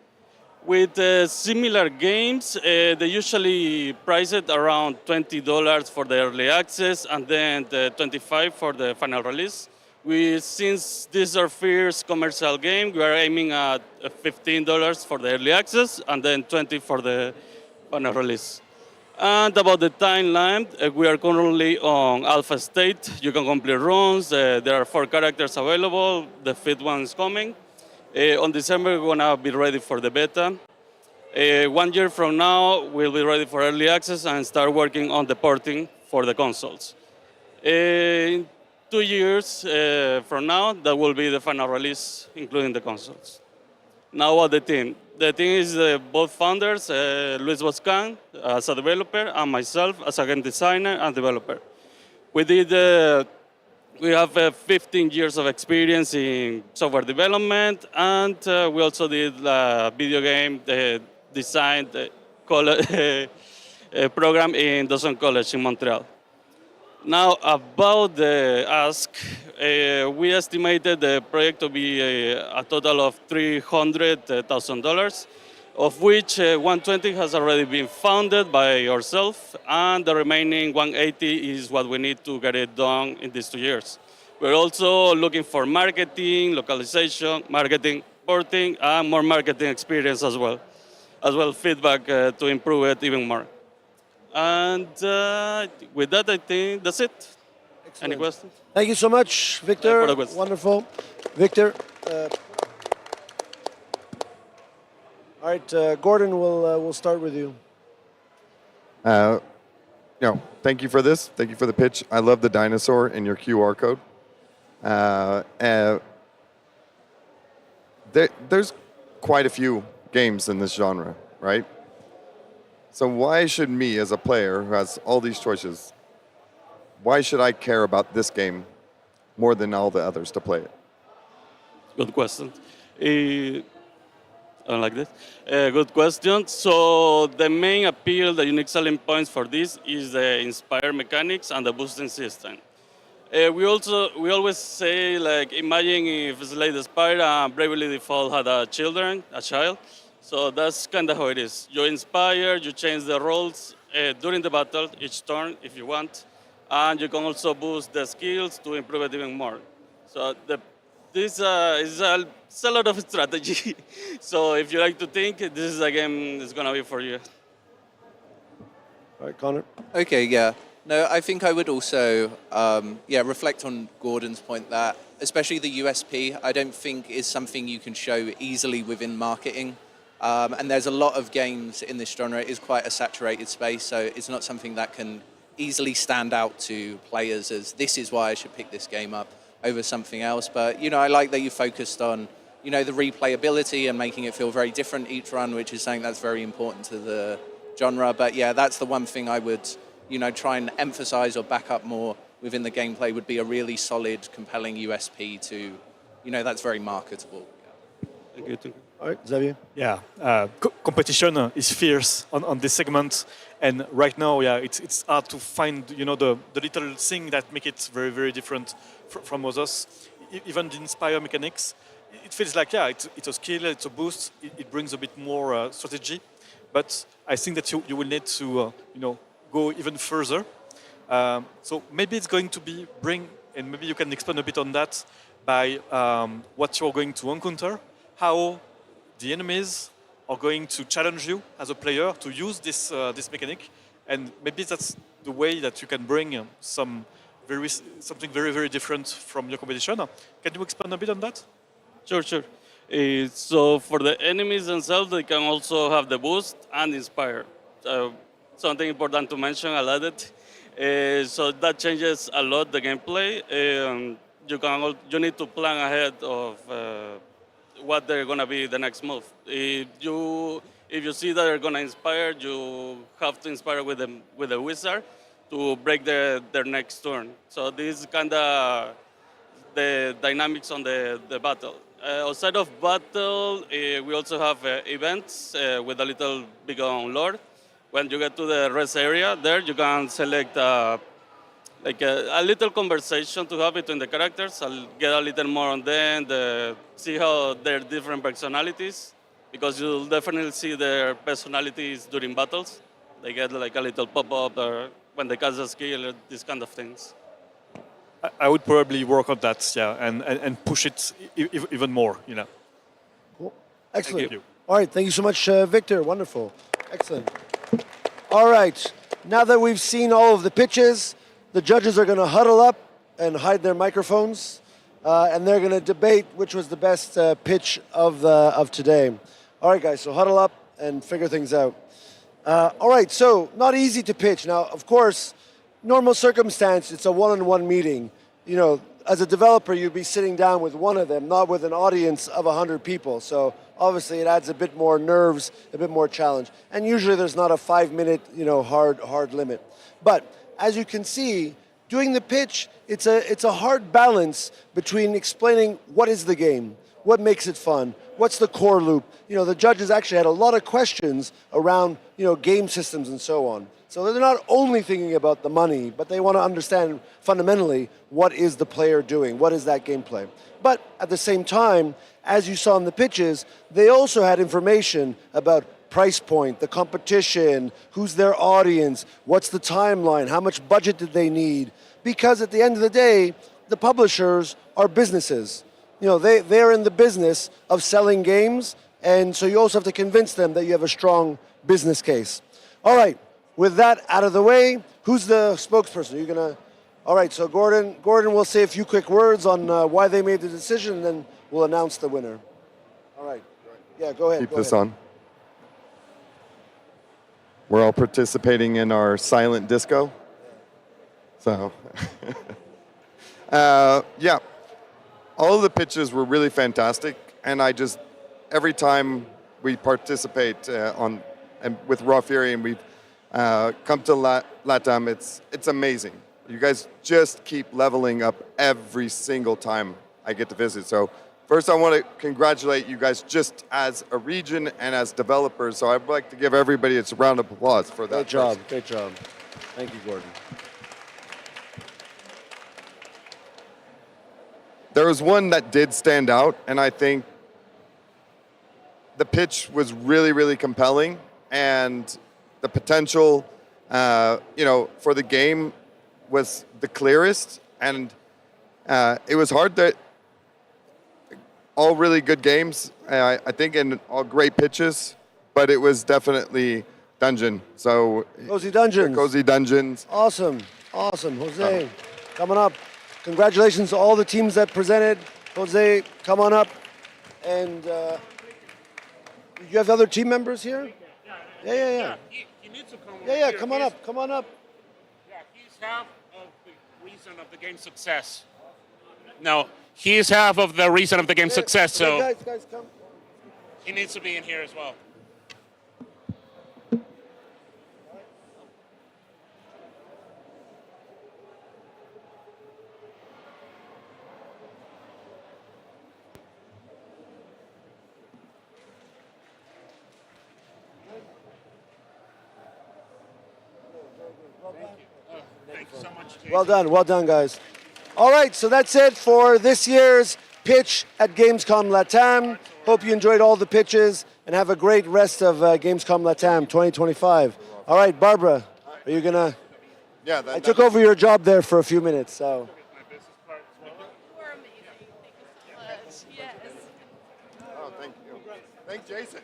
With similar games, they usually price it around $20 for the early access and then $25 for the final release. Since this is our first commercial game, we are aiming at $15 for the early access and then $20 for the final release. And about the timeline, we are currently on alpha state. You can complete runs. There are 4 characters available. The 5th one is coming. On December, we're going to be ready for the beta. 1 year from now, we'll be ready for early access and start working on the porting for the consoles. In 2 years from now, that will be the final release, including the consoles. Now about the team. The team is both founders, Luis Boscan as a developer, and myself as a game designer and developer. We have 15 years of experience in software development, and we also did a video game design program in Dawson College in Montreal. Now, about the ask, we estimated the project to be a total of $300,000, of which 120 has already been funded by ourselves, and the remaining 180 is what we need to get it done in these 2 years. We're also looking for marketing, localization, marketing, porting, and more marketing experience as well feedback to improve it even more. And with that, I think that's it. Excellent. Any questions? Thank you so much, Victor. Wonderful. Victor. All right, Gordon, we'll start with you. Thank you for this. Thank you for the pitch. I love the dinosaur in your QR code. There's quite a few games in this genre, right? So why should me, as a player who has all these choices, why should I care about this game more than all the others to play it? Good question. I like this. Good question. So the main appeal, the unique selling points for this is the Inspire mechanics and the boosting system. We always say, like, imagine if Slay the Spire and Bravely Default had a child. So that's kind of how it is. You inspire, you change the roles during the battle, each turn if you want, and you can also boost the skills to improve it even more. So this is a lot of strategy. So if you like to think, this is a game that's going to be for you. All right, Connor. Okay, yeah. No, I think I would also reflect on Gordon's point that, especially the USP, I don't think is something you can show easily within marketing. And there's a lot of games in this genre. It is quite a saturated space, so it's not something that can easily stand out to players as this is why I should pick this game up over something else. But, I like that you focused on, the replayability and making it feel very different each run, which is something that's very important to the genre. But yeah, that's the one thing I would, try and emphasize or back up more within the gameplay would be a really solid, compelling USP to, that's very marketable. Thank you. All right, Xavier. Yeah, competition is fierce on this segment, and right now, it's hard to find the little thing that make it very, very different from others. Even the Inspire mechanics, it feels like it's a skill, it's a boost, it brings a bit more strategy, but I think that you will need to go even further. So maybe it's going to bring and maybe you can expand a bit on that by what you're going to encounter, how the enemies are going to challenge you as a player to use this mechanic, and maybe that's the way that you can bring something very, very different from your competition. Can you expand a bit on that? Sure, sure. So for the enemies themselves, they can also have the boost and inspire. Something important to mention, I love it. So that changes a lot the gameplay. You need to plan ahead of what they're gonna be the next move. If you see that they're gonna inspire, you have to inspire with the wizard to break their next turn. So this is kind of the dynamics on the battle. Outside of battle, we also have events with a little big on lore. When you get to the rest area, there you can select like a little conversation to have between the characters. I'll get a little more on them, see how their different personalities, because you'll definitely see their personalities during battles. They get like a little pop-up or when they cast a skill, or these kind of things. I would probably work on that, yeah, and push it even more, you know. Cool. Excellent. Thank you. All right, thank you so much, Victor. Wonderful. Excellent. All right, now that we've seen all of the pitches, the judges are going to huddle up and hide their microphones, and they're going to debate which was the best pitch of today. All right, guys, so huddle up and figure things out. All right, so not easy to pitch. Now, of course, normal circumstance, it's a one-on-one meeting. You know, as a developer, you'd be sitting down with one of them, not with an audience of 100 people. So obviously, it adds a bit more nerves, a bit more challenge. And usually, there's not a 5-minute, hard limit. But as you can see, doing the pitch, it's a hard balance between explaining what is the game, what makes it fun, what's the core loop. You know, the judges actually had a lot of questions around, game systems and so on. So they're not only thinking about the money, but they want to understand fundamentally what is the player doing, what is that gameplay. But at the same time, as you saw in the pitches, they also had information about price point, the competition, who's their audience, what's the timeline, how much budget did they need. Because at the end of the day, the publishers are businesses. They're in the business of selling games, and so you also have to convince them that you have a strong business case. All right. With that out of the way, who's the spokesperson? You're gonna. All right, so Gordon will say a few quick words on why they made the decision, and then we'll announce the winner. All right. Yeah, go ahead. Keep this on. We're all participating in our silent disco. So, yeah, all of the pitches were really fantastic, and every time we participate with Raw Fury, and we've come to LATAM, it's amazing. You guys just keep leveling up every single time I get to visit. So first I want to congratulate you guys just as a region and as developers. So I'd like to give everybody a round of applause for that. Great job. Thank you, Gordon. There was one that did stand out, and I think the pitch was really, really compelling, and the potential, for the game was the clearest, and it was hard to. All really good games, I think, and all great pitches, but it was definitely Dungeon. So Cozy Dungeons. Cozy Dungeons. Awesome. Jose, coming up. Congratulations to all the teams that presented. Jose, come on up. And you have other team members here? Yeah. He needs to come Yeah, come on up. Yeah, he's half of the reason of the game's success. No, he's half of the reason of the game's success, so guys, come. he needs to be in here as well. Well done, guys. All right, so that's it for this year's pitch at Gamescom LATAM. Hope you enjoyed all the pitches and have a great rest of Gamescom LATAM 2025. All right, Barbara, are you gonna? Yeah, I took over your job there for a few minutes, so. Thank Jason.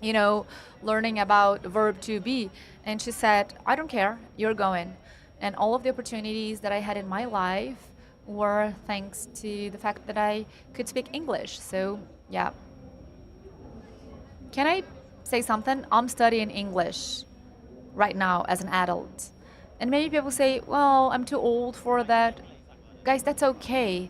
you know, learning about verb to be. And she said, I don't care, you're going. And all of the opportunities that I had in my life were thanks to the fact that I could speak English. So, yeah. Can I say something? I'm studying English right now as an adult. And many people say, well, I'm too old for that. Guys, that's okay.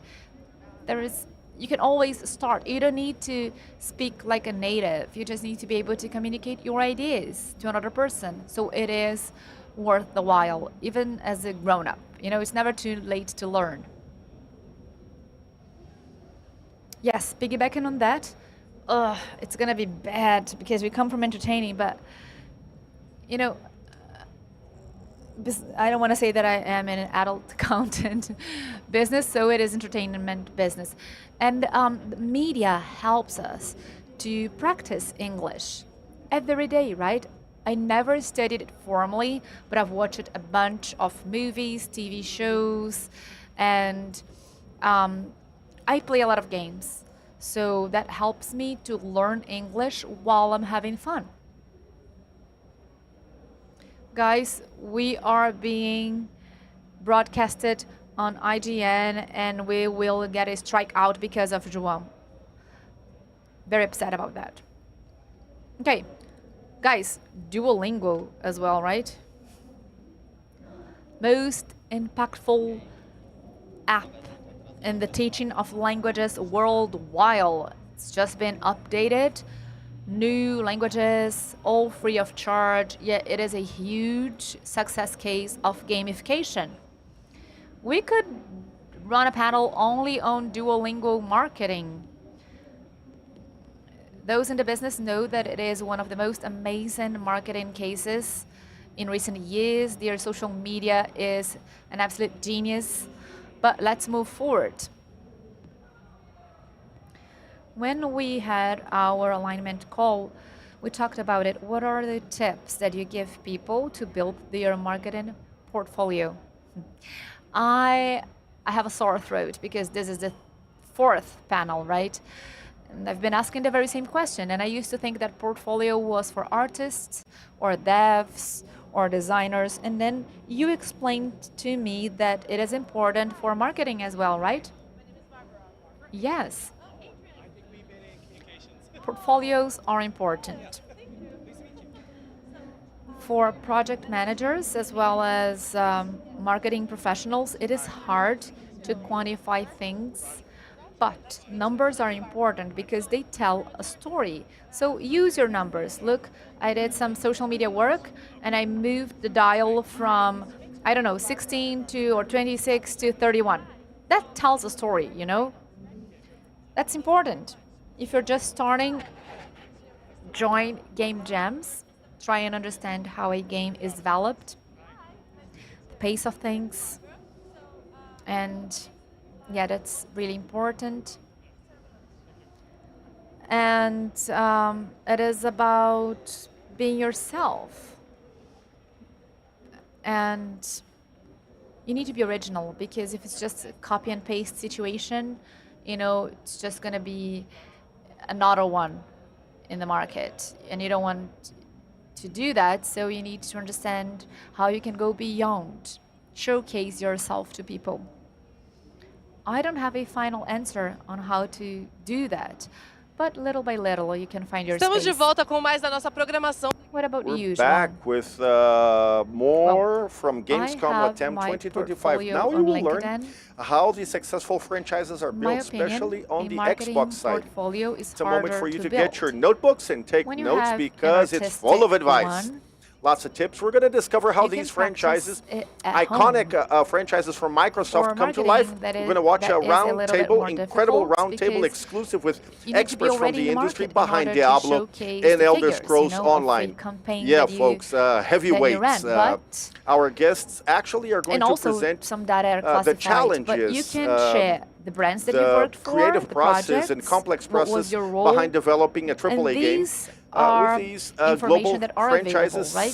You can always start. You don't need to speak like a native. You just need to be able to communicate your ideas to another person. So it is worth the while, even as a grown-up. It's never too late to learn. Yes, piggybacking on that, it's gonna be bad because we come from entertaining, but I don't want to say that I am in an adult content business, so it is entertainment business. And the media helps us to practice English every day, right? I never studied it formally, but I've watched a bunch of movies, TV shows, and I play a lot of games. So that helps me to learn English while I'm having fun. Guys, we are being broadcasted on IGN and we will get a strike out because of João. Very upset about that. Okay, guys, Duolingo as well, right? Most impactful app in the teaching of languages worldwide. It's just been updated. New languages, all free of charge, yet it is a huge success case of gamification. We could run a panel only on Duolingo marketing. Those in the business know that it is one of the most amazing marketing cases in recent years. Their social media is an absolute genius, but let's move forward. When we had our alignment call, we talked about it. What are the tips that you give people to build their marketing portfolio? I have a sore throat because this is the fourth panel, right? And I've been asking the very same question, and I used to think that portfolio was for artists or devs or designers, and then you explained to me that it is important for marketing as well, right? Yes. Portfolios are important. For project managers as well as marketing professionals, it is hard to quantify things, but numbers are important because they tell a story. So use your numbers. Look, I did some social media work and I moved the dial from, I don't know, 16 to or 26 to 31. that tells a story, you know? That's important. If you're just starting, join game jams, try and understand how a game is developed, the pace of things, and yeah, that's really important. And it is about being yourself. And you need to be original, because if it's just a copy and paste situation, you know, it's just going to be another one in the market. And you don't want to do that, so you need to understand how you can go beyond, showcase yourself to people. I don't have a final answer on how to do that, but little by little you can find your Estamos de space. volta com mais da nossa programação. What about you, Back João? with more from Gamescom I have Latam my 2025. portfolio Now you on will learn LinkedIn. how the successful franchises are My built, opinion, especially on a the marketing Xbox side. portfolio is It's a moment harder for you to build. get your notebooks and take When you notes have an because it's full of artistic advice. one, Lots of tips. We're going to discover how you these can practice franchises, it at iconic franchises from Microsoft, For come to marketing, life. that We're is- going to watch that a is a round little bit table, more incredible difficult round table because exclusive with you need to be experts from already the in the industry market in behind order to Diablo showcase and the Elder figures, Scrolls you know, of the Online. campaign Yeah, that you- folks, that you heavyweights. ran, but- Our guests actually are going and to also present some data are the classified, challenges, but you can share the brands that you the worked for, creative the process and projects, complex what was process your role, behind developing a AAA and game. these are With these information global that are franchises, available, right?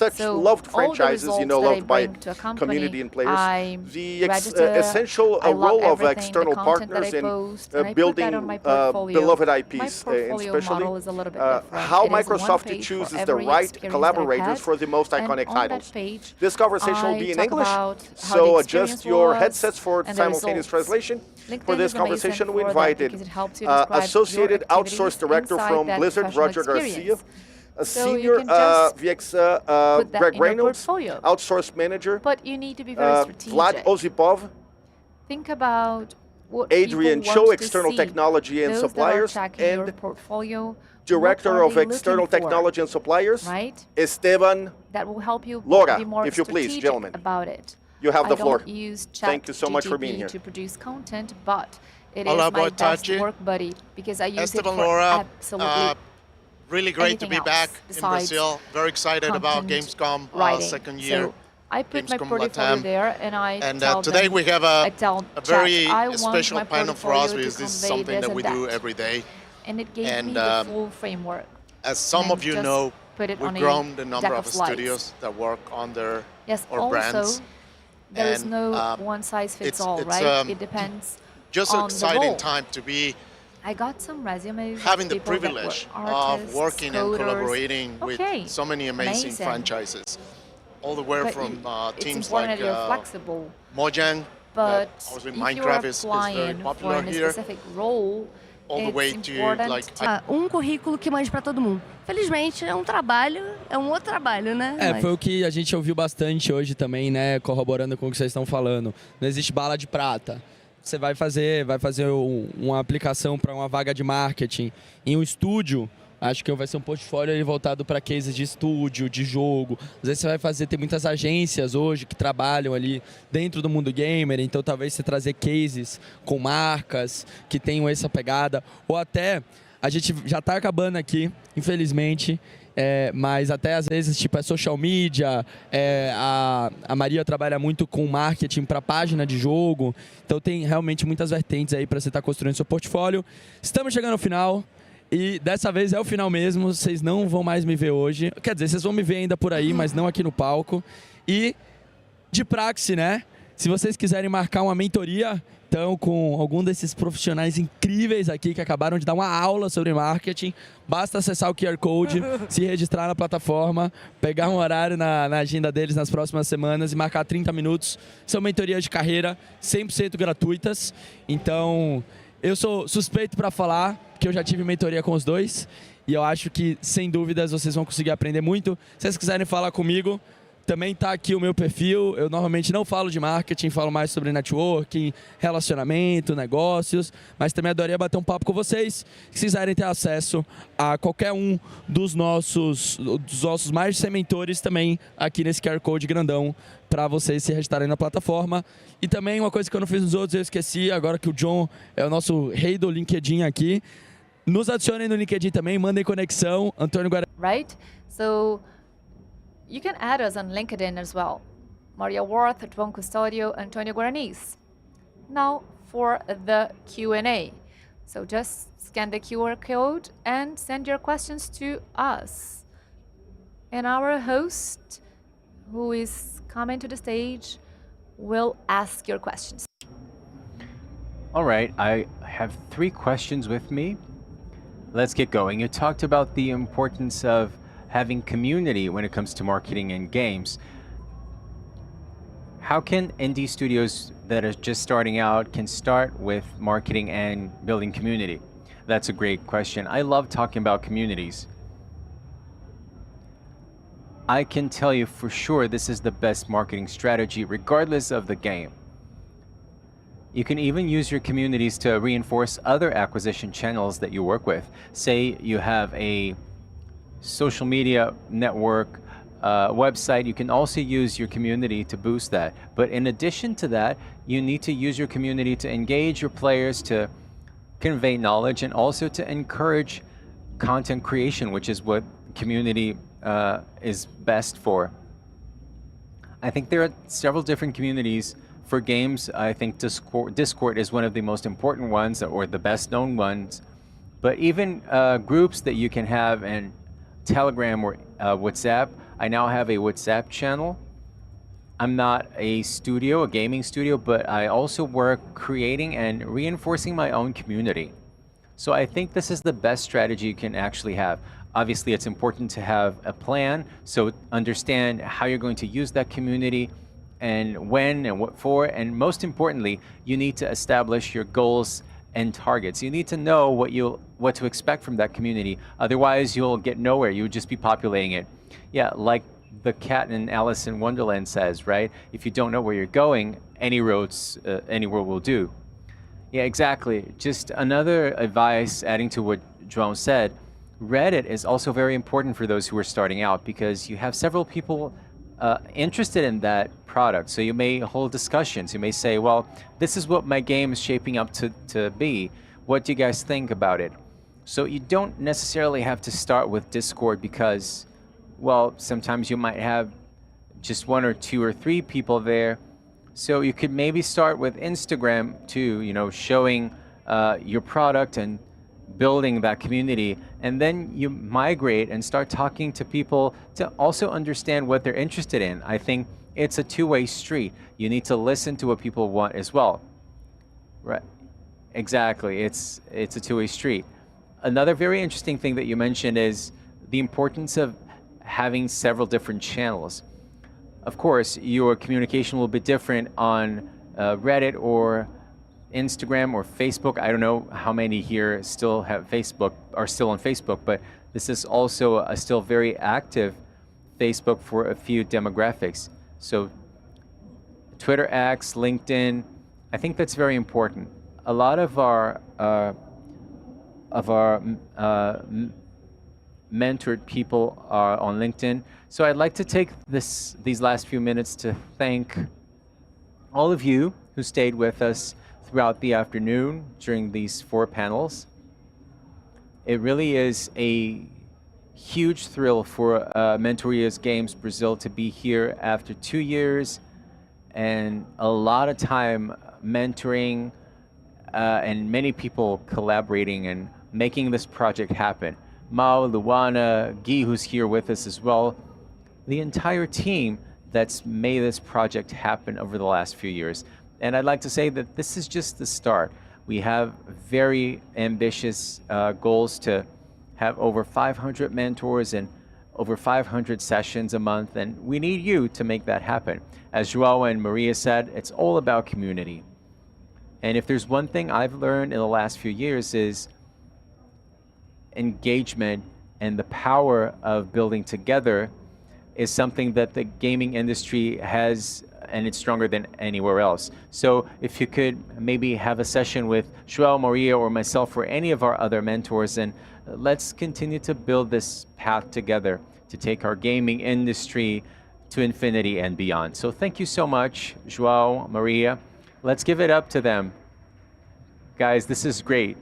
such So loved all the franchises, you know, results that I loved by bring to a company, community and players. I The register, essential I log role of everything, external the content that partners I in post, and I put building that on my portfolio. beloved My IPs, portfolio especially model is a little bit different. how It is one Microsoft page for chooses the every right experience that I've collaborators had, for the most and iconic on titles. that page, This conversation will I be in talk English, about how the so experience adjust your was headsets for and the simultaneous results. translation. LinkedIn For this is amazing conversation, we for that invited because it helps you describe your Associated activities Outsource Director inside from that Blizzard, professional Roger Garcia, experience. a So you senior can just VX, put that Greg in your Reynolds, portfolio. outsource manager, But you need to be very strategic. Vlad Ozipov, Think about what Adrian people Cho, want to External see. Technology and Those Suppliers, that are tracking your and portfolio, Director what are of they External looking for, Technology and Suppliers, right? Esteban That will help you Laura, be more if you please, strategic gentlemen. about it. You have the floor. I don't use Thank you so much for being ChatGPT here. to produce content, but it Olá, is my boa best tarde. work buddy because I use Esteban it for Laura, absolutely really great to anything be else back in besides Brazil. Very excited about content Gamescom writing. second year. So I put my Gamescom portfolio Latam. there, and I And tell today them, we have I tell a chat, very I want special my panel for us portfolio because to this is convey something this that we and do that. every day. And it gave And, me the full framework. As some And of you just know, put it we've on a grown the number deck of slides. studios that work under Yes, our also, brands. there is And, no one size fits it's- all, it's, right? It depends Just an on the exciting role. time to be I got some resumes. having of the people that were privilege artists, of working and coders. collaborating Okay, with so many amazing franchises. All the way But from it's teams important like that you're flexible. Mojang, But obviously if Minecraft you're is applying very for popular a here. specific role, All the it's way to important like to currículo que mande para todo mundo. Felizmente é um trabalho, é um outro trabalho, né? Mas- Foi o que a gente ouviu bastante hoje também, né? Corroborando com o que vocês estão falando. Não existe bala de prata. Você vai fazer uma aplicação para uma vaga de marketing em um estúdio. Acho que vai ser um portfólio aí voltado para cases de estúdio, de jogo. Às vezes você vai tem muitas agências hoje que trabalham ali dentro do mundo gamer, então talvez você trazer cases com marcas que tenham essa pegada. Ou até, a gente já está acabando aqui, infelizmente, mas até às vezes tipo é social media, a Maria trabalha muito com marketing para página de jogo, então tem realmente muitas vertentes aí para você estar construindo seu portfólio. Estamos chegando ao final. E dessa vez é o final mesmo, vocês não vão mais me ver hoje. Quer dizer, vocês vão me ver ainda por aí, mas não aqui no palco. E de praxe, né? Se vocês quiserem marcar uma mentoria, então com algum desses profissionais incríveis aqui que acabaram de dar uma aula sobre marketing, basta acessar o QR Code, se registrar na plataforma, pegar um horário na agenda deles nas próximas semanas e marcar 30 minutos. São mentorias de carreira 100% gratuitas. Então, eu sou suspeito para falar, porque eu já tive mentoria com os dois. E eu acho que, sem dúvidas, vocês vão conseguir aprender muito. Se vocês quiserem falar comigo, Também está aqui o meu perfil. Eu normalmente não falo de marketing, falo mais sobre networking, relacionamento, negócios, mas também adoraria bater um papo com vocês. Se quiserem ter acesso a qualquer um dos nossos mais de 100 mentores também aqui nesse QR Code grandão para vocês se registrarem na plataforma. E também uma coisa que eu não fiz nos outros, eu esqueci, agora que o John é o nosso rei do LinkedIn aqui. Nos adicionem no LinkedIn também, mandem conexão. Antônio Guarani. Right? So you can add us on LinkedIn as well. Maria Worth, João Custodio, Antonio Guaranis. Now for the Q&A. So just scan the QR code and send your questions to us. And our host, who is coming to the stage, will ask your questions. All right, I have 3 questions with me. Let's get going. You talked about the importance of having community when it comes to marketing in games. How can indie studios that are just starting out can start with marketing and building community? That's a great question. I love talking about communities. I can tell you for sure this is the best marketing strategy regardless of the game. You can even use your communities to reinforce other acquisition channels that you work with. Say you have a social media network, website, you can also use your community to boost that. But in addition to that, you need to use your community to engage your players, to convey knowledge, and also to encourage content creation, which is what community is best for. I think there are several different communities for games. I think Discord is one of the most important ones, or the best known ones. But even groups that you can have in Telegram or WhatsApp. I now have a WhatsApp channel. I'm not a studio, a gaming studio, but I also work creating and reinforcing my own community. So I think this is the best strategy you can actually have. Obviously, it's important to have a plan, so understand how you're going to use that community and when and what for. And most importantly, you need to establish your goals and targets. You need to know what to expect from that community. Otherwise, you'll get nowhere. You would just be populating it. Yeah, like the cat in Alice in Wonderland says, right? If you don't know where you're going, any roads, anywhere will do. Yeah, exactly. Just another advice, adding to what João said, Reddit is also very important for those who are starting out because you have several people interested in that product. So you may hold discussions. You may say, well, this is what my game is shaping up to be. What do you guys think about it? So you don't necessarily have to start with Discord because, well, sometimes you might have just 1 or 2 or 3 people there. So you could maybe start with Instagram too, showing your product and building that community, and then you migrate and start talking to people to also understand what they're interested in. I think it's a two-way street. You need to listen to what people want as well. Right. Exactly. It's a two-way street. Another very interesting thing that you mentioned is the importance of having several different channels. Of course, your communication will be different on Reddit or Instagram or Facebook. I don't know how many here still have Facebook, are still on Facebook, but this is also a still very active Facebook for a few demographics. So Twitter X, LinkedIn, I think that's very important. A lot of our mentored people are on LinkedIn. So I'd like to take these last few minutes to thank all of you who stayed with us throughout the afternoon during these 4 panels. It really is a huge thrill for Mentoria's Games Brazil to be here after 2 years and a lot of time mentoring and many people collaborating and making this project happen. Mao, Luana, Guy, who's here with us as well, the entire team that's made this project happen over the last few years. And I'd like to say that this is just the start. We have very ambitious goals to have over 500 mentors and over 500 sessions a month, and we need you to make that happen. As João and Maria said, it's all about community. And if there's one thing I've learned in the last few years is engagement and the power of building together is something that the gaming industry has, and it's stronger than anywhere else. So if you could maybe have a session with João, Maria, or myself, or any of our other mentors, and let's continue to build this path together to take our gaming industry to infinity and beyond. So thank you so much, João, Maria. Let's give it up to them. Guys, this is great.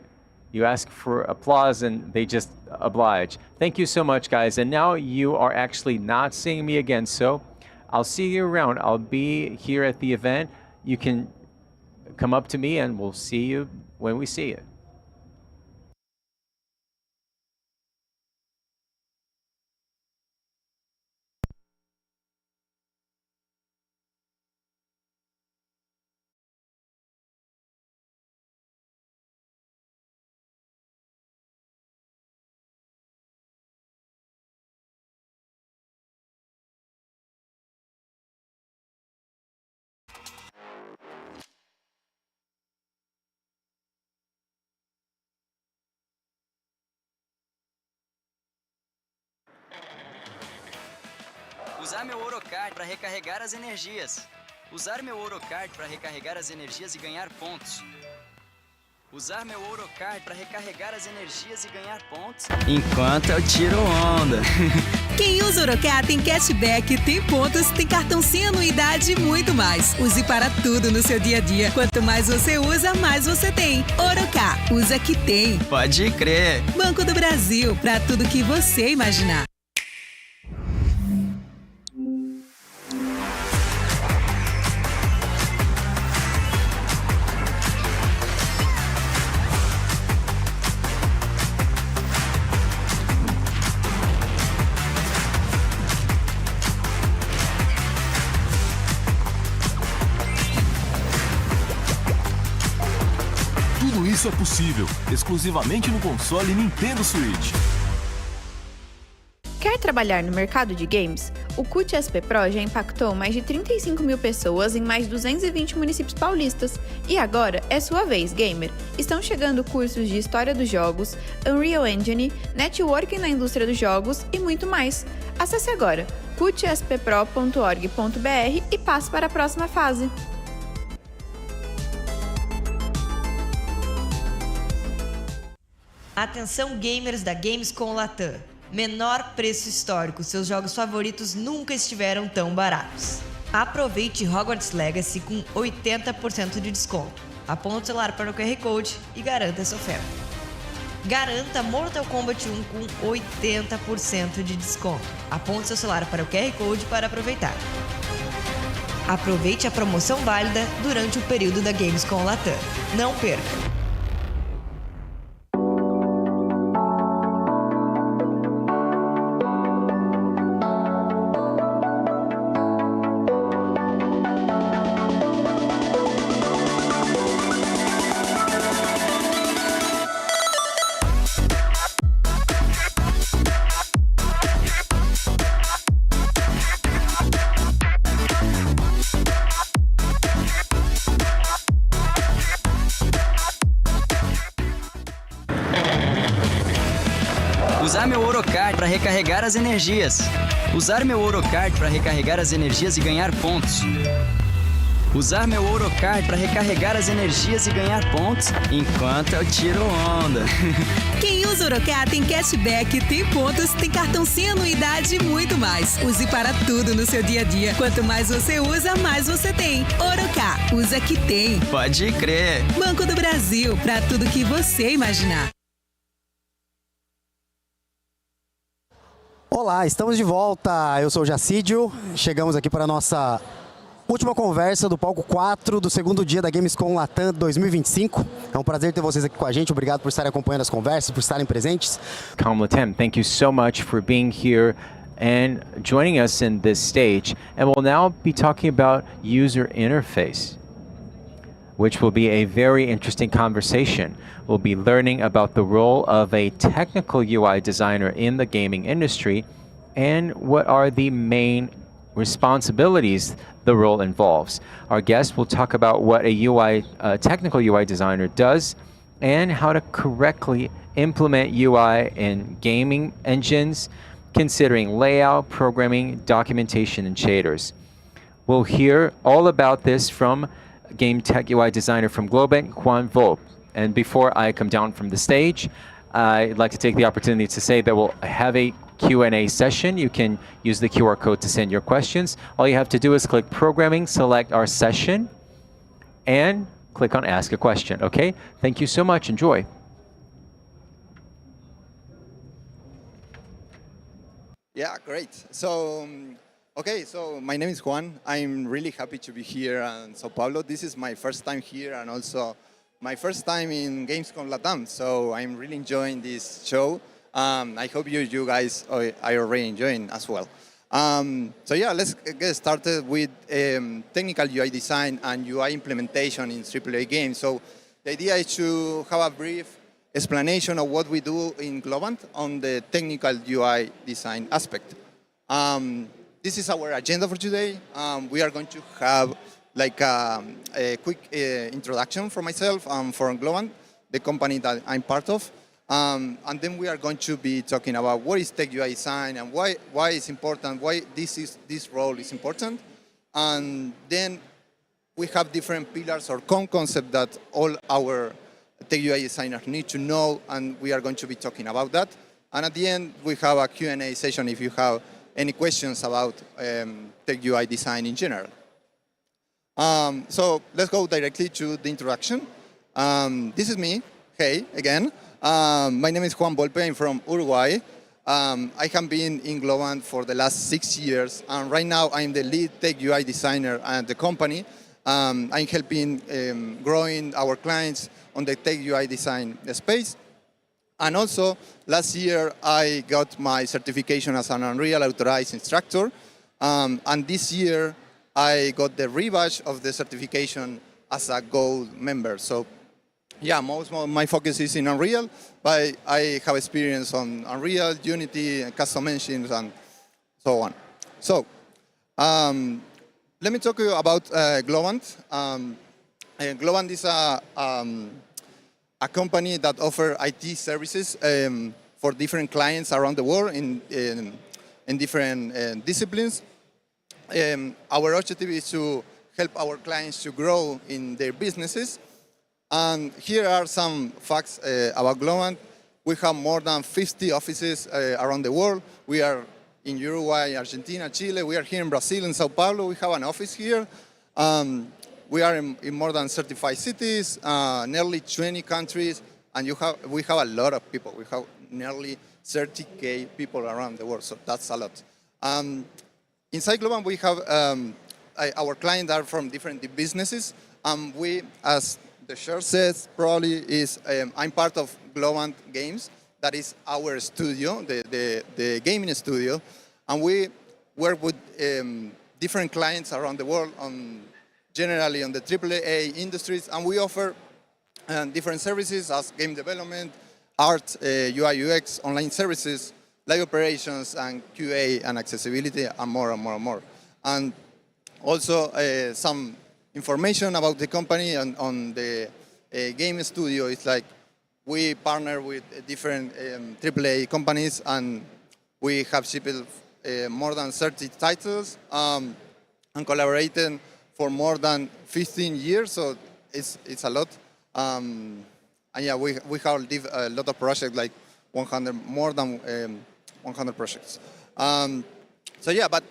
You ask for applause and they just oblige. Thank you so much, guys. And now you are actually not seeing me again, so I'll see you around. I'll be here at the event. You can come up to me and we'll see you when we see you. Usar meu Orocard para recarregar as energias. Usar meu Orocard para recarregar as energias e ganhar pontos. Usar meu Orocard para recarregar as energias e ganhar pontos. Enquanto eu tiro onda. Quem usa Orocard tem cashback, tem pontos, tem cartão sem anuidade e muito mais. Use para tudo no seu dia a dia. Quanto mais você usa, mais você tem. Orocard, usa que tem. Pode crer. Banco do Brasil, para tudo que você imaginar. Isso é possível, exclusivamente no console Nintendo Switch. Quer trabalhar no mercado de games? O CUT SP Pro já impactou mais de 35 mil pessoas em mais de 220 municípios paulistas. E agora é sua vez, gamer! Estão chegando cursos de História dos Jogos, Unreal Engine, Networking na indústria dos jogos e muito mais. Acesse agora cutsppro.org.br e passe para a próxima fase. Atenção gamers da Gamescom Latam. Menor preço histórico, seus jogos favoritos nunca estiveram tão baratos. Aproveite Hogwarts Legacy com 80% de desconto. Aponte o celular para o QR Code e garanta essa oferta. Garanta Mortal Kombat 1 com 80% de desconto. Aponte seu celular para o QR Code para aproveitar. Aproveite a promoção válida durante o período da Gamescom Latam. Não perca! Usar meu Orocard para recarregar as energias. Usar meu Orocard para recarregar as energias e ganhar pontos. Usar meu Orocard para recarregar as energias e ganhar pontos enquanto eu tiro onda. Quem usa Orocard tem cashback, tem pontos, tem cartão sem anuidade e muito mais. Use para tudo no seu dia a dia. Quanto mais você usa, mais você tem. Orocard, usa que tem. Pode crer. Banco do Brasil, para tudo que você imaginar. Olá, estamos de volta. Eu sou o Jacídio. Chegamos aqui para a nossa última conversa do palco 4 do segundo dia da Gamescom Latam 2025. É um prazer ter vocês aqui com a gente. Obrigado por estarem acompanhando as conversas, por estarem presentes. Latam, thank you so much for being here and joining us in this stage. And we'll now be talking about user interface, which will be a very interesting conversation. We'll be learning about the role of a technical UI designer in the gaming industry and what are the main responsibilities the role involves. Our guest will talk about what a technical UI designer does and how to correctly implement UI in gaming engines considering layout, programming, documentation, and shaders. We'll hear all about this from Game Tech UI designer from Globant, Juan Volpe. And before I come down from the stage, I'd like to take the opportunity to say that we'll have a Q&A session. You can use the QR code to send your questions. All you have to do is click Programming, select our session, and click on Ask a Question, okay? Thank you so much. Enjoy. Yeah, great. So, okay, so my name is Juan. I'm really happy to be here in Sao Paulo. This is my first time here and also my first time in Gamescom Latam. So I'm really enjoying this show. I hope you guys are already enjoying as well. So yeah, let's get started with technical UI design and UI implementation in AAA games. So the idea is to have a brief explanation of what we do in Globant on the technical UI design aspect. This is our agenda for today. We are going to have like a quick introduction for myself for Globant, the company that I'm part of. And then we are going to be talking about what is tech UI design and why it's important, why this role is important. And then we have different pillars or concepts that all our tech UI designers need to know, and we are going to be talking about that. And at the end, we have a Q&A session if you have any questions about tech UI design in general. So let's go directly to the introduction. This is me. Hey, again. My name is Juan Volpe. I'm from Uruguay. I have been in Globant for the last 6 years, and right now I'm the lead tech UI designer at the company. I'm helping growing our clients on the tech UI design space. And also, last year, I got my certification as an Unreal Authorized Instructor. And this year, I got the rebadge of the certification as a Gold member. So, yeah, most of my focus is in Unreal, but I have experience on Unreal, Unity, and custom engines, and so on. So, let me talk to you about Globant. Globant is a company that offers IT services for different clients around the world in different disciplines. Our objective is to help our clients to grow in their businesses. And here are some facts about Globant. We have more than 50 offices around the world. We are in Uruguay, Argentina, Chile. We are here in Brazil, in Sao Paulo. We have an office here. We are in more than 35 cities, nearly 20 countries, and we have a lot of people. We have nearly 30K people around the world, so that's a lot. Inside Globant, we have our clients are from different businesses. We, as the shirt says, probably is I'm part of Globant Games. That is our studio, the gaming studio, and we work with different clients around the world generally on the AAA industries, and we offer different services as game development, art, UI, UX, online services, live operations, and QA and accessibility, and more and more and more. And also some information about the company and on the game studio. It's like we partner with different AAA companies, and we have shipped more than 30 titles and collaborated for more than 15 years, so it's a lot. And yeah, we have a lot of projects, like 100, more than 100 projects. So yeah, but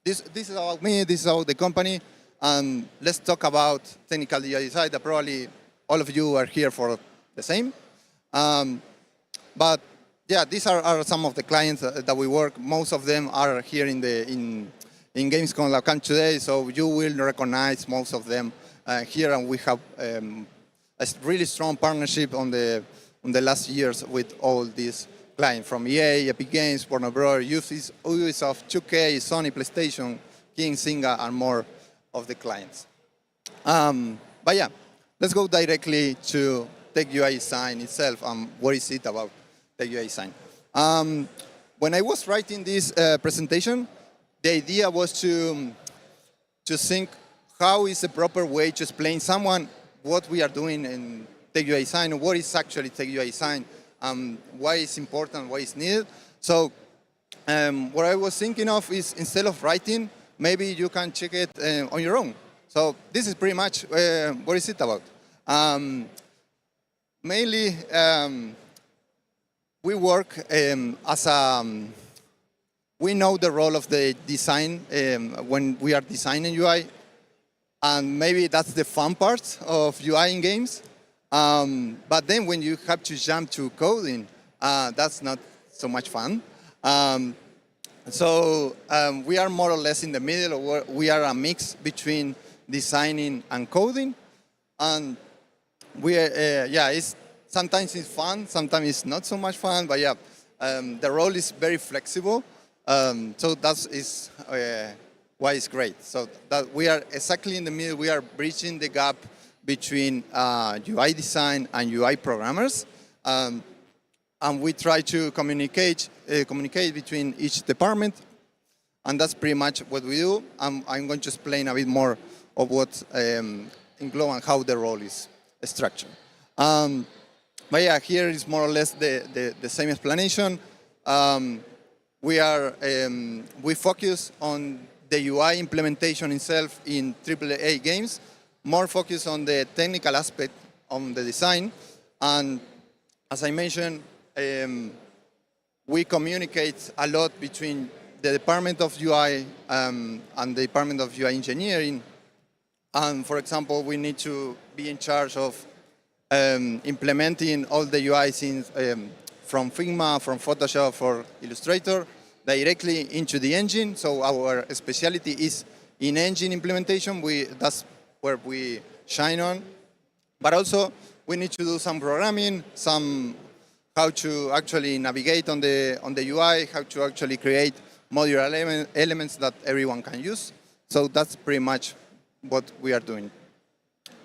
this is about me, this is about the company, and let's talk about technical UI design. That probably all of you are here for the same. But yeah, these are some of the clients that we work. Most of them are here in Gamescom Latam today, so you will recognize most of them here, and we have a really strong partnership on the last years with all these clients from EA, Epic Games, Warner Bros., Ubisoft, 2K, Sony, PlayStation, King, Zynga, and more of the clients. But yeah, let's go directly to Tech UI design itself and what is it about Tech UI design. When I was writing this presentation, the idea was to think how is the proper way to explain someone what we are doing in Tech UI design, what is actually Tech UI design, why it's important, why it's needed. So what I was thinking of is instead of writing, maybe you can check it on your own. So this is pretty much what is it about. Mainly, we work as a, we know the role of the design when we are designing UI, and maybe that's the fun part of UI in games. But then when you have to jump to coding, that's not so much fun. So we are more or less in the middle. We are a mix between designing and coding, and we sometimes it's fun, sometimes it's not so much fun. But yeah, the role is very flexible. So that is why it's great. So that we are exactly in the middle. We are bridging the gap between UI design and UI programmers. And we try to communicate between each department, and that's pretty much what we do. I'm going to explain a bit more of what in Glow and how the role is structured. But yeah, here is more or less the same explanation. We focus on the UI implementation itself in AAA games, more focus on the technical aspect of the design, and as I mentioned, we communicate a lot between the Department of UI and the Department of UI Engineering. And for example, we need to be in charge of implementing all the UI scenes from Figma, from Photoshop, or Illustrator directly into the engine. So our specialty is in engine implementation. That's where we shine on. But also, we need to do some programming, how to actually navigate on the UI, how to actually create modular elements that everyone can use. So that's pretty much what we are doing.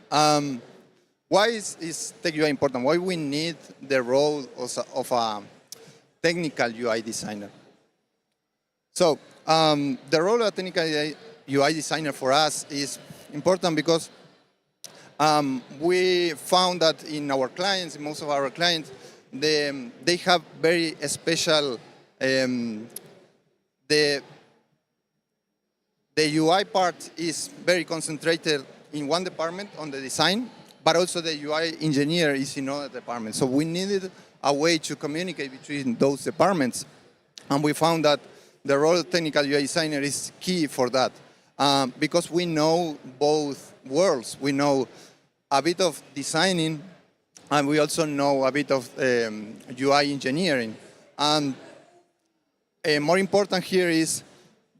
Why is Tech UI important? Why we need the role of a technical UI designer? So the role of a technical UI designer for us is important because we found that in our clients, in most of our clients, they have very special, the UI part is very concentrated in one department on the design, but also the UI engineer is in another department. So we needed a way to communicate between those departments. And we found that the role of technical UI designer is key for that. Because we know both worlds. We know a bit of designing, and we also know a bit of UI engineering. And more important here is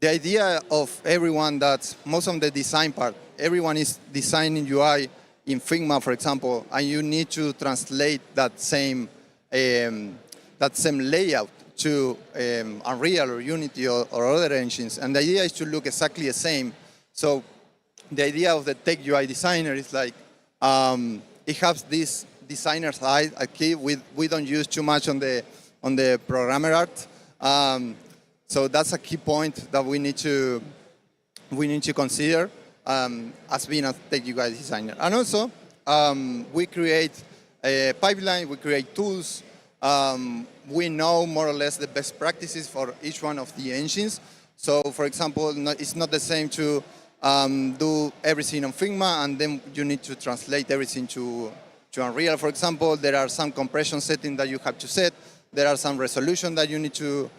the idea of everyone that most of the design part, everyone is designing UI in Figma, for example, and you need to translate that same layout to Unreal or Unity or other engines. And the idea is to look exactly the same. So the idea of the tech UI designer is like, it has this designer's eye. We don't use too much on the programmer art. So that's a key point that we need to consider as being a tech UI designer. And also, we create a pipeline, we create tools. We know more or less the best practices for each one of the engines. So, for example, it's not the same to do everything on Figma and then you need to translate everything to Unreal. For example, there are some compression settings that you have to set. There are some resolution that you need to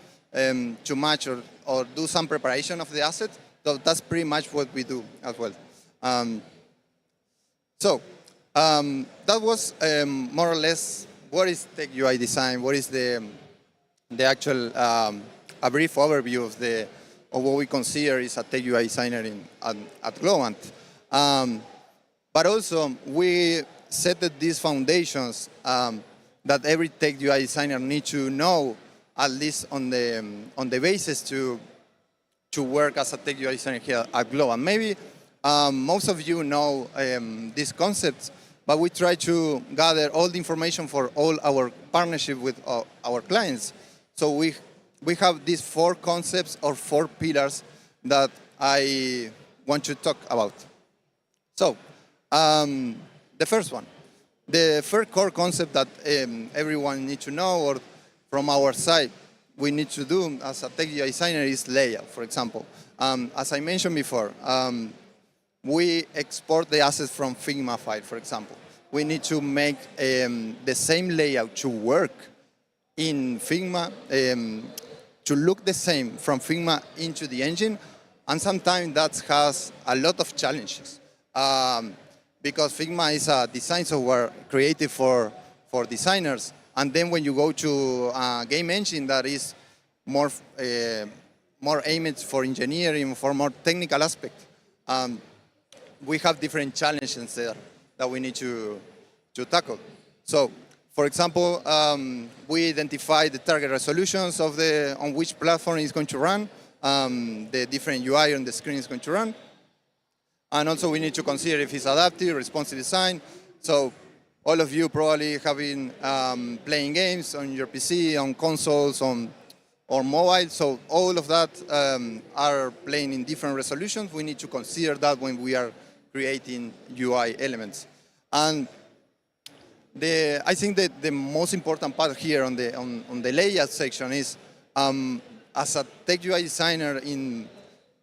match or do some preparation of the asset. So that's pretty much what we do as well. That was more or less what is tech UI design, what is the actual, a brief overview of what we consider is a tech UI designer at Globant. But also, we set these foundations that every tech UI designer needs to know, at least on the basis to work as a tech UI designer here at Globant. Maybe most of you know these concepts, but we try to gather all the information for all our partnership with our clients. So we have these 4 concepts or 4 pillars that I want to talk about. So the first one, the first core concept that everyone needs to know, or from our side, we need to do as a tech UI designer is layout, for example. As I mentioned before, we export the assets from Figma file, for example. We need to make the same layout to work in Figma, to look the same from Figma into the engine, and sometimes that has a lot of challenges. Because Figma is a design software created for designers, and then when you go to a game engine that is more aimed for engineering, for more technical aspect, we have different challenges there that we need to tackle. So, for example, we identify the target resolutions of on which platform is going to run, the different UI on the screen is going to run, and also we need to consider if it's adaptive, responsive design. So all of you probably have been playing games on your PC, on consoles, or mobile. So all of that are playing in different resolutions. We need to consider that when we are creating UI elements. And I think that the most important part here on the layout section is, as a tech UI designer,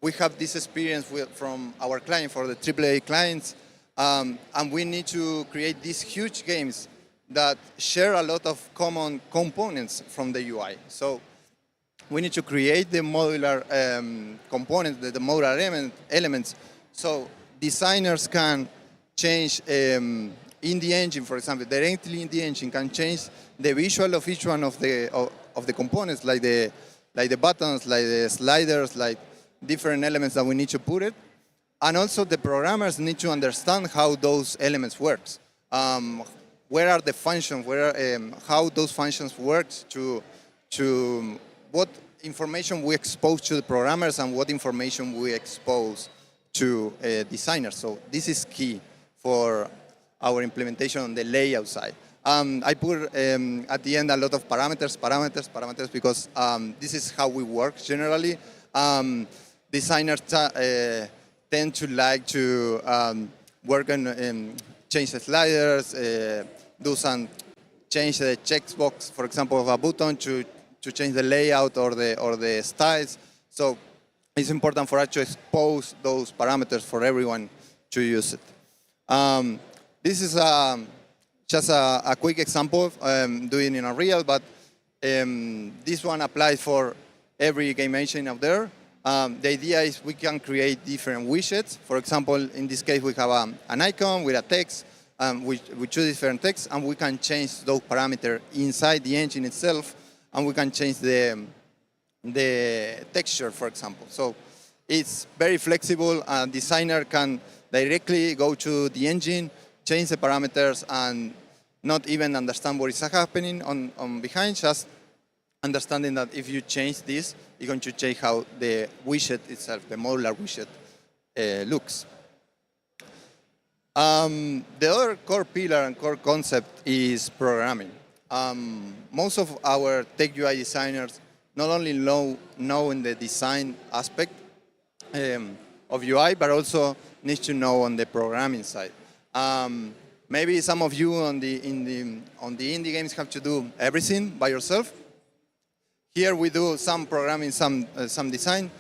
we have this experience from our client, for the AAA clients, and we need to create these huge games that share a lot of common components from the UI. So we need to create the modular components, the modular elements, so designers can change in the engine, for example, directly in the engine, can change the visual of each one of the components, like the buttons, like the sliders, like different elements that we need to put it. And also the programmers need to understand how those elements work. Where are the functions, how those functions work, to what information we expose to the programmers and what information we expose to designers. So this is key for our implementation on the layout side. I put at the end a lot of parameters, because this is how we work generally. Designers tend to like to work on change the sliders, change the checkbox, for example, of a button to change the layout or the styles. So it's important for us to expose those parameters for everyone to use it. This is just a quick example doing in Unreal, but this one applies for every game engine out there. The idea is we can create different widgets. For example, in this case, we have an icon with a text. We choose different text, and we can change those parameters inside the engine itself, and we can change the texture, for example. So it's very flexible. A designer can directly go to the engine, change the parameters, and not even understand what is happening on behind, just understanding that if you change this, you're going to change how the widget itself, the modular widget, looks. The other core pillar and core concept is programming. Most of our tech UI designers not only know in the design aspect of UI, but also need to know on the programming side. Maybe some of you on the indie games have to do everything by yourself. Here we do some programming, some design.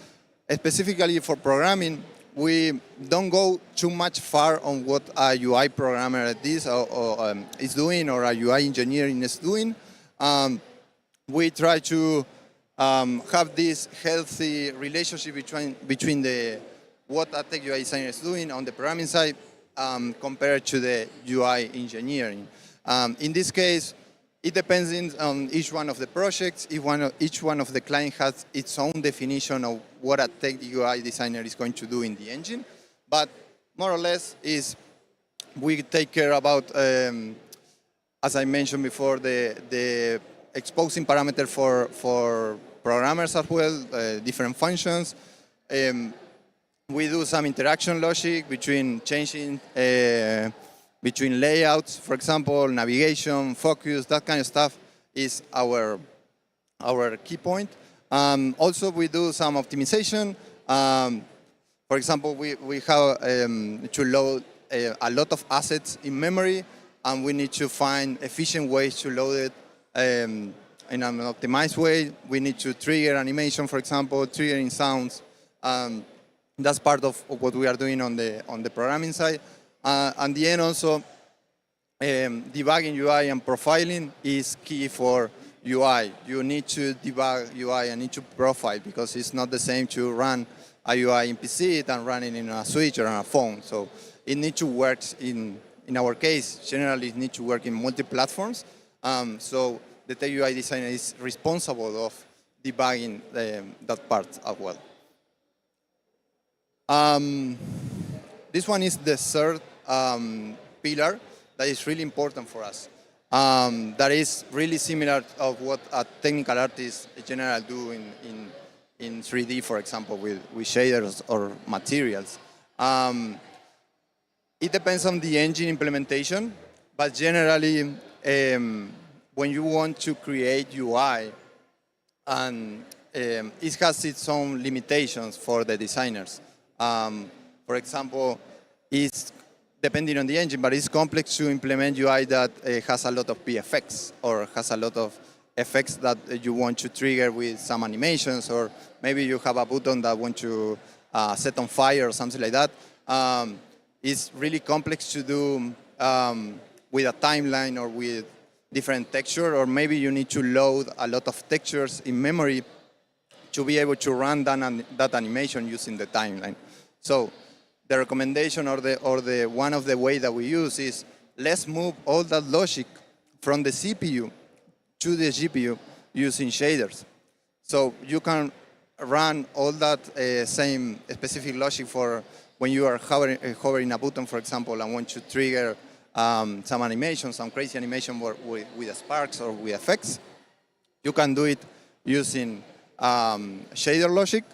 Specifically for programming, we don't go too much far on what a UI programmer is doing, or a UI engineering is doing. We try to have this healthy relationship between what a tech UI designer is doing on the programming side compared to the UI engineering. In this case, it depends on each one of the projects. Each one of the clients has its own definition of what a tech UI designer is going to do in the engine. But more or less, we take care about, as I mentioned before, the exposing parameter for programmers as well, different functions. We do some interaction logic between changing between layouts, for example, navigation, focus, that kind of stuff is our key point. Also, we do some optimization. For example, we have to load a lot of assets in memory, and we need to find efficient ways to load it in an optimized way. We need to trigger animation, for example, triggering sounds. That's part of what we are doing on the programming side. At the end also, debugging UI and profiling is key for UI. You need to debug UI and need to profile because it's not the same to run a UI in PC than running in a Switch or on a phone. So it needs to work in our case, generally it needs to work in multi-platforms. So the tech UI designer is responsible of debugging that part as well. This one is the third pillar that is really important for us. That is really similar of what a technical artist in general do in 3D, for example, with shaders or materials. It depends on the engine implementation, but generally, when you want to create UI, and it has its own limitations for the designers. For example, it's depending on the engine, but it's complex to implement UI that has a lot of VFX or has a lot of effects that you want to trigger with some animations, or maybe you have a button that want to set on fire or something like that. It's really complex to do with a timeline or with different texture, or maybe you need to load a lot of textures in memory to be able to run that animation using the timeline. So the recommendation or the one of the way that we use is let's move all that logic from the CPU to the GPU using shaders. So you can run all that same specific logic for when you are hovering a button, for example, and want to trigger some animation, some crazy animation with sparks or with effects. You can do it using shader logic,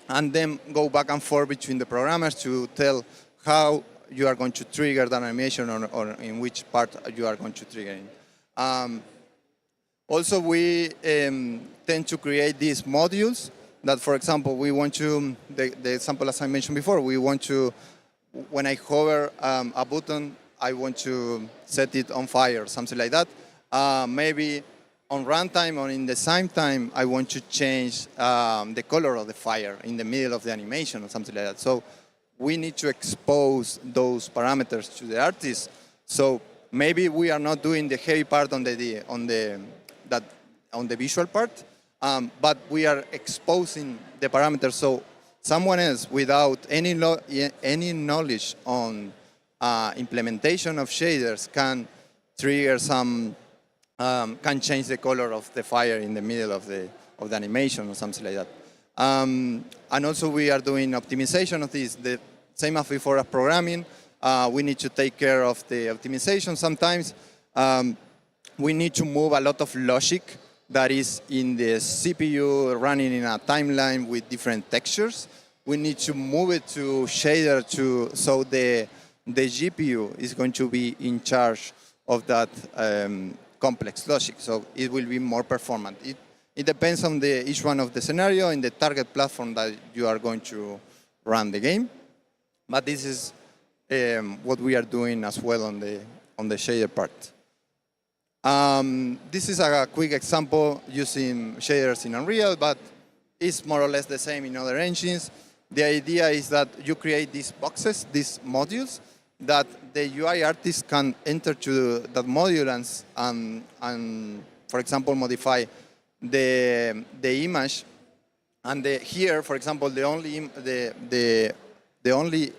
and then go back and forth between the programmers to tell how you are going to trigger that animation or in which part you are going to trigger in. Also, we tend to create these modules that, for example, we want to, the example as I mentioned before, we want to, when I hover a button, I want to set it on fire, something like that. Maybe on runtime or in the same time, I want to change the color of the fire in the middle of the animation or something like that. So we need to expose those parameters to the artist. So maybe we are not doing the heavy part on the visual part, but we are exposing the parameters so someone else without any knowledge on implementation of shaders can trigger some, can change the color of the fire in the middle of the animation or something like that. And also we are doing optimization of this. The same as before as programming, we need to take care of the optimization sometimes. We need to move a lot of logic that is in the CPU running in a timeline with different textures. We need to move it to shader so the GPU is going to be in charge of that complex logic, so it will be more performant. It depends on each one of the scenario in the target platform that you are going to run the game. But this is what we are doing as well on the shader part. This is a quick example using shaders in Unreal, but it's more or less the same in other engines. The idea is that you create these boxes, these modules, that the UI artist can enter to that module and for example, modify the image. And here, for example, the only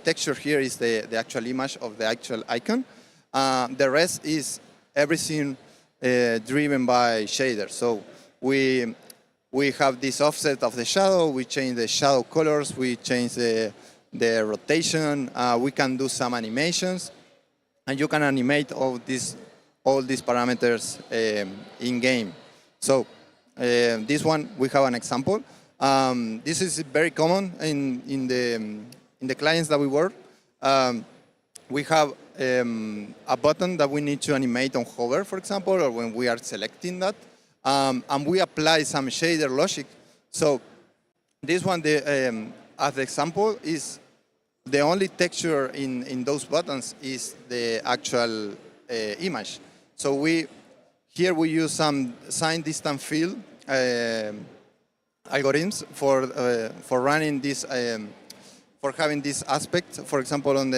texture here is the actual image of the actual icon. The rest is everything driven by shaders. So we have this offset of the shadow, we change the shadow colors, we change the rotation, we can do some animations, and you can animate all these parameters in-game. So this one, we have an example. This is very common in the clients that we work. We have a button that we need to animate on hover, for example, or when we are selecting that. And we apply some shader logic. So this one, as the example, is the only texture in those buttons is the actual image. So here we use some sign distance field algorithms for running this for having this aspect. For example, on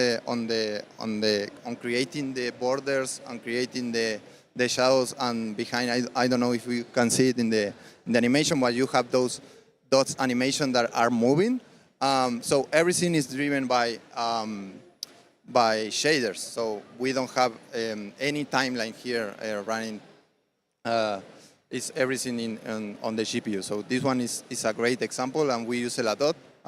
creating the borders and creating the shadows and behind. I don't know if you can see it in the animation, but you have those dots animation that are moving. So everything is driven by shaders. So we don't have any timeline here running. It's everything on the GPU. So this one is a great example, and we use it a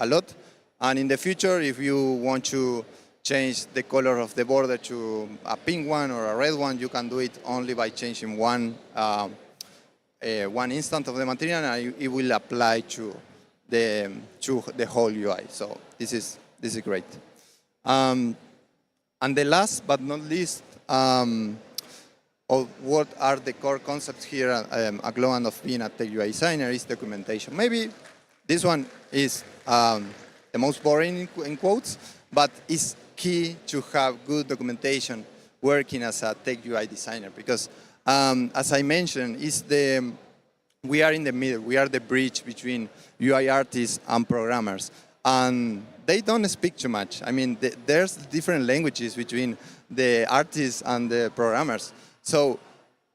lot. And in the future, if you want to change the color of the border to a pink one or a red one, you can do it only by changing one instant of the material, and it will apply to the whole UI. So this is great. And the last but not least, of what are the core concepts here at Globant of being a tech UI designer is documentation. Maybe this one is the most boring in quotes, but it's key to have good documentation working as a tech UI designer, because as I mentioned, we are in the middle. We are the bridge between UI artists and programmers, and they don't speak too much. I mean, there's different languages between the artists and the programmers. So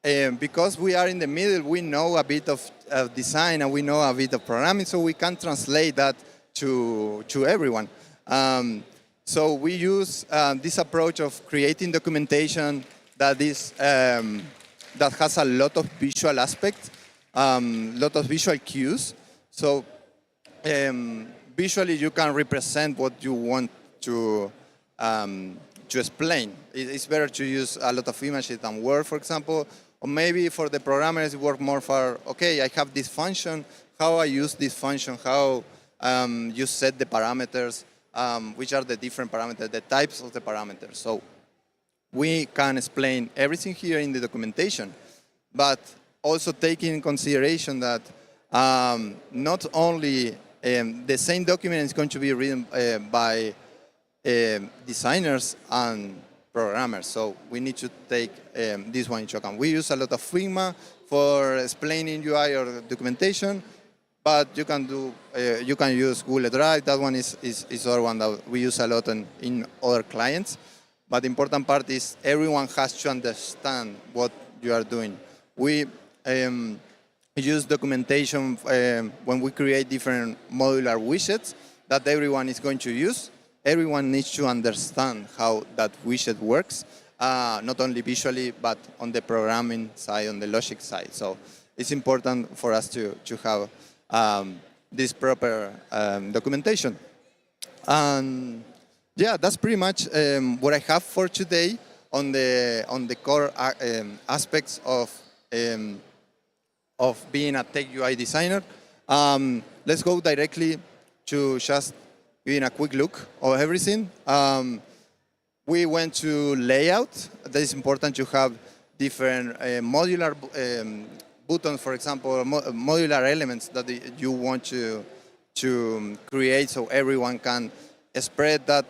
because we are in the middle, we know a bit of design and we know a bit of programming, so we can translate that to everyone. So we use this approach of creating documentation that has a lot of visual aspects, lot of visual cues. So visually you can represent what you want to explain. It's better to use a lot of images than Word, for example. Or maybe for the programmers, it works more for, okay, I have this function, how I use this function, how you set the parameters, which are the different parameters, the types of the parameters. So we can explain everything here in the documentation, but also taking in consideration that not only the same document is going to be written by designers and programmers, so we need to take this one into account. We use a lot of Figma for explaining UI or documentation, but you can use Google Drive. That one is other one that we use a lot in other clients. But the important part is everyone has to understand what you are doing. We use documentation when we create different modular widgets that everyone is going to use. Everyone needs to understand how that widget works, not only visually, but on the programming side, on the logic side. So it's important for us to have this proper documentation. And yeah, that's pretty much what I have for today on the core aspects of being a tech UI designer. Let's go directly to just giving a quick look of everything. We went to layout. That is important to have different modular buttons, for example, modular elements that you want to create, so everyone can spread that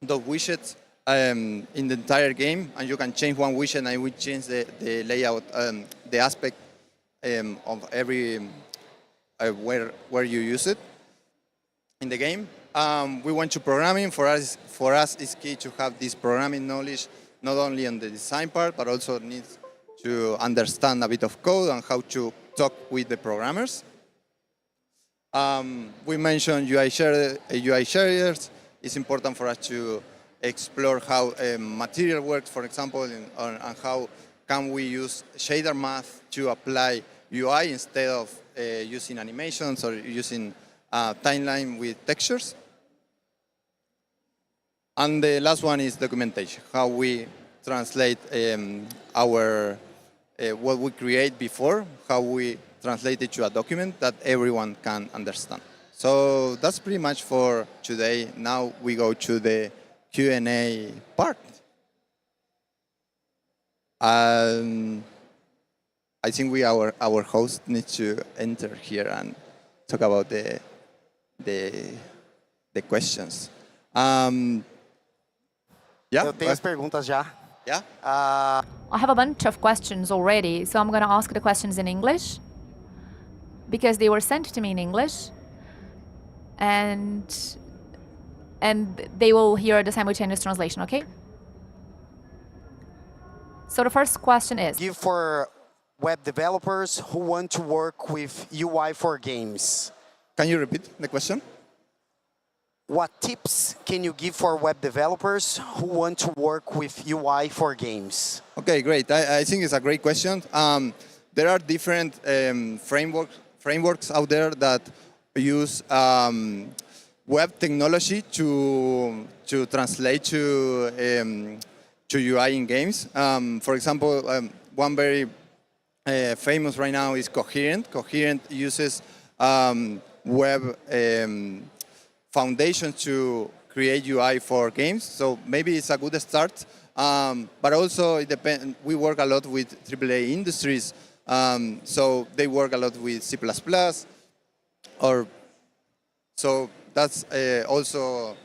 those widgets in the entire game, and you can change one widget and it will change the layout, the aspect of every where you use it in the game. We went to programming. For us, it's key to have this programming knowledge, not only on the design part, but also needs to understand a bit of code and how to talk with the programmers. We mentioned UI shaders. It's important for us to explore how material works, for example, and how can we use shader math to apply UI instead of using animations or using timeline with textures. And the last one is documentation, how we translate what we create before, how we translate it to a document that everyone can understand. So that's pretty much for today. Now we go to the Q&A part. I think our host needs to enter here and talk about the questions. Eu tenho as perguntas já. Yeah. I have a bunch of questions already, so I'm going to ask the questions in English because they were sent to me in English, and they will hear the simultaneous translation. Okay. So the first question is: Give for web developers who want to work with UI for games. Can you repeat the question? What tips can you give for web developers who want to work with UI for games? Okay, great. I think it's a great question. There are different frameworks out there that use web technology to translate to UI in games. For example, one very famous right now is Coherent. Coherent uses web foundations to create UI for games, so maybe it's a good start. But also, it depends. We work a lot with AAA industries, so they work a lot with C++, or so that's also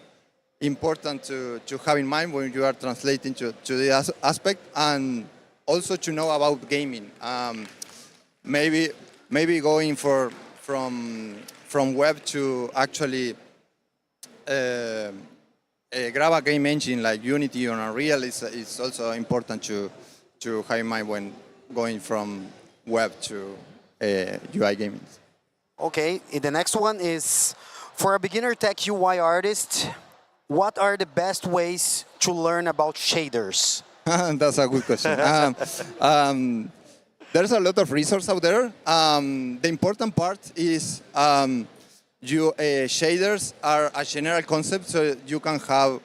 important to have in mind when you are translating to the aspect, and also to know about gaming. Maybe going from web to actually grab a game engine like Unity or Unreal is also important to have in mind when going from web to UI gaming. Okay, the next one is, for a beginner tech UI artist, what are the best ways to learn about shaders? That's a good question. There's a lot of resources out there. The important part is shaders are a general concept, so you can have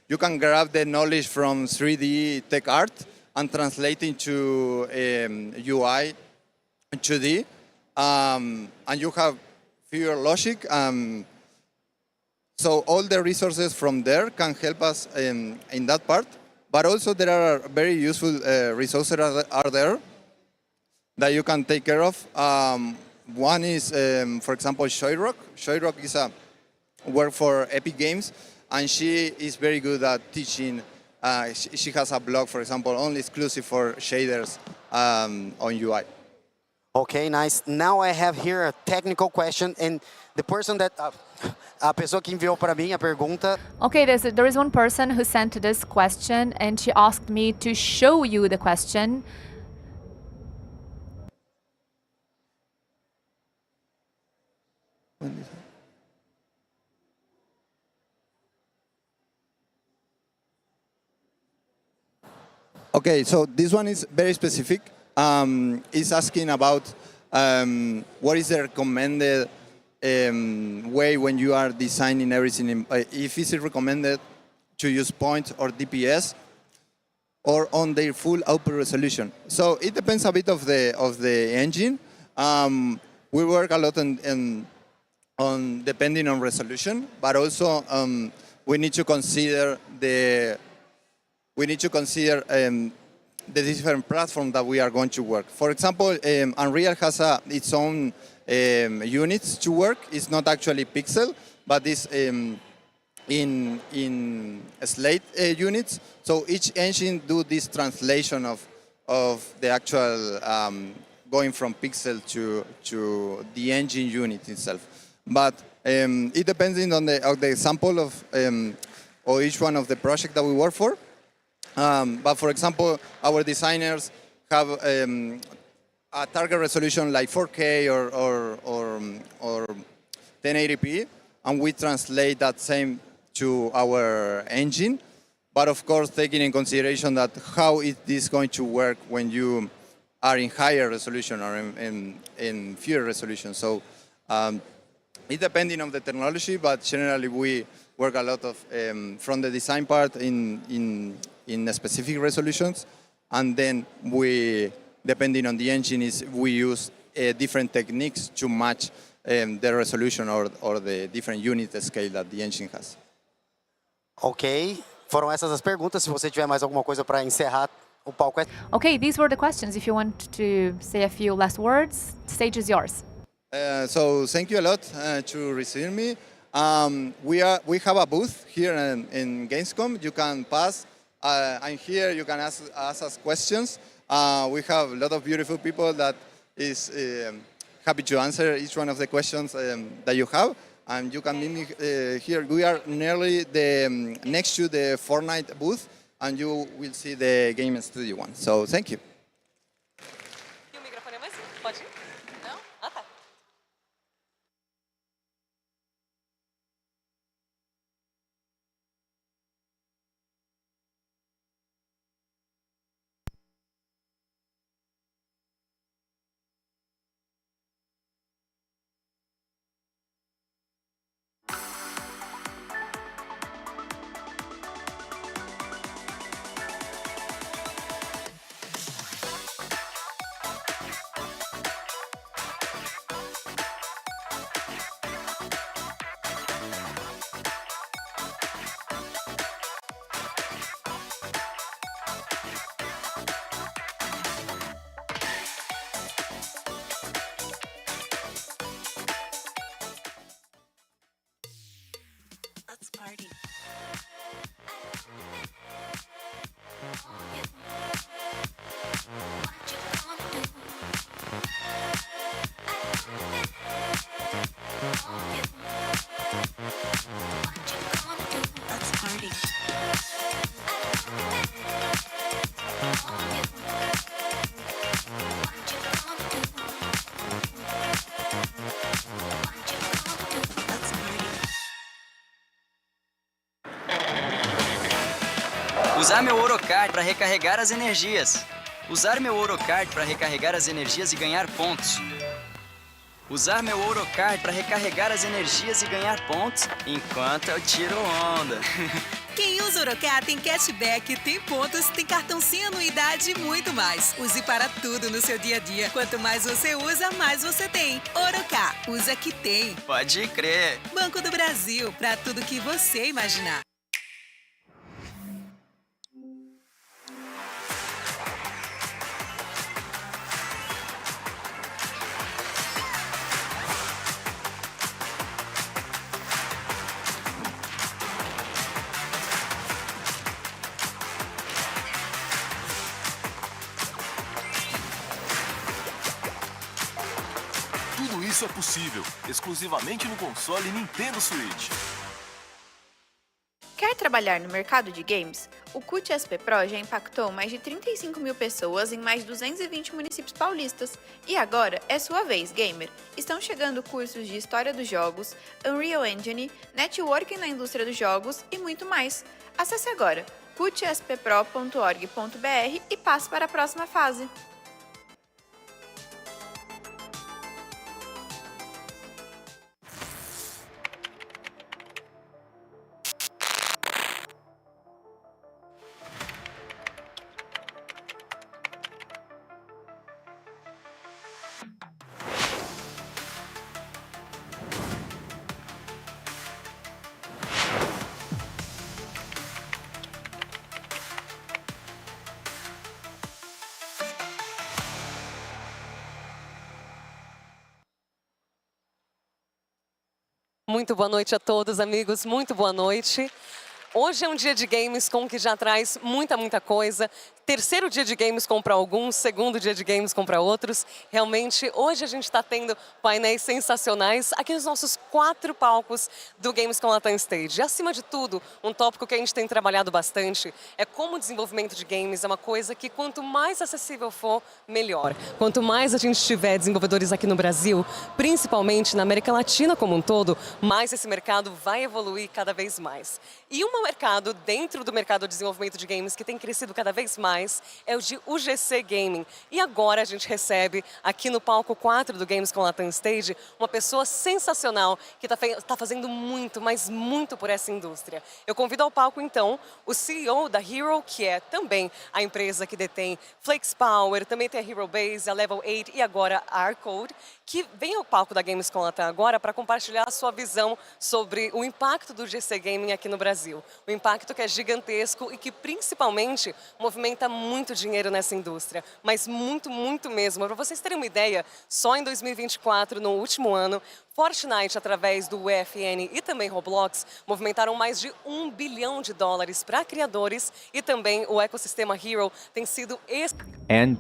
you can grab the knowledge from 3D tech art and translate into UI 2D, and you have fewer logic. So all the resources from there can help us in that part. But also there are very useful resources that are there that you can take care of. One is, for example, Shoyrock. Shoyrock is a work for Epic Games, and she is very good at teaching. She has a blog, for example, only exclusive for shaders on UI. Okay, nice. Now I have here a technical question, and the person that a pessoa que enviou para mim a pergunta. Okay, there is one person who sent this question, and she asked me to show you the question. Okay, so this one is very specific. It's asking about what is the recommended way when you are designing everything. If it's recommended to use point or DPS or on their full output resolution. So it depends a bit of the engine. We work a lot on depending on resolution, but also we need to consider the different platform that we are going to work. For example, Unreal has its own units to work. It's not actually pixel, but it's in slate units. So each engine do this translation of the actual going from pixel to the engine unit itself. But it depends on the example of or each one of the project that we work for. But for example, our designers have a target resolution like 4K or 1080p, and we translate that same to our engine. But of course, taking in consideration that how is this going to work when you are in higher resolution or in fewer resolution. So it depending on the technology, but generally we work a lot of from the design part in specific resolutions, and then we, depending on the engine, we use different techniques to match the resolution or the different unit scale that the engine has. Ok, foram essas as perguntas. Se você tiver mais alguma coisa para encerrar, o palco é. Okay, these were the questions. If you want to say a few last words, the stage is yours. So thank you a lot to receive me. We have a booth here in Gamescom. You can pass. I'm here. You can ask us questions. We have a lot of beautiful people that is happy to answer each one of the questions that you have. And you can meet me here. We are nearly next to the Fortnite booth, and you will see the Game Studio one. So thank you. E o microfone é mais? Pode ir? Não? Ah, tá. Let's party. Let's party. Usar meu Orocard para recarregar as energias. Usar meu Orocard para recarregar as energias e ganhar pontos. Usar meu Orocard para recarregar as energias e ganhar pontos enquanto eu tiro onda. Quem usa Orocá tem cashback, tem pontos, tem cartão sem anuidade e muito mais. Use para tudo no seu dia a dia. Quanto mais você usa, mais você tem. Orocá, usa que tem. Pode crer. Banco do Brasil, para tudo que você imaginar. Tudo isso é possível, exclusivamente no console Nintendo Switch. Quer trabalhar no mercado de games? O CUT SP Pro já impactou mais de 35 mil pessoas em mais de 220 municípios paulistas. E agora é sua vez, gamer! Estão chegando cursos de História dos Jogos, Unreal Engine, Networking na indústria dos jogos e muito mais. Acesse agora cutsppro.org.br e passe para a próxima fase. Muito boa noite a todos, amigos. Muito boa noite. Hoje é um dia de Gamescom que já traz muita coisa. Terceiro dia de Gamescom para alguns, segundo dia de Gamescom para outros. Realmente, hoje a gente está tendo painéis sensacionais aqui nos nossos 4 palcos do Gamescom Latam Stage. E, acima de tudo, um tópico que a gente tem trabalhado bastante é como o desenvolvimento de games é uma coisa que quanto mais acessível for, melhor. Quanto mais a gente tiver desenvolvedores aqui no Brasil, principalmente na América Latina como um todo, mais esse mercado vai evoluir cada vez mais. E um mercado dentro do mercado de desenvolvimento de games que tem crescido cada vez mais é o de UGC Gaming. E agora a gente recebe aqui no palco 4 do Gamescom Latam Stage uma pessoa sensacional que está fazendo muito, mas muito por essa indústria. Eu convido ao palco então o CEO da Hero, que é também a empresa que detém Flex Power, também tem a Hero Base, a Level 8 e agora a Arcode, que vem ao palco da Gamescom Latam agora para compartilhar a sua visão sobre o impacto do GC Gaming aqui no Brasil. O impacto que é gigantesco e que principalmente movimenta movimenta muito dinheiro nessa indústria, mas muito, muito mesmo. Para vocês terem uma ideia, só em 2024, no último ano, Fortnite, através do UFN e também Roblox, movimentaram mais de $1 bilhão para criadores e também o ecossistema Hero tem sido... And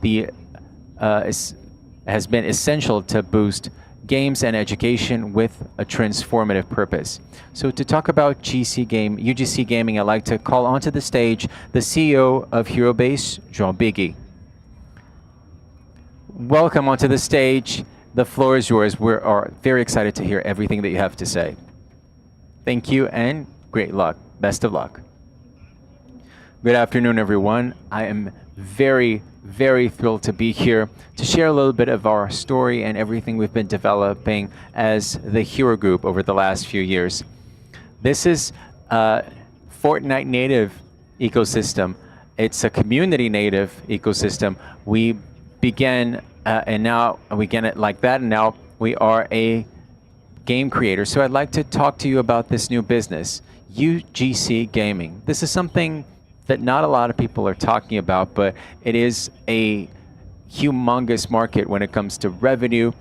has been essential to boost games and education with a transformative purpose. So to talk about UGC Gaming, I'd like to call onto the stage the CEO of HeroBase, João Biggie. Welcome onto the stage. The floor is yours. We are very excited to hear everything that you have to say. Thank you and great luck. Best of luck. Good afternoon, everyone. I am very thrilled to be here to share a little bit of our story and everything we've been developing as the Hero Group over the last few years. This is a Fortnite native ecosystem. It's a community native ecosystem. We began and now we get it like that, and now we are a game creator. So I'd like to talk to you about this new business, UGC Gaming. This is something that not a lot of people are talking about, but it is a humongous market when it comes to revenue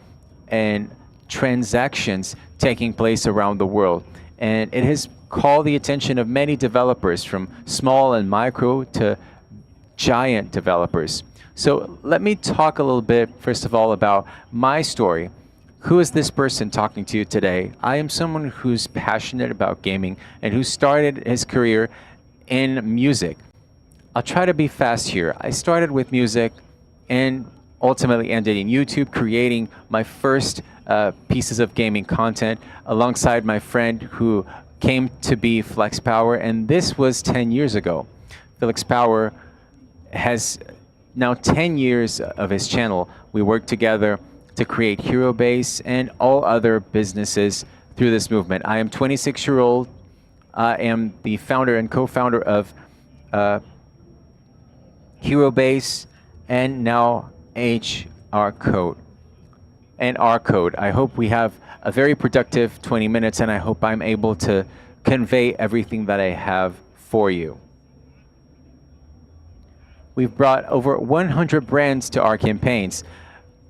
and transactions taking place around the world. And it has called the attention of many developers, from small and micro to giant developers. So let me talk a little bit, first of all, about my story. Who is this person talking to you today? I am someone who's passionate about gaming and who started his career in music. I'll try to be fast here. I started with music and ultimately ended in YouTube, creating my first pieces of gaming content alongside my friend who came to be Flex Power, and this was 10 years ago. Flex Power has now 10 years of his channel. We worked together to create HeroBase and all other businesses through this movement. I am 26-year-old. I am the founder and co-founder of HeroBase and now HR Code. And R Code. I hope we have a very productive 20 minutes, and I hope I'm able to convey everything that I have for you. We've brought over 100 brands to our campaigns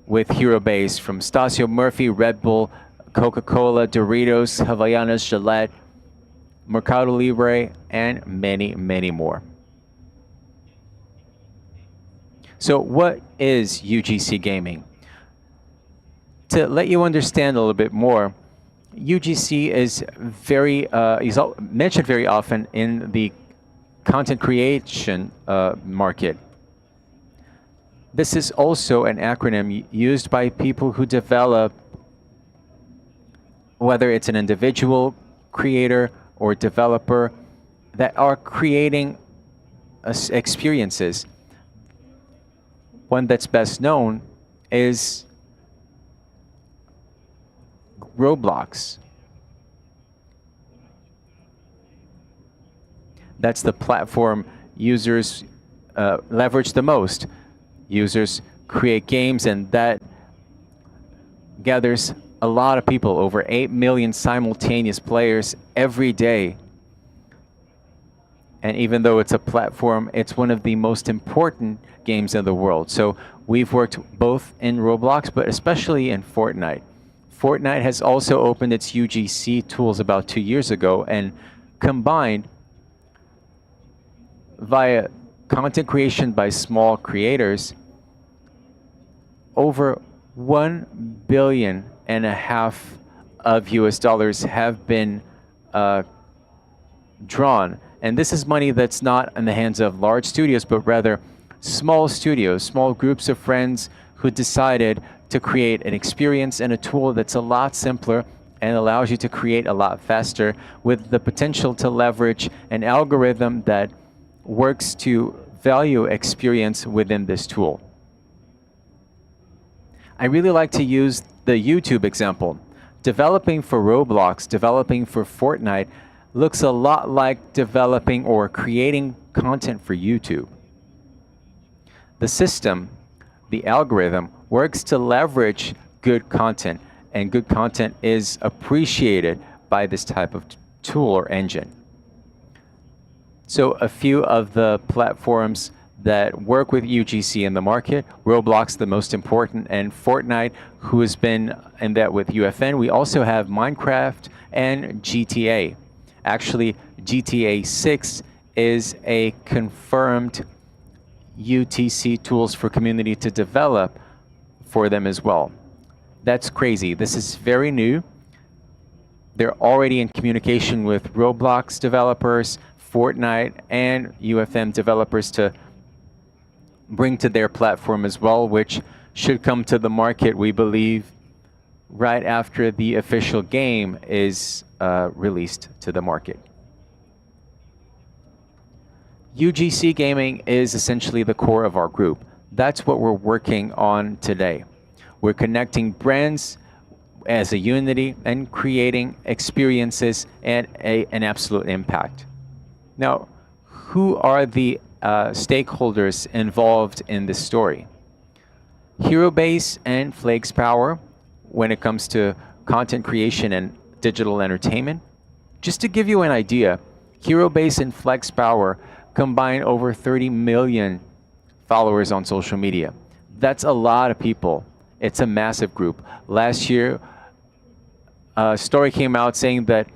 with HeroBase, from Stasio Murphy, Red Bull, Coca-Cola, Doritos, Havaianas, Gillette, Mercado Libre, and many, many more. So what is UGC Gaming? To let you understand a little bit more, UGC is is mentioned very often in the content creation market. This is also an acronym used by people who develop, whether it's an individual creator or developer, that are creating experiences. One that's best known is Roblox. That's the platform users leverage the most. Users create games, and that gathers a lot of people, over 8 million simultaneous players every day. And even though it's a platform, it's one of the most important games in the world. So we've worked both in Roblox, but especially in Fortnite. Fortnite has also opened its UGC tools about 2 years ago, and combined via content creation by small creators, over $1.5 billion of US dollars have been drawn. And this is money that's not in the hands of large studios, but rather small studios, small groups of friends who decided to create an experience and a tool that's a lot simpler and allows you to create a lot faster, with the potential to leverage an algorithm that works to value experience within this tool. I really like to use the YouTube example. Developing for Roblox, developing for Fortnite looks a lot like developing or creating content for YouTube. The system, the algorithm, works to leverage good content, and good content is appreciated by this type of tool or engine. So a few of the platforms that work with UGC in the market. Roblox, the most important, and Fortnite, who has been in that with UFN. We also have Minecraft and GTA. Actually, GTA 6 is a confirmed UTC tools for community to develop for them as well. That's crazy. This is very new. They're already in communication with Roblox developers, Fortnite, and UFM developers to bring to their platform as well, which should come to the market, we believe, right after the official game is released to the market. UGC Gaming is essentially the core of our group. That's what we're working on today. We're connecting brands as a unity and creating experiences and an absolute impact. Now, who are the stakeholders involved in this story? HeroBase and Flakes Power when it comes to content creation and digital entertainment. Just to give you an idea, HeroBase and Flex Power combine over 30 million followers on social media. That's a lot of people. It's a massive group. Last year, a story came out saying that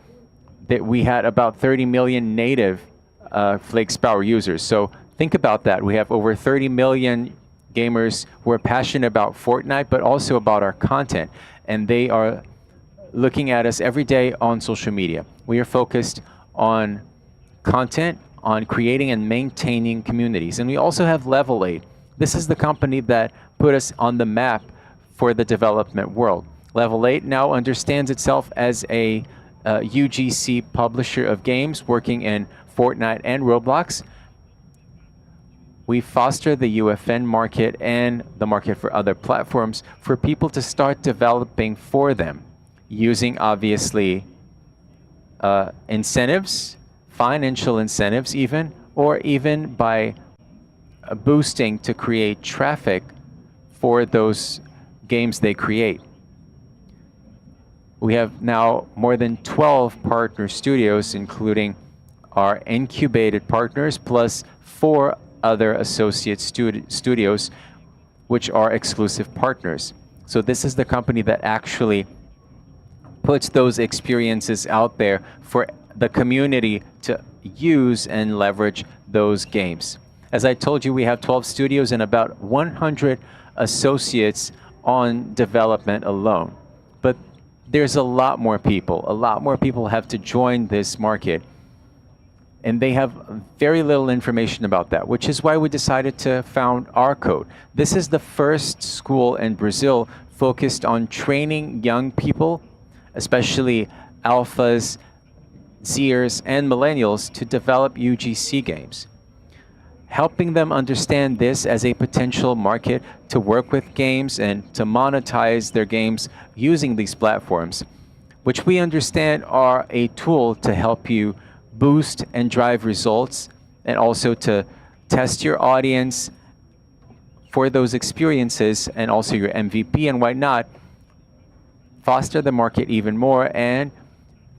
we had about 30 million native Flakes Power users. So think about that. We have over 30 million gamers who are passionate about Fortnite, but also about our content. And they are looking at us every day on social media. We are focused on content, on creating and maintaining communities. And we also have Level 8. This is the company that put us on the map for the development world. Level 8 now understands itself as a UGC publisher of games working in Fortnite and Roblox. We foster the UFN market and the market for other platforms for people to start developing for them, using obviously incentives, financial incentives even, or even by boosting to create traffic for those games they create. We have now more than 12 partner studios, including our incubated partners, plus 4 other associate studios, which are exclusive partners. So this is the company that actually puts those experiences out there for the community to use and leverage those games. As I told you, we have 12 studios and about 100 associates on development alone. But there's a lot more people. A lot more people have to join this market. And they have very little information about that, which is why we decided to found Arcode. This is the first school in Brazil focused on training young people, especially alphas, Zers, and millennials to develop UGC games. Helping them understand this as a potential market to work with games and to monetize their games using these platforms, which we understand are a tool to help you boost and drive results, and also to test your audience for those experiences, and also your MVP and whatnot, foster the market even more, and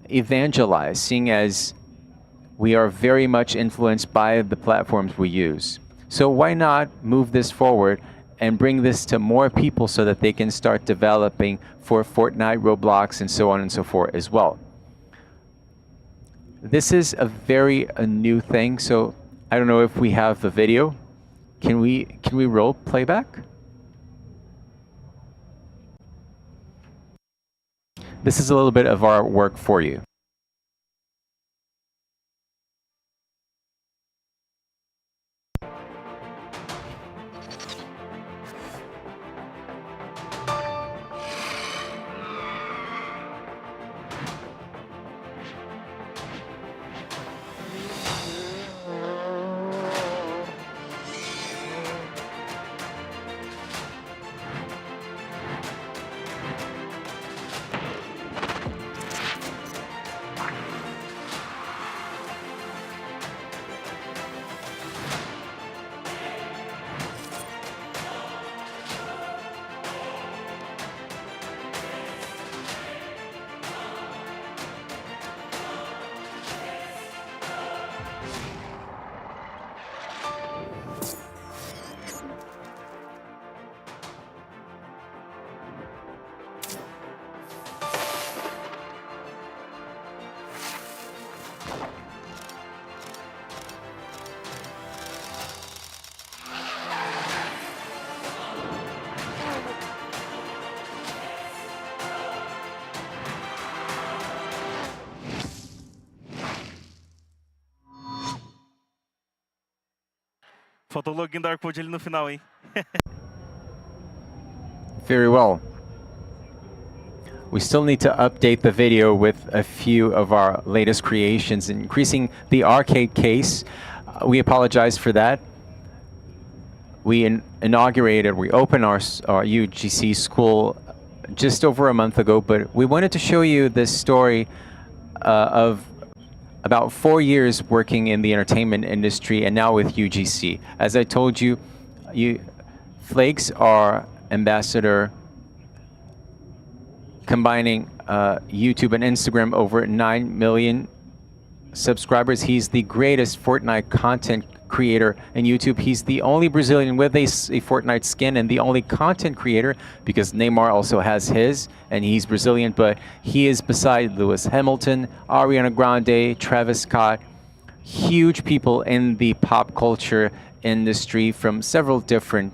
evangelize, seeing as we are very much influenced by the platforms we use. So why not move this forward and bring this to more people so that they can start developing for Fortnite, Roblox, and so on and so forth as well. This is a very new thing, so I don't know if we have the video. Can we roll playback? This is a little bit of our work for you. Faltou o login do Arcode ali no final, hein? Very well. We still need to update the video with a few of our latest creations, increasing the arcade case. We apologize for that. We opened our UGC school just over a month ago, but we wanted to show you this story of about 4 years working in the entertainment industry and now with UGC. As I told you, Flakes, our ambassador, combining YouTube and Instagram, over 9 million subscribers. He's the greatest Fortnite content creator in YouTube. He's the only Brazilian with a Fortnite skin and the only content creator, because Neymar also has his and he's Brazilian, but he is beside Lewis Hamilton, Ariana Grande, Travis Scott, huge people in the pop culture industry from several different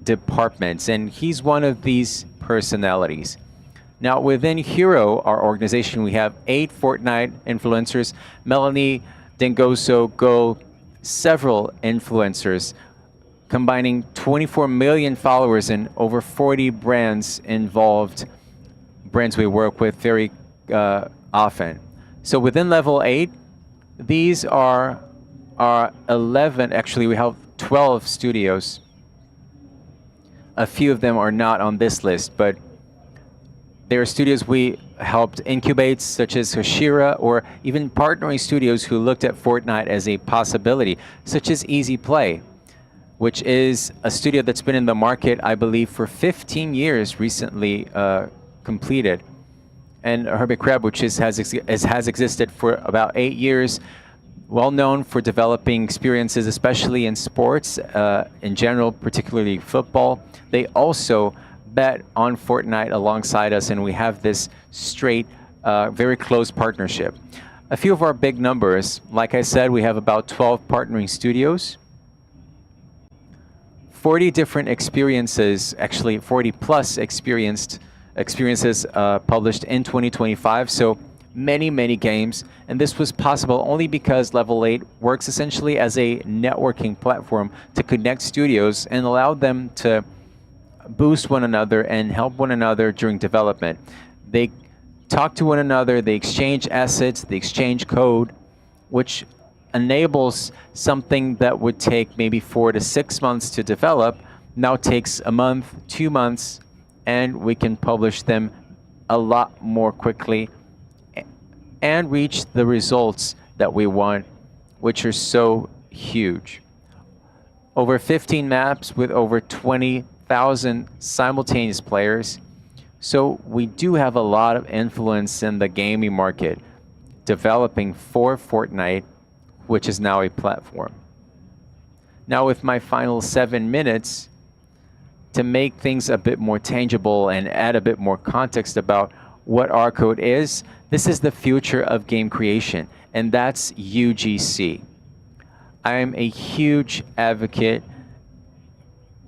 departments, and he's one of these personalities. Now, within Hero, our organization, we have 8 Fortnite influencers. Melanie Dengoso Go, several influencers, combining 24 million followers and over 40 brands involved, brands we work with very often. So within level 8, these are our 11, actually we have 12 studios. A few of them are not on this list, but there are studios we helped incubate, such as Hashira, or even partnering studios who looked at Fortnite as a possibility, such as Easy Play, which is a studio that's been in the market, I believe, for 15 years, recently completed. And Herbie Crab, which has existed for about 8 years, well known for developing experiences, especially in sports in general, particularly football. They also bet on Fortnite alongside us, and we have this straight, very close partnership. A few of our big numbers, like I said, we have about 12 partnering studios, 40 different experiences, actually 40 plus experiences published in 2025. So many games, and this was possible only because Level 8 works essentially as a networking platform to connect studios and allow them to boost one another and help one another during development. They talk to one another, they exchange assets, they exchange code, which enables something that would take maybe 4 to 6 months to develop, now takes a month, 2 months, and we can publish them a lot more quickly and reach the results that we want, which are so huge. Over 15 maps with over 20,000 simultaneous players. So we do have a lot of influence in the gaming market, developing for Fortnite, which is now a platform. Now with my final 7 minutes, to make things a bit more tangible and add a bit more context about what our code is, this is the future of game creation, and that's UGC. I am a huge advocate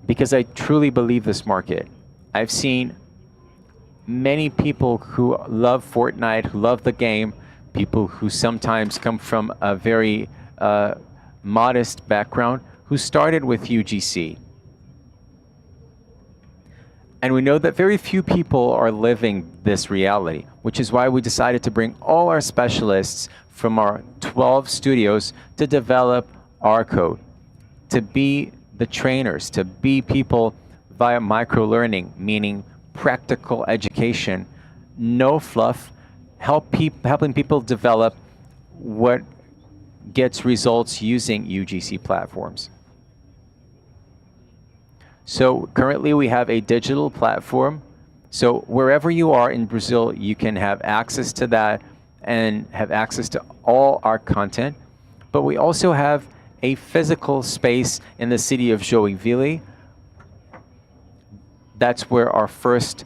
because I truly believe this market. I've seen many people who love Fortnite, who love the game, people who sometimes come from a very modest background, who started with UGC. And we know that very few people are living this reality, which is why we decided to bring all our specialists from our 12 studios to develop our code, to be the trainers, to be people via micro-learning, meaning practical education, no fluff, helping people develop what gets results using UGC platforms. So currently we have a digital platform. So wherever you are in Brazil, you can have access to that and have access to all our content. But we also have a physical space in the city of Joinville. That's where our first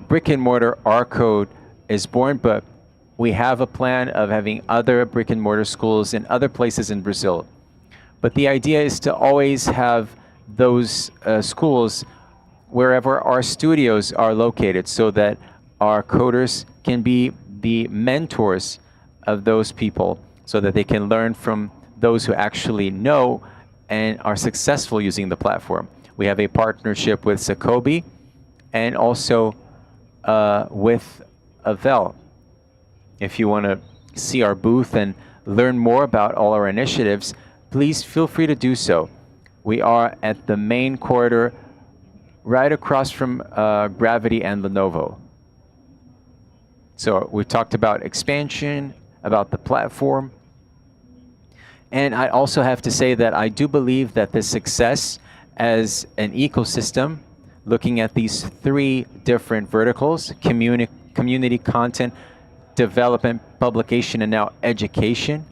brick and mortar R code is born, but we have a plan of having other brick and mortar schools in other places in Brazil. But the idea is to always have those schools wherever our studios are located, so that our coders can be the mentors of those people, so that they can learn from those who actually know and are successful using the platform. We have a partnership with Sokobi and also with Avel. If you want to see our booth and learn more about all our initiatives, please feel free to do so. We are at the main corridor right across from Gravity and Lenovo. So we talked about expansion, about the platform. And I also have to say that I do believe that the success as an ecosystem, looking at these three different verticals, community content, development, publication, and now education,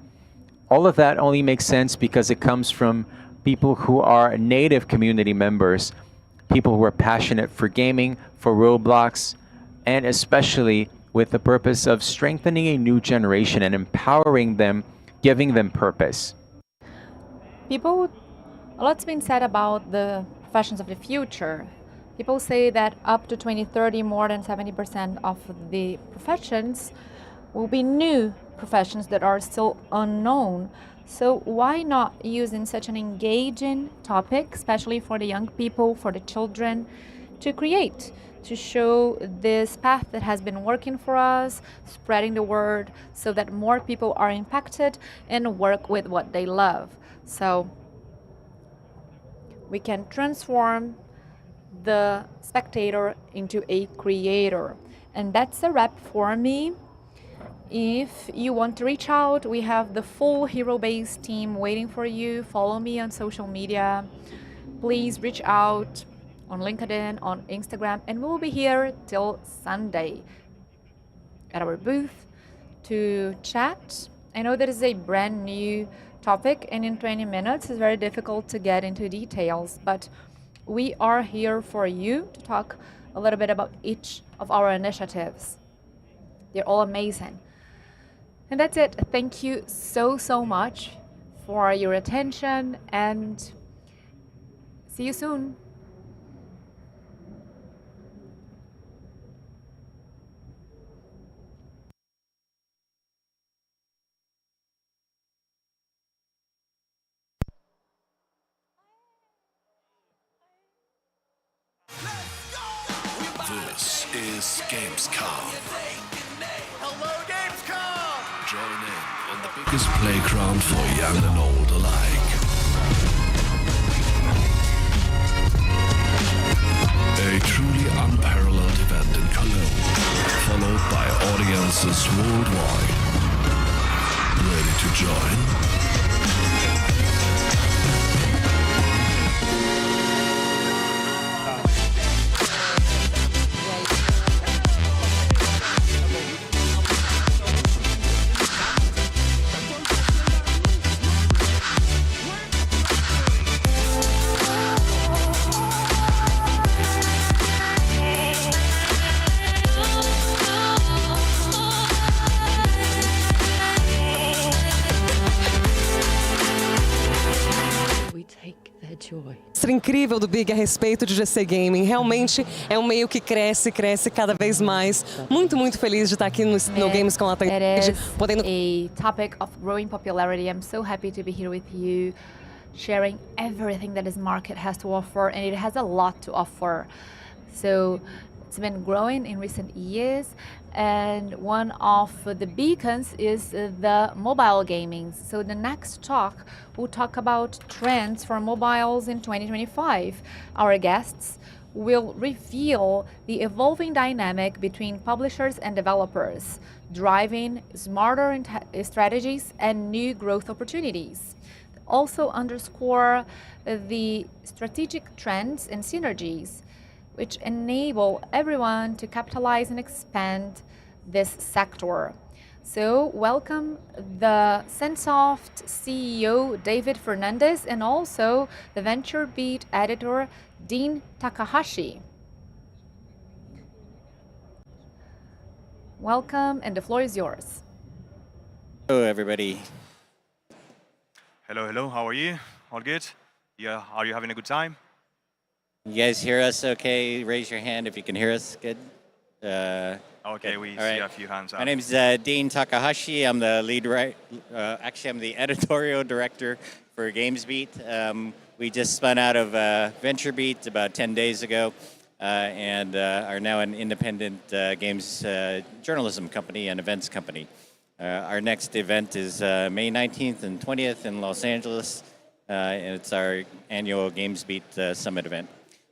all of that only makes sense because it comes from people who are native community members, people who are passionate for gaming, for Roblox, and especially with the purpose of strengthening a new generation and empowering them, giving them purpose. A lot's been said about the professions of the future. People say that up to 2030, more than 70% of the professions will be new professions that are still unknown. So why not use in such an engaging topic, especially for the young people, for the children, to create, to show this path that has been working for us, spreading the word so that more people are impacted and work with what they love. So we can transform the spectator into a creator. And that's a wrap for me. If you want to reach out, we have the full hero-based team waiting for you. Follow me on social media. Please reach out on LinkedIn, on Instagram, and we'll be here till Sunday at our booth to chat. I know that is a brand new topic, and in 20 minutes it's very difficult to get into details, but we are here for you to talk a little bit about each of our initiatives. They're all amazing. And that's it. Thank you so much for your attention, and see you soon. This is Gamescom. Hello, Gamescom! Join in the biggest playground for young and old alike. A truly unparalleled event in Cologne, followed by audiences worldwide. Ready to join? Incrível do Big a respeito de GC Gaming. Realmente é um meio que cresce cada vez mais. Muito feliz de estar aqui no Gamescom Latam. It is a topic of growing popularity. I'm so happy to be here with you, sharing everything that this market has to offer, and it has a lot to offer. So it's been growing in recent years, and one of the beacons is the mobile gaming. So the next talk, we'll talk about trends for mobiles in 2025. Our guests will reveal the evolving dynamic between publishers and developers, driving smarter strategies and new growth opportunities. Also underscore the strategic trends and synergies which enable everyone to capitalize and expand this sector. So welcome the Sensoft CEO, David Fernandez, and also the Venture Beat editor, Dean Takahashi. Welcome, and the floor is yours. Hello, everybody. Hello, how are you? All good? Yeah, are you having a good time? You guys hear us okay? Raise your hand if you can hear us. Good. Okay, we see a few hands up. My name is Dean Takahashi. I'm the lead I'm the editorial director for GamesBeat. We just spun out of VentureBeat about 10 days ago and are now an independent games journalism company and events company. Our next event is May 19th and 20th in Los Angeles, and it's our annual GamesBeat Summit event.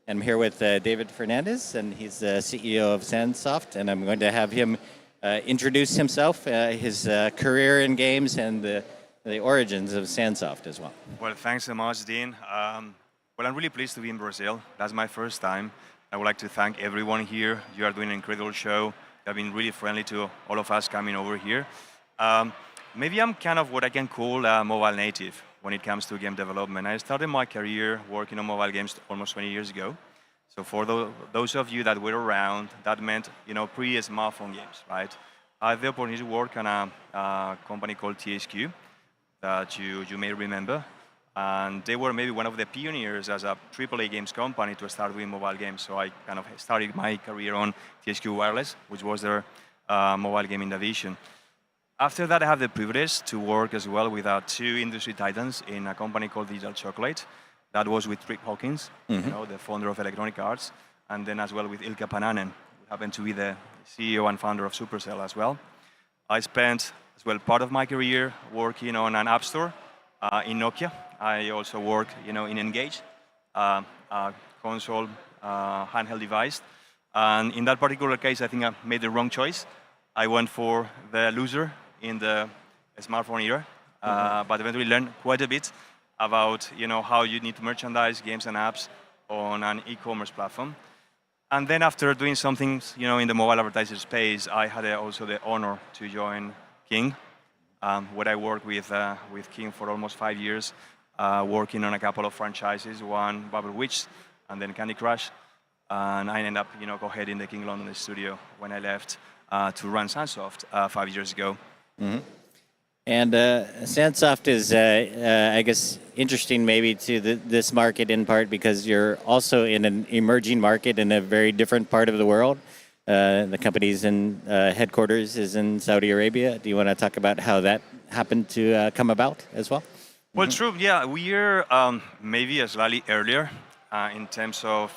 I'm here with David Fernandez, and he's the CEO of Sandsoft, and I'm going to have him introduce himself, his career in games, and the origins of Sandsoft as well. Well, thanks so much, Dean. Well, I'm really pleased to be in Brazil. That's my first time. I would like to thank everyone here. You are doing an incredible show. You have been really friendly to all of us coming over here. Maybe I'm kind of what I can call a mobile native when it comes to game development. I started my career working on mobile games almost 20 years ago. So for those of you that were around, that meant pre-smartphone games, right? I had the opportunity to work on a company called THQ that you may remember. And they were maybe one of the pioneers as a AAA games company to start doing mobile games. So I kind of started my career on THQ Wireless, which was their mobile gaming division. After that, I had the privilege to work as well with two industry titans in a company called Digital Chocolate. That was with Rick Hawkins, the founder of Electronic Arts, and then as well with Ilkka Pananen, who happened to be the CEO and founder of Supercell as well. I spent as well part of my career working on an app store in Nokia. I also work, in Engage, a console handheld device. And in that particular case, I think I made the wrong choice. I went for the loser in the smartphone era, but eventually learned quite a bit about how you need to merchandise games and apps on an e-commerce platform. And then after doing some things in the mobile advertiser space, I had also the honor to join King, where I worked with King for almost 5 years, working on a couple of franchises, one Bubble Witch and then Candy Crush. And I ended up co-heading the King London studio when I left to run Sandsoft 5 years ago. And Sandsoft is, I guess, interesting maybe to this market in part because you're also in an emerging market in a very different part of the world. The company's headquarters is in Saudi Arabia. Do you want to talk about how that happened to come about as well? Well, true. Yeah, we are maybe slightly earlier in terms of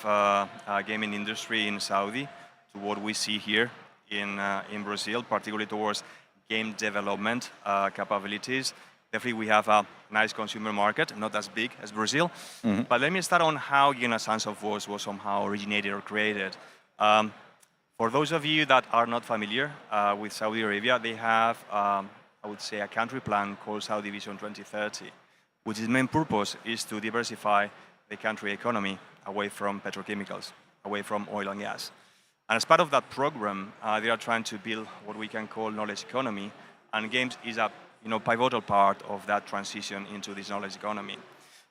gaming industry in Saudi to what we see here in Brazil, particularly towards game development capabilities. Definitely, we have a nice consumer market, not as big as Brazil. But let me start on how Sandsoft was somehow originated or created. For those of you that are not familiar with Saudi Arabia, they have, I would say, a country plan called Saudi Vision 2030, which its main purpose is to diversify the country economy away from petrochemicals, away from oil and gas. And as part of that program, they are trying to build what we can call knowledge economy, and games is a pivotal part of that transition into this knowledge economy.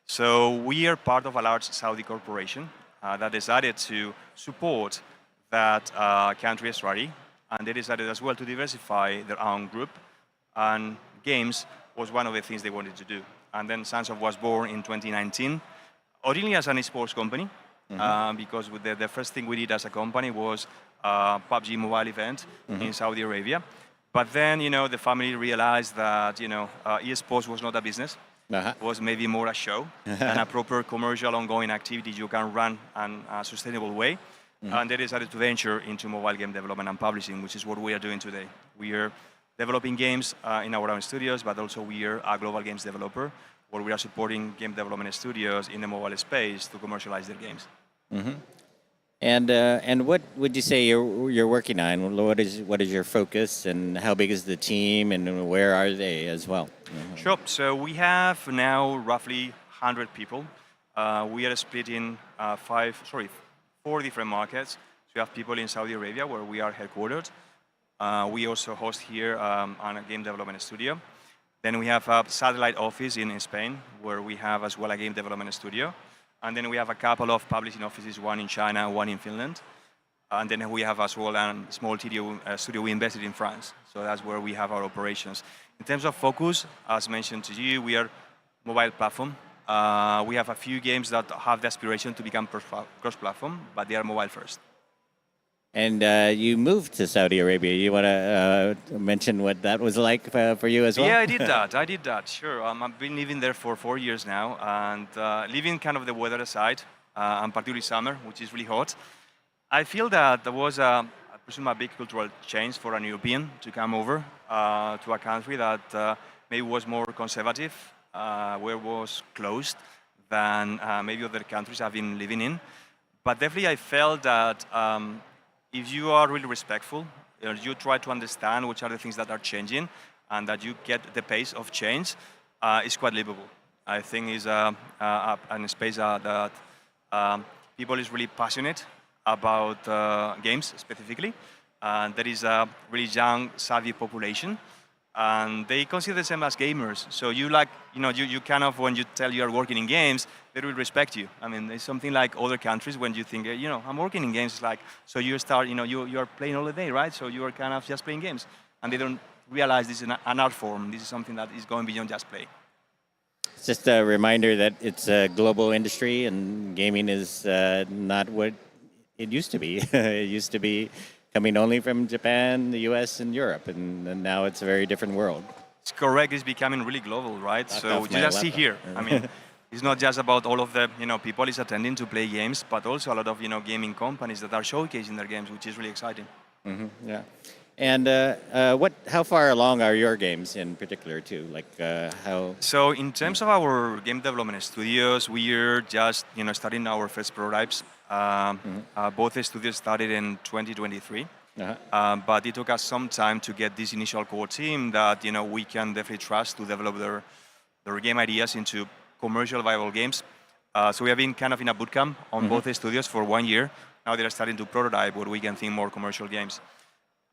So we are part of a large Saudi corporation that decided to support that country strategy, and they decided as well to diversify their own group, and games was one of the things they wanted to do. And then Sandsoft was born in 2019, originally as an esports company, because with the first thing we did as a company was a PUBG mobile event in Saudi Arabia. But then, the family realized that, esports was not a business. It was maybe more a show and a proper commercial ongoing activity you can run in a sustainable way. And they decided to venture into mobile game development and publishing, which is what we are doing today. We are developing games in our own studios, but also we are a global games developer, where we are supporting game development studios in the mobile space to commercialize their games. And what would you say you're working on? What is your focus, and how big is the team, and where are they as well? Sure. So we have now roughly 100 people. We are split in 4 different markets. So we have people in Saudi Arabia, where we are headquartered. We also host here on a game development studio. Then we have a satellite office in Spain, where we have as well a game development studio. And then we have a couple of publishing offices, one in China, one in Finland. And then we have as well a small studio we invested in France. So that's where we have our operations. In terms of focus, as mentioned to you, we are mobile platform. We have a few games that have the aspiration to become cross-platform, but they are mobile first. And you moved to Saudi Arabia. You want to mention what that was like for you as well? Yeah, I did that. Sure. I've been living there for 4 years now, and leaving kind of the weather aside, and particularly summer, which is really hot. I feel that there was I presume a big cultural change for an European to come over to a country that maybe was more conservative, where it was closed than maybe other countries I've been living in. But definitely I felt that if you are really respectful, you try to understand which are the things that are changing and that you get the pace of change, it's quite livable. I think it's a space that people is really passionate about games specifically. And there is a really young, savvy population. And they consider themselves as gamers. So you kind of, when you tell you are working in games, they will respect you. I mean, it's something like other countries when you think, I'm working in games, it's like, so you start, you are playing all the day, right? So you are kind of just playing games. And they don't realize this is an art form. This is something that is going beyond just play. It's just a reminder that it's a global industry and gaming is not what it used to be. It used to be coming only from Japan, the US, and Europe, and now it's a very different world. It's correct. It's becoming really global, right? So you just see here. I mean, it's not just about all of the people is attending to play games, but also a lot of gaming companies that are showcasing their games, which is really exciting. Mm-hmm, yeah. And how far along are your games in particular too? Like how? So in terms of our game development studios, we're just starting our first prototypes. Both the studios started in 2023, but it took us some time to get this initial core team that we can definitely trust to develop their game ideas into commercial viable games. So we have been kind of in a bootcamp on both the studios for 1 year. Now they're starting to prototype what we can think more commercial games.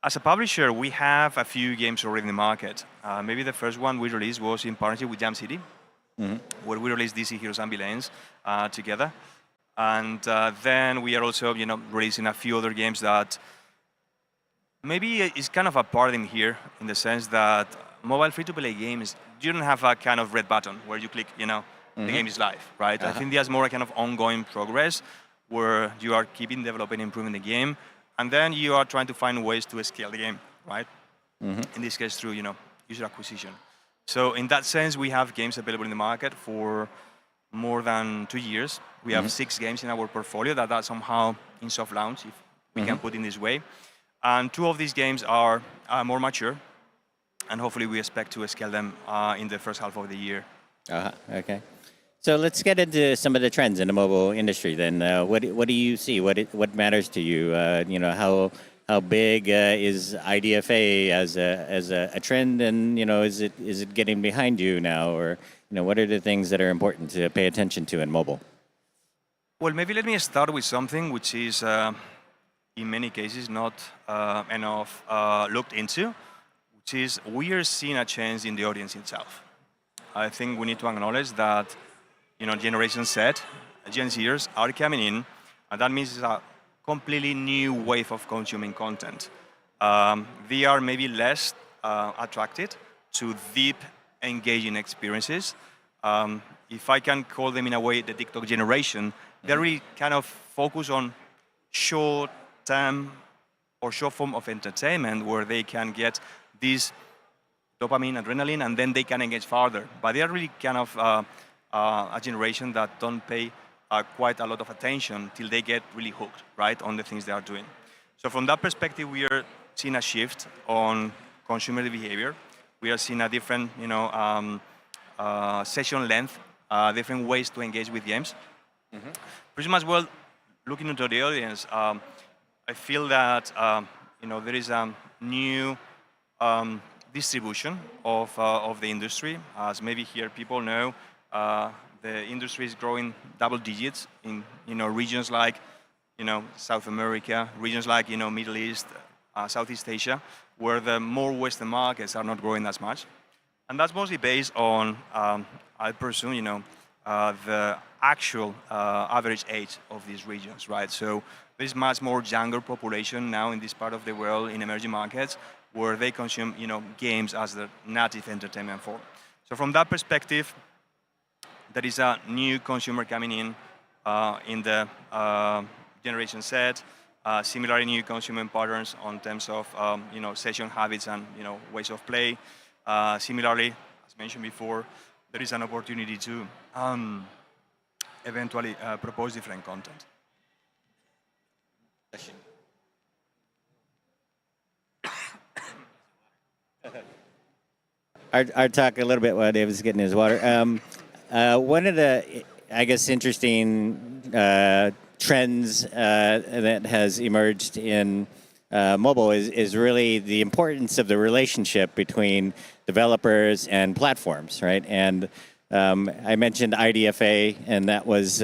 As a publisher, we have a few games already in the market. Maybe the first one we released was in partnership with Jam City, where we released DC Heroes and Villains together. And then we are also, releasing a few other games that maybe is kind of a paradigm here in the sense that mobile free-to-play games, you don't have a kind of red button where you click, the game is live, right? I think there's more a kind of ongoing progress where you are keeping developing, improving the game, and then you are trying to find ways to scale the game, right? In this case, through, user acquisition. So in that sense, we have games available in the market for more than 2 years. We have 6 games in our portfolio that are somehow in soft launch, if we can put it in this way. And 2 of these games are more mature, and hopefully we expect to scale them in the first half of the year. Okay. So let's get into some of the trends in the mobile industry then. What do you see? What matters to you? How big is IDFA as a trend, and is it getting behind you now, or what are the things that are important to pay attention to in mobile? Well, maybe let me start with something which is in many cases not enough looked into, which is we are seeing a change in the audience itself. I think we need to acknowledge that Generation Z, Gen Zers are coming in, and that means it's a completely new wave of consuming content. They are maybe less attracted to deep, engaging experiences. If I can call them in a way the TikTok generation, they're really kind of focused on short-term or short form of entertainment where they can get this dopamine, adrenaline, and then they can engage further. But they are really kind of a generation that don't pay quite a lot of attention till they get really hooked, right, on the things they are doing. So from that perspective, we are seeing a shift on consumer behavior. We are seeing a different, session length, different ways to engage with games. Pretty much, well, looking into the audience, I feel that there is a new distribution of the industry. As maybe here people know, the industry is growing double digits in regions like South America, regions like Middle East, Southeast Asia, where the more Western markets are not growing as much, and that's mostly based on I presume the actual average age of these regions, right? So there's much more younger population now in this part of the world in emerging markets where they consume games as the native entertainment form. So from that perspective, there is a new consumer coming in the Generation Z. Similarly, new consuming patterns on terms of session habits and ways of play. Similarly, as mentioned before, there is an opportunity to eventually propose different content. I'll talk a little bit while David's getting his water. One of the, I guess, interesting trends that has emerged in mobile is really the importance of the relationship between developers and platforms, right? And I mentioned IDFA, and that was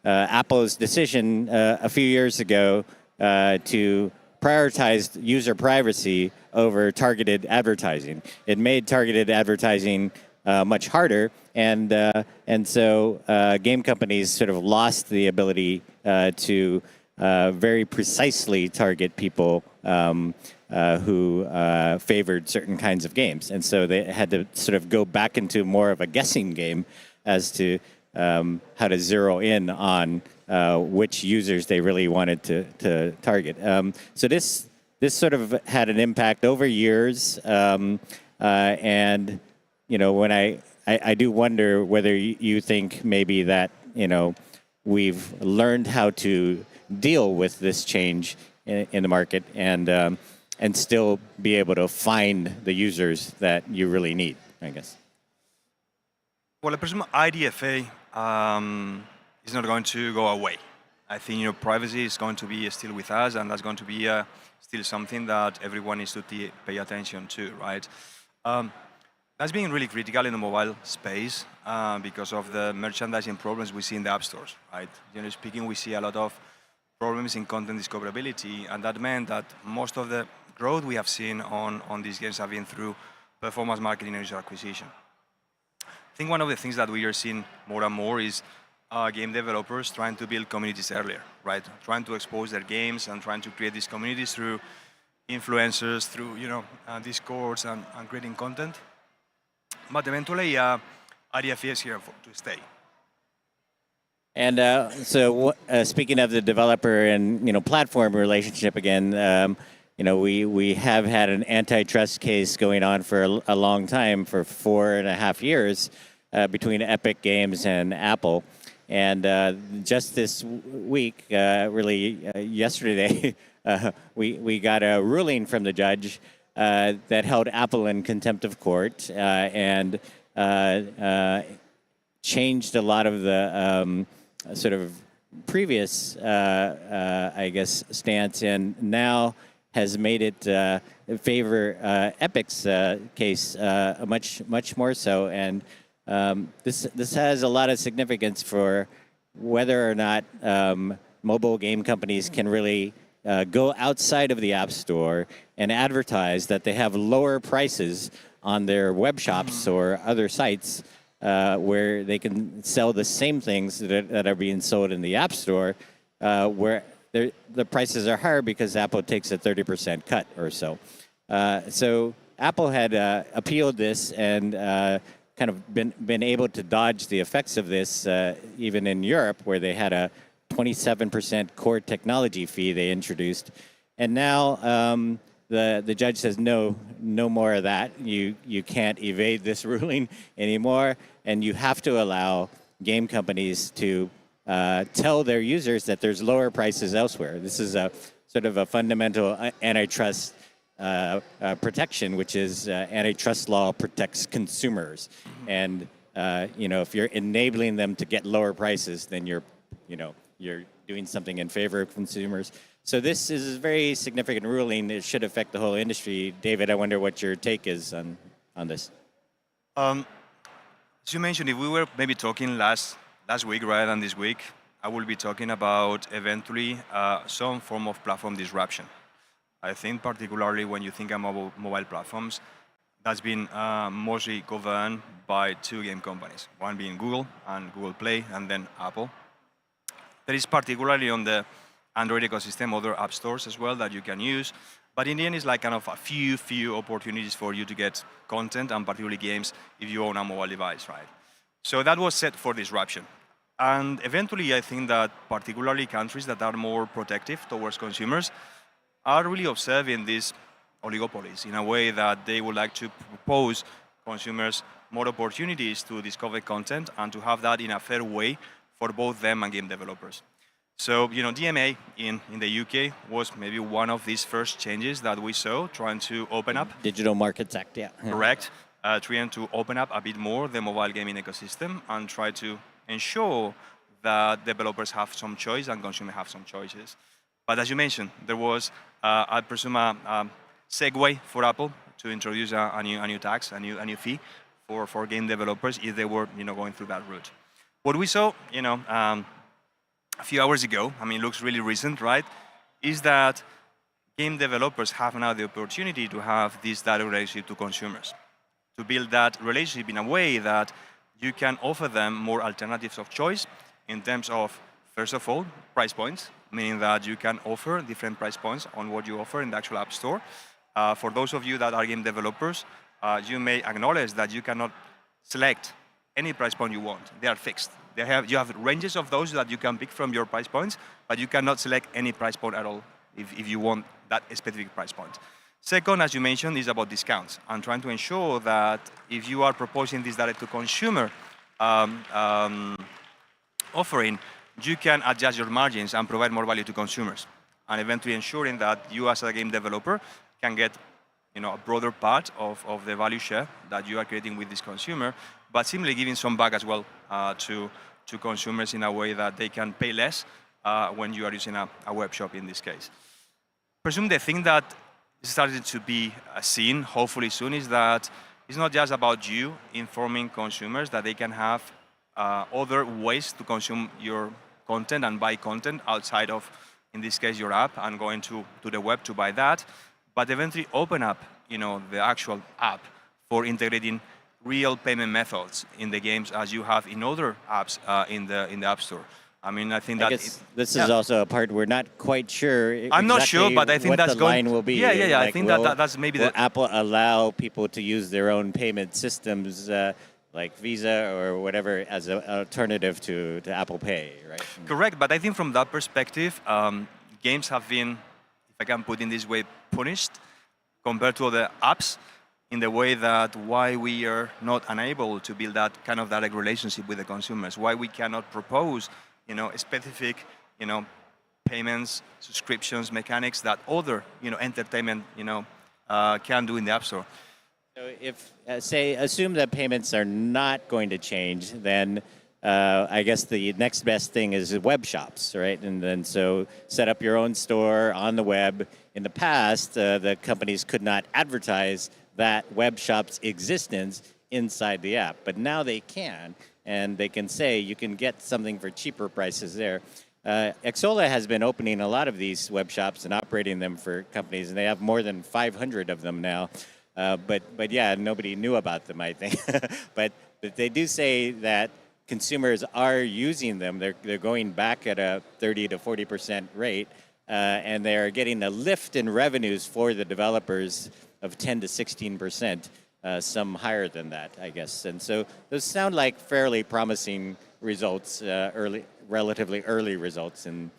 Apple's decision a few years ago to prioritize user privacy over targeted advertising. It made targeted advertising much harder, and so game companies sort of lost the ability to very precisely target people who favored certain kinds of games, and so they had to sort of go back into more of a guessing game as to how to zero in on which users they really wanted to target. So this sort of had an impact over years, and when I do wonder whether you think maybe that we've learned how to deal with this change in the market and still be able to find the users that you really need, I guess. Well, I presume IDFA is not going to go away. I think privacy is going to be still with us, and that's going to be still something that everyone needs to pay attention to, right? That's been really critical in the mobile space because of the merchandising problems we see in the app stores, right? Generally speaking, we see a lot of problems in content discoverability, and that meant that most of the growth we have seen on these games have been through performance marketing and user acquisition. I think one of the things that we are seeing more and more is game developers trying to build communities earlier, right? Trying to expose their games and trying to create these communities through influencers, through Discords and creating content. But eventually, IDFA is here to stay. And so, speaking of the developer and platform relationship again, we have had an antitrust case going on for a long time, for 4.5 years, between Epic Games and Apple. And just this week, yesterday, we got a ruling from the judge that held Apple in contempt of court and changed a lot of the sort of previous, I guess, stance, and now has made it favor Epic's case much more so. And this has a lot of significance for whether or not mobile game companies can really go outside of the App Store and advertise that they have lower prices on their web shops or other sites where they can sell the same things that are being sold in the App Store, where the prices are higher because Apple takes a 30% cut or so. So Apple had appealed this and kind of been able to dodge the effects of this even in Europe, where they had a 27% core technology fee they introduced. And now the judge says, no more of that. You can't evade this ruling anymore, and you have to allow game companies to tell their users that there's lower prices elsewhere. This is a sort of a fundamental antitrust protection, which is antitrust law protects consumers. And if you're enabling them to get lower prices, then you're doing something in favor of consumers. So this is a very significant ruling. It should affect the whole industry. David, I wonder what your take is on this. As you mentioned, if we were maybe talking last week rather than this week, I will be talking about eventually some form of platform disruption. I think particularly when you think about mobile platforms, that's been mostly governed by two game companies, one being Google and Google Play, and then Apple. There is particularly on the Android ecosystem other app stores as well that you can use, but in the end it's like kind of a few opportunities for you to get content and particularly games if you own a mobile device, right? So that was set for disruption. And eventually, I think that particularly countries that are more protective towards consumers are really observing these oligopolies in a way that they would like to propose consumers more opportunities to discover content and to have that in a fair way for both them and game developers. So, DMA in the UK was maybe one of these first changes that we saw, trying to open up. Digital Markets Act, yeah. Correct. Trying to open up a bit more the mobile gaming ecosystem and try to ensure that developers have some choice and consumers have some choices. But as you mentioned, there was, I presume, a segue for Apple to introduce a new tax, a new fee for game developers if they were, going through that route. What we saw, a few hours ago, it looks really recent, right, is that game developers have now the opportunity to have this direct relationship to consumers, to build that relationship in a way that you can offer them more alternatives of choice in terms of, first of all, price points, meaning that you can offer different price points on what you offer in the actual App Store. For those of you that are game developers, you may acknowledge that you cannot select any price point you want. They are fixed. You have ranges of those that you can pick from your price points, but you cannot select any price point at all if you want that specific price point. Second, as you mentioned, is about discounts and trying to ensure that if you are proposing this direct-to-consumer offering, you can adjust your margins and provide more value to consumers, and eventually ensuring that you as a game developer can get a broader part of the value share that you are creating with this consumer, but simply giving some back as well to consumers in a way that they can pay less when you are using a web shop in this case. Presume the thing that started to be seen, hopefully soon, is that it's not just about you informing consumers that they can have other ways to consume your content and buy content outside of, in this case, your app and going to the web to buy that, but eventually open up, the actual app for integrating real payment methods in the games as you have in other apps in the App Store. I think that this is also a part we're not quite sure. I'm not sure, but I think what that's the line will be. Yeah. I think that's maybe will Apple allow people to use their own payment systems like Visa or whatever as an alternative to Apple Pay, right? Correct, but I think from that perspective, games have been, if I can put it in this way, punished compared to other apps in the way that why we are not unable to build that kind of direct relationship with the consumers, why we cannot propose, specific, payments, subscriptions, mechanics that other, entertainment, can do in the App Store. So if, assume that payments are not going to change, then I guess the next best thing is web shops, right? And then so set up your own store on the web. In the past, the companies could not advertise that web shop's existence inside the app, but now they can, and they can say you can get something for cheaper prices there. Xsolla has been opening a lot of these web shops and operating them for companies, and they have more than 500 of them now. But yeah, nobody knew about them, I think. but they do say that consumers are using them. They're going back at a 30 to 40% rate, and they're getting a lift in revenues for the developers of 10 to 16%, some higher than that, I guess. And so those sound like fairly promising results, relatively early results in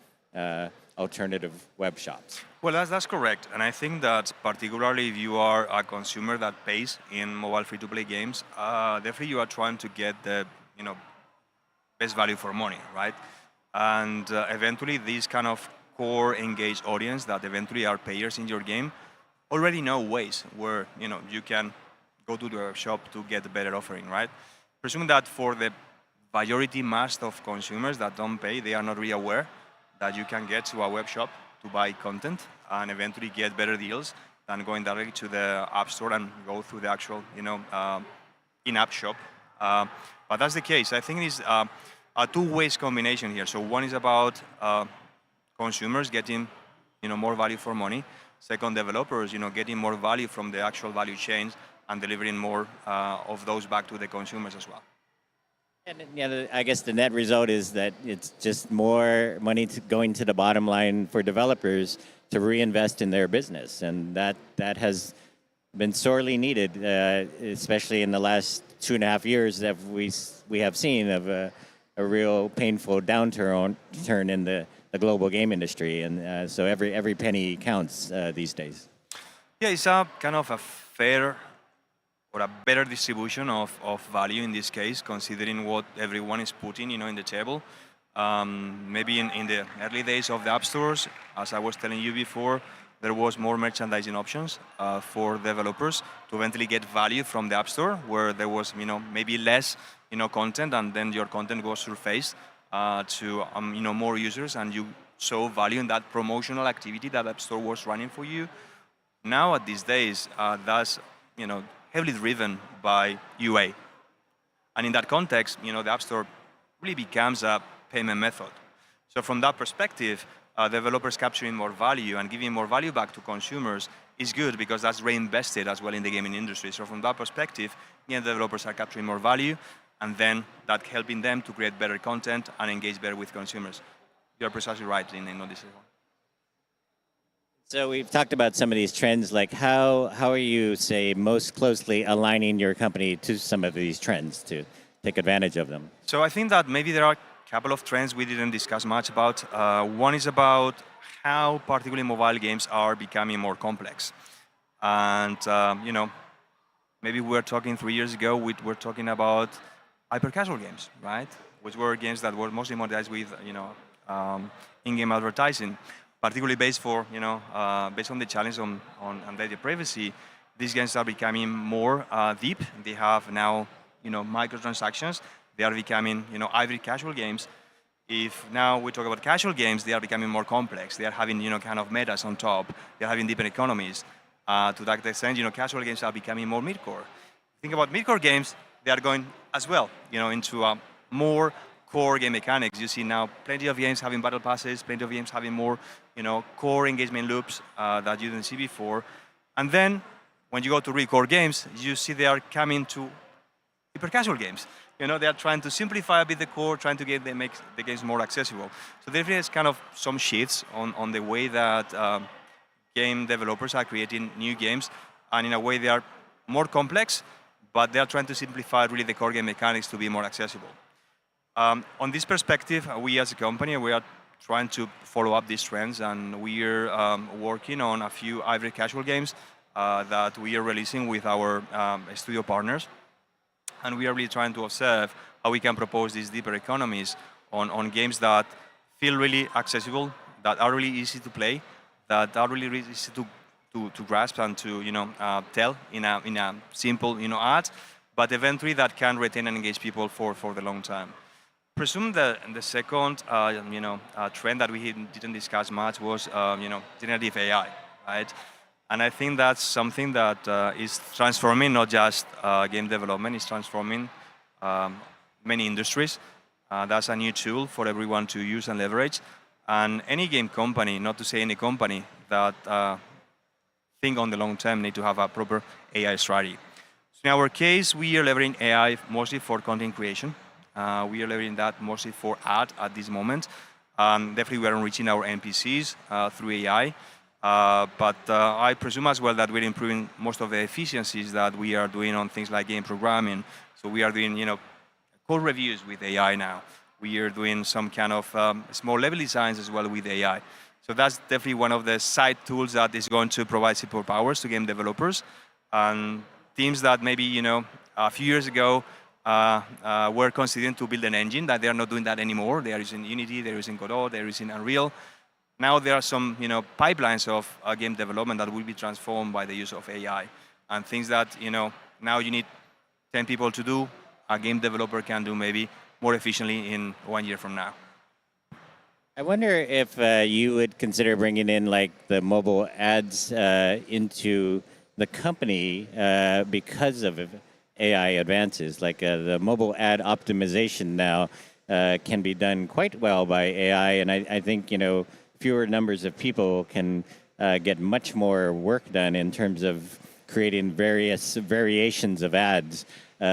alternative web shops. Well, that's correct. And I think that particularly if you are a consumer that pays in mobile free-to-play games, definitely you are trying to get the best value for money, right? And eventually these kind of core engaged audience that eventually are payers in your game already know ways where you can go to the shop to get a better offering, right? Presuming that for the majority mass of consumers that don't pay, they are not really aware that you can get to a web shop to buy content and eventually get better deals than going directly to the App Store and go through the actual, in-app shop. But that's the case. I think it's a two-way combination here. So one is about consumers getting, more value for money. Second, developers, getting more value from the actual value chains and delivering more of those back to the consumers as well. And I guess the net result is that it's just more money going to the bottom line for developers to reinvest in their business, and that has been sorely needed, especially in the last 2.5 years that we have seen of a real painful downturn in the global game industry, and so every penny counts these days. Yeah, it's a kind of a fair or a better distribution of value in this case, considering what everyone is putting, in the table. Maybe in the early days of the app stores, as I was telling you before, there was more merchandising options for developers to eventually get value from the app store, where there was, maybe less, content, and then your content goes surfaced to, more users, and you saw value in that promotional activity that app store was running for you. Now, at these days, that's, heavily driven by UA. And in that context, the App Store really becomes a payment method. So from that perspective, developers capturing more value and giving more value back to consumers is good, because that's reinvested as well in the gaming industry. So from that perspective, developers are capturing more value, and then that helping them to create better content and engage better with consumers. You're precisely right in this one. So we've talked about some of these trends, like how are you, say, most closely aligning your company to some of these trends to take advantage of them? So I think that maybe there are a couple of trends we didn't discuss much about. One is about how particularly mobile games are becoming more complex. And, maybe we were talking 3 years ago, we were talking about hyper-casual games, right? Which were games that were mostly monetized with, in-game advertising. Particularly based on the challenge on data privacy, these games are becoming more deep. They have now, microtransactions. They are becoming, hybrid casual games. If now we talk about casual games, they are becoming more complex. They are having, kind of metas on top. They are having deeper economies. To that extent, casual games are becoming more mid-core. Think about mid-core games, they are going as well, into a more core game mechanics. You see now plenty of games having battle passes, plenty of games having more, core engagement loops that you didn't see before. And then when you go to real core games, you see they are coming to hyper casual games. They are trying to simplify a bit the core, trying to make the games more accessible. So there is kind of some shifts on the way that game developers are creating new games, and in a way they are more complex, but they are trying to simplify really the core game mechanics to be more accessible. On this perspective, we as a company, we are trying to follow up these trends, and we are working on a few hybrid casual games that we are releasing with our studio partners. And we are really trying to observe how we can propose these deeper economies on games that feel really accessible, that are really easy to play, that are really easy to grasp and to tell in a simple ad, but eventually that can retain and engage people for the long time. Presume the second trend that we didn't discuss much was generative AI, right? And I think that's something that is transforming not just game development, it's transforming many industries. That's a new tool for everyone to use and leverage. And any game company, not to say any company, that think on the long term need to have a proper AI strategy. So in our case, we are leveraging AI mostly for content creation. We are leveraging that mostly for ad at this moment. Definitely we are enriching our NPCs through AI. But I presume as well that we're improving most of the efficiencies that we are doing on things like game programming. So we are doing, code reviews with AI now. We are doing some kind of small level designs as well with AI. So that's definitely one of the side tools that is going to provide superpowers to game developers. And teams that maybe, a few years ago were considering to build an engine, that they are not doing that anymore. They are using Unity, they're using Godot, they're using Unreal. Now there are some, pipelines of game development that will be transformed by the use of AI. And things that, now you need 10 people to do, a game developer can do maybe more efficiently in 1 year from now. I wonder if you would consider bringing in like the mobile ads into the company because of AI advances. Like the mobile ad optimization now can be done quite well by AI, and I think fewer numbers of people can get much more work done in terms of creating various variations of ads.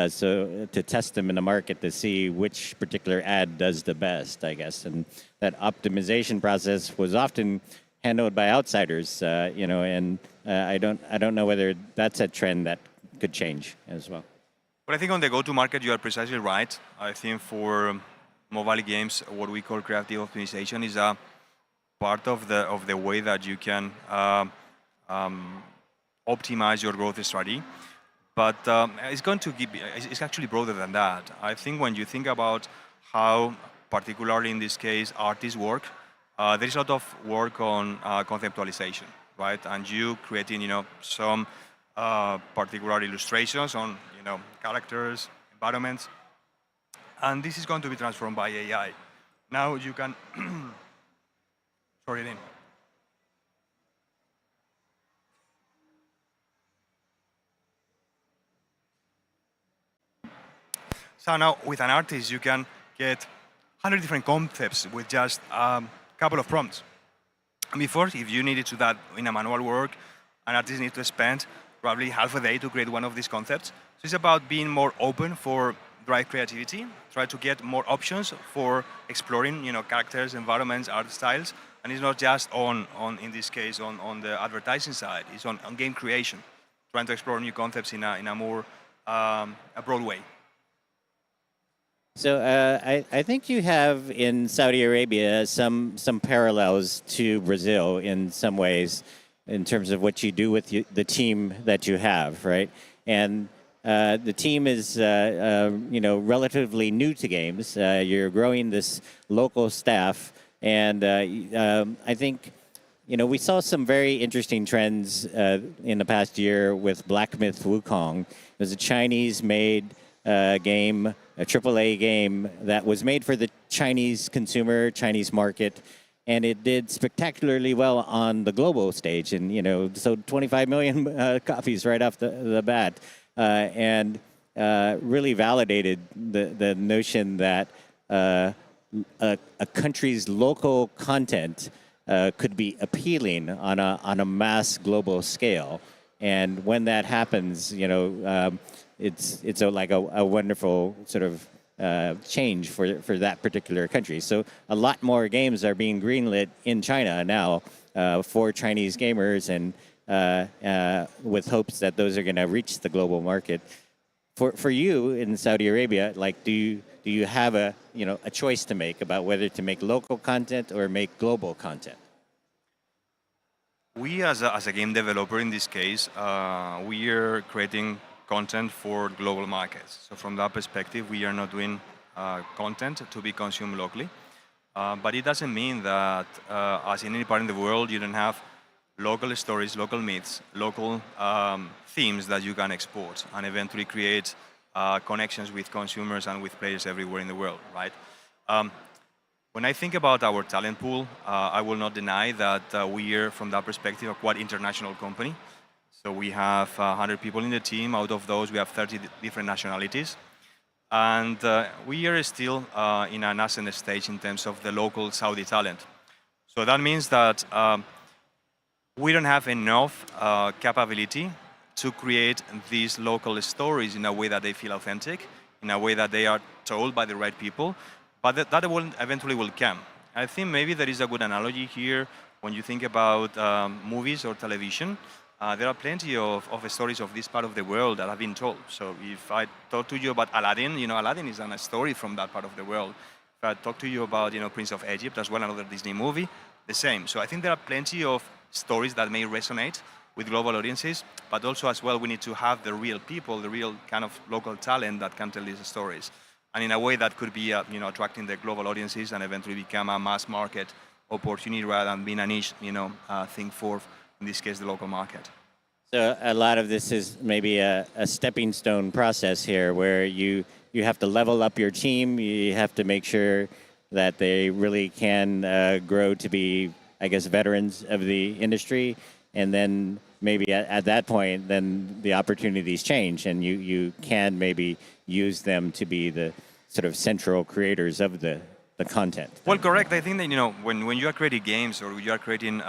So to test them in the market to see which particular ad does the best, I guess. And that optimization process was often handled by outsiders, and I don't know whether that's a trend that could change as well. But I think on the go-to-market, you are precisely right. I think for mobile games, what we call creative optimization is a part of the way that you can optimize your growth strategy. But it's actually broader than that. I think when you think about how, particularly in this case, artists work, there is a lot of work on conceptualization, right? And you creating, some particular illustrations on, characters, environments, and this is going to be transformed by AI. Now you can, sorry, Dean. So now with an artist, you can get 100 different concepts with just a couple of prompts. Before, if you needed to do that in a manual work, an artist needs to spend probably half a day to create one of these concepts. So it's about being more open for drive creativity, try to get more options for exploring, characters, environments, art styles, and it's not just on in this case, on the advertising side, it's on game creation, trying to explore new concepts in a more a broad way. So I think you have in Saudi Arabia some parallels to Brazil in some ways in terms of what you do with the team that you have, right? And the team is relatively new to games. You're growing this local staff, and I think we saw some very interesting trends in the past year with Black Myth Wukong. It was a Chinese-made game, a AAA game that was made for the Chinese consumer, Chinese market, and it did spectacularly well on the global stage, and sold 25 million copies right off the bat, and really validated the notion that a country's local content could be appealing on a mass global scale, and when that happens, it's like a wonderful sort of change for that particular country. So a lot more games are being greenlit in China now for Chinese gamers, and with hopes that those are going to reach the global market. For you in Saudi Arabia, like do you have a choice to make about whether to make local content or make global content? We as a game developer in this case, we are creating content for global markets. So from that perspective, we are not doing content to be consumed locally. But it doesn't mean that, as in any part in the world, you don't have local stories, local myths, local themes that you can export and eventually create connections with consumers and with players everywhere in the world, right? When I think about our talent pool, I will not deny that we are, from that perspective, a quite international company. So we have 100 people in the team. Out of those, we have 30 different nationalities. And we are still in a nascent stage in terms of the local Saudi talent. So that means that we don't have enough capability to create these local stories in a way that they feel authentic, in a way that they are told by the right people, but that eventually will come. I think maybe there is a good analogy here when you think about movies or television. There are plenty of stories of this part of the world that have been told. So if I talk to you about Aladdin, Aladdin is a story from that part of the world. If I talk to you about, Prince of Egypt as well, another Disney movie, the same. So I think there are plenty of stories that may resonate with global audiences, but also as well we need to have the real people, the real kind of local talent that can tell these stories. And in a way that could be, attracting the global audiences and eventually become a mass market opportunity rather than being a niche, thing for, in this case, the local market. So a lot of this is maybe a stepping stone process here where you have to level up your team. You have to make sure that they really can grow to be, I guess, veterans of the industry. And then maybe at that point, then the opportunities change and you can maybe use them to be the sort of central creators of the content. Well, correct. I think that, when you are creating games or you are creating,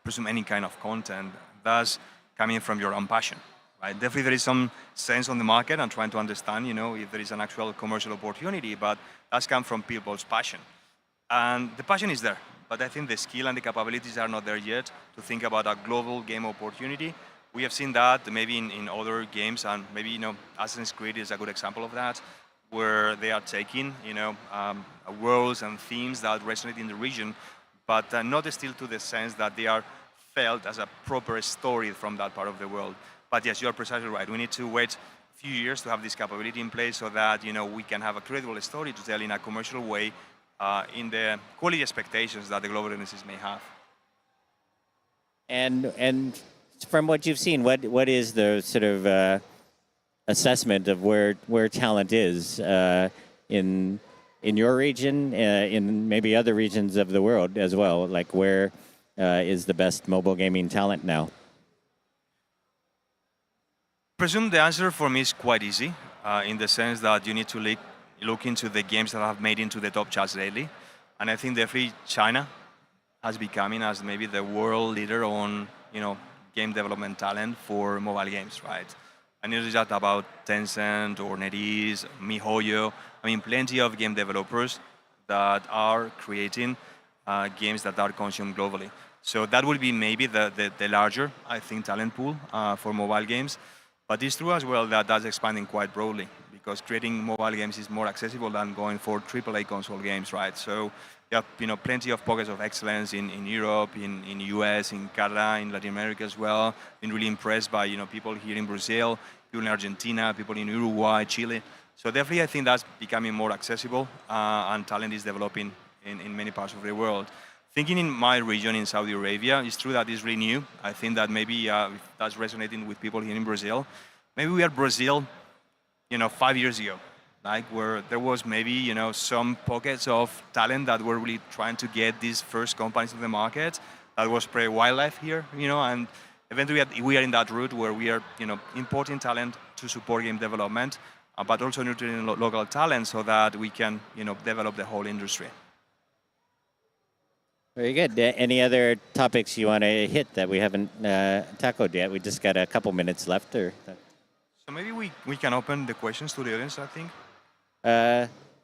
presume any kind of content, that's coming from your own passion, right? Definitely there is some sense on the market and trying to understand, if there is an actual commercial opportunity, but that's come from people's passion. And the passion is there, but I think the skill and the capabilities are not there yet to think about a global game opportunity. We have seen that maybe in other games, and maybe, Assassin's Creed is a good example of that, where they are taking, worlds and themes that resonate in the region, but not still to the sense that they are felt as a proper story from that part of the world. But yes, you are precisely right. We need to wait a few years to have this capability in place so that we can have a credible story to tell in a commercial way in the quality expectations that the global audiences may have. And from what you've seen, what is the sort of assessment of where talent is in your region, in maybe other regions of the world as well? Like where is the best mobile gaming talent now? Presume the answer for me is quite easy, in the sense that you need to look into the games that have made into the top charts lately, and I think definitely China has becoming as maybe the world leader on game development talent for mobile games, right? And it's just about Tencent or NetEase, MiHoYo. I mean, plenty of game developers that are creating games that are consumed globally. So that will be maybe the larger, I think, talent pool for mobile games. But it's true as well that that's expanding quite broadly because creating mobile games is more accessible than going for AAA console games, right? So you have plenty of pockets of excellence in Europe, in US, in Canada, in Latin America as well. Been really impressed by people here in Brazil, people in Argentina, people in Uruguay, Chile. So definitely I think that's becoming more accessible and talent is developing in many parts of the world. Thinking in my region in Saudi Arabia, it's true that it's really new. I think that maybe that's resonating with people here in Brazil. Maybe we are Brazil, 5 years ago, like where there was maybe some pockets of talent that were really trying to get these first companies to the market. That was pre-wildlife here, and eventually we are in that route where we are importing talent to support game development, but also nurturing local talent so that we can develop the whole industry. Very good. Any other topics you want to hit that we haven't tackled yet? We just got a couple minutes left. So maybe we can open the questions to the audience, I think.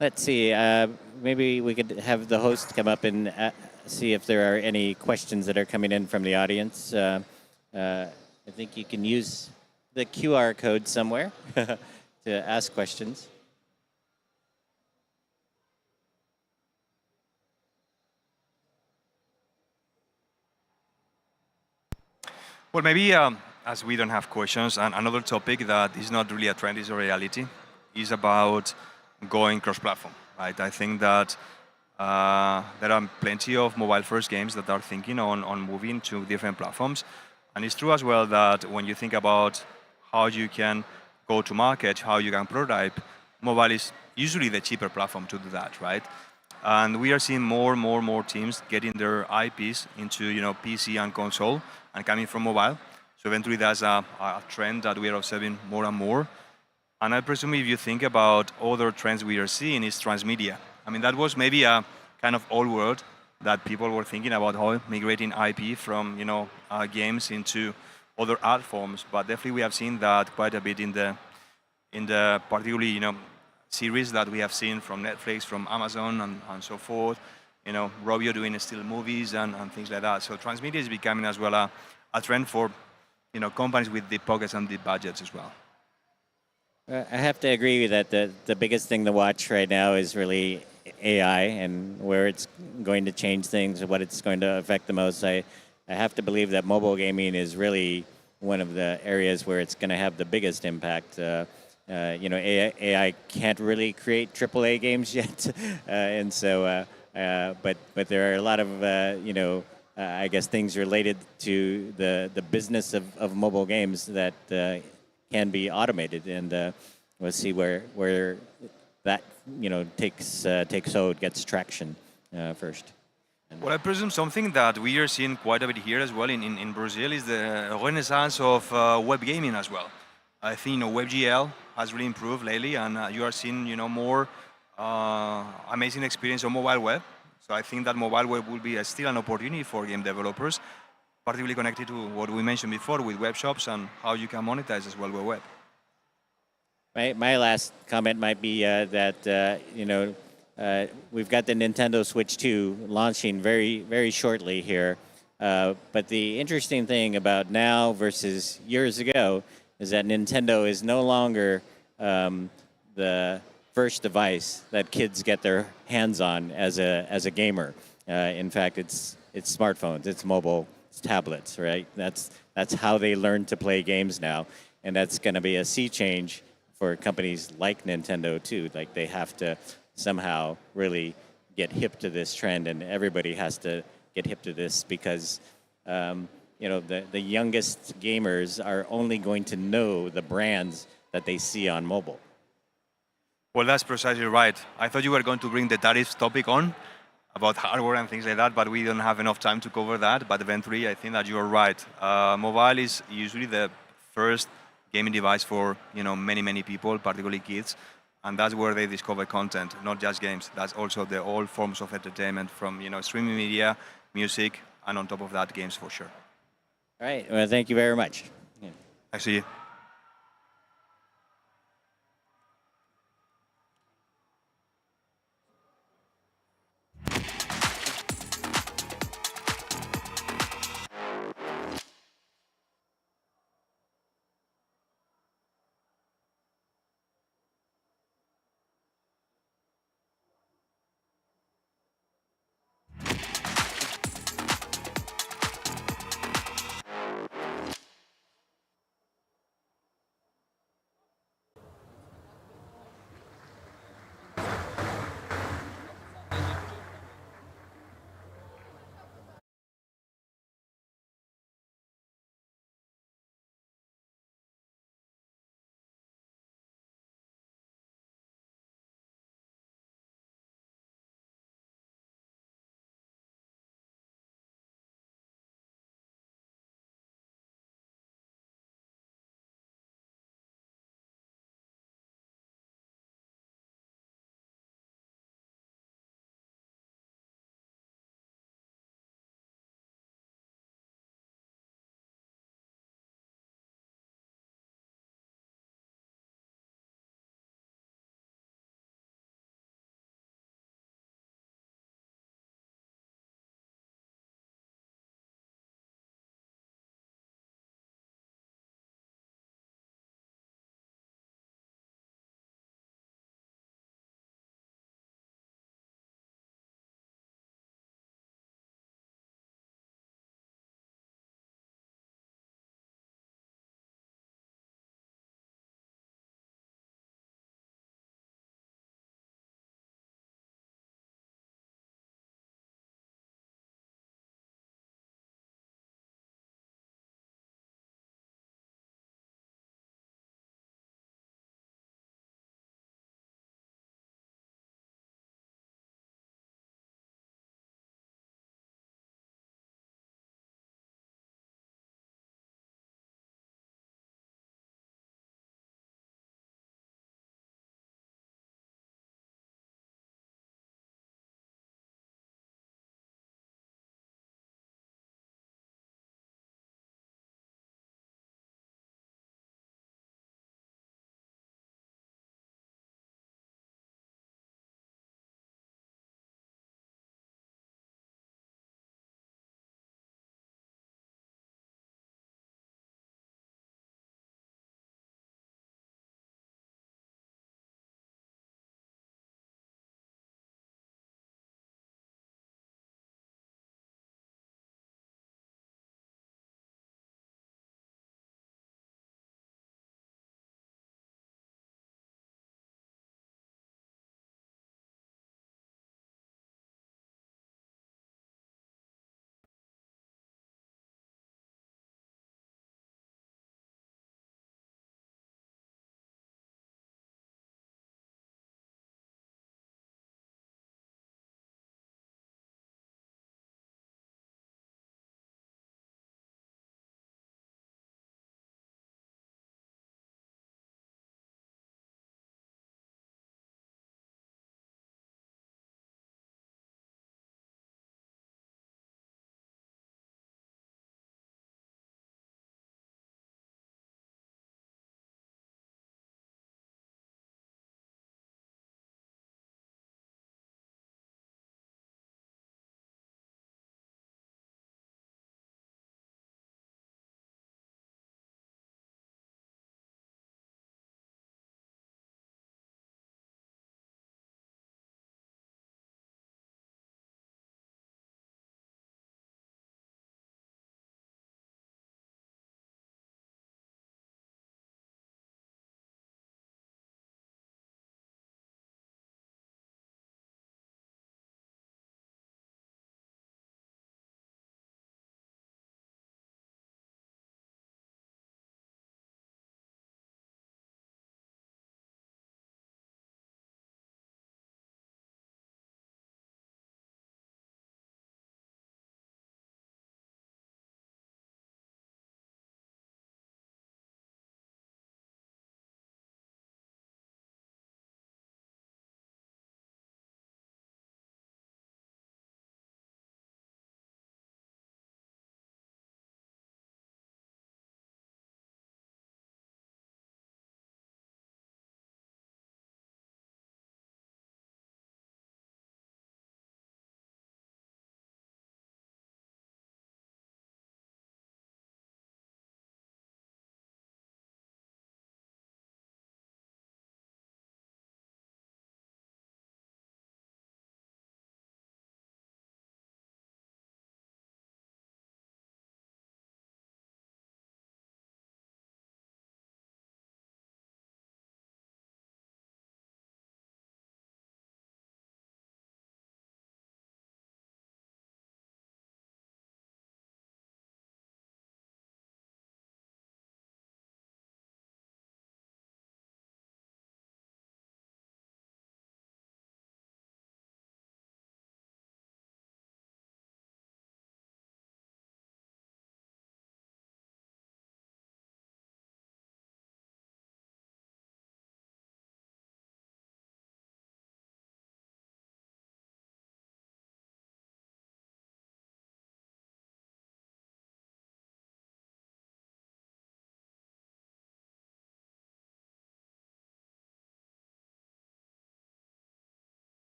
Let's see. Maybe we could have the host come up and see if there are any questions that are coming in from the audience. I think you can use the QR code somewhere to ask questions. Well, maybe as we don't have questions, and another topic that is not really a trend, is a reality, is about going cross-platform, right? I think that there are plenty of mobile-first games that are thinking on moving to different platforms. And it's true as well that when you think about how you can go to market, how you can prototype, mobile is usually the cheaper platform to do that, right? And we are seeing more teams getting their IPs into PC and console and coming from mobile. So eventually that's a trend that we are observing more and more. And I presume if you think about other trends we are seeing is transmedia. I mean, that was maybe a kind of old world that people were thinking about how migrating IP from games into other art forms. But definitely we have seen that quite a bit in the particularly series that we have seen from Netflix, from Amazon, and so forth. Robio doing still movies and things like that. So transmedia is becoming as well a trend for companies with deep pockets and deep budgets as well. I have to agree that the biggest thing to watch right now is really AI and where it's going to change things and what it's going to affect the most. I have to believe that mobile gaming is really one of the areas where it's going to have the biggest impact. AI can't really create AAA games yet, and so but there are a lot of I guess things related to the business of mobile games that can be automated, and we'll see where that takes hold, gets traction first. Well, I presume something that we are seeing quite a bit here as well in Brazil is the renaissance of web gaming as well. I think WebGL has really improved lately, and you are seeing more amazing experience on mobile web. So I think that mobile web will be still an opportunity for game developers, particularly connected to what we mentioned before with web shops and how you can monetize as well with web. My last comment might be that we've got the Nintendo Switch 2 launching very shortly here. But the interesting thing about now versus years ago is that Nintendo is no longer the first device that kids get their hands on as a gamer. In fact, it's smartphones, it's mobile, it's tablets, right? That's how they learn to play games now, and that's going to be a sea change for companies like Nintendo too. Like they have to somehow really get hip to this trend, and everybody has to get hip to this because the youngest gamers are only going to know the brands that they see on mobile. Well, that's precisely right. I thought you were going to bring the tariffs topic on about hardware and things like that, but we don't have enough time to cover that. But eventually, I think that you are right. Mobile is usually the first gaming device for many people, particularly kids, and that's where they discover content, not just games. That's also the all forms of entertainment from streaming media, music, and on top of that, games for sure. All right. Well, thank you very much. I see you.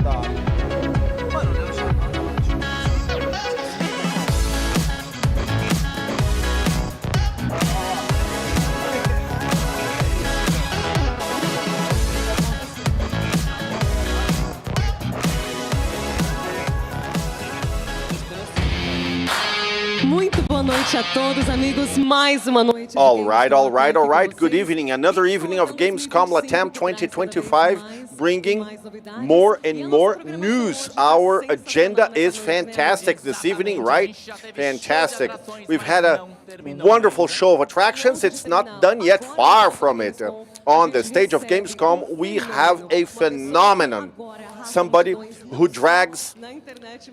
Muito boa noite a todos, amigos. Mais uma noite. de All right. Gamescom. Good evening. Another evening of Gamescom Latam 2025, bringing more and more news. Our agenda is fantastic this evening, right? Fantastic. We've had a wonderful show of attractions. It's not done yet, far from it. On the stage of Gamescom, we have a phenomenon. Somebody who drags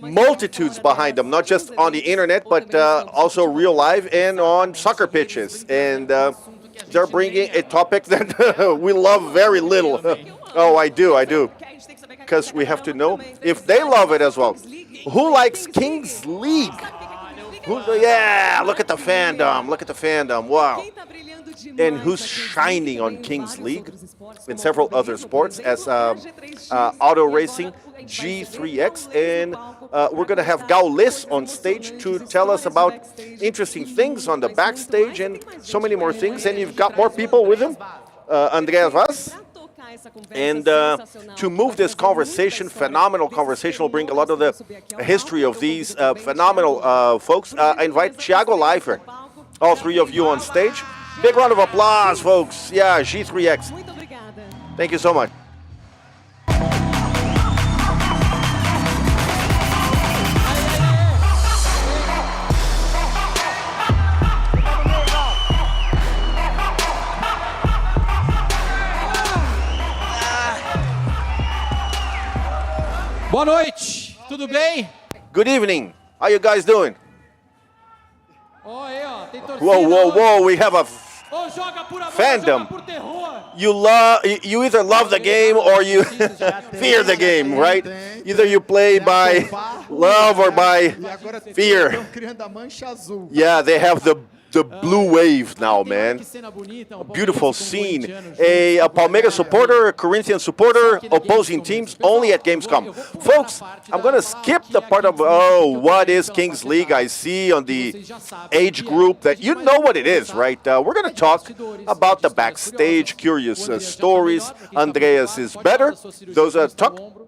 multitudes behind them, not just on the internet, but also real life and on soccer pitches. And they're bringing a topic that we love very little. Oh, I do. Because we have to know if they love it as well. Who likes Kings League? Yeah, look at the fandom. Wow. And who's shining on Kings League and several other sports as auto racing, G3X, and we're going to have Gaules on stage to tell us about interesting things on the backstage and so many more things. And you've got more people with him, Andreas Vaz. And to move this conversation, phenomenal conversation, will bring a lot of the history of these phenomenal folks. I invite Thiago Leifert, all three of you on stage. Big round of applause, folks. Yeah, G3X. Thank you so much. Boa noite, tudo bem? Good evening. How you guys doing? Ó, aí, ó, tem torcida. Whoa, we have a Ou joga por amor, fandom. ou joga por terror. You either love the game or you fear the game, right? Either you play by love or by fear. Yeah, they have the blue wave now, man. Beautiful scene. A Palmeiras supporter, a Corinthians supporter, opposing teams only at Gamescom. Folks, I'm going to skip the part of, what is Kings League? I see on the age group that you know what it is, right? We're going to talk about the backstage, curious stories. Andreas is better.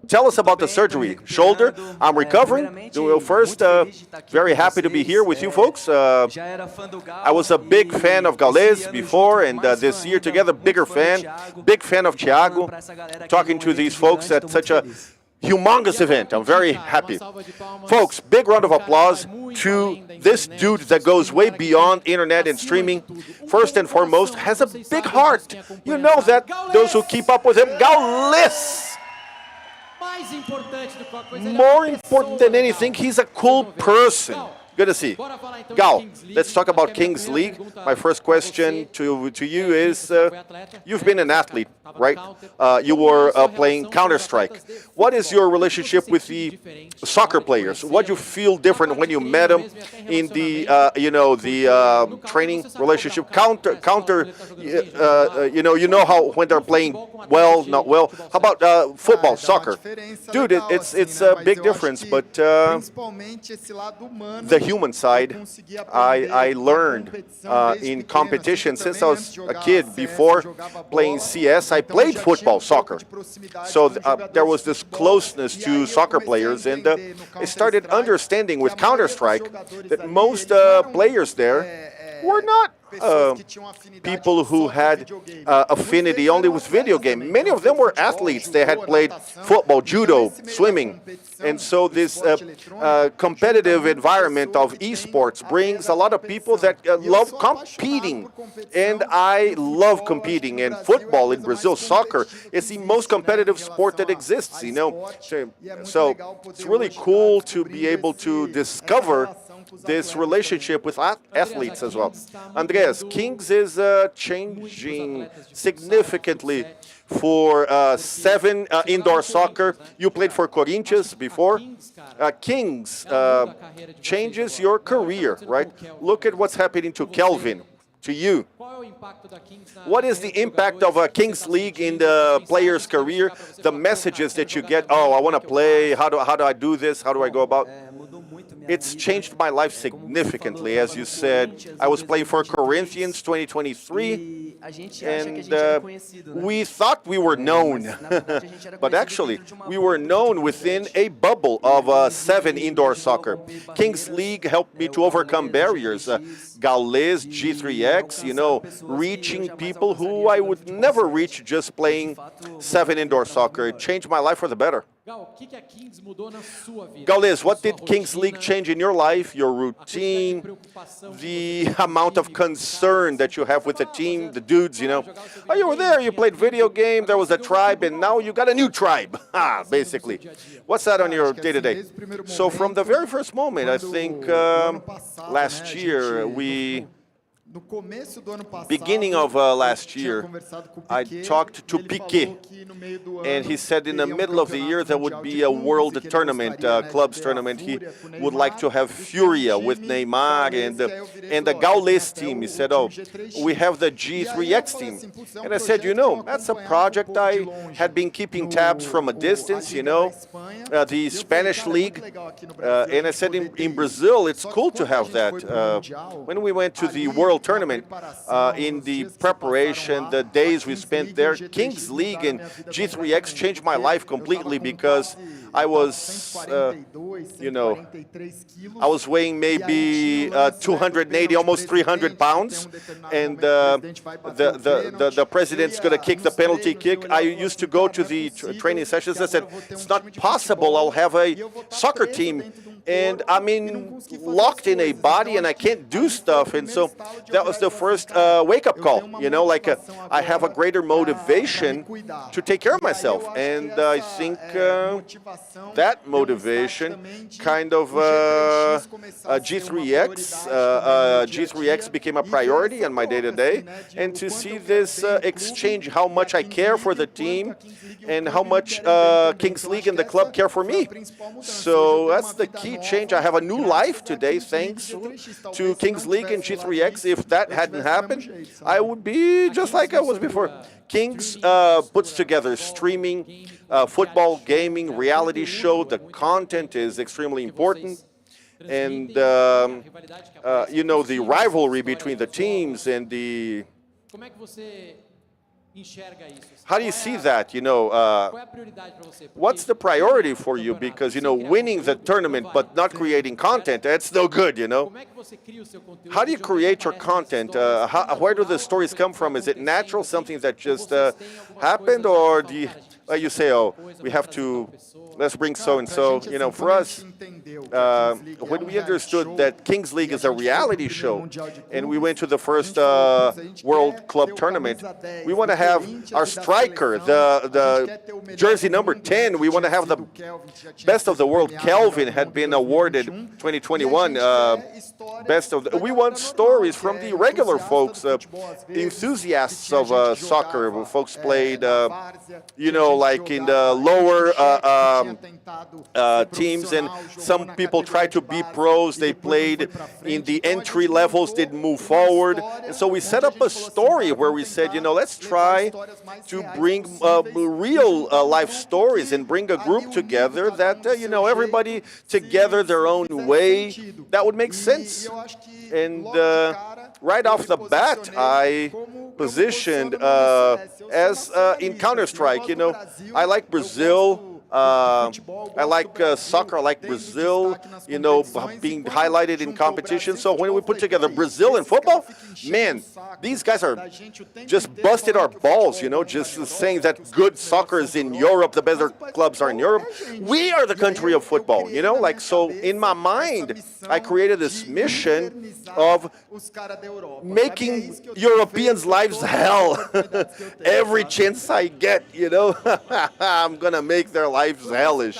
Tell us about the surgery. Shoulder, I'm recovering. First, very happy to be here with you folks. I was a big fan of Gaules before, and this year together, big fan of Thiago. Talking to these folks at such a humongous event. I'm very happy. Folks, big round of applause to this dude that goes way beyond internet and streaming. First and foremost, has a big heart. You know that, those who keep up with him, Gaules. More important than anything, he's a cool person. Good to see. Gal, let's talk about Kings League. My first question to you is, you've been an athlete, right? You were playing Counter-Strike. What is your relationship with the soccer players? What do you feel different when you met them in the, the training relationship? Counter, you know how when they're playing well, not well. How about football, soccer? Dude, it's a big difference, but the human side, I learned in competition since I was a kid. Before playing CS, I played football, soccer. So there was this closeness to soccer players, and I started understanding with Counter-Strike that most players there were not people who had affinity only with video game. Many of them were athletes. They had played football, judo, swimming. And so this competitive environment of esports brings a lot of people that love competing. And I love competing. And football in Brazil, soccer, is the most competitive sport that exists, you know. So it's really cool to be able to discover this relationship with athletes as well. Andreas, Kings is changing significantly for 7 indoor soccer. You played for Corinthians before. Kings changes your career, right? Look at what's happening to Kelvin, to you. What is the impact of a Kings League in the player's career? The messages that you get, oh, I want to play, how do I do this, how do I go about? It's changed my life significantly. As you said, I was playing for Corinthians 2023, and we thought we were known. But actually, we were known within a bubble of 7 indoor soccer. Kings League helped me to overcome barriers. Gaules, G3X, you know, reaching people who I would never reach just playing 7 indoor soccer. It changed my life for the better. Gaules, what did Kings League change in your life, your routine, the amount of concern that you have with the team, the dudes, you know? Oh, you were there, you played video game, there was a tribe, and now you got a new tribe, basically. What's that on your day-to-day? So from the very first moment, I think last year, beginning of last year, I talked to Piqué, and he said in the middle of the year there would be a world tournament, clubs tournament. He would like to have Furia with Neymar and the Gaules team. He said, oh, we have the G3X team. And I said, you know, that's a project I had been keeping tabs from a distance, you know, the Spanish league. And I said, in Brazil, it's cool to have that. When we went to the world tournament, in the preparation, the days we spent there, Kings League and G3X changed my life completely because I was, you know, I was weighing maybe 280, almost 300 pounds, and the president's going to kick the penalty kick. I used to go to the training sessions. I said, it's not possible I'll have a soccer team and I'm locked in a body and I can't do stuff. And so that was the first wake-up call, you know, like I have a greater motivation to take care of myself. And I think that motivation kind of G3X became a priority on my day-to-day. And to see this exchange, how much I care for the team and how much Kings League and the club care for me. So that's the key change. I have a new life today thanks to Kings League and G3X. If that hadn't happened, I would be just like I was before. Kings puts together streaming, football, gaming, reality show. The content is extremely important. And, you know, the rivalry between the teams and the... How do you see that? You know, what's the priority for you? Because, you know, winning the tournament but not creating content, that's no good, you know. How do you create your content? Where do the stories come from? Is it natural, something that just happened, or do you say, oh, we have to, let's bring so-and-so? You know, for us, when we understood that Kings League is a reality show, and we went to the first World Club Tournament, we want to have our striker, the jersey number 10, we want to have the best of the world. Kelvin had been awarded 2021 best of the, we want stories from the regular folks, enthusiasts of soccer. Folks played, you know, like in the lower teams, and some people tried to be pros. They played in the entry levels, didn't move forward. And so we set up a story where we said, you know, let's try to bring real life stories and bring a group together that, you know, everybody together their own way. That would make sense. And right off the bat, I positioned as in Counter-Strike, you know, I like Brazil. I like soccer, I like Brazil, you know, being highlighted in competition. So when we put together Brazil and football, man, these guys are just busted our balls, you know, just saying that good soccer is in Europe, the better clubs are in Europe. We are the country of football, you know, like, so in my mind, I created this mission of making Europeans' lives hell. Every chance I get, you know, I'm going to make their lives hellish.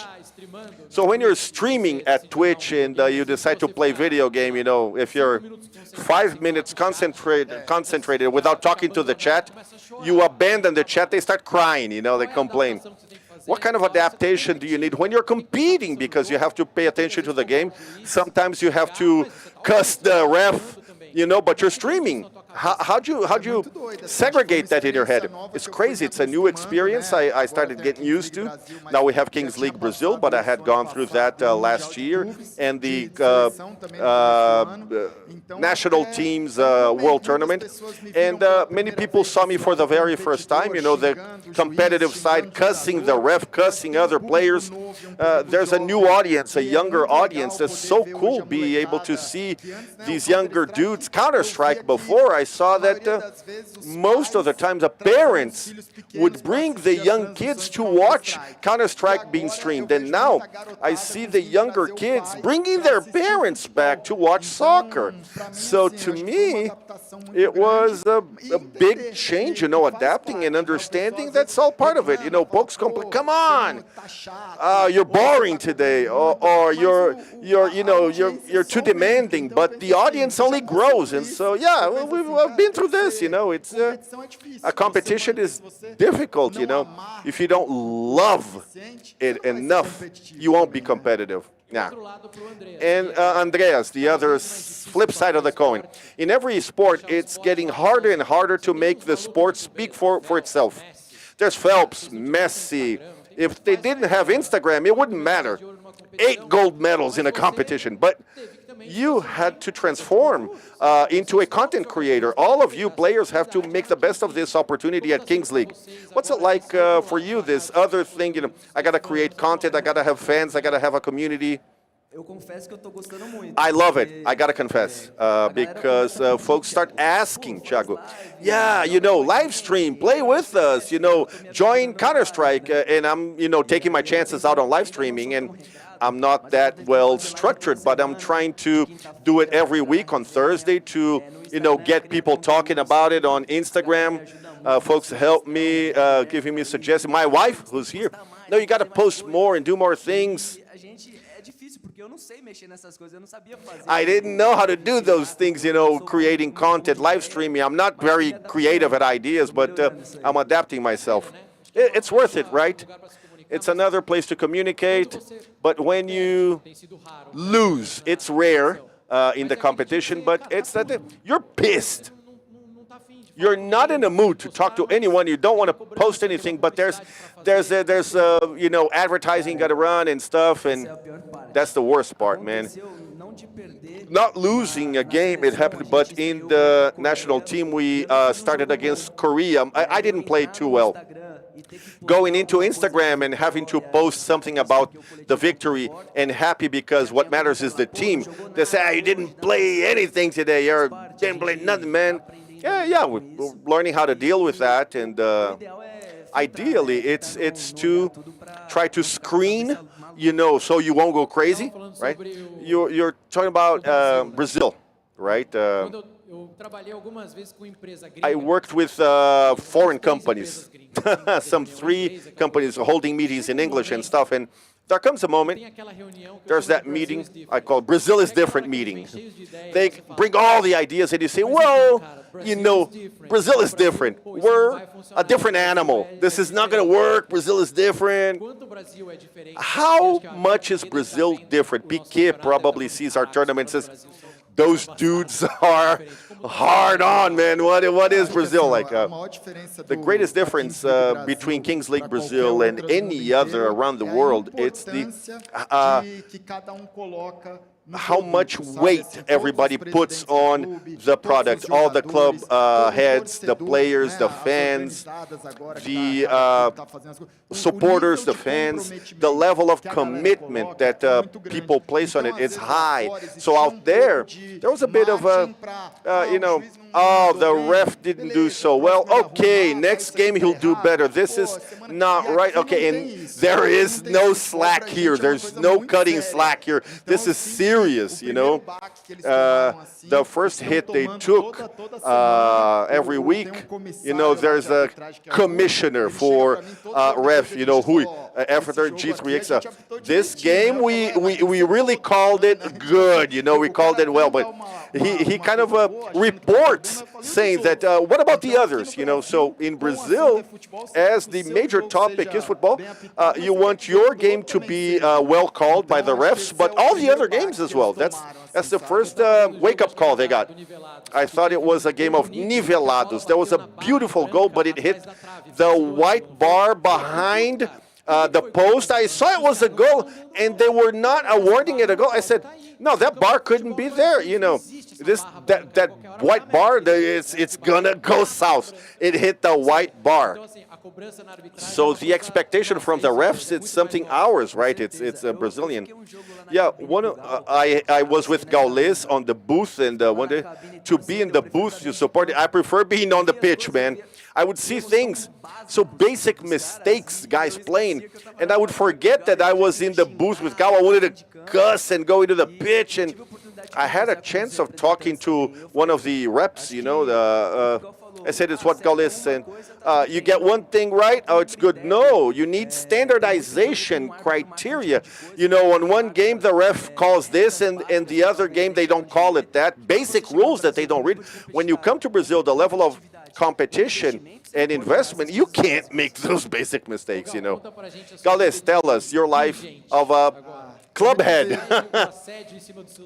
So when you're streaming at Twitch and you decide to play video game, you know, if you're 5 minutes concentrated without talking to the chat, you abandon the chat, they start crying, you know, they complain. What kind of adaptation do you need when you're competing? Because you have to pay attention to the game. Sometimes you have to cuss the ref, you know, but you're streaming. how'd you segregate that in your head? It's crazy. It's a new experience I started getting used to. Now we have Kings League Brazil, but I had gone through that last year, and the national teams world tournament, and many people saw me for the very first time. You know, the competitive side, cussing the ref, cussing other players. There's a new audience, a younger audience. That's so cool, be able to see these younger dudes. Counter-Strike, before I saw that most of the times the parents would bring the young kids to watch Counter-Strike being streamed, and now I see the younger kids bringing their parents back to watch soccer. So to me, it was a big change, you know, adapting and understanding. That's all part of it. You know, folks complain, come on, you're boring today, or you're too demanding. But the audience only grows, and so yeah, we've been through this. You know, it's a competition is difficult. You know, if you don't love it enough, you won't be competitive. Yeah. And Andreas, the other flip side of the coin. In every sport, it's getting harder and harder to make the sport speak for itself. There's Phelps, Messi. If they didn't have Instagram, it wouldn't matter. 8 gold medals in a competition. But you had to transform into a content creator. All of you players have to make the best of this opportunity at Kings League. What's it like for you, this other thing? You know, I got to create content, I got to have fans, I got to have a community. I love it. I got to confess, because folks start asking, Thiago, yeah, you know, live stream, play with us, you know, join Counter-Strike, and I'm, you know, taking my chances out on live streaming, and I'm not that well structured, but I'm trying to do it every week on Thursday to, you know, get people talking about it on Instagram. Folks help me, giving me suggestions. My wife, who's here, no, you got to post more and do more things. I didn't know how to do those things, you know, creating content, live streaming. I'm not very creative at ideas, but I'm adapting myself. It's worth it, right? It's another place to communicate, but when you lose, it's rare in the competition, but it's that you're pissed. You're not in a mood to talk to anyone. You don't want to post anything, but there's you know, advertising got to run and stuff, and that's the worst part, man. Not losing a game, it happened, but in the national team, we started against Korea. I didn't play too well. Going into Instagram and having to post something about the victory and happy because what matters is the team. They say, you didn't play anything today. You didn't play nothing, man. Yeah, we're learning how to deal with that, and ideally, it's to try to screen, you know, so you won't go crazy, right? You're talking about Brazil, right? I worked with foreign companies, some 3 companies holding meetings in English and stuff, and there comes a moment, there's that meeting I call Brazil is different meeting. They bring all the ideas and you say, well, you know, Brazil is different. We're a different animal. This is not going to work. Brazil is different. How much is Brazil different? Piquet probably sees our tournament and says, those dudes are hard on, man. What is Brazil like? The greatest difference between Kings League Brazil and any other around the world, it's the how much weight everybody puts on the product. All the club heads, the players, the fans, the supporters, the fans, the level of commitment that people place on it is high. So out there was a bit of a, you know, oh, the ref didn't do so well. Okay, next game he'll do better. This is not right. Okay, and there is no slack here. There's no cutting slack here. This is serious, you know. The first hit they took every week, you know, there's a commissioner for ref, you know, who after G3X. This game, we really called it good, you know, we called it well, but he kind of reports saying that, what about the others? You know, so in Brazil, as the major topic is football, you want your game to be well called by the refs, but all the other games as well. That's the first wake-up call they got. I thought it was a game of nivelados. There was a beautiful goal, but it hit the white bar behind the post. I saw it was a goal, and they were not awarding it a goal. I said, no, that bar couldn't be there. You know, that white bar, it's gonna go south. It hit the white bar. So the expectation from the refs, it's something ours, right? It's a Brazilian. Yeah, I was with Gaules on the booth, and one day to be in the booth to support it, I prefer being on the pitch, man. I would see things, so basic mistakes, guys playing, and I would forget that I was in the booth with Gal. I wanted to cuss and go into the pitch, and I had a chance of talking to one of the reps, you know, I said, it's what Gaules said. You get one thing right, oh, it's good. No, you need standardization criteria. You know, on one game, the ref calls this, and the other game, they don't call it that. Basic rules that they don't read. When you come to Brazil, the level of competition and investment, you can't make those basic mistakes, you know. Gaules, tell us your life of a club head.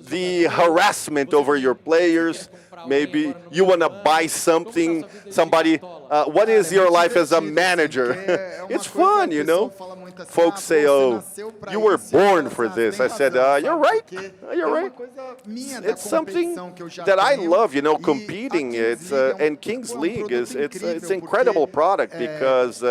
The harassment over your players. Maybe you want to buy something, somebody. What is your life as a manager? It's fun, you know. Folks say, oh, you were born for this. I said, you're right. You're right. It's something that I love, you know, competing. It's and Kings League it's an incredible product because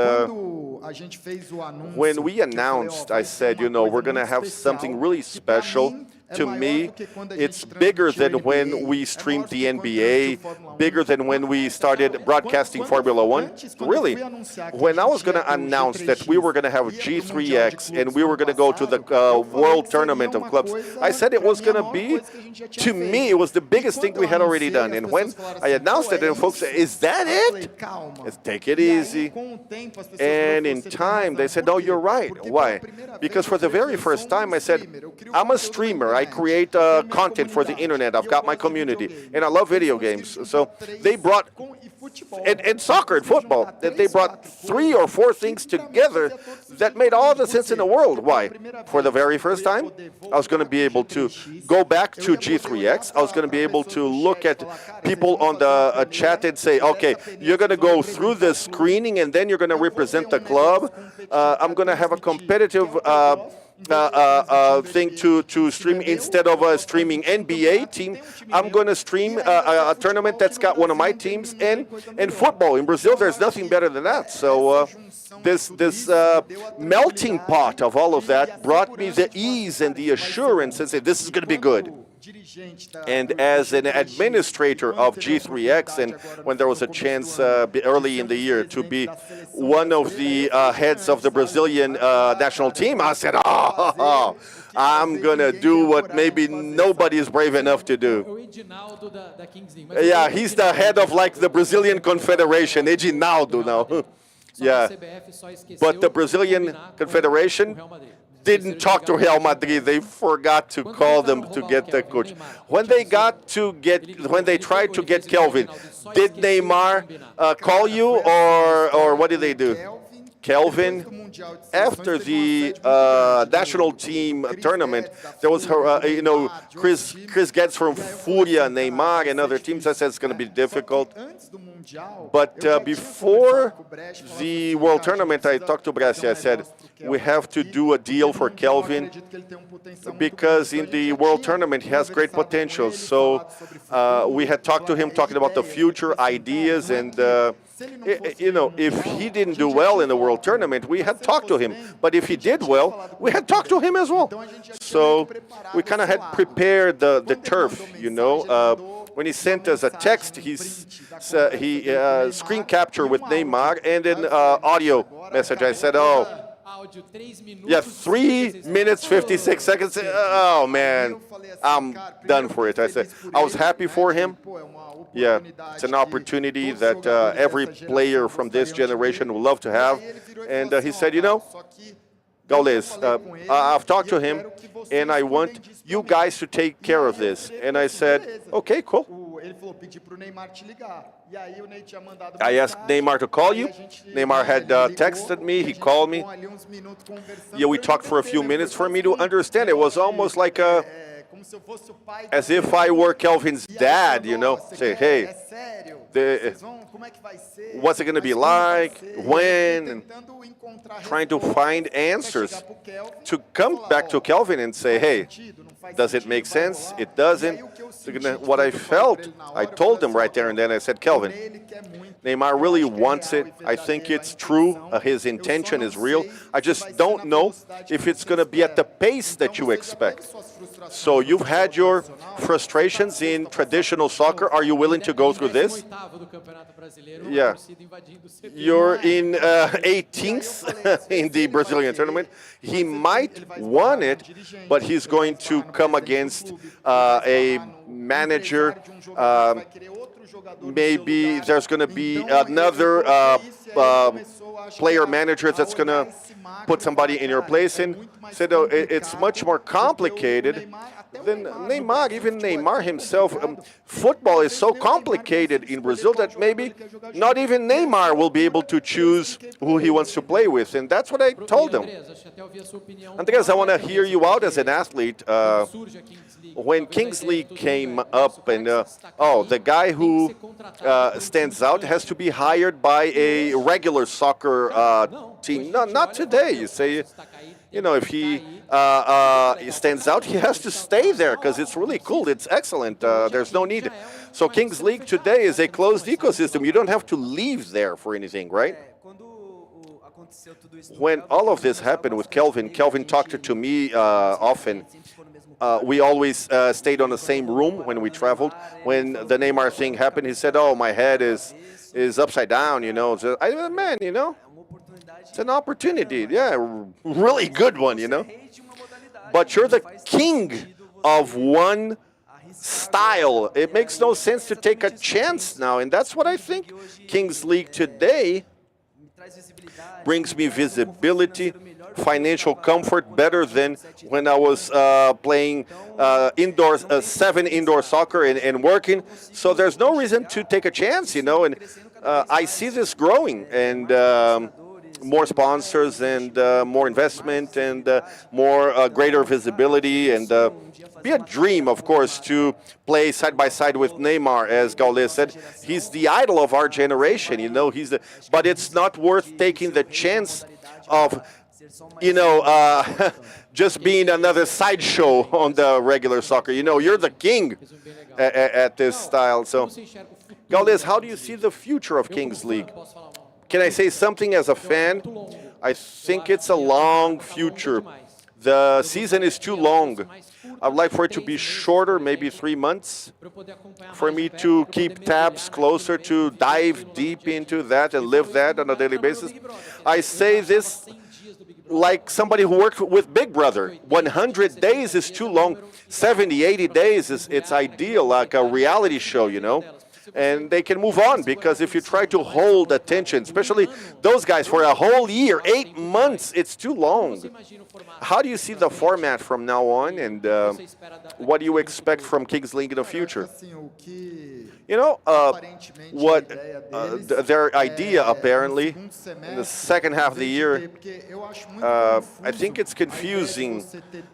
when we announced, I said, you know, we're going to have something really special. To me, it's bigger than when we streamed the NBA, bigger than when we started broadcasting Formula One. Really, when I was going to announce that we were going to have G3X and we were going to go to the World Tournament of Clubs, I said it was going to be, to me, it was the biggest thing we had already done. And when I announced it, and folks said, is that it? Let's take it easy. And in time, they said, no, you're right. Why? Because for the very first time, I said, I'm a streamer. I create content for the internet. I've got my community, and I love video games. So they brought, and soccer and football, they brought 3 or 4 things together that made all the sense in the world. Why? For the very first time, I was going to be able to go back to G3X. I was going to be able to look at people on the chat and say, okay, you're going to go through the screening, and then you're going to represent the club. I'm going to have a competitive thing to stream. Instead of streaming NBA team, I'm going to stream a tournament that's got one of my teams and football. In Brazil, there's nothing better than that. So this melting pot of all of that brought me the ease and the assurance and said, this is going to be good. And as an administrator of G3X, and when there was a chance early in the year to be one of the heads of the Brazilian national team, I said, oh, I'm going to do what maybe nobody is brave enough to do. Yeah, he's the head of like the Brazilian Confederation, Edinaldo now. Yeah, but the Brazilian Confederation didn't talk to Real Madrid. They forgot to call them to get the coach. When they tried to get Kelvin, did Neymar call you, or what did they do? Kelvin, after the national team tournament, there was Chris Getz from Fúria, Neymar, and other teams. I said it's going to be difficult. But before the World Tournament, I talked to Brescia. I said, we have to do a deal for Kelvin because in the World Tournament, he has great potential. So we had talked to him, talking about the future ideas, and if he didn't do well in the World Tournament, we had talked to him. But if he did well, we had talked to him as well. So we kind of had prepared the turf, When he sent us a text, he screen capture with Neymar and an audio message. I said, yeah, 3 minutes, 56 seconds. Oh, man, I'm done for it. I said, I was happy for him. Yeah, it's an opportunity that every player from this generation would love to have. And he said, Gaules, I've talked to him, and I want you guys to take care of this. And I said, okay, cool. I asked Neymar to call you. Neymar had texted me, he called me. Yeah, we talked for a few minutes for me to understand. It was almost like as if I were Kelvin's dad, you know, say, hey, what's it going to be like, when, and trying to find answers to come back to Kelvin and say, hey, does it make sense? It doesn't. What I felt, I told him right there and then, I said, Kelvin, Neymar really wants it. I think it's true. His intention is real. I just don't know if it's going to be at the pace that you expect. So you've had your frustrations in traditional soccer. Are you willing to go through this? Yeah. You're in 18th in the Brazilian tournament. He might won it, but he's going to come against a manager. Maybe there's going to be another player manager that's going to put somebody in your place. And said, oh, it's much more complicated than Neymar. Even Neymar himself, football is so complicated in Brazil that maybe not even Neymar will be able to choose who he wants to play with. And that's what I told him. Andreas, I want to hear you out as an athlete. When Kings League came up, and the guy who stands out has to be hired by a regular soccer team. No, not today. You say, you know, if he stands out, he has to stay there because it's really cool. It's excellent. There's no need. So Kings League today is a closed ecosystem. You don't have to leave there for anything, right? When all of this happened with Kelvin talked to me often. We always stayed on the same room when we traveled. When the Neymar thing happened, he said, oh, my head is upside down, you know. So I said, man, you know, it's an opportunity. Yeah, really good one, you know. But you're the king of one style. It makes no sense to take a chance now. And that's what I think Kings League today brings me visibility, financial comfort, better than when I was playing indoors, 7 indoor soccer and working. So there's no reason to take a chance, you know. And I see this growing, and more sponsors and more investment and more greater visibility, and be a dream, of course, to play side by side with Neymar. As Gaules said, he's the idol of our generation, you know. But it's not worth taking the chance of, you know, just being another sideshow on the regular soccer. You know, you're the king at this style. So, Gaules, how do you see the future of Kings League? Can I say something as a fan? I think it's a long future. The season is too long. I'd like for it to be shorter, maybe 3 months, for me to keep tabs closer, to dive deep into that and live that on a daily basis. I say this like somebody who worked with Big Brother. 100 days is too long. 70, 80 days it's ideal, like a reality show, you know. And they can move on, because if you try to hold attention, especially those guys, for a whole year, 8 months, it's too long. How do you see the format from now on, and what do you expect from Kings League in the future? You know, what their idea, apparently, in the second half of the year, I think it's confusing,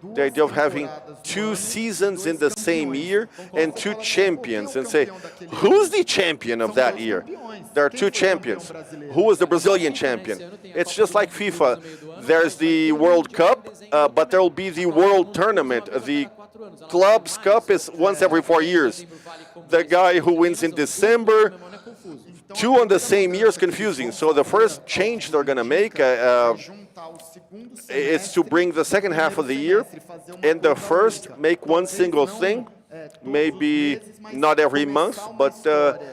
the idea of having 2 seasons in the same year and 2 champions, and say, who's the champion of that year? There are 2 champions. Who was the Brazilian champion? It's just like FIFA. There's the World Cup, but there will be the World Tournament. The Clubs Cup is once every 4 years. The guy who wins in December, 2 on the same year is confusing. So the first change they're going to make is to bring the second half of the year, and the first make one single thing. Maybe not every month, but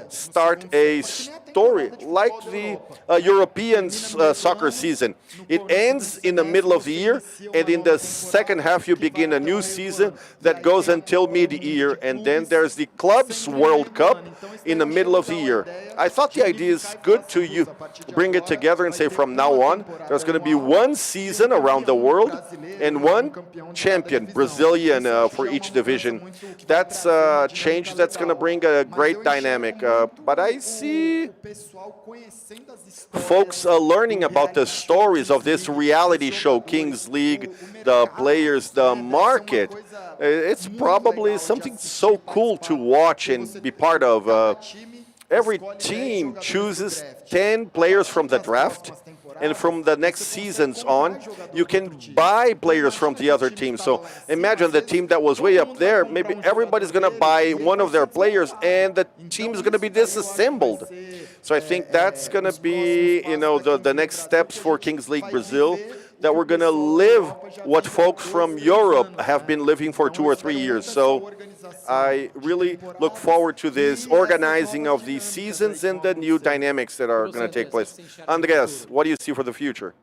start a story, like the European soccer season. It ends in the middle of the year, and in the second half you begin a new season that goes until mid-year, and then there's the Clubs World Cup in the middle of the year. I thought the idea is good to bring it together and say from now on, there's going to be one season around the world and one champion, Brazilian, for each division. That's a change that's going to bring a great dynamic. But I see folks learning about the stories of this reality show, Kings League, the players, the market. It's probably something so cool to watch and be part of. Every team chooses 10 players from the draft, and from the next seasons on, you can buy players from the other team. So imagine the team that was way up there, maybe everybody's going to buy one of their players, and the team is going to be disassembled. So I think that's going to be, the next steps for Kings League Brazil, that we're going to live what folks from Europe have been living for 2 or 3 years. So I really look forward to this organizing of these seasons and the new dynamics that are going to take place. Andreas, what do you see for the future?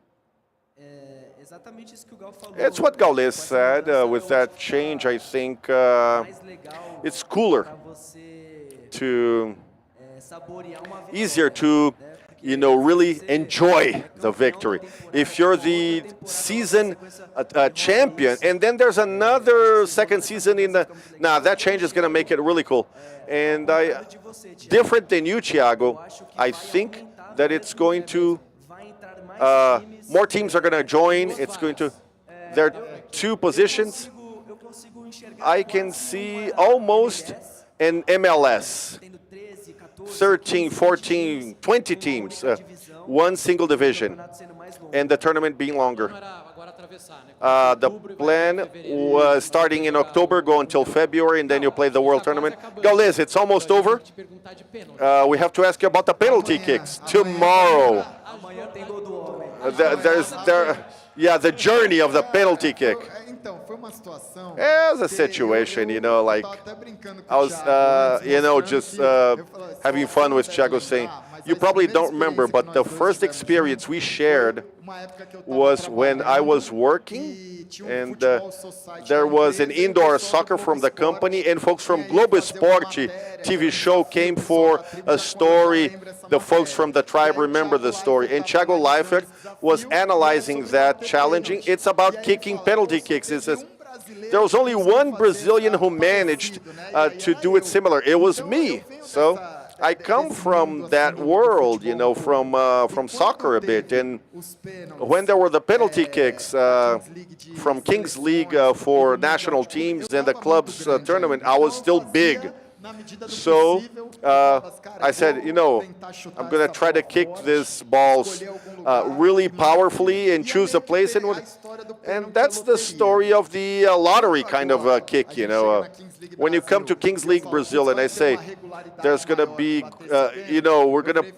It's what Gaules said. With that change, I think it's cooler, easier to really enjoy the victory. If you're the season champion, and then there's another second season that change is going to make it really cool. And different than you, Thiago, I think that it's going to, more teams are going to join. There are 2 positions. I can see almost an MLS. 13, 14, 20 teams, one single division, and the tournament being longer. The plan was starting in October, go until February, and then you play the World Tournament. Gaules, it's almost over. We have to ask you about the penalty kicks tomorrow. The journey of the penalty kick. It was a situation, like I was, just having fun with Thiago saying, you probably don't remember, but the first experience we shared was when I was working, and there was an indoor soccer from the company, and folks from Globo Esporte TV show came for a story. The folks from the tribe remember the story, and Thiago Leifert was analyzing that, challenging. It's about kicking penalty kicks. It says, there was only one Brazilian who managed to do it similar. It was me. So I come from that world, from soccer a bit. And when there were the penalty kicks from Kings League for national teams and the club's tournament, I was still big. So I said, I'm going to try to kick these balls really powerfully and choose a place. And that's the story of the lottery kind of kick, When you come to Kings League Brazil and I say, there's going to be, we're going to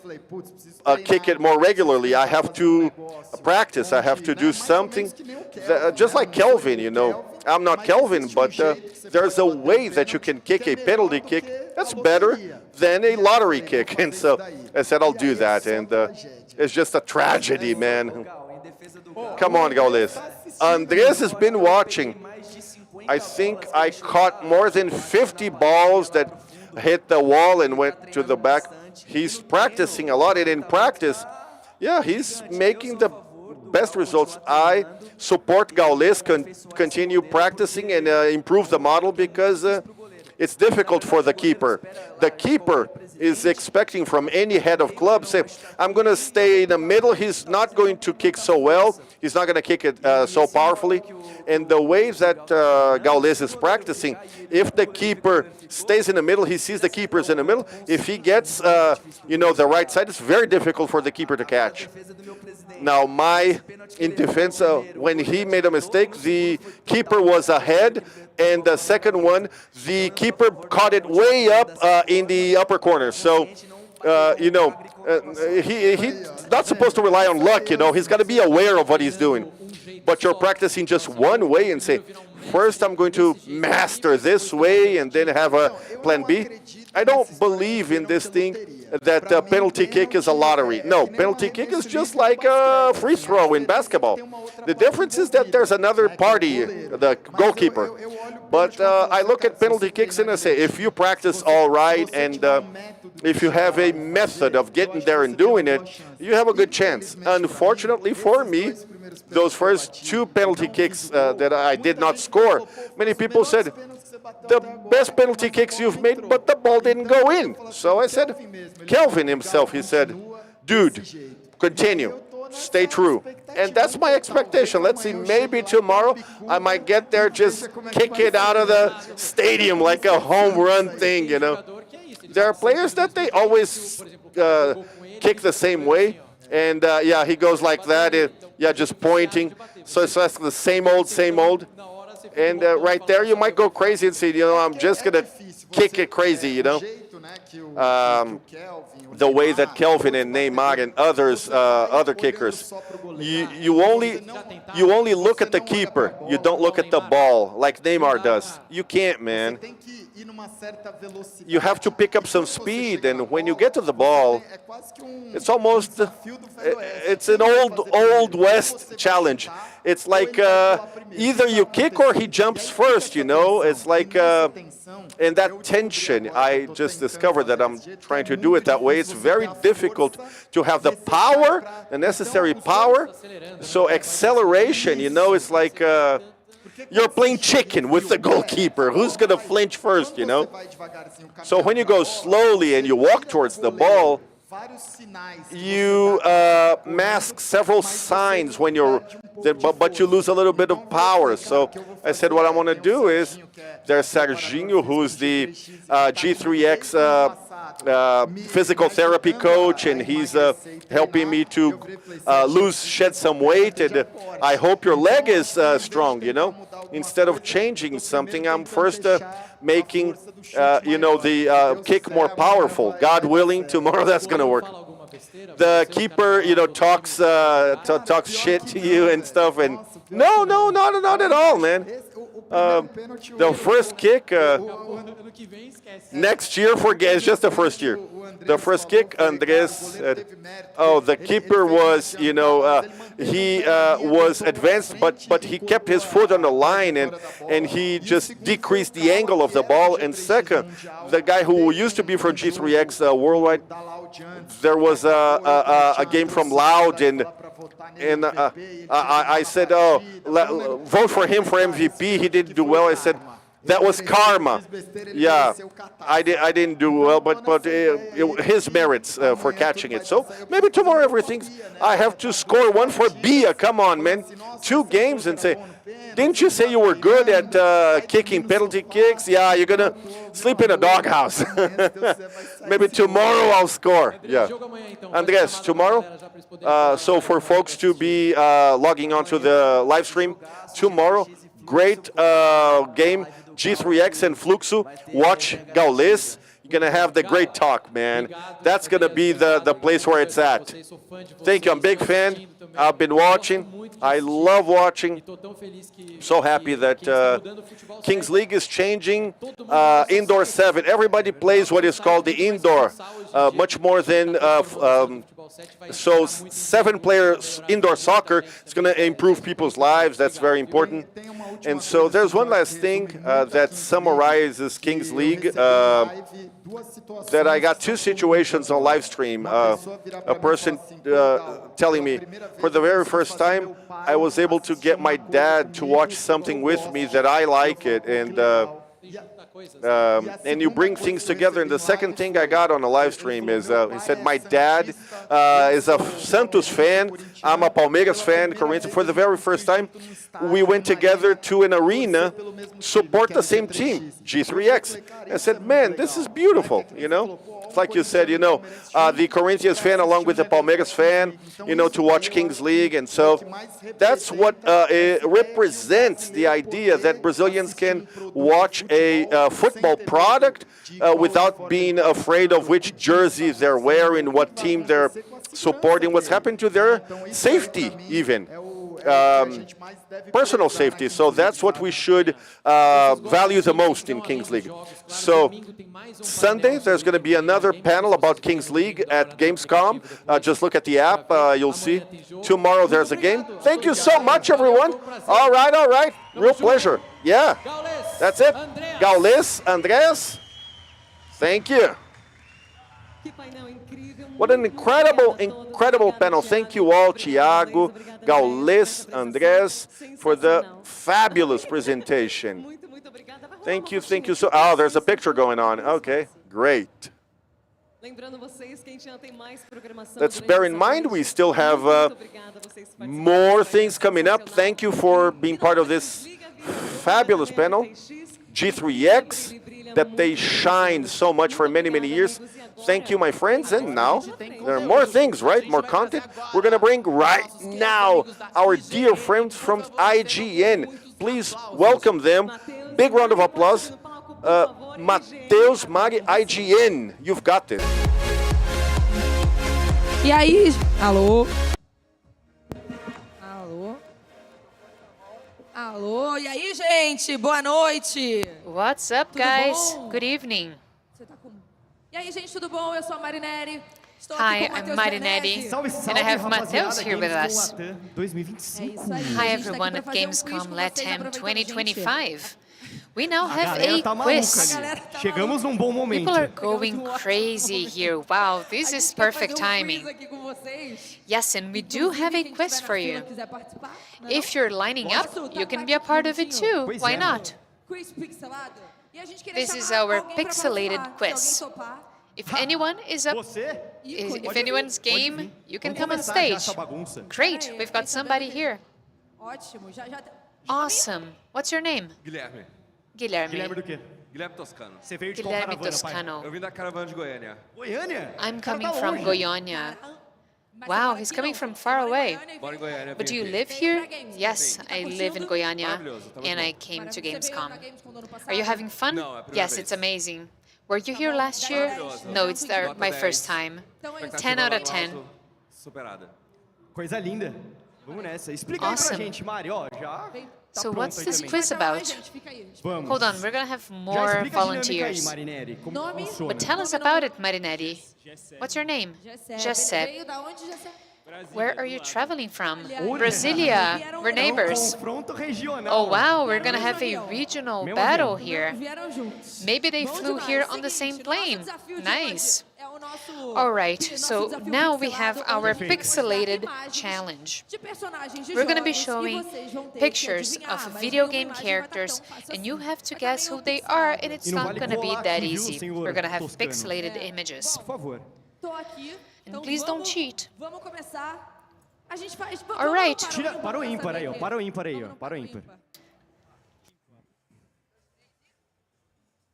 kick it more regularly, I have to practice. I have to do something just like Kelvin, I'm not Kelvin, but there's a way that you can kick a penalty kick that's better than a lottery kick. And so I said, I'll do that. And it's just a tragedy, man. Come on, Gaules. Andres has been watching. I think I caught more than 50 balls that hit the wall and went to the back. He's practicing a lot, and in practice, he's making the best results. I support Gaules continue practicing and improve the model, because it's difficult for the keeper. The keeper is expecting from any head of club, say, I'm going to stay in the middle. He's not going to kick so well. He's not going to kick it so powerfully. And the way that Gaules is practicing, if the keeper stays in the middle, he sees the keeper's in the middle. If he gets, the right side, it's very difficult for the keeper to catch. Now, in defense, when he made a mistake, the keeper was ahead, and the second one, the keeper caught it way up in the upper corner. So, he's not supposed to rely on luck, He's got to be aware of what he's doing. But you're practicing just one way and say, first I'm going to master this way and then have a plan B. I don't believe in this thing that penalty kick is a lottery. No, penalty kick is just like a free throw in basketball. The difference is that there's another party, the goalkeeper. But I look at penalty kicks and I say, if you practice all right and if you have a method of getting there and doing it, you have a good chance. Unfortunately for me, those first 2 penalty kicks that I did not score, many people said, the best penalty kicks you've made, but the ball didn't go in. So I said, Kelvin himself, he said, dude, continue, stay true. And that's my expectation. Let's see, maybe tomorrow I might get there, just kick it out of the stadium like a home run thing, you know. There are players that they always kick the same way. And yeah, he goes like that, yeah, just pointing. So it's like the same old, same old. And right there, you might go crazy and say, you know, I'm just going to kick it crazy, you know. The way that Kelvin and Neymar and others, other kickers, you only look at the keeper. You don't look at the ball like Neymar does. You can't, man. You have to pick up some speed, and when you get to the ball, it's almost, it's an old West challenge. It's like either you kick or he jumps first, you know. It's like, and that tension, I just discovered that I'm trying to do it that way. It's very difficult to have the power, the necessary power. So acceleration, you know, it's like you're playing chicken with the goalkeeper. Who's going to flinch first, you know? So when you go slowly and you walk towards the ball, you mask several signs when you're, but you lose a little bit of power. So I said what I want to do is, there's Serginho, who's the G3X physical therapy coach, and he's helping me to shed some weight, and I hope your leg is strong, you know. Instead of changing something, I'm first making, you know, the kick more powerful. God willing, tomorrow that's going to work. The keeper, you know, talks shit to you and stuff, and no, not at all, man. The first kick, next year, forget, it's just the first year. The first kick, Andres, the keeper was, you know, he was advanced, but he kept his foot on the line, and he just decreased the angle of the ball. And second, the guy who used to be from G3X Worldwide, there was a game from Loud, and I said, oh, vote for him for MVP. He didn't do well. I said, that was karma. Yeah, I didn't do well, but his merits for catching it. So maybe tomorrow everything. I have to score one for Bia. Come on, man. 2 games and say, didn't you say you were good at kicking penalty kicks? Yeah, you're going to sleep in a doghouse. Maybe tomorrow I'll score. Yeah. Andres, tomorrow? So for folks to be logging onto the live stream tomorrow, great game, G3X and Fluxo. Watch Gaules. You're going to have the great talk, man. That's going to be the place where it's at. Thank you. I'm a big fan. I've been watching. I love watching. So happy that Kings League is changing. Indoor 7. Everybody plays what is called the indoor, much more than so 7 players indoor soccer is going to improve people's lives. That's very important. And so there's one last thing that summarizes Kings League. That I got 2 situations on live stream. A person telling me, for the very first time, I was able to get my dad to watch something with me that I like it, and you bring things together. And the second thing I got on a live stream is, he said, my dad is a Santos fan, I'm a Palmeiras fan, Corinthians. For the very first time, we went together to an arena, support the same team, G3X. I said, man, this is beautiful, you know? It's like you said, you know, the Corinthians fan along with the Palmeiras fan, you know, to watch Kings League. And so that's what it represents, the idea that Brazilians can watch a football product without being afraid of which jersey they're wearing, what team they're supporting, what's happened to their safety even. personal safety. So that's what we should value the most in Kings League. So Sunday, there's going to be another panel about Kings League at Gamescom. Just look at the app, you'll see. Tomorrow there's a game. Thank you so much, everyone. All right. Real pleasure. Yeah, that's it. Gaules, Andrés, thank you. What an incredible panel. Thank you all, Thiago, Gaules, Andrés, for the fabulous presentation. Thank you. So, oh, there's a picture going on. Okay, great. Let's bear in mind we still have more things coming up. Thank you for being part of this fabulous panel. G3X, that they shined so much for many years. Thank you, my friends. And now there are more things, right? More content. We're going to bring right now our dear friends from IGN. Please welcome them. Big round of applause. Matheus, Mari, IGN. You've got this. E aí? Alô? E aí, gente? Boa noite. What's up, guys? Good evening. E aí, gente, tudo bom? Eu sou a Marinelli. Hi, I'm Marinelli, and I have Matheus here with us. Hi, everyone at Gamescom Latam 2025. We now have a quiz. Chegamos num bom momento. People are going crazy here. Wow, this is perfect timing. Yes, and we do have a quiz for you. If you're lining up, you can be a part of it too. Why not? This is our Pixelated quiz. If anyone is up, if anyone's game, you can come on stage. Great, we've got somebody here. Awesome. What's your name? Guilherme. Guilherme. Guilherme do quê? Guilherme Toscano. Você veio de qual Guilherme caravana, Toscano. pai? Eu vim da caravana de Goiânia. Goiânia? I'm coming from Goiânia. Wow, he's coming from far away. Moro em Goiânia. But do you live here? Yes, I live in Goiânia, and I came to Gamescom. Are you having fun? Yes, it's amazing. Were you here last year? No, it's my first time. 10 out of 10. Superada. Coisa linda. Vamos nessa. Explica aí pra gente, Mari. Ó, já So what's this quiz about? Hold on, we're going to have more volunteers. But tell us about it, Marinelli. What's your name? Jesse. Where are you traveling from? Brasilia. We're neighbors. Oh wow, we're going to have a regional battle here. Maybe they flew here on the same plane. Nice. All right, so now we have our Pixelated challenge. We're going to be showing pictures of video game characters, and you have to guess who they are, and it's not going to be that easy. We're going to have pixelated images. And please don't cheat. All right. Para o ímpar aí, ó. Para o ímpar aí, ó. Para o ímpar.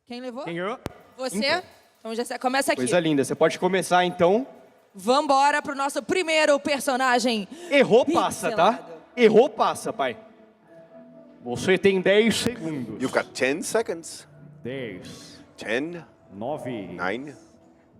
Quem levou? Quem ganhou? Você? Então já começa aqui. Coisa linda. Você pode começar, então. Vambora pro nosso primeiro personagem. Errou, passa, tá? Errou, passa, pai. Você tem 10 segundos. You've got 10 seconds. 10. 10. 9. 9.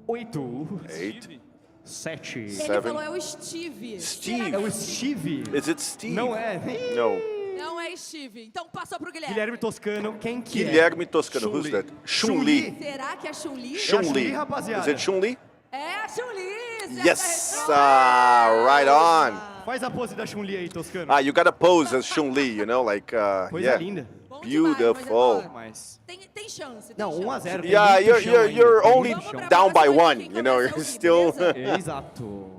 8. 8. 7. Ele falou é o Steve. Steve. É o Steve. Is it Steve? Não é. No. Não é Steve. Então passou pro Guilherme. Guilherme Toscano, quem que é? Guilherme Toscano, who's that? Chun-Li. Será que é Chun-Li? Chun-Li, rapaziada. Is it Chun-Li? É a Chun-Li. Yes, right on. Faz a pose da Chun-Li aí, Toscano. You gotta pose as Chun-Li, you know, like, Coisa linda. Beautiful. Tem chance. Não, 1-0. Yeah, you're only down by 1, you know, you're still... Exato.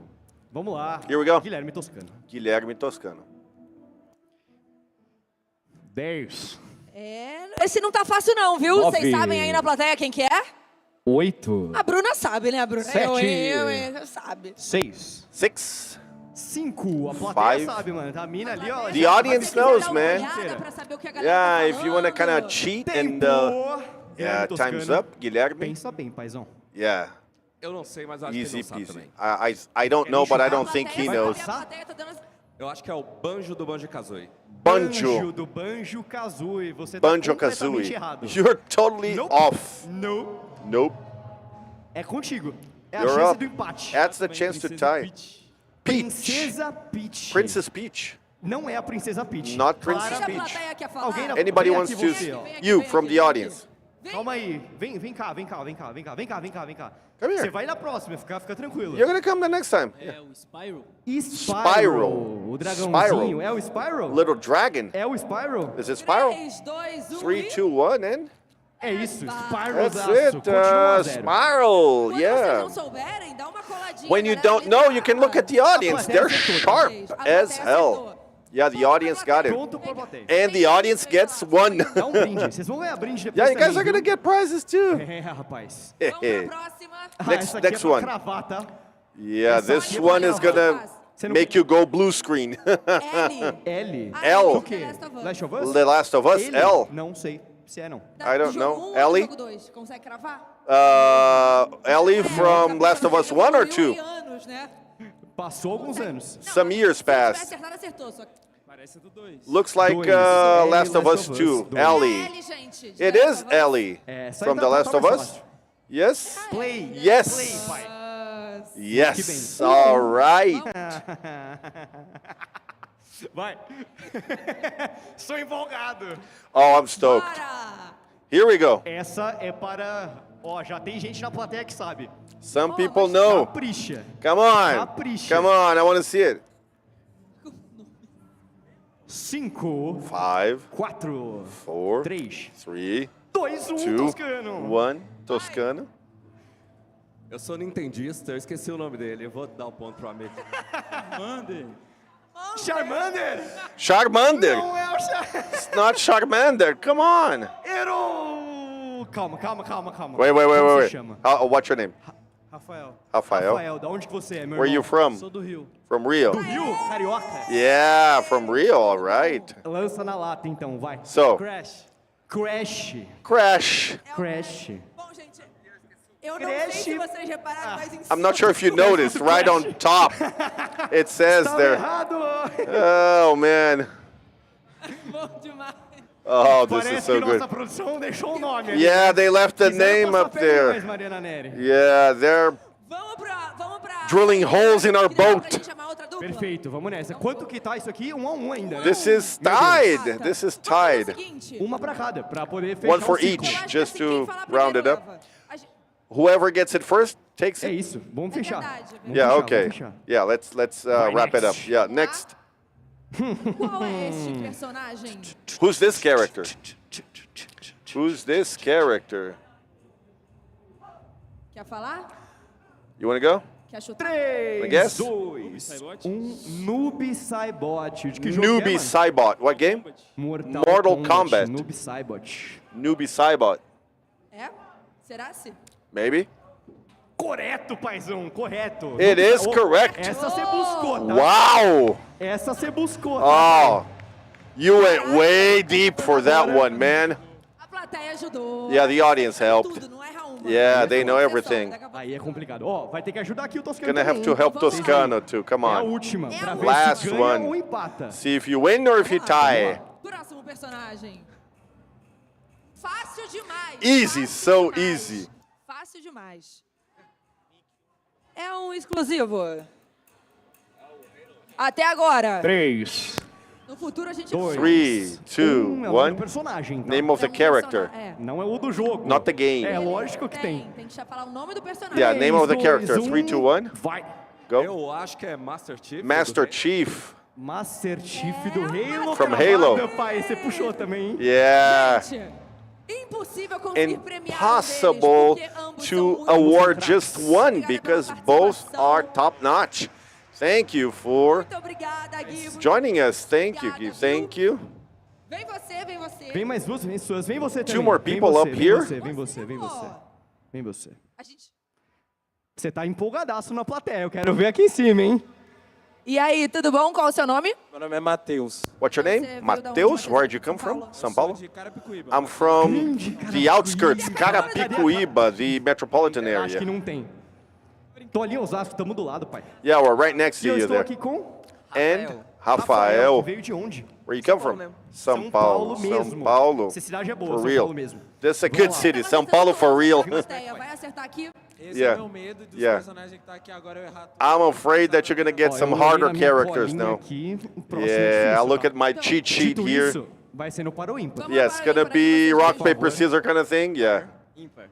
Vamos lá. Here we go. Guilherme Toscano. Guilherme Toscano. 10. Esse não tá fácil não, viu? 9. Vocês sabem aí na plateia quem que é? 8. A Bruna sabe, né, a Bruna? 7. Eu sabe. 6. 6. 5. A plateia 5. sabe, mano. A mina ali, ó. The audience knows, man. Yeah, if you wanna kind of cheat and... yeah, time's up. Guilherme. Pensa bem, paizão. Yeah. Eu não sei, mas acho Easy que ele não sabe peasy. também. I don't know, but I don't think he knows. Eu acho que é o Banjo do Banjo-Kazooie. Banjo. Do Banjo-Kazooie. Você tá Banjo-Kazooie. completamente errado. You're totally off. Nope. É contigo. É You're a chance up. do empate. That's the chance to tie. Princesa Peach. Princess Peach. Não é a Princesa Peach. Not Princess Quem da Peach. plateia quer falar? Alguém na Anybody vem wants aqui to? você, ó. You from the audience. Calma aí. Vem cá. Vem cá. Come here. Você vai na próxima, fica tranquilo. You're gonna come the next time. É o Spyro? Spyro. O dragãozinho. É o Spyro? Little dragon. É o Spyro? Is it Spyro? 3, 2, 1 3, 2, 1, and É isso, Spyro. that's it. Spiral. Se Yeah. não souberem, dá uma coladinha. When you galera, don't know, you can look at the audience. They're sharp as hell. Yeah, the audience got it. Pronto pra plateia. And the audience gets one. Dá um brinde. Vocês vão ganhar brinde depois Yeah, you guys também, are gonna viu? get prizes too. É, rapaz. Next, essa aqui next é pra one. cravata. Yeah, Essa this aqui é one pra is gonna make you go blue screen. L. L. O quê? Last of Us? The Last of Us, Ele? L. Não sei se é não. I don't know. Jogo 1 ou Ellie? jogo 2? Consegue cravar? Ellie from Last of Us 1 or 2? Anos, né? Passou alguns anos. Some years passed. Acertar, acertou. Só que... Parece do 2. Looks like Dois. Last of Us 2. Ellie. Ellie, gente. It is Ellie Essa from aí The tá Last of mais Us. fácil. Yes? Play. Yes. Play, pai. Yes. All right. Vai. Estou empolgado. Oh, I'm stoked. Here we go. Essa é para... Ó, já tem gente na plateia que sabe. Some people know. Capricha. Come on. Capricha. Come on, I want to see it. 5, 5, 4, 4, 3, 3, 2, 1, 2, Toscano. 1, Toscano. Eu sou nintendista, eu esqueci o nome dele. Eu vou dar um ponto pro amigo. Charmander. Charmander. Não é o Charmander. It's not Charmander. Come on. Errou. Calma. Wait. Como se chama? What's your name? Rafael. Rafael. Da onde que você é, meu Where irmão? you from? Sou do Rio. From Rio. Do Rio? Carioca? Yeah, from Rio. All right. Lança na lata, então, vai. So. Crash. Bom, gente, eu não sei se vocês repararam, mas em I'm not sure if you noticed, right on top, it says there. Oh, man. Bom demais. Oh, this is Parece so que good. nossa produção deixou o nome ali. Yeah, they left the Quiseram name passar up perto there. mais, Mariana Neri. Yeah, they're drilling holes in our boat. Perfeito, vamos nessa. Quanto que tá isso aqui? 1 a 1 ainda, né? This is tied. This is tied. Uma pra cada, pra poder fechar One for o ciclo. each, just to round it up. Whoever gets it first takes É it. isso, vamos fechar. Vamos Yeah, fechar, okay. vamos fechar. Yeah, let's wrap it up. Yeah, next. Qual é este personagem? Who's this character? Who's this character? Quer falar? You want to go? Quer chutar? 3, guess? 2, 1. Noob Saibot. De que jogo Newbie é, mano? Saibot. What game? Mortal Kombat. Noob Saibot. Newbie Saibot. É? Será-se? Maybe? Correto, paizão, correto. It is correct. Essa você buscou, tá? Wow! Essa você buscou, tá? Oh, you went way deep for that one, man. A plateia ajudou. Yeah, the audience helped. Tudo, não erra uma. Yeah, they know everything. Aí é complicado. Ó, vai ter que ajudar aqui o Toscano Gonna have também, to help hein? Toscano too. Come É a on. última, pra ver Last se ganha one. ou empata. See if you win or if you tie. Próximo personagem. Fácil demais. Easy, fácil so demais. easy. Fácil demais. É um exclusivo. Até agora. 3, No futuro a gente 2, 3, 2, é o nome 1. do personagem, tá? Name of the character. Não é o do jogo. Not the game. É lógico que tem. Tem que falar o nome do personagem. Yeah, name of the 3, character. 2, 3, 2, 1. Vai. Go. Eu acho que é Master Chief. Master Chief. Master Chief do Halo. From cravada, Halo. Pai, você puxou também, hein? Yeah. Impossível conseguir premiar Impossible to award just one because both are top notch. Thank you for joining us. Thank you, Gui. Thank you. Vem você, vem você. Vem mais duas pessoas, vem você também. Two more Vem people você, up vem here. Você, vem você, vem você. Vem você. Você tá empolgadaço na plateia, eu quero ver aqui em cima, hein? E aí, tudo bom? Qual é o seu nome? Meu nome é Matheus. What's your name? Mateus? Where'd you come from? São Paulo? I'm from the outskirts, Carapicuíba, the metropolitan Acho que area. não tem. Tô ali em Osasco, tamo do lado, pai. Yeah, we're right next E to eu you estou there. aqui com And que Rafael. veio de onde? Where you come from? São Paulo. São mesmo. Paulo. Essa cidade é boa, For São real. Paulo mesmo. This is a good city. São Paulo for real. Vai acertar aqui. Esse é o meu medo dos personagens que tá aqui agora eu errar tudo. I'm afraid that you're gonna get some harder characters now. Aqui, Yeah, I look at my cheat sheet here. Isso, vai ser no para o ímpar. Yeah, it's gonna be rock, paper, scissors kind of thing. Yeah. Ímpar.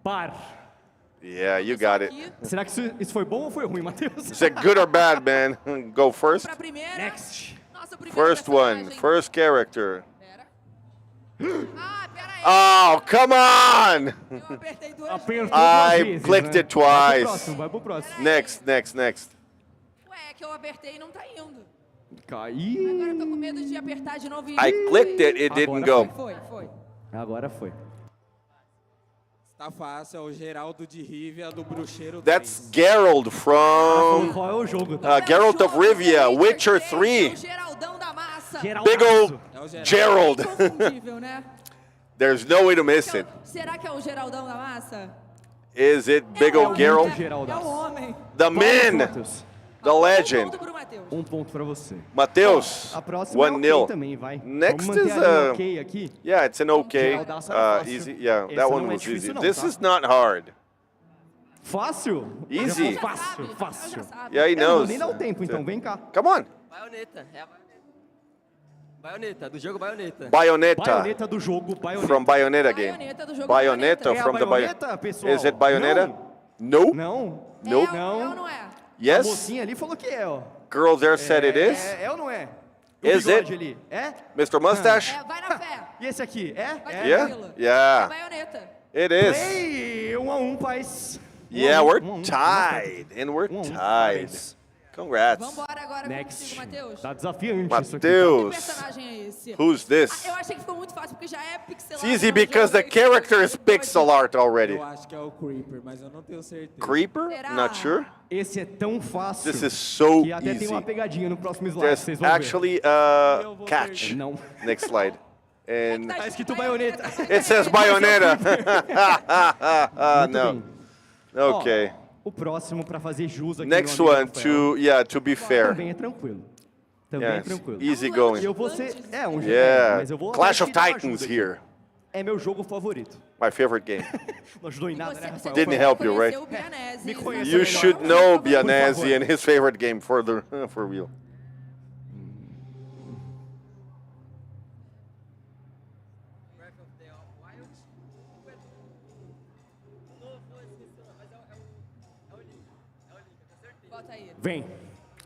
Par. Yeah, you got it. Será que isso foi bom ou foi ruim, Matheus? Is it good or bad, man? Go first. Next. First one. First character. Oh, come on! I clicked it twice. Vai pro próximo. Next. Ué, é que eu apertei e não tá indo. Caiu. Agora eu tô com medo de apertar de novo e... I clicked it didn't go. Foi. Agora foi. Tá fácil, é o Geraldo de Rivia do Bruxeiro 3. That's Geralt from Qual é o jogo? Geralt of Rivia, Witcher 3. Geraldão da massa. Big old Gerald. Inconfundível, né? There's no way to miss it. Será que é o Geraldão da massa? Is it Big old Geralt? É o homem. The man. The legend. Ponto pra você. Mateus, A próxima 1-0. também, vai. Next Vamos is manter ali um ok aqui. Yeah, it's an okay. Geraldaço era fácil. Easy. Yeah, Esse that não one é was difícil easy. não, This tá? is not hard. Fácil? Easy. Fácil. Yeah, he Eu não knows. vou nem dar o tempo, então vem cá. Come on. Baioneta, é a Baioneta, do jogo Baioneta. Baioneta do jogo Baioneta. From Bayonetta game. Bayonetta from the Baioneta, pessoal? Is it Bayonetta? No. Não. Nope. Não. Não é. A Yes. mocinha ali falou que é, ó. Girl there said it is. É ou não é? O Is bigode it? ali. É? Mr. Mustache? Vai na fé. E esse aqui, é? Vai Yeah. tranquilo. Yeah. Baioneta. It is. Ei, 1-1, paz. Yeah, we're tied. And we're tied. Congrats. Vambora agora Next. contigo, Matheus. Tá desafiante isso aqui. Que Mateus. personagem é esse? Who's this? Eu achei que ficou muito fácil porque já é pixelado. It's easy because the character is pixel art already. Eu acho que é o Creeper, mas eu não tenho certeza. Creeper? Not sure. Esse é tão fácil. This is so que até easy. tem uma pegadinha no próximo slide, There's vocês vão ver. actually a catch. Não. Next slide. And Tá escrito baioneta. it says Bayonetta. No. Ó, Okay. o próximo para fazer jus aqui Next no amigo one Rafael, to be fair. Também é tranquilo. Também é Yes. tranquilo. Easy going. E eu vou ser... É um jogo, Yeah. mas eu vou... Clash of te dar uma Titans ajuda here. aqui. É meu jogo favorito. My favorite game. Não ajudou em nada, né, Rafael? Didn't help you, right? Me conheça You melhor. should know Por Bianese favor. and his favorite game for real. Bota aí. Vem.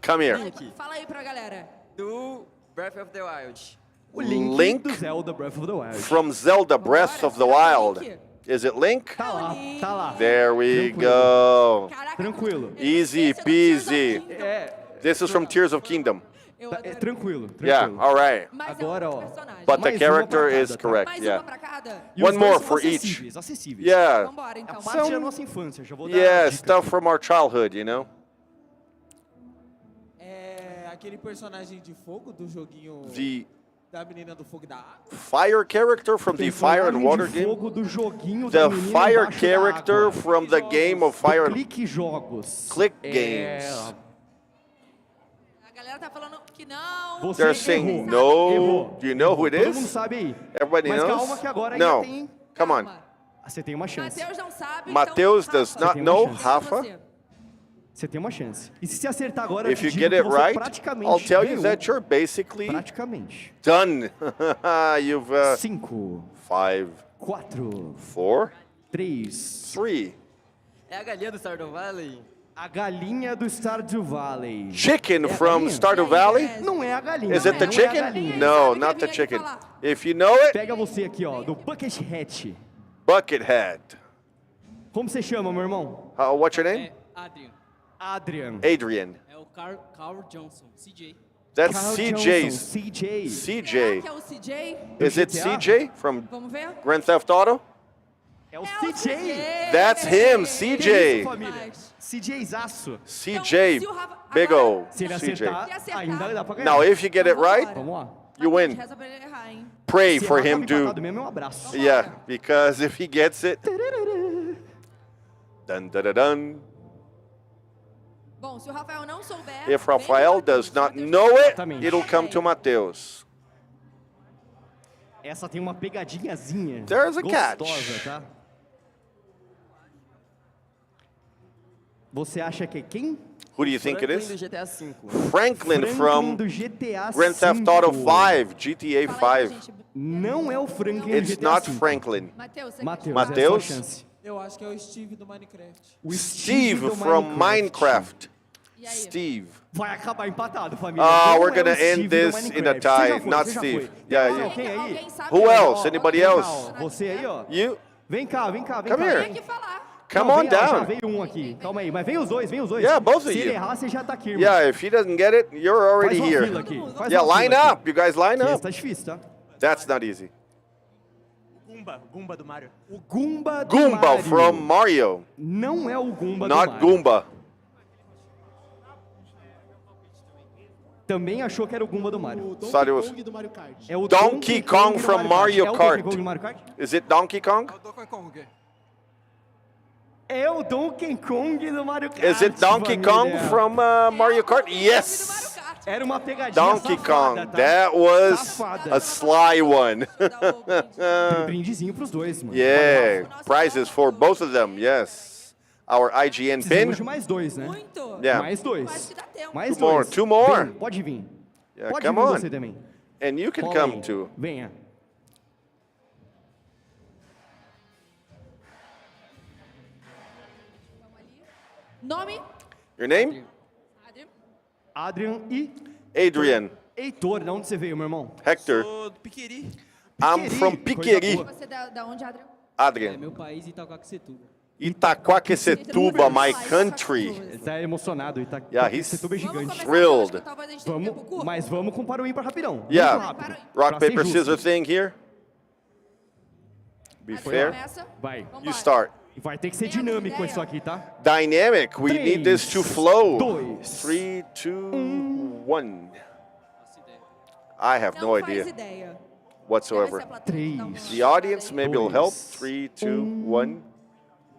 Come here. Fala aí pra galera. Do Breath of the Wild. O Link do Zelda Breath of the Wild. From Zelda Breath of the Wild. Is it Link? Tá lá, tá lá. There we Tranquilo. go. Tranquilo. Easy peasy. É, This is from Tears of Kingdom. é tranquilo, tranquilo. Yeah, all right. Agora, ó. But the mais uma character pra cada, is tá? correct, Mais yeah. uma pra cada. E One os more dois são for each. acessíveis, acessíveis. Yeah. Vambora então. É parte da nossa infância, já vou dar Yeah, a dica. stuff from our childhood, you know? É aquele personagem de fogo do joguinho The da menina do fogo e da água. fire character from the Fire and Water de game? fogo do joguinho The da menina fire embaixo da character água. from the game of Fire and Clique jogos. Click É, games. A galera tá falando que não. Você They're saying errou. no. Errou. Do you know who it Todo mundo is? sabe aí. Everybody Mas knows? calma que agora ainda No. tem... Come on. Você tem uma chance. Mateus não sabe. Mateus então, does Rafa, not tem know. uma chance. Rafa? você. Você tem uma chance. E se você acertar agora, eu If te you digo get que it você right, praticamente I'll tell you ganhou. that you're basically Praticamente. done. You've 5, 5, 4, 4, 3. 3. É a galinha do Stardew Valley? A galinha do Stardew Valley. Chicken É a from galinha? Stardew Valley? Não é a galinha. Is it the não É a chicken? galinha. No, not the chicken. If you know it, Pega você aqui, ó, do Bucket Hat. Buckethead. Como você chama, meu irmão? What's your name? Adrian. Adrian. Adrian. É o Carl Johnson, CJ. That's Carl CJ's. Johnson, CJ. CJ. Que é o CJ? Is it GTA? CJ from Vamos ver? Grand Theft Auto? É o CJ. That's him, Que isso, CJ. família? CJ Zaço. CJ. Big O. Se ele CJ. acertar, ainda dá pra ganhar. Now, if you get it right, Vamos lá. you win. Reza pra ele errar, hein? Pray Se for ela him tá to. empatado mesmo, é um abraço. Yeah, because if he gets it. Dun dun dun dun. Bom, se o Rafael não souber... If Rafael does not know it, it'll come to Mateus. Essa tem uma pegadinhazinha. There's a gostosa, catch. tá? Você acha que é quem? Who do you think it Franklin is? do GTA V. Franklin from do GTA Grand Theft Auto 5, GTA Fala aí, 5. gente. Não é o Franklin It's do GTA not V. Franklin. Matheus, você Mateus, Mateus? é a sua chance. Eu acho que é o Steve do Minecraft. O Steve do from Minecraft. Steve. Vai acabar empatado, família. Ah, Não we're é o gonna Steve end do this in a Minecraft. tie. Você já foi, Not você já Steve. foi. Yeah, Tem you. alguém aí? Alguém sabe? Who else? Ó, Anybody vem cá, else? ó. Você aí, ó. You? Vem cá, vem cá, vem Come cá. here. Tem que falar. Come Não, on vem, ó, já down. veio um aqui. Calma aí. Mas vem os dois, vem os dois. Yeah, both of Se ele you. errar, você já tá aqui, irmão. Yeah, if he doesn't get it, you're already Faz uma here. fila aqui. Faz Yeah, uma line fila up. You guys line aqui. up. Esse tá difícil, tá? That's not easy. Goomba do Mario. O Goomba do Goomba Mario. from Mario. Não é o Goomba do Not Mario. Goomba. Também achou que era o Goomba do Mario. Thought it was do Mario Kart. É o Donkey Kong do from Mario É o Kart. Donkey Kong do Mario Kart? Is it Donkey Kong? Donkey Kong. É o Donkey Kong do Mario Kart. Is it Donkey Kong família. from Mario Kart? Yes. Era uma pegadinha Donkey safada, Kong. tá? That was Safada. a sly one. Brindezinho pros dois, mano. Yeah, prizes for both of them. Yes. Our IGN pin. Precisamos de mais dois, né? Muito. Yeah. Mais dois. Mais Two more, dois. two more. Vem, pode vir. Yeah, Pode come vir on. você também. And you can Cola come aí. too. Venha. Nome? Your name? Adrian e Adrian. Heitor. De onde você veio, meu irmão? Hector. Sou do Piqueri. I'm from Piqueri. Você é da onde, Adriano? Adrian. Meu país, Itacoaxetuba. Itaquaquecetuba, my country. Ele tá emocionado. Ele tá Yeah, he's Itaquaquecetuba é gigante. thrilled. Mas vamos com para o ímpar rapidão. Muito Yeah. rápido. Rock, Pra ser paper, justo. scissors thing here. Be fair. Vai. You start. Vai ter que ser dinâmico isso aqui, tá? Dynamic. We need this to flow. 2, 3, 2, 1. I have no idea ideia. whatsoever. 3. The audience maybe will help. 3, 2, 1.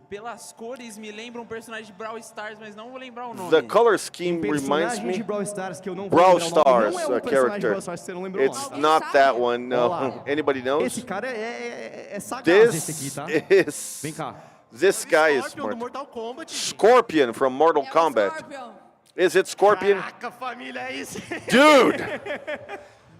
Pelas cores, me lembra um personagem de Brawl Stars, mas não vou lembrar o nome. The color scheme reminds Personagem me. de Brawl Stars que eu não vou Brawl lembrar o nome. Stars, Não é a um personagem de character. Brawl Stars que você não lembrou o It's nome. not that one, Olha lá. no. Anybody knows? Esse cara é sagaz esse aqui, This tá? is. Vem cá. This guy is Scorpion do smart. Mortal Kombat. Scorpion from Mortal Kombat. Is it Scorpion? Caraca, família, é isso. Dude!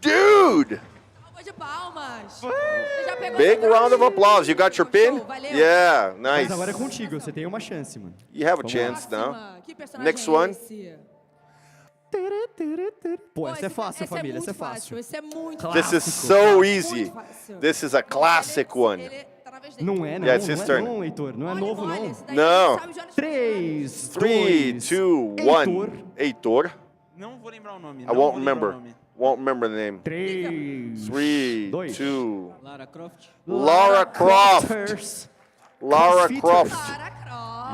Dude! Salva de palmas. Você já pegou Big seu round of applause. You got your pin? valeu. Yeah, Mas nice. agora é contigo, você tem uma chance, mano. You have a Vamos chance lá. now. Que personagem Next é one. esse? Pô, essa é fácil, esse família, essa é muito fácil. Esse é muito This is fácil. so easy. Muito fácil. This is a classic one. Não é, não. Yeah, it's his Não é turn. não, Heitor. Não é novo, não. No. 3, 3, 2, 1. Heitor. Não vou lembrar o nome. I won't remember. Won't remember the name. 3, 3, 2. 2. Lara Croft. Lara Croft. Lara Croft.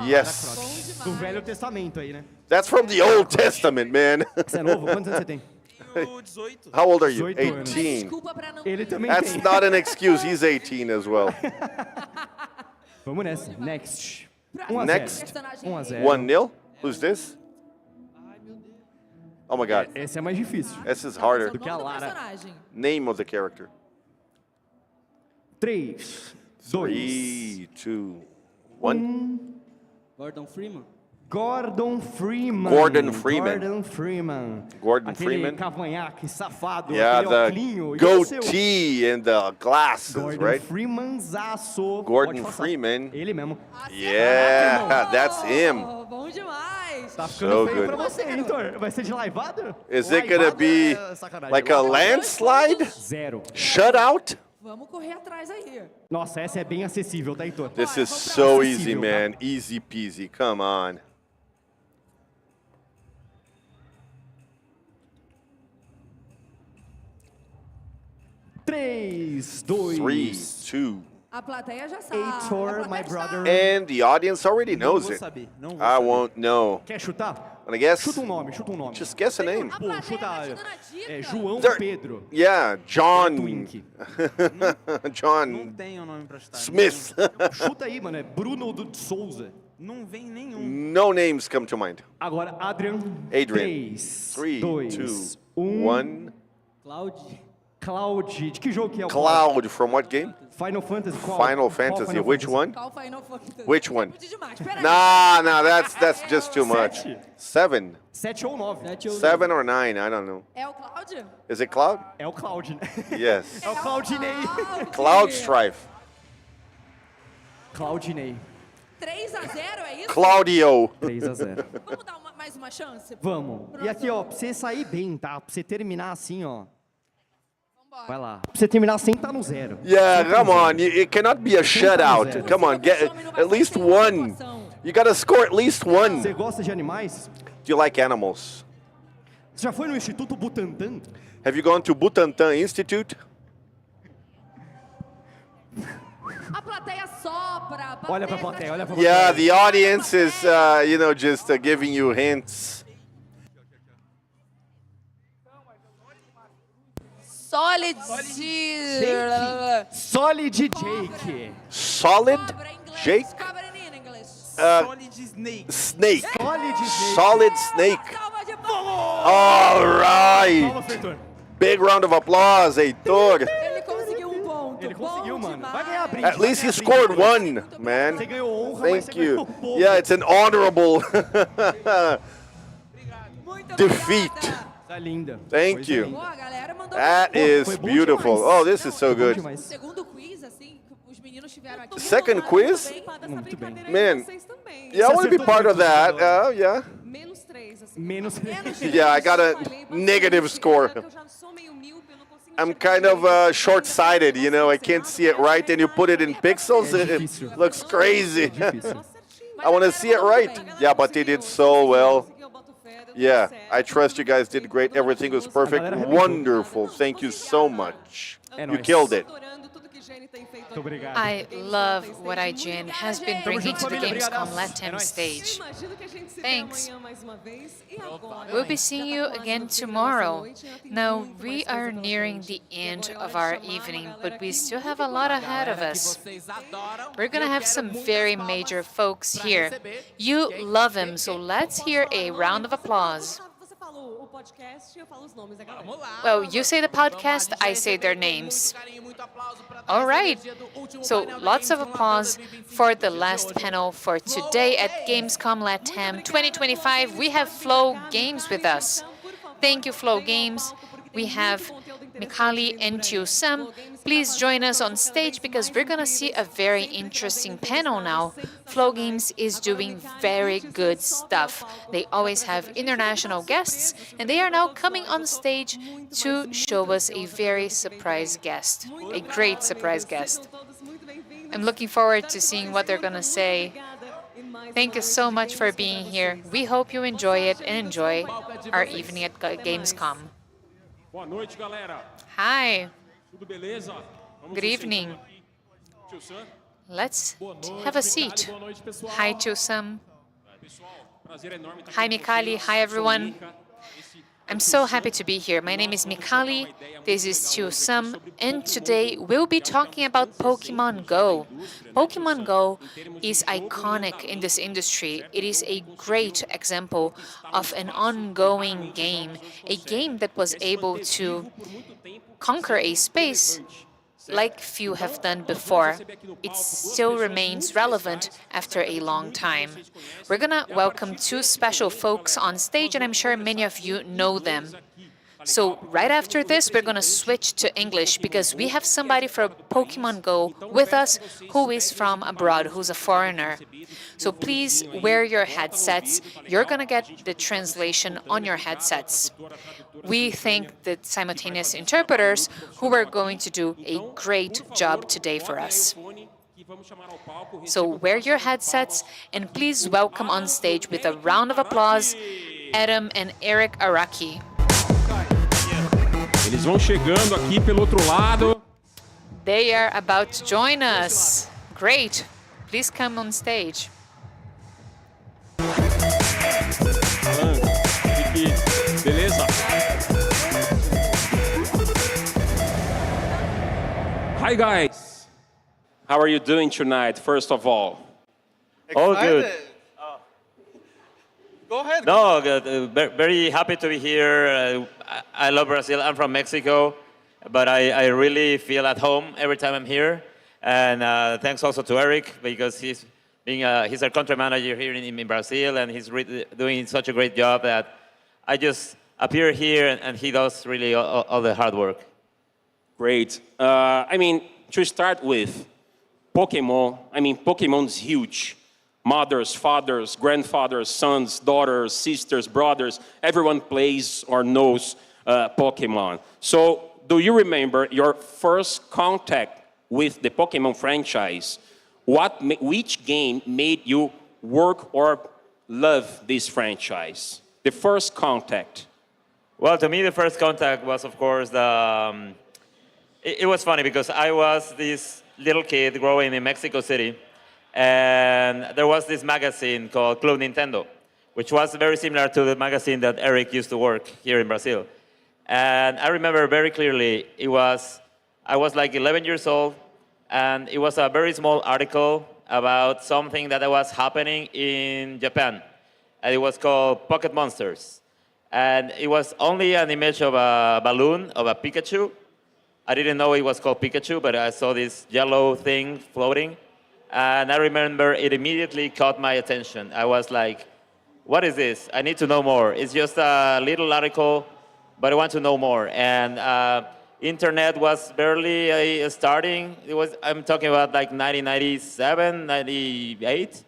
Yes. Do Velho Testamento aí, né? That's from the Old Testament, man. Você é novo? Quantos anos você tem? Tenho 18. How old are you? 18 anos. 18. Desculpa pra não... Ele também That's tem. not an excuse. He's 18 as well. Vamos nessa. Next. Próximo 1 a 0. Next. personagem 1 a é 0. 1-0. Who's this? Oh my God. Esse é mais difícil. This is harder. Do que a do Lara. personagem. Name of the character. 3, 2, 3, 2, 1. Gordon Freeman. Gordon Freeman. Gordon Freeman. Gordon Freeman. Gordon Aquele Freeman. cavanhaque safado, Yeah, aquele the óculinho. E o seu? goatee and the glasses, Gordon right? Freemanzaço. Gordon Pode passar. Freeman. Ele mesmo. Yeah, that's him. Oh, bom demais. Tá ficando So feio good. pra você, Heitor. Vai ser de laivado? Is it gonna be like a landslide? 0. Shutout? Vamos correr atrás aí. Nossa, essa é bem acessível, tá, Heitor? This is so easy, Acessível, tá? man. Easy peasy. Come on. Três, 2, 3, 2. A plateia já sabe. Heitor, my brother. And the audience already knows vou it. saber, não vou I saber. won't know. Quer chutar? And I guess, Chuta um nome, chuta um nome. just guess a name. Pô, chuta. João There- Pedro. Yeah, John. Twink. Não John tenho nome pra chutar. Smith. Chuta aí, mano. É Bruno de Souza. Não vem nenhum. No names come to mind. Agora, Adrian. Adrian. 3, 3, 2, 2, 1. 1. Cloud. Cloud, de que jogo que é o Cloud from what game? Final Fantasy. Final Fantasy. Which one? Qual Final Fantasy? Which one? Pedi demais, peraí. Nah, that's just too much. 7. 7 ou 9. 7 or 9, I don't know. É o Cloud? Is it Cloud? É o Cloud, né? Yes. É o Cloudinei. Cloud Strife. Claudinei. 3-0, é isso? Claudio. 3-0. Vamos dar mais uma chance? Vamos. E aqui, ó, pra você sair bem, tá? Pra você terminar assim, ó. Vai lá. Pra você terminar sem estar no 0. Yeah, come on. It cannot be a shutout. Come on, get at least one. You gotta score at least one. Você gosta de animais? Do you like animals? Você já foi no Instituto Butantan? Have you gone to Butantan Institute? A plateia sopra. Olha pra plateia, olha pra Yeah, plateia. the audience is, just giving you hints. Solid. Solid Jake. Solid Jake? Solid Snake. Snake. Solid Snake. Solid Snake. All right. Big round of applause, Heitor. Ele conseguiu um ponto. Ele conseguiu, mano. Vai ganhar a brinde. At least he scored one, man. Você ganhou honra, mas Thank você you. ganhou pouco. Yeah, it's an honorable defeat. Tá linda. Thank you. Boa, galera, mandou That is beautiful. Oh, this is so good. O segundo quiz, assim, que os meninos tiveram aqui. Second quiz? Muito bem. Man, yeah, I want to be part of that. Yeah. Menos 3, assim. Menos. Yeah, I got a negative score. I'm kind of short-sighted, you know. I can't see it right, and you put it in pixels, it looks crazy. I want to see it right. Yeah, but they did so well. Yeah, I trust you guys did great. Everything was perfect. Wonderful. Thank you so much. You killed it. I love what IGN has been bringing to the Gamescom Latam stage. Thanks. We'll be seeing you again tomorrow. Now, we are nearing the end of our evening, but we still have a lot ahead of us. We're gonna have some very major folks here. You love them, so let's hear a round of applause. Well, you say the podcast, I say their names. All right. So lots of applause for the last panel for today at Gamescom Latam 2025. We have Flow Games with us. Thank you, Flow Games. We have Mikali and Sam. Please join us on stage because we're going to see a very interesting panel now. Flow Games is doing very good stuff. They always have international guests, and they are now coming on stage to show us a very surprise guest, a great surprise guest. I'm looking forward to seeing what they're going to say. Thank you so much for being here. We hope you enjoy it and enjoy our evening at Gamescom. Boa noite, galera. Hi. Tudo beleza? Good evening. Let's have a seat. Hi, Sam. Hi, Mikali. Hi, everyone. I'm so happy to be here. My name is Mikali. This is Sam, and today we'll be talking about Pokemon Go. Pokemon Go is iconic in this industry. It is a great example of an ongoing game, a game that was able to conquer a space like few have done before. It still remains relevant after a long time. We're gonna welcome two special folks on stage, and I'm sure many of you know them. So right after this, we're gonna switch to English because we have somebody from Pokemon Go with us who is from abroad, who's a foreigner. So please wear your headsets. You're gonna get the translation on your headsets. We thank the simultaneous interpreters who are going to do a great job today for us. So wear your headsets and please welcome on stage with a round of applause, Adam and Eric Araki. Eles vão chegando aqui pelo outro lado. They are about to join us. Great. Please come on stage. Beleza? Hi guys. How are you doing tonight, first of all? All good. Go ahead. No, good. Very happy to be here. I love Brazil. I'm from Mexico. but I really feel at home every time I'm here. And thanks also to Eric, because he's our country manager here in Brazil, and he's doing such a great job that I just appear here and he does really all the hard work. Great. I mean, to start with, Pokemon, Pokemon's huge. Mothers, fathers, grandfathers, sons, daughters, sisters, brothers, everyone plays or knows Pokemon. So, do you remember your first contact with the Pokemon franchise? Which game made you work or love this franchise? The first contact. Well, to me, the first contact was, of course, it was funny because I was this little kid growing in Mexico City, and there was this magazine called Club Nintendo, which was very similar to the magazine that Eric used to work here in Brazil. And I remember very clearly, I was like 11 years old, and it was a very small article about something that was happening in Japan. And it was called Pocket Monsters. And it was only an image of a balloon of a Pikachu. I didn't know it was called Pikachu, but I saw this yellow thing floating. And I remember it immediately caught my attention. I was like, what is this? I need to know more. It's just a little article, but I want to know more. And internet was barely starting. I'm talking about like 1997, 98.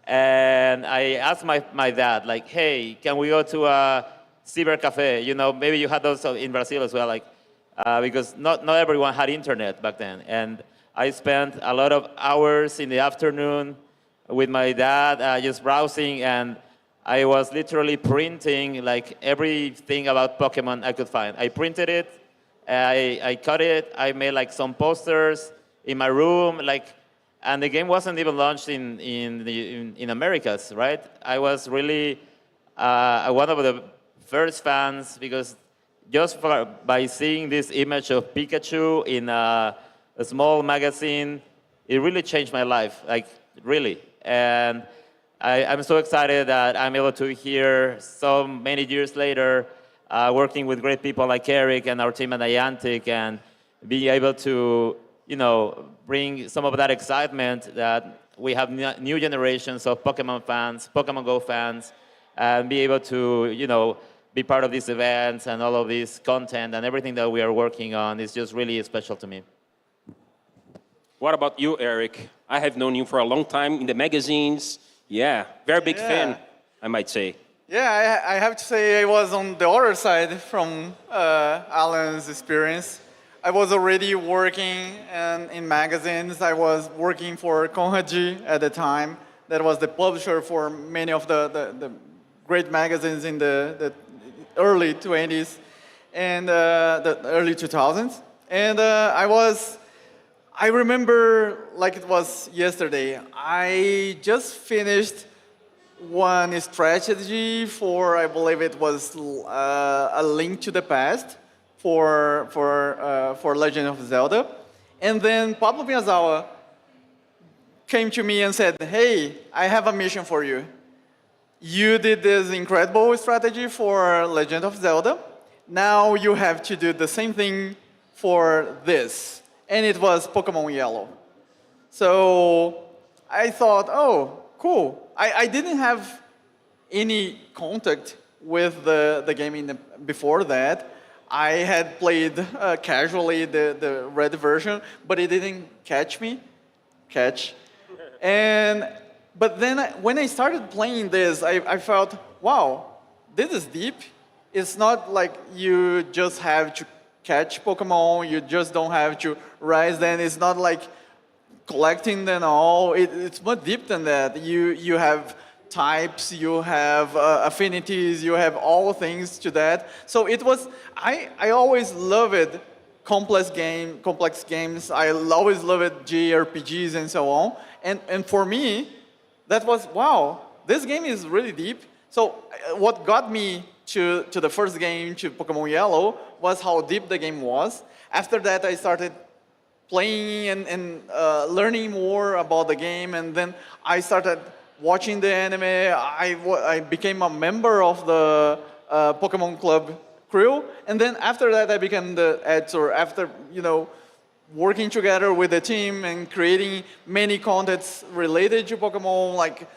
And I asked my dad, like, hey, can we go to a cyber cafe? You know, maybe you had those in Brazil as well, like, because not everyone had internet back then. And I spent a lot of hours in the afternoon with my dad just browsing, and I was literally printing like everything about Pokemon I could find. I printed it, I cut it, I made like some posters in my room, like, and the game wasn't even launched in Americas, right? I was really one of the first fans, because just by seeing this image of Pikachu in a small magazine, it really changed my life, like really. And I'm so excited that I'm able to hear so many years later, working with great people like Eric and our team at Niantic, and being able to, bring some of that excitement that we have new generations of Pokemon fans, Pokemon Go fans, and be able to, be part of these events and all of this content and everything that we are working on is just really special to me. What about you, Eric? I have known you for a long time in the magazines. Yeah, very big fan, I might say. Yeah, I have to say I was on the other side from Alan's experience. I was already working in magazines. I was working for Conrad at the time. That was the publisher for many of the great magazines in the early 20s and the early 2000s. And I remember like it was yesterday. I just finished one strategy for, I believe it was A Link to the Past for Legend of Zelda. And then Pablo Miyazawa came to me and said, hey, I have a mission for you. You did this incredible strategy for Legend of Zelda. Now you have to do the same thing for this. And it was Pokemon Yellow. So I thought, oh, cool. I didn't have any contact with the game before that. I had played casually the red version, but it didn't catch. But then when I started playing this, I felt, wow, this is deep. It's not like you just have to catch Pokemon, you just don't have to rise them. It's not like collecting them all. It's much deep than that. You have types, you have affinities, you have all things to that. So it was, I always loved complex games. I always loved JRPGs and so on. And for me, that was, wow, this game is really deep. So what got me to the first game, to Pokemon Yellow, was how deep the game was. After that, I started playing and learning more about the game, and then I started watching the anime. I became a member of the Pokemon Club crew. And then after that, I became the editor. After, working together with the team and creating many contents related to Pokemon, like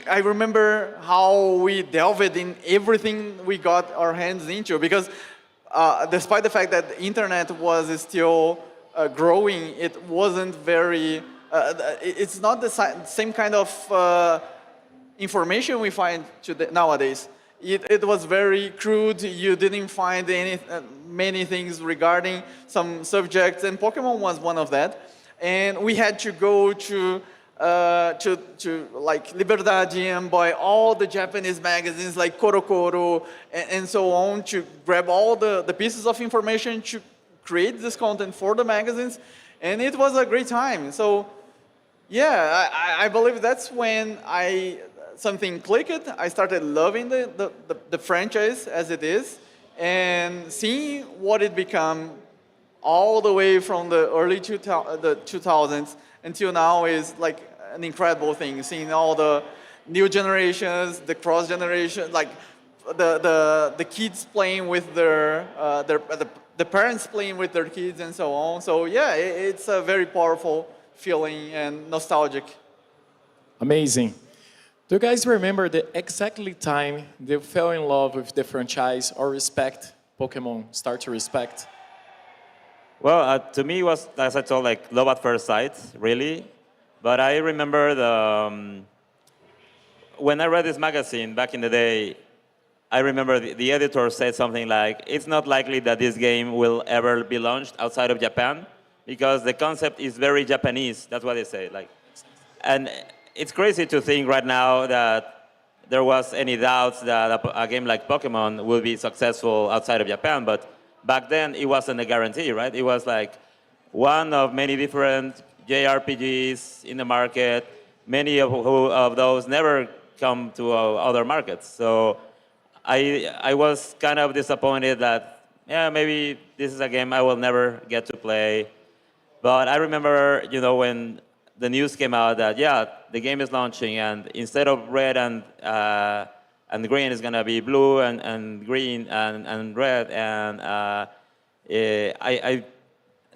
I remember how we delved in everything we got our hands into, because despite the fact that the internet was still growing, it wasn't very, it's not the same kind of information we find nowadays. It was very crude. You didn't find many things regarding some subjects, and Pokemon was one of that. And we had to go to like Liberdade and buy all the Japanese magazines like Korokoro and so on to grab all the pieces of information to create this content for the magazines, and it was a great time. So yeah, I believe that's when something clicked. I started loving the franchise as it is, and seeing what it become all the way from the early 2000s until now is like an incredible thing. Seeing all the new generations, the cross generation, like the kids playing with the parents playing with their kids and so on. So yeah, it's a very powerful feeling and nostalgic. Amazing. Do you guys remember the exactly time they fell in love with the franchise or respect Pokemon, start to respect? Well, to me, it was, as I told, like love at first sight, really. But I remember when I read this magazine back in the day, I remember the editor said something like, it's not likely that this game will ever be launched outside of Japan because the concept is very Japanese. That's what they say. And it's crazy to think right now that there was any doubts that a game like Pokemon will be successful outside of Japan, but back then it wasn't a guarantee, right? It was like one of many different JRPGs in the market. Many of those never come to other markets. So I was kind of disappointed that, yeah, maybe this is a game I will never get to play. But I remember, when the news came out that, yeah, the game is launching, and instead of red and green, it's going to be blue and green and red. And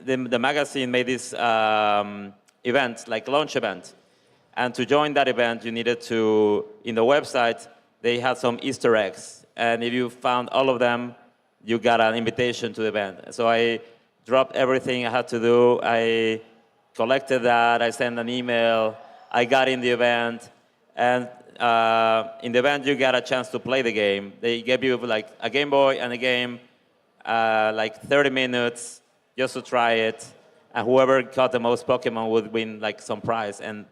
the magazine made this event, like launch event. And to join that event, you needed to, in the website, they had some Easter eggs. And if you found all of them, you got an invitation to the event. So I dropped everything I had to do. I collected that, I sent an email, I got in the event, and in the event you got a chance to play the game. They gave you like a Game Boy and a game, like 30 minutes just to try it, and whoever caught the most Pokemon would win like some prize. And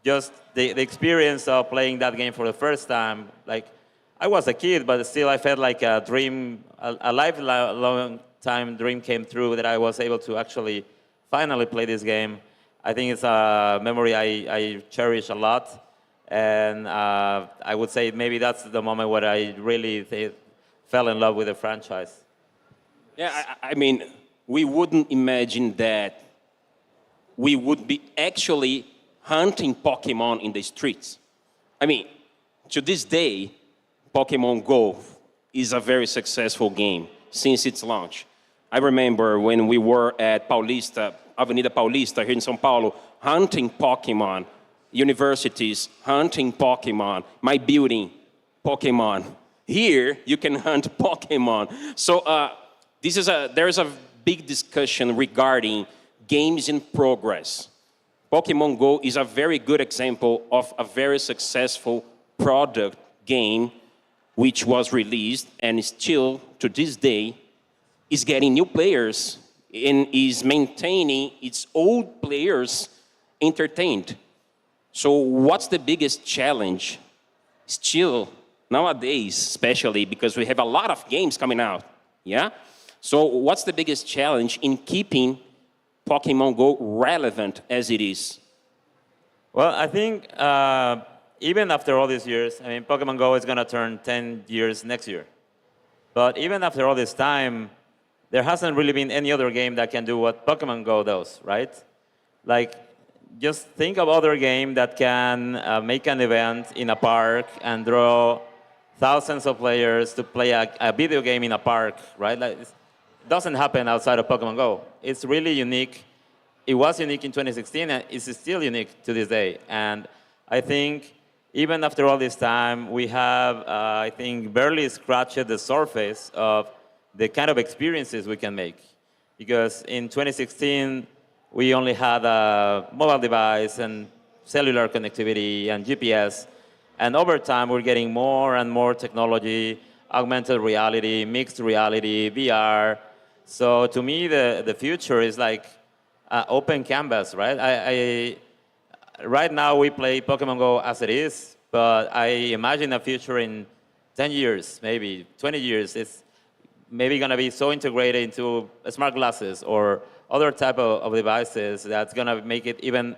just the experience of playing that game for the first time, like I was a kid, but still I felt like a dream, a lifelong time dream came true that I was able to actually finally play this game. I think it's a memory I cherish a lot. And I would say maybe that's the moment where I really fell in love with the franchise. Yeah, I mean, we wouldn't imagine that we would be actually hunting Pokemon in the streets. I mean, to this day, Pokemon Go is a very successful game since its launch. I remember when we were at Paulista, Avenida Paulista here in São Paulo, hunting Pokemon, universities hunting Pokemon, my building, Pokemon. Here, you can hunt Pokemon. So there's a big discussion regarding games in progress. Pokemon Go is a very good example of a very successful product game which was released and still, to this day, is getting new players and is maintaining its old players entertained. So what's the biggest challenge still nowadays, especially because we have a lot of games coming out, yeah? So what's the biggest challenge in keeping Pokemon Go relevant as it is? Well, I think even after all these years, I mean, Pokemon Go is going to turn 10 years next year. But even after all this time, there hasn't really been any other game that can do what Pokemon Go does, right? Like, just think of other game that can make an event in a park and draw thousands of players to play a video game in a park, right? Like, it doesn't happen outside of Pokemon Go. It's really unique. It was unique in 2016, and it's still unique to this day. And I think even after all this time, we have, I think, barely scratched the surface of the kind of experiences we can make. Because in 2016, we only had a mobile device and cellular connectivity and GPS. And over time, we're getting more and more technology, augmented reality, mixed reality, VR. So to me, the future is like open canvas, right? Right now, we play Pokemon Go as it is, but I imagine a future in 10 years, maybe 20 years. It's maybe going to be so integrated into smart glasses or other type of devices that's going to make it even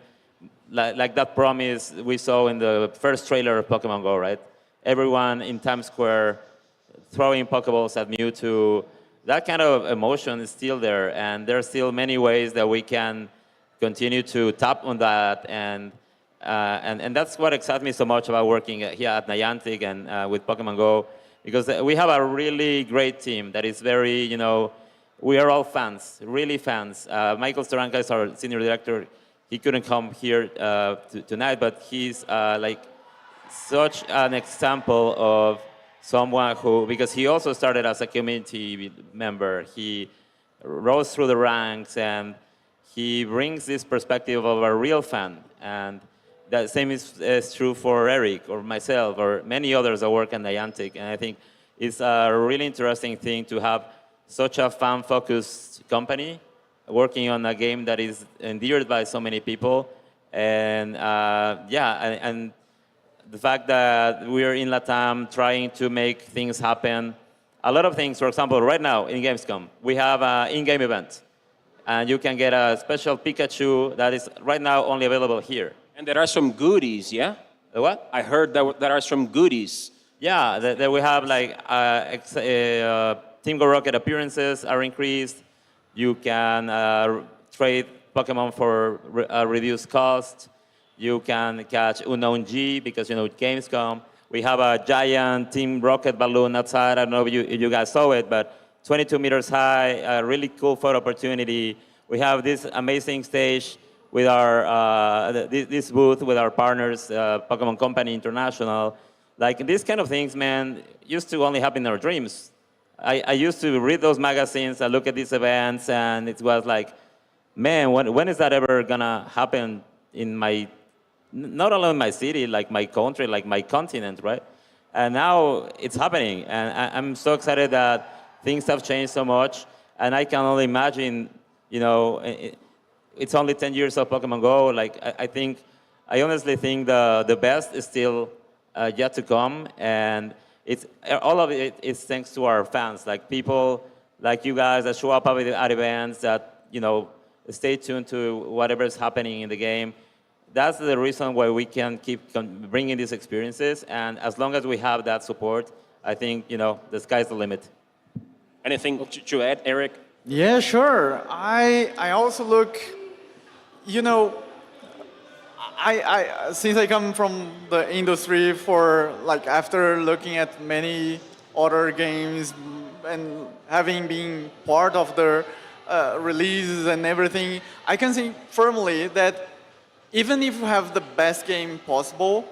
like that promise we saw in the first trailer of Pokemon Go, right? Everyone in Times Square throwing Pokeballs at Mewtwo. That kind of emotion is still there, and there are still many ways that we can continue to tap on that, and that's what excites me so much about working here at Niantic and with Pokemon Go, because we have a really great team that is very, we are all fans, really fans. Michael Storanka is our senior director. He couldn't come here tonight, but he's like such an example of someone who, because he also started as a community member, he rose through the ranks, and he brings this perspective of a real fan. And that same is true for Eric or myself or many others that work at Niantic. And I think it's a really interesting thing to have such a fan-focused company working on a game that is endeared by so many people. And and the fact that we're in LATAM trying to make things happen. A lot of things, for example, right now in Gamescom, we have an in-game event. And you can get a special Pikachu that is right now only available here. And there are some goodies, yeah? The what? I heard that there are some goodies. Yeah, that we have like Team Go Rocket appearances are increased. You can trade Pokemon for a reduced cost. You can catch Unknown G because, Gamescom. We have a giant Team Rocket balloon outside. I don't know if you guys saw it, but 22 meters high, a really cool photo opportunity. We have this amazing stage with our, this booth with our partners, Pokemon Company International. Like these kind of things, man, used to only happen in our dreams. I used to read those magazines, I look at these events, and it was like, man, when is that ever gonna happen in my, not only in my city, like my country, like my continent, right? And now it's happening, and I'm so excited that things have changed so much, and I can only imagine, it's only 10 years of Pokemon Go. Like, I honestly think the best is still yet to come, and all of it is thanks to our fans, like people like you guys that show up at events, that, stay tuned to whatever is happening in the game. That's the reason why we can keep bringing these experiences, and as long as we have that support, I think, the sky's the limit. Anything to add, Eric? Yeah, sure. I also look, I since I come from the industry after looking at many other games and having been part of the releases and everything, I can say firmly that even if you have the best game possible,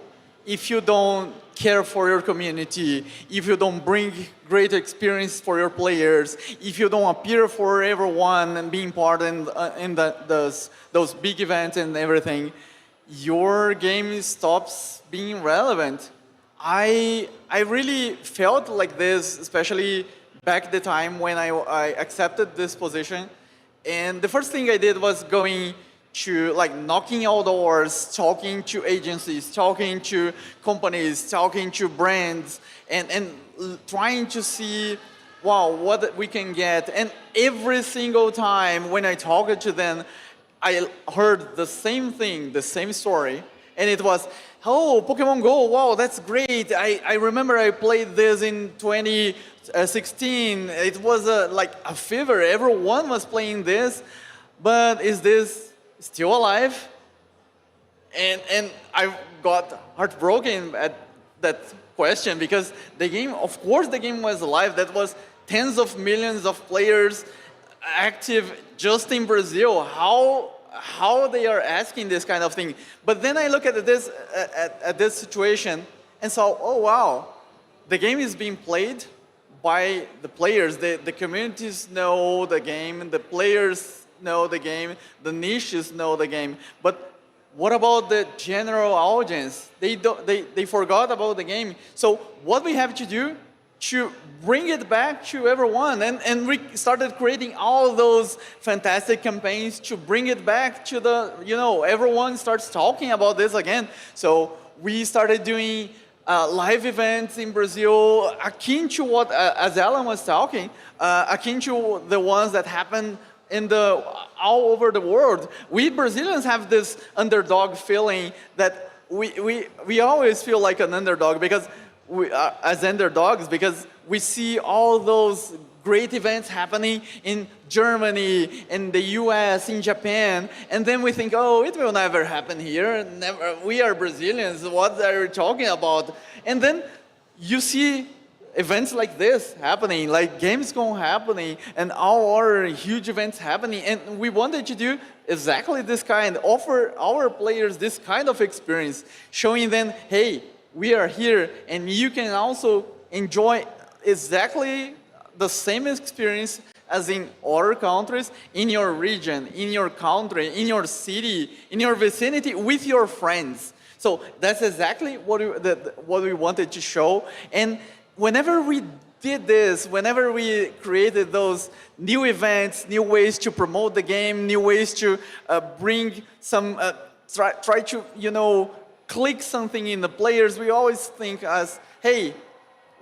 if you don't care for your community, if you don't bring great experience for your players, if you don't appear for everyone and being part in those big events and everything, your game stops being relevant. I really felt like this, especially back the time when I accepted this position. And the first thing I did was going to knocking on doors, talking to agencies, talking to companies, talking to brands, and trying to see, wow, what we can get. And every single time when I talked to them, I heard the same thing, the same story, and it was, oh, Pokemon Go, wow, that's great. I remember I played this in 2016. It was a fever. Everyone was playing this, but is this still alive? And I got heartbroken at that question because the game, of course, the game was live. That was tens of millions of players active just in Brazil. How they are asking this kind of thing? But then I look at this situation and saw, oh wow, the game is being played by the players. The communities know the game, the players know the game, the niches know the game. But what about the general audience? They forgot about the game. So what we have to do to bring it back to everyone, and we started creating all those fantastic campaigns to bring it back to the, everyone starts talking about this again. So we started doing live events in Brazil, akin to what, as Alan was talking, akin to the ones that happen all over the world. We Brazilians have this underdog feeling that we always feel like an underdog because as underdogs, because we see all those great events happening in Germany, in the US, in Japan, and then we think, oh, it will never happen here. Never. We are Brazilians. What are you talking about? And then you see events like this happening, like Gamescom happening, and all other huge events happening, and we wanted to do exactly this kind, offer our players this kind of experience, showing them, hey, we are here, and you can also enjoy exactly the same experience as in other countries, in your region, in your country, in your city, in your vicinity, with your friends. So that's exactly what we wanted to show. And whenever we did this, whenever we created those new events, new ways to promote the game, new ways to bring some, try to, click something in the players, we always think as, hey,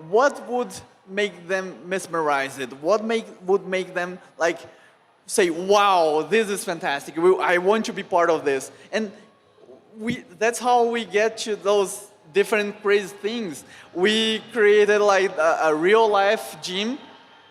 what would make them mesmerize it? What would make them like say, wow, this is fantastic. I want to be part of this. And that's how we get to those different crazy things. We created like a real life gym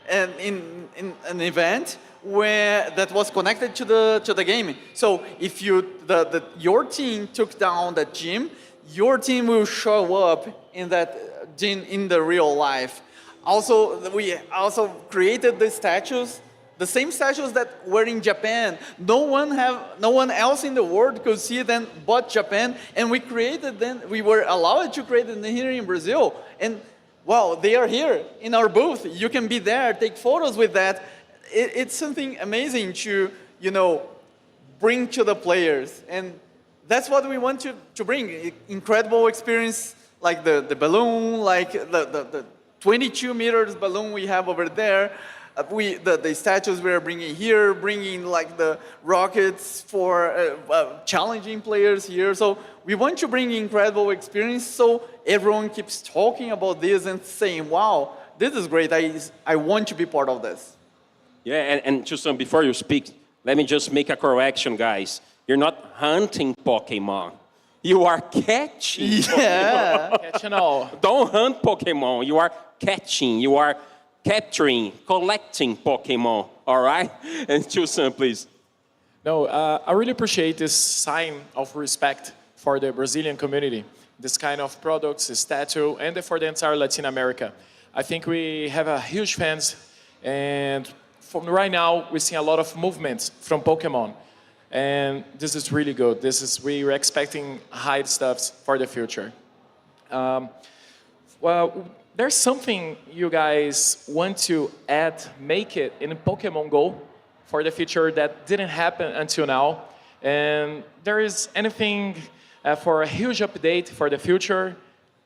and in an event that was connected to the game. So if your team took down that gym, your team will show up in that gym in the real life. Also, we also created the statues, the same statues that were in Japan. No one else in the world could see them but Japan, and we created them. We were allowed to create them here in Brazil, and wow, they are here in our booth. You can be there, take photos with that. It's something amazing to bring to the players, and that's what we want to bring. Incredible experience, like the balloon, like the 22 meters balloon we have over there. The statues we're bringing here, bringing like the rockets for challenging players here. So we want to bring incredible experience so everyone keeps talking about this and saying, wow, this is great. I want to be part of this. Yeah, and Chusam, before you speak, let me just make a correction, guys. You're not hunting Pokemon. You are catching Pokemon. Catching all. Don't hunt Pokemon. You are catching. You are capturing, collecting Pokemon. All right? And Chusam, please. No, I really appreciate this sign of respect for the Brazilian community. This kind of products, this statue, and for the entire Latin America. I think we have a huge fans, and from right now, we're seeing a lot of movements from Pokemon. And this is really good. We're expecting high stuff for the future. Well, there's something you guys want to add, make it in Pokemon Go for the future that didn't happen until now. And there is anything for a huge update for the future,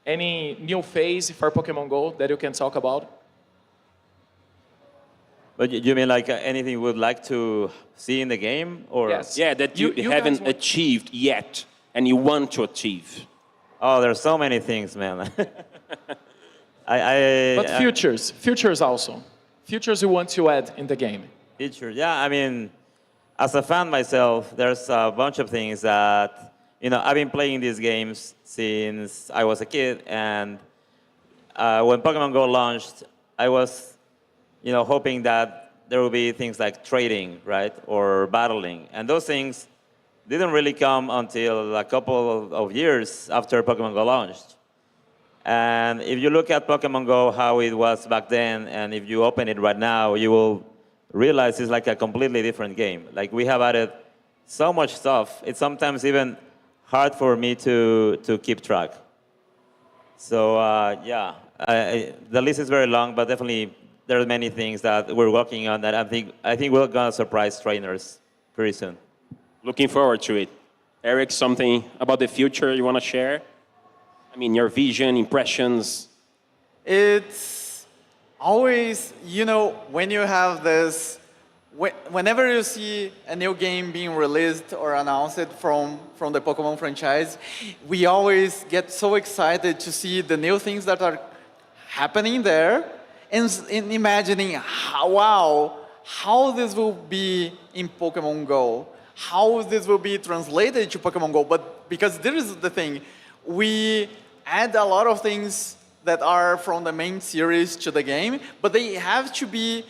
any new phase for Pokemon Go that you can talk about? But you mean like anything you would like to see in the game? Or? Yes. Yeah, that you haven't achieved yet and you want to achieve. Oh, there's so many things, man. But futures also. Futures you want to add in the game. Futures, yeah. I mean, as a fan myself, there's a bunch of things that, I've been playing these games since I was a kid. And when Pokemon Go launched, I was hoping that there will be things like trading, right, or battling. And those things didn't really come until a couple of years after Pokemon Go launched. And if you look at Pokemon Go, how it was back then, and if you open it right now, you will realize it's like a completely different game. Like we have added so much stuff. It's sometimes even hard for me to keep track. So yeah, the list is very long, but definitely there are many things that we're working on that I think we're gonna surprise trainers pretty soon. Looking forward to it. Eric, something about the future you want to share? I mean, your vision, impressions. It's always, you know, when you have this, whenever you see a new game being released or announced from the Pokemon franchise, we always get so excited to see the new things that are happening there and imagining, how this will be in Pokemon Go, how this will be translated to Pokemon Go. But because this is the thing, we add a lot of things that are from the main series to the game, but they have to be,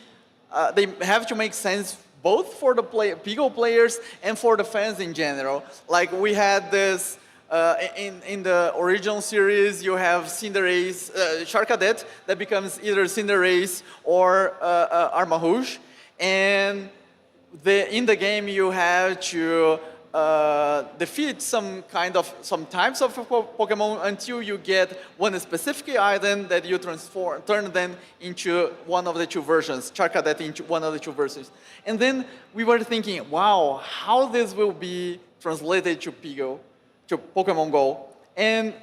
they have to make sense both for the Pico players and for the fans in general. Like we had this, in the original series, you have Cinderace, Charcadet, that becomes either Cinderace or Armarouge, and in the game you have to defeat some types of Pokemon until you get one specific item that you turn them into one of the two versions, Charcadet into one of the two versions. And then we were thinking, wow, how this will be translated to Pokemon Go. And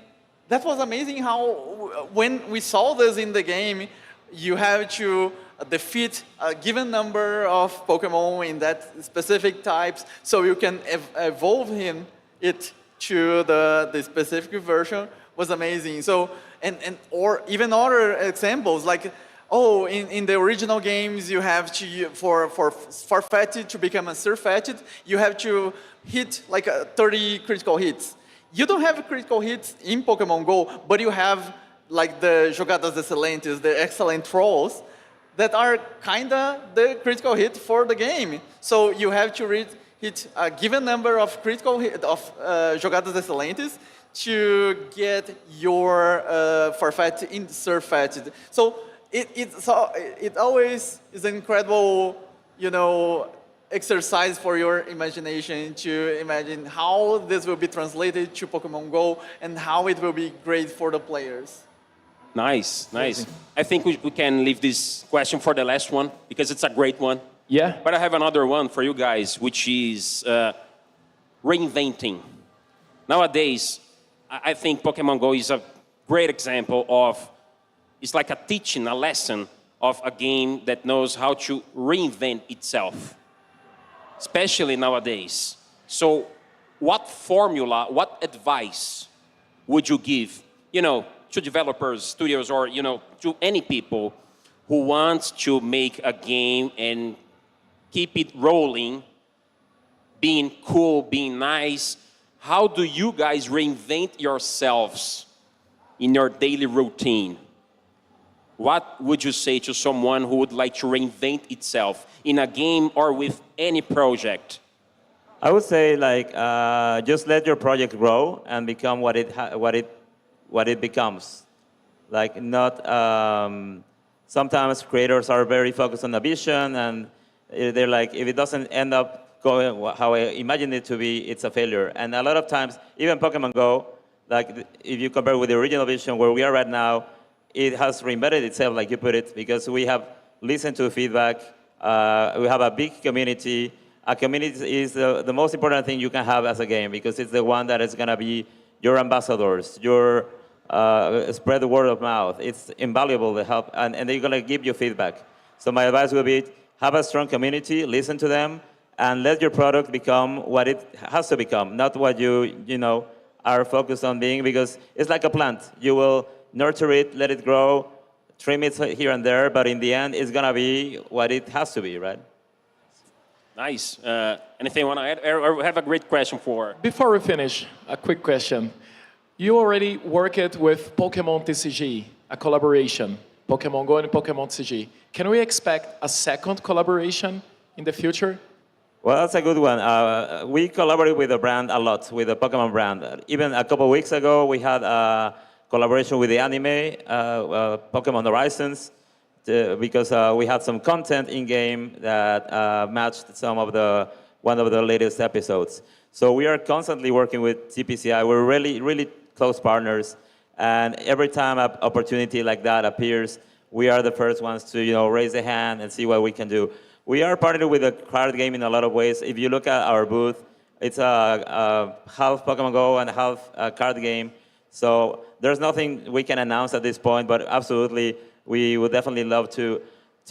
that was amazing how when we saw this in the game, you have to defeat a given number of Pokemon in that specific types, so you can evolve it to the specific version. Was amazing. So or even other examples like, in the original games you have to for Farfetch'd to become a Surfetch'd, you have to hit like 30 critical hits. You don't have critical hits in Pokemon Go, but you have like the Jogadas Excelentes, the excellent trolls, that are kinda the critical hit for the game. So you have to hit a given number of critical hit of Jogadas Excelentes to get your Farfetch'd in Surfetch'd. So it always is an incredible, exercise for your imagination to imagine how this will be translated to Pokemon Go and how it will be great for the players. Nice. I think we can leave this question for the last one because it's a great one. Yeah. But I have another one for you guys, which is reinventing. Nowadays, I think Pokemon Go is a great example of, it's like a teaching, a lesson of a game that knows how to reinvent itself, especially nowadays. So what formula, what advice would you give, to developers, studios, or to any people who want to make a game and keep it rolling, being cool, being nice? How do you guys reinvent yourselves in your daily routine? What would you say to someone who would like to reinvent itself in a game or with any project? I would say just let your project grow and become what it becomes. Like not, sometimes creators are very focused on the vision and they're like, if it doesn't end up going how I imagined it to be, it's a failure. And a lot of times, even Pokemon Go, like if you compare with the original vision where we are right now, it has reinvented itself, like you put it, because we have listened to feedback, we have a big community. A community is the most important thing you can have as a game because it's the one that is gonna be your ambassadors, your spread the word of mouth. It's invaluable to help, and they're gonna give you feedback. So my advice would be, have a strong community, listen to them, and let your product become what it has to become, not what you are focused on being, because it's like a plant. You will nurture it, let it grow, trim it here and there, but in the end, it's gonna be what it has to be, right? Nice. Anything you want to add? I have a great question for... Before we finish, a quick question. You already worked with Pokemon TCG, a collaboration, Pokemon Go and Pokemon TCG. Can we expect a second collaboration in the future? Well, that's a good one. We collaborate with the brand a lot, with the Pokemon brand. Even a couple of weeks ago, we had collaboration with the anime, Pokemon Horizons, because we had some content in game that matched one of the latest episodes. So we are constantly working with TPCI. We're really, really close partners, and every time an opportunity like that appears, we are the first ones to raise a hand and see what we can do. We are partnered with a card game in a lot of ways. If you look at our booth, it's a half Pokemon Go and half a card game. So there's nothing we can announce at this point, but absolutely, we would definitely love to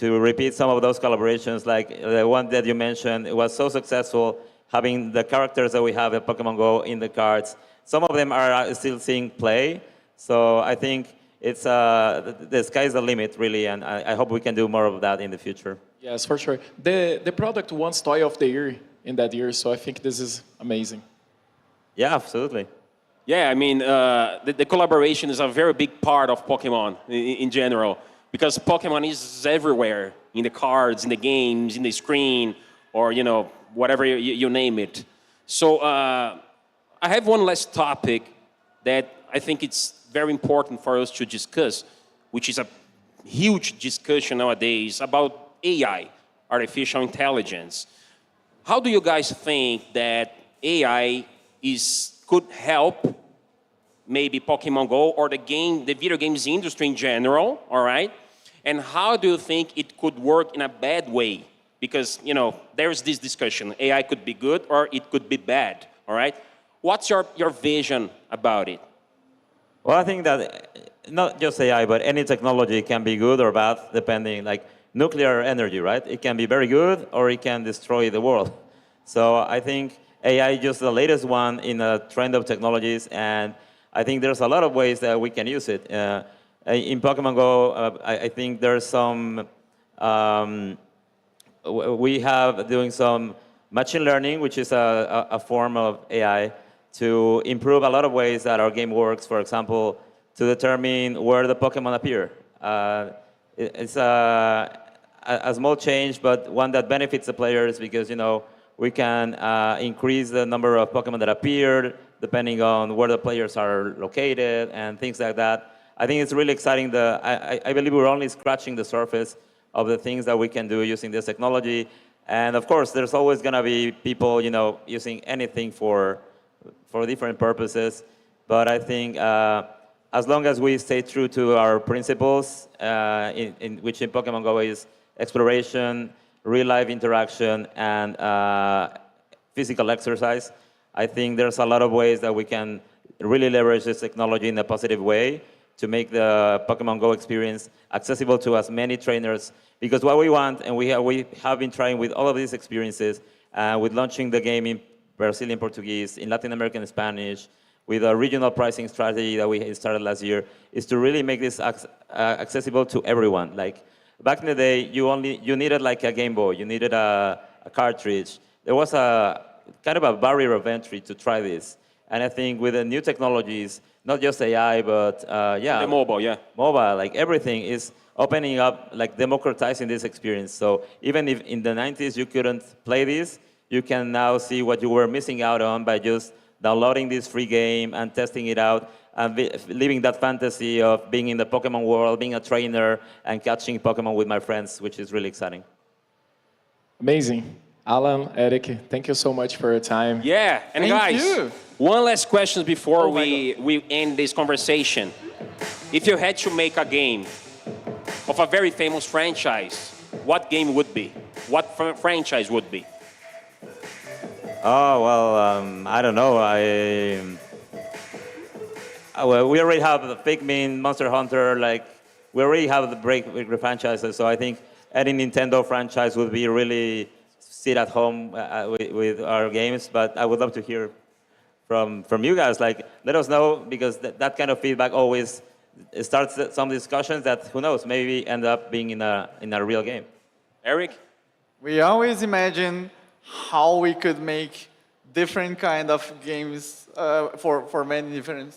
repeat some of those collaborations, like the one that you mentioned. It was so successful, having the characters that we have at Pokemon Go in the cards. Some of them are still seeing play, so I think it's the sky's the limit, really, and I hope we can do more of that in the future. Yes, for sure. The product won Toy of the Year in that year, so I think this is amazing. Yeah, absolutely. Yeah, I mean, the collaboration is a very big part of Pokemon in general, because Pokemon is everywhere, in the cards, in the games, in the screen, or, whatever you name it. So I have one last topic that I think it's very important for us to discuss, which is a huge discussion nowadays about AI, artificial intelligence. How do you guys think that AI could help maybe Pokemon Go or the video games industry in general, all right? And how do you think it could work in a bad way? Because, there's this discussion. AI could be good or it could be bad, all right? What's your vision about it? Well, I think that not just AI, but any technology can be good or bad, depending, like nuclear energy, right? It can be very good or it can destroy the world. So I think AI is just the latest one in a trend of technologies, and I think there's a lot of ways that we can use it. In Pokemon Go, I think there's some, we have doing some machine learning, which is a form of AI, to improve a lot of ways that our game works. For example, to determine where the Pokemon appear. It's a small change, but one that benefits the players because, we can increase the number of Pokemon that appear depending on where the players are located and things like that. I think it's really exciting. I believe we're only scratching the surface of the things that we can do using this technology. And of course, there's always going to be people, using anything for different purposes. But I think as long as we stay true to our principles, which in Pokemon Go is exploration, real-life interaction, and physical exercise, I think there's a lot of ways that we can really leverage this technology in a positive way to make the Pokemon Go experience accessible to as many trainers. Because what we want, and we have been trying with all of these experiences, with launching the game in Brazilian Portuguese, in Latin American Spanish, with a regional pricing strategy that we started last year, is to really make this accessible to everyone. Like back in the day, you needed like a Game Boy, you needed a cartridge. There was a kind of a barrier of entry to try this. And I think with the new technologies, not just AI, but the mobile, like everything is opening up, like democratizing this experience. So even if in the 90s you couldn't play this, you can now see what you were missing out on by just downloading this free game and testing it out and living that fantasy of being in the Pokemon world, being a trainer, and catching Pokemon with my friends, which is really exciting. Amazing. Alan, Eric, thank you so much for your time. Yeah, and Thank guys, you. one last question before we end this conversation. If you had to make a game of a very famous franchise, what game would be? What franchise would be? Oh, well, I don't know. Well, we already have the Pikmin, Monster Hunter, we already have the big franchises, so I think any Nintendo franchise would be really sit at home with our games, but I would love to hear from you guys. Let us know, because that kind of feedback always starts some discussions that, who knows, maybe end up being in a real game. Eric? We always imagine how we could make different kind of games for many different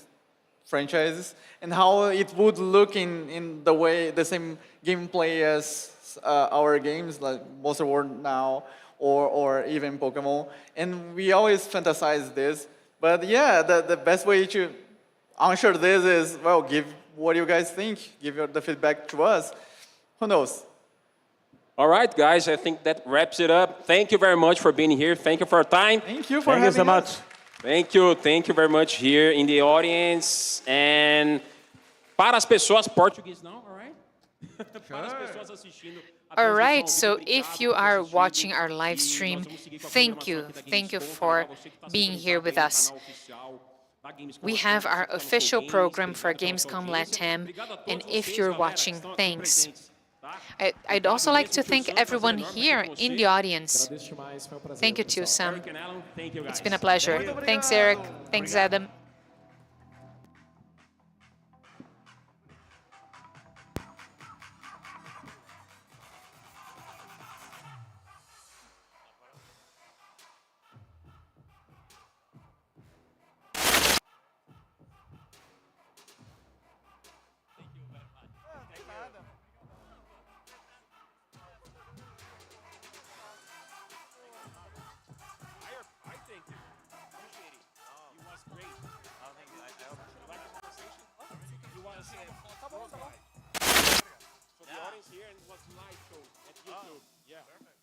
franchises, and how it would look in the same gameplay as our games, like Monster World now, or even Pokemon. And we always fantasize this. But yeah, the best way to I'm sure this is, well, give what you guys think. Give the feedback to us. Who knows? All right, guys, I think that wraps it up. Thank you very much for being here. Thank you for your time. Thank you for having us. Thank you very much here in the audience. And para as pessoas português não, all right? Para as pessoas assistindo. All right, so if you are watching our live stream, thank you. Thank you for being here with us. We have our official program for Gamescom Latam, and if you're watching, thanks. I'd also like to thank everyone here in the audience. Thank you too, Sam. It's been a pleasure. Thanks, Eric. Thanks, Adam. Here and it was live show at YouTube. Yeah. Perfect.